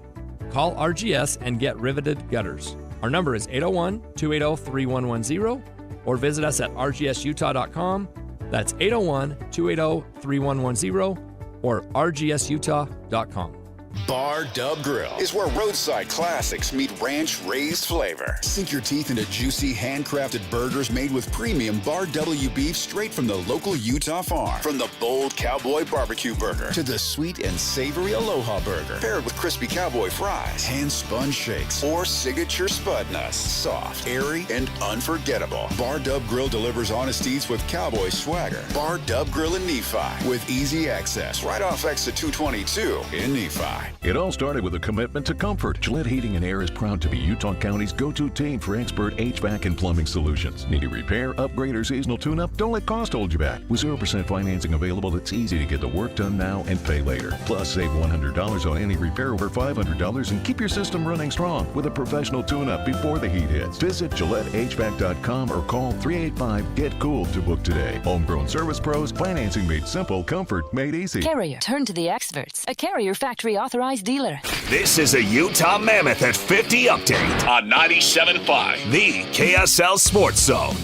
Call RGS and get riveted gutters. Our number is 801-280-3110, or visit us at rgsutah.com. That's 801-280-3110 or rgsutah.com. Bar Dub Grill is where roadside classics meet ranch-raised flavor. Sink your teeth into juicy, handcrafted burgers made with premium Bar W beef straight from the local Utah farm. From the bold cowboy barbecue burger to the sweet and savory Aloha burger, paired with crispy cowboy fries, hand-spun shakes, or signature spud nuts. Soft, airy, and unforgettable. Bar Dub Grill delivers honest eats with cowboy swagger. Bar Dub Grill in Nephi with easy access right off exit 222 in Nephi. It all started with a commitment to comfort. Gillette Heating and Air is proud to be Utah County's go-to team for expert HVAC and plumbing solutions. Need a repair, upgrade, or seasonal tune-up? Don't let cost hold you back. With 0% financing available, it's easy to get the work done now and pay later. Plus, save $100 on any repair over $500 and keep your system running strong with a professional tune-up before the heat hits. Visit GilletteHVAC.com or call 385-GET-COOL to book today. Homegrown service pros, financing made simple, comfort made easy. Carrier, turn to the experts. A Carrier factory authorized dealer. This is a Utah Mammoth at 50 update on 97.5, the KSL Sports Zone.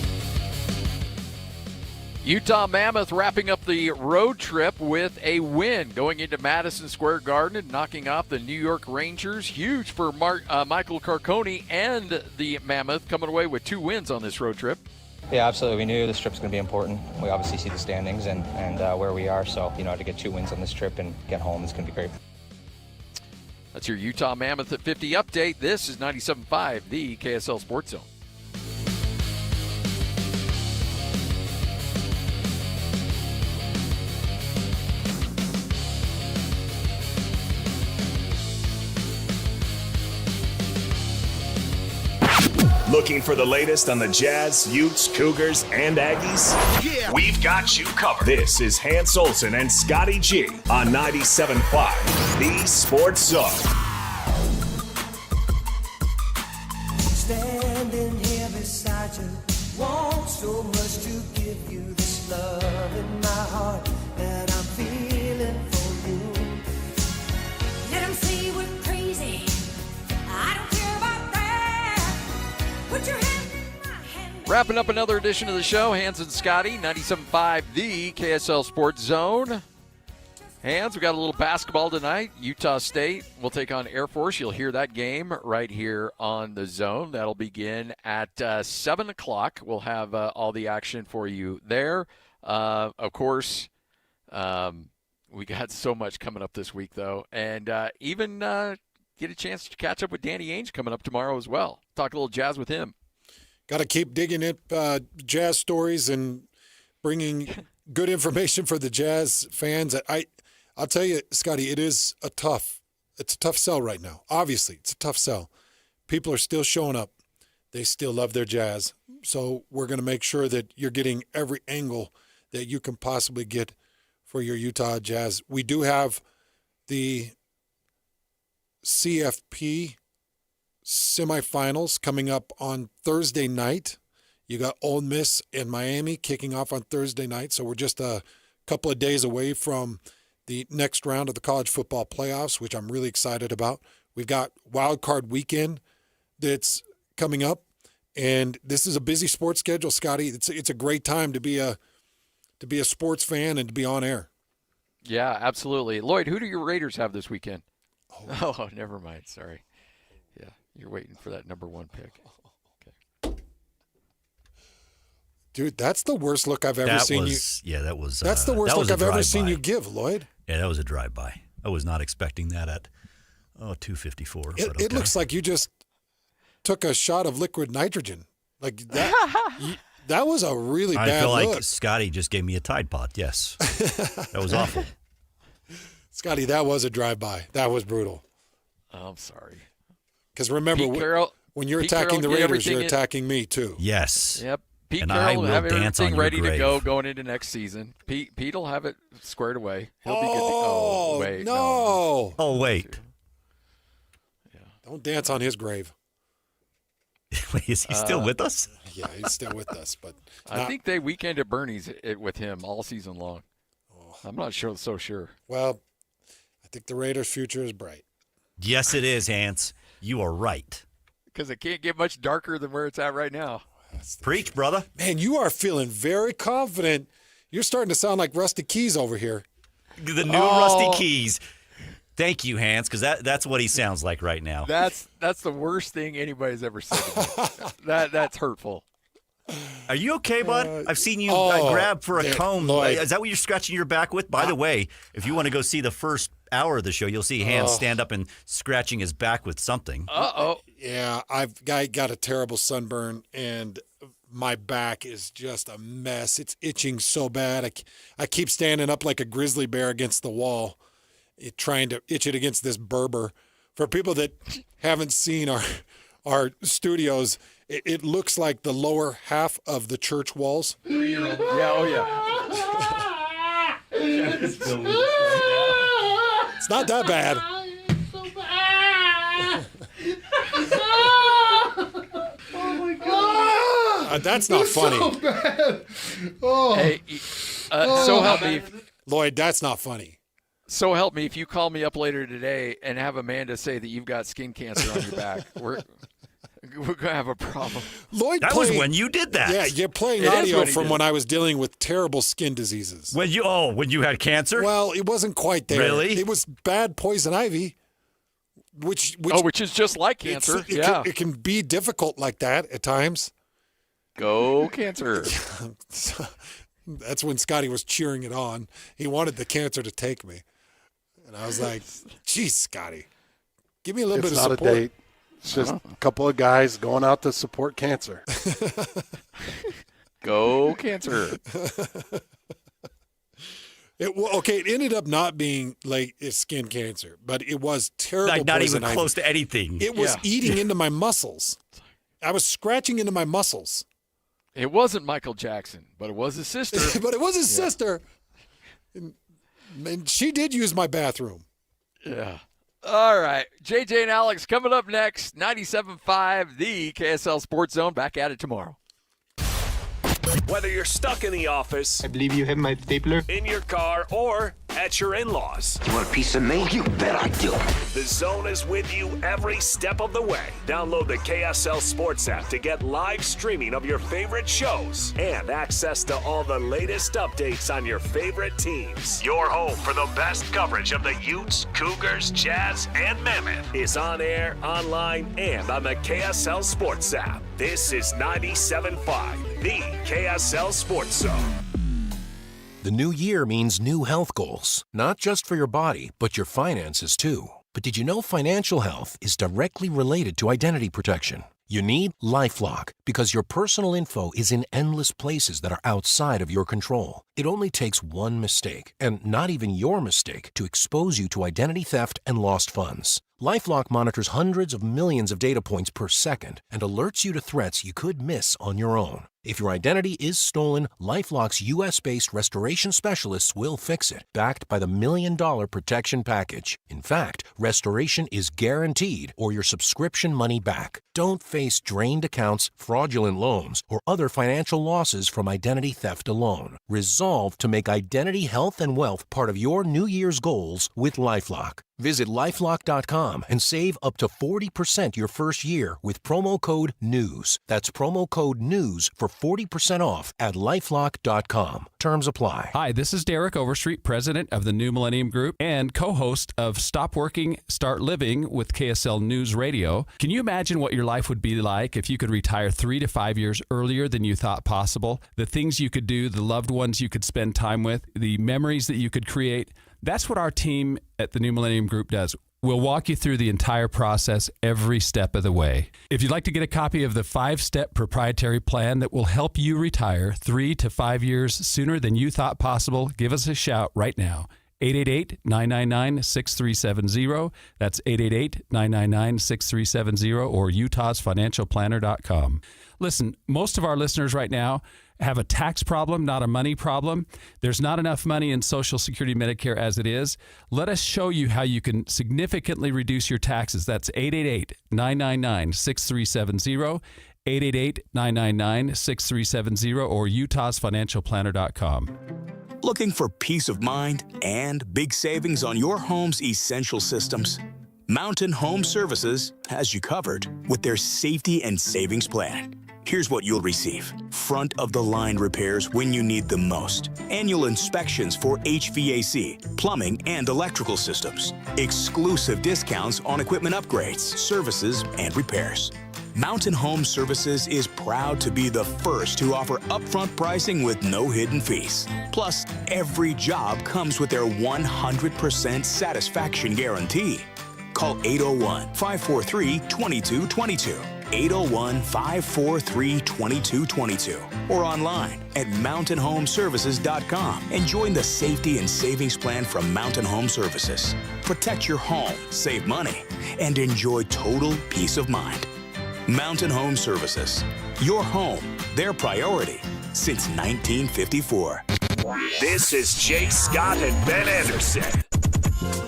Utah Mammoth wrapping up the road trip with a win, going into Madison Square Garden and knocking off the New York Rangers. Huge for Michael Carcone and the Mammoth, coming away with 2 wins on this road trip. Yeah, absolutely. We knew this trip's going to be important. We obviously see the standings and where we are, so to get 2 wins on this trip and get home is going to be great. That's your Utah Mammoth at 50 update. This is 97.5, the KSL Sports Zone. Looking for the latest on the Jazz, Utes, Cougars, and Aggies? Yeah. We've got you covered. This is Hans Olsen and Scotty G on 97.5, the Sports Zone. Standing here beside you, want so much to give you this love in my heart that I'm feeling for you. Let them say we're crazy, I don't care about that. Put your hand in my hand. Wrapping up another edition of the show, Hans and Scotty, 97.5, the KSL Sports Zone. Hans, we got a little basketball tonight. Utah State will take on Air Force. You'll hear that game right here on the Zone. That'll begin at 7 o'clock. We'll have all the action for you there. Of course, we got so much coming up this week, though. And even get a chance to catch up with Danny Ainge coming up tomorrow as well. Talk a little Jazz with him. Got to keep digging at Jazz stories and bringing good information for the Jazz fans. I'll tell you, Scotty, it's a tough sell right now. Obviously, it's a tough sell. People are still showing up. They still love their Jazz. So we're going to make sure that you're getting every angle that you can possibly get for your Utah Jazz. We do have the CFP semifinals coming up on Thursday night. You got Ole Miss and Miami kicking off on Thursday night. So we're just a couple of days away from the next round of the college football playoffs, which I'm really excited about. We've got Wild Card Weekend that's coming up, and this is a busy sports schedule, Scotty. It's a great time to be a sports fan and to be on air. Yeah, absolutely. Lloyd, who do your Raiders have this weekend? Oh, never mind. Sorry. Yeah, you're waiting for that number one pick. Dude, that's the worst look I've ever seen you. Yeah, that was. That's the worst look I've ever seen you give, Lloyd. Yeah, that was a drive-by. I was not expecting that at 254. It looks like you just took a shot of liquid nitrogen. Like that. That was a really bad look. I feel like Scotty just gave me a Tide Pod. Yes, that was awful. Scotty, that was a drive-by. That was brutal. Oh, I'm sorry. Because remember, when you're attacking the Raiders, you're attacking me too. Yes. Yep. Pete Carroll will have everything ready to go going into next season. Pete will have it squared away. He'll be good to go. Oh, Wait, no. Oh, wait. Yeah. Don't dance on his grave. Wait, is he still with us? Yeah, he's still with us. But I think they weekend at Bernie's with him all season long. Oh. I'm not so sure. Well, I think the Raiders' future is bright. Yes, it is, Hans. You are right. Because it can't get much darker than where it's at right now. Preach, brother. Man, you are feeling very confident. You're starting to sound like Rusty Keys over here. The new Rusty Keys. Thank you, Hans, because that's what he sounds like right now. That's the worst thing anybody's ever said to me. That's hurtful. Are you okay, bud? I've seen you grab for a comb. Lloyd. Is that what you're scratching your back with? By the way, if you want to go see the first hour of the show, you'll see Hans stand up and scratching his back with something. Uh-oh. Yeah, I've got a terrible sunburn, and my back is just a mess. It's itching so bad. I keep standing up like a grizzly bear against the wall, trying to itch it against this Berber. For people that haven't seen our studios, it looks like the lower half of the church walls. Yeah, oh yeah. It's not that bad. Oh my God! That's not funny. So bad. Oh. Hey, so help me, Lloyd. That's not funny. So help me if you call me up later today and have Amanda say that you've got skin cancer on your back. We're gonna have a problem. Lloyd, that was when you did that. Yeah, you're playing audio from when I was dealing with terrible skin diseases. When you had cancer? Well, it wasn't quite there. Really? It was bad poison ivy, which is just like cancer. It can be difficult like that at times. Go cancer. That's when Scotty was cheering it on. He wanted the cancer to take me, and I was like, "Geez, Scotty, give me a little bit of support." It's not a date. It's just a couple of guys going out to support cancer. Go cancer. It ended up not being like skin cancer, but it was terrible. Like not poison even ivy. close to anything. It was eating into my muscles. I was scratching into my muscles. It wasn't Michael Jackson, but it was his sister. But it was his sister. And she did use my bathroom. Yeah. All right. JJ and Alex coming up next. 97.5, the KSL Sports Zone. Back at it tomorrow. Whether you're stuck in the office, I believe you have my stapler, in your car, or at your in-laws, you want a piece of me? You bet I do. The Zone is with you every step of the way. Download the KSL Sports app to get live streaming of your favorite shows and access to all the latest updates on your favorite teams. Your home for the best coverage of the Utes, Cougars, Jazz, and Mammoth is on air, online, and on the KSL Sports app. This is 97.5, the KSL Sports Zone. The new year means new health goals, not just for your body, but your finances too. But did you know financial health is directly related to identity protection? You need LifeLock because your personal info is in endless places that are outside of your control. It only takes one mistake, and not even your mistake, to expose you to identity theft and lost funds. LifeLock monitors hundreds of millions of data points per second and alerts you to threats you could miss on your own. If your identity is stolen, LifeLock's U.S.-based restoration specialists will fix it, backed by the $1 Million Protection Package. In fact, restoration is guaranteed or your subscription money back. Don't face drained accounts, fraudulent loans, or other financial losses from identity theft alone. Resolve to make identity, health, and wealth part of your New Year's goals with LifeLock. Visit LifeLock.com and save up to 40% your first year with promo code NEWS. That's promo code NEWS for 40% off at LifeLock.com. Terms apply. Hi, this is Derek Overstreet, president of the New Millennium Group and co-host of Stop Working, Start Living with KSL News Radio. Can you imagine what your life would be like if you could retire 3 to 5 years earlier than you thought possible? The things you could do, the loved ones you could spend time with, the memories that you could create. That's what our team at the New Millennium Group does. We'll walk you through the entire process every step of the way. If you'd like to get a copy of the 5-step proprietary plan that will help you retire 3 to 5 years sooner than you thought possible, give us a shout right now. 888-999-6370. That's 888-999-6370 or utahsfinancialplanner.com. Listen, most of our listeners right now have a tax problem, not a money problem. There's not enough money in Social Security Medicare as it is. Let us show you how you can significantly reduce your taxes. That's 888-999-6370, 888-999-6370, or utahsfinancialplanner.com. Looking for peace of mind and big savings on your home's essential systems? Mountain Home Services has you covered with their safety and savings plan. Here's what you'll receive. Front-of-the-line repairs when you need them most. Annual inspections for HVAC, plumbing, and electrical systems. Exclusive discounts on equipment upgrades, services, and repairs. Mountain Home Services is proud to be the first to offer upfront pricing with no hidden fees. Plus, every job comes with their 100% satisfaction guarantee. Call 801-543-2222. 801-543-2222 or online at mountainhomeservices.com and join the safety and savings plan from Mountain Home Services. Protect your home, save money, and enjoy total peace of mind. Mountain Home Services. Your home, their priority since 1954. This is Jay Scott and Ben Anderson.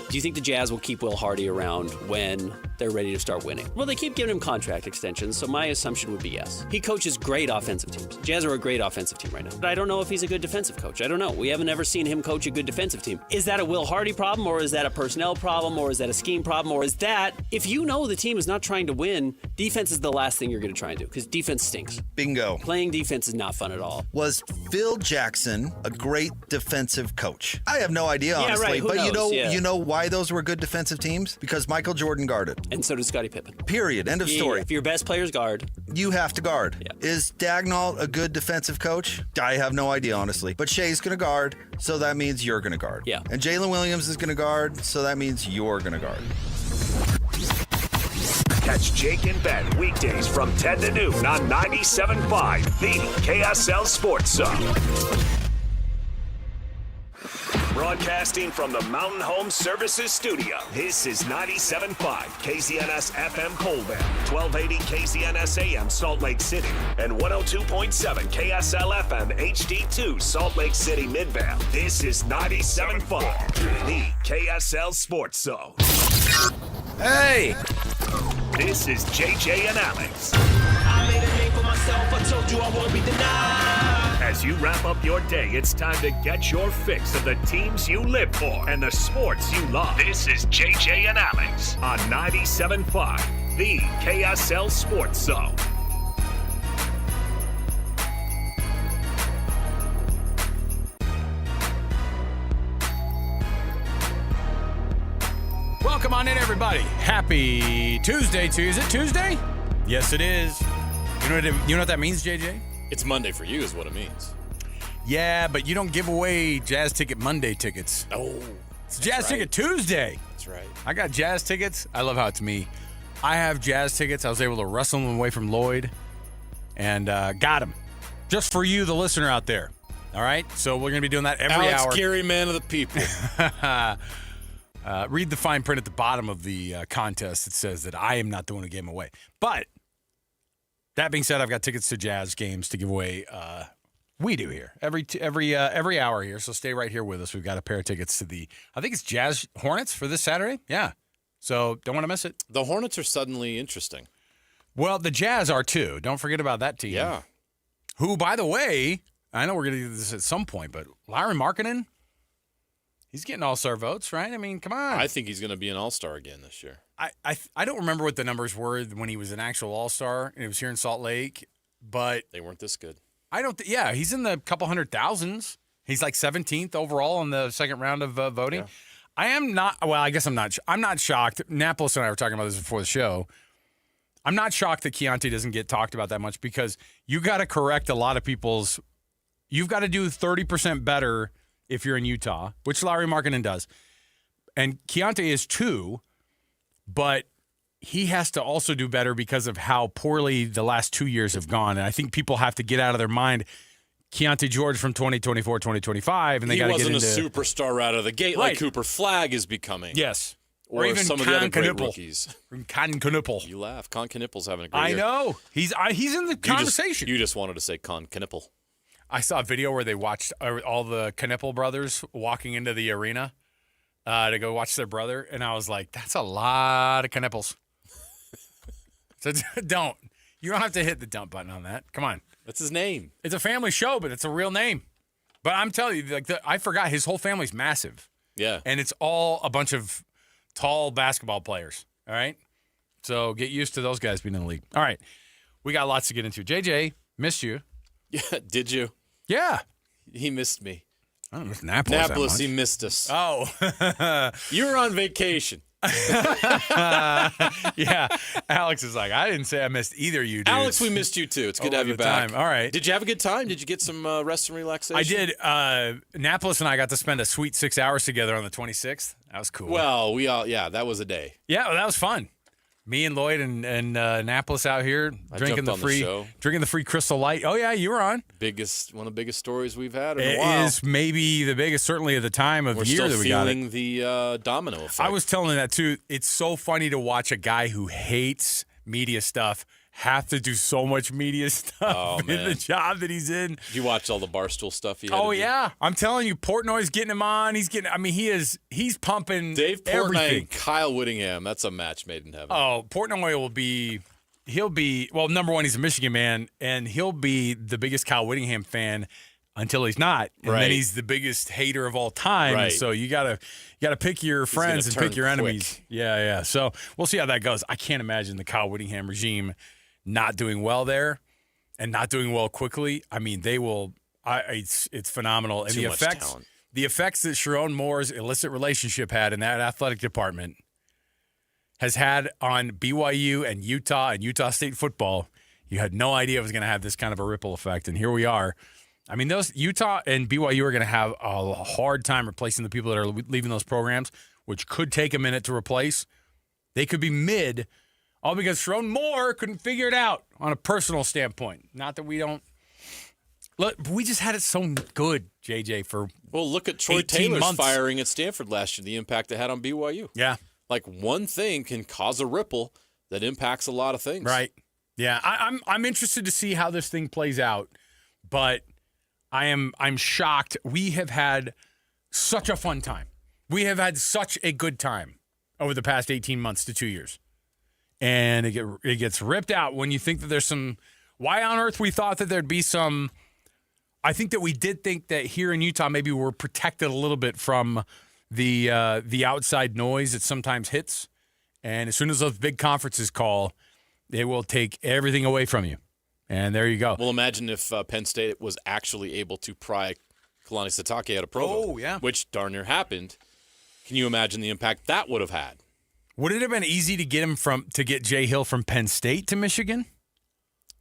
Do you think the Jazz will keep Will Hardy around when they're ready to start winning? Well, they keep giving him contract extensions, so my assumption would be yes. He coaches great offensive teams. Jazz are a great offensive team right now. But I don't know if he's a good defensive coach. I don't know. We haven't ever seen him coach a good defensive team. Is that a Will Hardy problem, or is that a personnel problem, or is that a scheme problem, or is that, if you know the team is not trying to win, defense is the last thing you're going to try and do, because defense stinks. Bingo. Playing defense is not fun at all. Was Phil Jackson a great defensive coach? I have no idea, honestly. Right. Who but knows? you know why those were good defensive teams? Because Michael Jordan guarded. And so did Scottie Pippen. Period. End of story. If your best player's guard, you have to guard. Yeah. Is Dagnall a good defensive coach? I have no idea, honestly. But Shea's going to guard, so that means you're going to guard. Yeah. And Jalen Williams is going to guard, so that means you're going to guard. Catch Jake and Ben weekdays from 10 to noon on 97.5, the KSL Sports Zone. Broadcasting from the Mountain Home Services Studio, this is 97.5 KZNS FM Colvin, 1280 KZNS AM Salt Lake City, and 102.7 KSL FM HD2 Salt Lake City Midvale. This is 97.5, the KSL Sports Zone. Hey! This is JJ and Alex. I made a name for myself, I told you I won't be denied. As you wrap up your day, it's time to get your fix of the teams you live for and the sports you love. This is JJ and Alex on 97.5, the KSL Sports Zone. Welcome on in, everybody. Happy Tuesday to you. Is it Tuesday? Yes, it is. You know what that means, JJ? It's Monday for you is what it means. Yeah, but you don't give away Jazz Ticket Monday tickets. Oh, it's Jazz Ticket Tuesday. That's right. I got Jazz tickets. I love how it's me. I have Jazz tickets. I was able to wrestle them away from Lloyd and got them. Just for you, the listener out there. All right? So we're going to be doing that every hour. Alex Geary, man of the people. Read the fine print at the bottom of the contest. It says that I am not the one who gave them away. But that being said, I've got tickets to Jazz games to give away. We do here every hour here. So stay right here with us. We've got a pair of tickets to I think it's Jazz Hornets for this Saturday. Yeah. So don't want to miss it. The Hornets are suddenly interesting. Well, the Jazz are too. Don't forget about that team. Yeah. Who, by the way, I know we're going to do this at some point, but Larry Markkinen, he's getting all-star votes, right? I mean, come on. I think he's going to be an all-star again this year. I don't remember what the numbers were when he was an actual all-star, and it was here in Salt Lake, but they weren't this good. Yeah, he's in the couple 100,000s. He's like 17th overall in the second round of voting. Yeah. I am not. Well, I guess I'm not. I'm not shocked. Napolis and I were talking about this before the show. I'm not shocked that Keontae doesn't get talked about that much because you got to correct a lot of people's. You've got to do 30% better if you're in Utah, which Larry Markkinen does, and Keontae is too, but he has to also do better because of how poorly the last 2 years have gone. And I think people have to get out of their mind Keontae George from 2024, 2025, and they got to get into... He wasn't a superstar out of the gate like Cooper Flagg is becoming. Yes. Or even some of the other great rookies. Con Knippel. You laugh. Con Knippel's having a great year. I know. He's in the conversation. You just wanted to say Con Knippel. I saw a video where they watched all the Knippel brothers walking into the arena to go watch their brother, and I was like, that's a lot of Knippels. So don't. You don't have to hit the dump button on that. Come on. That's his name. It's a family show, but it's a real name. But I'm telling you, I forgot his whole family's massive. Yeah. And it's all a bunch of tall basketball players. All right? So get used to those guys being in the league. All right. We got lots to get into. JJ, missed you. Yeah, did you? Yeah. He missed me. I don't miss Napolis. Napolis, he missed us. Oh. You were on vacation. Yeah. Alex is like, I didn't say I missed either you dudes. Alex, we missed you too. It's good to have you back. All right. Did you have a good time? Did you get some rest and relaxation? I did. Napolis and I got to spend a sweet 6 hours together on the 26th. That was cool. Well, that was a day. Yeah, well, that was fun. Me and Lloyd and Napolis out here drinking the free Crystal Light. Oh yeah, you were on. One of the biggest stories we've had in a It while. is maybe the biggest, certainly at the time of the year that we got it. We're still feeling the domino effect. I was telling that too. It's so funny to watch a guy who hates media stuff have to do so much media stuff in the job that he's in. Did you watch all the Barstool stuff he had Oh, yeah. I'm telling you, Portnoy's getting him on. He's pumping Dave Portnoy everything. and Kyle Whittingham, that's a match made in heaven. Oh, Portnoy he'll be, well, number one, he's a Michigan man, and he'll be the biggest Kyle Whittingham fan until he's not. And then he's the biggest hater of all time. Right. And so you gotta pick your friends and pick your enemies. Quick. Yeah. So we'll see how that goes. I can't imagine the Kyle Whittingham regime not doing well there and not doing well quickly. I mean, they will. It's phenomenal. And Too much talent. The effects that Sharon Moore's illicit relationship had in that athletic department has had on BYU and Utah State football. You had no idea it was going to have this kind of a ripple effect, and here we are. I mean, those Utah and BYU are going to have a hard time replacing the people that are leaving those programs, which could take a minute to replace. They could be mid, all because Sharon Moore couldn't figure it out on a personal standpoint. Not that we don't Look, we just had it so good, JJ, for look at Troy 18 Taylor's months. firing at Stanford last year, the impact it had on BYU. Yeah. Like one thing can cause a ripple that impacts a lot of things. Right. Yeah, I'm interested to see how this thing plays out, but I'm shocked. We have had such a fun time. We have had such a good time over the past 18 months to 2 years. And it gets ripped out when you think that there's some – why on earth we thought that there'd be some – I think that we did think that here in Utah maybe we're protected a little bit from the outside noise that sometimes hits. And as soon as those big conferences call, they will take everything away from you. And there you go. Well, imagine if Penn State was actually able to pry Kalani Sitake out of Provo. Oh, yeah. Which darn near happened. Can you imagine the impact that would have had? Would it have been easy to get Jay Hill from Penn State to Michigan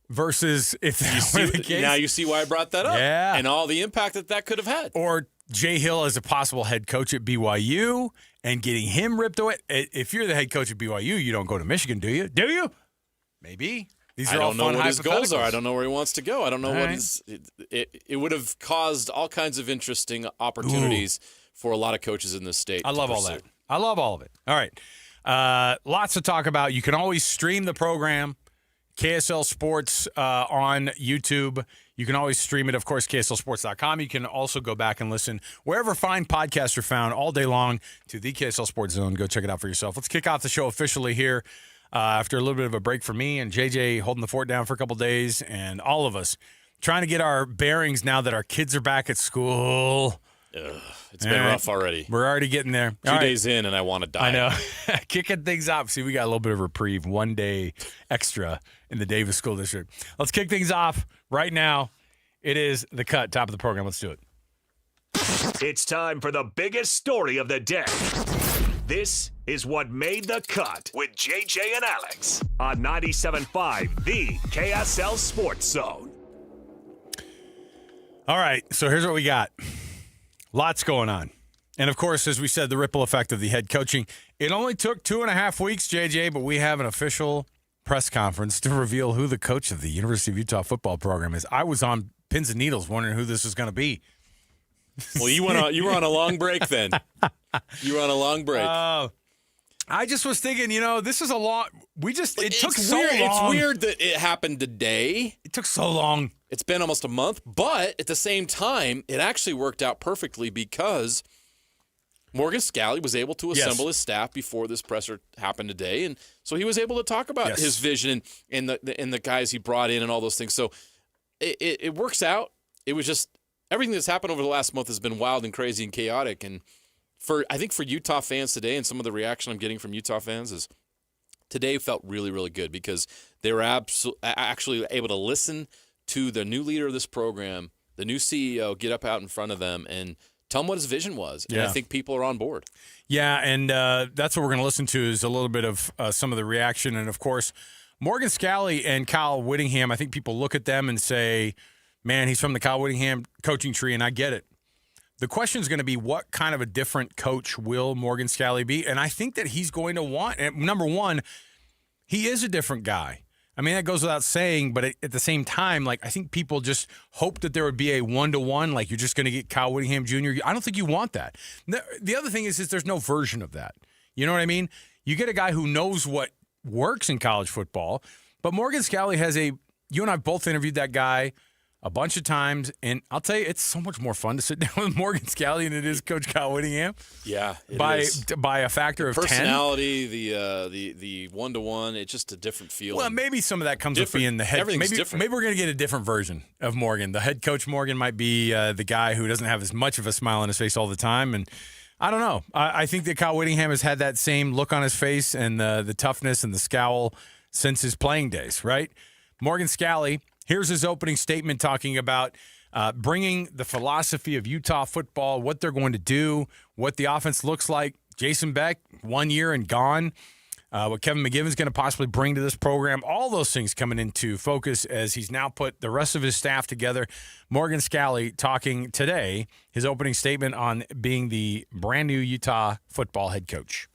versus if that were the case? Now you see why I brought that up. Yeah. And all the impact that could have had. Or Jay Hill as a possible head coach at BYU and getting him ripped away. If you're the head coach at BYU, you don't go to Michigan, do you? Do you? Maybe. These are I all don't know fun what his goals are. hypotheticals. I don't know where he wants to go. I don't know All what right. his it would have caused all kinds of interesting opportunities for a lot of coaches in this state. I to love all pursue. that. I love all of it. All right. Lots to talk about. You can always stream the program, KSL Sports on YouTube. You can always stream it, of course, KSLSports.com. You can also go back and listen wherever fine podcasts are found all day long to the KSL Sports Zone. Go check it out for yourself. Let's kick off the show officially here after a little bit of a break for me and JJ holding the fort down for a couple days and all of us trying to get our bearings now that our kids are back at school. It's been rough already. We're already getting there. 2 days in, and I want to die. I know. Kicking things off. See, we got a little bit of reprieve, 1 day extra in the Davis School District. Let's kick things off right now. It is The Cut, top of the program. Let's do it. It's time for the biggest story of the day. This is what made the cut with JJ and Alex on 97.5, the KSL Sports Zone. All right, so here's what we got. Lots going on. And, of course, as we said, the ripple effect of the head coaching. It only took 2.5 weeks, JJ, but we have an official press conference to reveal who the coach of the University of Utah football program is. I was on pins and needles wondering who this was going to be. Well, you were on a long break then. You were on a long break. I just was thinking, this is a long. It took so long. It's weird that it happened today. It took so long. It's been almost a month, but at the same time, it actually worked out perfectly because Morgan Scalley was able to assemble his staff before this presser happened today, and so he was able to talk about his vision and the guys he brought in and all those things. So it works out. It was just everything that's happened over the last month has been wild and crazy and chaotic, and I think for Utah fans today, and some of the reaction I'm getting from Utah fans is today felt really, really good because they were actually able to listen to the new leader of this program, the new CEO, get up out in front of them and tell them what his vision was. And I think people are on board. Yeah, and that's what we're going to listen to is a little bit of some of the reaction. And, of course, Morgan Scalley and Kyle Whittingham, I think people look at them and say, man, he's from the Kyle Whittingham coaching tree, and I get it. The question is going to be what kind of a different coach will Morgan Scalley be? And I think that he's going to want, number one, he is a different guy. I mean, that goes without saying, but at the same time, I think people just hope that there would be a one-to-one, like you're just going to get Kyle Whittingham Jr. I don't think you want that. The other thing is there's no version of that. You know what I mean? You get a guy who knows what works in college football, but Morgan Scalley you and I both interviewed that guy a bunch of times, and I'll tell you, it's so much more fun to sit down with Morgan Scalley than it is Coach Kyle Whittingham. Yeah, by a factor of 10. Personality, the one-to-one, it's just a different feeling. Well, maybe some of that comes with being the head. Everything's different. Maybe we're going to get a different version of Morgan. The head coach Morgan might be the guy who doesn't have as much of a smile on his face all the time, and I don't know. I think that Kyle Whittingham has had that same look on his face and the toughness and the scowl since his playing days, right? Morgan Scalley. Here's his opening statement talking about bringing the philosophy of Utah football, what they're going to do, what the offense looks like. Jason Beck, 1 year and gone. What Kevin McGivern's going to possibly bring to this program. All those things coming into focus as he's now put the rest of his staff together. Morgan Scalley talking today, his opening statement on being the brand new Utah football head coach.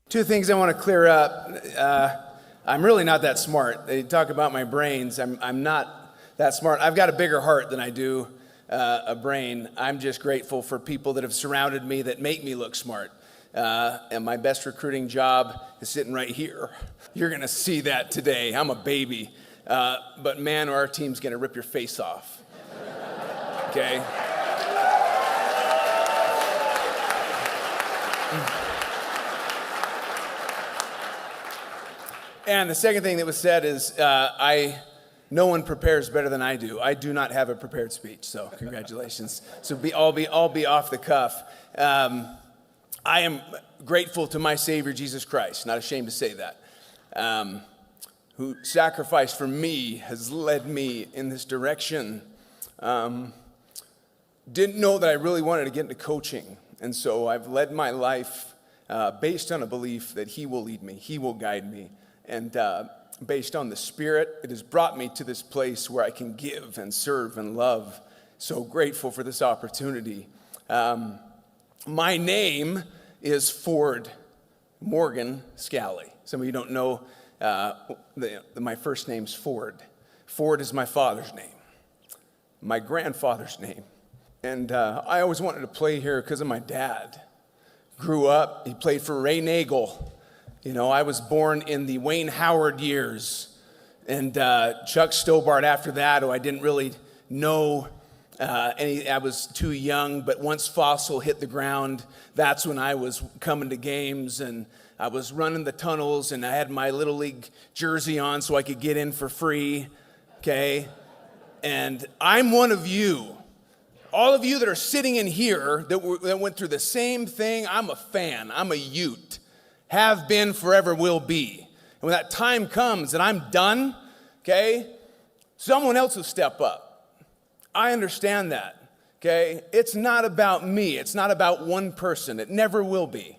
Two things I want to clear up. I'm really not that smart. They talk about my brains. I'm not that smart. I've got a bigger heart than I do a brain. I'm just grateful for people that have surrounded me that make me look smart. And my best recruiting job is sitting right here. You're going to see that today. I'm a baby. But man, our team's going to rip your face off. Okay? And the second thing that was said is, no one prepares better than I do. I do not have a prepared speech, so congratulations. So I'll be off the cuff. I am grateful to my Savior, Jesus Christ, not ashamed to say that, who sacrificed for me, has led me in this direction. Didn't know that I really wanted to get into coaching, and so I've led my life based on a belief that He will lead me, He will guide me, and based on the Spirit, it has brought me to this place where I can give and serve and love. So grateful for this opportunity. My name is Ford Morgan Scally. Some of you don't know my first name's Ford. Ford is my father's name, my grandfather's name. And I always wanted to play here because of my dad. Grew up, he played for Ray Nagel. You know, I was born in the Wayne Howard years, and Chuck Stobart after that, who I didn't really know I was too young, but once Fossil hit the ground, that's when I was coming to games, and I was running the tunnels, and I had my Little League jersey on so I could get in for free, okay? And I'm one of you. All of you that are sitting in here that went through the same thing, I'm a fan. I'm a Ute. Have been, forever will be. And when that time comes and I'm done, okay, someone else will step up. I understand that, okay? It's not about me. It's not about one person. It never will be,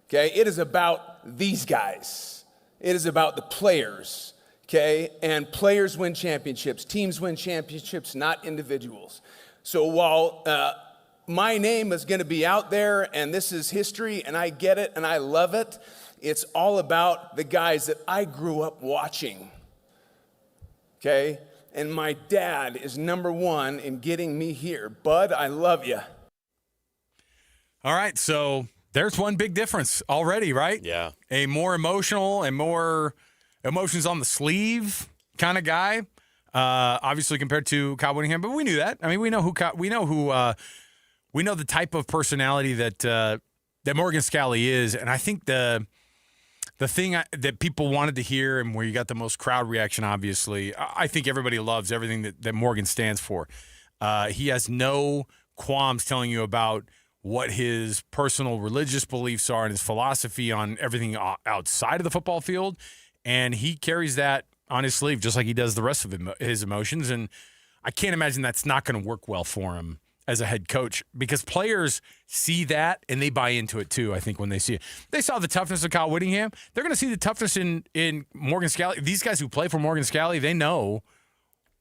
okay? It is about these guys. It is about the players, okay? And players win championships. Teams win championships, not individuals. So while my name is going to be out there, and this is history, and I get it, and I love it, it's all about the guys that I grew up watching, okay? And my dad is number one in getting me here. Bud, I love you. All right, so there's one big difference already, right? Yeah. A more emotional and more emotions on the sleeve kind of guy, obviously compared to Kyle Whittingham, but we knew that. I mean, we know the type of personality that Morgan Scally is, and I think the thing that people wanted to hear and where you got the most crowd reaction, obviously, I think everybody loves everything that Morgan stands for. He has no qualms telling you about what his personal religious beliefs are and his philosophy on everything outside of the football field, and he carries that on his sleeve just like he does the rest of his emotions, and I can't imagine that's not going to work well for him as a head coach, because players see that and they buy into it too. I think when they see it, they saw the toughness of Kyle Whittingham. They're going to see the toughness in Morgan Scally. These guys who play for Morgan Scally, they know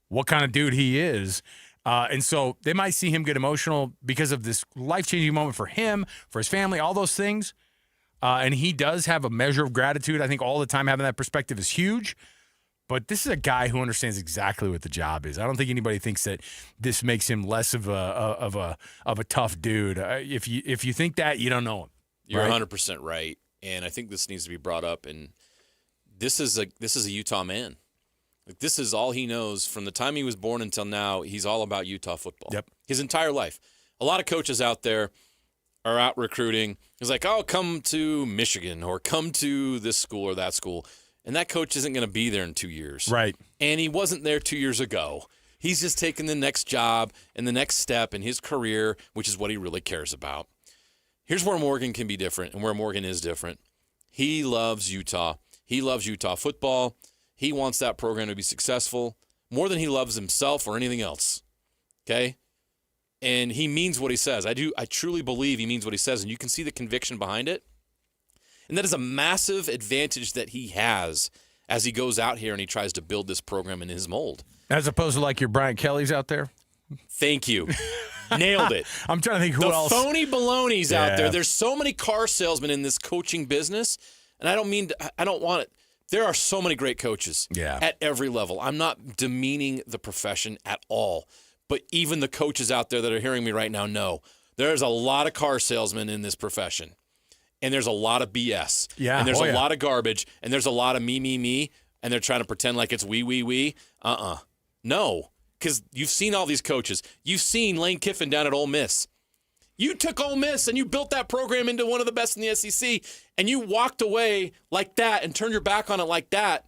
what kind of dude he is. And so they might see him get emotional because of this life-changing moment for him, for his family, all those things. And he does have a measure of gratitude. I think all the time having that perspective is huge. But this is a guy who understands exactly what the job is. I don't think anybody thinks that this makes him less of a tough dude. If you think that, you don't know him. You're 100% right, and I think this needs to be brought up. And this is a Utah man. Like, this is all he knows from the time he was born until now. He's all about Utah football. Yep. His entire life. A lot of coaches out there are out recruiting. He's like, oh, come to Michigan or come to this school or that school. And that coach isn't going to be there in 2 years. Right. And he wasn't there 2 years ago. He's just taking the next job and the next step in his career, which is what he really cares about. Here's where Morgan can be different and where Morgan is different. He loves Utah. He loves Utah football. He wants that program to be successful more than he loves himself or anything else. Okay? And he means what he says. I truly believe he means what he says, and you can see the conviction behind it. And that is a massive advantage that he has as he goes out here and he tries to build this program in his mold. As opposed to like your Brian Kelly's out there? Thank you. Nailed it. I'm trying to think who else. The phony baloney's out there. There's so many car salesmen in this coaching business, and I don't want it. There are so many great coaches at every level. I'm not demeaning the profession at all, but even the coaches out there that are hearing me right now know there's a lot of car salesmen in this profession, and there's a lot of BS, and there's a lot of garbage, and there's a lot of me, and they're trying to pretend like it's we. No, because you've seen all these coaches. You've seen Lane Kiffin down at Ole Miss. You took Ole Miss and you built that program into one of the best in the SEC, and you walked away like that and turned your back on it like that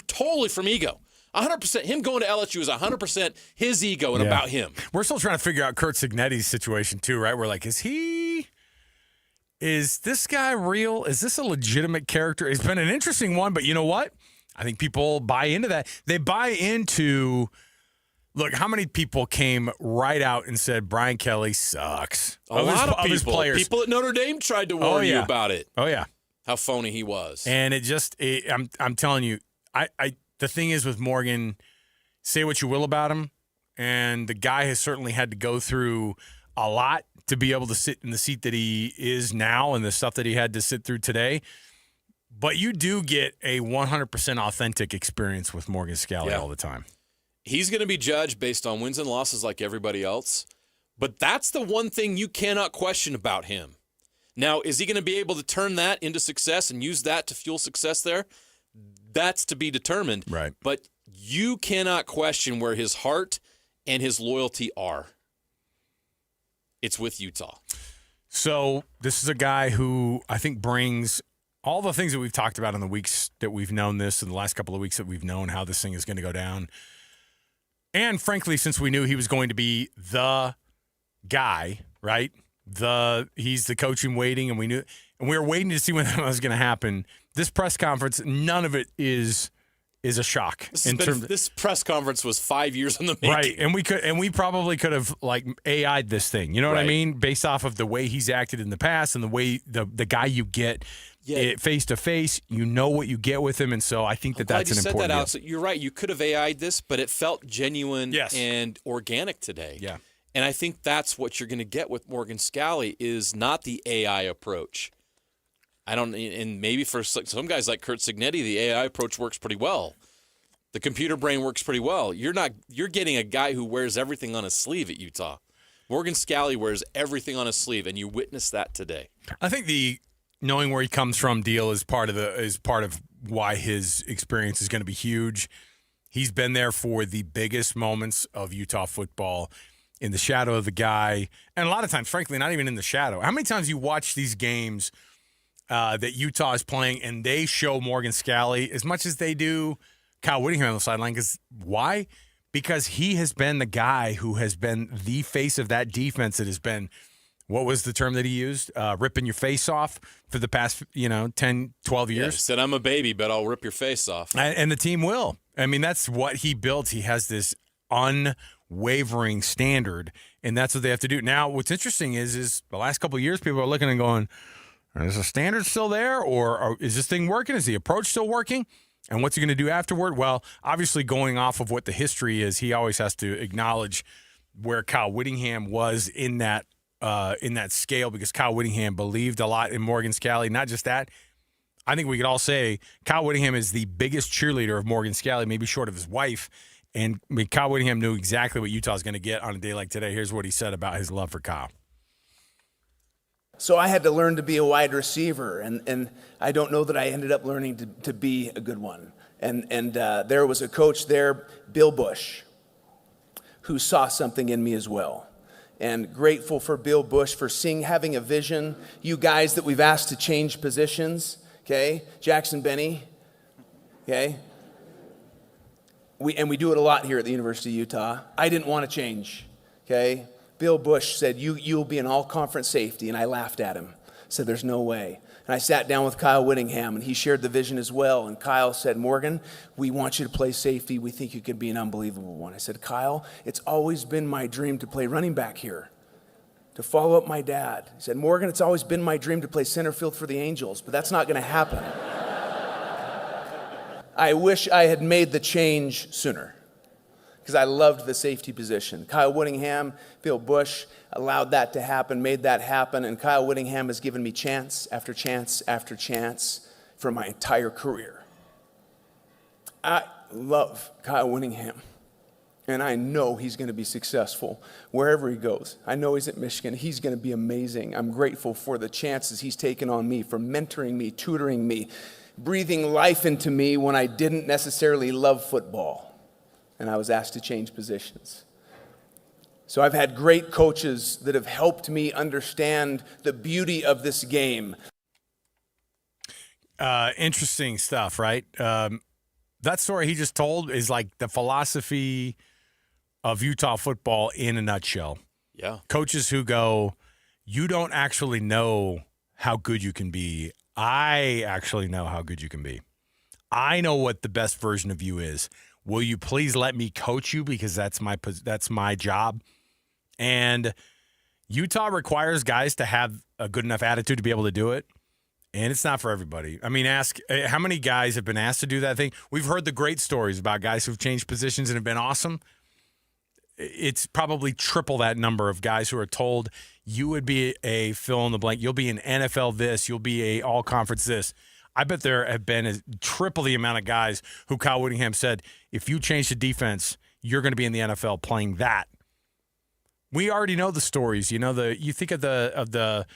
totally from ego. 100%. Him going to LSU is 100% his ego and about him. We're still trying to figure out Curt Cignetti's situation too, right? We're like, is this guy real? Is this a legitimate character? It's been an interesting one, but you know what? I think people buy into that. They buy into... Look, how many people came right out and said Brian Kelly sucks? A lot of people. People at Notre Dame tried to warn you about it. Oh, yeah. How phony he was. And I'm telling you, the thing is with Morgan, say what you will about him, and the guy has certainly had to go through a lot to be able to sit in the seat that he is now and the stuff that he had to sit through today. But you do get a 100% authentic experience with Morgan Scalley all the time. He's going to be judged based on wins and losses like everybody else, but that's the one thing you cannot question about him. Now, is he going to be able to turn that into success and use that to fuel success there? That's to be determined. Right. But you cannot question where his heart and his loyalty are. It's with Utah. So this is a guy who I think brings all the things that we've talked about in the weeks that we've known this, in the last couple of weeks that we've known how this thing is going to go down. And frankly, since we knew he was going to be the guy, right? He's the coach in waiting, and we were waiting to see when that was going to happen. This press conference, none of it is a shock. This press conference was 5 years in the making. Right, and we probably could have like AI'd this thing. You know what I mean? Based off of the way he's acted in the past and the way the guy you get face to face, you know what you get with him, and so I think that's an important deal. You said that out. deal. So you're right. You could have AI'd this, but it felt genuine and organic today. Yeah. And I think that's what you're going to get with Morgan Scalley is not the AI approach. And maybe for some guys like Curt Cignetti, the AI approach works pretty well. The computer brain works pretty well. You're getting a guy who wears everything on his sleeve at Utah. Morgan Scalley wears everything on his sleeve, and you witnessed that today. I think the knowing where he comes from deal is part of why his experience is going to be huge. He's been there for the biggest moments of Utah football, in the shadow of the guy, and a lot of times, frankly, not even in the shadow. How many times you watch these games that Utah is playing and they show Morgan Scalley as much as they do Kyle Whittingham on the sideline? Why? Because he has been the guy who has been the face of that defense that has been, what was the term that he used? Ripping your face off for the past 10, 12 years. Yeah, he said, I'm a baby, but I'll rip your face off. And the team will. I mean, that's what he built. He has this unwavering standard, and that's what they have to do. Now, what's interesting is the last couple of years, people are looking and going, is the standard still there, or is this thing working? Is the approach still working? And what's he going to do afterward? Well, obviously going off of what the history is, he always has to acknowledge where Kyle Whittingham was in that scale, because Kyle Whittingham believed a lot in Morgan Scalley. Not just that, I think we could all say Kyle Whittingham is the biggest cheerleader of Morgan Scalley, maybe short of his wife. And Kyle Whittingham knew exactly what Utah's going to get on a day like today. Here's what he said about his love for Kyle. So I had to learn to be a wide receiver, and I don't know that I ended up learning to be a good one. And there was a coach there, Bill Bush, who saw something in me as well. And grateful for Bill Bush for having a vision. You guys that we've asked to change positions, okay? Jackson Benny, okay? We do it a lot here at the University of Utah. I didn't want to change, okay? Bill Bush said, you'll be an all-conference safety, and I laughed at him. Said, there's no way. And I sat down with Kyle Whittingham, and he shared the vision as well. And Kyle said, Morgan, we want you to play safety. We think you could be an unbelievable one. I said, Kyle, it's always been my dream to play running back here, to follow up my dad. He said, Morgan, it's always been my dream to play center field for the Angels, but that's not going to happen. I wish I had made the change sooner, because I loved the safety position. Kyle Whittingham, Bill Bush allowed that to happen, made that happen, and Kyle Whittingham has given me chance after chance after chance for my entire career. I love Kyle Whittingham, and I know he's going to be successful wherever he goes. I know he's at Michigan. He's going to be amazing. I'm grateful for the chances he's taken on me, for mentoring me, tutoring me, breathing life into me when I didn't necessarily love football, and I was asked to change positions. So I've had great coaches that have helped me understand the beauty of this game. Interesting stuff, right? That story he just told is like the philosophy of Utah football in a nutshell. Yeah. Coaches who go, you don't actually know how good you can be. I actually know how good you can be. I know what the best version of you is. Will you please let me coach you, because that's my job? And Utah requires guys to have a good enough attitude to be able to do it. And it's not for everybody. I mean, ask how many guys have been asked to do that thing. We've heard the great stories about guys who've changed positions and have been awesome. It's probably triple that number of guys who are told you would be a fill in the blank. You'll be an NFL this. You'll be a all conference this. I bet there have been triple the amount of guys who Kyle Whittingham said, if you change the defense, you're going to be in the NFL playing that. We already know the stories. You know, you think of the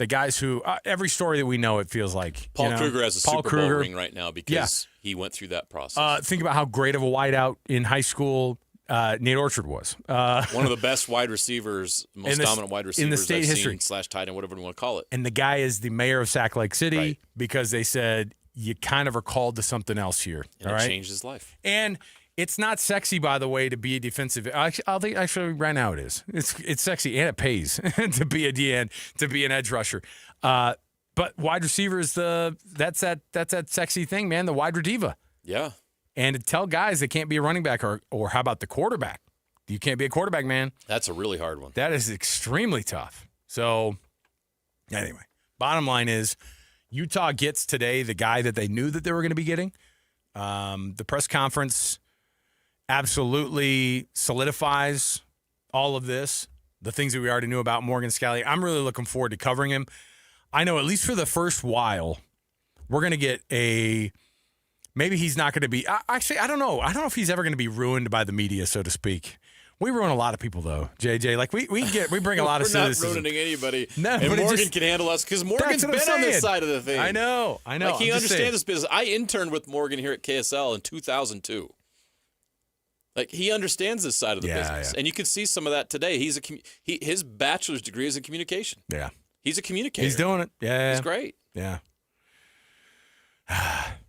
guys who every story that we know, it feels like Paul Kruger has a Super Bowl ring right now because he went through that process. Think about how great of a wideout in high school Nate Orchard was. One of the best wide receivers, most dominant wide receivers in the state history / tight end, whatever you want to call it. And the guy is the mayor of Sac Lake City because they said you kind of are called to something else here. And it changed his life. And it's not sexy, by the way, to be a defensive. Actually, right now it is. It's sexy and it pays to be a DN, to be an edge rusher. But wide receiver is that's that sexy thing, man. The wide receiver. Yeah. And to tell guys they can't be a running back, or how about the quarterback? You can't be a quarterback, man. That's a really hard one. That is extremely tough. So, anyway, bottom line is Utah gets today the guy that they knew that they were going to be getting. The press conference absolutely solidifies all of this, the things that we already knew about Morgan Scalley. I'm really looking forward to covering him. I know at least for the first while, we're going to get maybe he's not going to be, actually, I don't know. I don't know if he's ever going to be ruined by the media, so to speak. We ruin a lot of people, though, JJ. Like, we bring a lot of cynicism. We're not ruining anybody. No, and but Morgan can handle us because Morgan's been on this side of the thing. I know. Like, he understands this business. I interned with Morgan here at KSL in 2002. Like, he understands this side of the business. Yeah. And you can see some of that today. His bachelor's degree is in communication. Yeah. He's a communicator. He's doing it. Yeah. He's great. Yeah.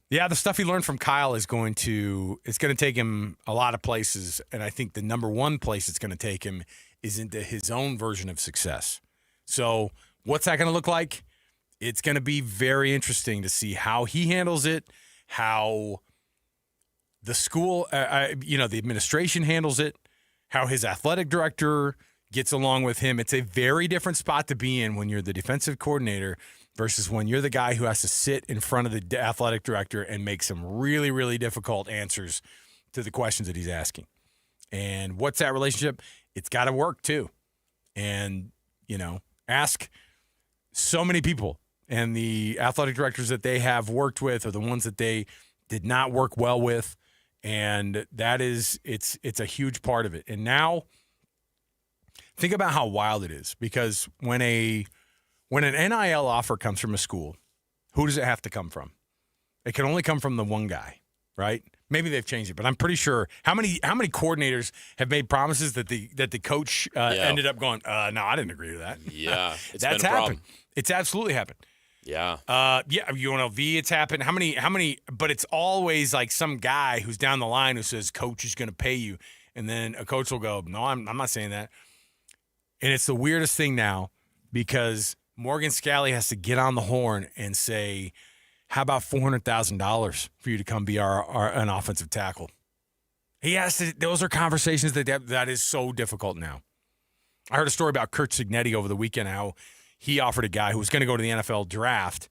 Yeah, the stuff he learned from Kyle it's going to take him a lot of places, and I think the number one place it's going to take him is into his own version of success. So what's that going to look like? It's going to be very interesting to see how he handles it, how the school, the administration handles it, how his athletic director gets along with him. It's a very different spot to be in when you're the defensive coordinator versus when you're the guy who has to sit in front of the athletic director and make some really, really difficult answers to the questions that he's asking. And what's that relationship? It's got to work too. And, ask so many people, and the athletic directors that they have worked with are the ones that they did not work well with. And that is, it's a huge part of it. And now think about how wild it is, because when an NIL offer comes from a school, who does it have to come from? It can only come from the one guy, right? Maybe they've changed it, but I'm pretty sure how many coordinators have made promises that the coach ended up going, no, I didn't agree to that. Yeah, that's been a happened. problem. It's absolutely happened. Yeah. UNLV, it's happened. How many? But it's always like some guy who's down the line who says, coach is going to pay you. And then a coach will go, no, I'm not saying that. And it's the weirdest thing now, because Morgan Scalley has to get on the horn and say, how about $400,000 for you to come be an offensive tackle? He has to. Those are conversations that is so difficult now. I heard a story about Kurt Cignetti over the weekend, how he offered a guy who was going to go to the NFL draft,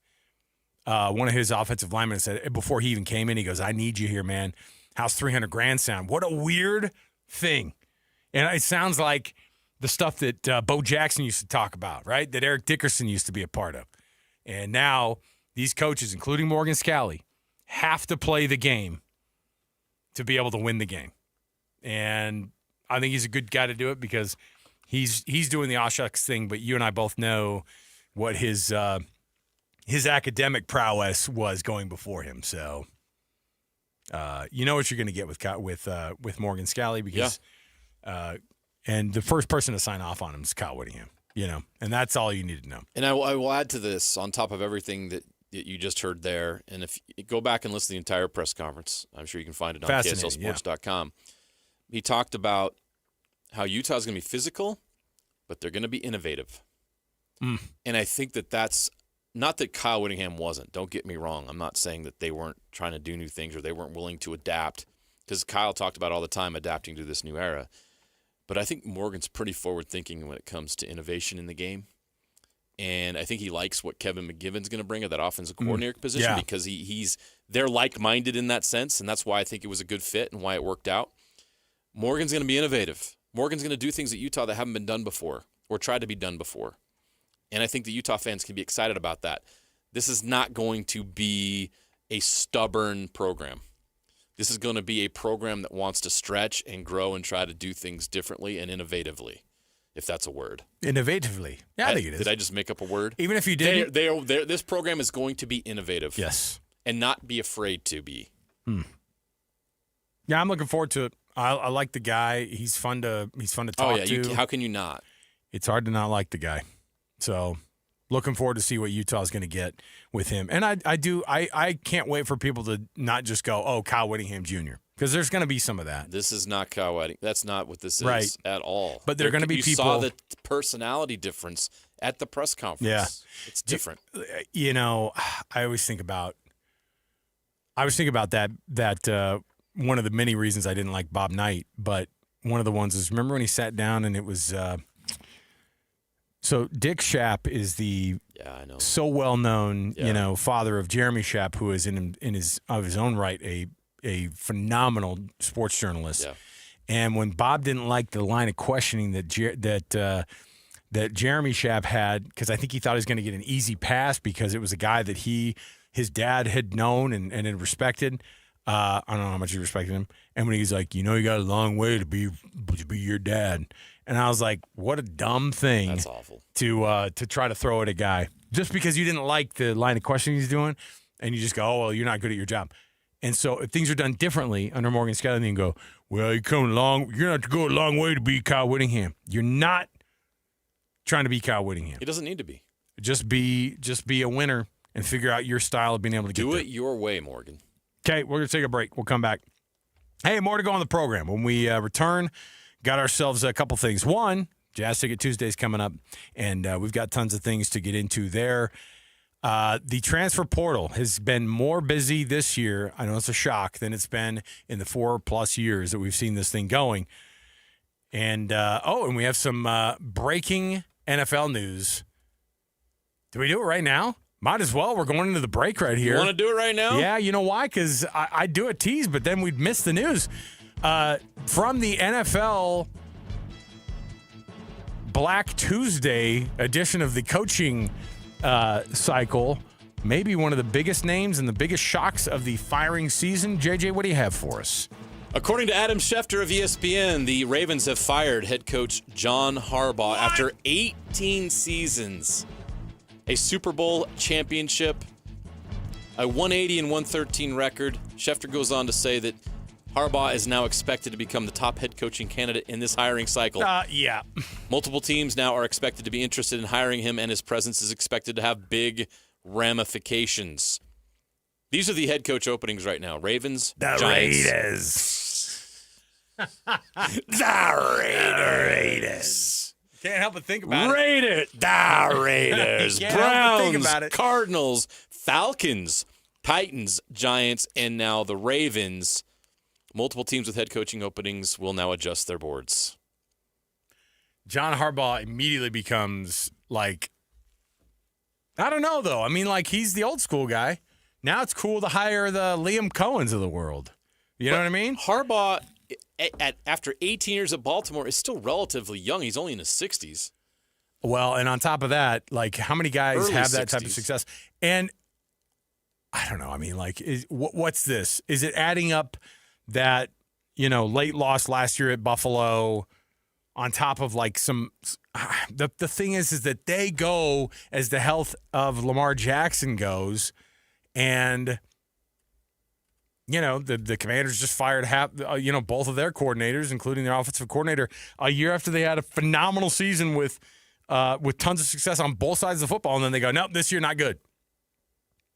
one of his offensive linemen said, before he even came in, he goes, I need you here, man. How's $300,000 sound? What a weird thing. And it sounds like the stuff that Bo Jackson used to talk about, right? That Eric Dickerson used to be a part of. And now these coaches, including Morgan Scalley, have to play the game to be able to win the game. And I think he's a good guy to do it because he's doing the Oshucks thing, but you and I both know what his academic prowess was going before him. So you know what you're going to get with Morgan Scally because and the first person to sign off on him is Kyle Whittingham, and that's all you need to know. And I will add to this on top of everything that you just heard there. And if you go back and listen to the entire press conference, I'm sure you can find it on KSLSports.com. He talked about how Utah's going to be physical, but they're going to be innovative. And I think that's not that Kyle Whittingham wasn't. Don't get me wrong. I'm not saying that they weren't trying to do new things or they weren't willing to adapt, because Kyle talked about all the time adapting to this new era. But I think Morgan's pretty forward-thinking when it comes to innovation in the game. And I think he likes what Kevin McGivern's going to bring at that offensive coordinator position because they're like-minded in that sense, and that's why I think it was a good fit and why it worked out. Morgan's going to be innovative. Morgan's going to do things at Utah that haven't been done before or tried to be done before. And I think the Utah fans can be excited about that. This is not going to be a stubborn program. This is going to be a program that wants to stretch and grow and try to do things differently and innovatively, if that's a word. Innovatively. Yeah, I think it is. Did I just make up a word? Even if you did. This program is going to be innovative. Yes. And not be afraid to be. Yeah, I'm looking forward to it. I like the guy. He's fun to talk to. How can you not? It's hard to not like the guy. So looking forward to see what Utah's going to get with him. And I can't wait for people to not just go, oh, Kyle Whittingham Jr., because there's going to be some of that. This is not Kyle Whittingham. That's not what this is at all. But there are going to be you people. You saw the personality difference at the press conference. Yeah. It's different. I always think about that one of the many reasons I didn't like Bob Knight, but one of the ones is, remember when he sat down and it was so Dick Schaap is the so well known father of Jeremy Schaap, who is in his own right a phenomenal sports journalist. Yeah. And when Bob didn't like the line of questioning that Jeremy Schaap had, because I think he thought he was going to get an easy pass because it was a guy that his dad had known and had respected. I don't know how much he respected him. And when he's like, you got a long way to be your dad. And I was like, what a dumb thing. That's awful. To try to throw at a guy just because you didn't like the line of questioning he's doing, and you just go, oh, well, you're not good at your job. And so if things are done differently under Morgan Scally, then you go, well, you're going to have to go a long way to be Kyle Whittingham. You're not trying to be Kyle Whittingham. He doesn't need to be. Just be a winner and figure out your style of being able to do it your way, Morgan. Okay, we're going to take a break. We'll come back. Hey, more to go on the program. When we return, got ourselves a couple things. One, Jazz Ticket Tuesday's coming up, and we've got tons of things to get into there. The transfer portal has been more busy this year, I know it's a shock, than it's been in the 4+ years that we've seen this thing going. And, and we have some breaking NFL news. Do we do it right now? Might as well. We're going into the break right here. You want to do it right now? Yeah, you know why? Because I'd do a tease, but then we'd miss the news. From the NFL Black Tuesday edition of the coaching cycle, maybe one of the biggest names and the biggest shocks of the firing season. JJ, what do you have for us? According to Adam Schefter of ESPN, the Ravens have fired head coach John Harbaugh after 18 seasons. A Super Bowl championship, a 180 and 113 record. Schefter goes on to say that Harbaugh is now expected to become the top head coaching candidate in this hiring cycle. Yeah. Multiple teams now are expected to be interested in hiring him, and his presence is expected to have big ramifications. These are the head coach openings right now. Ravens, the Giants. The Raiders. Can't help but think about it. The Raiders, Browns, Cardinals, Falcons, Titans, Giants, and now the Ravens. Multiple teams with head coaching openings will now adjust their boards. John Harbaugh immediately becomes like, I don't know, though. I mean, like, he's the old school guy. Now it's cool to hire the Liam Cohens of the world. You know what I mean? Harbaugh, after 18 years at Baltimore, is still relatively young. He's only in his 60s. Well, and on top of that, like, how many guys have that type of success? And I don't know. I mean, like, what's this? Is it adding up that, late loss last year at Buffalo, on top of like the thing is that they go as the health of Lamar Jackson goes, and the Commanders just fired both of their coordinators, including their offensive coordinator, a year after they had a phenomenal season with tons of success on both sides of the football, and then they go, nope, this year not good,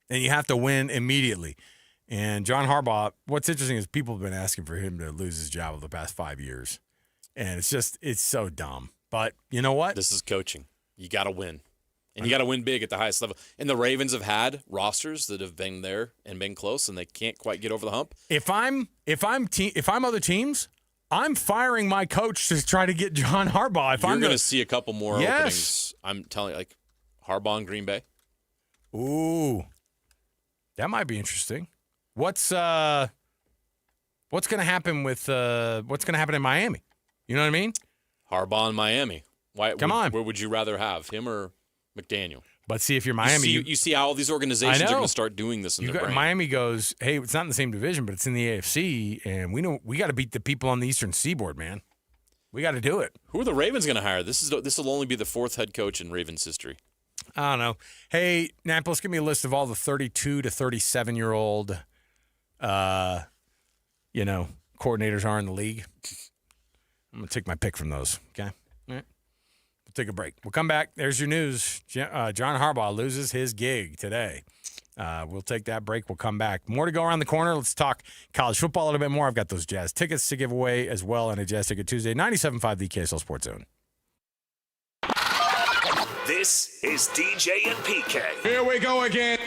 and you have to win immediately. And John Harbaugh, what's interesting is people have been asking for him to lose his job over the past 5 years. And it's so dumb. But you know what? This is coaching. You got to win. And you got to win big at the highest level. And the Ravens have had rosters that have been there and been close, and they can't quite get over the hump. If I'm other teams, I'm firing my coach to try to get John Harbaugh. You're going to see a couple more openings. I'm telling you, like Harbaugh in Green Bay. Ooh. That might be interesting. What's going to happen with what's going to happen in Miami? You know what I mean? Harbaugh in Miami. Come on. Where would you rather have him or McDaniel? But see, if you're Miami, you see how all these organizations are going to start doing this in their brain. Miami goes, hey, it's not in the same division, but it's in the AFC, and we got to beat the people on the Eastern Seaboard, man. We got to do it. Who are the Ravens going to hire? This will only be the fourth head coach in Ravens history. I don't know. Hey, Napolis, give me a list of all the 32 to 37-year-old, coordinators are in the league. I'm going to take my pick from those, okay? All right. We'll take a break. We'll come back. There's your news. John Harbaugh loses his gig today. We'll take that break. We'll come back. More to go around the corner. Let's talk college football a little bit more. I've got those Jazz tickets to give away as well on a Jazz Ticket Tuesday. 97.5, the KSL Sports Zone. This is DJ and PK. Here we go again.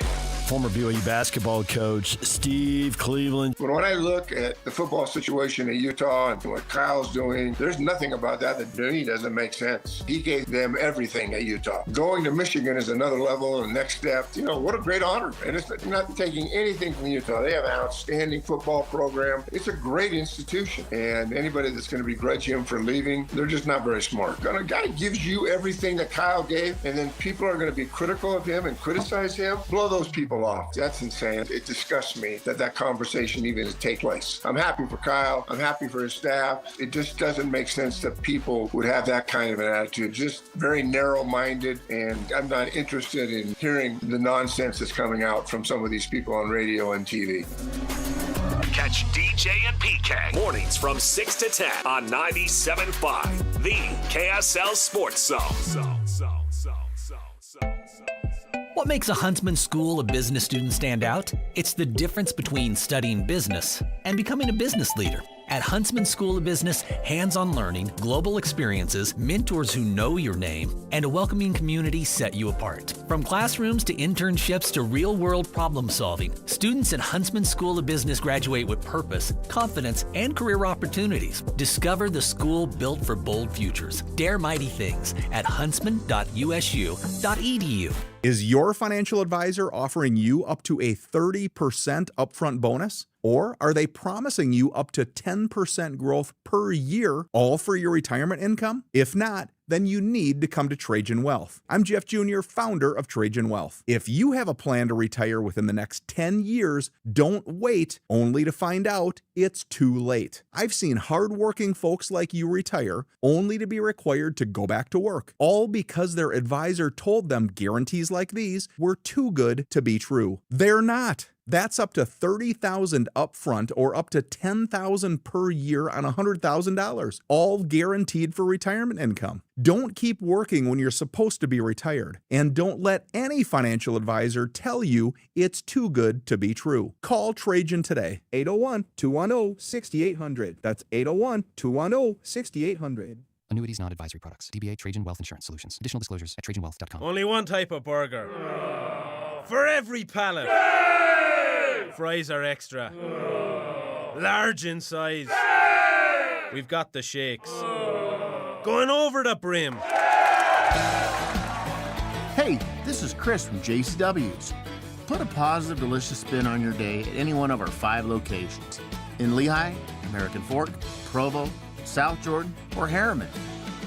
Former BYU basketball coach Steve Cleveland. When I look at the football situation in Utah and what Kyle's doing, there's nothing about that to me doesn't make sense. He gave them everything at Utah. Going to Michigan is another level and next step. What a great honor. And it's not taking anything from Utah. They have an outstanding football program. It's a great institution. And anybody that's going to begrudge him for leaving, they're just not very smart. A guy gives you everything that Kyle gave, and then people are going to be critical of him and criticize him. Blow those people off. That's insane. It disgusts me that conversation even take place. I'm happy for Kyle. I'm happy for his staff. It just doesn't make sense that people would have that kind of an attitude. Just very narrow-minded, and I'm not interested in hearing the nonsense that's coming out from some of these people on radio and TV. Catch DJ and PK mornings from 6 to 10 on 97.5, the KSL Sports Zone. What makes a Huntsman School of Business student stand out? It's the difference between studying business and becoming a business leader. At Huntsman School of Business, hands-on learning, global experiences, mentors who know your name, and a welcoming community set you apart. From classrooms to internships to real-world problem-solving, students at Huntsman School of Business graduate with purpose, confidence, and career opportunities. Discover the school built for bold futures. Dare mighty things at huntsman.usu.edu. Is your financial advisor offering you up to a 30% upfront bonus? Or are they promising you up to 10% growth per year, all for your retirement income? If not, then you need to come to Trajan Wealth. I'm Jeff Jr., founder of Trajan Wealth. If you have a plan to retire within the next 10 years, don't wait only to find out it's too late. I've seen hardworking folks like you retire only to be required to go back to work, all because their advisor told them guarantees like these were too good to be true. They're not. That's up to $30,000 upfront or up to $10,000 per year on $100,000, all guaranteed for retirement income. Don't keep working when you're supposed to be retired, and don't let any financial advisor tell you it's too good to be true. Call Trajan today, 801-210-6800. That's 801-210-6800. Annuities, not advisory products. DBA Trajan Wealth Insurance Solutions. Additional disclosures at TrajanWealth.com. Only one type of burger. For every pallet. Fries are extra. Large in size. We've got the shakes. Going over the brim. Hey, this is Chris from JCW's. Put a positive, delicious spin on your day at any one of our 5 locations. In Lehigh, American Fork, Provo, South Jordan, or Harriman.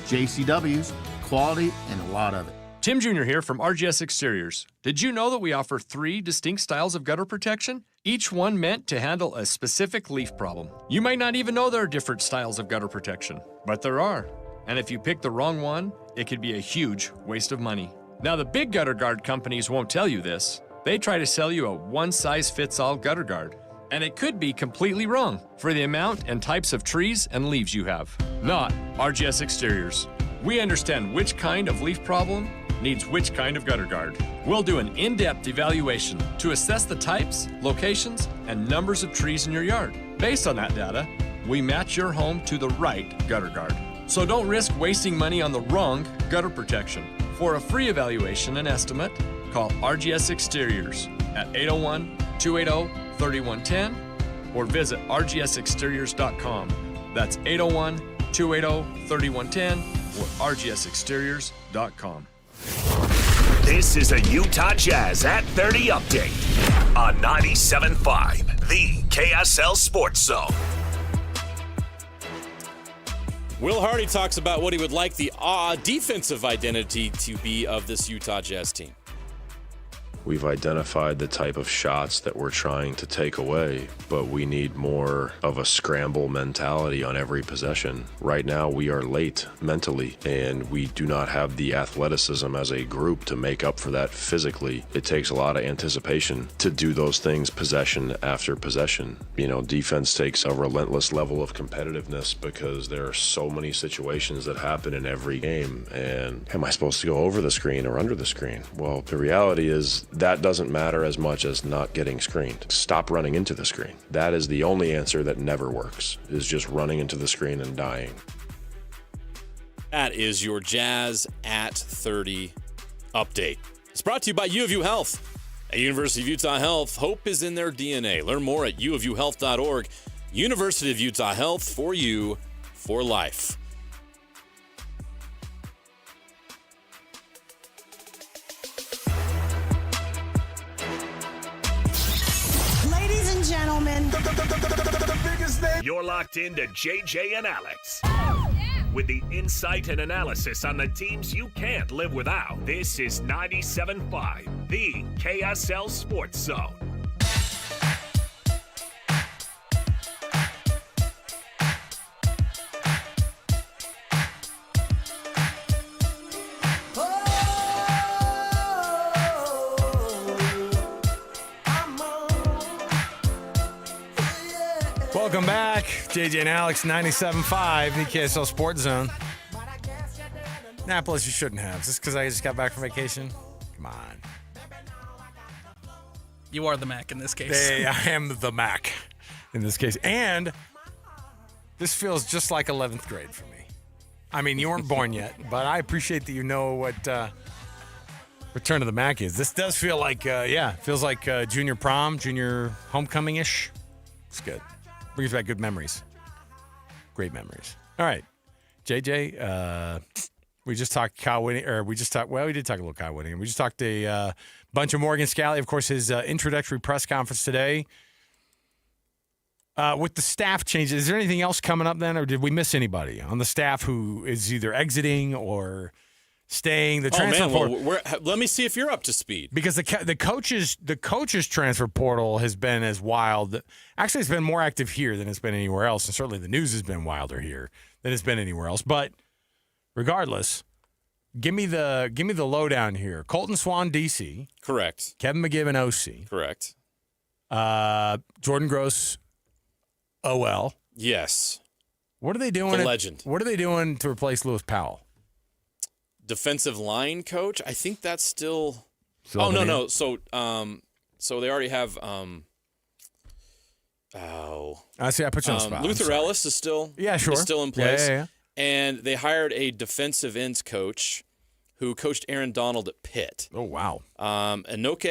JCW's, quality and a lot of it. Tim Jr. here from RGS Exteriors. Did you know that we offer 3 distinct styles of gutter protection? Each one meant to handle a specific leaf problem. You might not even know there are different styles of gutter protection, but there are. And if you pick the wrong one, it could be a huge waste of money. Now, the big gutter guard companies won't tell you this. They try to sell you a one-size-fits-all gutter guard. And it could be completely wrong for the amount and types of trees and leaves you have. Not RGS Exteriors. We understand which kind of leaf problem needs which kind of gutter guard. We'll do an in-depth evaluation to assess the types, locations, and numbers of trees in your yard. Based on that data, we match your home to the right gutter guard. So don't risk wasting money on the wrong gutter protection. For a free evaluation and estimate, call RGS Exteriors at 801-280-3110 or visit rgsexteriors.com. That's 801-280-3110 or rgsexteriors.com. This is a Utah Jazz at 30 update on 97.5, the KSL Sports Zone. Will Hardy talks about what he would like the defensive identity to be of this Utah Jazz team. We've identified the type of shots that we're trying to take away, but we need more of a scramble mentality on every possession. Right now, we are late mentally, and we do not have the athleticism as a group to make up for that physically. It takes a lot of anticipation to do those things possession after possession. You know, defense takes a relentless level of competitiveness because there are so many situations that happen in every game. And am I supposed to go over the screen or under the screen? Well, the reality is, that doesn't matter as much as not getting screened. Stop running into the screen. That is the only answer that never works, is just running into the screen and dying. That is your Jazz at 30 update. It's brought to you by U of U Health. At University of Utah Health, hope is in their DNA. Learn more at uofuhealth.org. University of Utah Health, for you, for life. Gentlemen, You're locked into JJ and Alex. With the insight and analysis on the teams you can't live without. This is 97.5, the KSL Sports Zone. Welcome back. JJ and Alex, 97.5, the KSL Sports Zone. Annapolis, you shouldn't have. Is this because I just got back from vacation? Come on. You are the Mac in this case. I am the Mac in this case. And this feels just like 11th grade for me. I mean, you weren't born yet, but I appreciate that you know what Return of the Mac is. This does feel like, feels like junior prom, junior homecoming-ish. It's good. Brings back good memories. Great memories. All right. JJ, we just talked Kyle Whitting, we did talk a little Kyle Whitting. We just talked a bunch of Morgan Scally. Of course, his introductory press conference today. With the staff changes, is there anything else coming up then, or did we miss anybody on the staff who is either exiting or staying? The transfer portal. Let me see if you're up to speed. Because the coaches transfer portal has been as wild. Actually, it's been more active here than it's been anywhere else, and certainly the news has been wilder here than it's been anywhere else. But regardless, give me the lowdown here. Colton Swan, DC. Correct. Kevin McGibbon, OC. Correct. Jordan Gross, OL. Yes. What are they doing? The legend. What are they doing to replace Lewis Powell? Defensive line coach. I think that's still. No. So they already have. I see. I put you on the spot. Luther Ellis is still. Yeah, sure. Is still in place. Yeah. And they hired a defensive ends coach, who coached Aaron Donald at Pitt. Oh wow. Enoke.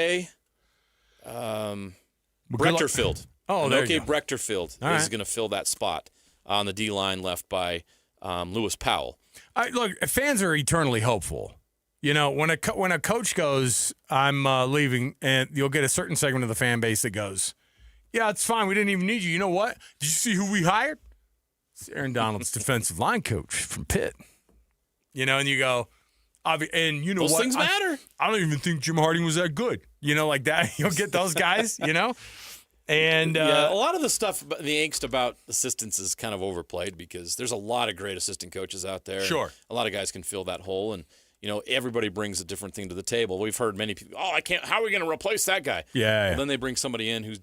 Brechterfield. Enoke Brechterfield is going to fill that spot on the D line left by Lewis Powell. Look, fans are eternally hopeful. You know, when a coach goes, I'm leaving, and you'll get a certain segment of the fan base that goes, yeah, it's fine. We didn't even need you. You know what? Did you see who we hired? It's Aaron Donald's defensive line coach from Pitt. You know, and you go, And you know Those what? things matter. I don't even think Jim Harding was that good. Like that. You'll get those guys, And a lot of the stuff, the angst about assistants is kind of overplayed because there's a lot of great assistant coaches out there. Sure. A lot of guys can fill that hole, and everybody brings a different thing to the table. We've heard many people, I can't. How are we going to replace that guy? Yeah. Well, then they bring somebody in who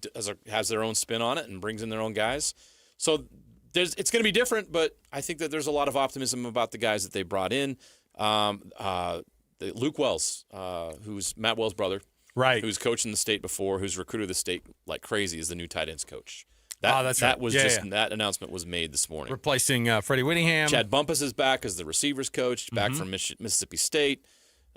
has their own spin on it and brings in their own guys. So it's going to be different, but I think that there's a lot of optimism about the guys that they brought in. Luke Wells, who's Matt Wells' brother. Right. Who's coached in the state before, who's recruited the state like crazy, is the new tight ends coach. That's right. That announcement was made this morning. Replacing Freddie Whittingham. Chad Bumpus is back as the receivers coach, back from Mississippi State.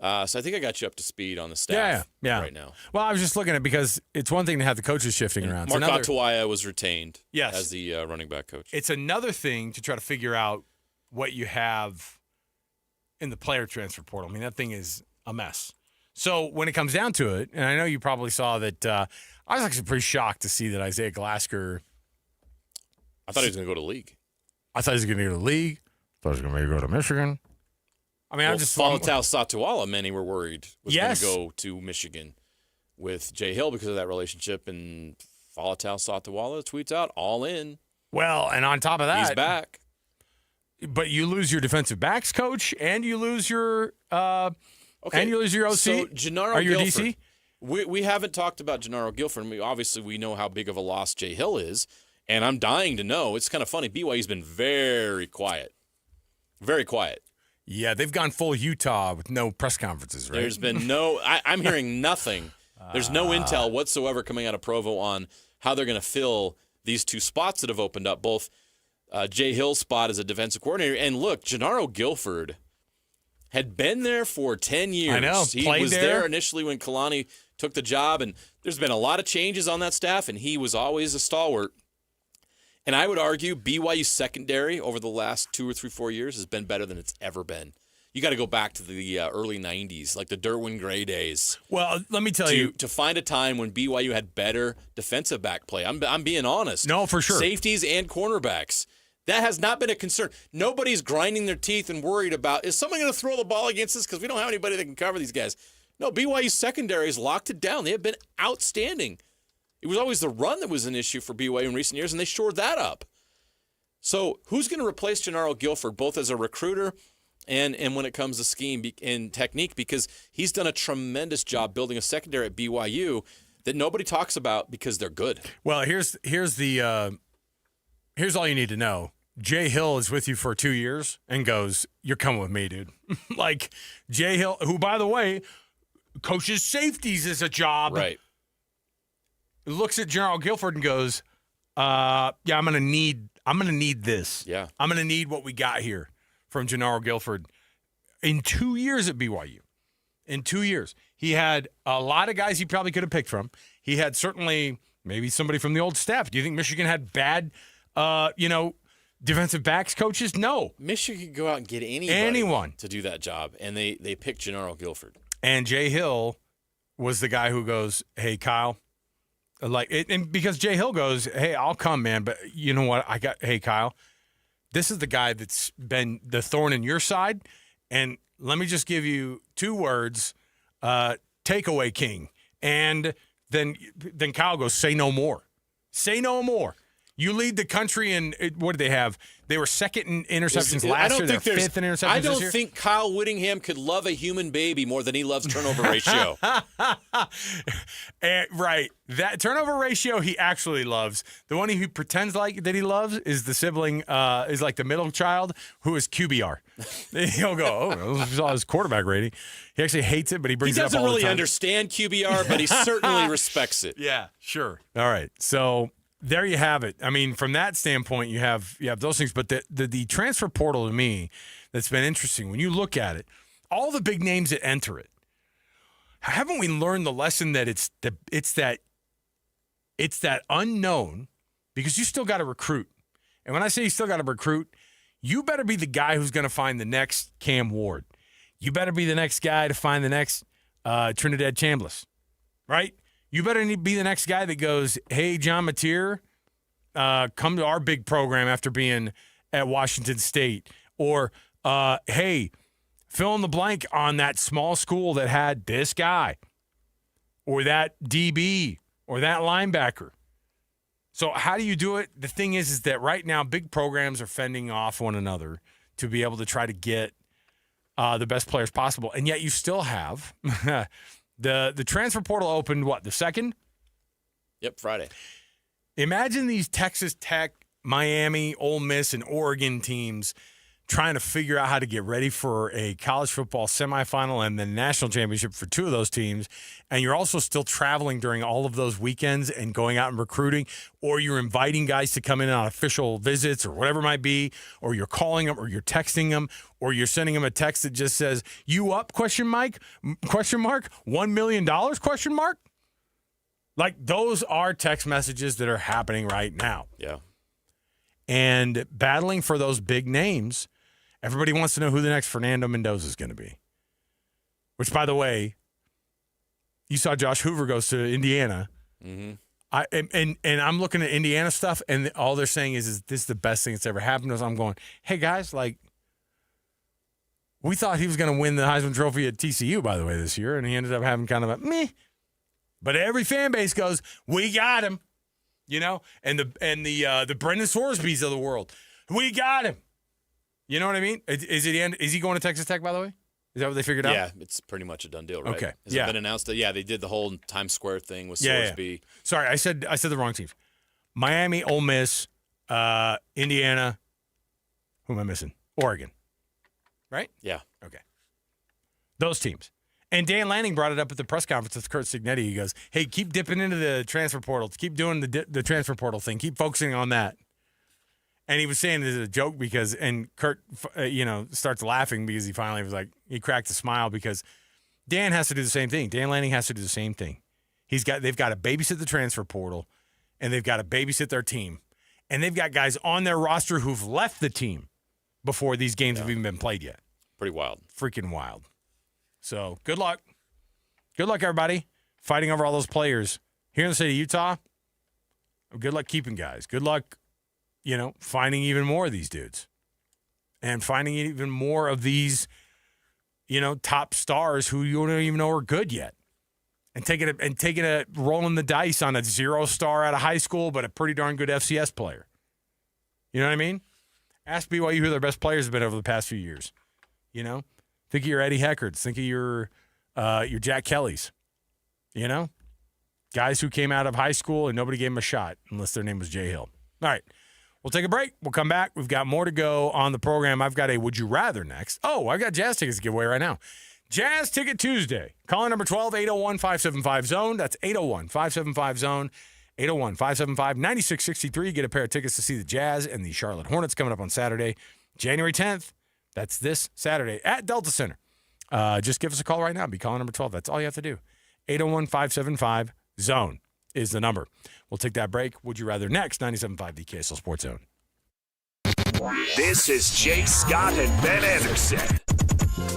So I think I got you up to speed on the staff right now. Well, I was just looking at it because it's one thing to have the coaches shifting around. Mark Ottawaya was retained Yes. as the running back coach. It's another thing to try to figure out what you have in the player transfer portal. I mean, that thing is a mess. So when it comes down to it, and I know you probably saw that, I was actually pretty shocked to see that Isaiah Glasker. I thought he was going to go to the league. I thought he was going to go to the league. I thought he was going to maybe go to Michigan. I mean, Falatau Satuala, many were worried was going Yes. to go to Michigan with Jay Hill because of that relationship, and Falatau Satuala tweets out, all in. Well, and on top of that, he's back. But you lose your defensive backs coach, and you lose your and you lose your OC. So Gennaro or your Guilford. DC. We haven't talked about Gennaro Guilford. We know how big of a loss Jay Hill is, and I'm dying to know. It's kind of funny. BYU's been very quiet. Very quiet. Yeah, they've gone full Utah with no press conferences, right? There's been no I'm hearing nothing. There's no intel whatsoever coming out of Provo on how they're going to fill these two spots that have opened up, both Jay Hill's spot as a defensive coordinator. And look, Gennaro Guilford had been there for 10 years. I know. He Played was there. there initially when Kalani took the job, and there's been a lot of changes on that staff, and he was always a stalwart. And I would argue BYU secondary over the last 2 or 3, 4 years has been better than it's ever been. You got to go back to the early 90s, like the Derwin Gray days. Well, let me tell you. To find a time when BYU had better defensive back play. I'm being honest. No, for sure. Safeties and cornerbacks. That has not been a concern. Nobody's grinding their teeth and worried about, is someone going to throw the ball against us because we don't have anybody that can cover these guys. No, BYU secondary has locked it down. They have been outstanding. It was always the run that was an issue for BYU in recent years, and they shored that up. So who's going to replace Gennaro Guilford, both as a recruiter and when it comes to scheme and technique? Because he's done a tremendous job building a secondary at BYU that nobody talks about because they're good. Well, here's all you need to know. Jay Hill is with you for 2 years and goes, "You're coming with me, dude." Like Jay Hill, who, by the way, coaches safeties as a job, right? Looks at Gennaro Guilford and goes, "Yeah, I'm gonna need this. Yeah, I'm gonna need what we got here from Gennaro Guilford." In 2 years at BYU, in 2 years, he had a lot of guys he probably could have picked from. He had certainly maybe somebody from the old staff. Do you think Michigan had bad, defensive backs coaches? No. Michigan could go out and get anyone to do that job, and they picked Gennaro Guilford. And Jay Hill was the guy who goes, "Hey, Kyle." And because Jay Hill goes, "Hey, I'll come, man, but you know what? Hey, Kyle, this is the guy that's been the thorn in your side, and let me just give you 2 words, takeaway king." And then Kyle goes, "Say no more. Say no more. You lead the country in," what did they have? They were second in interceptions last year. They're fifth in interceptions this year. I don't think Kyle Whittingham could love a human baby more than he loves turnover ratio. Right. That turnover ratio he actually loves. The one he pretends like that he loves is the sibling, is like the middle child who is QBR. He'll go, "Oh, this is all his quarterback rating." He actually hates it, but he brings it up all the time. He doesn't really understand QBR, but he certainly respects it. Yeah, sure. All right. So there you have it. I mean, from that standpoint, you have those things. But the transfer portal to me that's been interesting, when you look at it, all the big names that enter it, haven't we learned the lesson that it's that unknown, because you still got to recruit. And when I say you still got to recruit, you better be the guy who's going to find the next Cam Ward. You better be the next guy to find the next Trinidad Chambliss, right? You better be the next guy that goes, "Hey, John Mateer, come to our big program after being at Washington State." Or, "Hey, fill in the blank on that small school that had this guy or that DB or that linebacker. So how do you do it? The thing is that right now big programs are fending off one another to be able to try to get the best players possible. And yet you still have the transfer portal opened, what, the 2nd? Yep, Friday. Imagine these Texas Tech, Miami, Ole Miss, and Oregon teams trying to figure out how to get ready for a college football semifinal and the national championship for 2 of those teams. And you're also still traveling during all of those weekends and going out and recruiting, or you're inviting guys to come in on official visits or whatever it might be, or you're calling them or you're texting them or you're sending them a text that just says, "You up, question mark, $1 million, question mark?" Like, those are text messages that are happening right now. Yeah. And battling for those big names, everybody wants to know who the next Fernando Mendoza is going to be. Which, by the way, you saw Josh Hoover goes to Indiana. Mm-hmm. And I'm looking at Indiana stuff, and all they're saying is this is the best thing that's ever happened to us. I'm going, hey, guys, like, we thought he was going to win the Heisman Trophy at TCU, by the way, this year, and he ended up having kind of a meh. But every fan base goes, we got him, you know, and the Brendan Sorsbys of the world, we got him. You know what I mean? Is he going to Texas Tech, by the way? Is that what they figured out? Yeah, it's pretty much a done deal, right? Okay. Has it been announced that, they did the whole Times Square thing with Sorsby. Yeah. Sorry, I said the wrong teams. Miami, Ole Miss, Indiana. Who am I missing? Oregon. Right? Yeah. Okay. Those teams. And Dan Lanning brought it up at the press conference with Kurt Signetti. He goes, hey, keep dipping into the transfer portal. Keep doing the transfer portal thing. Keep focusing on that. And he was saying this is a joke because, and Kurt, starts laughing because he finally was like, he cracked a smile because Dan has to do the same thing. Dan Lanning has to do the same thing. They've got to babysit the transfer portal, and they've got to babysit their team. And they've got guys on their roster who've left the team before these games have even been played yet. Pretty wild. Freaking wild. So good luck. Good luck, everybody, fighting over all those players here in the state of Utah. Good luck keeping guys. Good luck, finding even more of these dudes and finding even more of these, top stars who you don't even know are good yet. And taking a rolling the dice on a 0-star out of high school, but a pretty darn good FCS player. You know what I mean? Ask BYU who their best players have been over the past few years. Think of your Eddie Heckards. Think of your Jack Kellys. Guys who came out of high school and nobody gave them a shot unless their name was Jay Hill. All right. We'll take a break. We'll come back. We've got more to go on the program. I've got a Would You Rather next. Oh, I've got Jazz tickets to give away right now. Jazz Ticket Tuesday. Call number 12, 801-575-ZONE. That's 801-575-ZONE. 801-575-9663. Get a pair of tickets to see the Jazz and the Charlotte Hornets coming up on Saturday, January 10th. That's this Saturday at Delta Center. Just give us a call right now. Be calling number 12. That's all you have to do. 801-575-ZONE is the number. We'll take that break. Would you rather next? 97.5 the KSL Sports Zone. This is Jay Scott and Ben Anderson.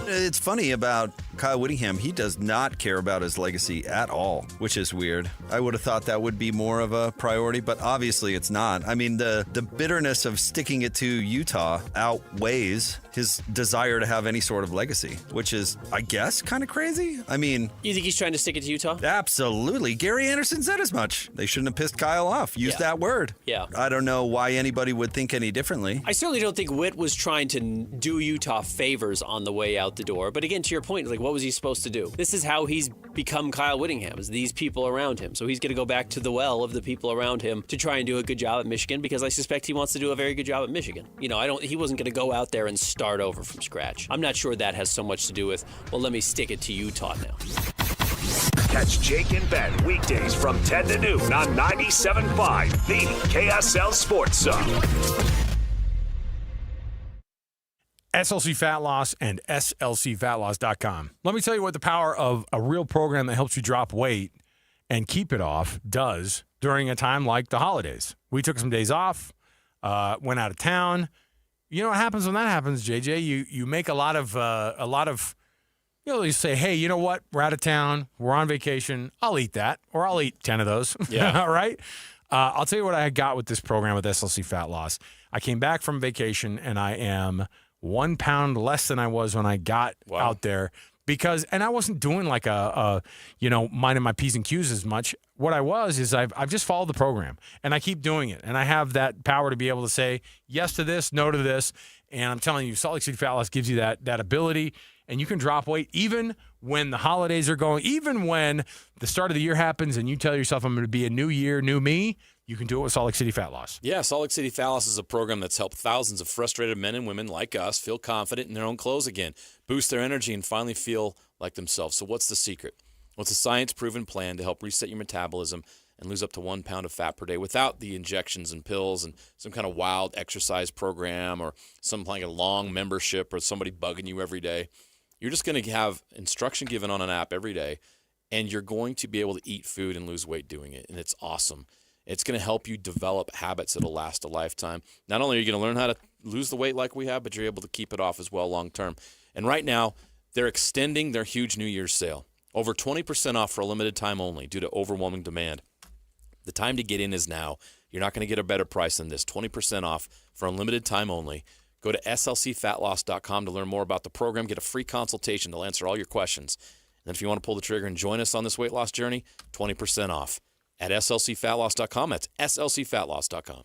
It's funny about Kyle Whittingham. He does not care about his legacy at all, which is weird. I would have thought that would be more of a priority, but obviously it's not. I mean, the bitterness of sticking it to Utah outweighs his desire to have any sort of legacy, which is, I guess, kind of crazy. I mean... You think he's trying to stick it to Utah? Absolutely. Gary Anderson said as much. They shouldn't have pissed Kyle off. Use that word. Yeah. I don't know why anybody would think any differently. I certainly don't think Witt was trying to do Utah favors on the way out the door. But again, to your point, like, what was he supposed to do? This is how he's become Kyle Whittingham, is these people around him. So he's going to go back to the well of the people around him to try and do a good job at Michigan, because I suspect he wants to do a very good job at Michigan. He wasn't going to go out there and start over from scratch. I'm not sure that has so much to do with, well, let me stick it to Utah now. Catch Jake and Ben weekdays from 10 to noon on 97.5, the KSL Sports Zone. SLC Fat Loss and SLCFatLoss.com. Let me tell you what the power of a real program that helps you drop weight and keep it off does during a time like the holidays. We took some days off, went out of town. You know what happens when that happens, JJ? You make a lot of you say, hey, you know what? We're out of town. We're on vacation. I'll eat that, or I'll eat 10 of those. Yeah. All right? I'll tell you what I got with this program with SLC Fat Loss. I came back from vacation, and I am 1 pound less than I was when I got out there and I wasn't doing like minding my P's and Q's as much. What I was is I've just followed the program and I keep doing it. And I have that power to be able to say yes to this, no to this. And I'm telling you, Salt Lake City Fat Loss gives you that ability. And you can drop weight even when the holidays are going, even when the start of the year happens and you tell yourself I'm going to be a new year, new me. You can do it with Salt Lake City Fat Loss. Yeah, Salt Lake City Fat Loss is a program that's helped thousands of frustrated men and women like us feel confident in their own clothes again, boost their energy, and finally feel like themselves. So what's the secret? Well, it's a science-proven plan to help reset your metabolism and lose up to 1 pound of fat per day without the injections and pills and some kind of wild exercise program or some like a long membership or somebody bugging you every day. You're just going to have instruction given on an app every day, and you're going to be able to eat food and lose weight doing it, and it's awesome. It's going to help you develop habits that'll last a lifetime. Not only are you going to learn how to lose the weight like we have, but you're able to keep it off as well long term. And right now, they're extending their huge New Year's sale. Over 20% off for a limited time only due to overwhelming demand. The time to get in is now. You're not going to get a better price than this. 20% off for a limited time only. Go to slcfatloss.com to learn more about the program. Get a free consultation. They'll answer all your questions. And if you want to pull the trigger and join us on this weight loss journey, 20% off. At slcfatloss.com. That's slcfatloss.com.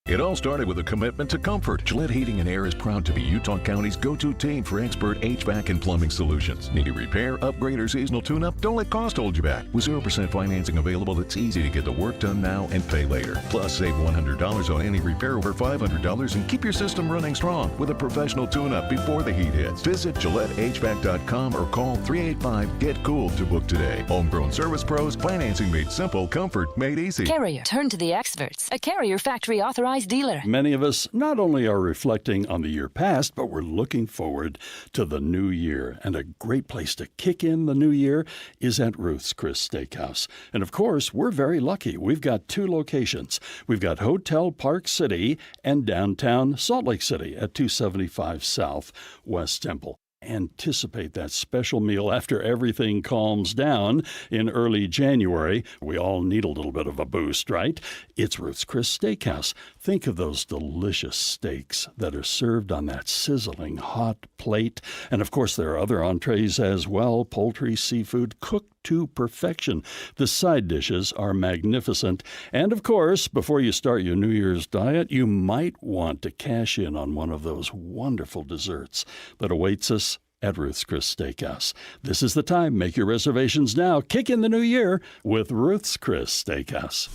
It all started with a commitment to comfort. Gillette Heating and Air is proud to be Utah County's go-to team for expert HVAC and plumbing solutions. Need a repair, upgrade, or seasonal tune-up? Don't let cost hold you back. With 0% financing available, it's easy to get the work done now and pay later. Plus, save $100 on any repair over $500 and keep your system running strong with a professional tune-up before the heat hits. Visit GilletteHVAC.com or call 385-GET-COOL to book today. Homegrown service pros, financing made simple, comfort made easy. Carrier, turn to the experts. A Carrier factory authorized dealer. Many of us not only are reflecting on the year past, but we're looking forward to the new year. And a great place to kick in the new year is at Ruth's Chris Steakhouse. And of course, we're very lucky. We've got 2 locations. We've got Hotel Park City and downtown Salt Lake City at 275 South West Temple. Anticipate that special meal after everything calms down in early January. We all need a little bit of a boost, right? It's Ruth's Chris Steakhouse. Think of those delicious steaks that are served on that sizzling hot plate. And of course, there are other entrees as well, poultry, seafood, cooked to perfection. The side dishes are magnificent. And of course, before you start your New Year's diet, you might want to cash in on one of those wonderful desserts that awaits us at Ruth's Chris Steakhouse. This is the time. Make your reservations now. Kick in the new year with Ruth's Chris Steakhouse.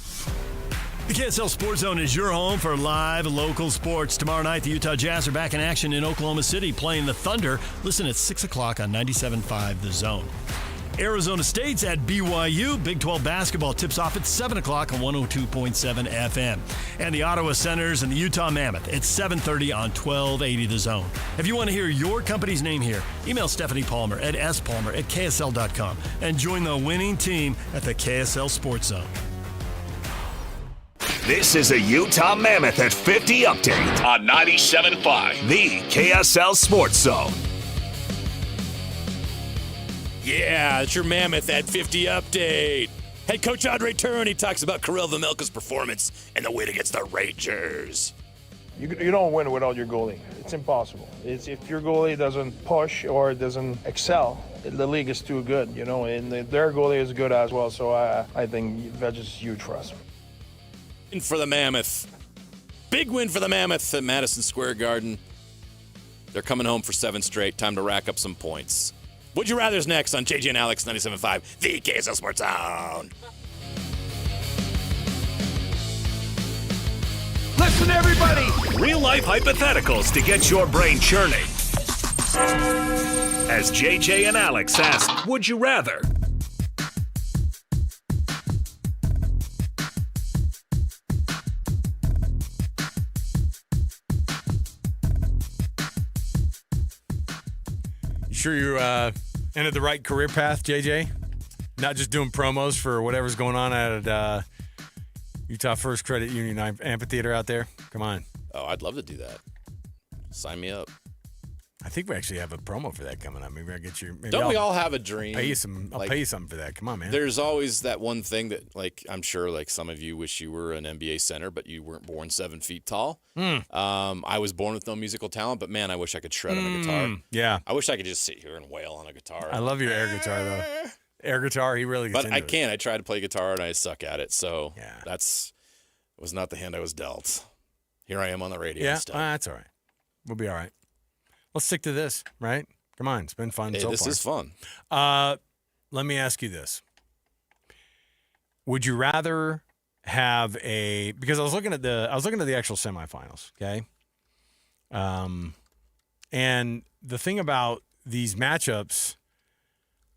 The KSL Sports Zone is your home for live local sports. Tomorrow night, the Utah Jazz are back in action in Oklahoma City playing the Thunder. Listen at 6 o'clock on 97.5 The Zone. Arizona State's at BYU. Big 12 basketball tips off at 7 o'clock on 102.7 FM. And the Ottawa Senators and the Utah Mammoth at 7:30 on 1280 The Zone. If you want to hear your company's name here, email Stephanie Palmer at spalmer@ksl.com and join the winning team at the KSL Sports Zone. This is a Utah Mammoth at 50 update on 97.5, the KSL Sports Zone. Yeah, it's your Mammoth at 50 update. Head coach Andre Turney talks about Kirill Vejmelka's performance and the win against the Rangers. You don't win without your goalie. It's impossible. If your goalie doesn't push or doesn't excel, the league is too good, and their goalie is good as well. So I think Veg is huge for us. Win for the Mammoth. Big win for the Mammoth at Madison Square Garden. They're coming home for 7 straight. Time to rack up some points. Would You Rather's next on JJ and Alex 97.5, the KSL Sports Zone. Listen, everybody! Real-life hypotheticals to get your brain churning. As JJ and Alex ask, would you rather? Sure you entered the right career path, JJ? Not just doing promos for whatever's going on at Utah First Credit Union Amphitheater out there? Come on. Oh, I'd love to do that. Sign me up. I think we actually have a promo for that coming up. Maybe I'll get you. Don't we all have a dream? Pay you some. I'll pay you something for that. Come on, man. There's always that one thing that, like, I'm sure, like, some of you wish you were an NBA center, but you weren't born 7 feet tall. I was born with no musical talent, but man, I wish I could shred on a guitar. Yeah. I wish I could just sit here and wail on a guitar. I love your air guitar though. Air guitar, he really gets But into I it. can't. I tried to play guitar and I suck at it. So was not the hand I was dealt. Here I am on the radio. Yeah, instead. that's all right. We'll be all right. Let's stick to this, right? Come on, it's been fun Hey, so this far. is fun. Let me ask you this: would you rather have because I was looking at the actual semifinals, okay? And the thing about these matchups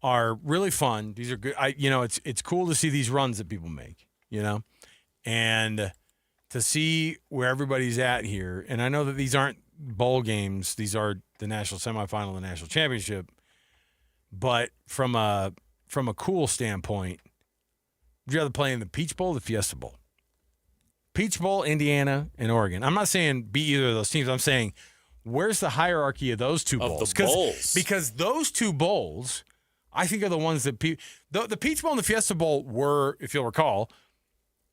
are really fun. These are good. It's cool to see these runs that people make, and to see where everybody's at here. And I know that these aren't bowl games; these are the national semifinal, the national championship. But from a cool standpoint, would you rather play in the Peach Bowl or the Fiesta Bowl? Peach Bowl, Indiana, and Oregon. I'm not saying be either of those teams. I'm saying where's the hierarchy of those two bowls? The bowls. Because those two bowls, I think, are the ones that the Peach Bowl and the Fiesta Bowl were, if you'll recall,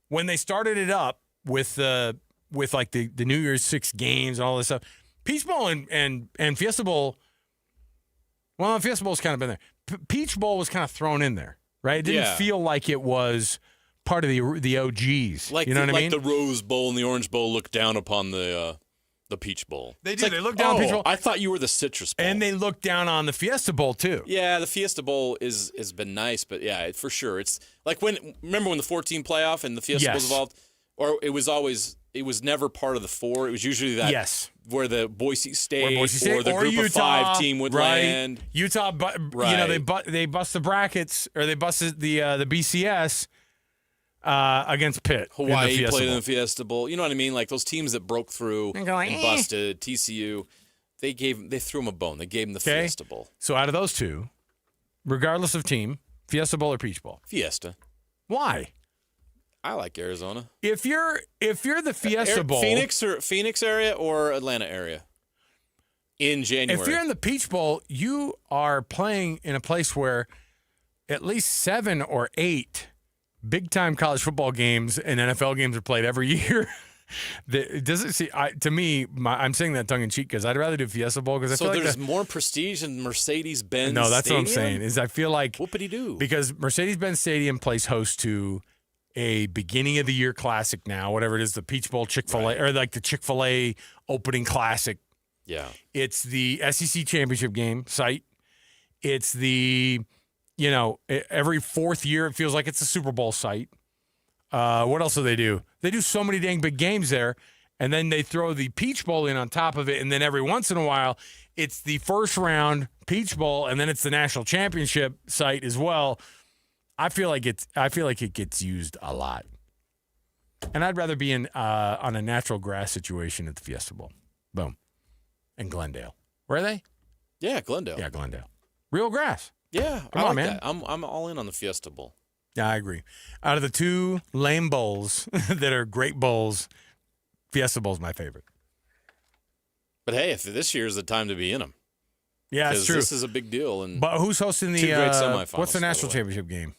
when they started it up with like the New Year's 6 games and all this stuff. Peach Bowl and Fiesta Bowl. Well, Fiesta Bowl's kind of been there. Peach Bowl was kind of thrown in there, right? It didn't feel like it was part of the OGs. Like, you know what I mean? Like the Rose Bowl and the Orange Bowl look down upon the Peach Bowl. They It's do. like, They look down on Peach Bowl. I thought you were the Citrus Bowl. And they look down on the Fiesta Bowl, too. Yeah, the Fiesta Bowl has been nice, but yeah, for sure. It's like remember when the 14 playoff and the Fiesta Bowl was involved? Or it was never part of the 4. It was usually that where the Boise State or the Group Utah, of 5 team would land. Utah, they bust the brackets, or they busted the BCS against Pitt. Hawaii played in the Fiesta Bowl. You know what I mean? Like those teams that broke through and busted. TCU, they threw them a bone. They gave them the Fiesta Bowl. So out of those two, regardless of team, Fiesta Bowl or Peach Bowl? Fiesta. Why? I like Arizona. If you're the Fiesta Bowl, Phoenix area or Atlanta area in January. If you're in the Peach Bowl, you are playing in a place where at least 7 or 8 big-time college football games and NFL games are played every year. To me, I'm saying that tongue in cheek because I'd rather do Fiesta Bowl because I feel like there's more prestige in Mercedes-Benz. No, that's Stadium? what I'm saying. Is I feel like whoopity-doo, because Mercedes-Benz Stadium plays host to a beginning of the year classic now, whatever it is, the Peach Bowl, Chick-fil-A, or like the Chick-fil-A opening classic. Yeah. It's the SEC championship game site. It's the, every 4th year it feels like it's a Super Bowl site. What else do? They do so many dang big games there, and then they throw the Peach Bowl in on top of it, and then every once in a while it's the first round Peach Bowl, and then it's the national championship site as well. I feel like it gets used a lot, and I'd rather be on a natural grass situation at the Fiesta Bowl. Boom, and Glendale. Where are they? Yeah, Glendale. Yeah, Glendale. Real grass. Yeah, Come on, man. That. I'm all in on the Fiesta Bowl. Yeah, I agree. Out of the 2 lame bowls that are great bowls, Fiesta Bowl's my favorite. But hey, if this year's the time to be in them. Yeah, it's true. This is a big deal. But who's hosting the 2 great semifinals? What's the national championship game?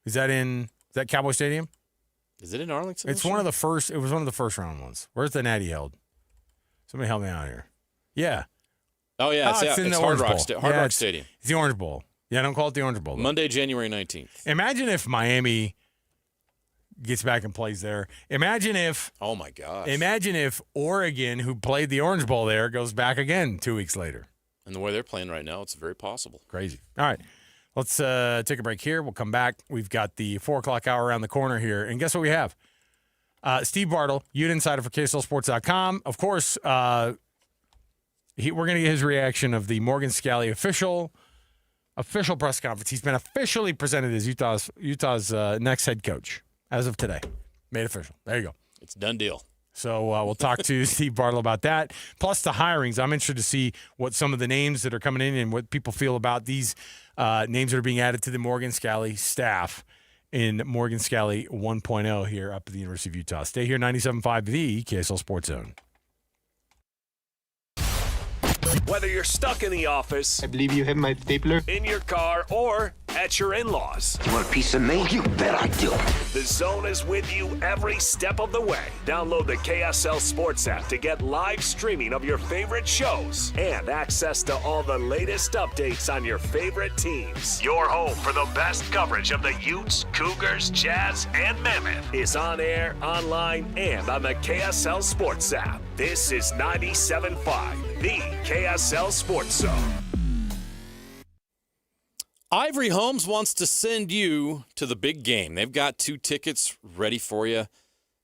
Is that Cowboy Stadium? Is it in Arlington? It's one of the first. It was one of the first round ones. Where's the Natty held? Somebody help me out here. Yeah. Oh yeah, it's in the Hard Orange Rock, Bowl. Hard Rock Stadium. It's the Orange Bowl. Yeah, don't call it the Orange Bowl. Monday, January 19th. Imagine if Miami gets back and plays there. Imagine if. Oh my gosh. Imagine if Oregon, who played the Orange Bowl there, goes back again 2 weeks later. And the way they're playing right now, it's very possible. Crazy. All right. Let's take a break here. We'll come back. We've got the 4 o'clock hour around the corner here. And guess what we have? Steve Bartle, Ute Insider for KSLSports.com. Of course, we're going to get his reaction of the Morgan Scalley official press conference. He's been officially presented as Utah's next head coach as of today. Made official. There you go. It's a done deal. So we'll talk to Steve Bartle about that. Plus the hirings. I'm interested to see what some of the names that are coming in and what people feel about these names that are being added to the Morgan Scalley staff in Morgan Scalley 1.0 here up at the University of Utah. Stay here, 97.5 the KSL Sports Zone. Whether you're stuck in the office, I believe you have my stapler, in your car, or at your in-laws. You want a piece of me? You bet I do. The Zone is with you every step of the way. Download the KSL Sports app to get live streaming of your favorite shows and access to all the latest updates on your favorite teams. Your home for the best coverage of the Utes, Cougars, Jazz, and Mammoth is on air, online, and on the KSL Sports app. This is 97.5, the KSL Sports Zone. Ivory Homes wants to send you to the big game. They've got 2 tickets ready for you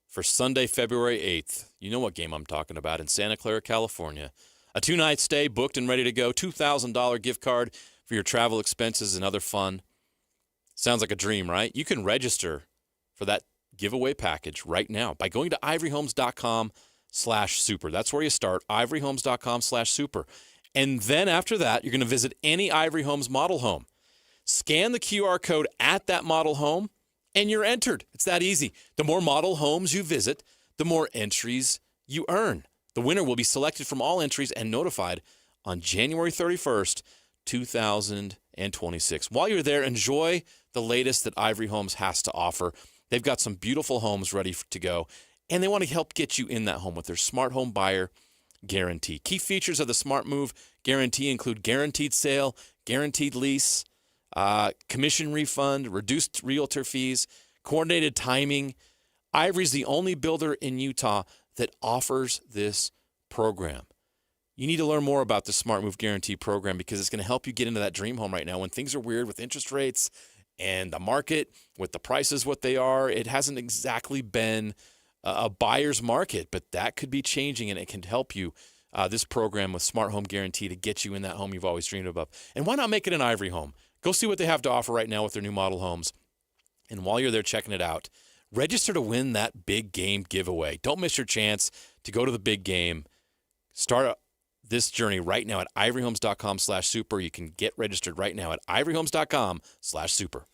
for Sunday, February 8th. You know what game I'm talking about, in Santa Clara, California. A 2-night stay booked and ready to go. $2,000 gift card for your travel expenses and other fun. Sounds like a dream, right? You can register for that giveaway package right now by going to ivoryhomes.com/super. That's where you start, ivoryhomes.com/super. And then after that, you're going to visit any Ivory Homes model home. Scan the QR code at that model home, and you're entered. It's that easy. The more model homes you visit, the more entries you earn. The winner will be selected from all entries and notified on January 31st, 2026. While you're there, enjoy the latest that Ivory Homes has to offer. They've got some beautiful homes ready to go, and they want to help get you in that home with their Smart Home Buyer Guarantee. Key features of the Smart Move Guarantee include guaranteed sale, guaranteed lease, commission refund, reduced realtor fees, coordinated timing. Ivory's the only builder in Utah that offers this program. You need to learn more about the Smart Move Guarantee program because it's going to help you get into that dream home right now when things are weird with interest rates and the market, with the prices what they are. It hasn't exactly been a buyer's market, but that could be changing, and it can help you, this program with Smart Home Guarantee, to get you in that home you've always dreamed of. And why not make it an Ivory home? Go see what they have to offer right now with their new model homes. And while you're there checking it out, register to win that big game giveaway. Don't miss your chance to go to the big game. Start this journey right now at ivoryhomes.com/super. You can get registered right now at ivoryhomes.com/super.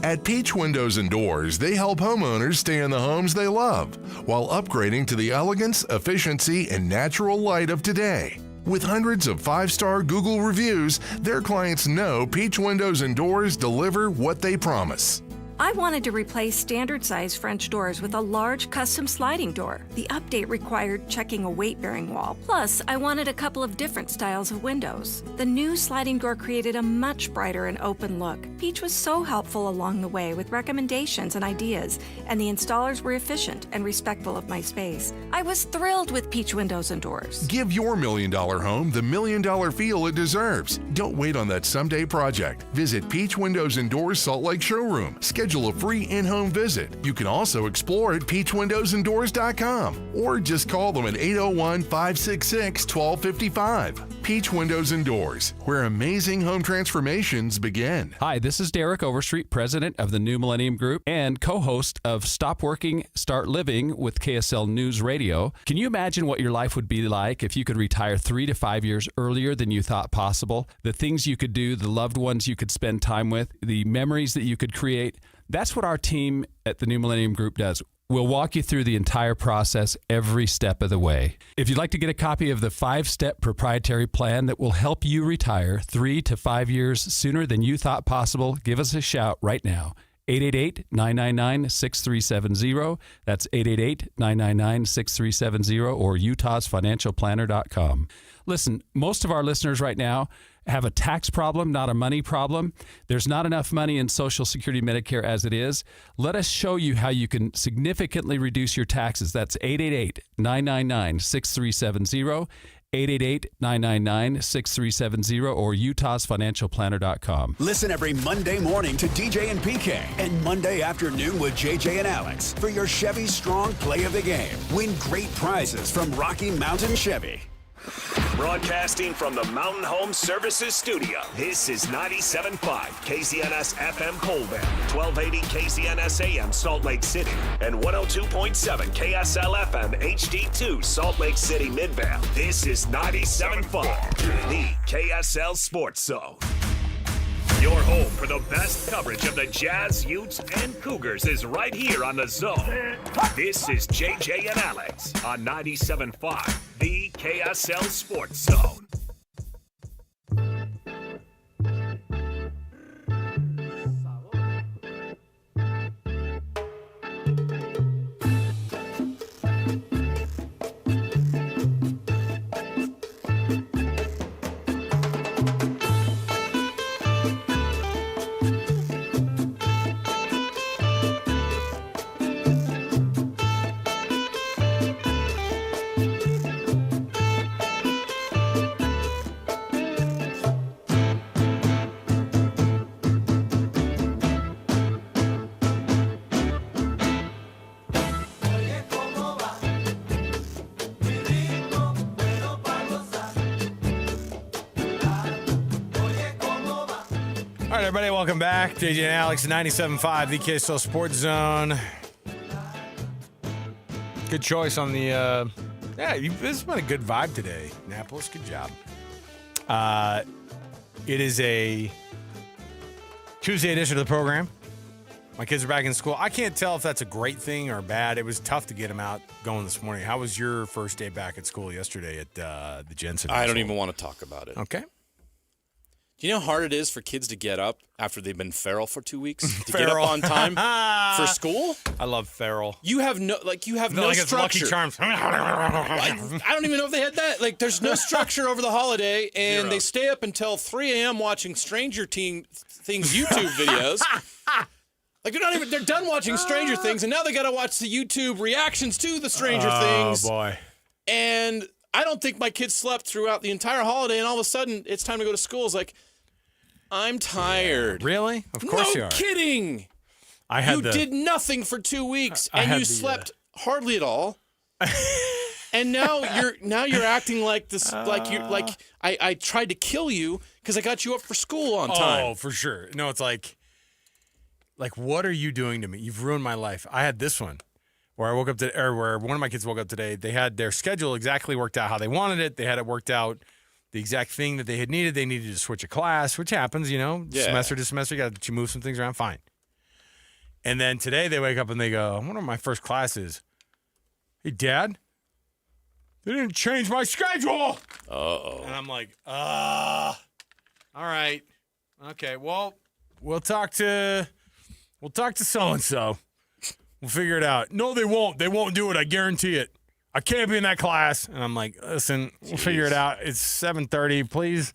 At Peach Windows and Doors, they help homeowners stay in the homes they love while upgrading to the elegance, efficiency, and natural light of today. With hundreds of 5-star Google reviews, their clients know Peach Windows and Doors deliver what they promise. I wanted to replace standard-size French doors with a large custom sliding door. The update required checking a weight-bearing wall. Plus, I wanted a couple of different styles of windows. The new sliding door created a much brighter and open look. Peach was so helpful along the way with recommendations and ideas, and the installers were efficient and respectful of my space. I was thrilled with Peach Windows and Doors. Give your $1 million home the $1 million feel it deserves. Don't wait on that someday project. Visit Peach Windows and Doors Salt Lake Showroom. Schedule a free in-home visit. You can also explore at peachwindowsanddoors.com or just call them at 801-566-1255. Peach Windows and Doors, where amazing home transformations begin. Hi, this is Derek Overstreet, president of the New Millennium Group and co-host of Stop Working, Start Living with KSL News Radio. Can you imagine what your life would be like if you could retire 3 to 5 years earlier than you thought possible? The things you could do, the loved ones you could spend time with, the memories that you could create. That's what our team at the New Millennium Group does. We'll walk you through the entire process every step of the way. If you'd like to get a copy of the 5-step proprietary plan that will help you retire 3 to 5 years sooner than you thought possible, give us a shout right now. 888-999-6370. That's 888-999-6370 or utahsfinancialplanner.com. Listen, most of our listeners right now have a tax problem, not a money problem. There's not enough money in Social Security Medicare as it is. Let us show you how you can significantly reduce your taxes. That's 888-999-6370, 888-999-6370, or utahsfinancialplanner.com. Listen every Monday morning to DJ and PK and Monday afternoon with JJ and Alex for your Chevy Strong Play of the Game. Win great prizes from Rocky Mountain Chevy. Broadcasting from the Mountain Home Services Studio, this is 97.5 KZNS FM Colbert, 1280 KZNS AM Salt Lake City, and 102.7 KSL FM HD2 Salt Lake City Midvale. This is 97.5, the KSL Sports Zone. Your home for the best coverage of the Jazz, Utes, and Cougars is right here on the Zone. This is JJ and Alex on 97.5, the KSL Sports Zone. All right, everybody, welcome back. JJ and Alex, 97.5, the KSL Sports Zone. Good choice on the, this has been a good vibe today, Annapolis. Good job. It is a Tuesday edition of the program. My kids are back in school. I can't tell if that's a great thing or bad. It was tough to get them out going this morning. How was your first day back at school yesterday at the Jensen? I don't even want to talk about it. Okay. Do you know how hard it is for kids to get up after they've been feral for 2 weeks to get up on time for school? I love feral. You have no like structure. Lucky Charms. I don't even know if they had that. Like, there's no structure over the holiday, and they stay up until 3 a.m. watching Stranger Things YouTube videos. Like, they're done watching Stranger Things, and now they got to watch the YouTube reactions to the Stranger Things. Oh, boy. And I don't think my kids slept throughout the entire holiday, and all of a sudden, it's time to go to school. It's like, I'm tired. Really? Of course you are. No kidding. You did nothing for 2 weeks, and you slept hardly at all. And now you're acting like this, I tried to kill you because I got you up for school on time. Oh, for sure. No, it's like what are you doing to me? You've ruined my life. I had this one where I woke up where one of my kids woke up today. They had their schedule exactly worked out how they wanted it. They had it worked out. The exact thing that they had needed. They needed to switch a class, which happens, semester to semester. You got to move some things around. Fine. And then today they wake up and they go, I wonder what my first class is. Hey, Dad, they didn't change my schedule. Uh-oh. And I'm like, all right. Okay, well, we'll talk to so-and-so. We'll figure it out. No, they won't. They won't do it. I guarantee it. I can't be in that class. And I'm like, listen, we'll figure it out. It's 7:30. Please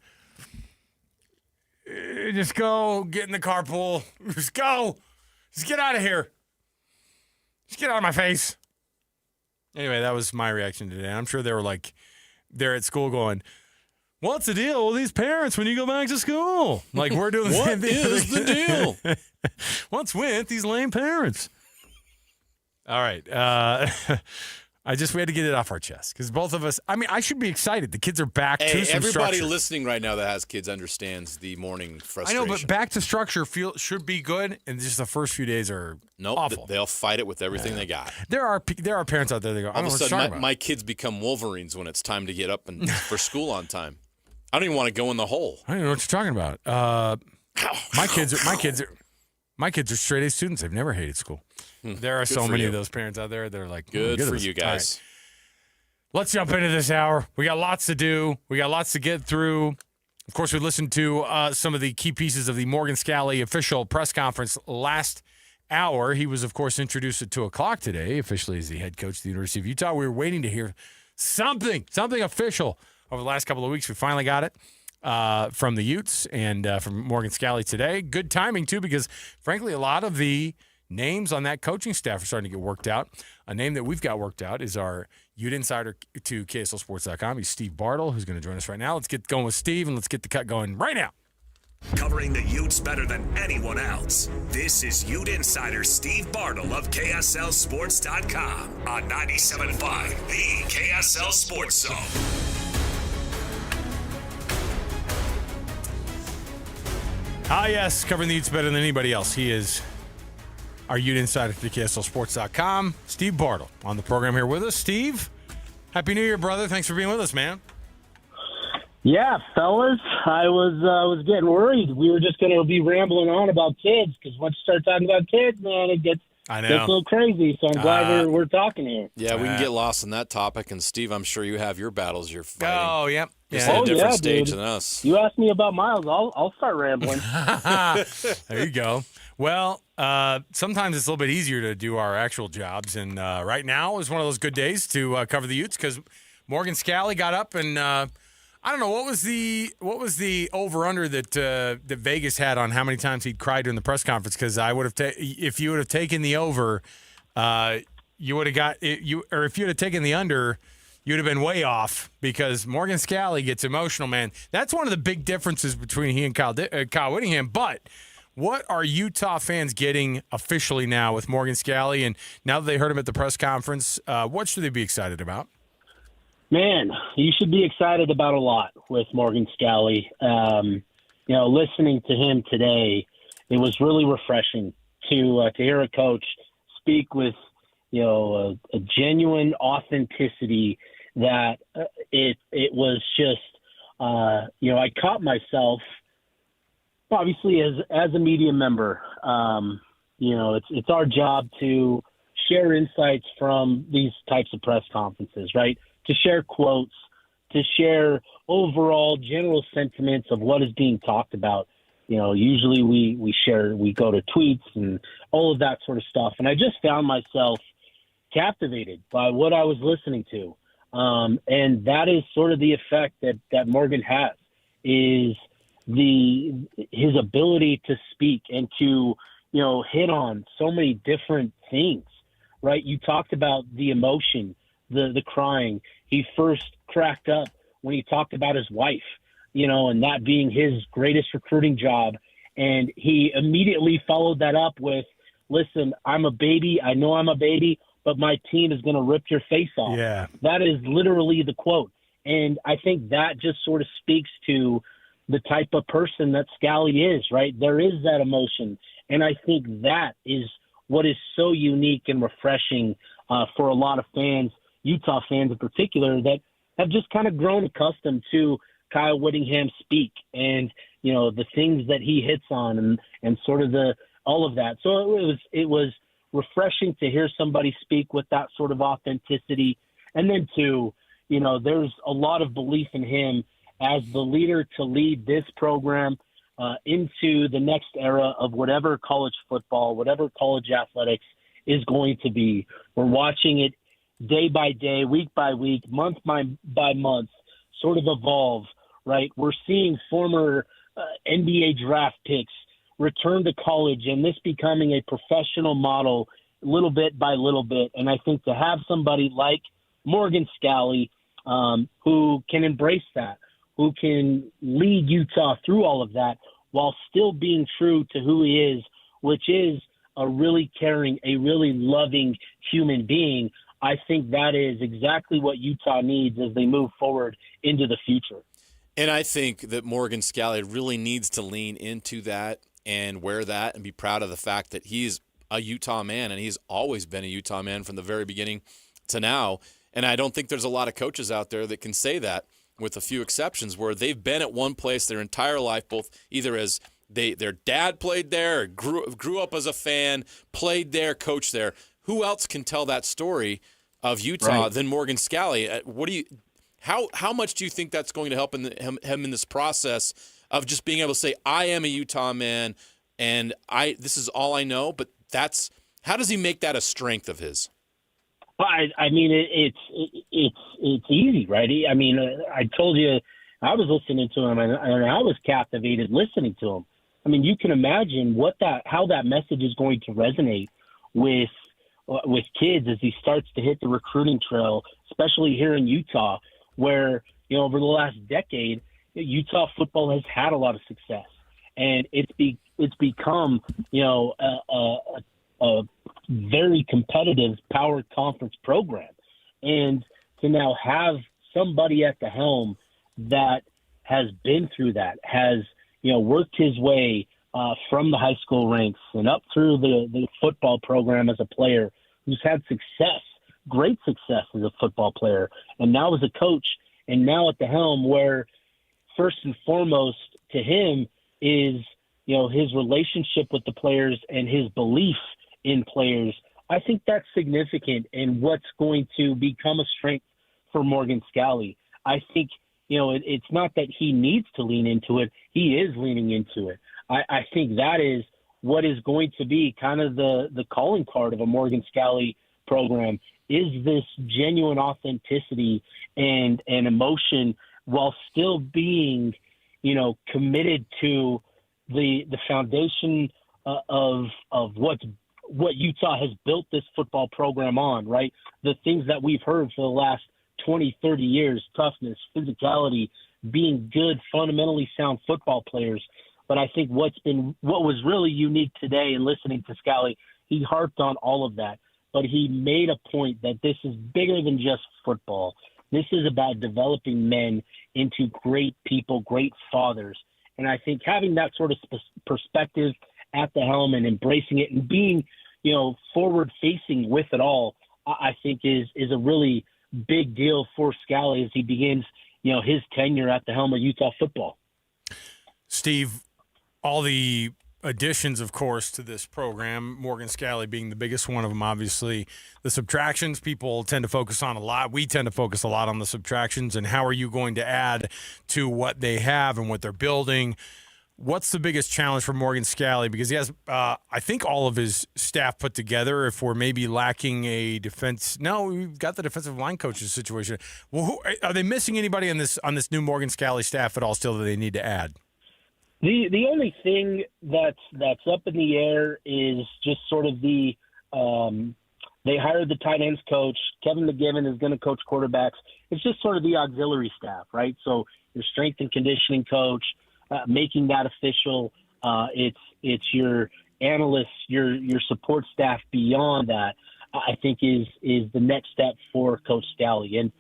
just go get in the carpool. Just go. Just get out of here. Just get out of my face. Anyway, that was my reaction today. I'm sure they were like, they're at school going, what's the deal with these parents when you go back to school? Like, we're doing the same thing. What is the deal? What's with these lame parents? All right. We had to get it off our chest because both of us, I should be excited. The kids are back to some everybody structure. listening right now that has kids understands the morning frustration. I know, but back to structure should be good, and just the first few days are awful. They'll fight it with everything they got. There are parents out there that go, all of a sudden, my kids become Wolverines when it's time to get up and for school on time. I don't even want to go in the hole. I don't know what you're talking about. My kids are straight A students. They've never hated school. There are so many of those parents out there that are like, good for you guys. Right. Let's jump into this hour. We got lots to do. We got lots to get through. Of course, we listened to some of the key pieces of the Morgan Scally official press conference last hour. He was, of course, introduced at 2 o'clock today, officially as the head coach of the University of Utah. We were waiting to hear something official over the last couple of weeks. We finally got it from the Utes and from Morgan Scally today. Good timing, too, because, frankly, a lot of the names on that coaching staff are starting to get worked out. A name that we've got worked out is our Ute insider to KSLSports.com. He's Steve Bartle, who's going to join us right now. Let's get going with Steve, and let's get the cut going right now. Covering the Utes better than anyone else. This is Ute insider Steve Bartle of KSLSports.com on 97.5, the KSL Sports Zone. Yes, covering the Utes better than anybody else. He is our Ute insider to KSLSports.com. Steve Bartle on the program here with us. Steve, Happy New Year, brother. Thanks for being with us, man. Yeah, fellas, I was getting worried. We were just going to be rambling on about kids because once you start talking about kids, man, it gets a little crazy. So I'm glad we're talking here. Yeah, we can get lost in that topic. And Steve, I'm sure you have your battles you're fighting. Oh, yep. Just at a different stage dude. than us. You asked me about Miles, I'll start rambling. There you go. Well, sometimes it's a little bit easier to do our actual jobs, and right now is one of those good days to cover the Utes because Morgan Scally got up and I don't know what was the over under that Vegas had on how many times he'd cried during the press conference, because I would have if you would have taken the over, you would have got or if you would have taken the under, you'd have been way off because Morgan Scally gets emotional, man. That's one of the big differences between he and Kyle Whittingham. But what are Utah fans getting officially now with Morgan Scally? And now that they heard him at the press conference, what should they be excited about? Man, you should be excited about a lot with Morgan Scally. Listening to him today, it was really refreshing to hear a coach speak with, a genuine authenticity that it was just, I caught myself, obviously as a media member, it's our job to share insights from these types of press conferences, right? To share quotes, to share overall general sentiments of what is being talked about. Usually we go to tweets and all of that sort of stuff. And I just found myself captivated by what I was listening to. And that is sort of the effect that Morgan has, is his ability to speak and to, hit on so many different things, right? You talked about the emotion, the crying. He first cracked up when he talked about his wife, and that being his greatest recruiting job. And he immediately followed that up with, listen, I'm a baby. I know I'm a baby, but my team is going to rip your face off. Yeah. That is literally the quote. And I think that just sort of speaks to the type of person that Scally is, right? There is that emotion. And I think that is what is so unique and refreshing for a lot of fans, Utah fans in particular, that have just kind of grown accustomed to Kyle Whittingham speak and, the things that he hits on and sort of all of that. So it was refreshing to hear somebody speak with that sort of authenticity. And then there's a lot of belief in him as the leader to lead this program into the next era of whatever college football, whatever college athletics is going to be. We're watching it day by day, week by week, month by month, sort of evolve, right? We're seeing former NBA draft picks return to college and this becoming a professional model little bit by little bit. And I think to have somebody like Morgan Scally who can embrace that, who can lead Utah through all of that while still being true to who he is, which is a really caring, a really loving human being, I think that is exactly what Utah needs as they move forward into the future. And I think that Morgan Scally really needs to lean into that and wear that and be proud of the fact that he's a Utah man, and he's always been a Utah man from the very beginning to now. And I don't think there's a lot of coaches out there that can say that, with a few exceptions, where they've been at one place their entire life, both either as their dad played there, or grew up as a fan, played there, coached there. Who else can tell that story of Utah than Morgan Scally? How much do you think that's going to help him in this process of just being able to say, I am a Utah man, and this is all I know? But how does he make that a strength of his? Well, I mean, it's easy, right? I mean, I told you I was listening to him, and I was captivated listening to him. I mean, you can imagine how that message is going to resonate with kids as he starts to hit the recruiting trail, especially here in Utah, where over the last decade, Utah football has had a lot of success, and it's become a very competitive power conference program. And to now have somebody at the helm that has been through that, has, worked his way from the high school ranks and up through the football program as a player, who's had success, great success as a football player, and now as a coach, and now at the helm where first and foremost to him is, his relationship with the players and his belief in players. I think that's significant and what's going to become a strength for Morgan Scalley. I think, it's not that he needs to lean into it. He is leaning into it. I think that is what is going to be kind of the calling card of a Morgan Scalley program, is this genuine authenticity and emotion while still being, committed to the foundation of what Utah has built this football program on, right? The things that we've heard for the last 20, 30 years, toughness, physicality, being good, fundamentally sound football players. But I think what was really unique today in listening to Scalley, he harped on all of that, but he made a point that this is bigger than just football. This is about developing men into great people, great fathers. And I think having that sort of perspective at the helm and embracing it and being, forward-facing with it all, I think is a really big deal for Scalley as he begins, his tenure at the helm of Utah football. Steve, all the additions, of course, to this program, Morgan Scalley being the biggest one of them, obviously. The subtractions people tend to focus on a lot. We tend to focus a lot on the subtractions and how are you going to add to what they have and what they're building. What's the biggest challenge for Morgan Scalley? Because he has, I think, all of his staff put together. If we're maybe lacking a defense, no, we've got the defensive line coaches situation. Well, are they missing anybody on this new Morgan Scalley staff at all still that they need to add? The only thing that's up in the air is just sort of they hired the tight ends coach. Kevin McGivern is going to coach quarterbacks. It's just sort of the auxiliary staff, right? So your strength and conditioning coach, making that official. It's your analysts, your support staff beyond that, I think is the next step for Coach Scalley. And,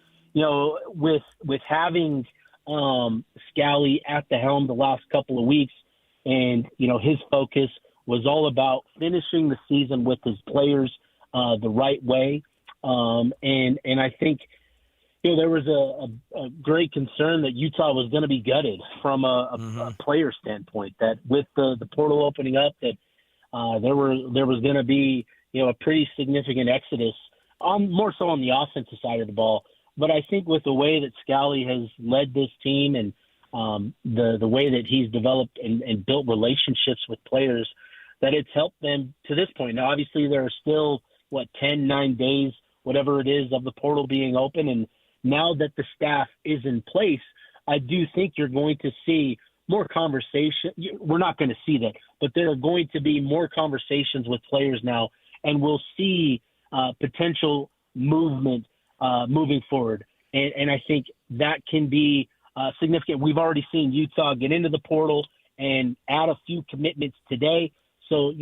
with having Scalley at the helm the last couple of weeks and, his focus was all about finishing the season with his players the right way. And I think, there was a great concern that Utah was going to be gutted from a player standpoint, that with the portal opening up, that there was going to be, a pretty significant exodus, more so on the offensive side of the ball. But I think with the way that Scalley has led this team and the way that he's developed and built relationships with players, that it's helped them to this point. Now, obviously, there are still, 9 days, whatever it is, of the portal being open. And now that the staff is in place, I do think you're going to see more conversation. We're not going to see that, but there are going to be more conversations with players now, and we'll see potential movement moving forward. And I think that can be significant. We've already seen Utah get into the portal and add a few commitments today. So,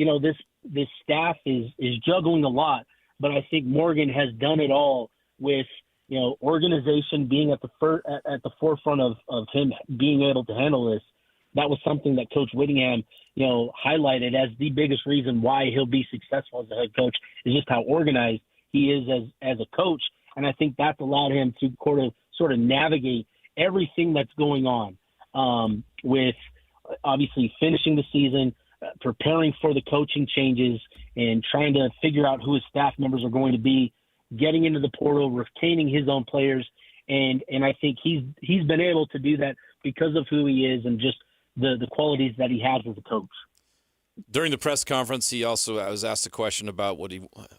this staff is juggling a lot, but I think Morgan has done it all with, organization being at the forefront of him being able to handle this. That was something that Coach Whittingham, highlighted as the biggest reason why he'll be successful as a head coach, is just how organized he is as a coach. And I think that's allowed him to sort of navigate everything that's going on, with obviously finishing the season, preparing for the coaching changes, and trying to figure out who his staff members are going to be, getting into the portal, retaining his own players. And I think he's been able to do that because of who he is and just the qualities that he has as a coach. During the press conference, he also was asked a question about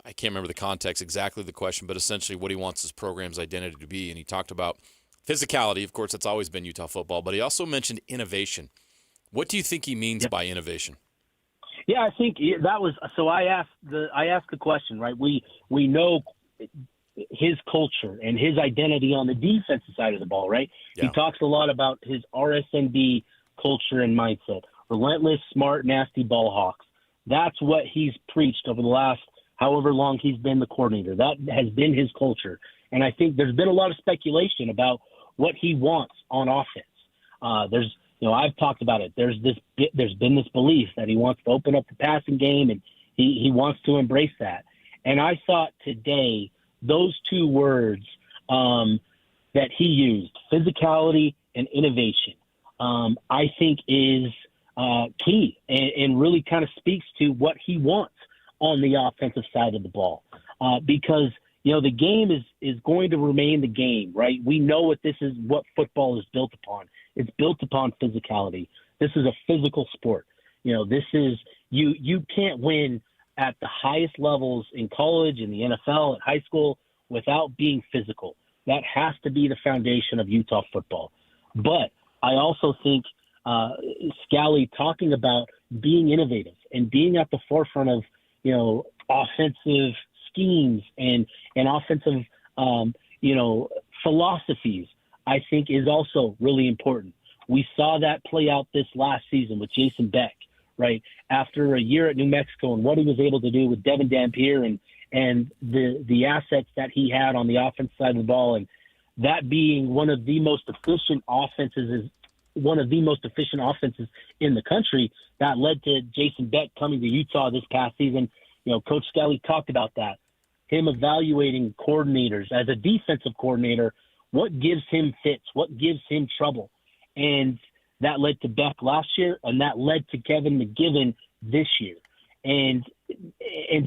I can't remember the context exactly the question, but essentially what he wants his program's identity to be. And he talked about physicality. Of course, that's always been Utah football, but he also mentioned innovation. What do you think he means by innovation? Yeah, I think that was, so I asked the question, right? We know his culture and his identity on the defensive side of the ball, right? Yeah. He talks a lot about his RSND culture and mindset. Relentless, smart, nasty ball hawks. That's what he's preached over the last however long he's been the coordinator. That has been his culture. And I think there's been a lot of speculation about what he wants on offense. I've talked about it. There's been this belief that he wants to open up the passing game, and he wants to embrace that. And I thought today those two words that he used, physicality and innovation, I think is key and really kind of speaks to what he wants on the offensive side of the ball. Because, the game is going to remain the game, right? We know what football is built upon. It's built upon physicality. This is a physical sport. This is you can't win at the highest levels in college, in the NFL, at high school without being physical. That has to be the foundation of Utah football. But I also think Scally talking about being innovative and being at the forefront of, offensive schemes and offensive, philosophies, I think is also really important. We saw that play out this last season with Jason Beck, right? After a year at New Mexico and what he was able to do with Devin Dampier and the assets that he had on the offense side of the ball, and that being one of the most efficient offenses in the country, that led to Jason Beck coming to Utah this past season. Coach Scally talked about that. Him evaluating coordinators as a defensive coordinator, what gives him fits, what gives him trouble. And that led to Beck last year, and that led to Kevin McGivern this year. And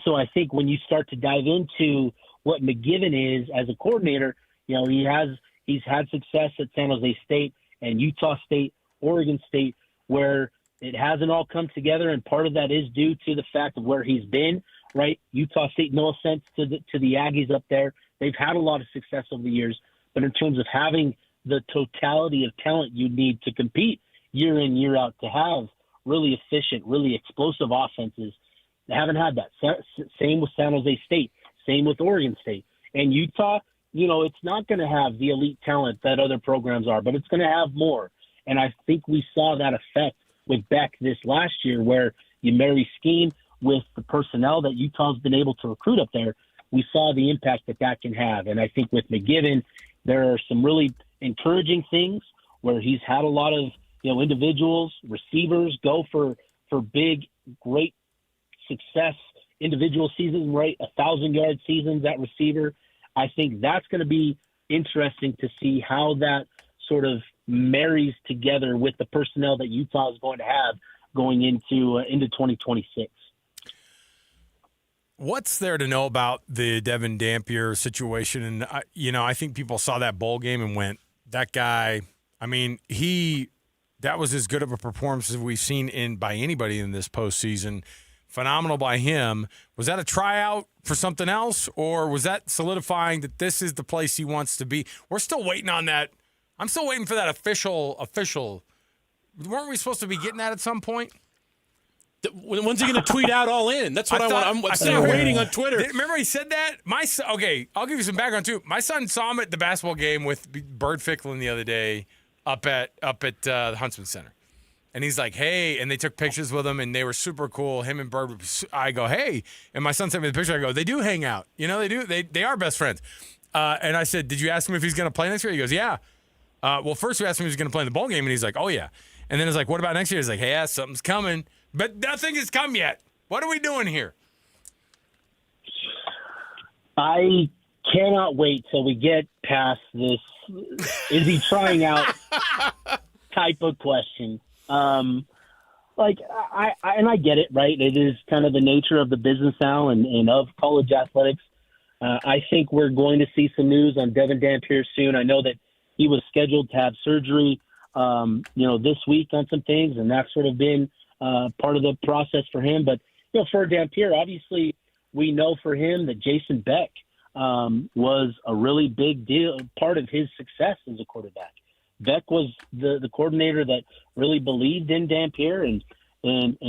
so I think when you start to dive into what McGivern is as a coordinator, he's had success at San Jose State and Utah State, Oregon State, where it hasn't all come together, and part of that is due to the fact of where he's been, right? Utah State, no offense to the Aggies up there. They've had a lot of success over the years, but in terms of having the totality of talent you need to compete year in, year out, to have really efficient, really explosive offenses, they haven't had that. Same with San Jose State, same with Oregon State. And Utah, it's not going to have the elite talent that other programs are, but it's going to have more. And I think we saw that effect with Beck this last year, where you marry scheme with the personnel that Utah's been able to recruit up there. We saw the impact that can have. And I think with McGivern, there are some really encouraging things where he's had a lot of, individuals, receivers go for big, great success individual seasons, right? 1,000-yard seasons at receiver. I think that's going to be interesting to see how that sort of marries together with the personnel that Utah is going to have going into 2026. What's there to know about the Devin Dampier situation? And, I think people saw that bowl game and went, that guy, that was as good of a performance as we've seen by anybody in this postseason. Phenomenal by him. Was that a tryout for something else, or was that solidifying that this is the place he wants to be? We're still waiting on that. I'm still waiting for that official. Weren't we supposed to be getting that at some point? When's he going to tweet out all in? That's what I want. I'm still waiting on Twitter. Remember he said that? Okay, I'll give you some background too. My son saw him at the basketball game with Bird Ficklin the other day up at the Huntsman Center. And he's like, hey, and they took pictures with him, and they were super cool. Him and Bird, I go, hey. And my son sent me the picture. I go, they do hang out. They do. They are best friends. And I said, did you ask him if he's going to play next year? He goes, yeah. Well, first we asked him if he was going to play in the bowl game, and he's like, oh, yeah. And then it's like, what about next year? He's like, hey, yeah, something's coming. But nothing has come yet. What are we doing here? I cannot wait till we get past this is he trying out type of question. I get it, right? It is kind of the nature of the business now and of college athletics. I think we're going to see some news on Devin Dampier soon. I know that he was scheduled to have surgery, this week on some things, and that's sort of been part of the process for him. But, for Dampier, obviously we know for him that Jason Beck was a really big deal, part of his success as a quarterback. Beck was the coordinator that really believed in Dampier, and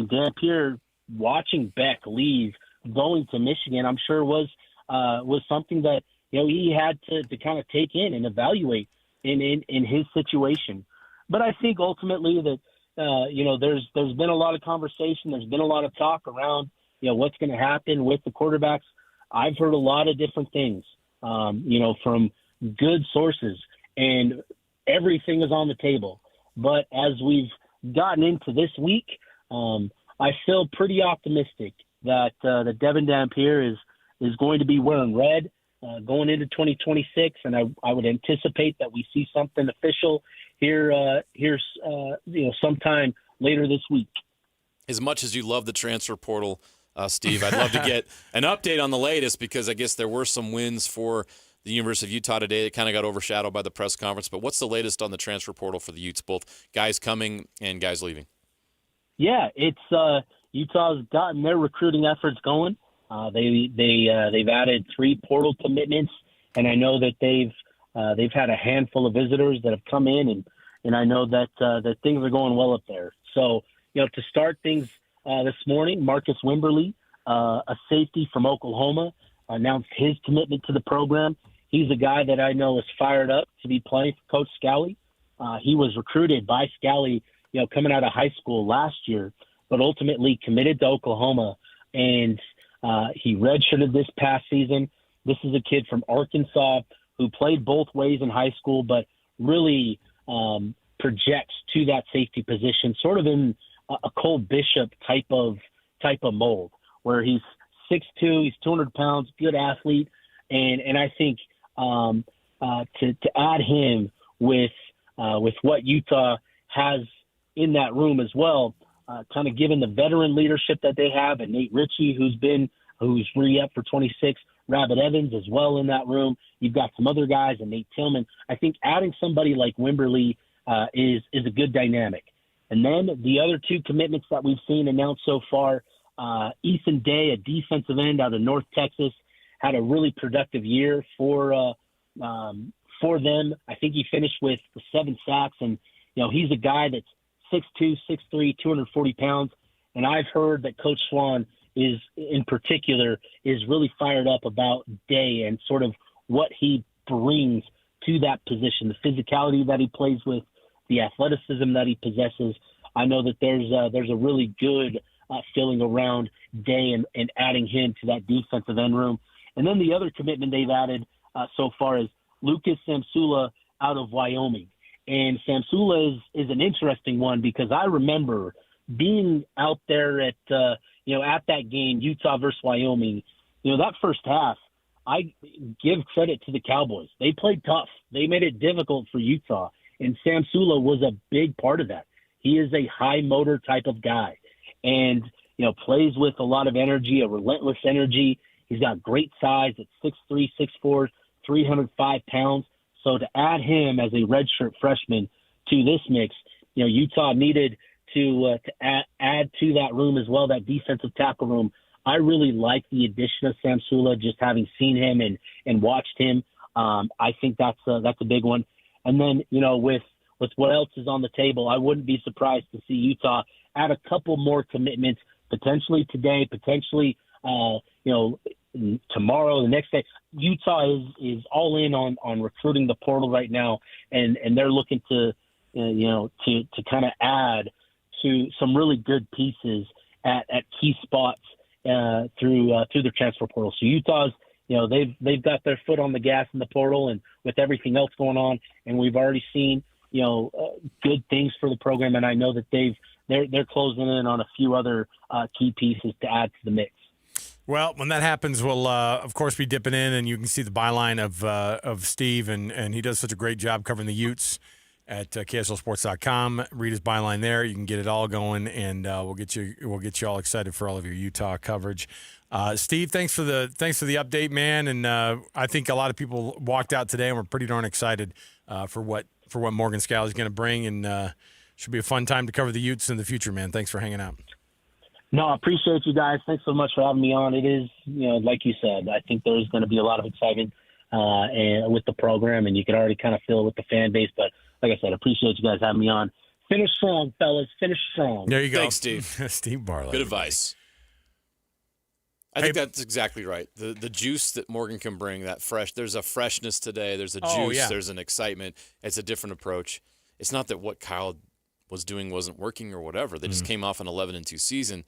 Dampier watching Beck leave, going to Michigan, I'm sure was something that, he had to kind of take in and evaluate in his situation. But I think ultimately that, there's been a lot of conversation. There's been a lot of talk around, what's going to happen with the quarterbacks. I've heard a lot of different things, from good sources, and everything is on the table. But as we've gotten into this week, I feel pretty optimistic that Devin Dampier is going to be wearing red going into 2026, and I would anticipate that we see something official here sometime later this week. As much as you love the transfer portal, Steve, I'd love to get an update on the latest, because I guess there were some wins for the University of Utah today that kind of got overshadowed by the press conference. But what's the latest on the transfer portal for the Utes, both guys coming and guys leaving? Yeah, it's Utah's gotten their recruiting efforts going. They've added 3 portal commitments, and I know that they've had a handful of visitors that have come in, and I know that things are going well up there. So, to start things this morning, Marcus Wimberly, a safety from Oklahoma, announced his commitment to the program. He's a guy that I know is fired up to be playing for Coach Scally. He was recruited by Scally, coming out of high school last year, but ultimately committed to Oklahoma, and he redshirted this past season. This is a kid from Arkansas who played both ways in high school, but really projects to that safety position, sort of in a Cole Bishop type of mold, where he's 6'2", he's 200 pounds, good athlete, and I think to add him with what Utah has in that room as well, kind of given the veteran leadership that they have, and Nate Ritchie, who's re-up for 26, Rabbit Evans as well in that room. You've got some other guys, and Nate Tillman. I think adding somebody like Wimberly is a good dynamic. And then the other 2 commitments that we've seen announced so far, Ethan Day, a defensive end out of North Texas, had a really productive year for them. I think he finished with 7 sacks, and he's a guy that's 6'2", 6'3", 240 pounds, and I've heard that Coach Swan is really fired up about Day and sort of what he brings to that position, the physicality that he plays with, the athleticism that he possesses. I know that there's a really good feeling around Day and adding him to that defensive end room. And then the other commitment they've added so far is Lucas Samsula out of Wyoming. And Samsula is an interesting one, because I remember being out there at that game, Utah versus Wyoming. That first half, I give credit to the Cowboys. They played tough. They made it difficult for Utah, and Samsula was a big part of that. He is a high motor type of guy, and plays with a lot of energy, a relentless energy. He's got great size at 6'3", 6'4", 305 pounds. So to add him as a redshirt freshman to this mix, Utah needed to add to that room as well, that defensive tackle room. I really like the addition of Samsula, just having seen him and watched him. I think that's a big one. And then, with what else is on the table, I wouldn't be surprised to see Utah add a couple more commitments, potentially today, potentially, tomorrow, the next day. Utah is all in on recruiting the portal right now, and they're looking to kind of add to some really good pieces at key spots through the transfer portal. So Utah's, they've got their foot on the gas in the portal, and with everything else going on, and we've already seen good things for the program, and I know that they're closing in on a few other key pieces to add to the mix. Well, when that happens, we'll, of course, be dipping in, and you can see the byline of Steve, and he does such a great job covering the Utes at KSLSports.com. Read his byline there. You can get it all going, and we'll get you all excited for all of your Utah coverage. Steve, thanks for the update, man. And I think a lot of people walked out today and were pretty darn excited for what Morgan Scally is going to bring, and should be a fun time to cover the Utes in the future, man. Thanks for hanging out. No, I appreciate you guys. Thanks so much for having me on. It is, like you said, I think there's going to be a lot of excitement with the program, and you can already kind of feel it with the fan base. But like I said, I appreciate you guys having me on. Finish strong, fellas. Finish strong. There you go. Thanks, Steve. Steve Barlow. Good advice. I think that's exactly right. The juice that Morgan can bring, that fresh. There's a freshness today. There's a juice. Yeah. There's an excitement. It's a different approach. It's not that what Kyle was doing wasn't working or whatever. They just came off an 11-2 season.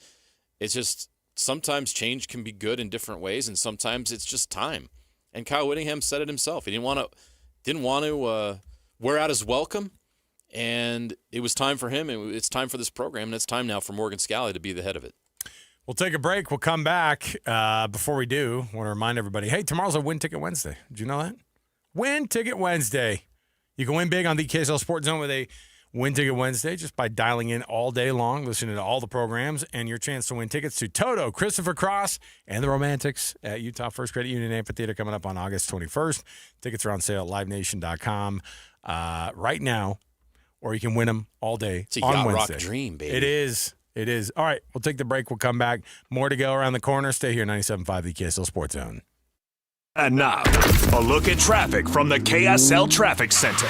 It's just sometimes change can be good in different ways, and sometimes it's just time. And Kyle Whittingham said it himself. He didn't want to wear out his welcome, and it was time for him. It's time for this program, and it's time now for Morgan Scally to be the head of it. We'll take a break. We'll come back. Before we do, I want to remind everybody, hey, tomorrow's a Win Ticket Wednesday. Did you know that? Win Ticket Wednesday. You can win big on the KSL Sports Zone with a Win Ticket Wednesday just by dialing in all day long, listening to all the programs, and your chance to win tickets to Toto, Christopher Cross, and the Romantics at Utah First Credit Union Amphitheater coming up on August 21st. Tickets are on sale at livenation.com right now, or you can win them all day it's a on yacht Wednesday. rock dream, baby. It is. It is. All right, we'll take the break. We'll come back. More to go around the corner. Stay here, 97.5, the KSL Sports Zone. And now, a look at traffic from the KSL Traffic Center.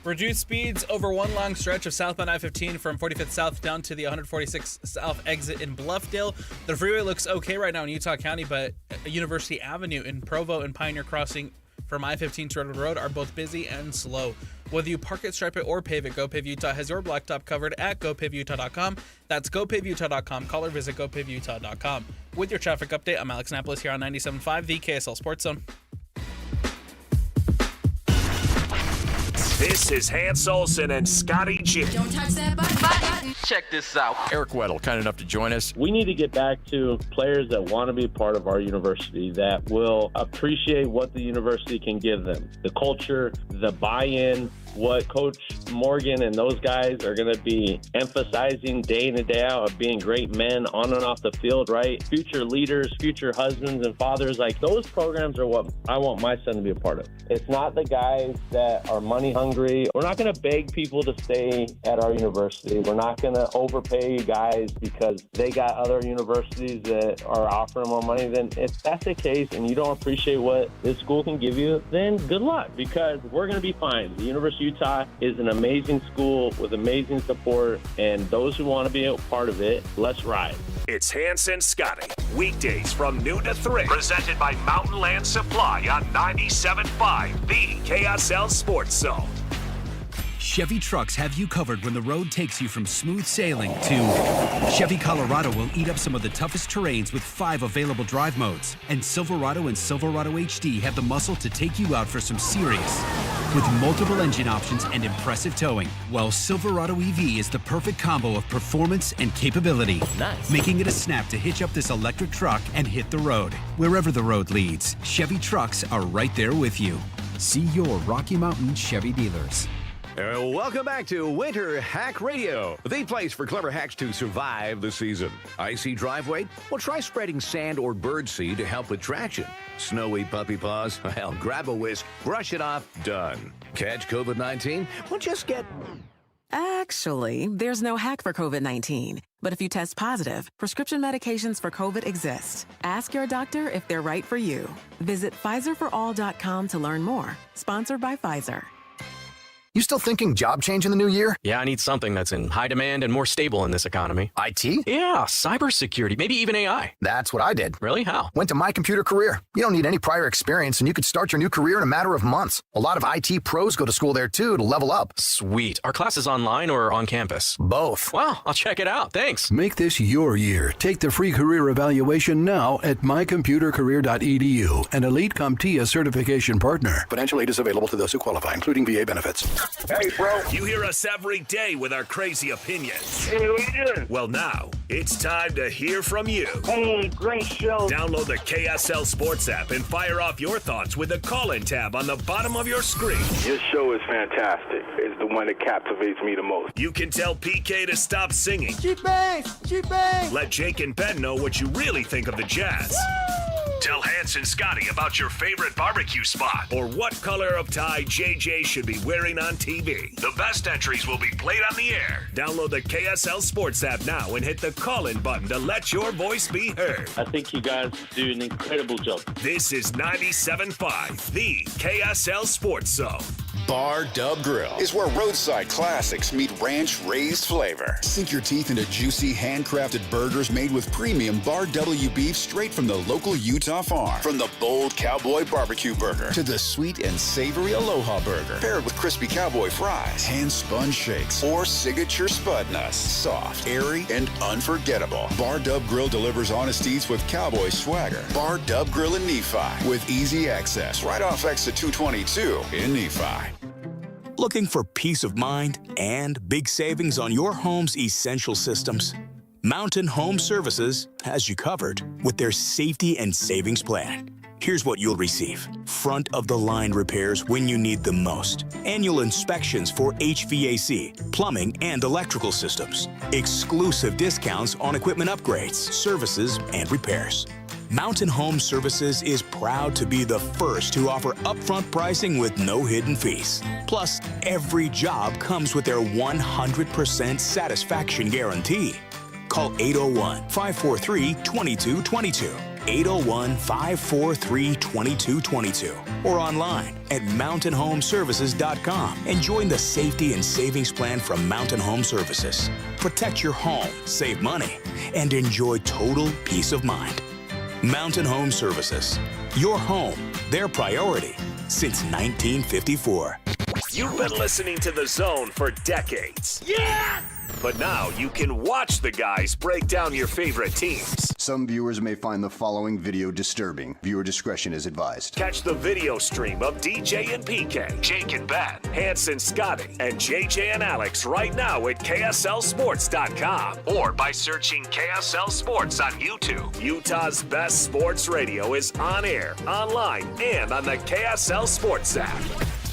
Reduced speeds over one long stretch of southbound I-15 from 45th South down to the 146 South exit in Bluffdale. The freeway looks okay right now in Utah County, but University Avenue in Provo and Pioneer Crossing from I-15 to Redwood Road are both busy and slow. Whether you park it, stripe it, or pave it, GoPave Utah has your blacktop covered at GoPaveUtah.com. That's GoPaveUtah.com. Call or visit GoPaveUtah.com. With your traffic update, I'm Alex Napolis here on 97.5, the KSL Sports Zone. This is Hans Olsen and Scotty G. Don't touch that button. Check this out. Eric Weddle, kind enough to join us. We need to get back to players that want to be part of our university, that will appreciate what the university can give them. The culture, the buy-in, what Coach Morgan and those guys are going to be emphasizing day in and day out of being great men on and off the field, right? Future leaders, future husbands and fathers, like those programs are what I want my son to be a part of. It's not the guys that are money hungry. We're not going to beg people to stay at our university. We're not going to overpay guys because they got other universities that are offering more money. Then if that's the case and you don't appreciate what this school can give you, then good luck, because we're going to be fine. The University of Utah is an amazing school with amazing support, and those who want to be a part of it, let's ride. It's Hans and Scotty, weekdays from noon to 3. Presented by Mountain Land Supply on 97.5, the KSL Sports Zone. Chevy trucks have you covered when the road takes you from smooth sailing to Chevy Colorado will eat up some of the toughest terrains with 5 available drive modes. And Silverado and Silverado HD have the muscle to take you out for some serious, with multiple engine options and impressive towing. While Silverado EV is the perfect combo of performance and capability, making it a snap to hitch up this electric truck and hit the road. Wherever the road leads, Chevy trucks are right there with you. See your Rocky Mountain Chevy dealers. Welcome back to Winter Hack Radio, the place for clever hacks to survive the season. Icy driveway? Well, try spreading sand or birdseed to help with traction. Snowy puppy paws? Well, grab a whisk, brush it off, done. Catch COVID-19? Well, just get... Actually, there's no hack for COVID-19. But if you test positive, prescription medications for COVID exist. Ask your doctor if they're right for you. Visit PfizerForAll.com to learn more. Sponsored by Pfizer. You still thinking job change in the new year? Yeah, I need something that's in high demand and more stable in this economy. IT? Yeah, cybersecurity, maybe even AI. That's what I did. Really? How? Went to My Computer Career. You don't need any prior experience, and you could start your new career in a matter of months. A lot of IT pros go to school there, too, to level up. Sweet. Are classes online or on campus? Both. Wow, I'll check it out. Thanks. Make this your year. Take the free career evaluation now at mycomputercareer.edu, an Elite CompTIA certification partner. Financial aid is available to those who qualify, including VA benefits. Hey, bro. You hear us every day with our crazy opinions. Hey, what are you doing? Well, now, it's time to hear from you. Hey, great show. Download the KSL Sports app and fire off your thoughts with the call-in tab on the bottom of your screen. Your show is fantastic. It's the one that captivates me the most. You can tell PK to stop singing. G-Bang! G-Bang! Let Jake and Ben know what you really think of the Jazz. Woo! Tell Hans and Scotty about your favorite barbecue spot or what color of tie JJ should be wearing on TV. The best entries will be played on the air. Download the KSL Sports app now and hit the call-in button to let your voice be heard. I think you guys do an incredible job. This is 97.5, the KSL Sports Zone. Bar Dub Grill is where roadside classics meet ranch-raised flavor. Sink your teeth into juicy, handcrafted burgers made with premium Bar W beef straight from the local Utah farm. From the bold cowboy barbecue burger to the sweet and savory Aloha burger, paired with crispy cowboy fries, hand-spun shakes, or signature spud nuts. Soft, airy, and unforgettable. Bar Dub Grill delivers honest eats with cowboy swagger. Bar Dub Grill in Nephi with easy access right off exit 222 in Nephi. Looking for peace of mind and big savings on your home's essential systems? Mountain Home Services has you covered with their safety and savings plan. Here's what you'll receive. Front-of-the-line repairs when you need them most. Annual inspections for HVAC, plumbing, and electrical systems. Exclusive discounts on equipment upgrades, services, and repairs. Mountain Home Services is proud to be the first to offer upfront pricing with no hidden fees. Plus, every job comes with their 100% satisfaction guarantee. Call 801-543-2222. 801-543-2222 or online at mountainhomeservices.com and join the safety and savings plan from Mountain Home Services. Protect your home, save money, and enjoy total peace of mind. Mountain Home Services. Your home, their priority since 1954. You've been listening to The Zone for decades. Yes! But now you can watch the guys break down your favorite teams. Some viewers may find the following video disturbing. Viewer discretion is advised. Catch the video stream of DJ and PK, Jake and Ben, Hanson, Scotty, and JJ and Alex right now at KSLSports.com or by searching KSL Sports on YouTube. Utah's best sports radio is on air, online, and on the KSL Sports app.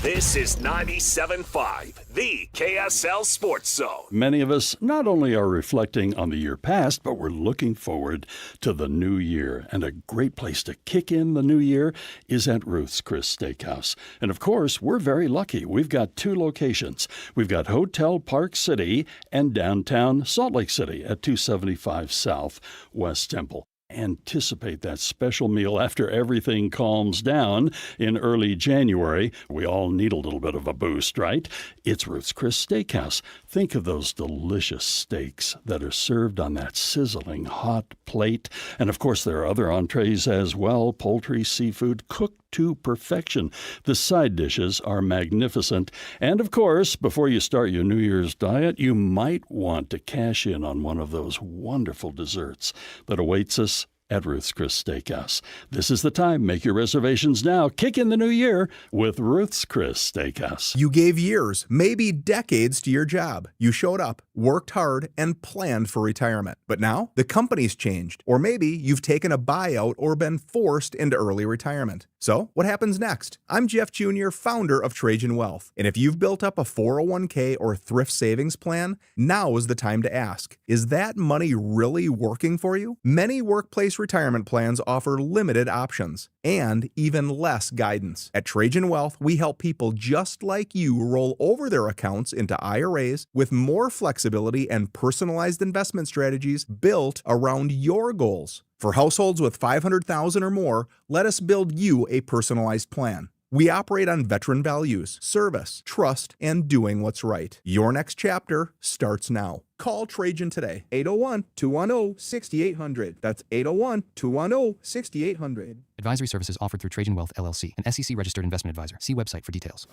This is 97.5, the KSL Sports Zone. Many of us not only are reflecting on the year past, but we're looking forward to the new year. And a great place to kick in the new year is at Ruth's Chris Steakhouse. And of course, we're very lucky. We've got 2 locations. We've got Hotel Park City and downtown Salt Lake City at 275 South West Temple. Anticipate that special meal after everything calms down in early January. We all need a little bit of a boost, right? It's Ruth's Chris Steakhouse. Think of those delicious steaks that are served on that sizzling hot plate. And of course, there are other entrees as well, poultry, seafood, cooked to perfection. The side dishes are magnificent. And of course, before you start your New Year's diet, you might want to cash in on one of those wonderful desserts that awaits us at Ruth's Chris Steakhouse. This is the time. Make your reservations now. Kick in the new year with Ruth's Chris Steakhouse. You gave years, maybe decades to your job. You showed up, worked hard, and planned for retirement. But now the company's changed. Or maybe you've taken a buyout or been forced into early retirement. So what happens next? I'm Jeff Jr., founder of Trajan Wealth. And if you've built up a 401k or thrift savings plan, now is the time to ask, is that money really working for you? Many workplace retirement plans offer limited options and even less guidance. At Trajan Wealth, we help people just like you roll over their accounts into IRAs with more flexibility and personalized investment strategies built around your goals. For households with $500,000 or more, let us build you a personalized plan. We operate on veteran values, service, trust, and doing what's right. Your next chapter starts now. Call Trajan today, 801-210-6800. That's 801-210-6800. Advisory services offered through Trajan Wealth, LLC, an SEC-registered investment advisor. See website for details.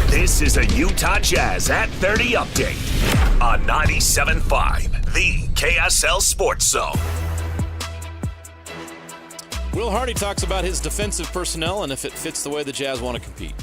This is a Utah Jazz at 30 update on 97.5, the KSL Sports Zone. Will Hardy talks about his defensive personnel and if it fits the way the Jazz want to compete.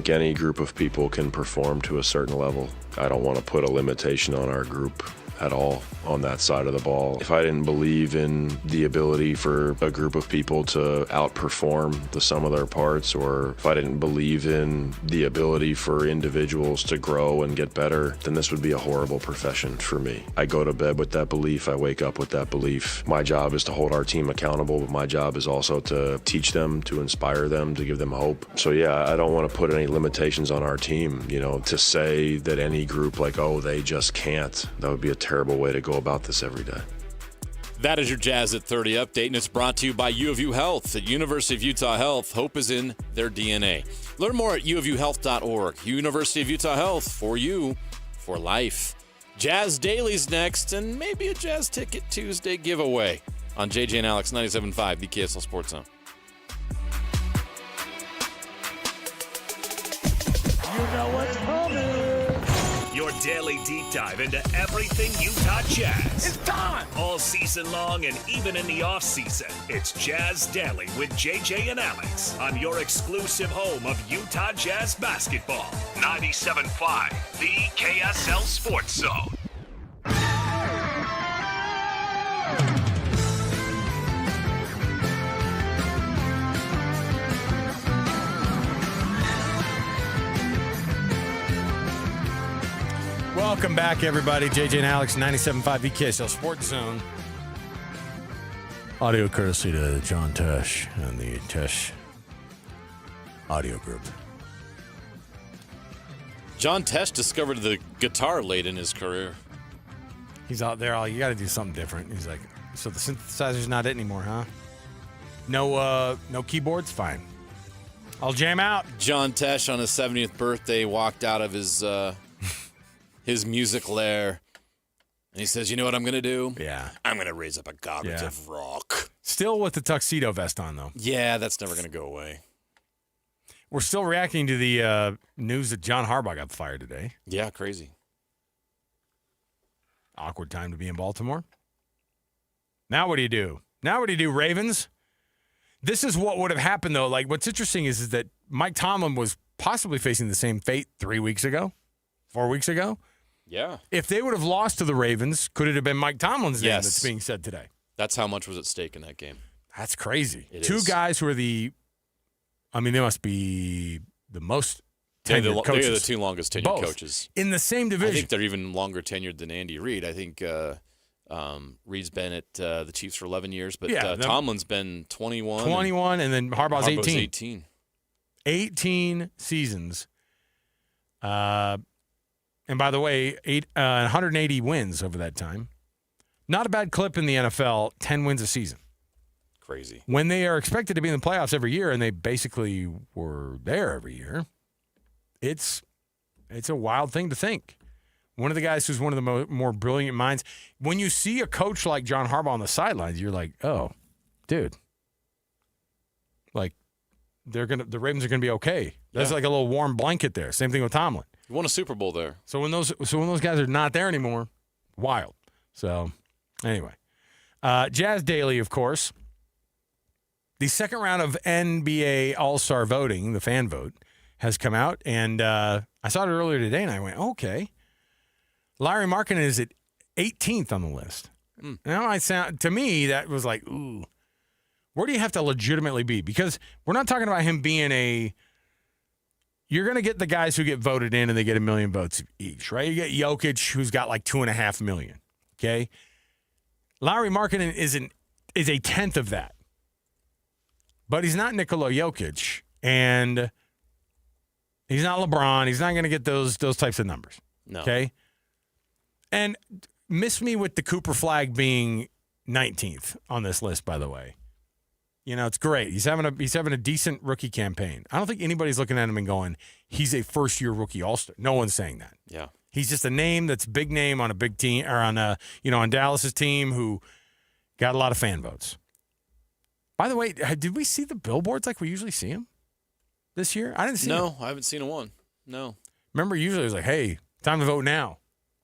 Any group of people can perform to a certain level. I don't want to put a limitation on our group at all on that side of the ball. If I didn't believe in the ability for a group of people to outperform the sum of their parts, or if I didn't believe in the ability for individuals to grow and get better, then this would be a horrible profession for me. I go to bed with that belief. I wake up with that belief. My job is to hold our team accountable, but my job is also to teach them, to inspire them, to give them hope. So yeah, I don't want to put any limitations on our team, to say that any group like, oh, they just can't. That would be a terrible way to go about this every day. That is your Jazz at 30 update, and it's brought to you by U of U Health. At University of Utah Health, hope is in their DNA. Learn more at uofuhealth.org. University of Utah Health, for you, for life. Jazz Daily's next, and maybe a Jazz Ticket Tuesday giveaway on JJ and Alex 97.5, the KSL Sports Zone. You know what's coming. Your daily deep dive into everything Utah Jazz. It's time! All season long and even in the off-season. It's Jazz Daily with JJ and Alex on your exclusive home of Utah Jazz basketball. 97.5, the KSL Sports Zone. Welcome back, everybody. JJ and Alex, 97.5 the KSL Sports Zone. Audio courtesy to John Tesh and the Tesh Audio Group. John Tesh discovered the guitar late in his career. He's out there, you got to do something different. He's like, so the synthesizer's not it anymore, huh? No keyboards? Fine. I'll jam out. John Tesh on his 70th birthday walked out of his his music lair, and he says, "You know what I'm going to do? Yeah. I'm going to raise up a garbage of rock." Still with the tuxedo vest on, though. Yeah, that's never going to go away. We're still reacting to the news that John Harbaugh got fired today. Yeah, crazy. Awkward time to be in Baltimore. Now what do you do? Ravens? This is what would have happened, though. Like, what's interesting is that Mike Tomlin was possibly facing the same fate 4 weeks ago. Yeah. If they would have lost to the Ravens, could it have been Mike Tomlin's name that's being said today? That's how much was at stake in that game. That's crazy. It Two is. guys who are they must be the most tenured coaches. They're the two longest tenured coaches. In the same division. I think they're even longer tenured than Andy Reid. I think Reid's been at the Chiefs for 11 years, but Tomlin's been 21. 21, and then Harbaugh's 18. 18. 18 seasons. And by the way, 180 wins over that time. Not a bad clip in the NFL, 10 wins a season. Crazy. When they are expected to be in the playoffs every year, and they basically were there every year, it's a wild thing to think. One of the guys who's one of the more brilliant minds. When you see a coach like John Harbaugh on the sidelines, you're like, oh, dude. Like, the Ravens are gonna be okay. That's like a little warm blanket there. Same thing with Tomlin. You won a Super Bowl there. So when those guys are not there anymore, wild. So anyway, Jazz Daily, of course. The second round of NBA All-Star voting, the fan vote, has come out, and I saw it earlier today, and I went, okay. Larry Markkinen is at 18th on the list. Now, to me, that was like, ooh, where do you have to legitimately be? Because we're not talking about him being you're going to get the guys who get voted in and they get 1 million votes each, right? You get Jokic, who's got like 2.5 million, okay? Larry Markkinen is a tenth of that. But he's not Nikola Jokic, and he's not LeBron. He's not going to get those types of numbers, okay? And miss me with the Cooper Flag being 19th on this list, by the way. You know, it's great. He's having a decent rookie campaign. I don't think anybody's looking at him and going, he's a first-year rookie All-Star. No one's saying that. Yeah. He's just a name that's a big name on a big team, or on Dallas's team who got a lot of fan votes. By the way, did we see the billboards like we usually see them this year? I didn't see them. No, I haven't seen one. No. Remember, usually it was like, hey, time to vote now.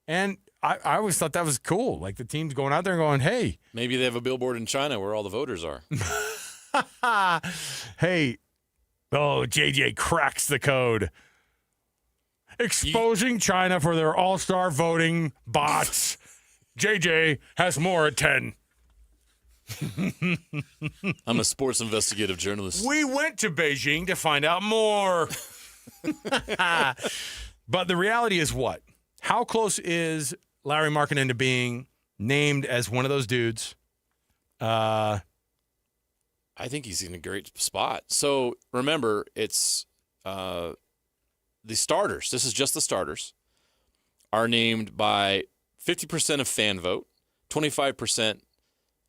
And I always thought that was cool. Like the team's going out there and going, hey. Maybe they have a billboard in China where all the voters are. Hey, JJ cracks the code. Exposing China for their all-star voting bots. JJ has more at 10. I'm a sports investigative journalist. We went to Beijing to find out more. But the reality is what? How close is Larry Markkinen to being named as one of those dudes? I think he's in a great spot. So remember, it's the starters. This is just the starters are named by 50% of fan vote, 25%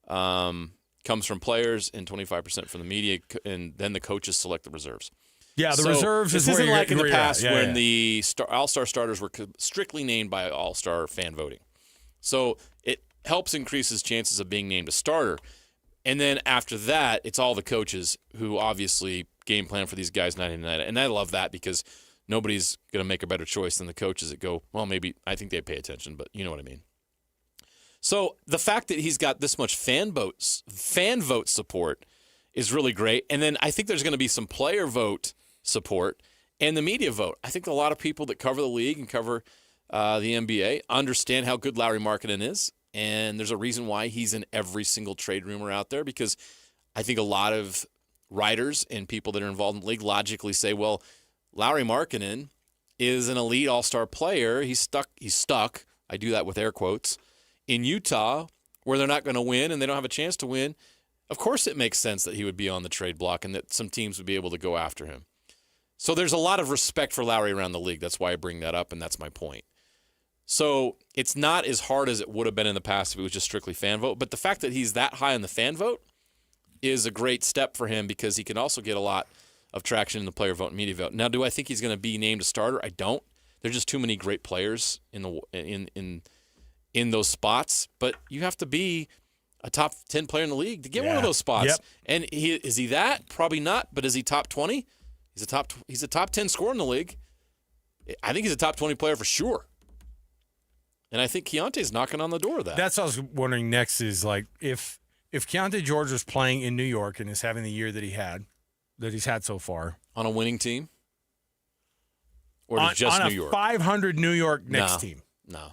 comes from players, and 25% from the media, and then the coaches select the reserves. Yeah, the reserves this is isn't where like in the past when yeah. the All-Star starters were strictly named by All-Star fan voting. So it helps increase his chances of being named a starter. And then after that, it's all the coaches who obviously game plan for these guys night in night. And I love that because nobody's going to make a better choice than the coaches that go, well, maybe I think they pay attention, but you know what I mean. So the fact that he's got this much fan vote support is really great. And then I think there's going to be some player vote support and the media vote. I think a lot of people that cover the league and cover the NBA understand how good Larry Markkinen is. And there's a reason why he's in every single trade rumor out there, because I think a lot of writers and people that are involved in the league logically say, well, Larry Markkinen is an elite all-star player. He's stuck. I do that with air quotes. In Utah, where they're not going to win and they don't have a chance to win, of course it makes sense that he would be on the trade block and that some teams would be able to go after him. So there's a lot of respect for Lowry around the league. That's why I bring that up, and that's my point. So it's not as hard as it would have been in the past if it was just strictly fan vote. But the fact that he's that high on the fan vote is a great step for him because he can also get a lot of traction in the player vote and media vote. Now, do I think he's going to be named a starter? I don't. There's just too many great players in those spots. But you have to be a top 10 player in the league to get one of those spots. Yep. And is he that? Probably not. But is he top 20? He's a top 10 scorer in the league. I think he's a top 20 player for sure. And I think Keontae's knocking on the door of that. That's what I was wondering next is, like, if Keontae George was playing in New York and is having the year that he's had so far. On a winning team? Or just New York? On a 500 New York Knicks team. No.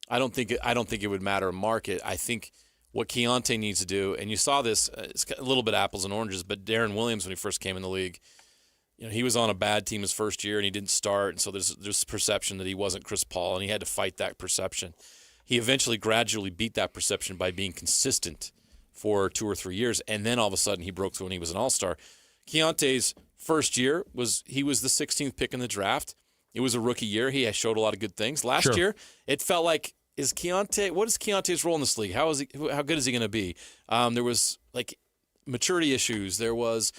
I don't think it would matter a market. I think what Keontae needs to do, and you saw this, it's a little bit apples and oranges, but Darren Williams, when he first came in the league, he was on a bad team his first year and he didn't start, and so there's perception that he wasn't Chris Paul, and he had to fight that perception. He eventually gradually beat that perception by being consistent for 2 or 3 years, and then all of a sudden he broke through when he was an all-star. Keontae's first year he was the 16th pick in the draft. It was a rookie year. He showed a lot of good things. Last year, it felt like, what is Keontae's role in this league? How good is he going to be? There was maturity issues. There was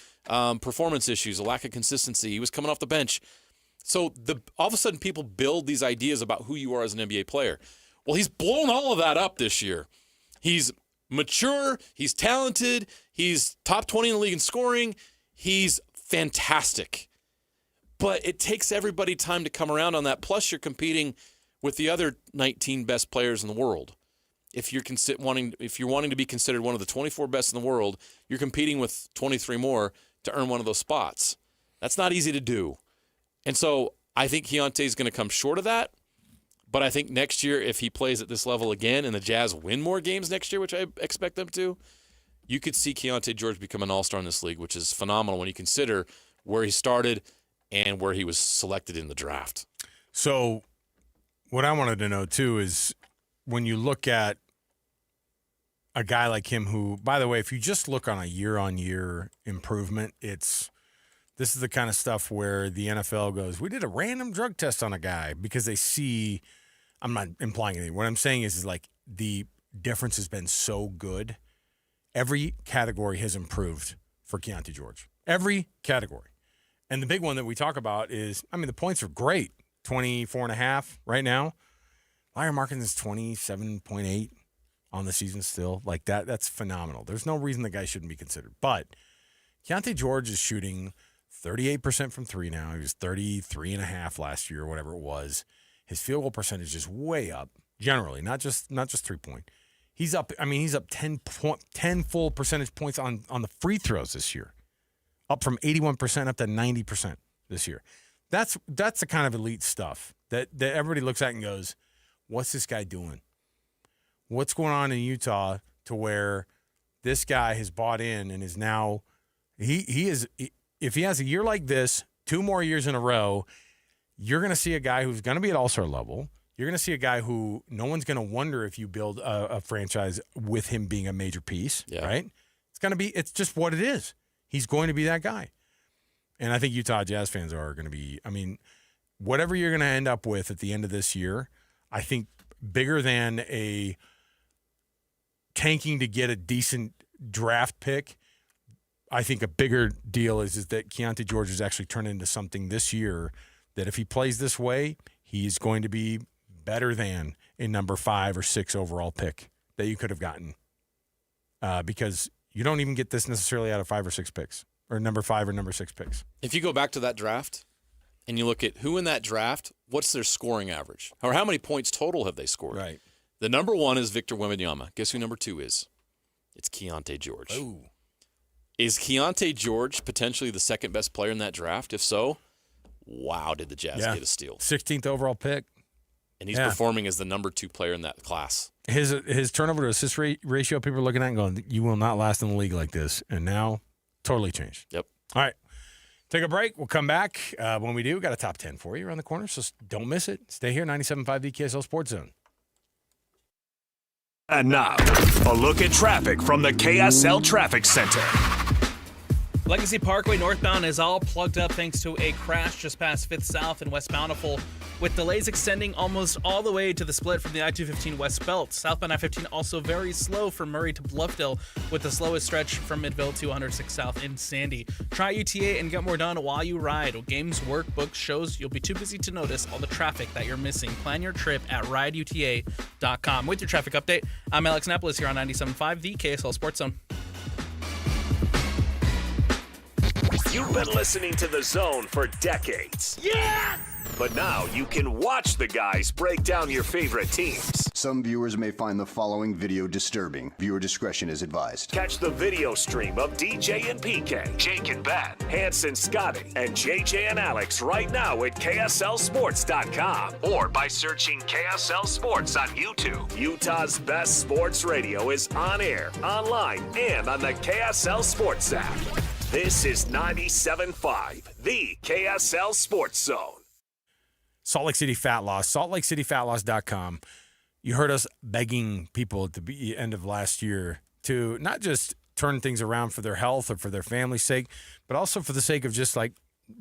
performance issues, a lack of consistency. He was coming off the bench. So all of a sudden people build these ideas about who you are as an NBA player. Well, he's blown all of that up this year. He's mature. He's talented. He's top 20 in the league in scoring. He's fantastic. But it takes everybody time to come around on that. Plus, you're competing with the other 19 best players in the world. If you're wanting to be considered one of the 24 best in the world, you're competing with 23 more to earn one of those spots. That's not easy to do. And so I think Keontae's going to come short of that. But I think next year, if he plays at this level again and the Jazz win more games next year, which I expect them to, you could see Keontae George become an all-star in this league, which is phenomenal when you consider where he started and where he was selected in the draft. So what I wanted to know, too, is when you look at a guy like him who, by the way, if you just look on a year-on-year improvement, this is the kind of stuff where the NFL goes, we did a random drug test on a guy because they see, I'm not implying anything. What I'm saying is like the difference has been so good. Every category has improved for Keontae George. Every category. And the big one that we talk about is, the points are great. 24.5 right now. Larry Markins is 27.8 on the season still. Like that's phenomenal. There's no reason the guy shouldn't be considered. But Keontae George is shooting 38% from three now. He was 33.5 last year, whatever it was. His field goal percentage is way up, generally, not just 3-point. He's up. He's up 10 full percentage points on the free throws this year, up from 81% up to 90% this year. That's the kind of elite stuff that everybody looks at and goes, what's this guy doing? What's going on in Utah to where this guy has bought in and is now he is, if he has a year like this, 2 more years in a row, you're going to see a guy who's going to be at all-star level. You're going to see a guy who no one's going to wonder if you build a franchise with him being a major piece, right? It's just what it is. He's going to be that guy. And I think Utah Jazz fans are going to be, whatever you're going to end up with at the end of this year, I think bigger than a tanking to get a decent draft pick, I think a bigger deal is that Keontae George has actually turned into something this year that if he plays this way, he's going to be better than a number 5 or 6 overall pick that you could have gotten. Because you don't even get this necessarily out of 5 or 6 picks, or number 5 or number 6 picks. If you go back to that draft and you look at who in that draft, what's their scoring average? Or how many points total have they scored? Right. The number 1 is Victor Wembanyama. Guess who number 2 is? It's Keontae George. Oh. Is Keontae George potentially the second best player in that draft? If so, wow, did the Jazz get a steal. 16th overall pick. And he's performing as the number 2 player in that class. His turnover to assist ratio, people are looking at and going, you will not last in the league like this. And now, totally changed. Yep. All right. Take a break. We'll come back. When we do, we've got a top 10 for you around the corner, so don't miss it. Stay here, 97.5 the KSL Sports Zone. And now, a look at traffic from the KSL Traffic Center. Legacy Parkway northbound is all plugged up thanks to a crash just past 5th South and West Bountiful, with delays extending almost all the way to the split from the I-215 West Belt. Southbound I-15 also very slow from Murray to Bluffdale, with the slowest stretch from Midville to 106 South in Sandy. Try UTA and get more done while you ride. Games, work, books, shows, you'll be too busy to notice all the traffic that you're missing. Plan your trip at rideuta.com. With your traffic update, I'm Alex Napolis here on 97.5, the KSL Sports Zone. You've been listening to The Zone for decades. Yes! But now you can watch the guys break down your favorite teams. Some viewers may find the following video disturbing. Viewer discretion is advised. Catch the video stream of DJ and PK, Jake and Ben, Hanson, Scotty, and JJ and Alex right now at KSLSports.com or by searching KSL Sports on YouTube. Utah's best sports radio is on air, online, and on the KSL Sports app. This is 97.5, the KSL Sports Zone. Salt Lake City Fat Loss, saltlakeCityFatLoss.com. You heard us begging people at the end of last year to not just turn things around for their health or for their family's sake, but also for the sake of just like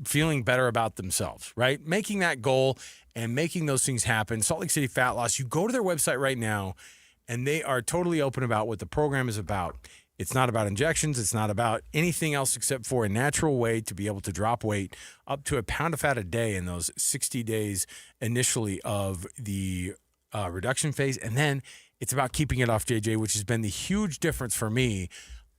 feeling better about themselves, right? Making that goal and making those things happen. Salt Lake City Fat Loss, you go to their website right now, and they are totally open about what the program is about. It's not about injections. It's not about anything else except for a natural way to be able to drop weight up to a pound of fat a day in those 60 days initially of the reduction phase. And then it's about keeping it off, JJ, which has been the huge difference for me.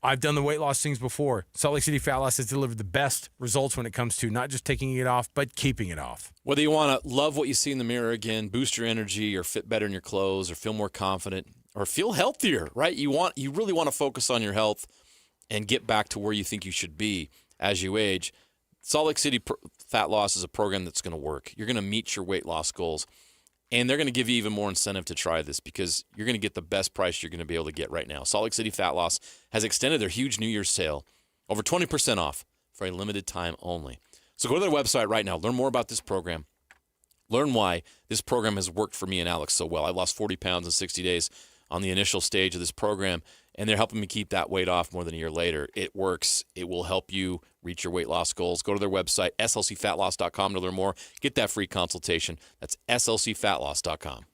I've done the weight loss things before. Salt Lake City Fat Loss has delivered the best results when it comes to not just taking it off, but keeping it off. Whether you want to love what you see in the mirror again, boost your energy, or fit better in your clothes, or feel more confident, or feel healthier, right? You really want to focus on your health and get back to where you think you should be as you age. Salt Lake City Fat Loss is a program that's going to work. You're going to meet your weight loss goals, and they're going to give you even more incentive to try this because you're going to get the best price you're going to be able to get right now. Salt Lake City Fat Loss has extended their huge New Year's sale, over 20% off for a limited time only. So go to their website right now. Learn more about this program. Learn why this program has worked for me and Alex so well. I lost 40 pounds in 60 days on the initial stage of this program, and they're helping me keep that weight off more than a year later. It works. It will help you reach your weight loss goals. Go to their website, slcfatloss.com, to learn more. Get that free consultation. That's slcfatloss.com.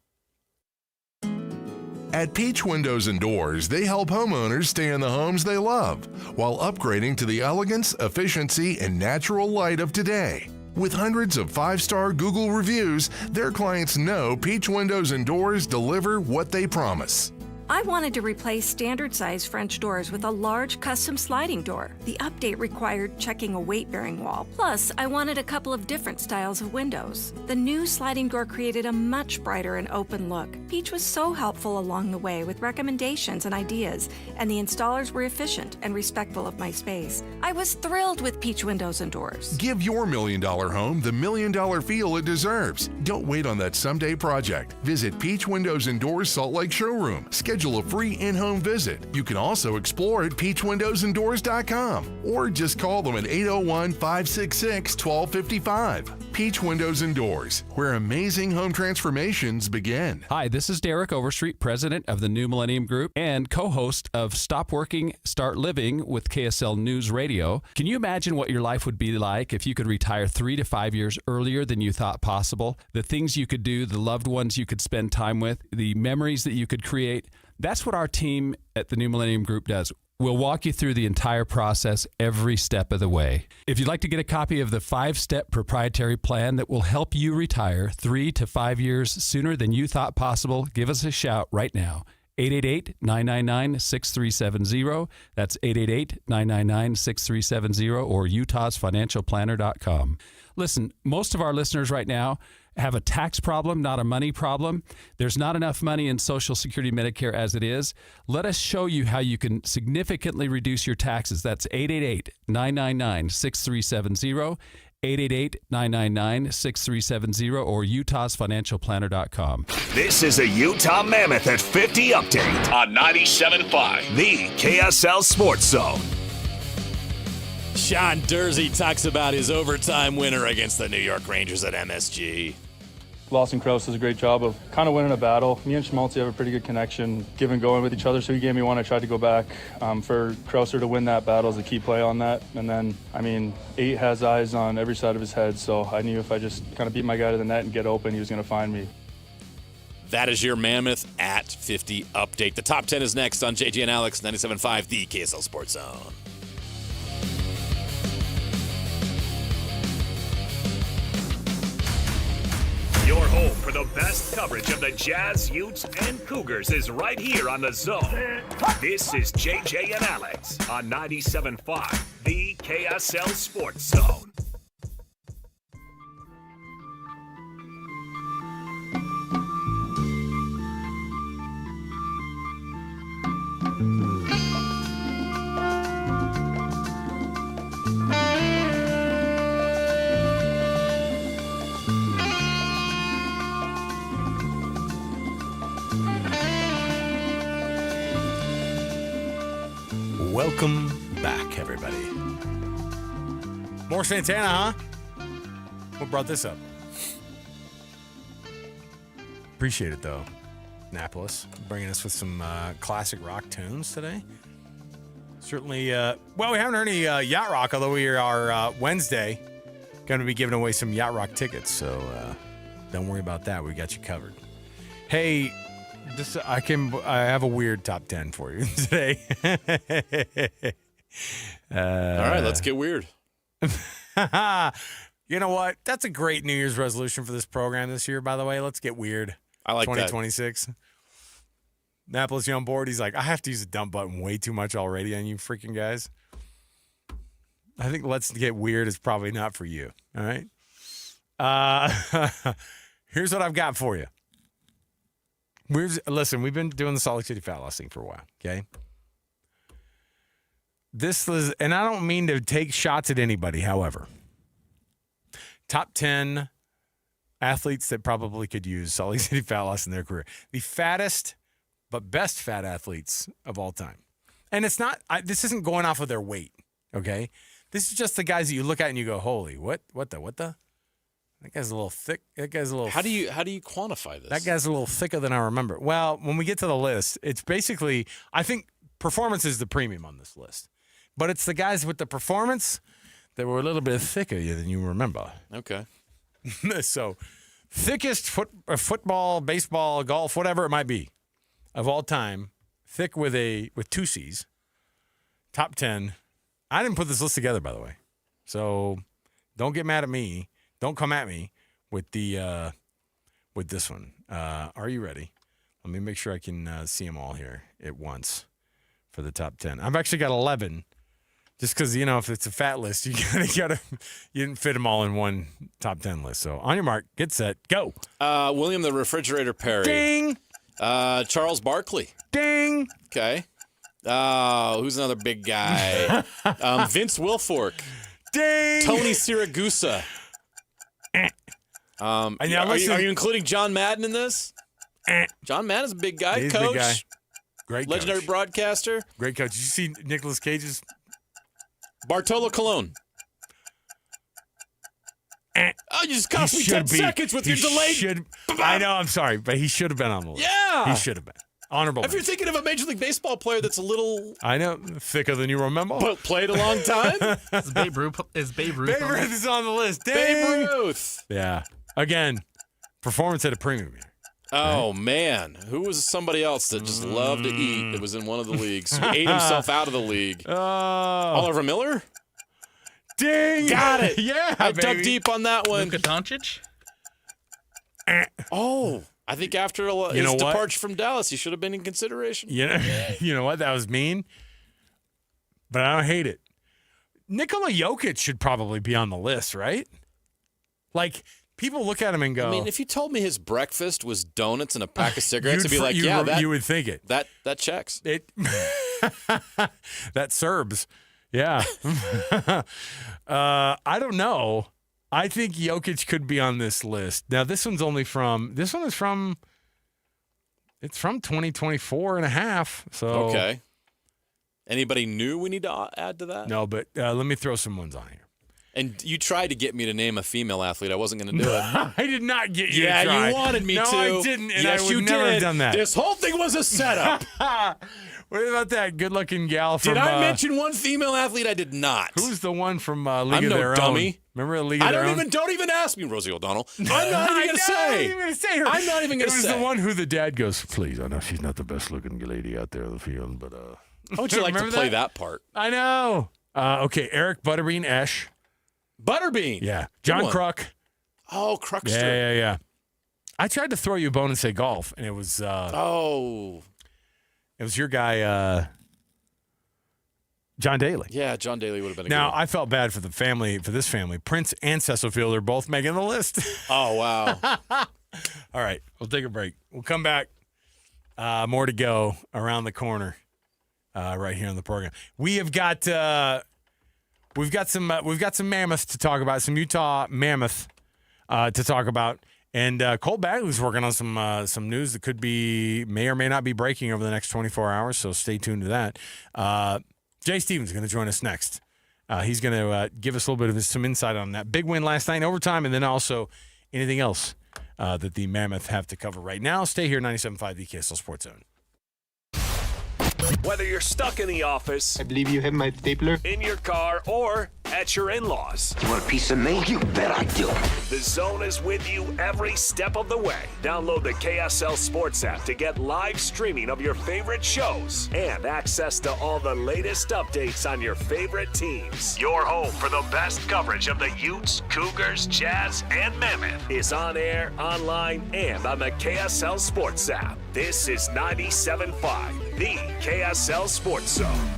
At Peach Windows and Doors, they help homeowners stay in the homes they love while upgrading to the elegance, efficiency, and natural light of today. With hundreds of 5-star Google reviews, their clients know Peach Windows and Doors deliver what they promise. I wanted to replace standard-size French doors with a large custom sliding door. The update required checking a weight-bearing wall. Plus, I wanted a couple of different styles of windows. The new sliding door created a much brighter and open look. Peach was so helpful along the way with recommendations and ideas, and the installers were efficient and respectful of my space. I was thrilled with Peach Windows and Doors. Give your $1 million home the $1 million feel it deserves. Don't wait on that someday project. Visit Peach Windows and Doors Salt Lake Showroom. Schedule a free in-home visit. You can also explore at peachwindowsanddoors.com or just call them at 801-566-1255. Peach Windows and Doors, where amazing home transformations begin. Hi, this is Derek Overstreet, president of the New Millennium Group and co-host of Stop Working, Start Living with KSL News Radio. Can you imagine what your life would be like if you could retire 3 to 5 years earlier than you thought possible? The things you could do, the loved ones you could spend time with, the memories that you could create. That's what our team at the New Millennium Group does. We'll walk you through the entire process every step of the way. If you'd like to get a copy of the 5-step proprietary plan that will help you retire 3 to 5 years sooner than you thought possible, give us a shout right now. 888-999-6370. That's 888-999-6370 or utahsfinancialplanner.com. Listen, most of our listeners right now have a tax problem, not a money problem. There's not enough money in Social Security Medicare as it is. Let us show you how you can significantly reduce your taxes. That's 888-999-6370, 888-999-6370, or utahsfinancialplanner.com. This is a Utah Mammoth at 50 update on 97.5, the KSL Sports Zone. Sean Dursey talks about his overtime winner against the New York Rangers at MSG. Lawson Krause does a great job of kind of winning a battle. Me and Schmaltzy have a pretty good connection, give and going with each other, so he gave me one. I tried to go back. For Krauser to win that battle is a key play on that. And then, 8 has eyes on every side of his head, so I knew if I just kind of beat my guy to the net and get open, he was going to find me. That is your Mammoth at 50 update. The top 10 is next on JJ and Alex, 97.5, the KSL Sports Zone. Your home for the best coverage of the Jazz, Utes, and Cougars is right here on the Zone. This is JJ and Alex on 97.5, the KSL Sports Zone. Welcome back, everybody. More Santana, huh? What brought this up? Appreciate it, though. Annapolis, bringing us with some classic rock tunes today. Certainly, well, we haven't heard any yacht rock, although we are Wednesday going to be giving away some yacht rock tickets, so don't worry about that. We got you covered. Hey, I have a weird top 10 for you today. All right, let's get weird. You know what? That's a great New Year's resolution for this program this year, by the way. Let's get weird. I like 2026. That. Annapolis, you on board? He's like, I have to use the dump button way too much already on you freaking guys. I think let's get weird is probably not for you. All right? Here's what I've got for you. Listen, we've been doing the Salt Lake City Fat Loss thing for a while, okay? This is, and I don't mean to take shots at anybody, however. Top 10 athletes that probably could use Salt Lake City Fat Loss in their career. The fattest but best fat athletes of all time. And it's not, this isn't going off of their weight, okay? This is just the guys that you look at and you go, holy, what the? That guy's a little thick. That guy's a little. How do you quantify this? That guy's a little thicker than I remember. Well, when we get to the list, it's basically, I think performance is the premium on this list, but it's the guys with the performance that were a little bit thicker than you remember. Okay. So, thickest football, baseball, golf, whatever it might be, of all time, thick with two C's. Top 10. I didn't put this list together, by the way, so don't get mad at me. Don't come at me with the with this one. Are you ready? Let me make sure I can see them all here at once for the top 10. I've actually got 11, just because if it's a fat list, you didn't fit them all in one top 10 list. So on your mark, get set, go. William the Refrigerator Perry. Ding. Charles Barkley. Ding. Okay. Who's another big guy? Vince Wilfork. Ding. Tony Siragusa. Are you including John Madden in this? John Madden's a big guy. He's coach. A big guy. Great legendary coach. Broadcaster. Great coach. Did you see Nicolas Cage's? Bartolo Colon. Oh, you just cost me 10 seconds with your delayed. I know, I'm sorry, but he should have been on the list. Yeah. He should have been. Honorable. If you're thinking of a Major League Baseball player that's a little... I know, thicker than you remember. But played a long time? Is Babe Ruth Babe Ruth is on the list. Dang. Babe Ruth. Yeah. Again, performance at a premium here. Oh, man. Who was somebody else that just loved to eat that was in one of the leagues? Who ate himself out of the league? Oliver Miller? Ding! Got it. Yeah, I dug deep on that one. Luka Doncic? Oh, I think after his departure from Dallas, he should have been in consideration. You know what? That was mean, but I don't hate it. Nikola Jokic should probably be on the list, right? Like, people look at him and go... I mean, if you told me his breakfast was donuts and a pack of cigarettes, I'd be like, you would think it. That checks. That Serbs. Yeah. I don't know. I think Jokic could be on this list. Now, this one is from 2024 and a half. So okay. Anybody new we need to add to that? No, but let me throw some ones on here. And you tried to get me to name a female athlete. I wasn't going to do it. I did not get you to try. Yeah, you wanted me to. No, I didn't, and yes, I would you never did. have done that. This whole thing was a setup. What about that good-looking gal from... Did I mention one female athlete? I did not. Who's the one from League I'm of no Their dummy. Own? Remember League of Their Own? Don't even ask me, Rosie O'Donnell. I'm not even going to say. her. I'm not even going to say. It was the one who the dad goes, please, I know she's not the best-looking lady out there in the field, but... How would you like to play that part? I know. Okay, Eric Butterbean Esch. Butterbean? Yeah. John Kruk. Oh, Kruckster. Yeah. I tried to throw you a bone and say golf, and it was... It was your guy, John Daly. Yeah, John Daly would have been a Now, good I felt bad for this family. Prince and Cecil Field are both making the list. Oh, wow. All right, we'll take a break. We'll come back. More to go around the corner right here on the program. We've got some Mammoth to talk about, some Utah Mammoth to talk about. And Cole Bagley's working on some news that may or may not be breaking over the next 24 hours, so stay tuned to that. Jay Stevens is going to join us next. He's going to give us a little bit of some insight on that big win last night in overtime, and then also anything else that the Mammoth have to cover right now. Stay here, 97.5, the KSL Sports Zone. Whether you're stuck in the office, I believe you have my stapler, in your car, or at your in-laws. You want a piece of me? You bet I do. The Zone is with you every step of the way. Download the KSL Sports app to get live streaming of your favorite shows and access to all the latest updates on your favorite teams. Your home for the best coverage of the Utes, Cougars, Jazz, and Mammoth is on air, online, and on the KSL Sports app. This is 97.5, the KSL Sports Zone.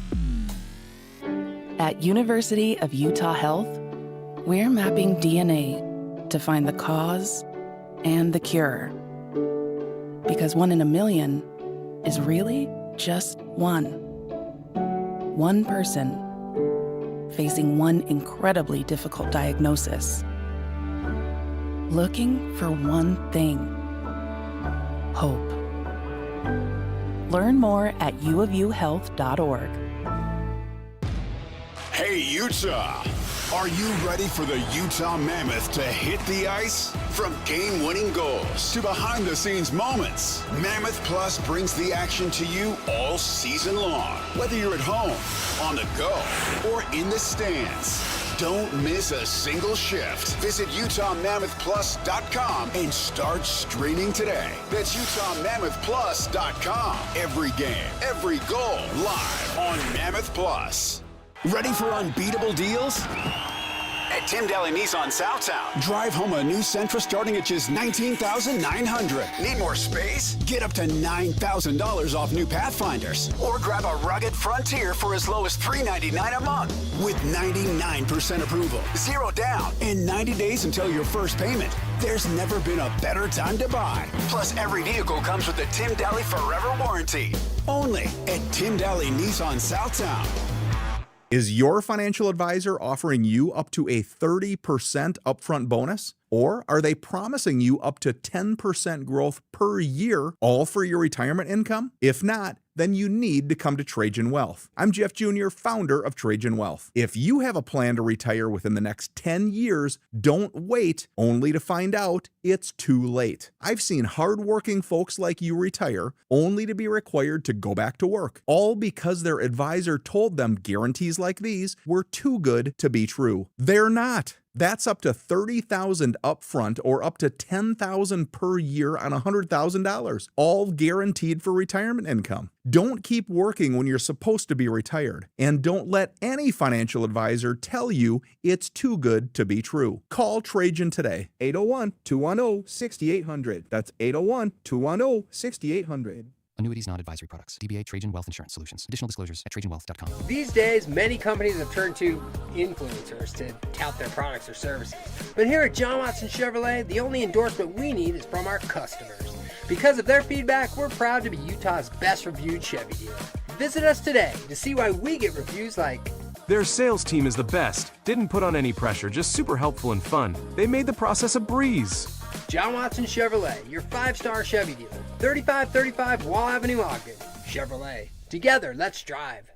At University of Utah Health, we're mapping DNA to find the cause and the cure. Because 1 in a million is really just one. One person facing one incredibly difficult diagnosis. Looking for one thing: hope. Learn more at uofuhealth.org. Hey, Utah! Are you ready for the Utah Mammoth to hit the ice? From game-winning goals to behind-the-scenes moments, Mammoth Plus brings the action to you all season long. Whether you're at home, on the go, or in the stands, don't miss a single shift. Visit UtahMammothPlus.com and start streaming today. That's UtahMammothPlus.com. Every game, every goal, live on Mammoth Plus. Ready for unbeatable deals? At Tim Daly Nissan Southtown, drive home a new Sentra starting at just $19,900. Need more space? Get up to $9,000 off new Pathfinders. Or grab a rugged Frontier for as low as $399 a month. With 99% approval, 0 down, and 90 days until your first payment. There's never been a better time to buy. Plus, every vehicle comes with a Tim Daly Forever Warranty. Only at Tim Daly Nissan Southtown. Is your financial advisor offering you up to a 30% upfront bonus? Or are they promising you up to 10% growth per year, all for your retirement income? If not, then you need to come to Trajan Wealth. I'm Jeff Jr., founder of Trajan Wealth. If you have a plan to retire within the next 10 years, don't wait only to find out it's too late. I've seen hardworking folks like you retire only to be required to go back to work, all because their advisor told them guarantees like these were too good to be true. They're not. That's up to $30,000 upfront or up to $10,000 per year on $100,000, all guaranteed for retirement income. Don't keep working when you're supposed to be retired, and don't let any financial advisor tell you it's too good to be true. Call Trajan today, 801-210-6800. That's 801-210-6800. Annuities, non-advisory products. DBA Trajan Wealth Insurance Solutions. Additional disclosures at TrajanWealth.com. These days, many companies have turned to influencers to tout their products or services. But here at John Watson Chevrolet, the only endorsement we need is from our customers. Because of their feedback, we're proud to be Utah's best reviewed Chevy dealer. Visit us today to see why we get reviews like, "Their sales team is the best. Didn't put on any pressure, just super helpful and fun. They made the process a breeze." John Watson Chevrolet, your 5-star Chevy dealer. 3535 Wall Avenue, Ogden. Chevrolet. Together, let's drive.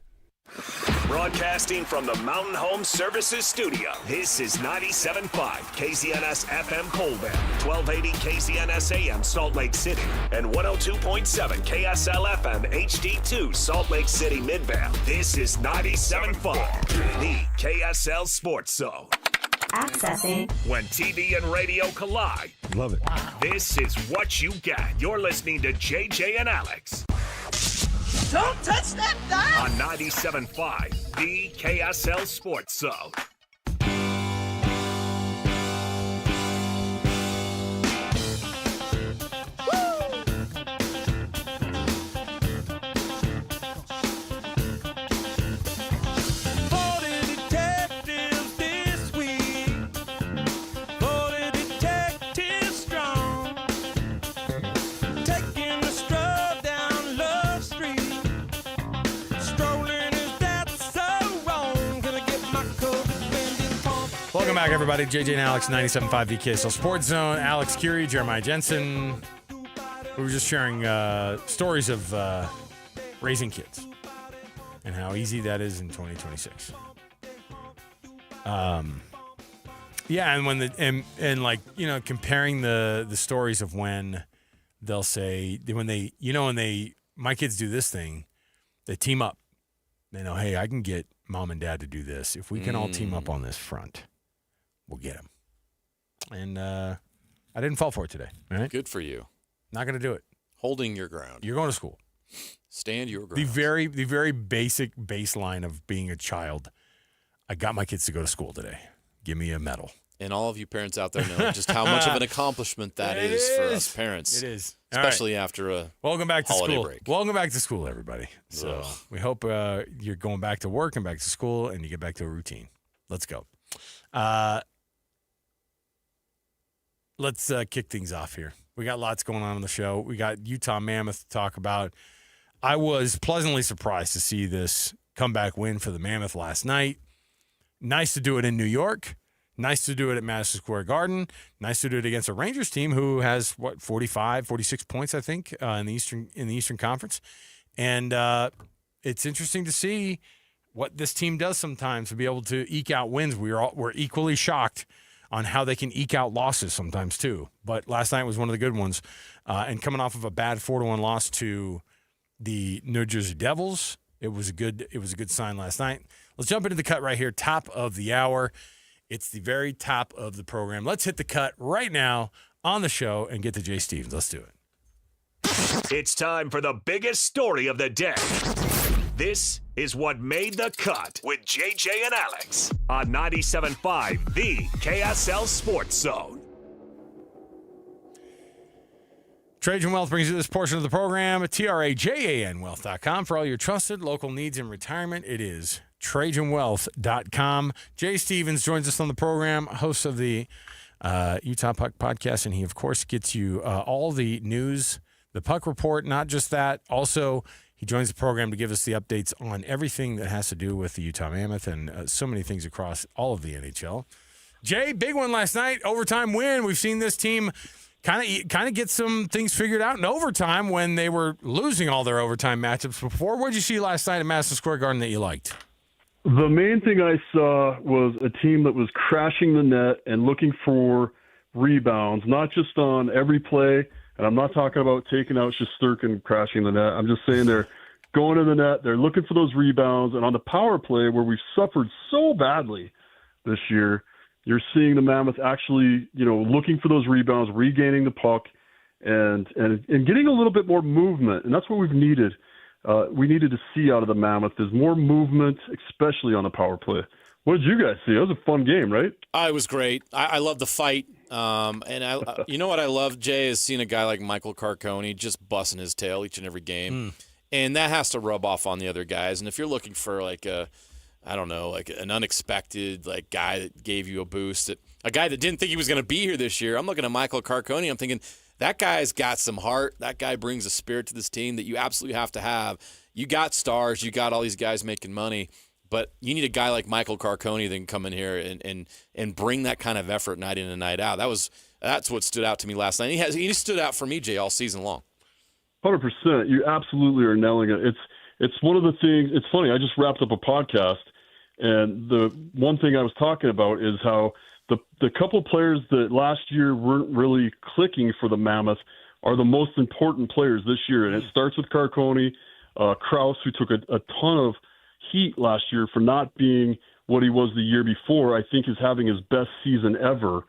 Broadcasting from the Mountain Home Services Studio, this is 97.5 KZNS FM Colbert, 1280 KZNS AM Salt Lake City, and 102.7 KSL FM HD2 Salt Lake City Midvale. This is 97.5, the KSL Sports Zone. Accessing. When TV and radio collide. Love it. Wow. This is what you get. You're listening to JJ and Alex. Don't touch that dial! On 97.5, the KSL Sports Zone. Welcome back, everybody. JJ and Alex, 97.5 the KSL Sports Zone. Alex Curie, Jeremiah Jensen. We were just sharing stories of raising kids and how easy that is in 2026. Yeah, and when and like, you know, comparing the stories of when they'll say when my kids do this thing, they team up. They know, hey, I can get mom and dad to do this. If we can all team up on this front, we'll get them. And I didn't fall for it today. All right? Good for you. Not going to do it. Holding your ground. You're going to school. Stand your ground. The very basic baseline of being a child. I got my kids to go to school today. Give me a medal. And all of you parents out there know just how much of an accomplishment that is for us parents. It is. Especially after a Welcome back to holiday school. break. Welcome back to school, everybody. So we hope you're going back to work and back to school and you get back to a routine. Let's go. Let's kick things off here. We got lots going on the show. We got Utah Mammoth to talk about. I was pleasantly surprised to see this comeback win for the Mammoth last night. Nice to do it in New York. Nice to do it at Madison Square Garden. Nice to do it against a Rangers team who has, 45, 46 points, I think, in the Eastern Conference. And it's interesting to see what this team does sometimes to be able to eke out wins. We're equally shocked on how they can eke out losses sometimes too. But last night was one of the good ones. And coming off of a bad 4-1 loss to the New Jersey Devils, it was a good sign last night. Let's jump into the cut right here, top of the hour. It's the very top of the program. Let's hit the cut right now on the show and get to Jay Stevens. Let's do it. It's time for the biggest story of the day. This is what made the cut with JJ and Alex on 97.5, the KSL Sports Zone. Trajan Wealth brings you this portion of the program at TRAJANwealth.com for all your trusted local needs in retirement. It is TrajanWealth.com. Jay Stevens joins us on the program, host of the Utah Puck Podcast, and he, of course, gets you all the news, the Puck Report, not just that. Also, he joins the program to give us the updates on everything that has to do with the Utah Mammoth and so many things across all of the NHL. Jay, big one last night, overtime win. We've seen this team kind of get some things figured out in overtime when they were losing all their overtime matchups before. What did you see last night at Madison Square Garden that you liked? The main thing I saw was a team that was crashing the net and looking for rebounds, not just on every play. And I'm not talking about taking out Shesterkin crashing the net. I'm just saying they're going to the net. They're looking for those rebounds. And on the power play, where we've suffered so badly this year, you're seeing the Mammoth actually, looking for those rebounds, regaining the puck, and getting a little bit more movement. And that's what we've needed. We needed to see out of the Mammoth. There's more movement, especially on the power play. What did you guys see? It was a fun game, right? It was great. I love the fight. You know what I love, Jay, is seeing a guy like Michael Carcone just busting his tail each and every game. And that has to rub off on the other guys. And if you're looking for an unexpected guy that gave you a boost, a guy that didn't think he was going to be here this year, I'm looking at Michael Carcone. I'm thinking, that guy's got some heart. That guy brings a spirit to this team that you absolutely have to have. You got stars. You got all these guys making money. But you need a guy like Michael Carcone that can come in here and bring that kind of effort night in and night out. That's what stood out to me last night. He stood out for me, Jay, all season long. 100%. You absolutely are nailing it. it's one of the things. It's funny. I just wrapped up a podcast, and the one thing I was talking about is how the couple of players that last year weren't really clicking for the Mammoth are the most important players this year. And it starts with Carcone, Krause, who took a ton of heat last year for not being what he was the year before. I think is having his best season ever.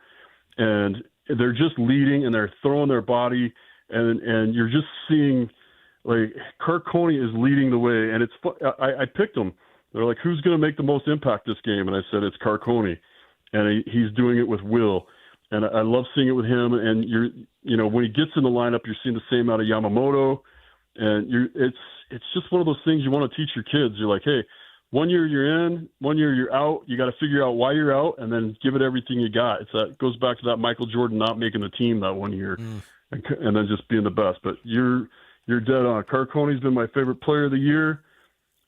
And they're just leading and they're throwing their body, and you're just seeing like Carcone is leading the way. And I picked him. They're like, who's going to make the most impact this game? And I said, it's Carcone. And he's doing it with will. And I love seeing it with him. And when he gets in the lineup, you're seeing the same out of Yamamoto. And it's just one of those things you want to teach your kids. You're like, hey, 1 year you're in, 1 year you're out. You got to figure out why you're out and then give it everything you got. It goes back to that Michael Jordan not making the team that 1 year and then just being the best. But you're dead on. Carcone's been my favorite player of the year.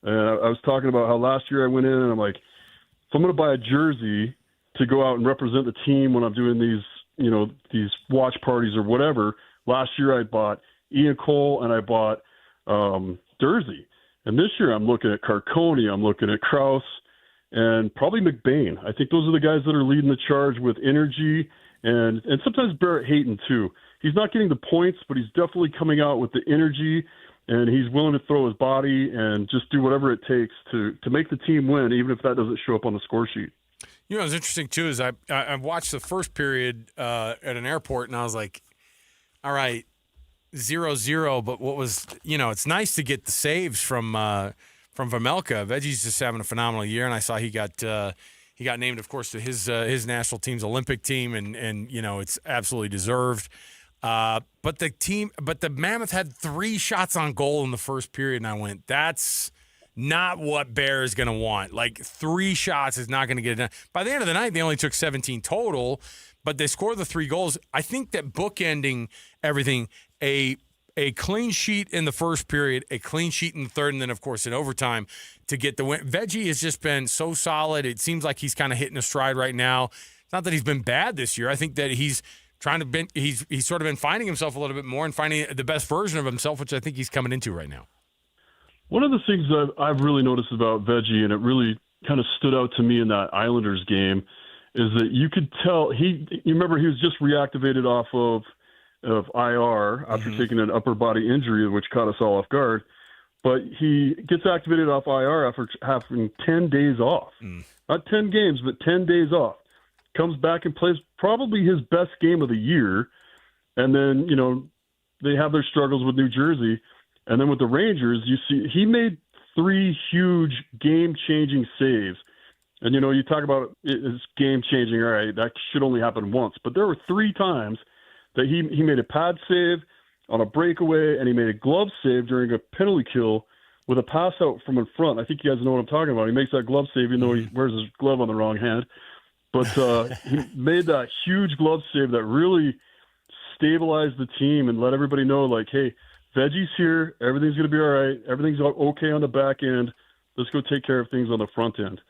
And I was talking about how last year I went in and I'm like, if I'm going to buy a jersey to go out and represent the team when I'm doing these watch parties or whatever, last year I bought Ian Cole and I bought Dursey. And this year I'm looking at Carcone, I'm looking at Krause, and probably McBain. I think those are the guys that are leading the charge with energy and sometimes Barrett Hayton too. He's not getting the points, but he's definitely coming out with the energy, and he's willing to throw his body and just do whatever it takes to make the team win, even if that doesn't show up on the score sheet. You know what's interesting, too, is I watched the first period at an airport, and I was like, all right, 0-0, but what was, it's nice to get the saves from Vejmelka. Veggie's just having a phenomenal year, and I saw he got named, of course, to his national team's Olympic team, and it's absolutely deserved. But the Mammoth had 3 shots on goal in the first period, and I went, that's not what Bear is going to want. Like 3 shots is not going to get it done. By the end of the night, they only took 17 total, but they scored the 3 goals. I think that bookending everything, a clean sheet in the first period, a clean sheet in the third, and then, of course, in overtime to get the win. Veggie has just been so solid. It seems like he's kind of hitting a stride right now. It's not that he's been bad this year. I think that he's sort of been finding himself a little bit more and finding the best version of himself, which I think he's coming into right now. One of the things that I've really noticed about Veggie, and it really kind of stood out to me in that Islanders game, is that you could tell you remember he was just reactivated off of IR after taking an upper body injury, which caught us all off guard. But he gets activated off IR after having 10 days off. Not 10 games, but 10 days off. Comes back and plays probably his best game of the year. And then, they have their struggles with New Jersey. And then with the Rangers, you see he made 3 huge game-changing saves. And, you talk about it's game-changing. All right, that should only happen once. But there were 3 times that he made a pad save on a breakaway, and he made a glove save during a penalty kill with a pass out from in front. I think you guys know what I'm talking about. He makes that glove save even though he wears his glove on the wrong hand. But he made that huge glove save that really stabilized the team and let everybody know, like, hey, Veggie's here. Everything's going to be all right. Everything's okay on the back end. Let's go take care of things on the front end.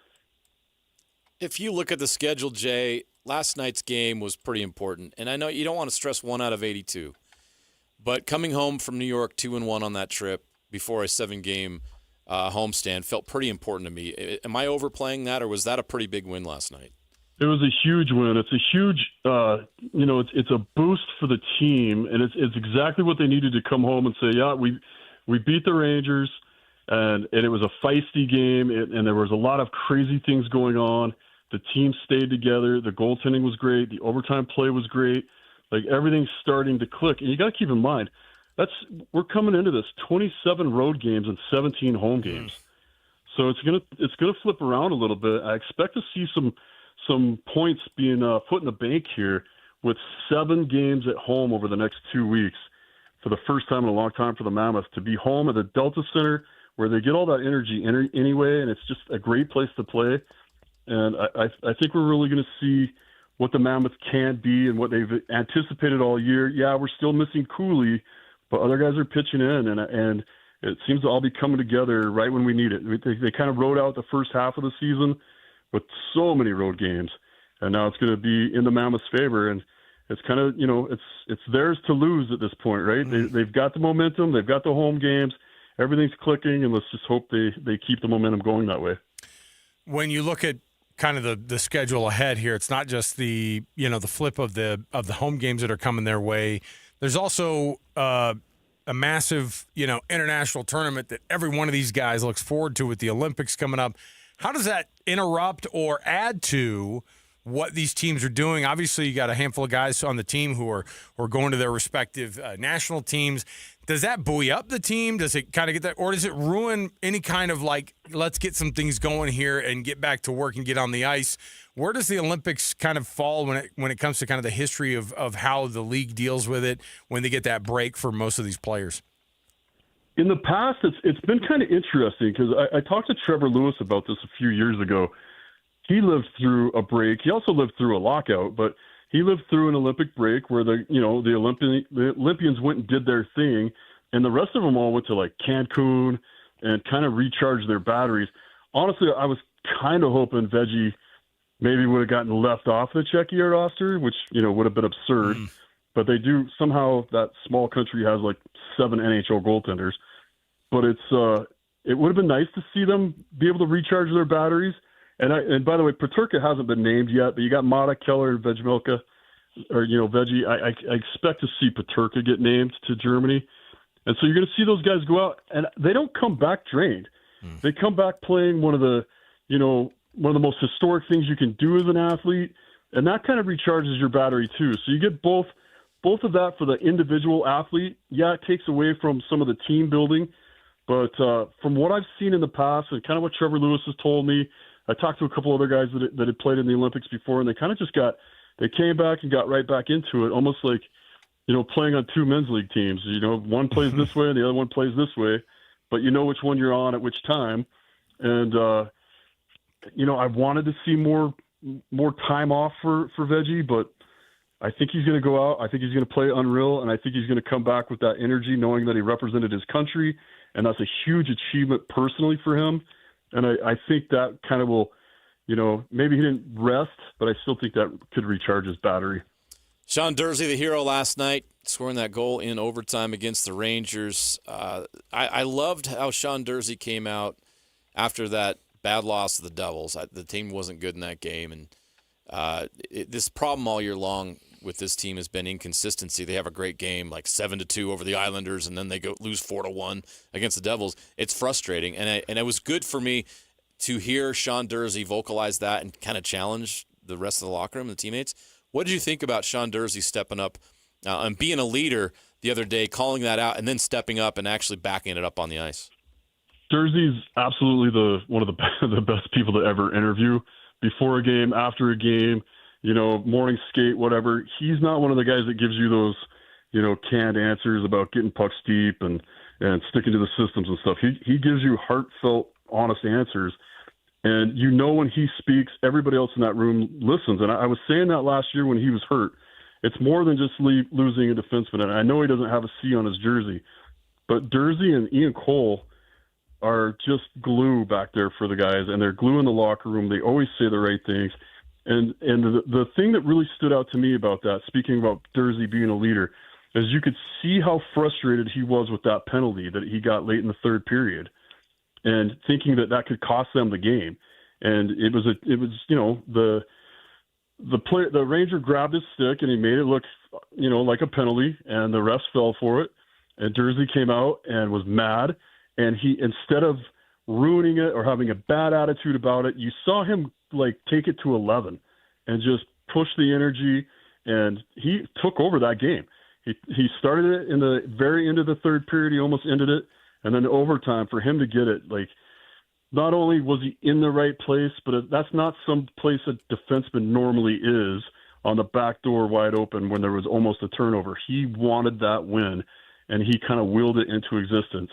If you look at the schedule, Jay, last night's game was pretty important. And I know you don't want to stress 1 out of 82. But coming home from New York 2-1 on that trip before a 7-game homestand felt pretty important to me. Am I overplaying that, or was that a pretty big win last night? It was a huge win. It's a huge, it's a boost for the team, and it's exactly what they needed to come home and say, yeah, we beat the Rangers, and it was a feisty game, and there was a lot of crazy things going on. The team stayed together. The goaltending was great. The overtime play was great. Like, everything's starting to click. And you got to keep in mind, we're coming into this 27 road games and 17 home games. So it's gonna flip around a little bit. I expect to see some points being put in the bank here with 7 games at home over the next 2 weeks for the first time in a long time for the Mammoth to be home at the Delta Center where they get all that energy anyway, and it's just a great place to play. And I think we're really going to see what the Mammoth can be and what they've anticipated all year. Yeah, we're still missing Cooley, but other guys are pitching in, and it seems to all be coming together right when we need it. They kind of rode out the first half of the season with so many road games, and now it's going to be in the Mammoth's favor, and it's kind of, it's theirs to lose at this point, right? They've got the momentum, they've got the home games, everything's clicking, and let's just hope they keep the momentum going that way. When you look at kind of the schedule ahead here, it's not just the flip of the home games that are coming their way. There's also a massive international tournament that every one of these guys looks forward to with the Olympics coming up. How does that interrupt or add to what these teams are doing? Obviously, you got a handful of guys on the team who are going to their respective national teams. Does that buoy up the team? Does it kind of get that, or does it ruin any kind of let's get some things going here and get back to work and get on the ice? Where does the Olympics kind of fall when it comes to kind of the history of how the league deals with it when they get that break for most of these players? In the past, it's been kind of interesting because I talked to Trevor Lewis about this a few years ago. He lived through a break. He also lived through a lockout, but he lived through an Olympic break where the Olympians went and did their thing, and the rest of them all went to Cancun and kind of recharged their batteries. Honestly, I was kind of hoping Veggie maybe would have gotten left off the Czechia roster, which would have been absurd. But they do somehow. That small country has 7 NHL goaltenders, but it would have been nice to see them be able to recharge their batteries. And by the way, Peterka hasn't been named yet, but you got Mata, Keller, and Vejmelka, or Veggie. I expect to see Peterka get named to Germany, and so you're going to see those guys go out, and they don't come back drained. They come back playing one of the most historic things you can do as an athlete, and that kind of recharges your battery too. So you get both of that for the individual athlete. Yeah, it takes away from some of the team building, but from what I've seen in the past and kind of what Trevor Lewis has told me. I talked to a couple other guys that had played in the Olympics before, and they kind of just they came back and got right back into it, almost like, playing on 2 men's league teams. One plays this way and the other one plays this way, but you know which one you're on at which time. And, I wanted to see more time off for Veggie, but I think he's going to go out. I think he's going to play unreal, and I think he's going to come back with that energy, knowing that he represented his country, and that's a huge achievement personally for him. And I think that kind of will, maybe he didn't rest, but I still think that could recharge his battery. Sean Durzi, the hero last night, scoring that goal in overtime against the Rangers. I loved how Sean Durzi came out after that bad loss to the Devils. The team wasn't good in that game. And this problem all year long with this team has been inconsistency. They have a great game, 7-2 over the Islanders, and then they lose 4-1 against the Devils. It's frustrating, and it was good for me to hear Sean Durzi vocalize that and kind of challenge the rest of the locker room, the teammates. What did you think about Sean Durzi stepping up and being a leader the other day, calling that out, and then stepping up and actually backing it up on the ice? Durzi's absolutely one of the best people to ever interview before a game, after a game. Morning skate, whatever. He's not one of the guys that gives you those, canned answers about getting pucks deep and sticking to the systems and stuff. He gives you heartfelt, honest answers. And when he speaks, everybody else in that room listens. And I was saying that last year when he was hurt. It's more than just losing a defenseman. And I know he doesn't have a C on his jersey, but Durzi and Ian Cole are just glue back there for the guys, and they're glue in the locker room. They always say the right things. And the thing that really stood out to me about that, speaking about Durzi being a leader, is you could see how frustrated he was with that penalty that he got late in the third period, and thinking that could cost them the game. And it was the Ranger grabbed his stick and he made it look like a penalty, and the refs fell for it. And Durzi came out and was mad, and he, instead of ruining it or having a bad attitude about it, you saw him take it to 11 and just push the energy, and he took over that game. He started it in the very end of the third period. He almost ended it. And then overtime, for him to get it, not only was he in the right place, but that's not some place a defenseman normally is, on the back door wide open when there was almost a turnover. He wanted that win, and he kind of willed it into existence.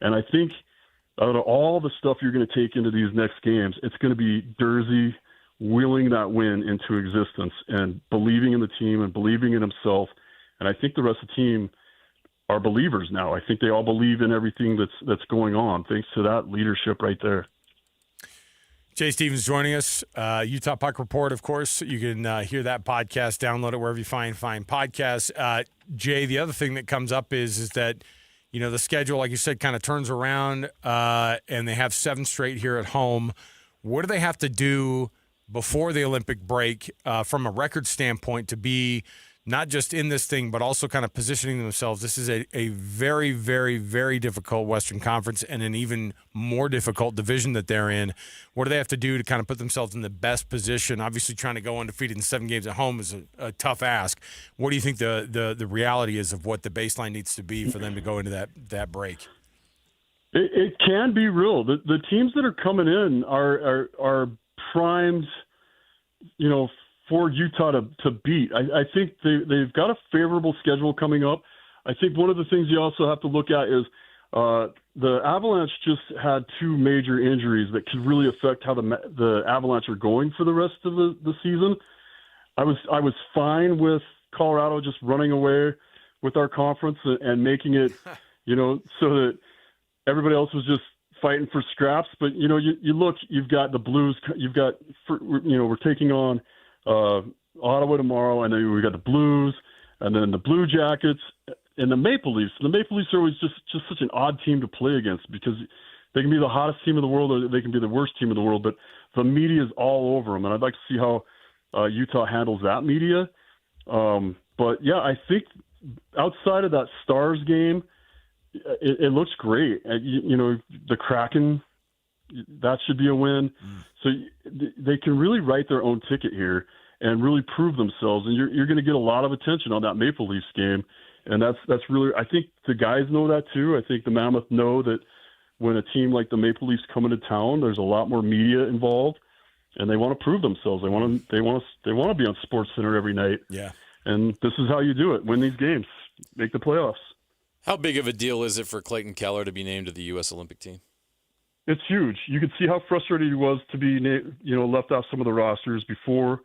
And I think out of all the stuff you're going to take into these next games, it's going to be Durzi willing that win into existence and believing in the team and believing in himself. And I think the rest of the team are believers now. I think they all believe in everything that's going on, thanks to that leadership right there. Jay Stevens joining us. Utah Puck Report, of course. You can hear that podcast, download it wherever you find podcasts. Jay, the other thing that comes up is that, the schedule, like you said, kind of turns around, and they have 7 straight here at home. What do they have to do before the Olympic break from a record standpoint to be not just in this thing, but also kind of positioning themselves? This is a very, very, very difficult Western Conference and an even more difficult division that they're in. What do they have to do to kind of put themselves in the best position? Obviously, trying to go undefeated in 7 games at home is a tough ask. What do you think the reality is of what the baseline needs to be for them to go into that break? It can be real. The teams that are coming in are primed, for Utah to beat. I think they've got a favorable schedule coming up. I think one of the things you also have to look at is the Avalanche just had 2 major injuries that could really affect how the Avalanche are going for the rest of the season. I was fine with Colorado just running away with our conference and making it, so that everybody else was just fighting for scraps. But, you look, you've got the Blues, we're taking on Ottawa tomorrow, and then we got the Blues, and then the Blue Jackets, and the Maple Leafs. The Maple Leafs are always just such an odd team to play against because they can be the hottest team in the world or they can be the worst team in the world, but the media is all over them, and I'd like to see how Utah handles that media. But, yeah, I think outside of that Stars game, it looks great. The Kraken, that should be a win. So they can really write their own ticket here and really prove themselves. And you're going to get a lot of attention on that Maple Leafs game. And that's really, I think the guys know that too. I think the Mammoth know that when a team like the Maple Leafs come into town, there's a lot more media involved, and they want to prove themselves. They want to be on SportsCenter every night. Yeah. And this is how you do it. Win these games, make the playoffs. How big of a deal is it for Clayton Keller to be named to the U.S. Olympic team? It's huge. You could see how frustrated he was to be, left off some of the rosters before.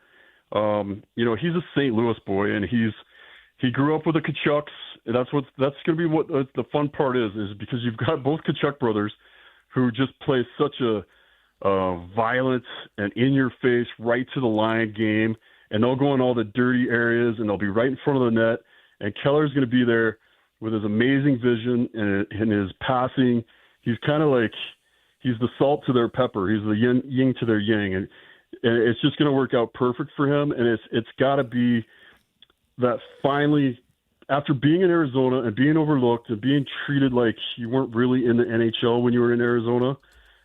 He's a St. Louis boy, and he grew up with the Tkachuks. And that's going to be what the fun part is because you've got both Tkachuk brothers who just play such a violent and in-your-face, right to the line game, and they'll go in all the dirty areas, and they'll be right in front of the net. And Keller's going to be there with his amazing vision and his passing. He's kind of like he's the salt to their pepper. He's the yin to their yang, and it's just going to work out perfect for him. And it's got to be that finally, after being in Arizona and being overlooked and being treated like you weren't really in the NHL when you were in Arizona.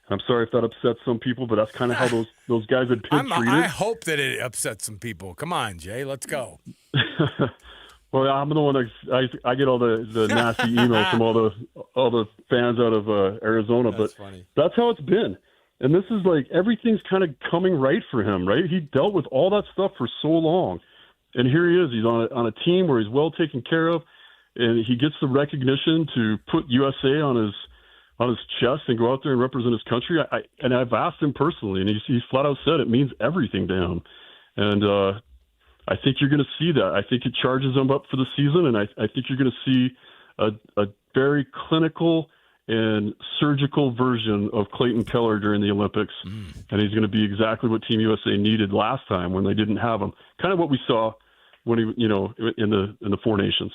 I'm sorry if that upsets some people, but that's kind of how those guys had been treated. I hope that it upsets some people. Come on, Jay, let's go. Well, I'm the one that I get all the nasty emails from all the fans out of Arizona, but that's how it's been. And this is like everything's kind of coming right for him, right? He dealt with all that stuff for so long, and here he is. He's on a team where he's well taken care of, and he gets the recognition to put USA on his chest and go out there and represent his country. I've asked him personally, and he's flat out said it means everything to him, and I think you're going to see that. I think it charges him up for the season, and I think you're going to see a very clinical and surgical version of Clayton Keller during the Olympics, and he's going to be exactly what Team USA needed last time when they didn't have him. Kind of what we saw when he, in the Four Nations.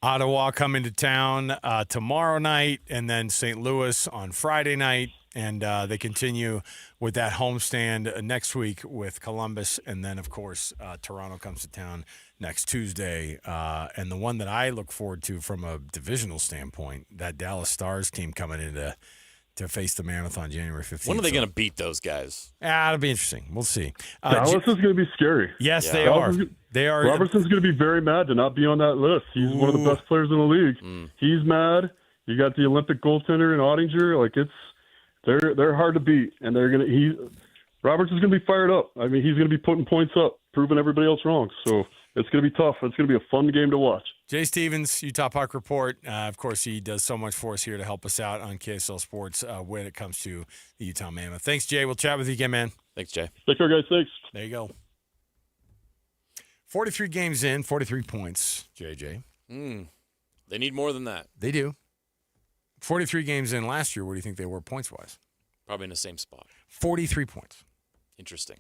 Ottawa coming to town tomorrow night, and then St. Louis on Friday night. And they continue with that homestand next week with Columbus. And then, of course, Toronto comes to town next Tuesday. And the one that I look forward to from a divisional standpoint, that Dallas Stars team coming in to face the Mammoth on January 15th. When are they going to beat those guys? It'll be interesting. We'll see. Dallas is going to be scary. Yes, they are. They are. Robertson's going to be very mad to not be on that list. He's one of the best players in the league. He's mad. You got the Olympic goaltender in Ottinger. They're hard to beat, and Roberts is going to be fired up. I mean, he's going to be putting points up, proving everybody else wrong. So it's going to be tough. It's going to be a fun game to watch. Jay Stevens, Utah Puck Report. Of course, he does so much for us here to help us out on KSL Sports when it comes to the Utah Mammoth. Thanks, Jay. We'll chat with you again, man. Thanks, Jay. Take care, guys. Thanks. There you go. 43 games in, 43 points, JJ. They need more than that. They do. 43 games in last year, where do you think they were points-wise? Probably in the same spot. 43 points. Interesting.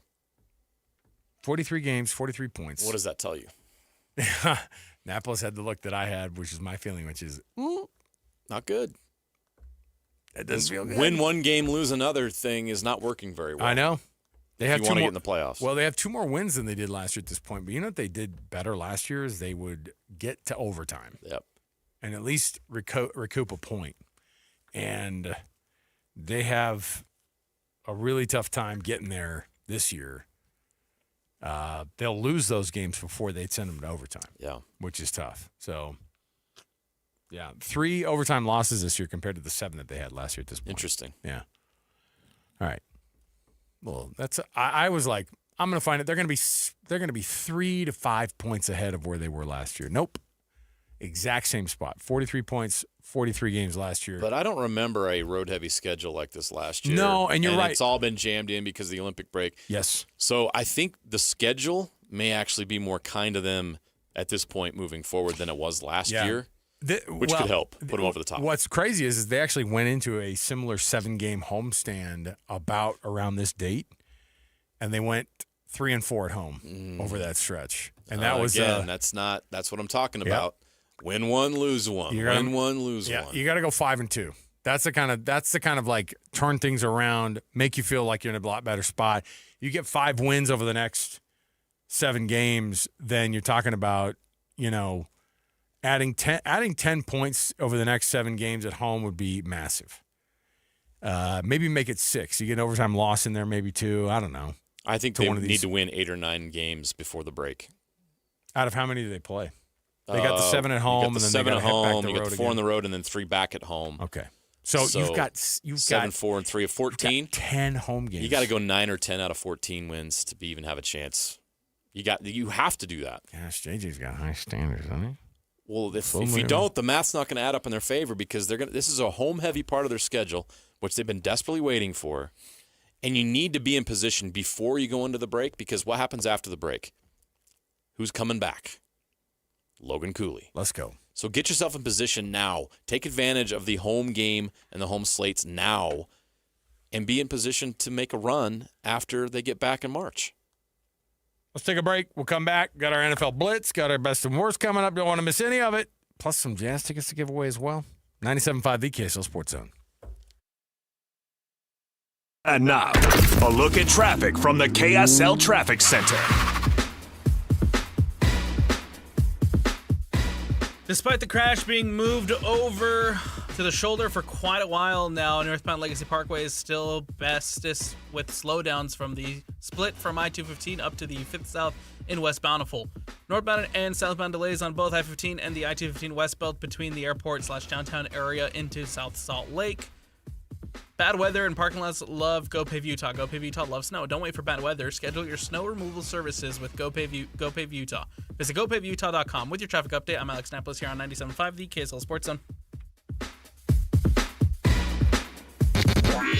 43 games, 43 points. What does that tell you? Napolis had the look that I had, which is my feeling, which is, Not good. That doesn't feel good. Win one game, lose another thing is not working very well. I know. They have you want to get in the playoffs. Well, they have 2 more wins than they did last year at this point. But you know what they did better last year is they would get to overtime. Yep. And at least recoup a point. And they have a really tough time getting there this year. They'll lose those games before they'd send them to overtime. Yeah. Which is tough. So, yeah, 3 overtime losses this year compared to the 7 that they had last year at this point. Interesting. Yeah. All right. Well, I was like, I'm going to find it. They're going to be 3 to 5 points ahead of where they were last year. Nope. Exact same spot. 43 points, 43 games last year. But I don't remember a road-heavy schedule like this last year. No, and you're right. It's all been jammed in because of the Olympic break. Yes. So I think the schedule may actually be more kind to them at this point moving forward than it was last year, which could help put them over the top. What's crazy is they actually went into a similar 7-game homestand about around this date, and they went 3-4 at home over that stretch. And that was again, that's what I'm talking about. Win one, lose one. Win one, lose one. You got to go 5-2. That's the kind of like turn things around, make you feel like you're in a lot better spot. You get 5 wins over the next 7 games, then you're talking about, adding 10 points over the next 7 games at home would be massive. Maybe make it 6. You get an overtime loss in there, maybe 2. I don't know. I think they need to win 8 or 9 games before the break. Out of how many do they play? They got the 7 at home, and then they got to head back the road. You got the 4 on the road, and then 3 back at home. Okay, so you've got 7, 4, and 3 of 14. 10 home games. You got to go 9 or 10 out of 14 wins to even have a chance. You have to do that. Gosh, JJ's got high standards, doesn't he? Well, if you don't, the math's not going to add up in their favor because this is a home-heavy part of their schedule, which they've been desperately waiting for. And you need to be in position before you go into the break because what happens after the break? Who's coming back? Logan Cooley. Let's go. So get yourself in position now. Take advantage of the home game and the home slates now and be in position to make a run after they get back in March. Let's take a break. We'll come back. Got our NFL Blitz. Got our best and worst coming up. Don't want to miss any of it. Plus some Jazz tickets to give away as well. 97.5 the KSL Sports Zone. And now, a look at traffic from the KSL Traffic Center. Despite the crash being moved over to the shoulder for quite a while now, northbound Legacy Parkway is still bestest with slowdowns from the split from I-215 up to the 5th South in West Bountiful. Northbound and southbound delays on both I-15 and the I-215 West Belt between the airport/downtown area into South Salt Lake. Bad weather and parking lots love GoPave Utah. GoPave Utah loves snow. Don't wait for bad weather. Schedule your snow removal services with GoPave Utah. Visit GoPaveUtah.com. With your traffic update, I'm Alex Napolis here on 97.5, the KSL Sports Zone.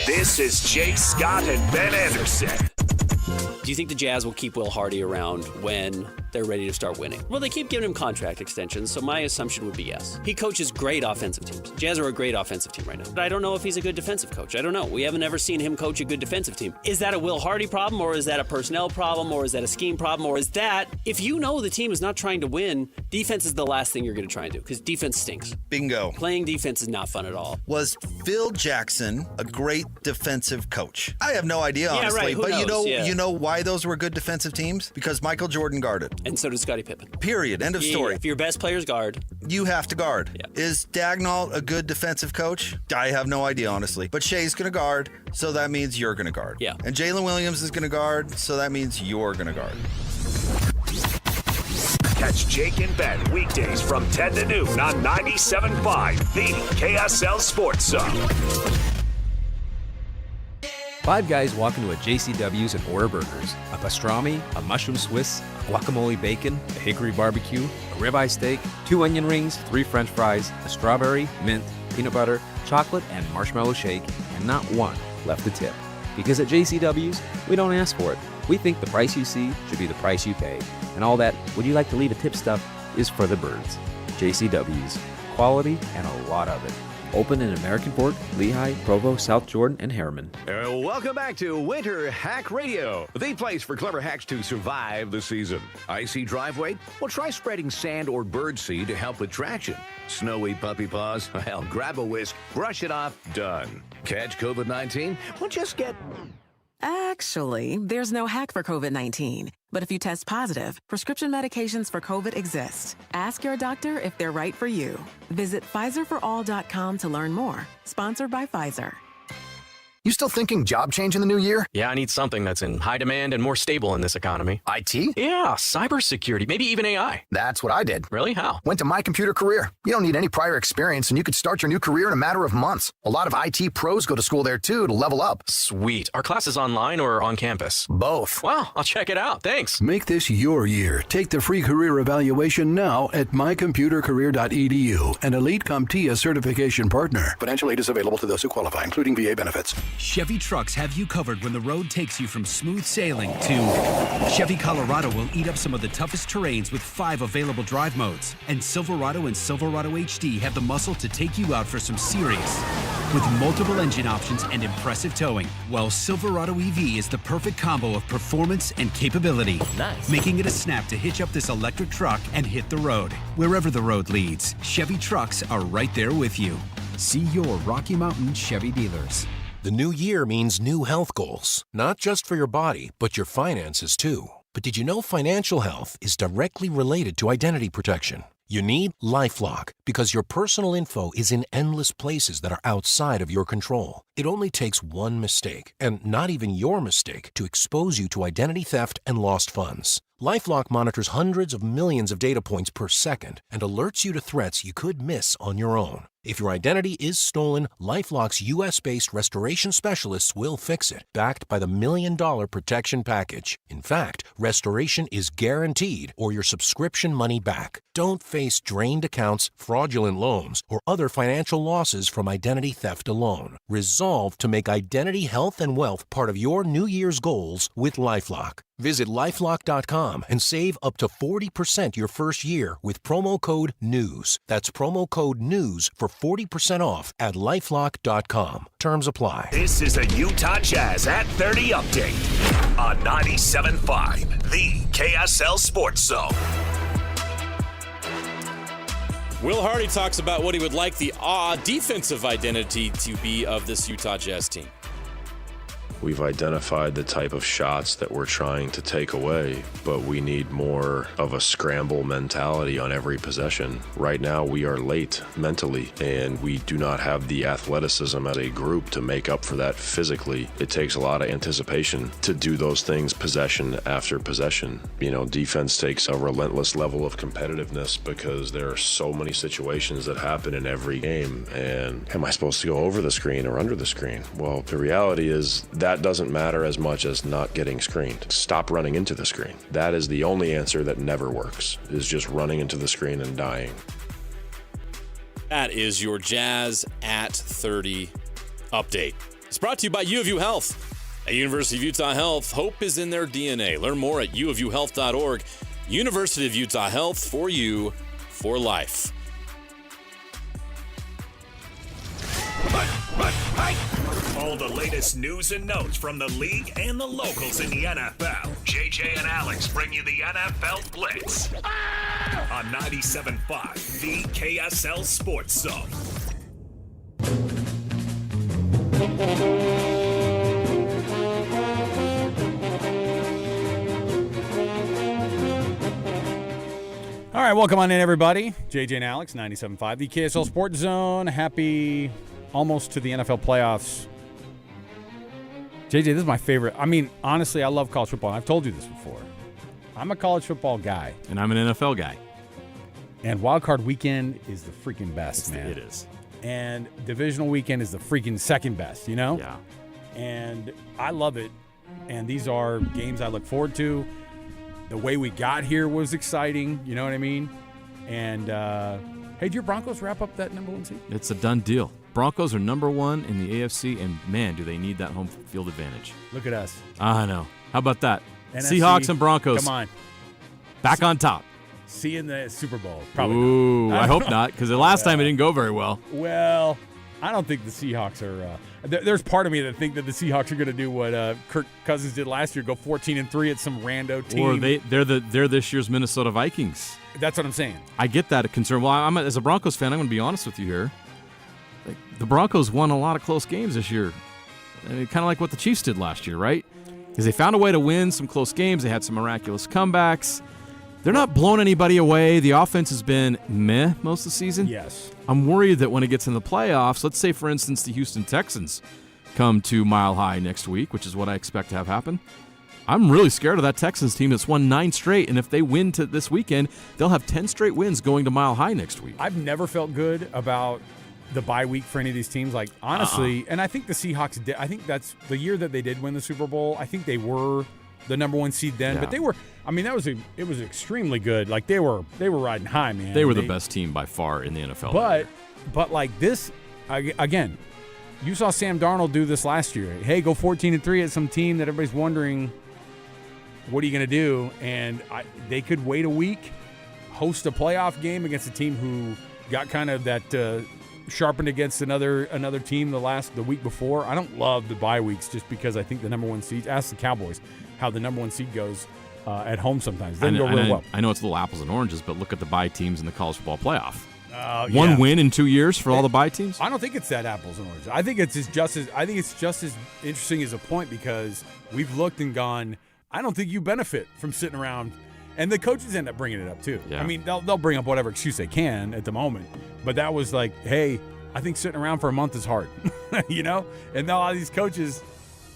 This is Jake Scott and Ben Anderson. Do you think the Jazz will keep Will Hardy around when they're ready to start winning? Well, they keep giving him contract extensions, so my assumption would be yes. He coaches great offensive teams. Jazz are a great offensive team right now. But I don't know if he's a good defensive coach. I don't know. We haven't ever seen him coach a good defensive team. Is that a Will Hardy problem, or is that a personnel problem, or is that a scheme problem, or is that, if you know the team is not trying to win, defense is the last thing you're going to try and do, because defense stinks. Bingo. Playing defense is not fun at all. Was Phil Jackson a great defensive coach? I have no idea, honestly. Right. Who but knows? You know why those were good defensive teams? Because Michael Jordan guarded. And so did Scottie Pippen. Period. End of story. If your best players guard, you have to guard. Yeah. Is Dagnall a good defensive coach? I have no idea, honestly. But Shea's going to guard, so that means you're going to guard. Yeah. And Jalen Williams is going to guard, so that means you're going to guard. Catch Jake and Ben weekdays from 10 to noon on 97.5, the KSL Sports Zone. Five guys walk into a JCW's and order burgers. A pastrami, a mushroom Swiss, a guacamole bacon, a hickory barbecue, a ribeye steak, 2 onion rings, 3 french fries, a strawberry, mint, peanut butter, chocolate, and marshmallow shake, and not one left to tip. Because at JCW's, we don't ask for it. We think the price you see should be the price you pay. And all that, would you like to leave a tip stuff, is for the birds. JCW's. Quality and a lot of it. Open in American Fork, Lehigh, Provo, South Jordan, and Harriman. Welcome back to Winter Hack Radio, the place for clever hacks to survive the season. Icy driveway? Well, try spreading sand or birdseed to help with traction. Snowy puppy paws? Well, grab a whisk, brush it off, done. Catch COVID-19? Well, just get... Actually, there's no hack for COVID-19. But if you test positive, prescription medications for COVID exist. Ask your doctor if they're right for you. Visit PfizerForAll.com to learn more. Sponsored by Pfizer. You still thinking job change in the new year? Yeah, I need something that's in high demand and more stable in this economy. IT? Yeah, cybersecurity, maybe even AI. That's what I did. Really? How? Went to My Computer Career. You don't need any prior experience, and you could start your new career in a matter of months. A lot of IT pros go to school there, too, to level up. Sweet. Are classes online or on campus? Both. Wow, I'll check it out. Thanks. Make this your year. Take the free career evaluation now at mycomputercareer.edu, an Elite CompTIA certification partner. Financial aid is available to those who qualify, including VA benefits. Chevy trucks have you covered when the road takes you from smooth sailing to Chevy Colorado will eat up some of the toughest terrains with 5 available drive modes. And Silverado and Silverado HD have the muscle to take you out for some serious. With multiple engine options and impressive towing, while Silverado EV is the perfect combo of performance and capability. Nice. Making it a snap to hitch up this electric truck and hit the road. Wherever the road leads, Chevy trucks are right there with you. See your Rocky Mountain Chevy dealers. The new year means new health goals, not just for your body, but your finances too. But did you know financial health is directly related to identity protection? You need LifeLock because your personal info is in endless places that are outside of your control. It only takes one mistake, and not even your mistake, to expose you to identity theft and lost funds. LifeLock monitors hundreds of millions of data points per second and alerts you to threats you could miss on your own. If your identity is stolen, LifeLock's U.S.-based restoration specialists will fix it, backed by the $1 Million Protection Package. In fact, restoration is guaranteed or your subscription money back. Don't face drained accounts, fraudulent loans, or other financial losses from identity theft alone. Resolve to make identity health and wealth part of your New Year's goals with LifeLock. Visit LifeLock.com and save up to 40% your first year with promo code NEWS. That's promo code NEWS for 40% off at LifeLock.com. Terms apply. This is a Utah Jazz at 30 update on 97.5, the KSL Sports Zone. Will Hardy talks about what he would like the defensive identity to be of this Utah Jazz team. We've identified the type of shots that we're trying to take away, but we need more of a scramble mentality on every possession. Right now, we are late mentally, and we do not have the athleticism as a group to make up for that physically. It takes a lot of anticipation to do those things possession after possession. You know, defense takes a relentless level of competitiveness because there are so many situations that happen in every game, and am I supposed to go over the screen or under the screen? Well, the reality is that doesn't matter as much as not getting screened. Stop running into the screen. That is the only answer that never works, is just running into the screen and dying. That is your Jazz at 30 update. It's brought to you by U of U Health. At University of Utah Health, hope is in their DNA. Learn more at uofuhealth.org. University of Utah Health, for you, for life. All the latest news and notes from the league and the locals in the NFL. JJ and Alex bring you the NFL Blitz on 97.5, the KSL Sports Zone. All right, welcome on in, everybody. JJ and Alex, 97.5, the KSL Sports Zone. Happy almost to the NFL playoffs. JJ, this is my favorite. I mean, honestly, I love college football. I've told you this before. I'm a college football guy. And I'm an NFL guy. And Wild Card Weekend is the freaking best, man. It is. And Divisional Weekend is the freaking second best, you know? Yeah. And I love it. And these are games I look forward to. The way we got here was exciting, you know what I mean? And, hey, did your Broncos wrap up that number 1 seed? It's a done deal. Broncos are number 1 in the AFC, and, man, do they need that home field advantage. Look at us. I know. How about that? NFC, Seahawks and Broncos. Come on. Back on top. See you in the Super Bowl. Probably Ooh, not. I hope not, because the last time it didn't go very well. Well, I don't think the Seahawks are. There's part of me that think that the Seahawks are going to do what Kirk Cousins did last year, go 14-3 at some rando team. Or they're this year's Minnesota Vikings. That's what I'm saying. I get that concern. Well, as a Broncos fan, I'm going to be honest with you here. Like, the Broncos won a lot of close games this year. I mean, kind of like what the Chiefs did last year, right? Because they found a way to win some close games. They had some miraculous comebacks. They're not blowing anybody away. The offense has been meh most of the season. Yes. I'm worried that when it gets in the playoffs, let's say, for instance, the Houston Texans come to Mile High next week, which is what I expect to have happen. I'm really scared of that Texans team that's won 9 straight, and if they win to this weekend, they'll have 10 straight wins going to Mile High next week. I've never felt good about the bye week for any of these teams. Like, honestly, and I think the Seahawks did. I think that's the year that they did win the Super Bowl. I think they were the number 1 seed then, but they were. I mean, it was extremely good. Like they were riding high, man. They were the best team by far in the NFL. But like this, again, you saw Sam Darnold do this last year. Hey, go 14-3 at some team that everybody's wondering, what are you going to do? And they could wait a week, host a playoff game against a team who got kind of that sharpened against another team the week before. I don't love the bye weeks just because I think the number 1 seed. Ask the Cowboys how the number 1 seed goes at home sometimes. They go real well. I know it's little apples and oranges, but look at the bye teams in the college football playoff. One win in 2 years for all the bye teams. I don't think it's that apples and oranges. I think it's just as interesting as a point because we've looked and gone, I don't think you benefit from sitting around. And the coaches end up bringing it up, too. Yeah. I mean, they'll bring up whatever excuse they can at the moment. But that was like, hey, I think sitting around for a month is hard, you know? And a lot of these coaches,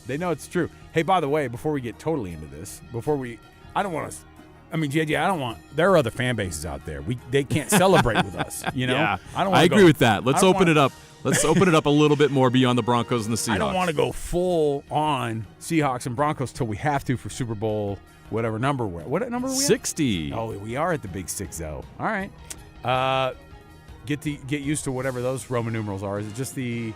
they know it's true. Hey, by the way, before we get totally into this, there are other fan bases out there. They can't celebrate with us, you know? Yeah, I agree with that. Let's open it up. Let's open it up a little bit more beyond the Broncos and the Seahawks. I don't want to go full on Seahawks and Broncos till we have to for Super Bowl. Whatever number we're at. What number are we at? 60. Oh, we are at the big 6, though. All right. Get used to whatever those Roman numerals are. Is it just the...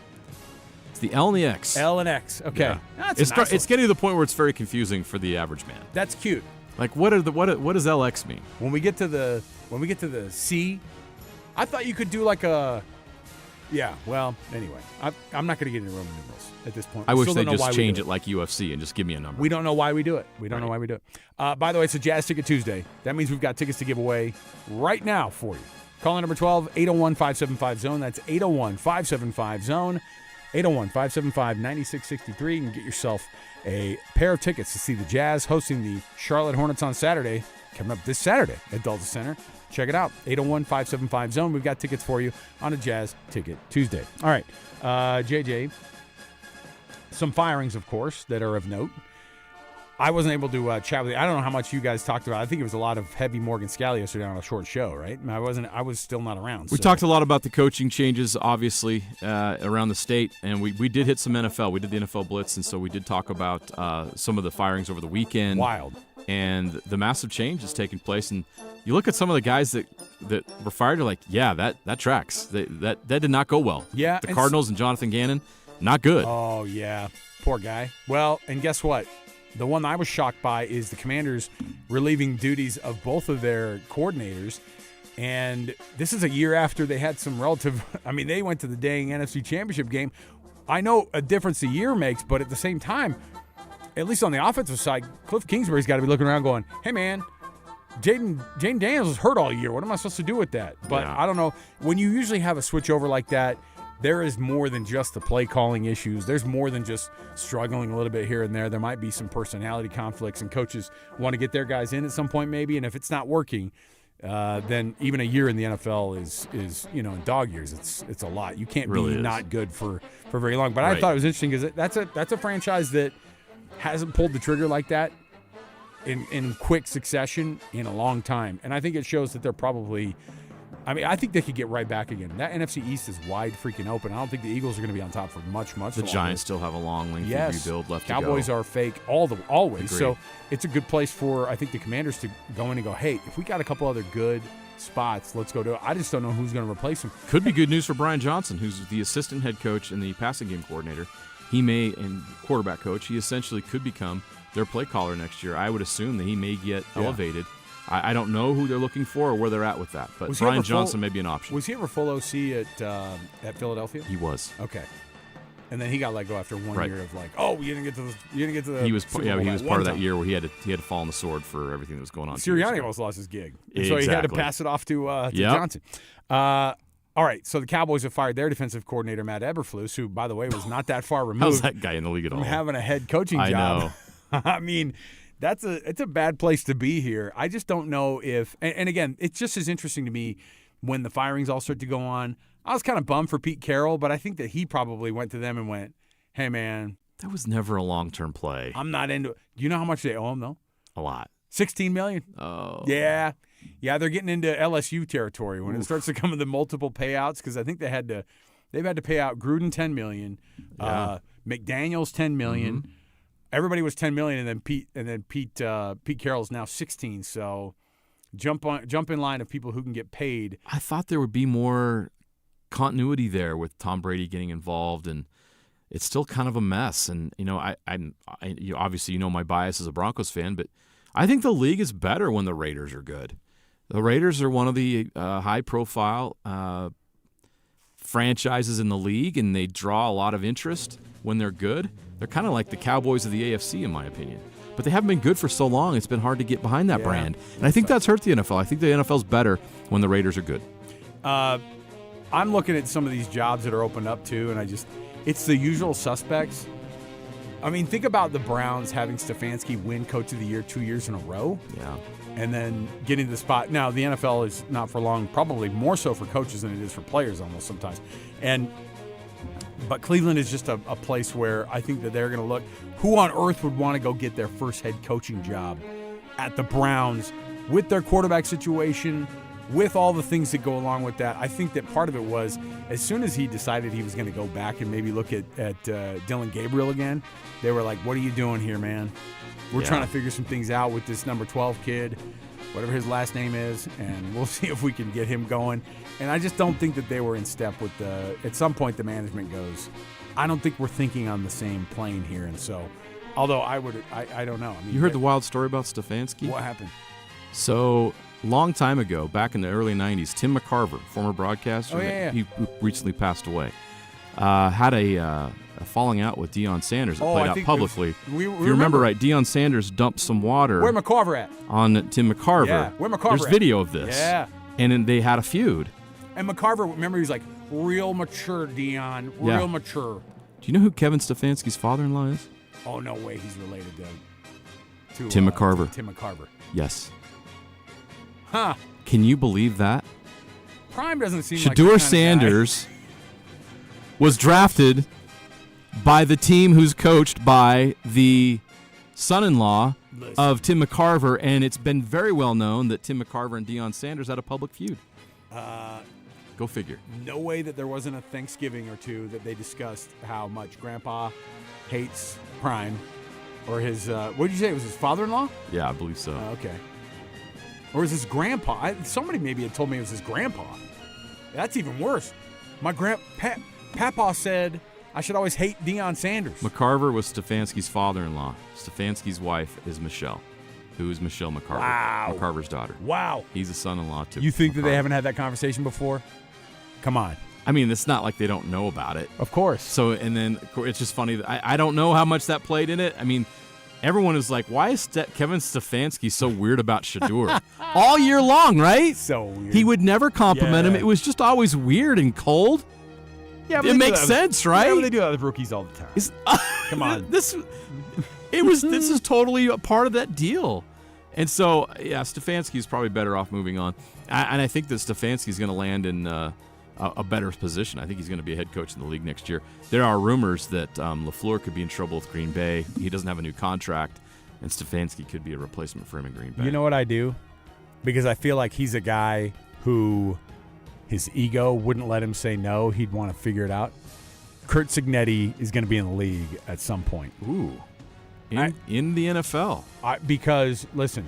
It's the L and the X. L and X. Okay. Yeah. It's getting to the point where it's very confusing for the average man. That's cute. Like, what does LX mean? When we get to the C, I thought you could do like a... Yeah, well, anyway. I'm not going to get into Roman numerals at this point. I wish they'd just change it like UFC and just give me a number. We don't know why we do it. By the way, it's a Jazz Ticket Tuesday. That means we've got tickets to give away right now for you. Call in number 12, 801-575-ZONE. That's 801-575-ZONE. 801-575-9663. You can get yourself a pair of tickets to see the Jazz hosting the Charlotte Hornets on Saturday, coming up this Saturday at Delta Center. Check it out, 801-575-ZONE. We've got tickets for you on a Jazz Ticket Tuesday. All right, JJ, some firings, of course, that are of note. I wasn't able to chat with you. I don't know how much you guys talked about. I think it was a lot of heavy Morgan Scally yesterday on a short show, right? I was still not around. We talked a lot about the coaching changes, obviously, around the state, and we did hit some NFL. We did the NFL Blitz, and so we did talk about some of the firings over the weekend. Wild. And the massive change is taking place. And you look at some of the guys that were fired, you're like, yeah, that tracks. That did not go well. Yeah. The Cardinals and Jonathan Gannon, not good. Oh, yeah. Poor guy. Well, and guess what? The one I was shocked by is the Commanders relieving duties of both of their coordinators. And this is a year after they had some relative – I mean, they went to the dang NFC Championship game. I know a difference a year makes, but at the same time, at least on the offensive side, Cliff Kingsbury's got to be looking around going, hey, man, Jaden Daniels was hurt all year. What am I supposed to do with that? But I don't know. When you usually have a switchover like that, there is more than just the play calling issues. There's more than just struggling a little bit here and there. There might be some personality conflicts, and coaches want to get their guys in at some point maybe. And if it's not working, then even a year in the NFL is in dog years. It's a lot. You can't really be not good for very long. But I thought it was interesting because that's a franchise that hasn't pulled the trigger like that in quick succession in a long time. And I think it shows that they're probably – I think they could get right back again. That NFC East is wide freaking open. I don't think the Eagles are going to be on top for much longer. The Giants still have a long, lengthy rebuild left to go. Cowboys are fake always. Agreed. So it's a good place for, I think, the Commanders to go in and go, hey, if we got a couple other good spots, let's go do it. I just don't know who's going to replace him. Could be good news for Brian Johnson, who's the assistant head coach and the passing game coordinator. And quarterback coach. He essentially could become their play caller next year. I would assume that he may get elevated. I don't know who they're looking for or where they're at with that, but Brian Johnson may be an option. Was he ever full OC at Philadelphia? He was. Okay. And then he got let go after 1 year of you didn't get to the. He was Super Bowl he was part of that time. year where he had to fall on the sword for everything that was going on. Sirianni almost lost his gig, Exactly. so he had to pass it off to Johnson. All right, so the Cowboys have fired their defensive coordinator Matt Eberflus, who, by the way, was not that far removed. How's that guy in the league at all? From having a head coaching job. I know. I mean, it's a bad place to be here. I just don't know if – and again, it's just as interesting to me when the firings all start to go on. I was kind of bummed for Pete Carroll, but I think that he probably went to them and went, hey, man. That was never a long-term play. I'm not into it. Do you know how much they owe him, though? A lot. $16 million. Oh. Yeah. Yeah, they're getting into LSU territory when it starts to come to the multiple payouts because I think they've had to pay out Gruden $10 million, McDaniels $10 million. Mm-hmm. Everybody was $10 million, and then Pete Carroll's now $16. So jump in line of people who can get paid. I thought there would be more continuity there with Tom Brady getting involved, and it's still kind of a mess. And obviously my bias as a Broncos fan, but I think the league is better when the Raiders are good. The Raiders are one of the high-profile franchises in the league, and they draw a lot of interest when they're good. They're kind of like the Cowboys of the AFC, in my opinion. But they haven't been good for so long, it's been hard to get behind that brand. And I think that's hurt the NFL. I think the NFL's better when the Raiders are good. I'm looking at some of these jobs that are opened up, too, and it's the usual suspects. I mean, think about the Browns having Stefanski win Coach of the Year 2 years in a row. Yeah. And then getting to the spot. Now, the NFL is not for long, probably more so for coaches than it is for players almost sometimes. But Cleveland is just a place where I think that they're going to look. Who on earth would want to go get their first head coaching job at the Browns with their quarterback situation, with all the things that go along with that? I think that part of it was as soon as he decided he was going to go back and maybe look at Dylan Gabriel again, they were like, what are you doing here, man? We're trying to figure some things out with this number 12 kid, whatever his last name is, and we'll see if we can get him going. And I just don't think that they were in step with at some point the management goes, I don't think we're thinking on the same plane here. And so, although I don't know. I mean, you heard the wild story about Stefanski? What happened? So, long time ago, back in the early 90s, Tim McCarver, former broadcaster, he recently passed away, had a falling out with Deion Sanders that played out publicly. If you remember right, Deion Sanders dumped some water where McCarver at? On Tim McCarver. Yeah, where McCarver There's at? video of this. Yeah. And then they had a feud. And McCarver, remember, he was like, real mature, Deion, real mature. Do you know who Kevin Stefanski's father-in-law is? Oh, no way he's related to Tim McCarver. Tim McCarver. Yes. Huh. Can you believe that? Prime doesn't seem Shedeur like the kind of Sanders was drafted by the team who's coached by the son-in-law of Tim McCarver, and it's been very well known that Tim McCarver and Deion Sanders had a public feud. Go figure. No way that there wasn't a Thanksgiving or two that they discussed how much Grandpa hates Prime, or his, what did you say, it was his father-in-law? Yeah, I believe so. Okay. Or was his grandpa? Somebody maybe had told me it was his grandpa. That's even worse. My Papa said I should always hate Deion Sanders. McCarver was Stefanski's father-in-law. Stefanski's wife is Michelle, who is Michelle McCarver. Wow. McCarver's daughter. Wow. He's a son-in-law to You think McCarver. that they haven't had that conversation before? Come on. I mean, it's not like they don't know about it. Of course. So, and then it's just funny. I don't know how much that played in it. I mean, everyone is like, why is Kevin Stefanski so weird about Shedeur? All year long, right? So weird. He would never compliment him. It was just always weird and cold. Yeah, it makes sense, right? Yeah, but they do that with rookies all the time. Come on. This is totally a part of that deal. And so, yeah, Stefanski's probably better off moving on. And I think that Stefanski's going to land in a better position. I think he's going to be a head coach in the league next year. There are rumors that LaFleur could be in trouble with Green Bay. He doesn't have a new contract, and Stefanski could be a replacement for him in Green Bay. You know what I do? Because I feel like he's a guy who his ego wouldn't let him say no. He'd want to figure it out. Curt Cignetti is going to be in the league at some point. Ooh. In the NFL. Because, listen,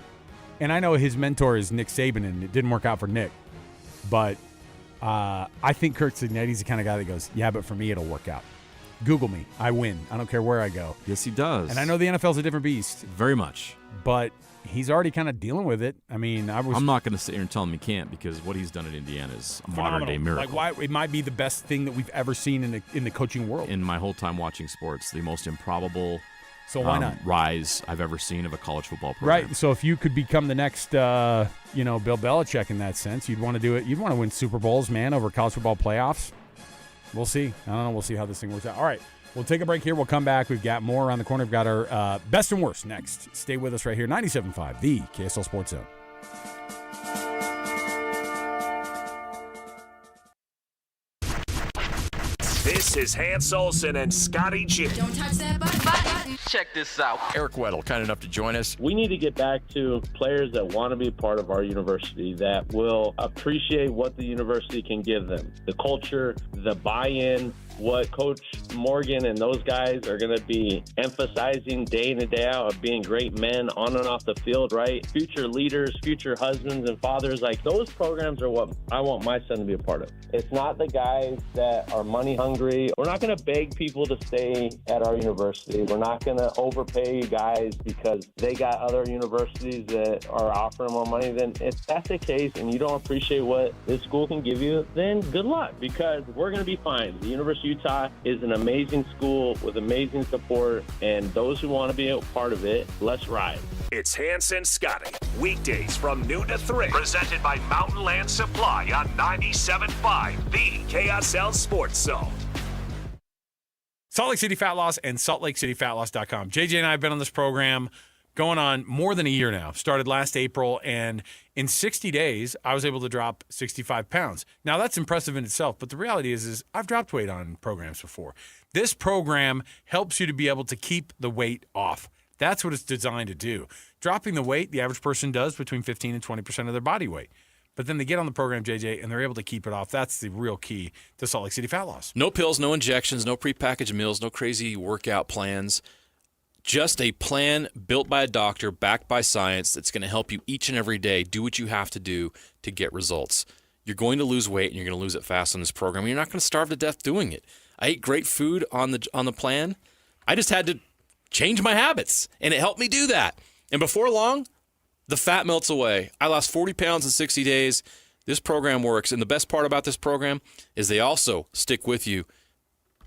and I know his mentor is Nick Saban, and it didn't work out for Nick. But I think Curt Cignetti's the kind of guy that goes, yeah, but for me it'll work out. Google me. I win. I don't care where I go. Yes, he does. And I know the NFL's a different beast. Very much. But he's already kind of dealing with it. I mean, I'm not going to sit here and tell him he can't, because what he's done at Indiana is a modern-day miracle. Like, it might be the best thing that we've ever seen in the coaching world. In my whole time watching sports, the most improbable why not? Rise I've ever seen of a college football program. Right. So if you could become the next, Bill Belichick in that sense, you'd want to do it. You'd want to win Super Bowls, man, over college football playoffs. We'll see. I don't know. We'll see how this thing works out. All right. We'll take a break here. We'll come back. We've got more around the corner. We've got our best and worst next. Stay with us right here. 97.5, the KSL Sports Zone. This is Hans Olsen and Scotty G. Don't touch that button. Check this out. Eric Weddle, kind enough to join us. We need to get back to players that want to be part of our university, that will appreciate what the university can give them. The culture, the buy-in, what Coach Morgan and those guys are going to be emphasizing day in and day out of being great men on and off the field, right? Future leaders, future husbands and fathers, like those programs are what I want my son to be a part of. It's not the guys that are money hungry. We're not going to beg people to stay at our university. We're not going to overpay guys because they got other universities that are offering more money. Then if that's the case and you don't appreciate what this school can give you, then good luck, because we're going to be fine. The University of Utah is an amazing school with amazing support, and those who want to be a part of it, let's ride. It's Hans and Scotty, weekdays from noon to 3, presented by Mountain Land Supply on 97.5, the KSL Sports Zone. Salt Lake City Fat Loss and SaltLakeCityFatLoss.com. JJ and I have been on this program going on more than a year now. Started last April, and in 60 days, I was able to drop 65 pounds. Now, that's impressive in itself, but the reality is I've dropped weight on programs before. This program helps you to be able to keep the weight off. That's what it's designed to do. Dropping the weight, the average person does between 15 and 20% of their body weight. But then they get on the program, JJ, and they're able to keep it off. That's the real key to Salt Lake City Fat Loss. No pills, no injections, no prepackaged meals, no crazy workout plans. Just a plan built by a doctor, backed by science, that's going to help you each and every day do what you have to do to get results. You're going to lose weight, and you're going to lose it fast on this program. You're not going to starve to death doing it. I ate great food on the plan. I just had to change my habits, and it helped me do that. And before long, the fat melts away. I lost 40 pounds in 60 days. This program works, and the best part about this program is they also stick with you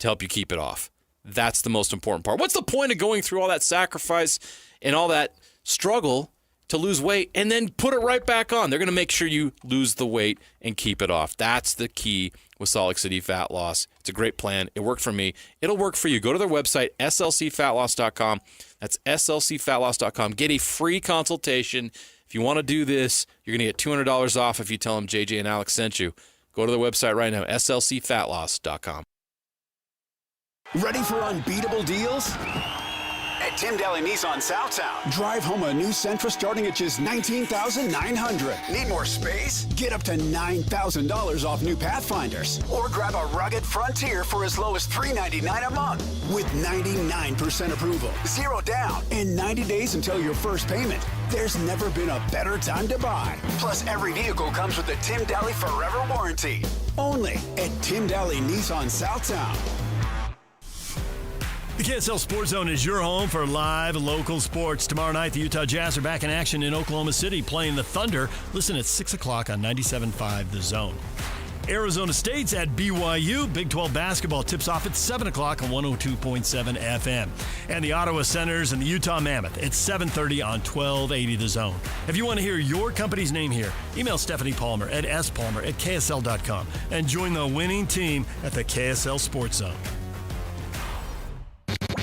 to help you keep it off. That's the most important part. What's the point of going through all that sacrifice and all that struggle to lose weight and then put it right back on? They're going to make sure you lose the weight and keep it off. That's the key with Salt Lake City Fat Loss. It's a great plan. It worked for me. It'll work for you. Go to their website, slcfatloss.com. That's slcfatloss.com. Get a free consultation. If you want to do this, you're going to get $200 off if you tell them JJ and Alex sent you. Go to their website right now, slcfatloss.com. Ready for unbeatable deals? At Tim Daly Nissan Southtown, drive home a new Sentra starting at just $19,900. Need more space? Get up to $9,000 off new Pathfinders. Or grab a rugged Frontier for as low as $399 a month. With 99% approval, 0 down, and 90 days until your first payment. There's never been a better time to buy. Plus, every vehicle comes with the Tim Daly Forever Warranty. Only at Tim Daly Nissan Southtown. The KSL Sports Zone is your home for live local sports. Tomorrow night, the Utah Jazz are back in action in Oklahoma City playing the Thunder. Listen at 6 o'clock on 97.5 The Zone. Arizona State's at BYU. Big 12 basketball tips off at 7 o'clock on 102.7 FM. And the Ottawa Senators and the Utah Mammoth at 7:30 on 1280 The Zone. If you want to hear your company's name here, email Stephanie Palmer at spalmer@ksl.com and join the winning team at the KSL Sports Zone.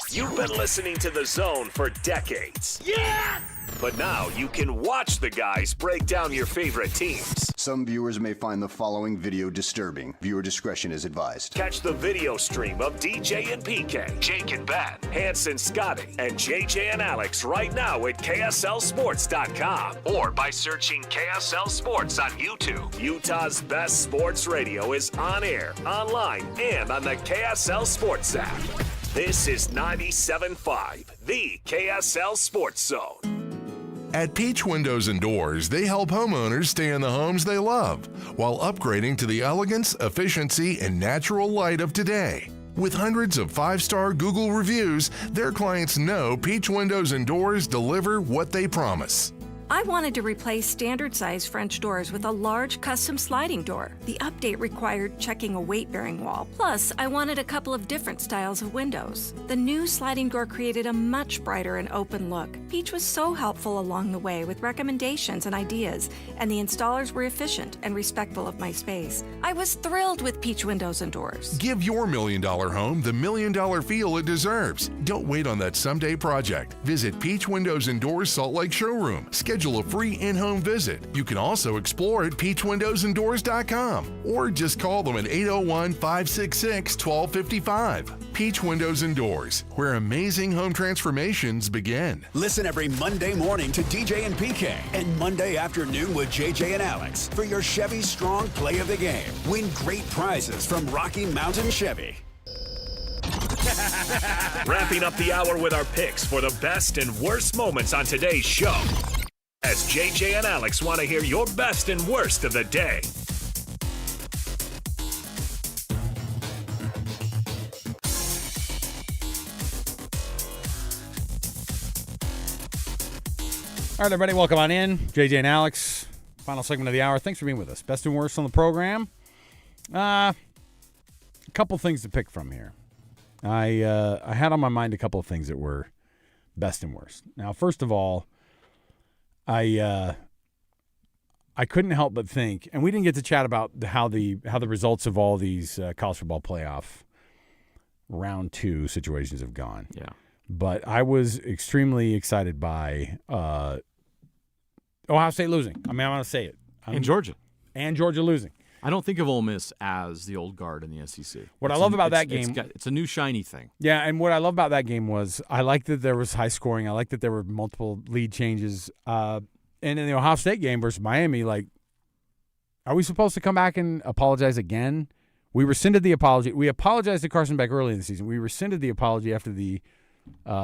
You've been listening to The Zone for decades. Yes! But now you can watch the guys break down your favorite teams. Some viewers may find the following video disturbing. Viewer discretion is advised. Catch the video stream of DJ and PK, Jake and Ben, Hanson, Scotty, and JJ and Alex right now at KSLSports.com or by searching KSL Sports on YouTube. Utah's best sports radio is on air, online, and on the KSL Sports app. This is 97.5, the KSL Sports Zone. At Peach Windows and Doors, they help homeowners stay in the homes they love while upgrading to the elegance, efficiency, and natural light of today. With hundreds of 5-star Google reviews, their clients know Peach Windows and Doors deliver what they promise. I wanted to replace standard-sized French doors with a large custom sliding door. The update required checking a weight-bearing wall. Plus, I wanted a couple of different styles of windows. The new sliding door created a much brighter and open look. Peach was so helpful along the way with recommendations and ideas, and the installers were efficient and respectful of my space. I was thrilled with Peach Windows and Doors. Give your $1 million home the $1 million feel it deserves. Don't wait on that someday project. Visit Peach Windows and Doors Salt Lake Showroom. Schedule a free in-home visit. You can also explore at peachwindowsanddoors.com or just call them at 801-566-1255. Peach Windows and Doors, where amazing home transformations begin. Listen every Monday morning to DJ and PK and Monday afternoon with JJ and Alex for your Chevy Strong Play of the Game. Win great prizes from Rocky Mountain Chevy. Wrapping up the hour with our picks for the best and worst moments on today's show. As JJ and Alex want to hear your best and worst of the day. All right, everybody, welcome on in. JJ and Alex, final segment of the hour. Thanks for being with us. Best and worst on the program. A couple things to pick from here. I had on my mind a couple of things that were best and worst. Now, first of all, I couldn't help but think, and we didn't get to chat about how the results of all these college football playoff round 2 situations have gone. Yeah. But I was extremely excited by Ohio State losing. I mean, I'm going to say it. And Georgia. And Georgia losing. I don't think of Ole Miss as the old guard in the SEC. What I love about that game, it's a new shiny thing. Yeah, and what I love about that game was I liked that there was high scoring. I liked that there were multiple lead changes. And in the Ohio State game versus Miami, like, are we supposed to come back and apologize again? We rescinded the apology. We apologized to Carson Beck early in the season. We rescinded the apology after the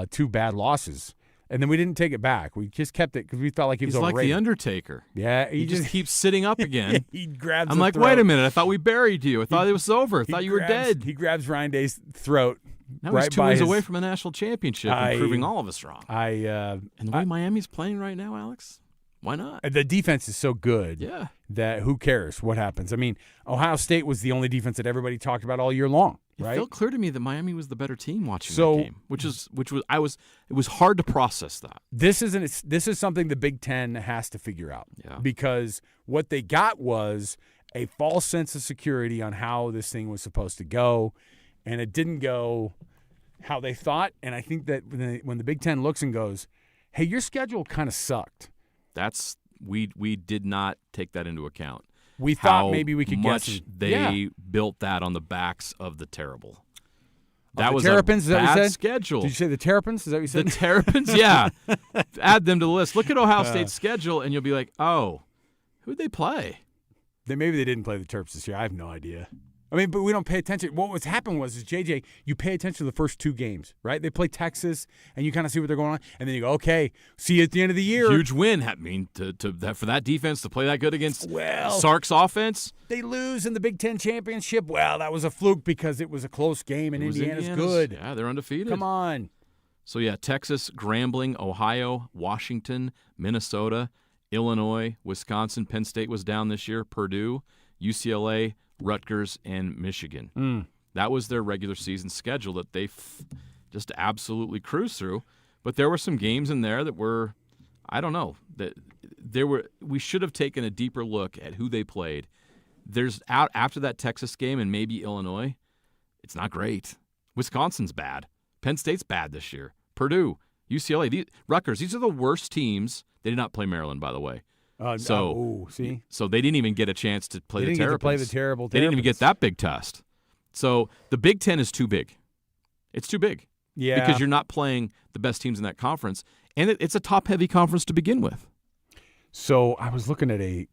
2 bad losses. And then we didn't take it back. We just kept it because we felt like he was overrated. He's like the Undertaker. Yeah. He just keeps sitting up again. He grabs I'm like, throat. wait a minute. I thought we buried you. I thought it was over. I thought you were dead. He grabs Ryan Day's throat. Now right he's 2 wins away from a national championship and proving all of us wrong. And the way Miami's playing right now, Alex, why not? The defense is so good that who cares what happens? I mean, Ohio State was the only defense that everybody talked about all year long. Right? It felt clear to me that Miami was the better team watching that game, it was hard to process that. This is something the Big Ten has to figure out. Yeah. Because what they got was a false sense of security on how this thing was supposed to go, and it didn't go how they thought. And I think that when the Big Ten looks and goes, "Hey, your schedule kind of sucked," we did not take that into account. We thought maybe we could guess. They built that on the backs of the terrible. That was Terrapins, a bad schedule. Did you say the Terrapins? Is that what you said? The Terrapins, yeah. Add them to the list. Look at Ohio State's schedule, and you'll be like, oh, who'd they play? Maybe they didn't play the Terps this year. I have no idea. I mean, but we don't pay attention. What was happened was, JJ, you pay attention to the first 2 games, right? They play Texas, and you kind of see what they're going on, and then you go, okay, see you at the end of the year. Huge win. I mean, for that defense to play that good against Sark's offense. They lose in the Big Ten championship. Well, that was a fluke because it was a close game, and Indiana's good. Yeah, they're undefeated. Come on. So, yeah, Texas, Grambling, Ohio, Washington, Minnesota, Illinois, Wisconsin, Penn State was down this year, Purdue, UCLA, Rutgers, and Michigan. That was their regular season schedule that they just absolutely cruised through. But there were some games in there that were, I don't know, we should have taken a deeper look at who they played. There's out after that Texas game and maybe Illinois, it's not great. Wisconsin's bad. Penn State's bad this year. Purdue, UCLA, Rutgers, these are the worst teams. They did not play Maryland, by the way. So they didn't even get a chance to play the Terrapins. They didn't get to play the terrible They didn't even get that big test. So the Big Ten is too big. It's too big. Yeah. Because you're not playing the best teams in that conference. And it's a top-heavy conference to begin with. So I was looking at I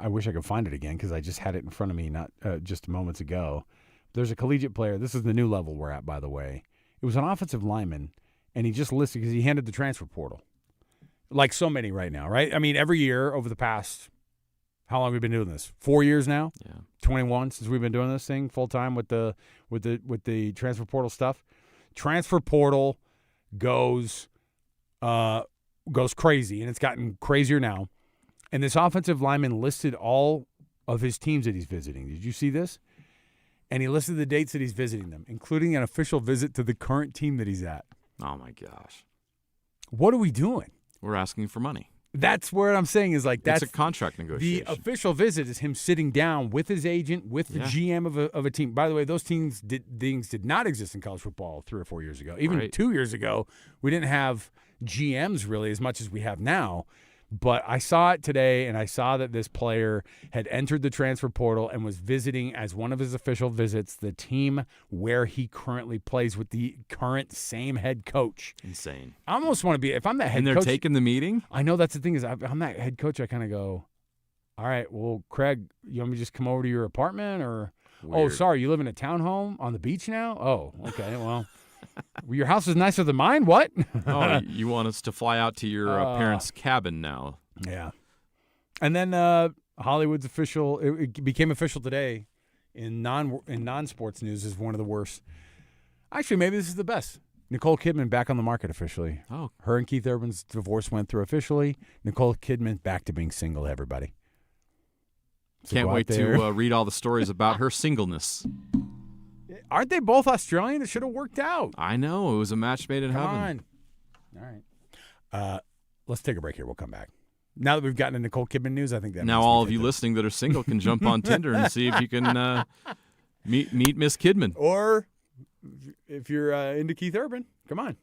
wish I could find it again because I just had it in front of me not just moments ago. There's a collegiate player. This is the new level we're at, by the way. It was an offensive lineman, and he just listed because he handed the transfer portal. Like so many right now, right? I mean, every year over the past how long have we been doing this? 4 years now? Yeah. 21 since we've been doing this thing full time with the transfer portal stuff. Transfer portal goes crazy, and it's gotten crazier now. And this offensive lineman listed all of his teams that he's visiting. Did you see this? And he listed the dates that he's visiting them, including an official visit to the current team that he's at. Oh, my gosh. What are we doing? We're asking for money. That's where I'm saying is like that's a contract negotiation. The official visit is him sitting down with his agent, with the GM of a team. By the way, those things did not exist in college football 3 or 4 years ago. Even 2 years ago, we didn't have GMs really as much as we have now. But I saw it today, and I saw that this player had entered the transfer portal and was visiting as one of his official visits the team where he currently plays with the current same head coach. Insane. I almost want to be – if I'm that head coach – And they're taking the meeting? I know that's the thing is I'm that head coach. I kind of go, all right, well, Craig, you want me to just come over to your apartment or – oh, sorry, you live in a townhome on the beach now? Oh, okay, well – your house is nicer than mine? What? Oh, you want us to fly out to your parents' cabin now? Yeah. And then Hollywood's official. It became official today in non-sports news is one of the worst. Actually, maybe this is the best. Nicole Kidman back on the market officially. Oh, her and Keith Urban's divorce went through officially. Nicole Kidman back to being single. Everybody. So can't wait to read all the stories about her singleness. Aren't they both Australian? It should have worked out. I know. It was a match made in heaven. Come on. All right. Let's take a break here. We'll come back. Now that we've gotten to Nicole Kidman news, I think that now all of you listening that are single can jump on Tinder and see if you can meet Miss Kidman. Or if you're into Keith Urban, come on.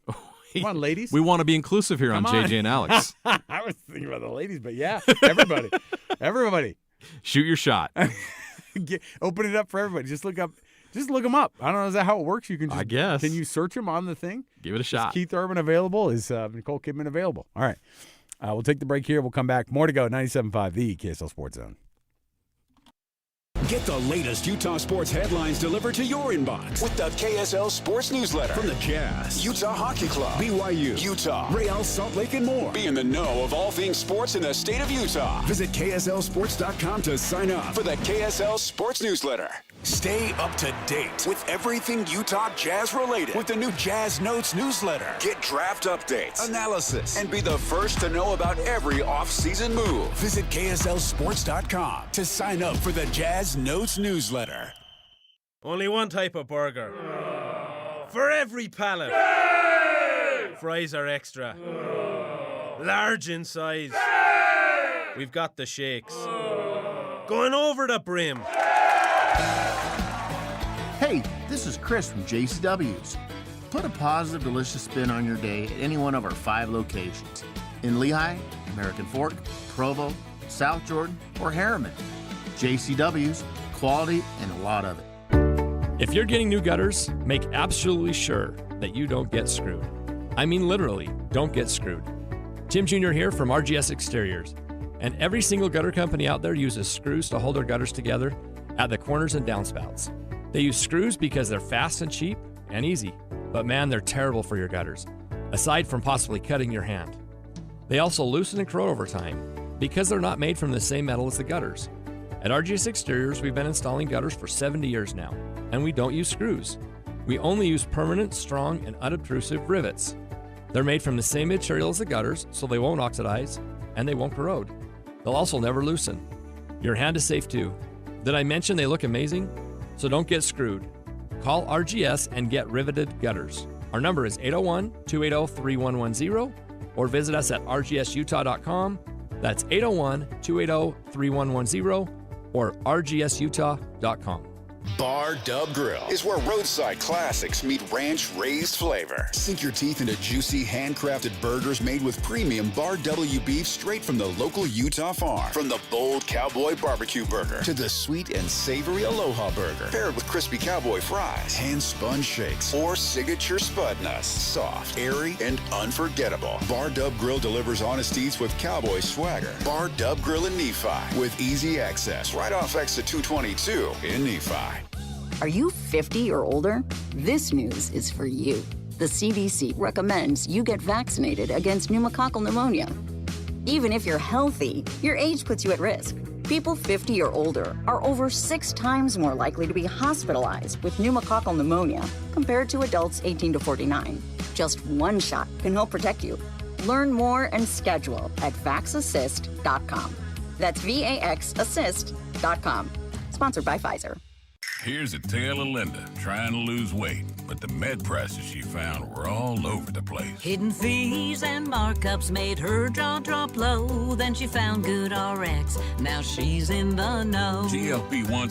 Come on, ladies. We want to be inclusive here on JJ and Alex. I was thinking about the ladies, but yeah, everybody. Everybody. Shoot your shot. Open it up for everybody. Just look them up. I don't know. Is that how it works? You can just, I guess. Can you search them on the thing? Give it a shot. Is Keith Urban available? Is Nicole Kidman available? All right. We'll take the break here. We'll come back. More to go. 97.5, the KSL Sports Zone. Get the latest Utah sports headlines delivered to your inbox with the KSL Sports Newsletter. From the Jazz, Utah Hockey Club, BYU, Utah, Real Salt Lake, and more. Be in the know of all things sports in the state of Utah. Visit KSLSports.com to sign up for the KSL Sports Newsletter. Stay up to date with everything Utah Jazz related with the new Jazz Notes newsletter. Get draft updates, analysis, and be the first to know about every off-season move. Visit KSLSports.com to sign up for the Jazz Notes newsletter. Only one type of burger. For every pallet. Fries are extra. Large in size. We've got the shakes. Going over the brim. Hey, this is Chris from JCW's. Put a positive, delicious spin on your day at any one of our 5 locations. In Lehigh, American Fork, Provo, South Jordan, or Harriman. JCW's, quality and a lot of it. If you're getting new gutters, make absolutely sure that you don't get screwed. I mean literally, don't get screwed. Tim Jr. here from RGS Exteriors. And every single gutter company out there uses screws to hold their gutters together at the corners and downspouts. They use screws because they're fast and cheap and easy, but man, they're terrible for your gutters, aside from possibly cutting your hand. They also loosen and corrode over time because they're not made from the same metal as the gutters. At RGS Exteriors, we've been installing gutters for 70 years now, and we don't use screws. We only use permanent, strong, and unobtrusive rivets. They're made from the same material as the gutters, so they won't oxidize and they won't corrode. They'll also never loosen. Your hand is safe too. Did I mention they look amazing? So don't get screwed. Call RGS and get riveted gutters. Our number is 801-280-3110 or visit us at rgsutah.com. That's 801-280-3110 or rgsutah.com. Bar Dub Grill is where roadside classics meet ranch-raised flavor. Sink your teeth into juicy, handcrafted burgers made with premium Bar W beef straight from the local Utah farm. From the bold cowboy barbecue burger to the sweet and savory Aloha burger, paired with crispy cowboy fries, hand-spun shakes, or signature spud nuts. Soft, airy, and unforgettable. Bar Dub Grill delivers honest eats with cowboy swagger. Bar Dub Grill in Nephi with easy access right off exit 222 in Nephi. Are you 50 or older? This news is for you. The CDC recommends you get vaccinated against pneumococcal pneumonia. Even if you're healthy, your age puts you at risk. People 50 or older are over 6 times more likely to be hospitalized with pneumococcal pneumonia compared to adults 18 to 49. Just one shot can help protect you. Learn more and schedule at vaxassist.com. That's VAXassist.com. Sponsored by Pfizer. Here's a tale of Linda trying to lose weight, but the med prices she found were all over the place. Hidden fees and markups made her jaw drop low. Then she found Good RX. Now she's in the know. GLP-1s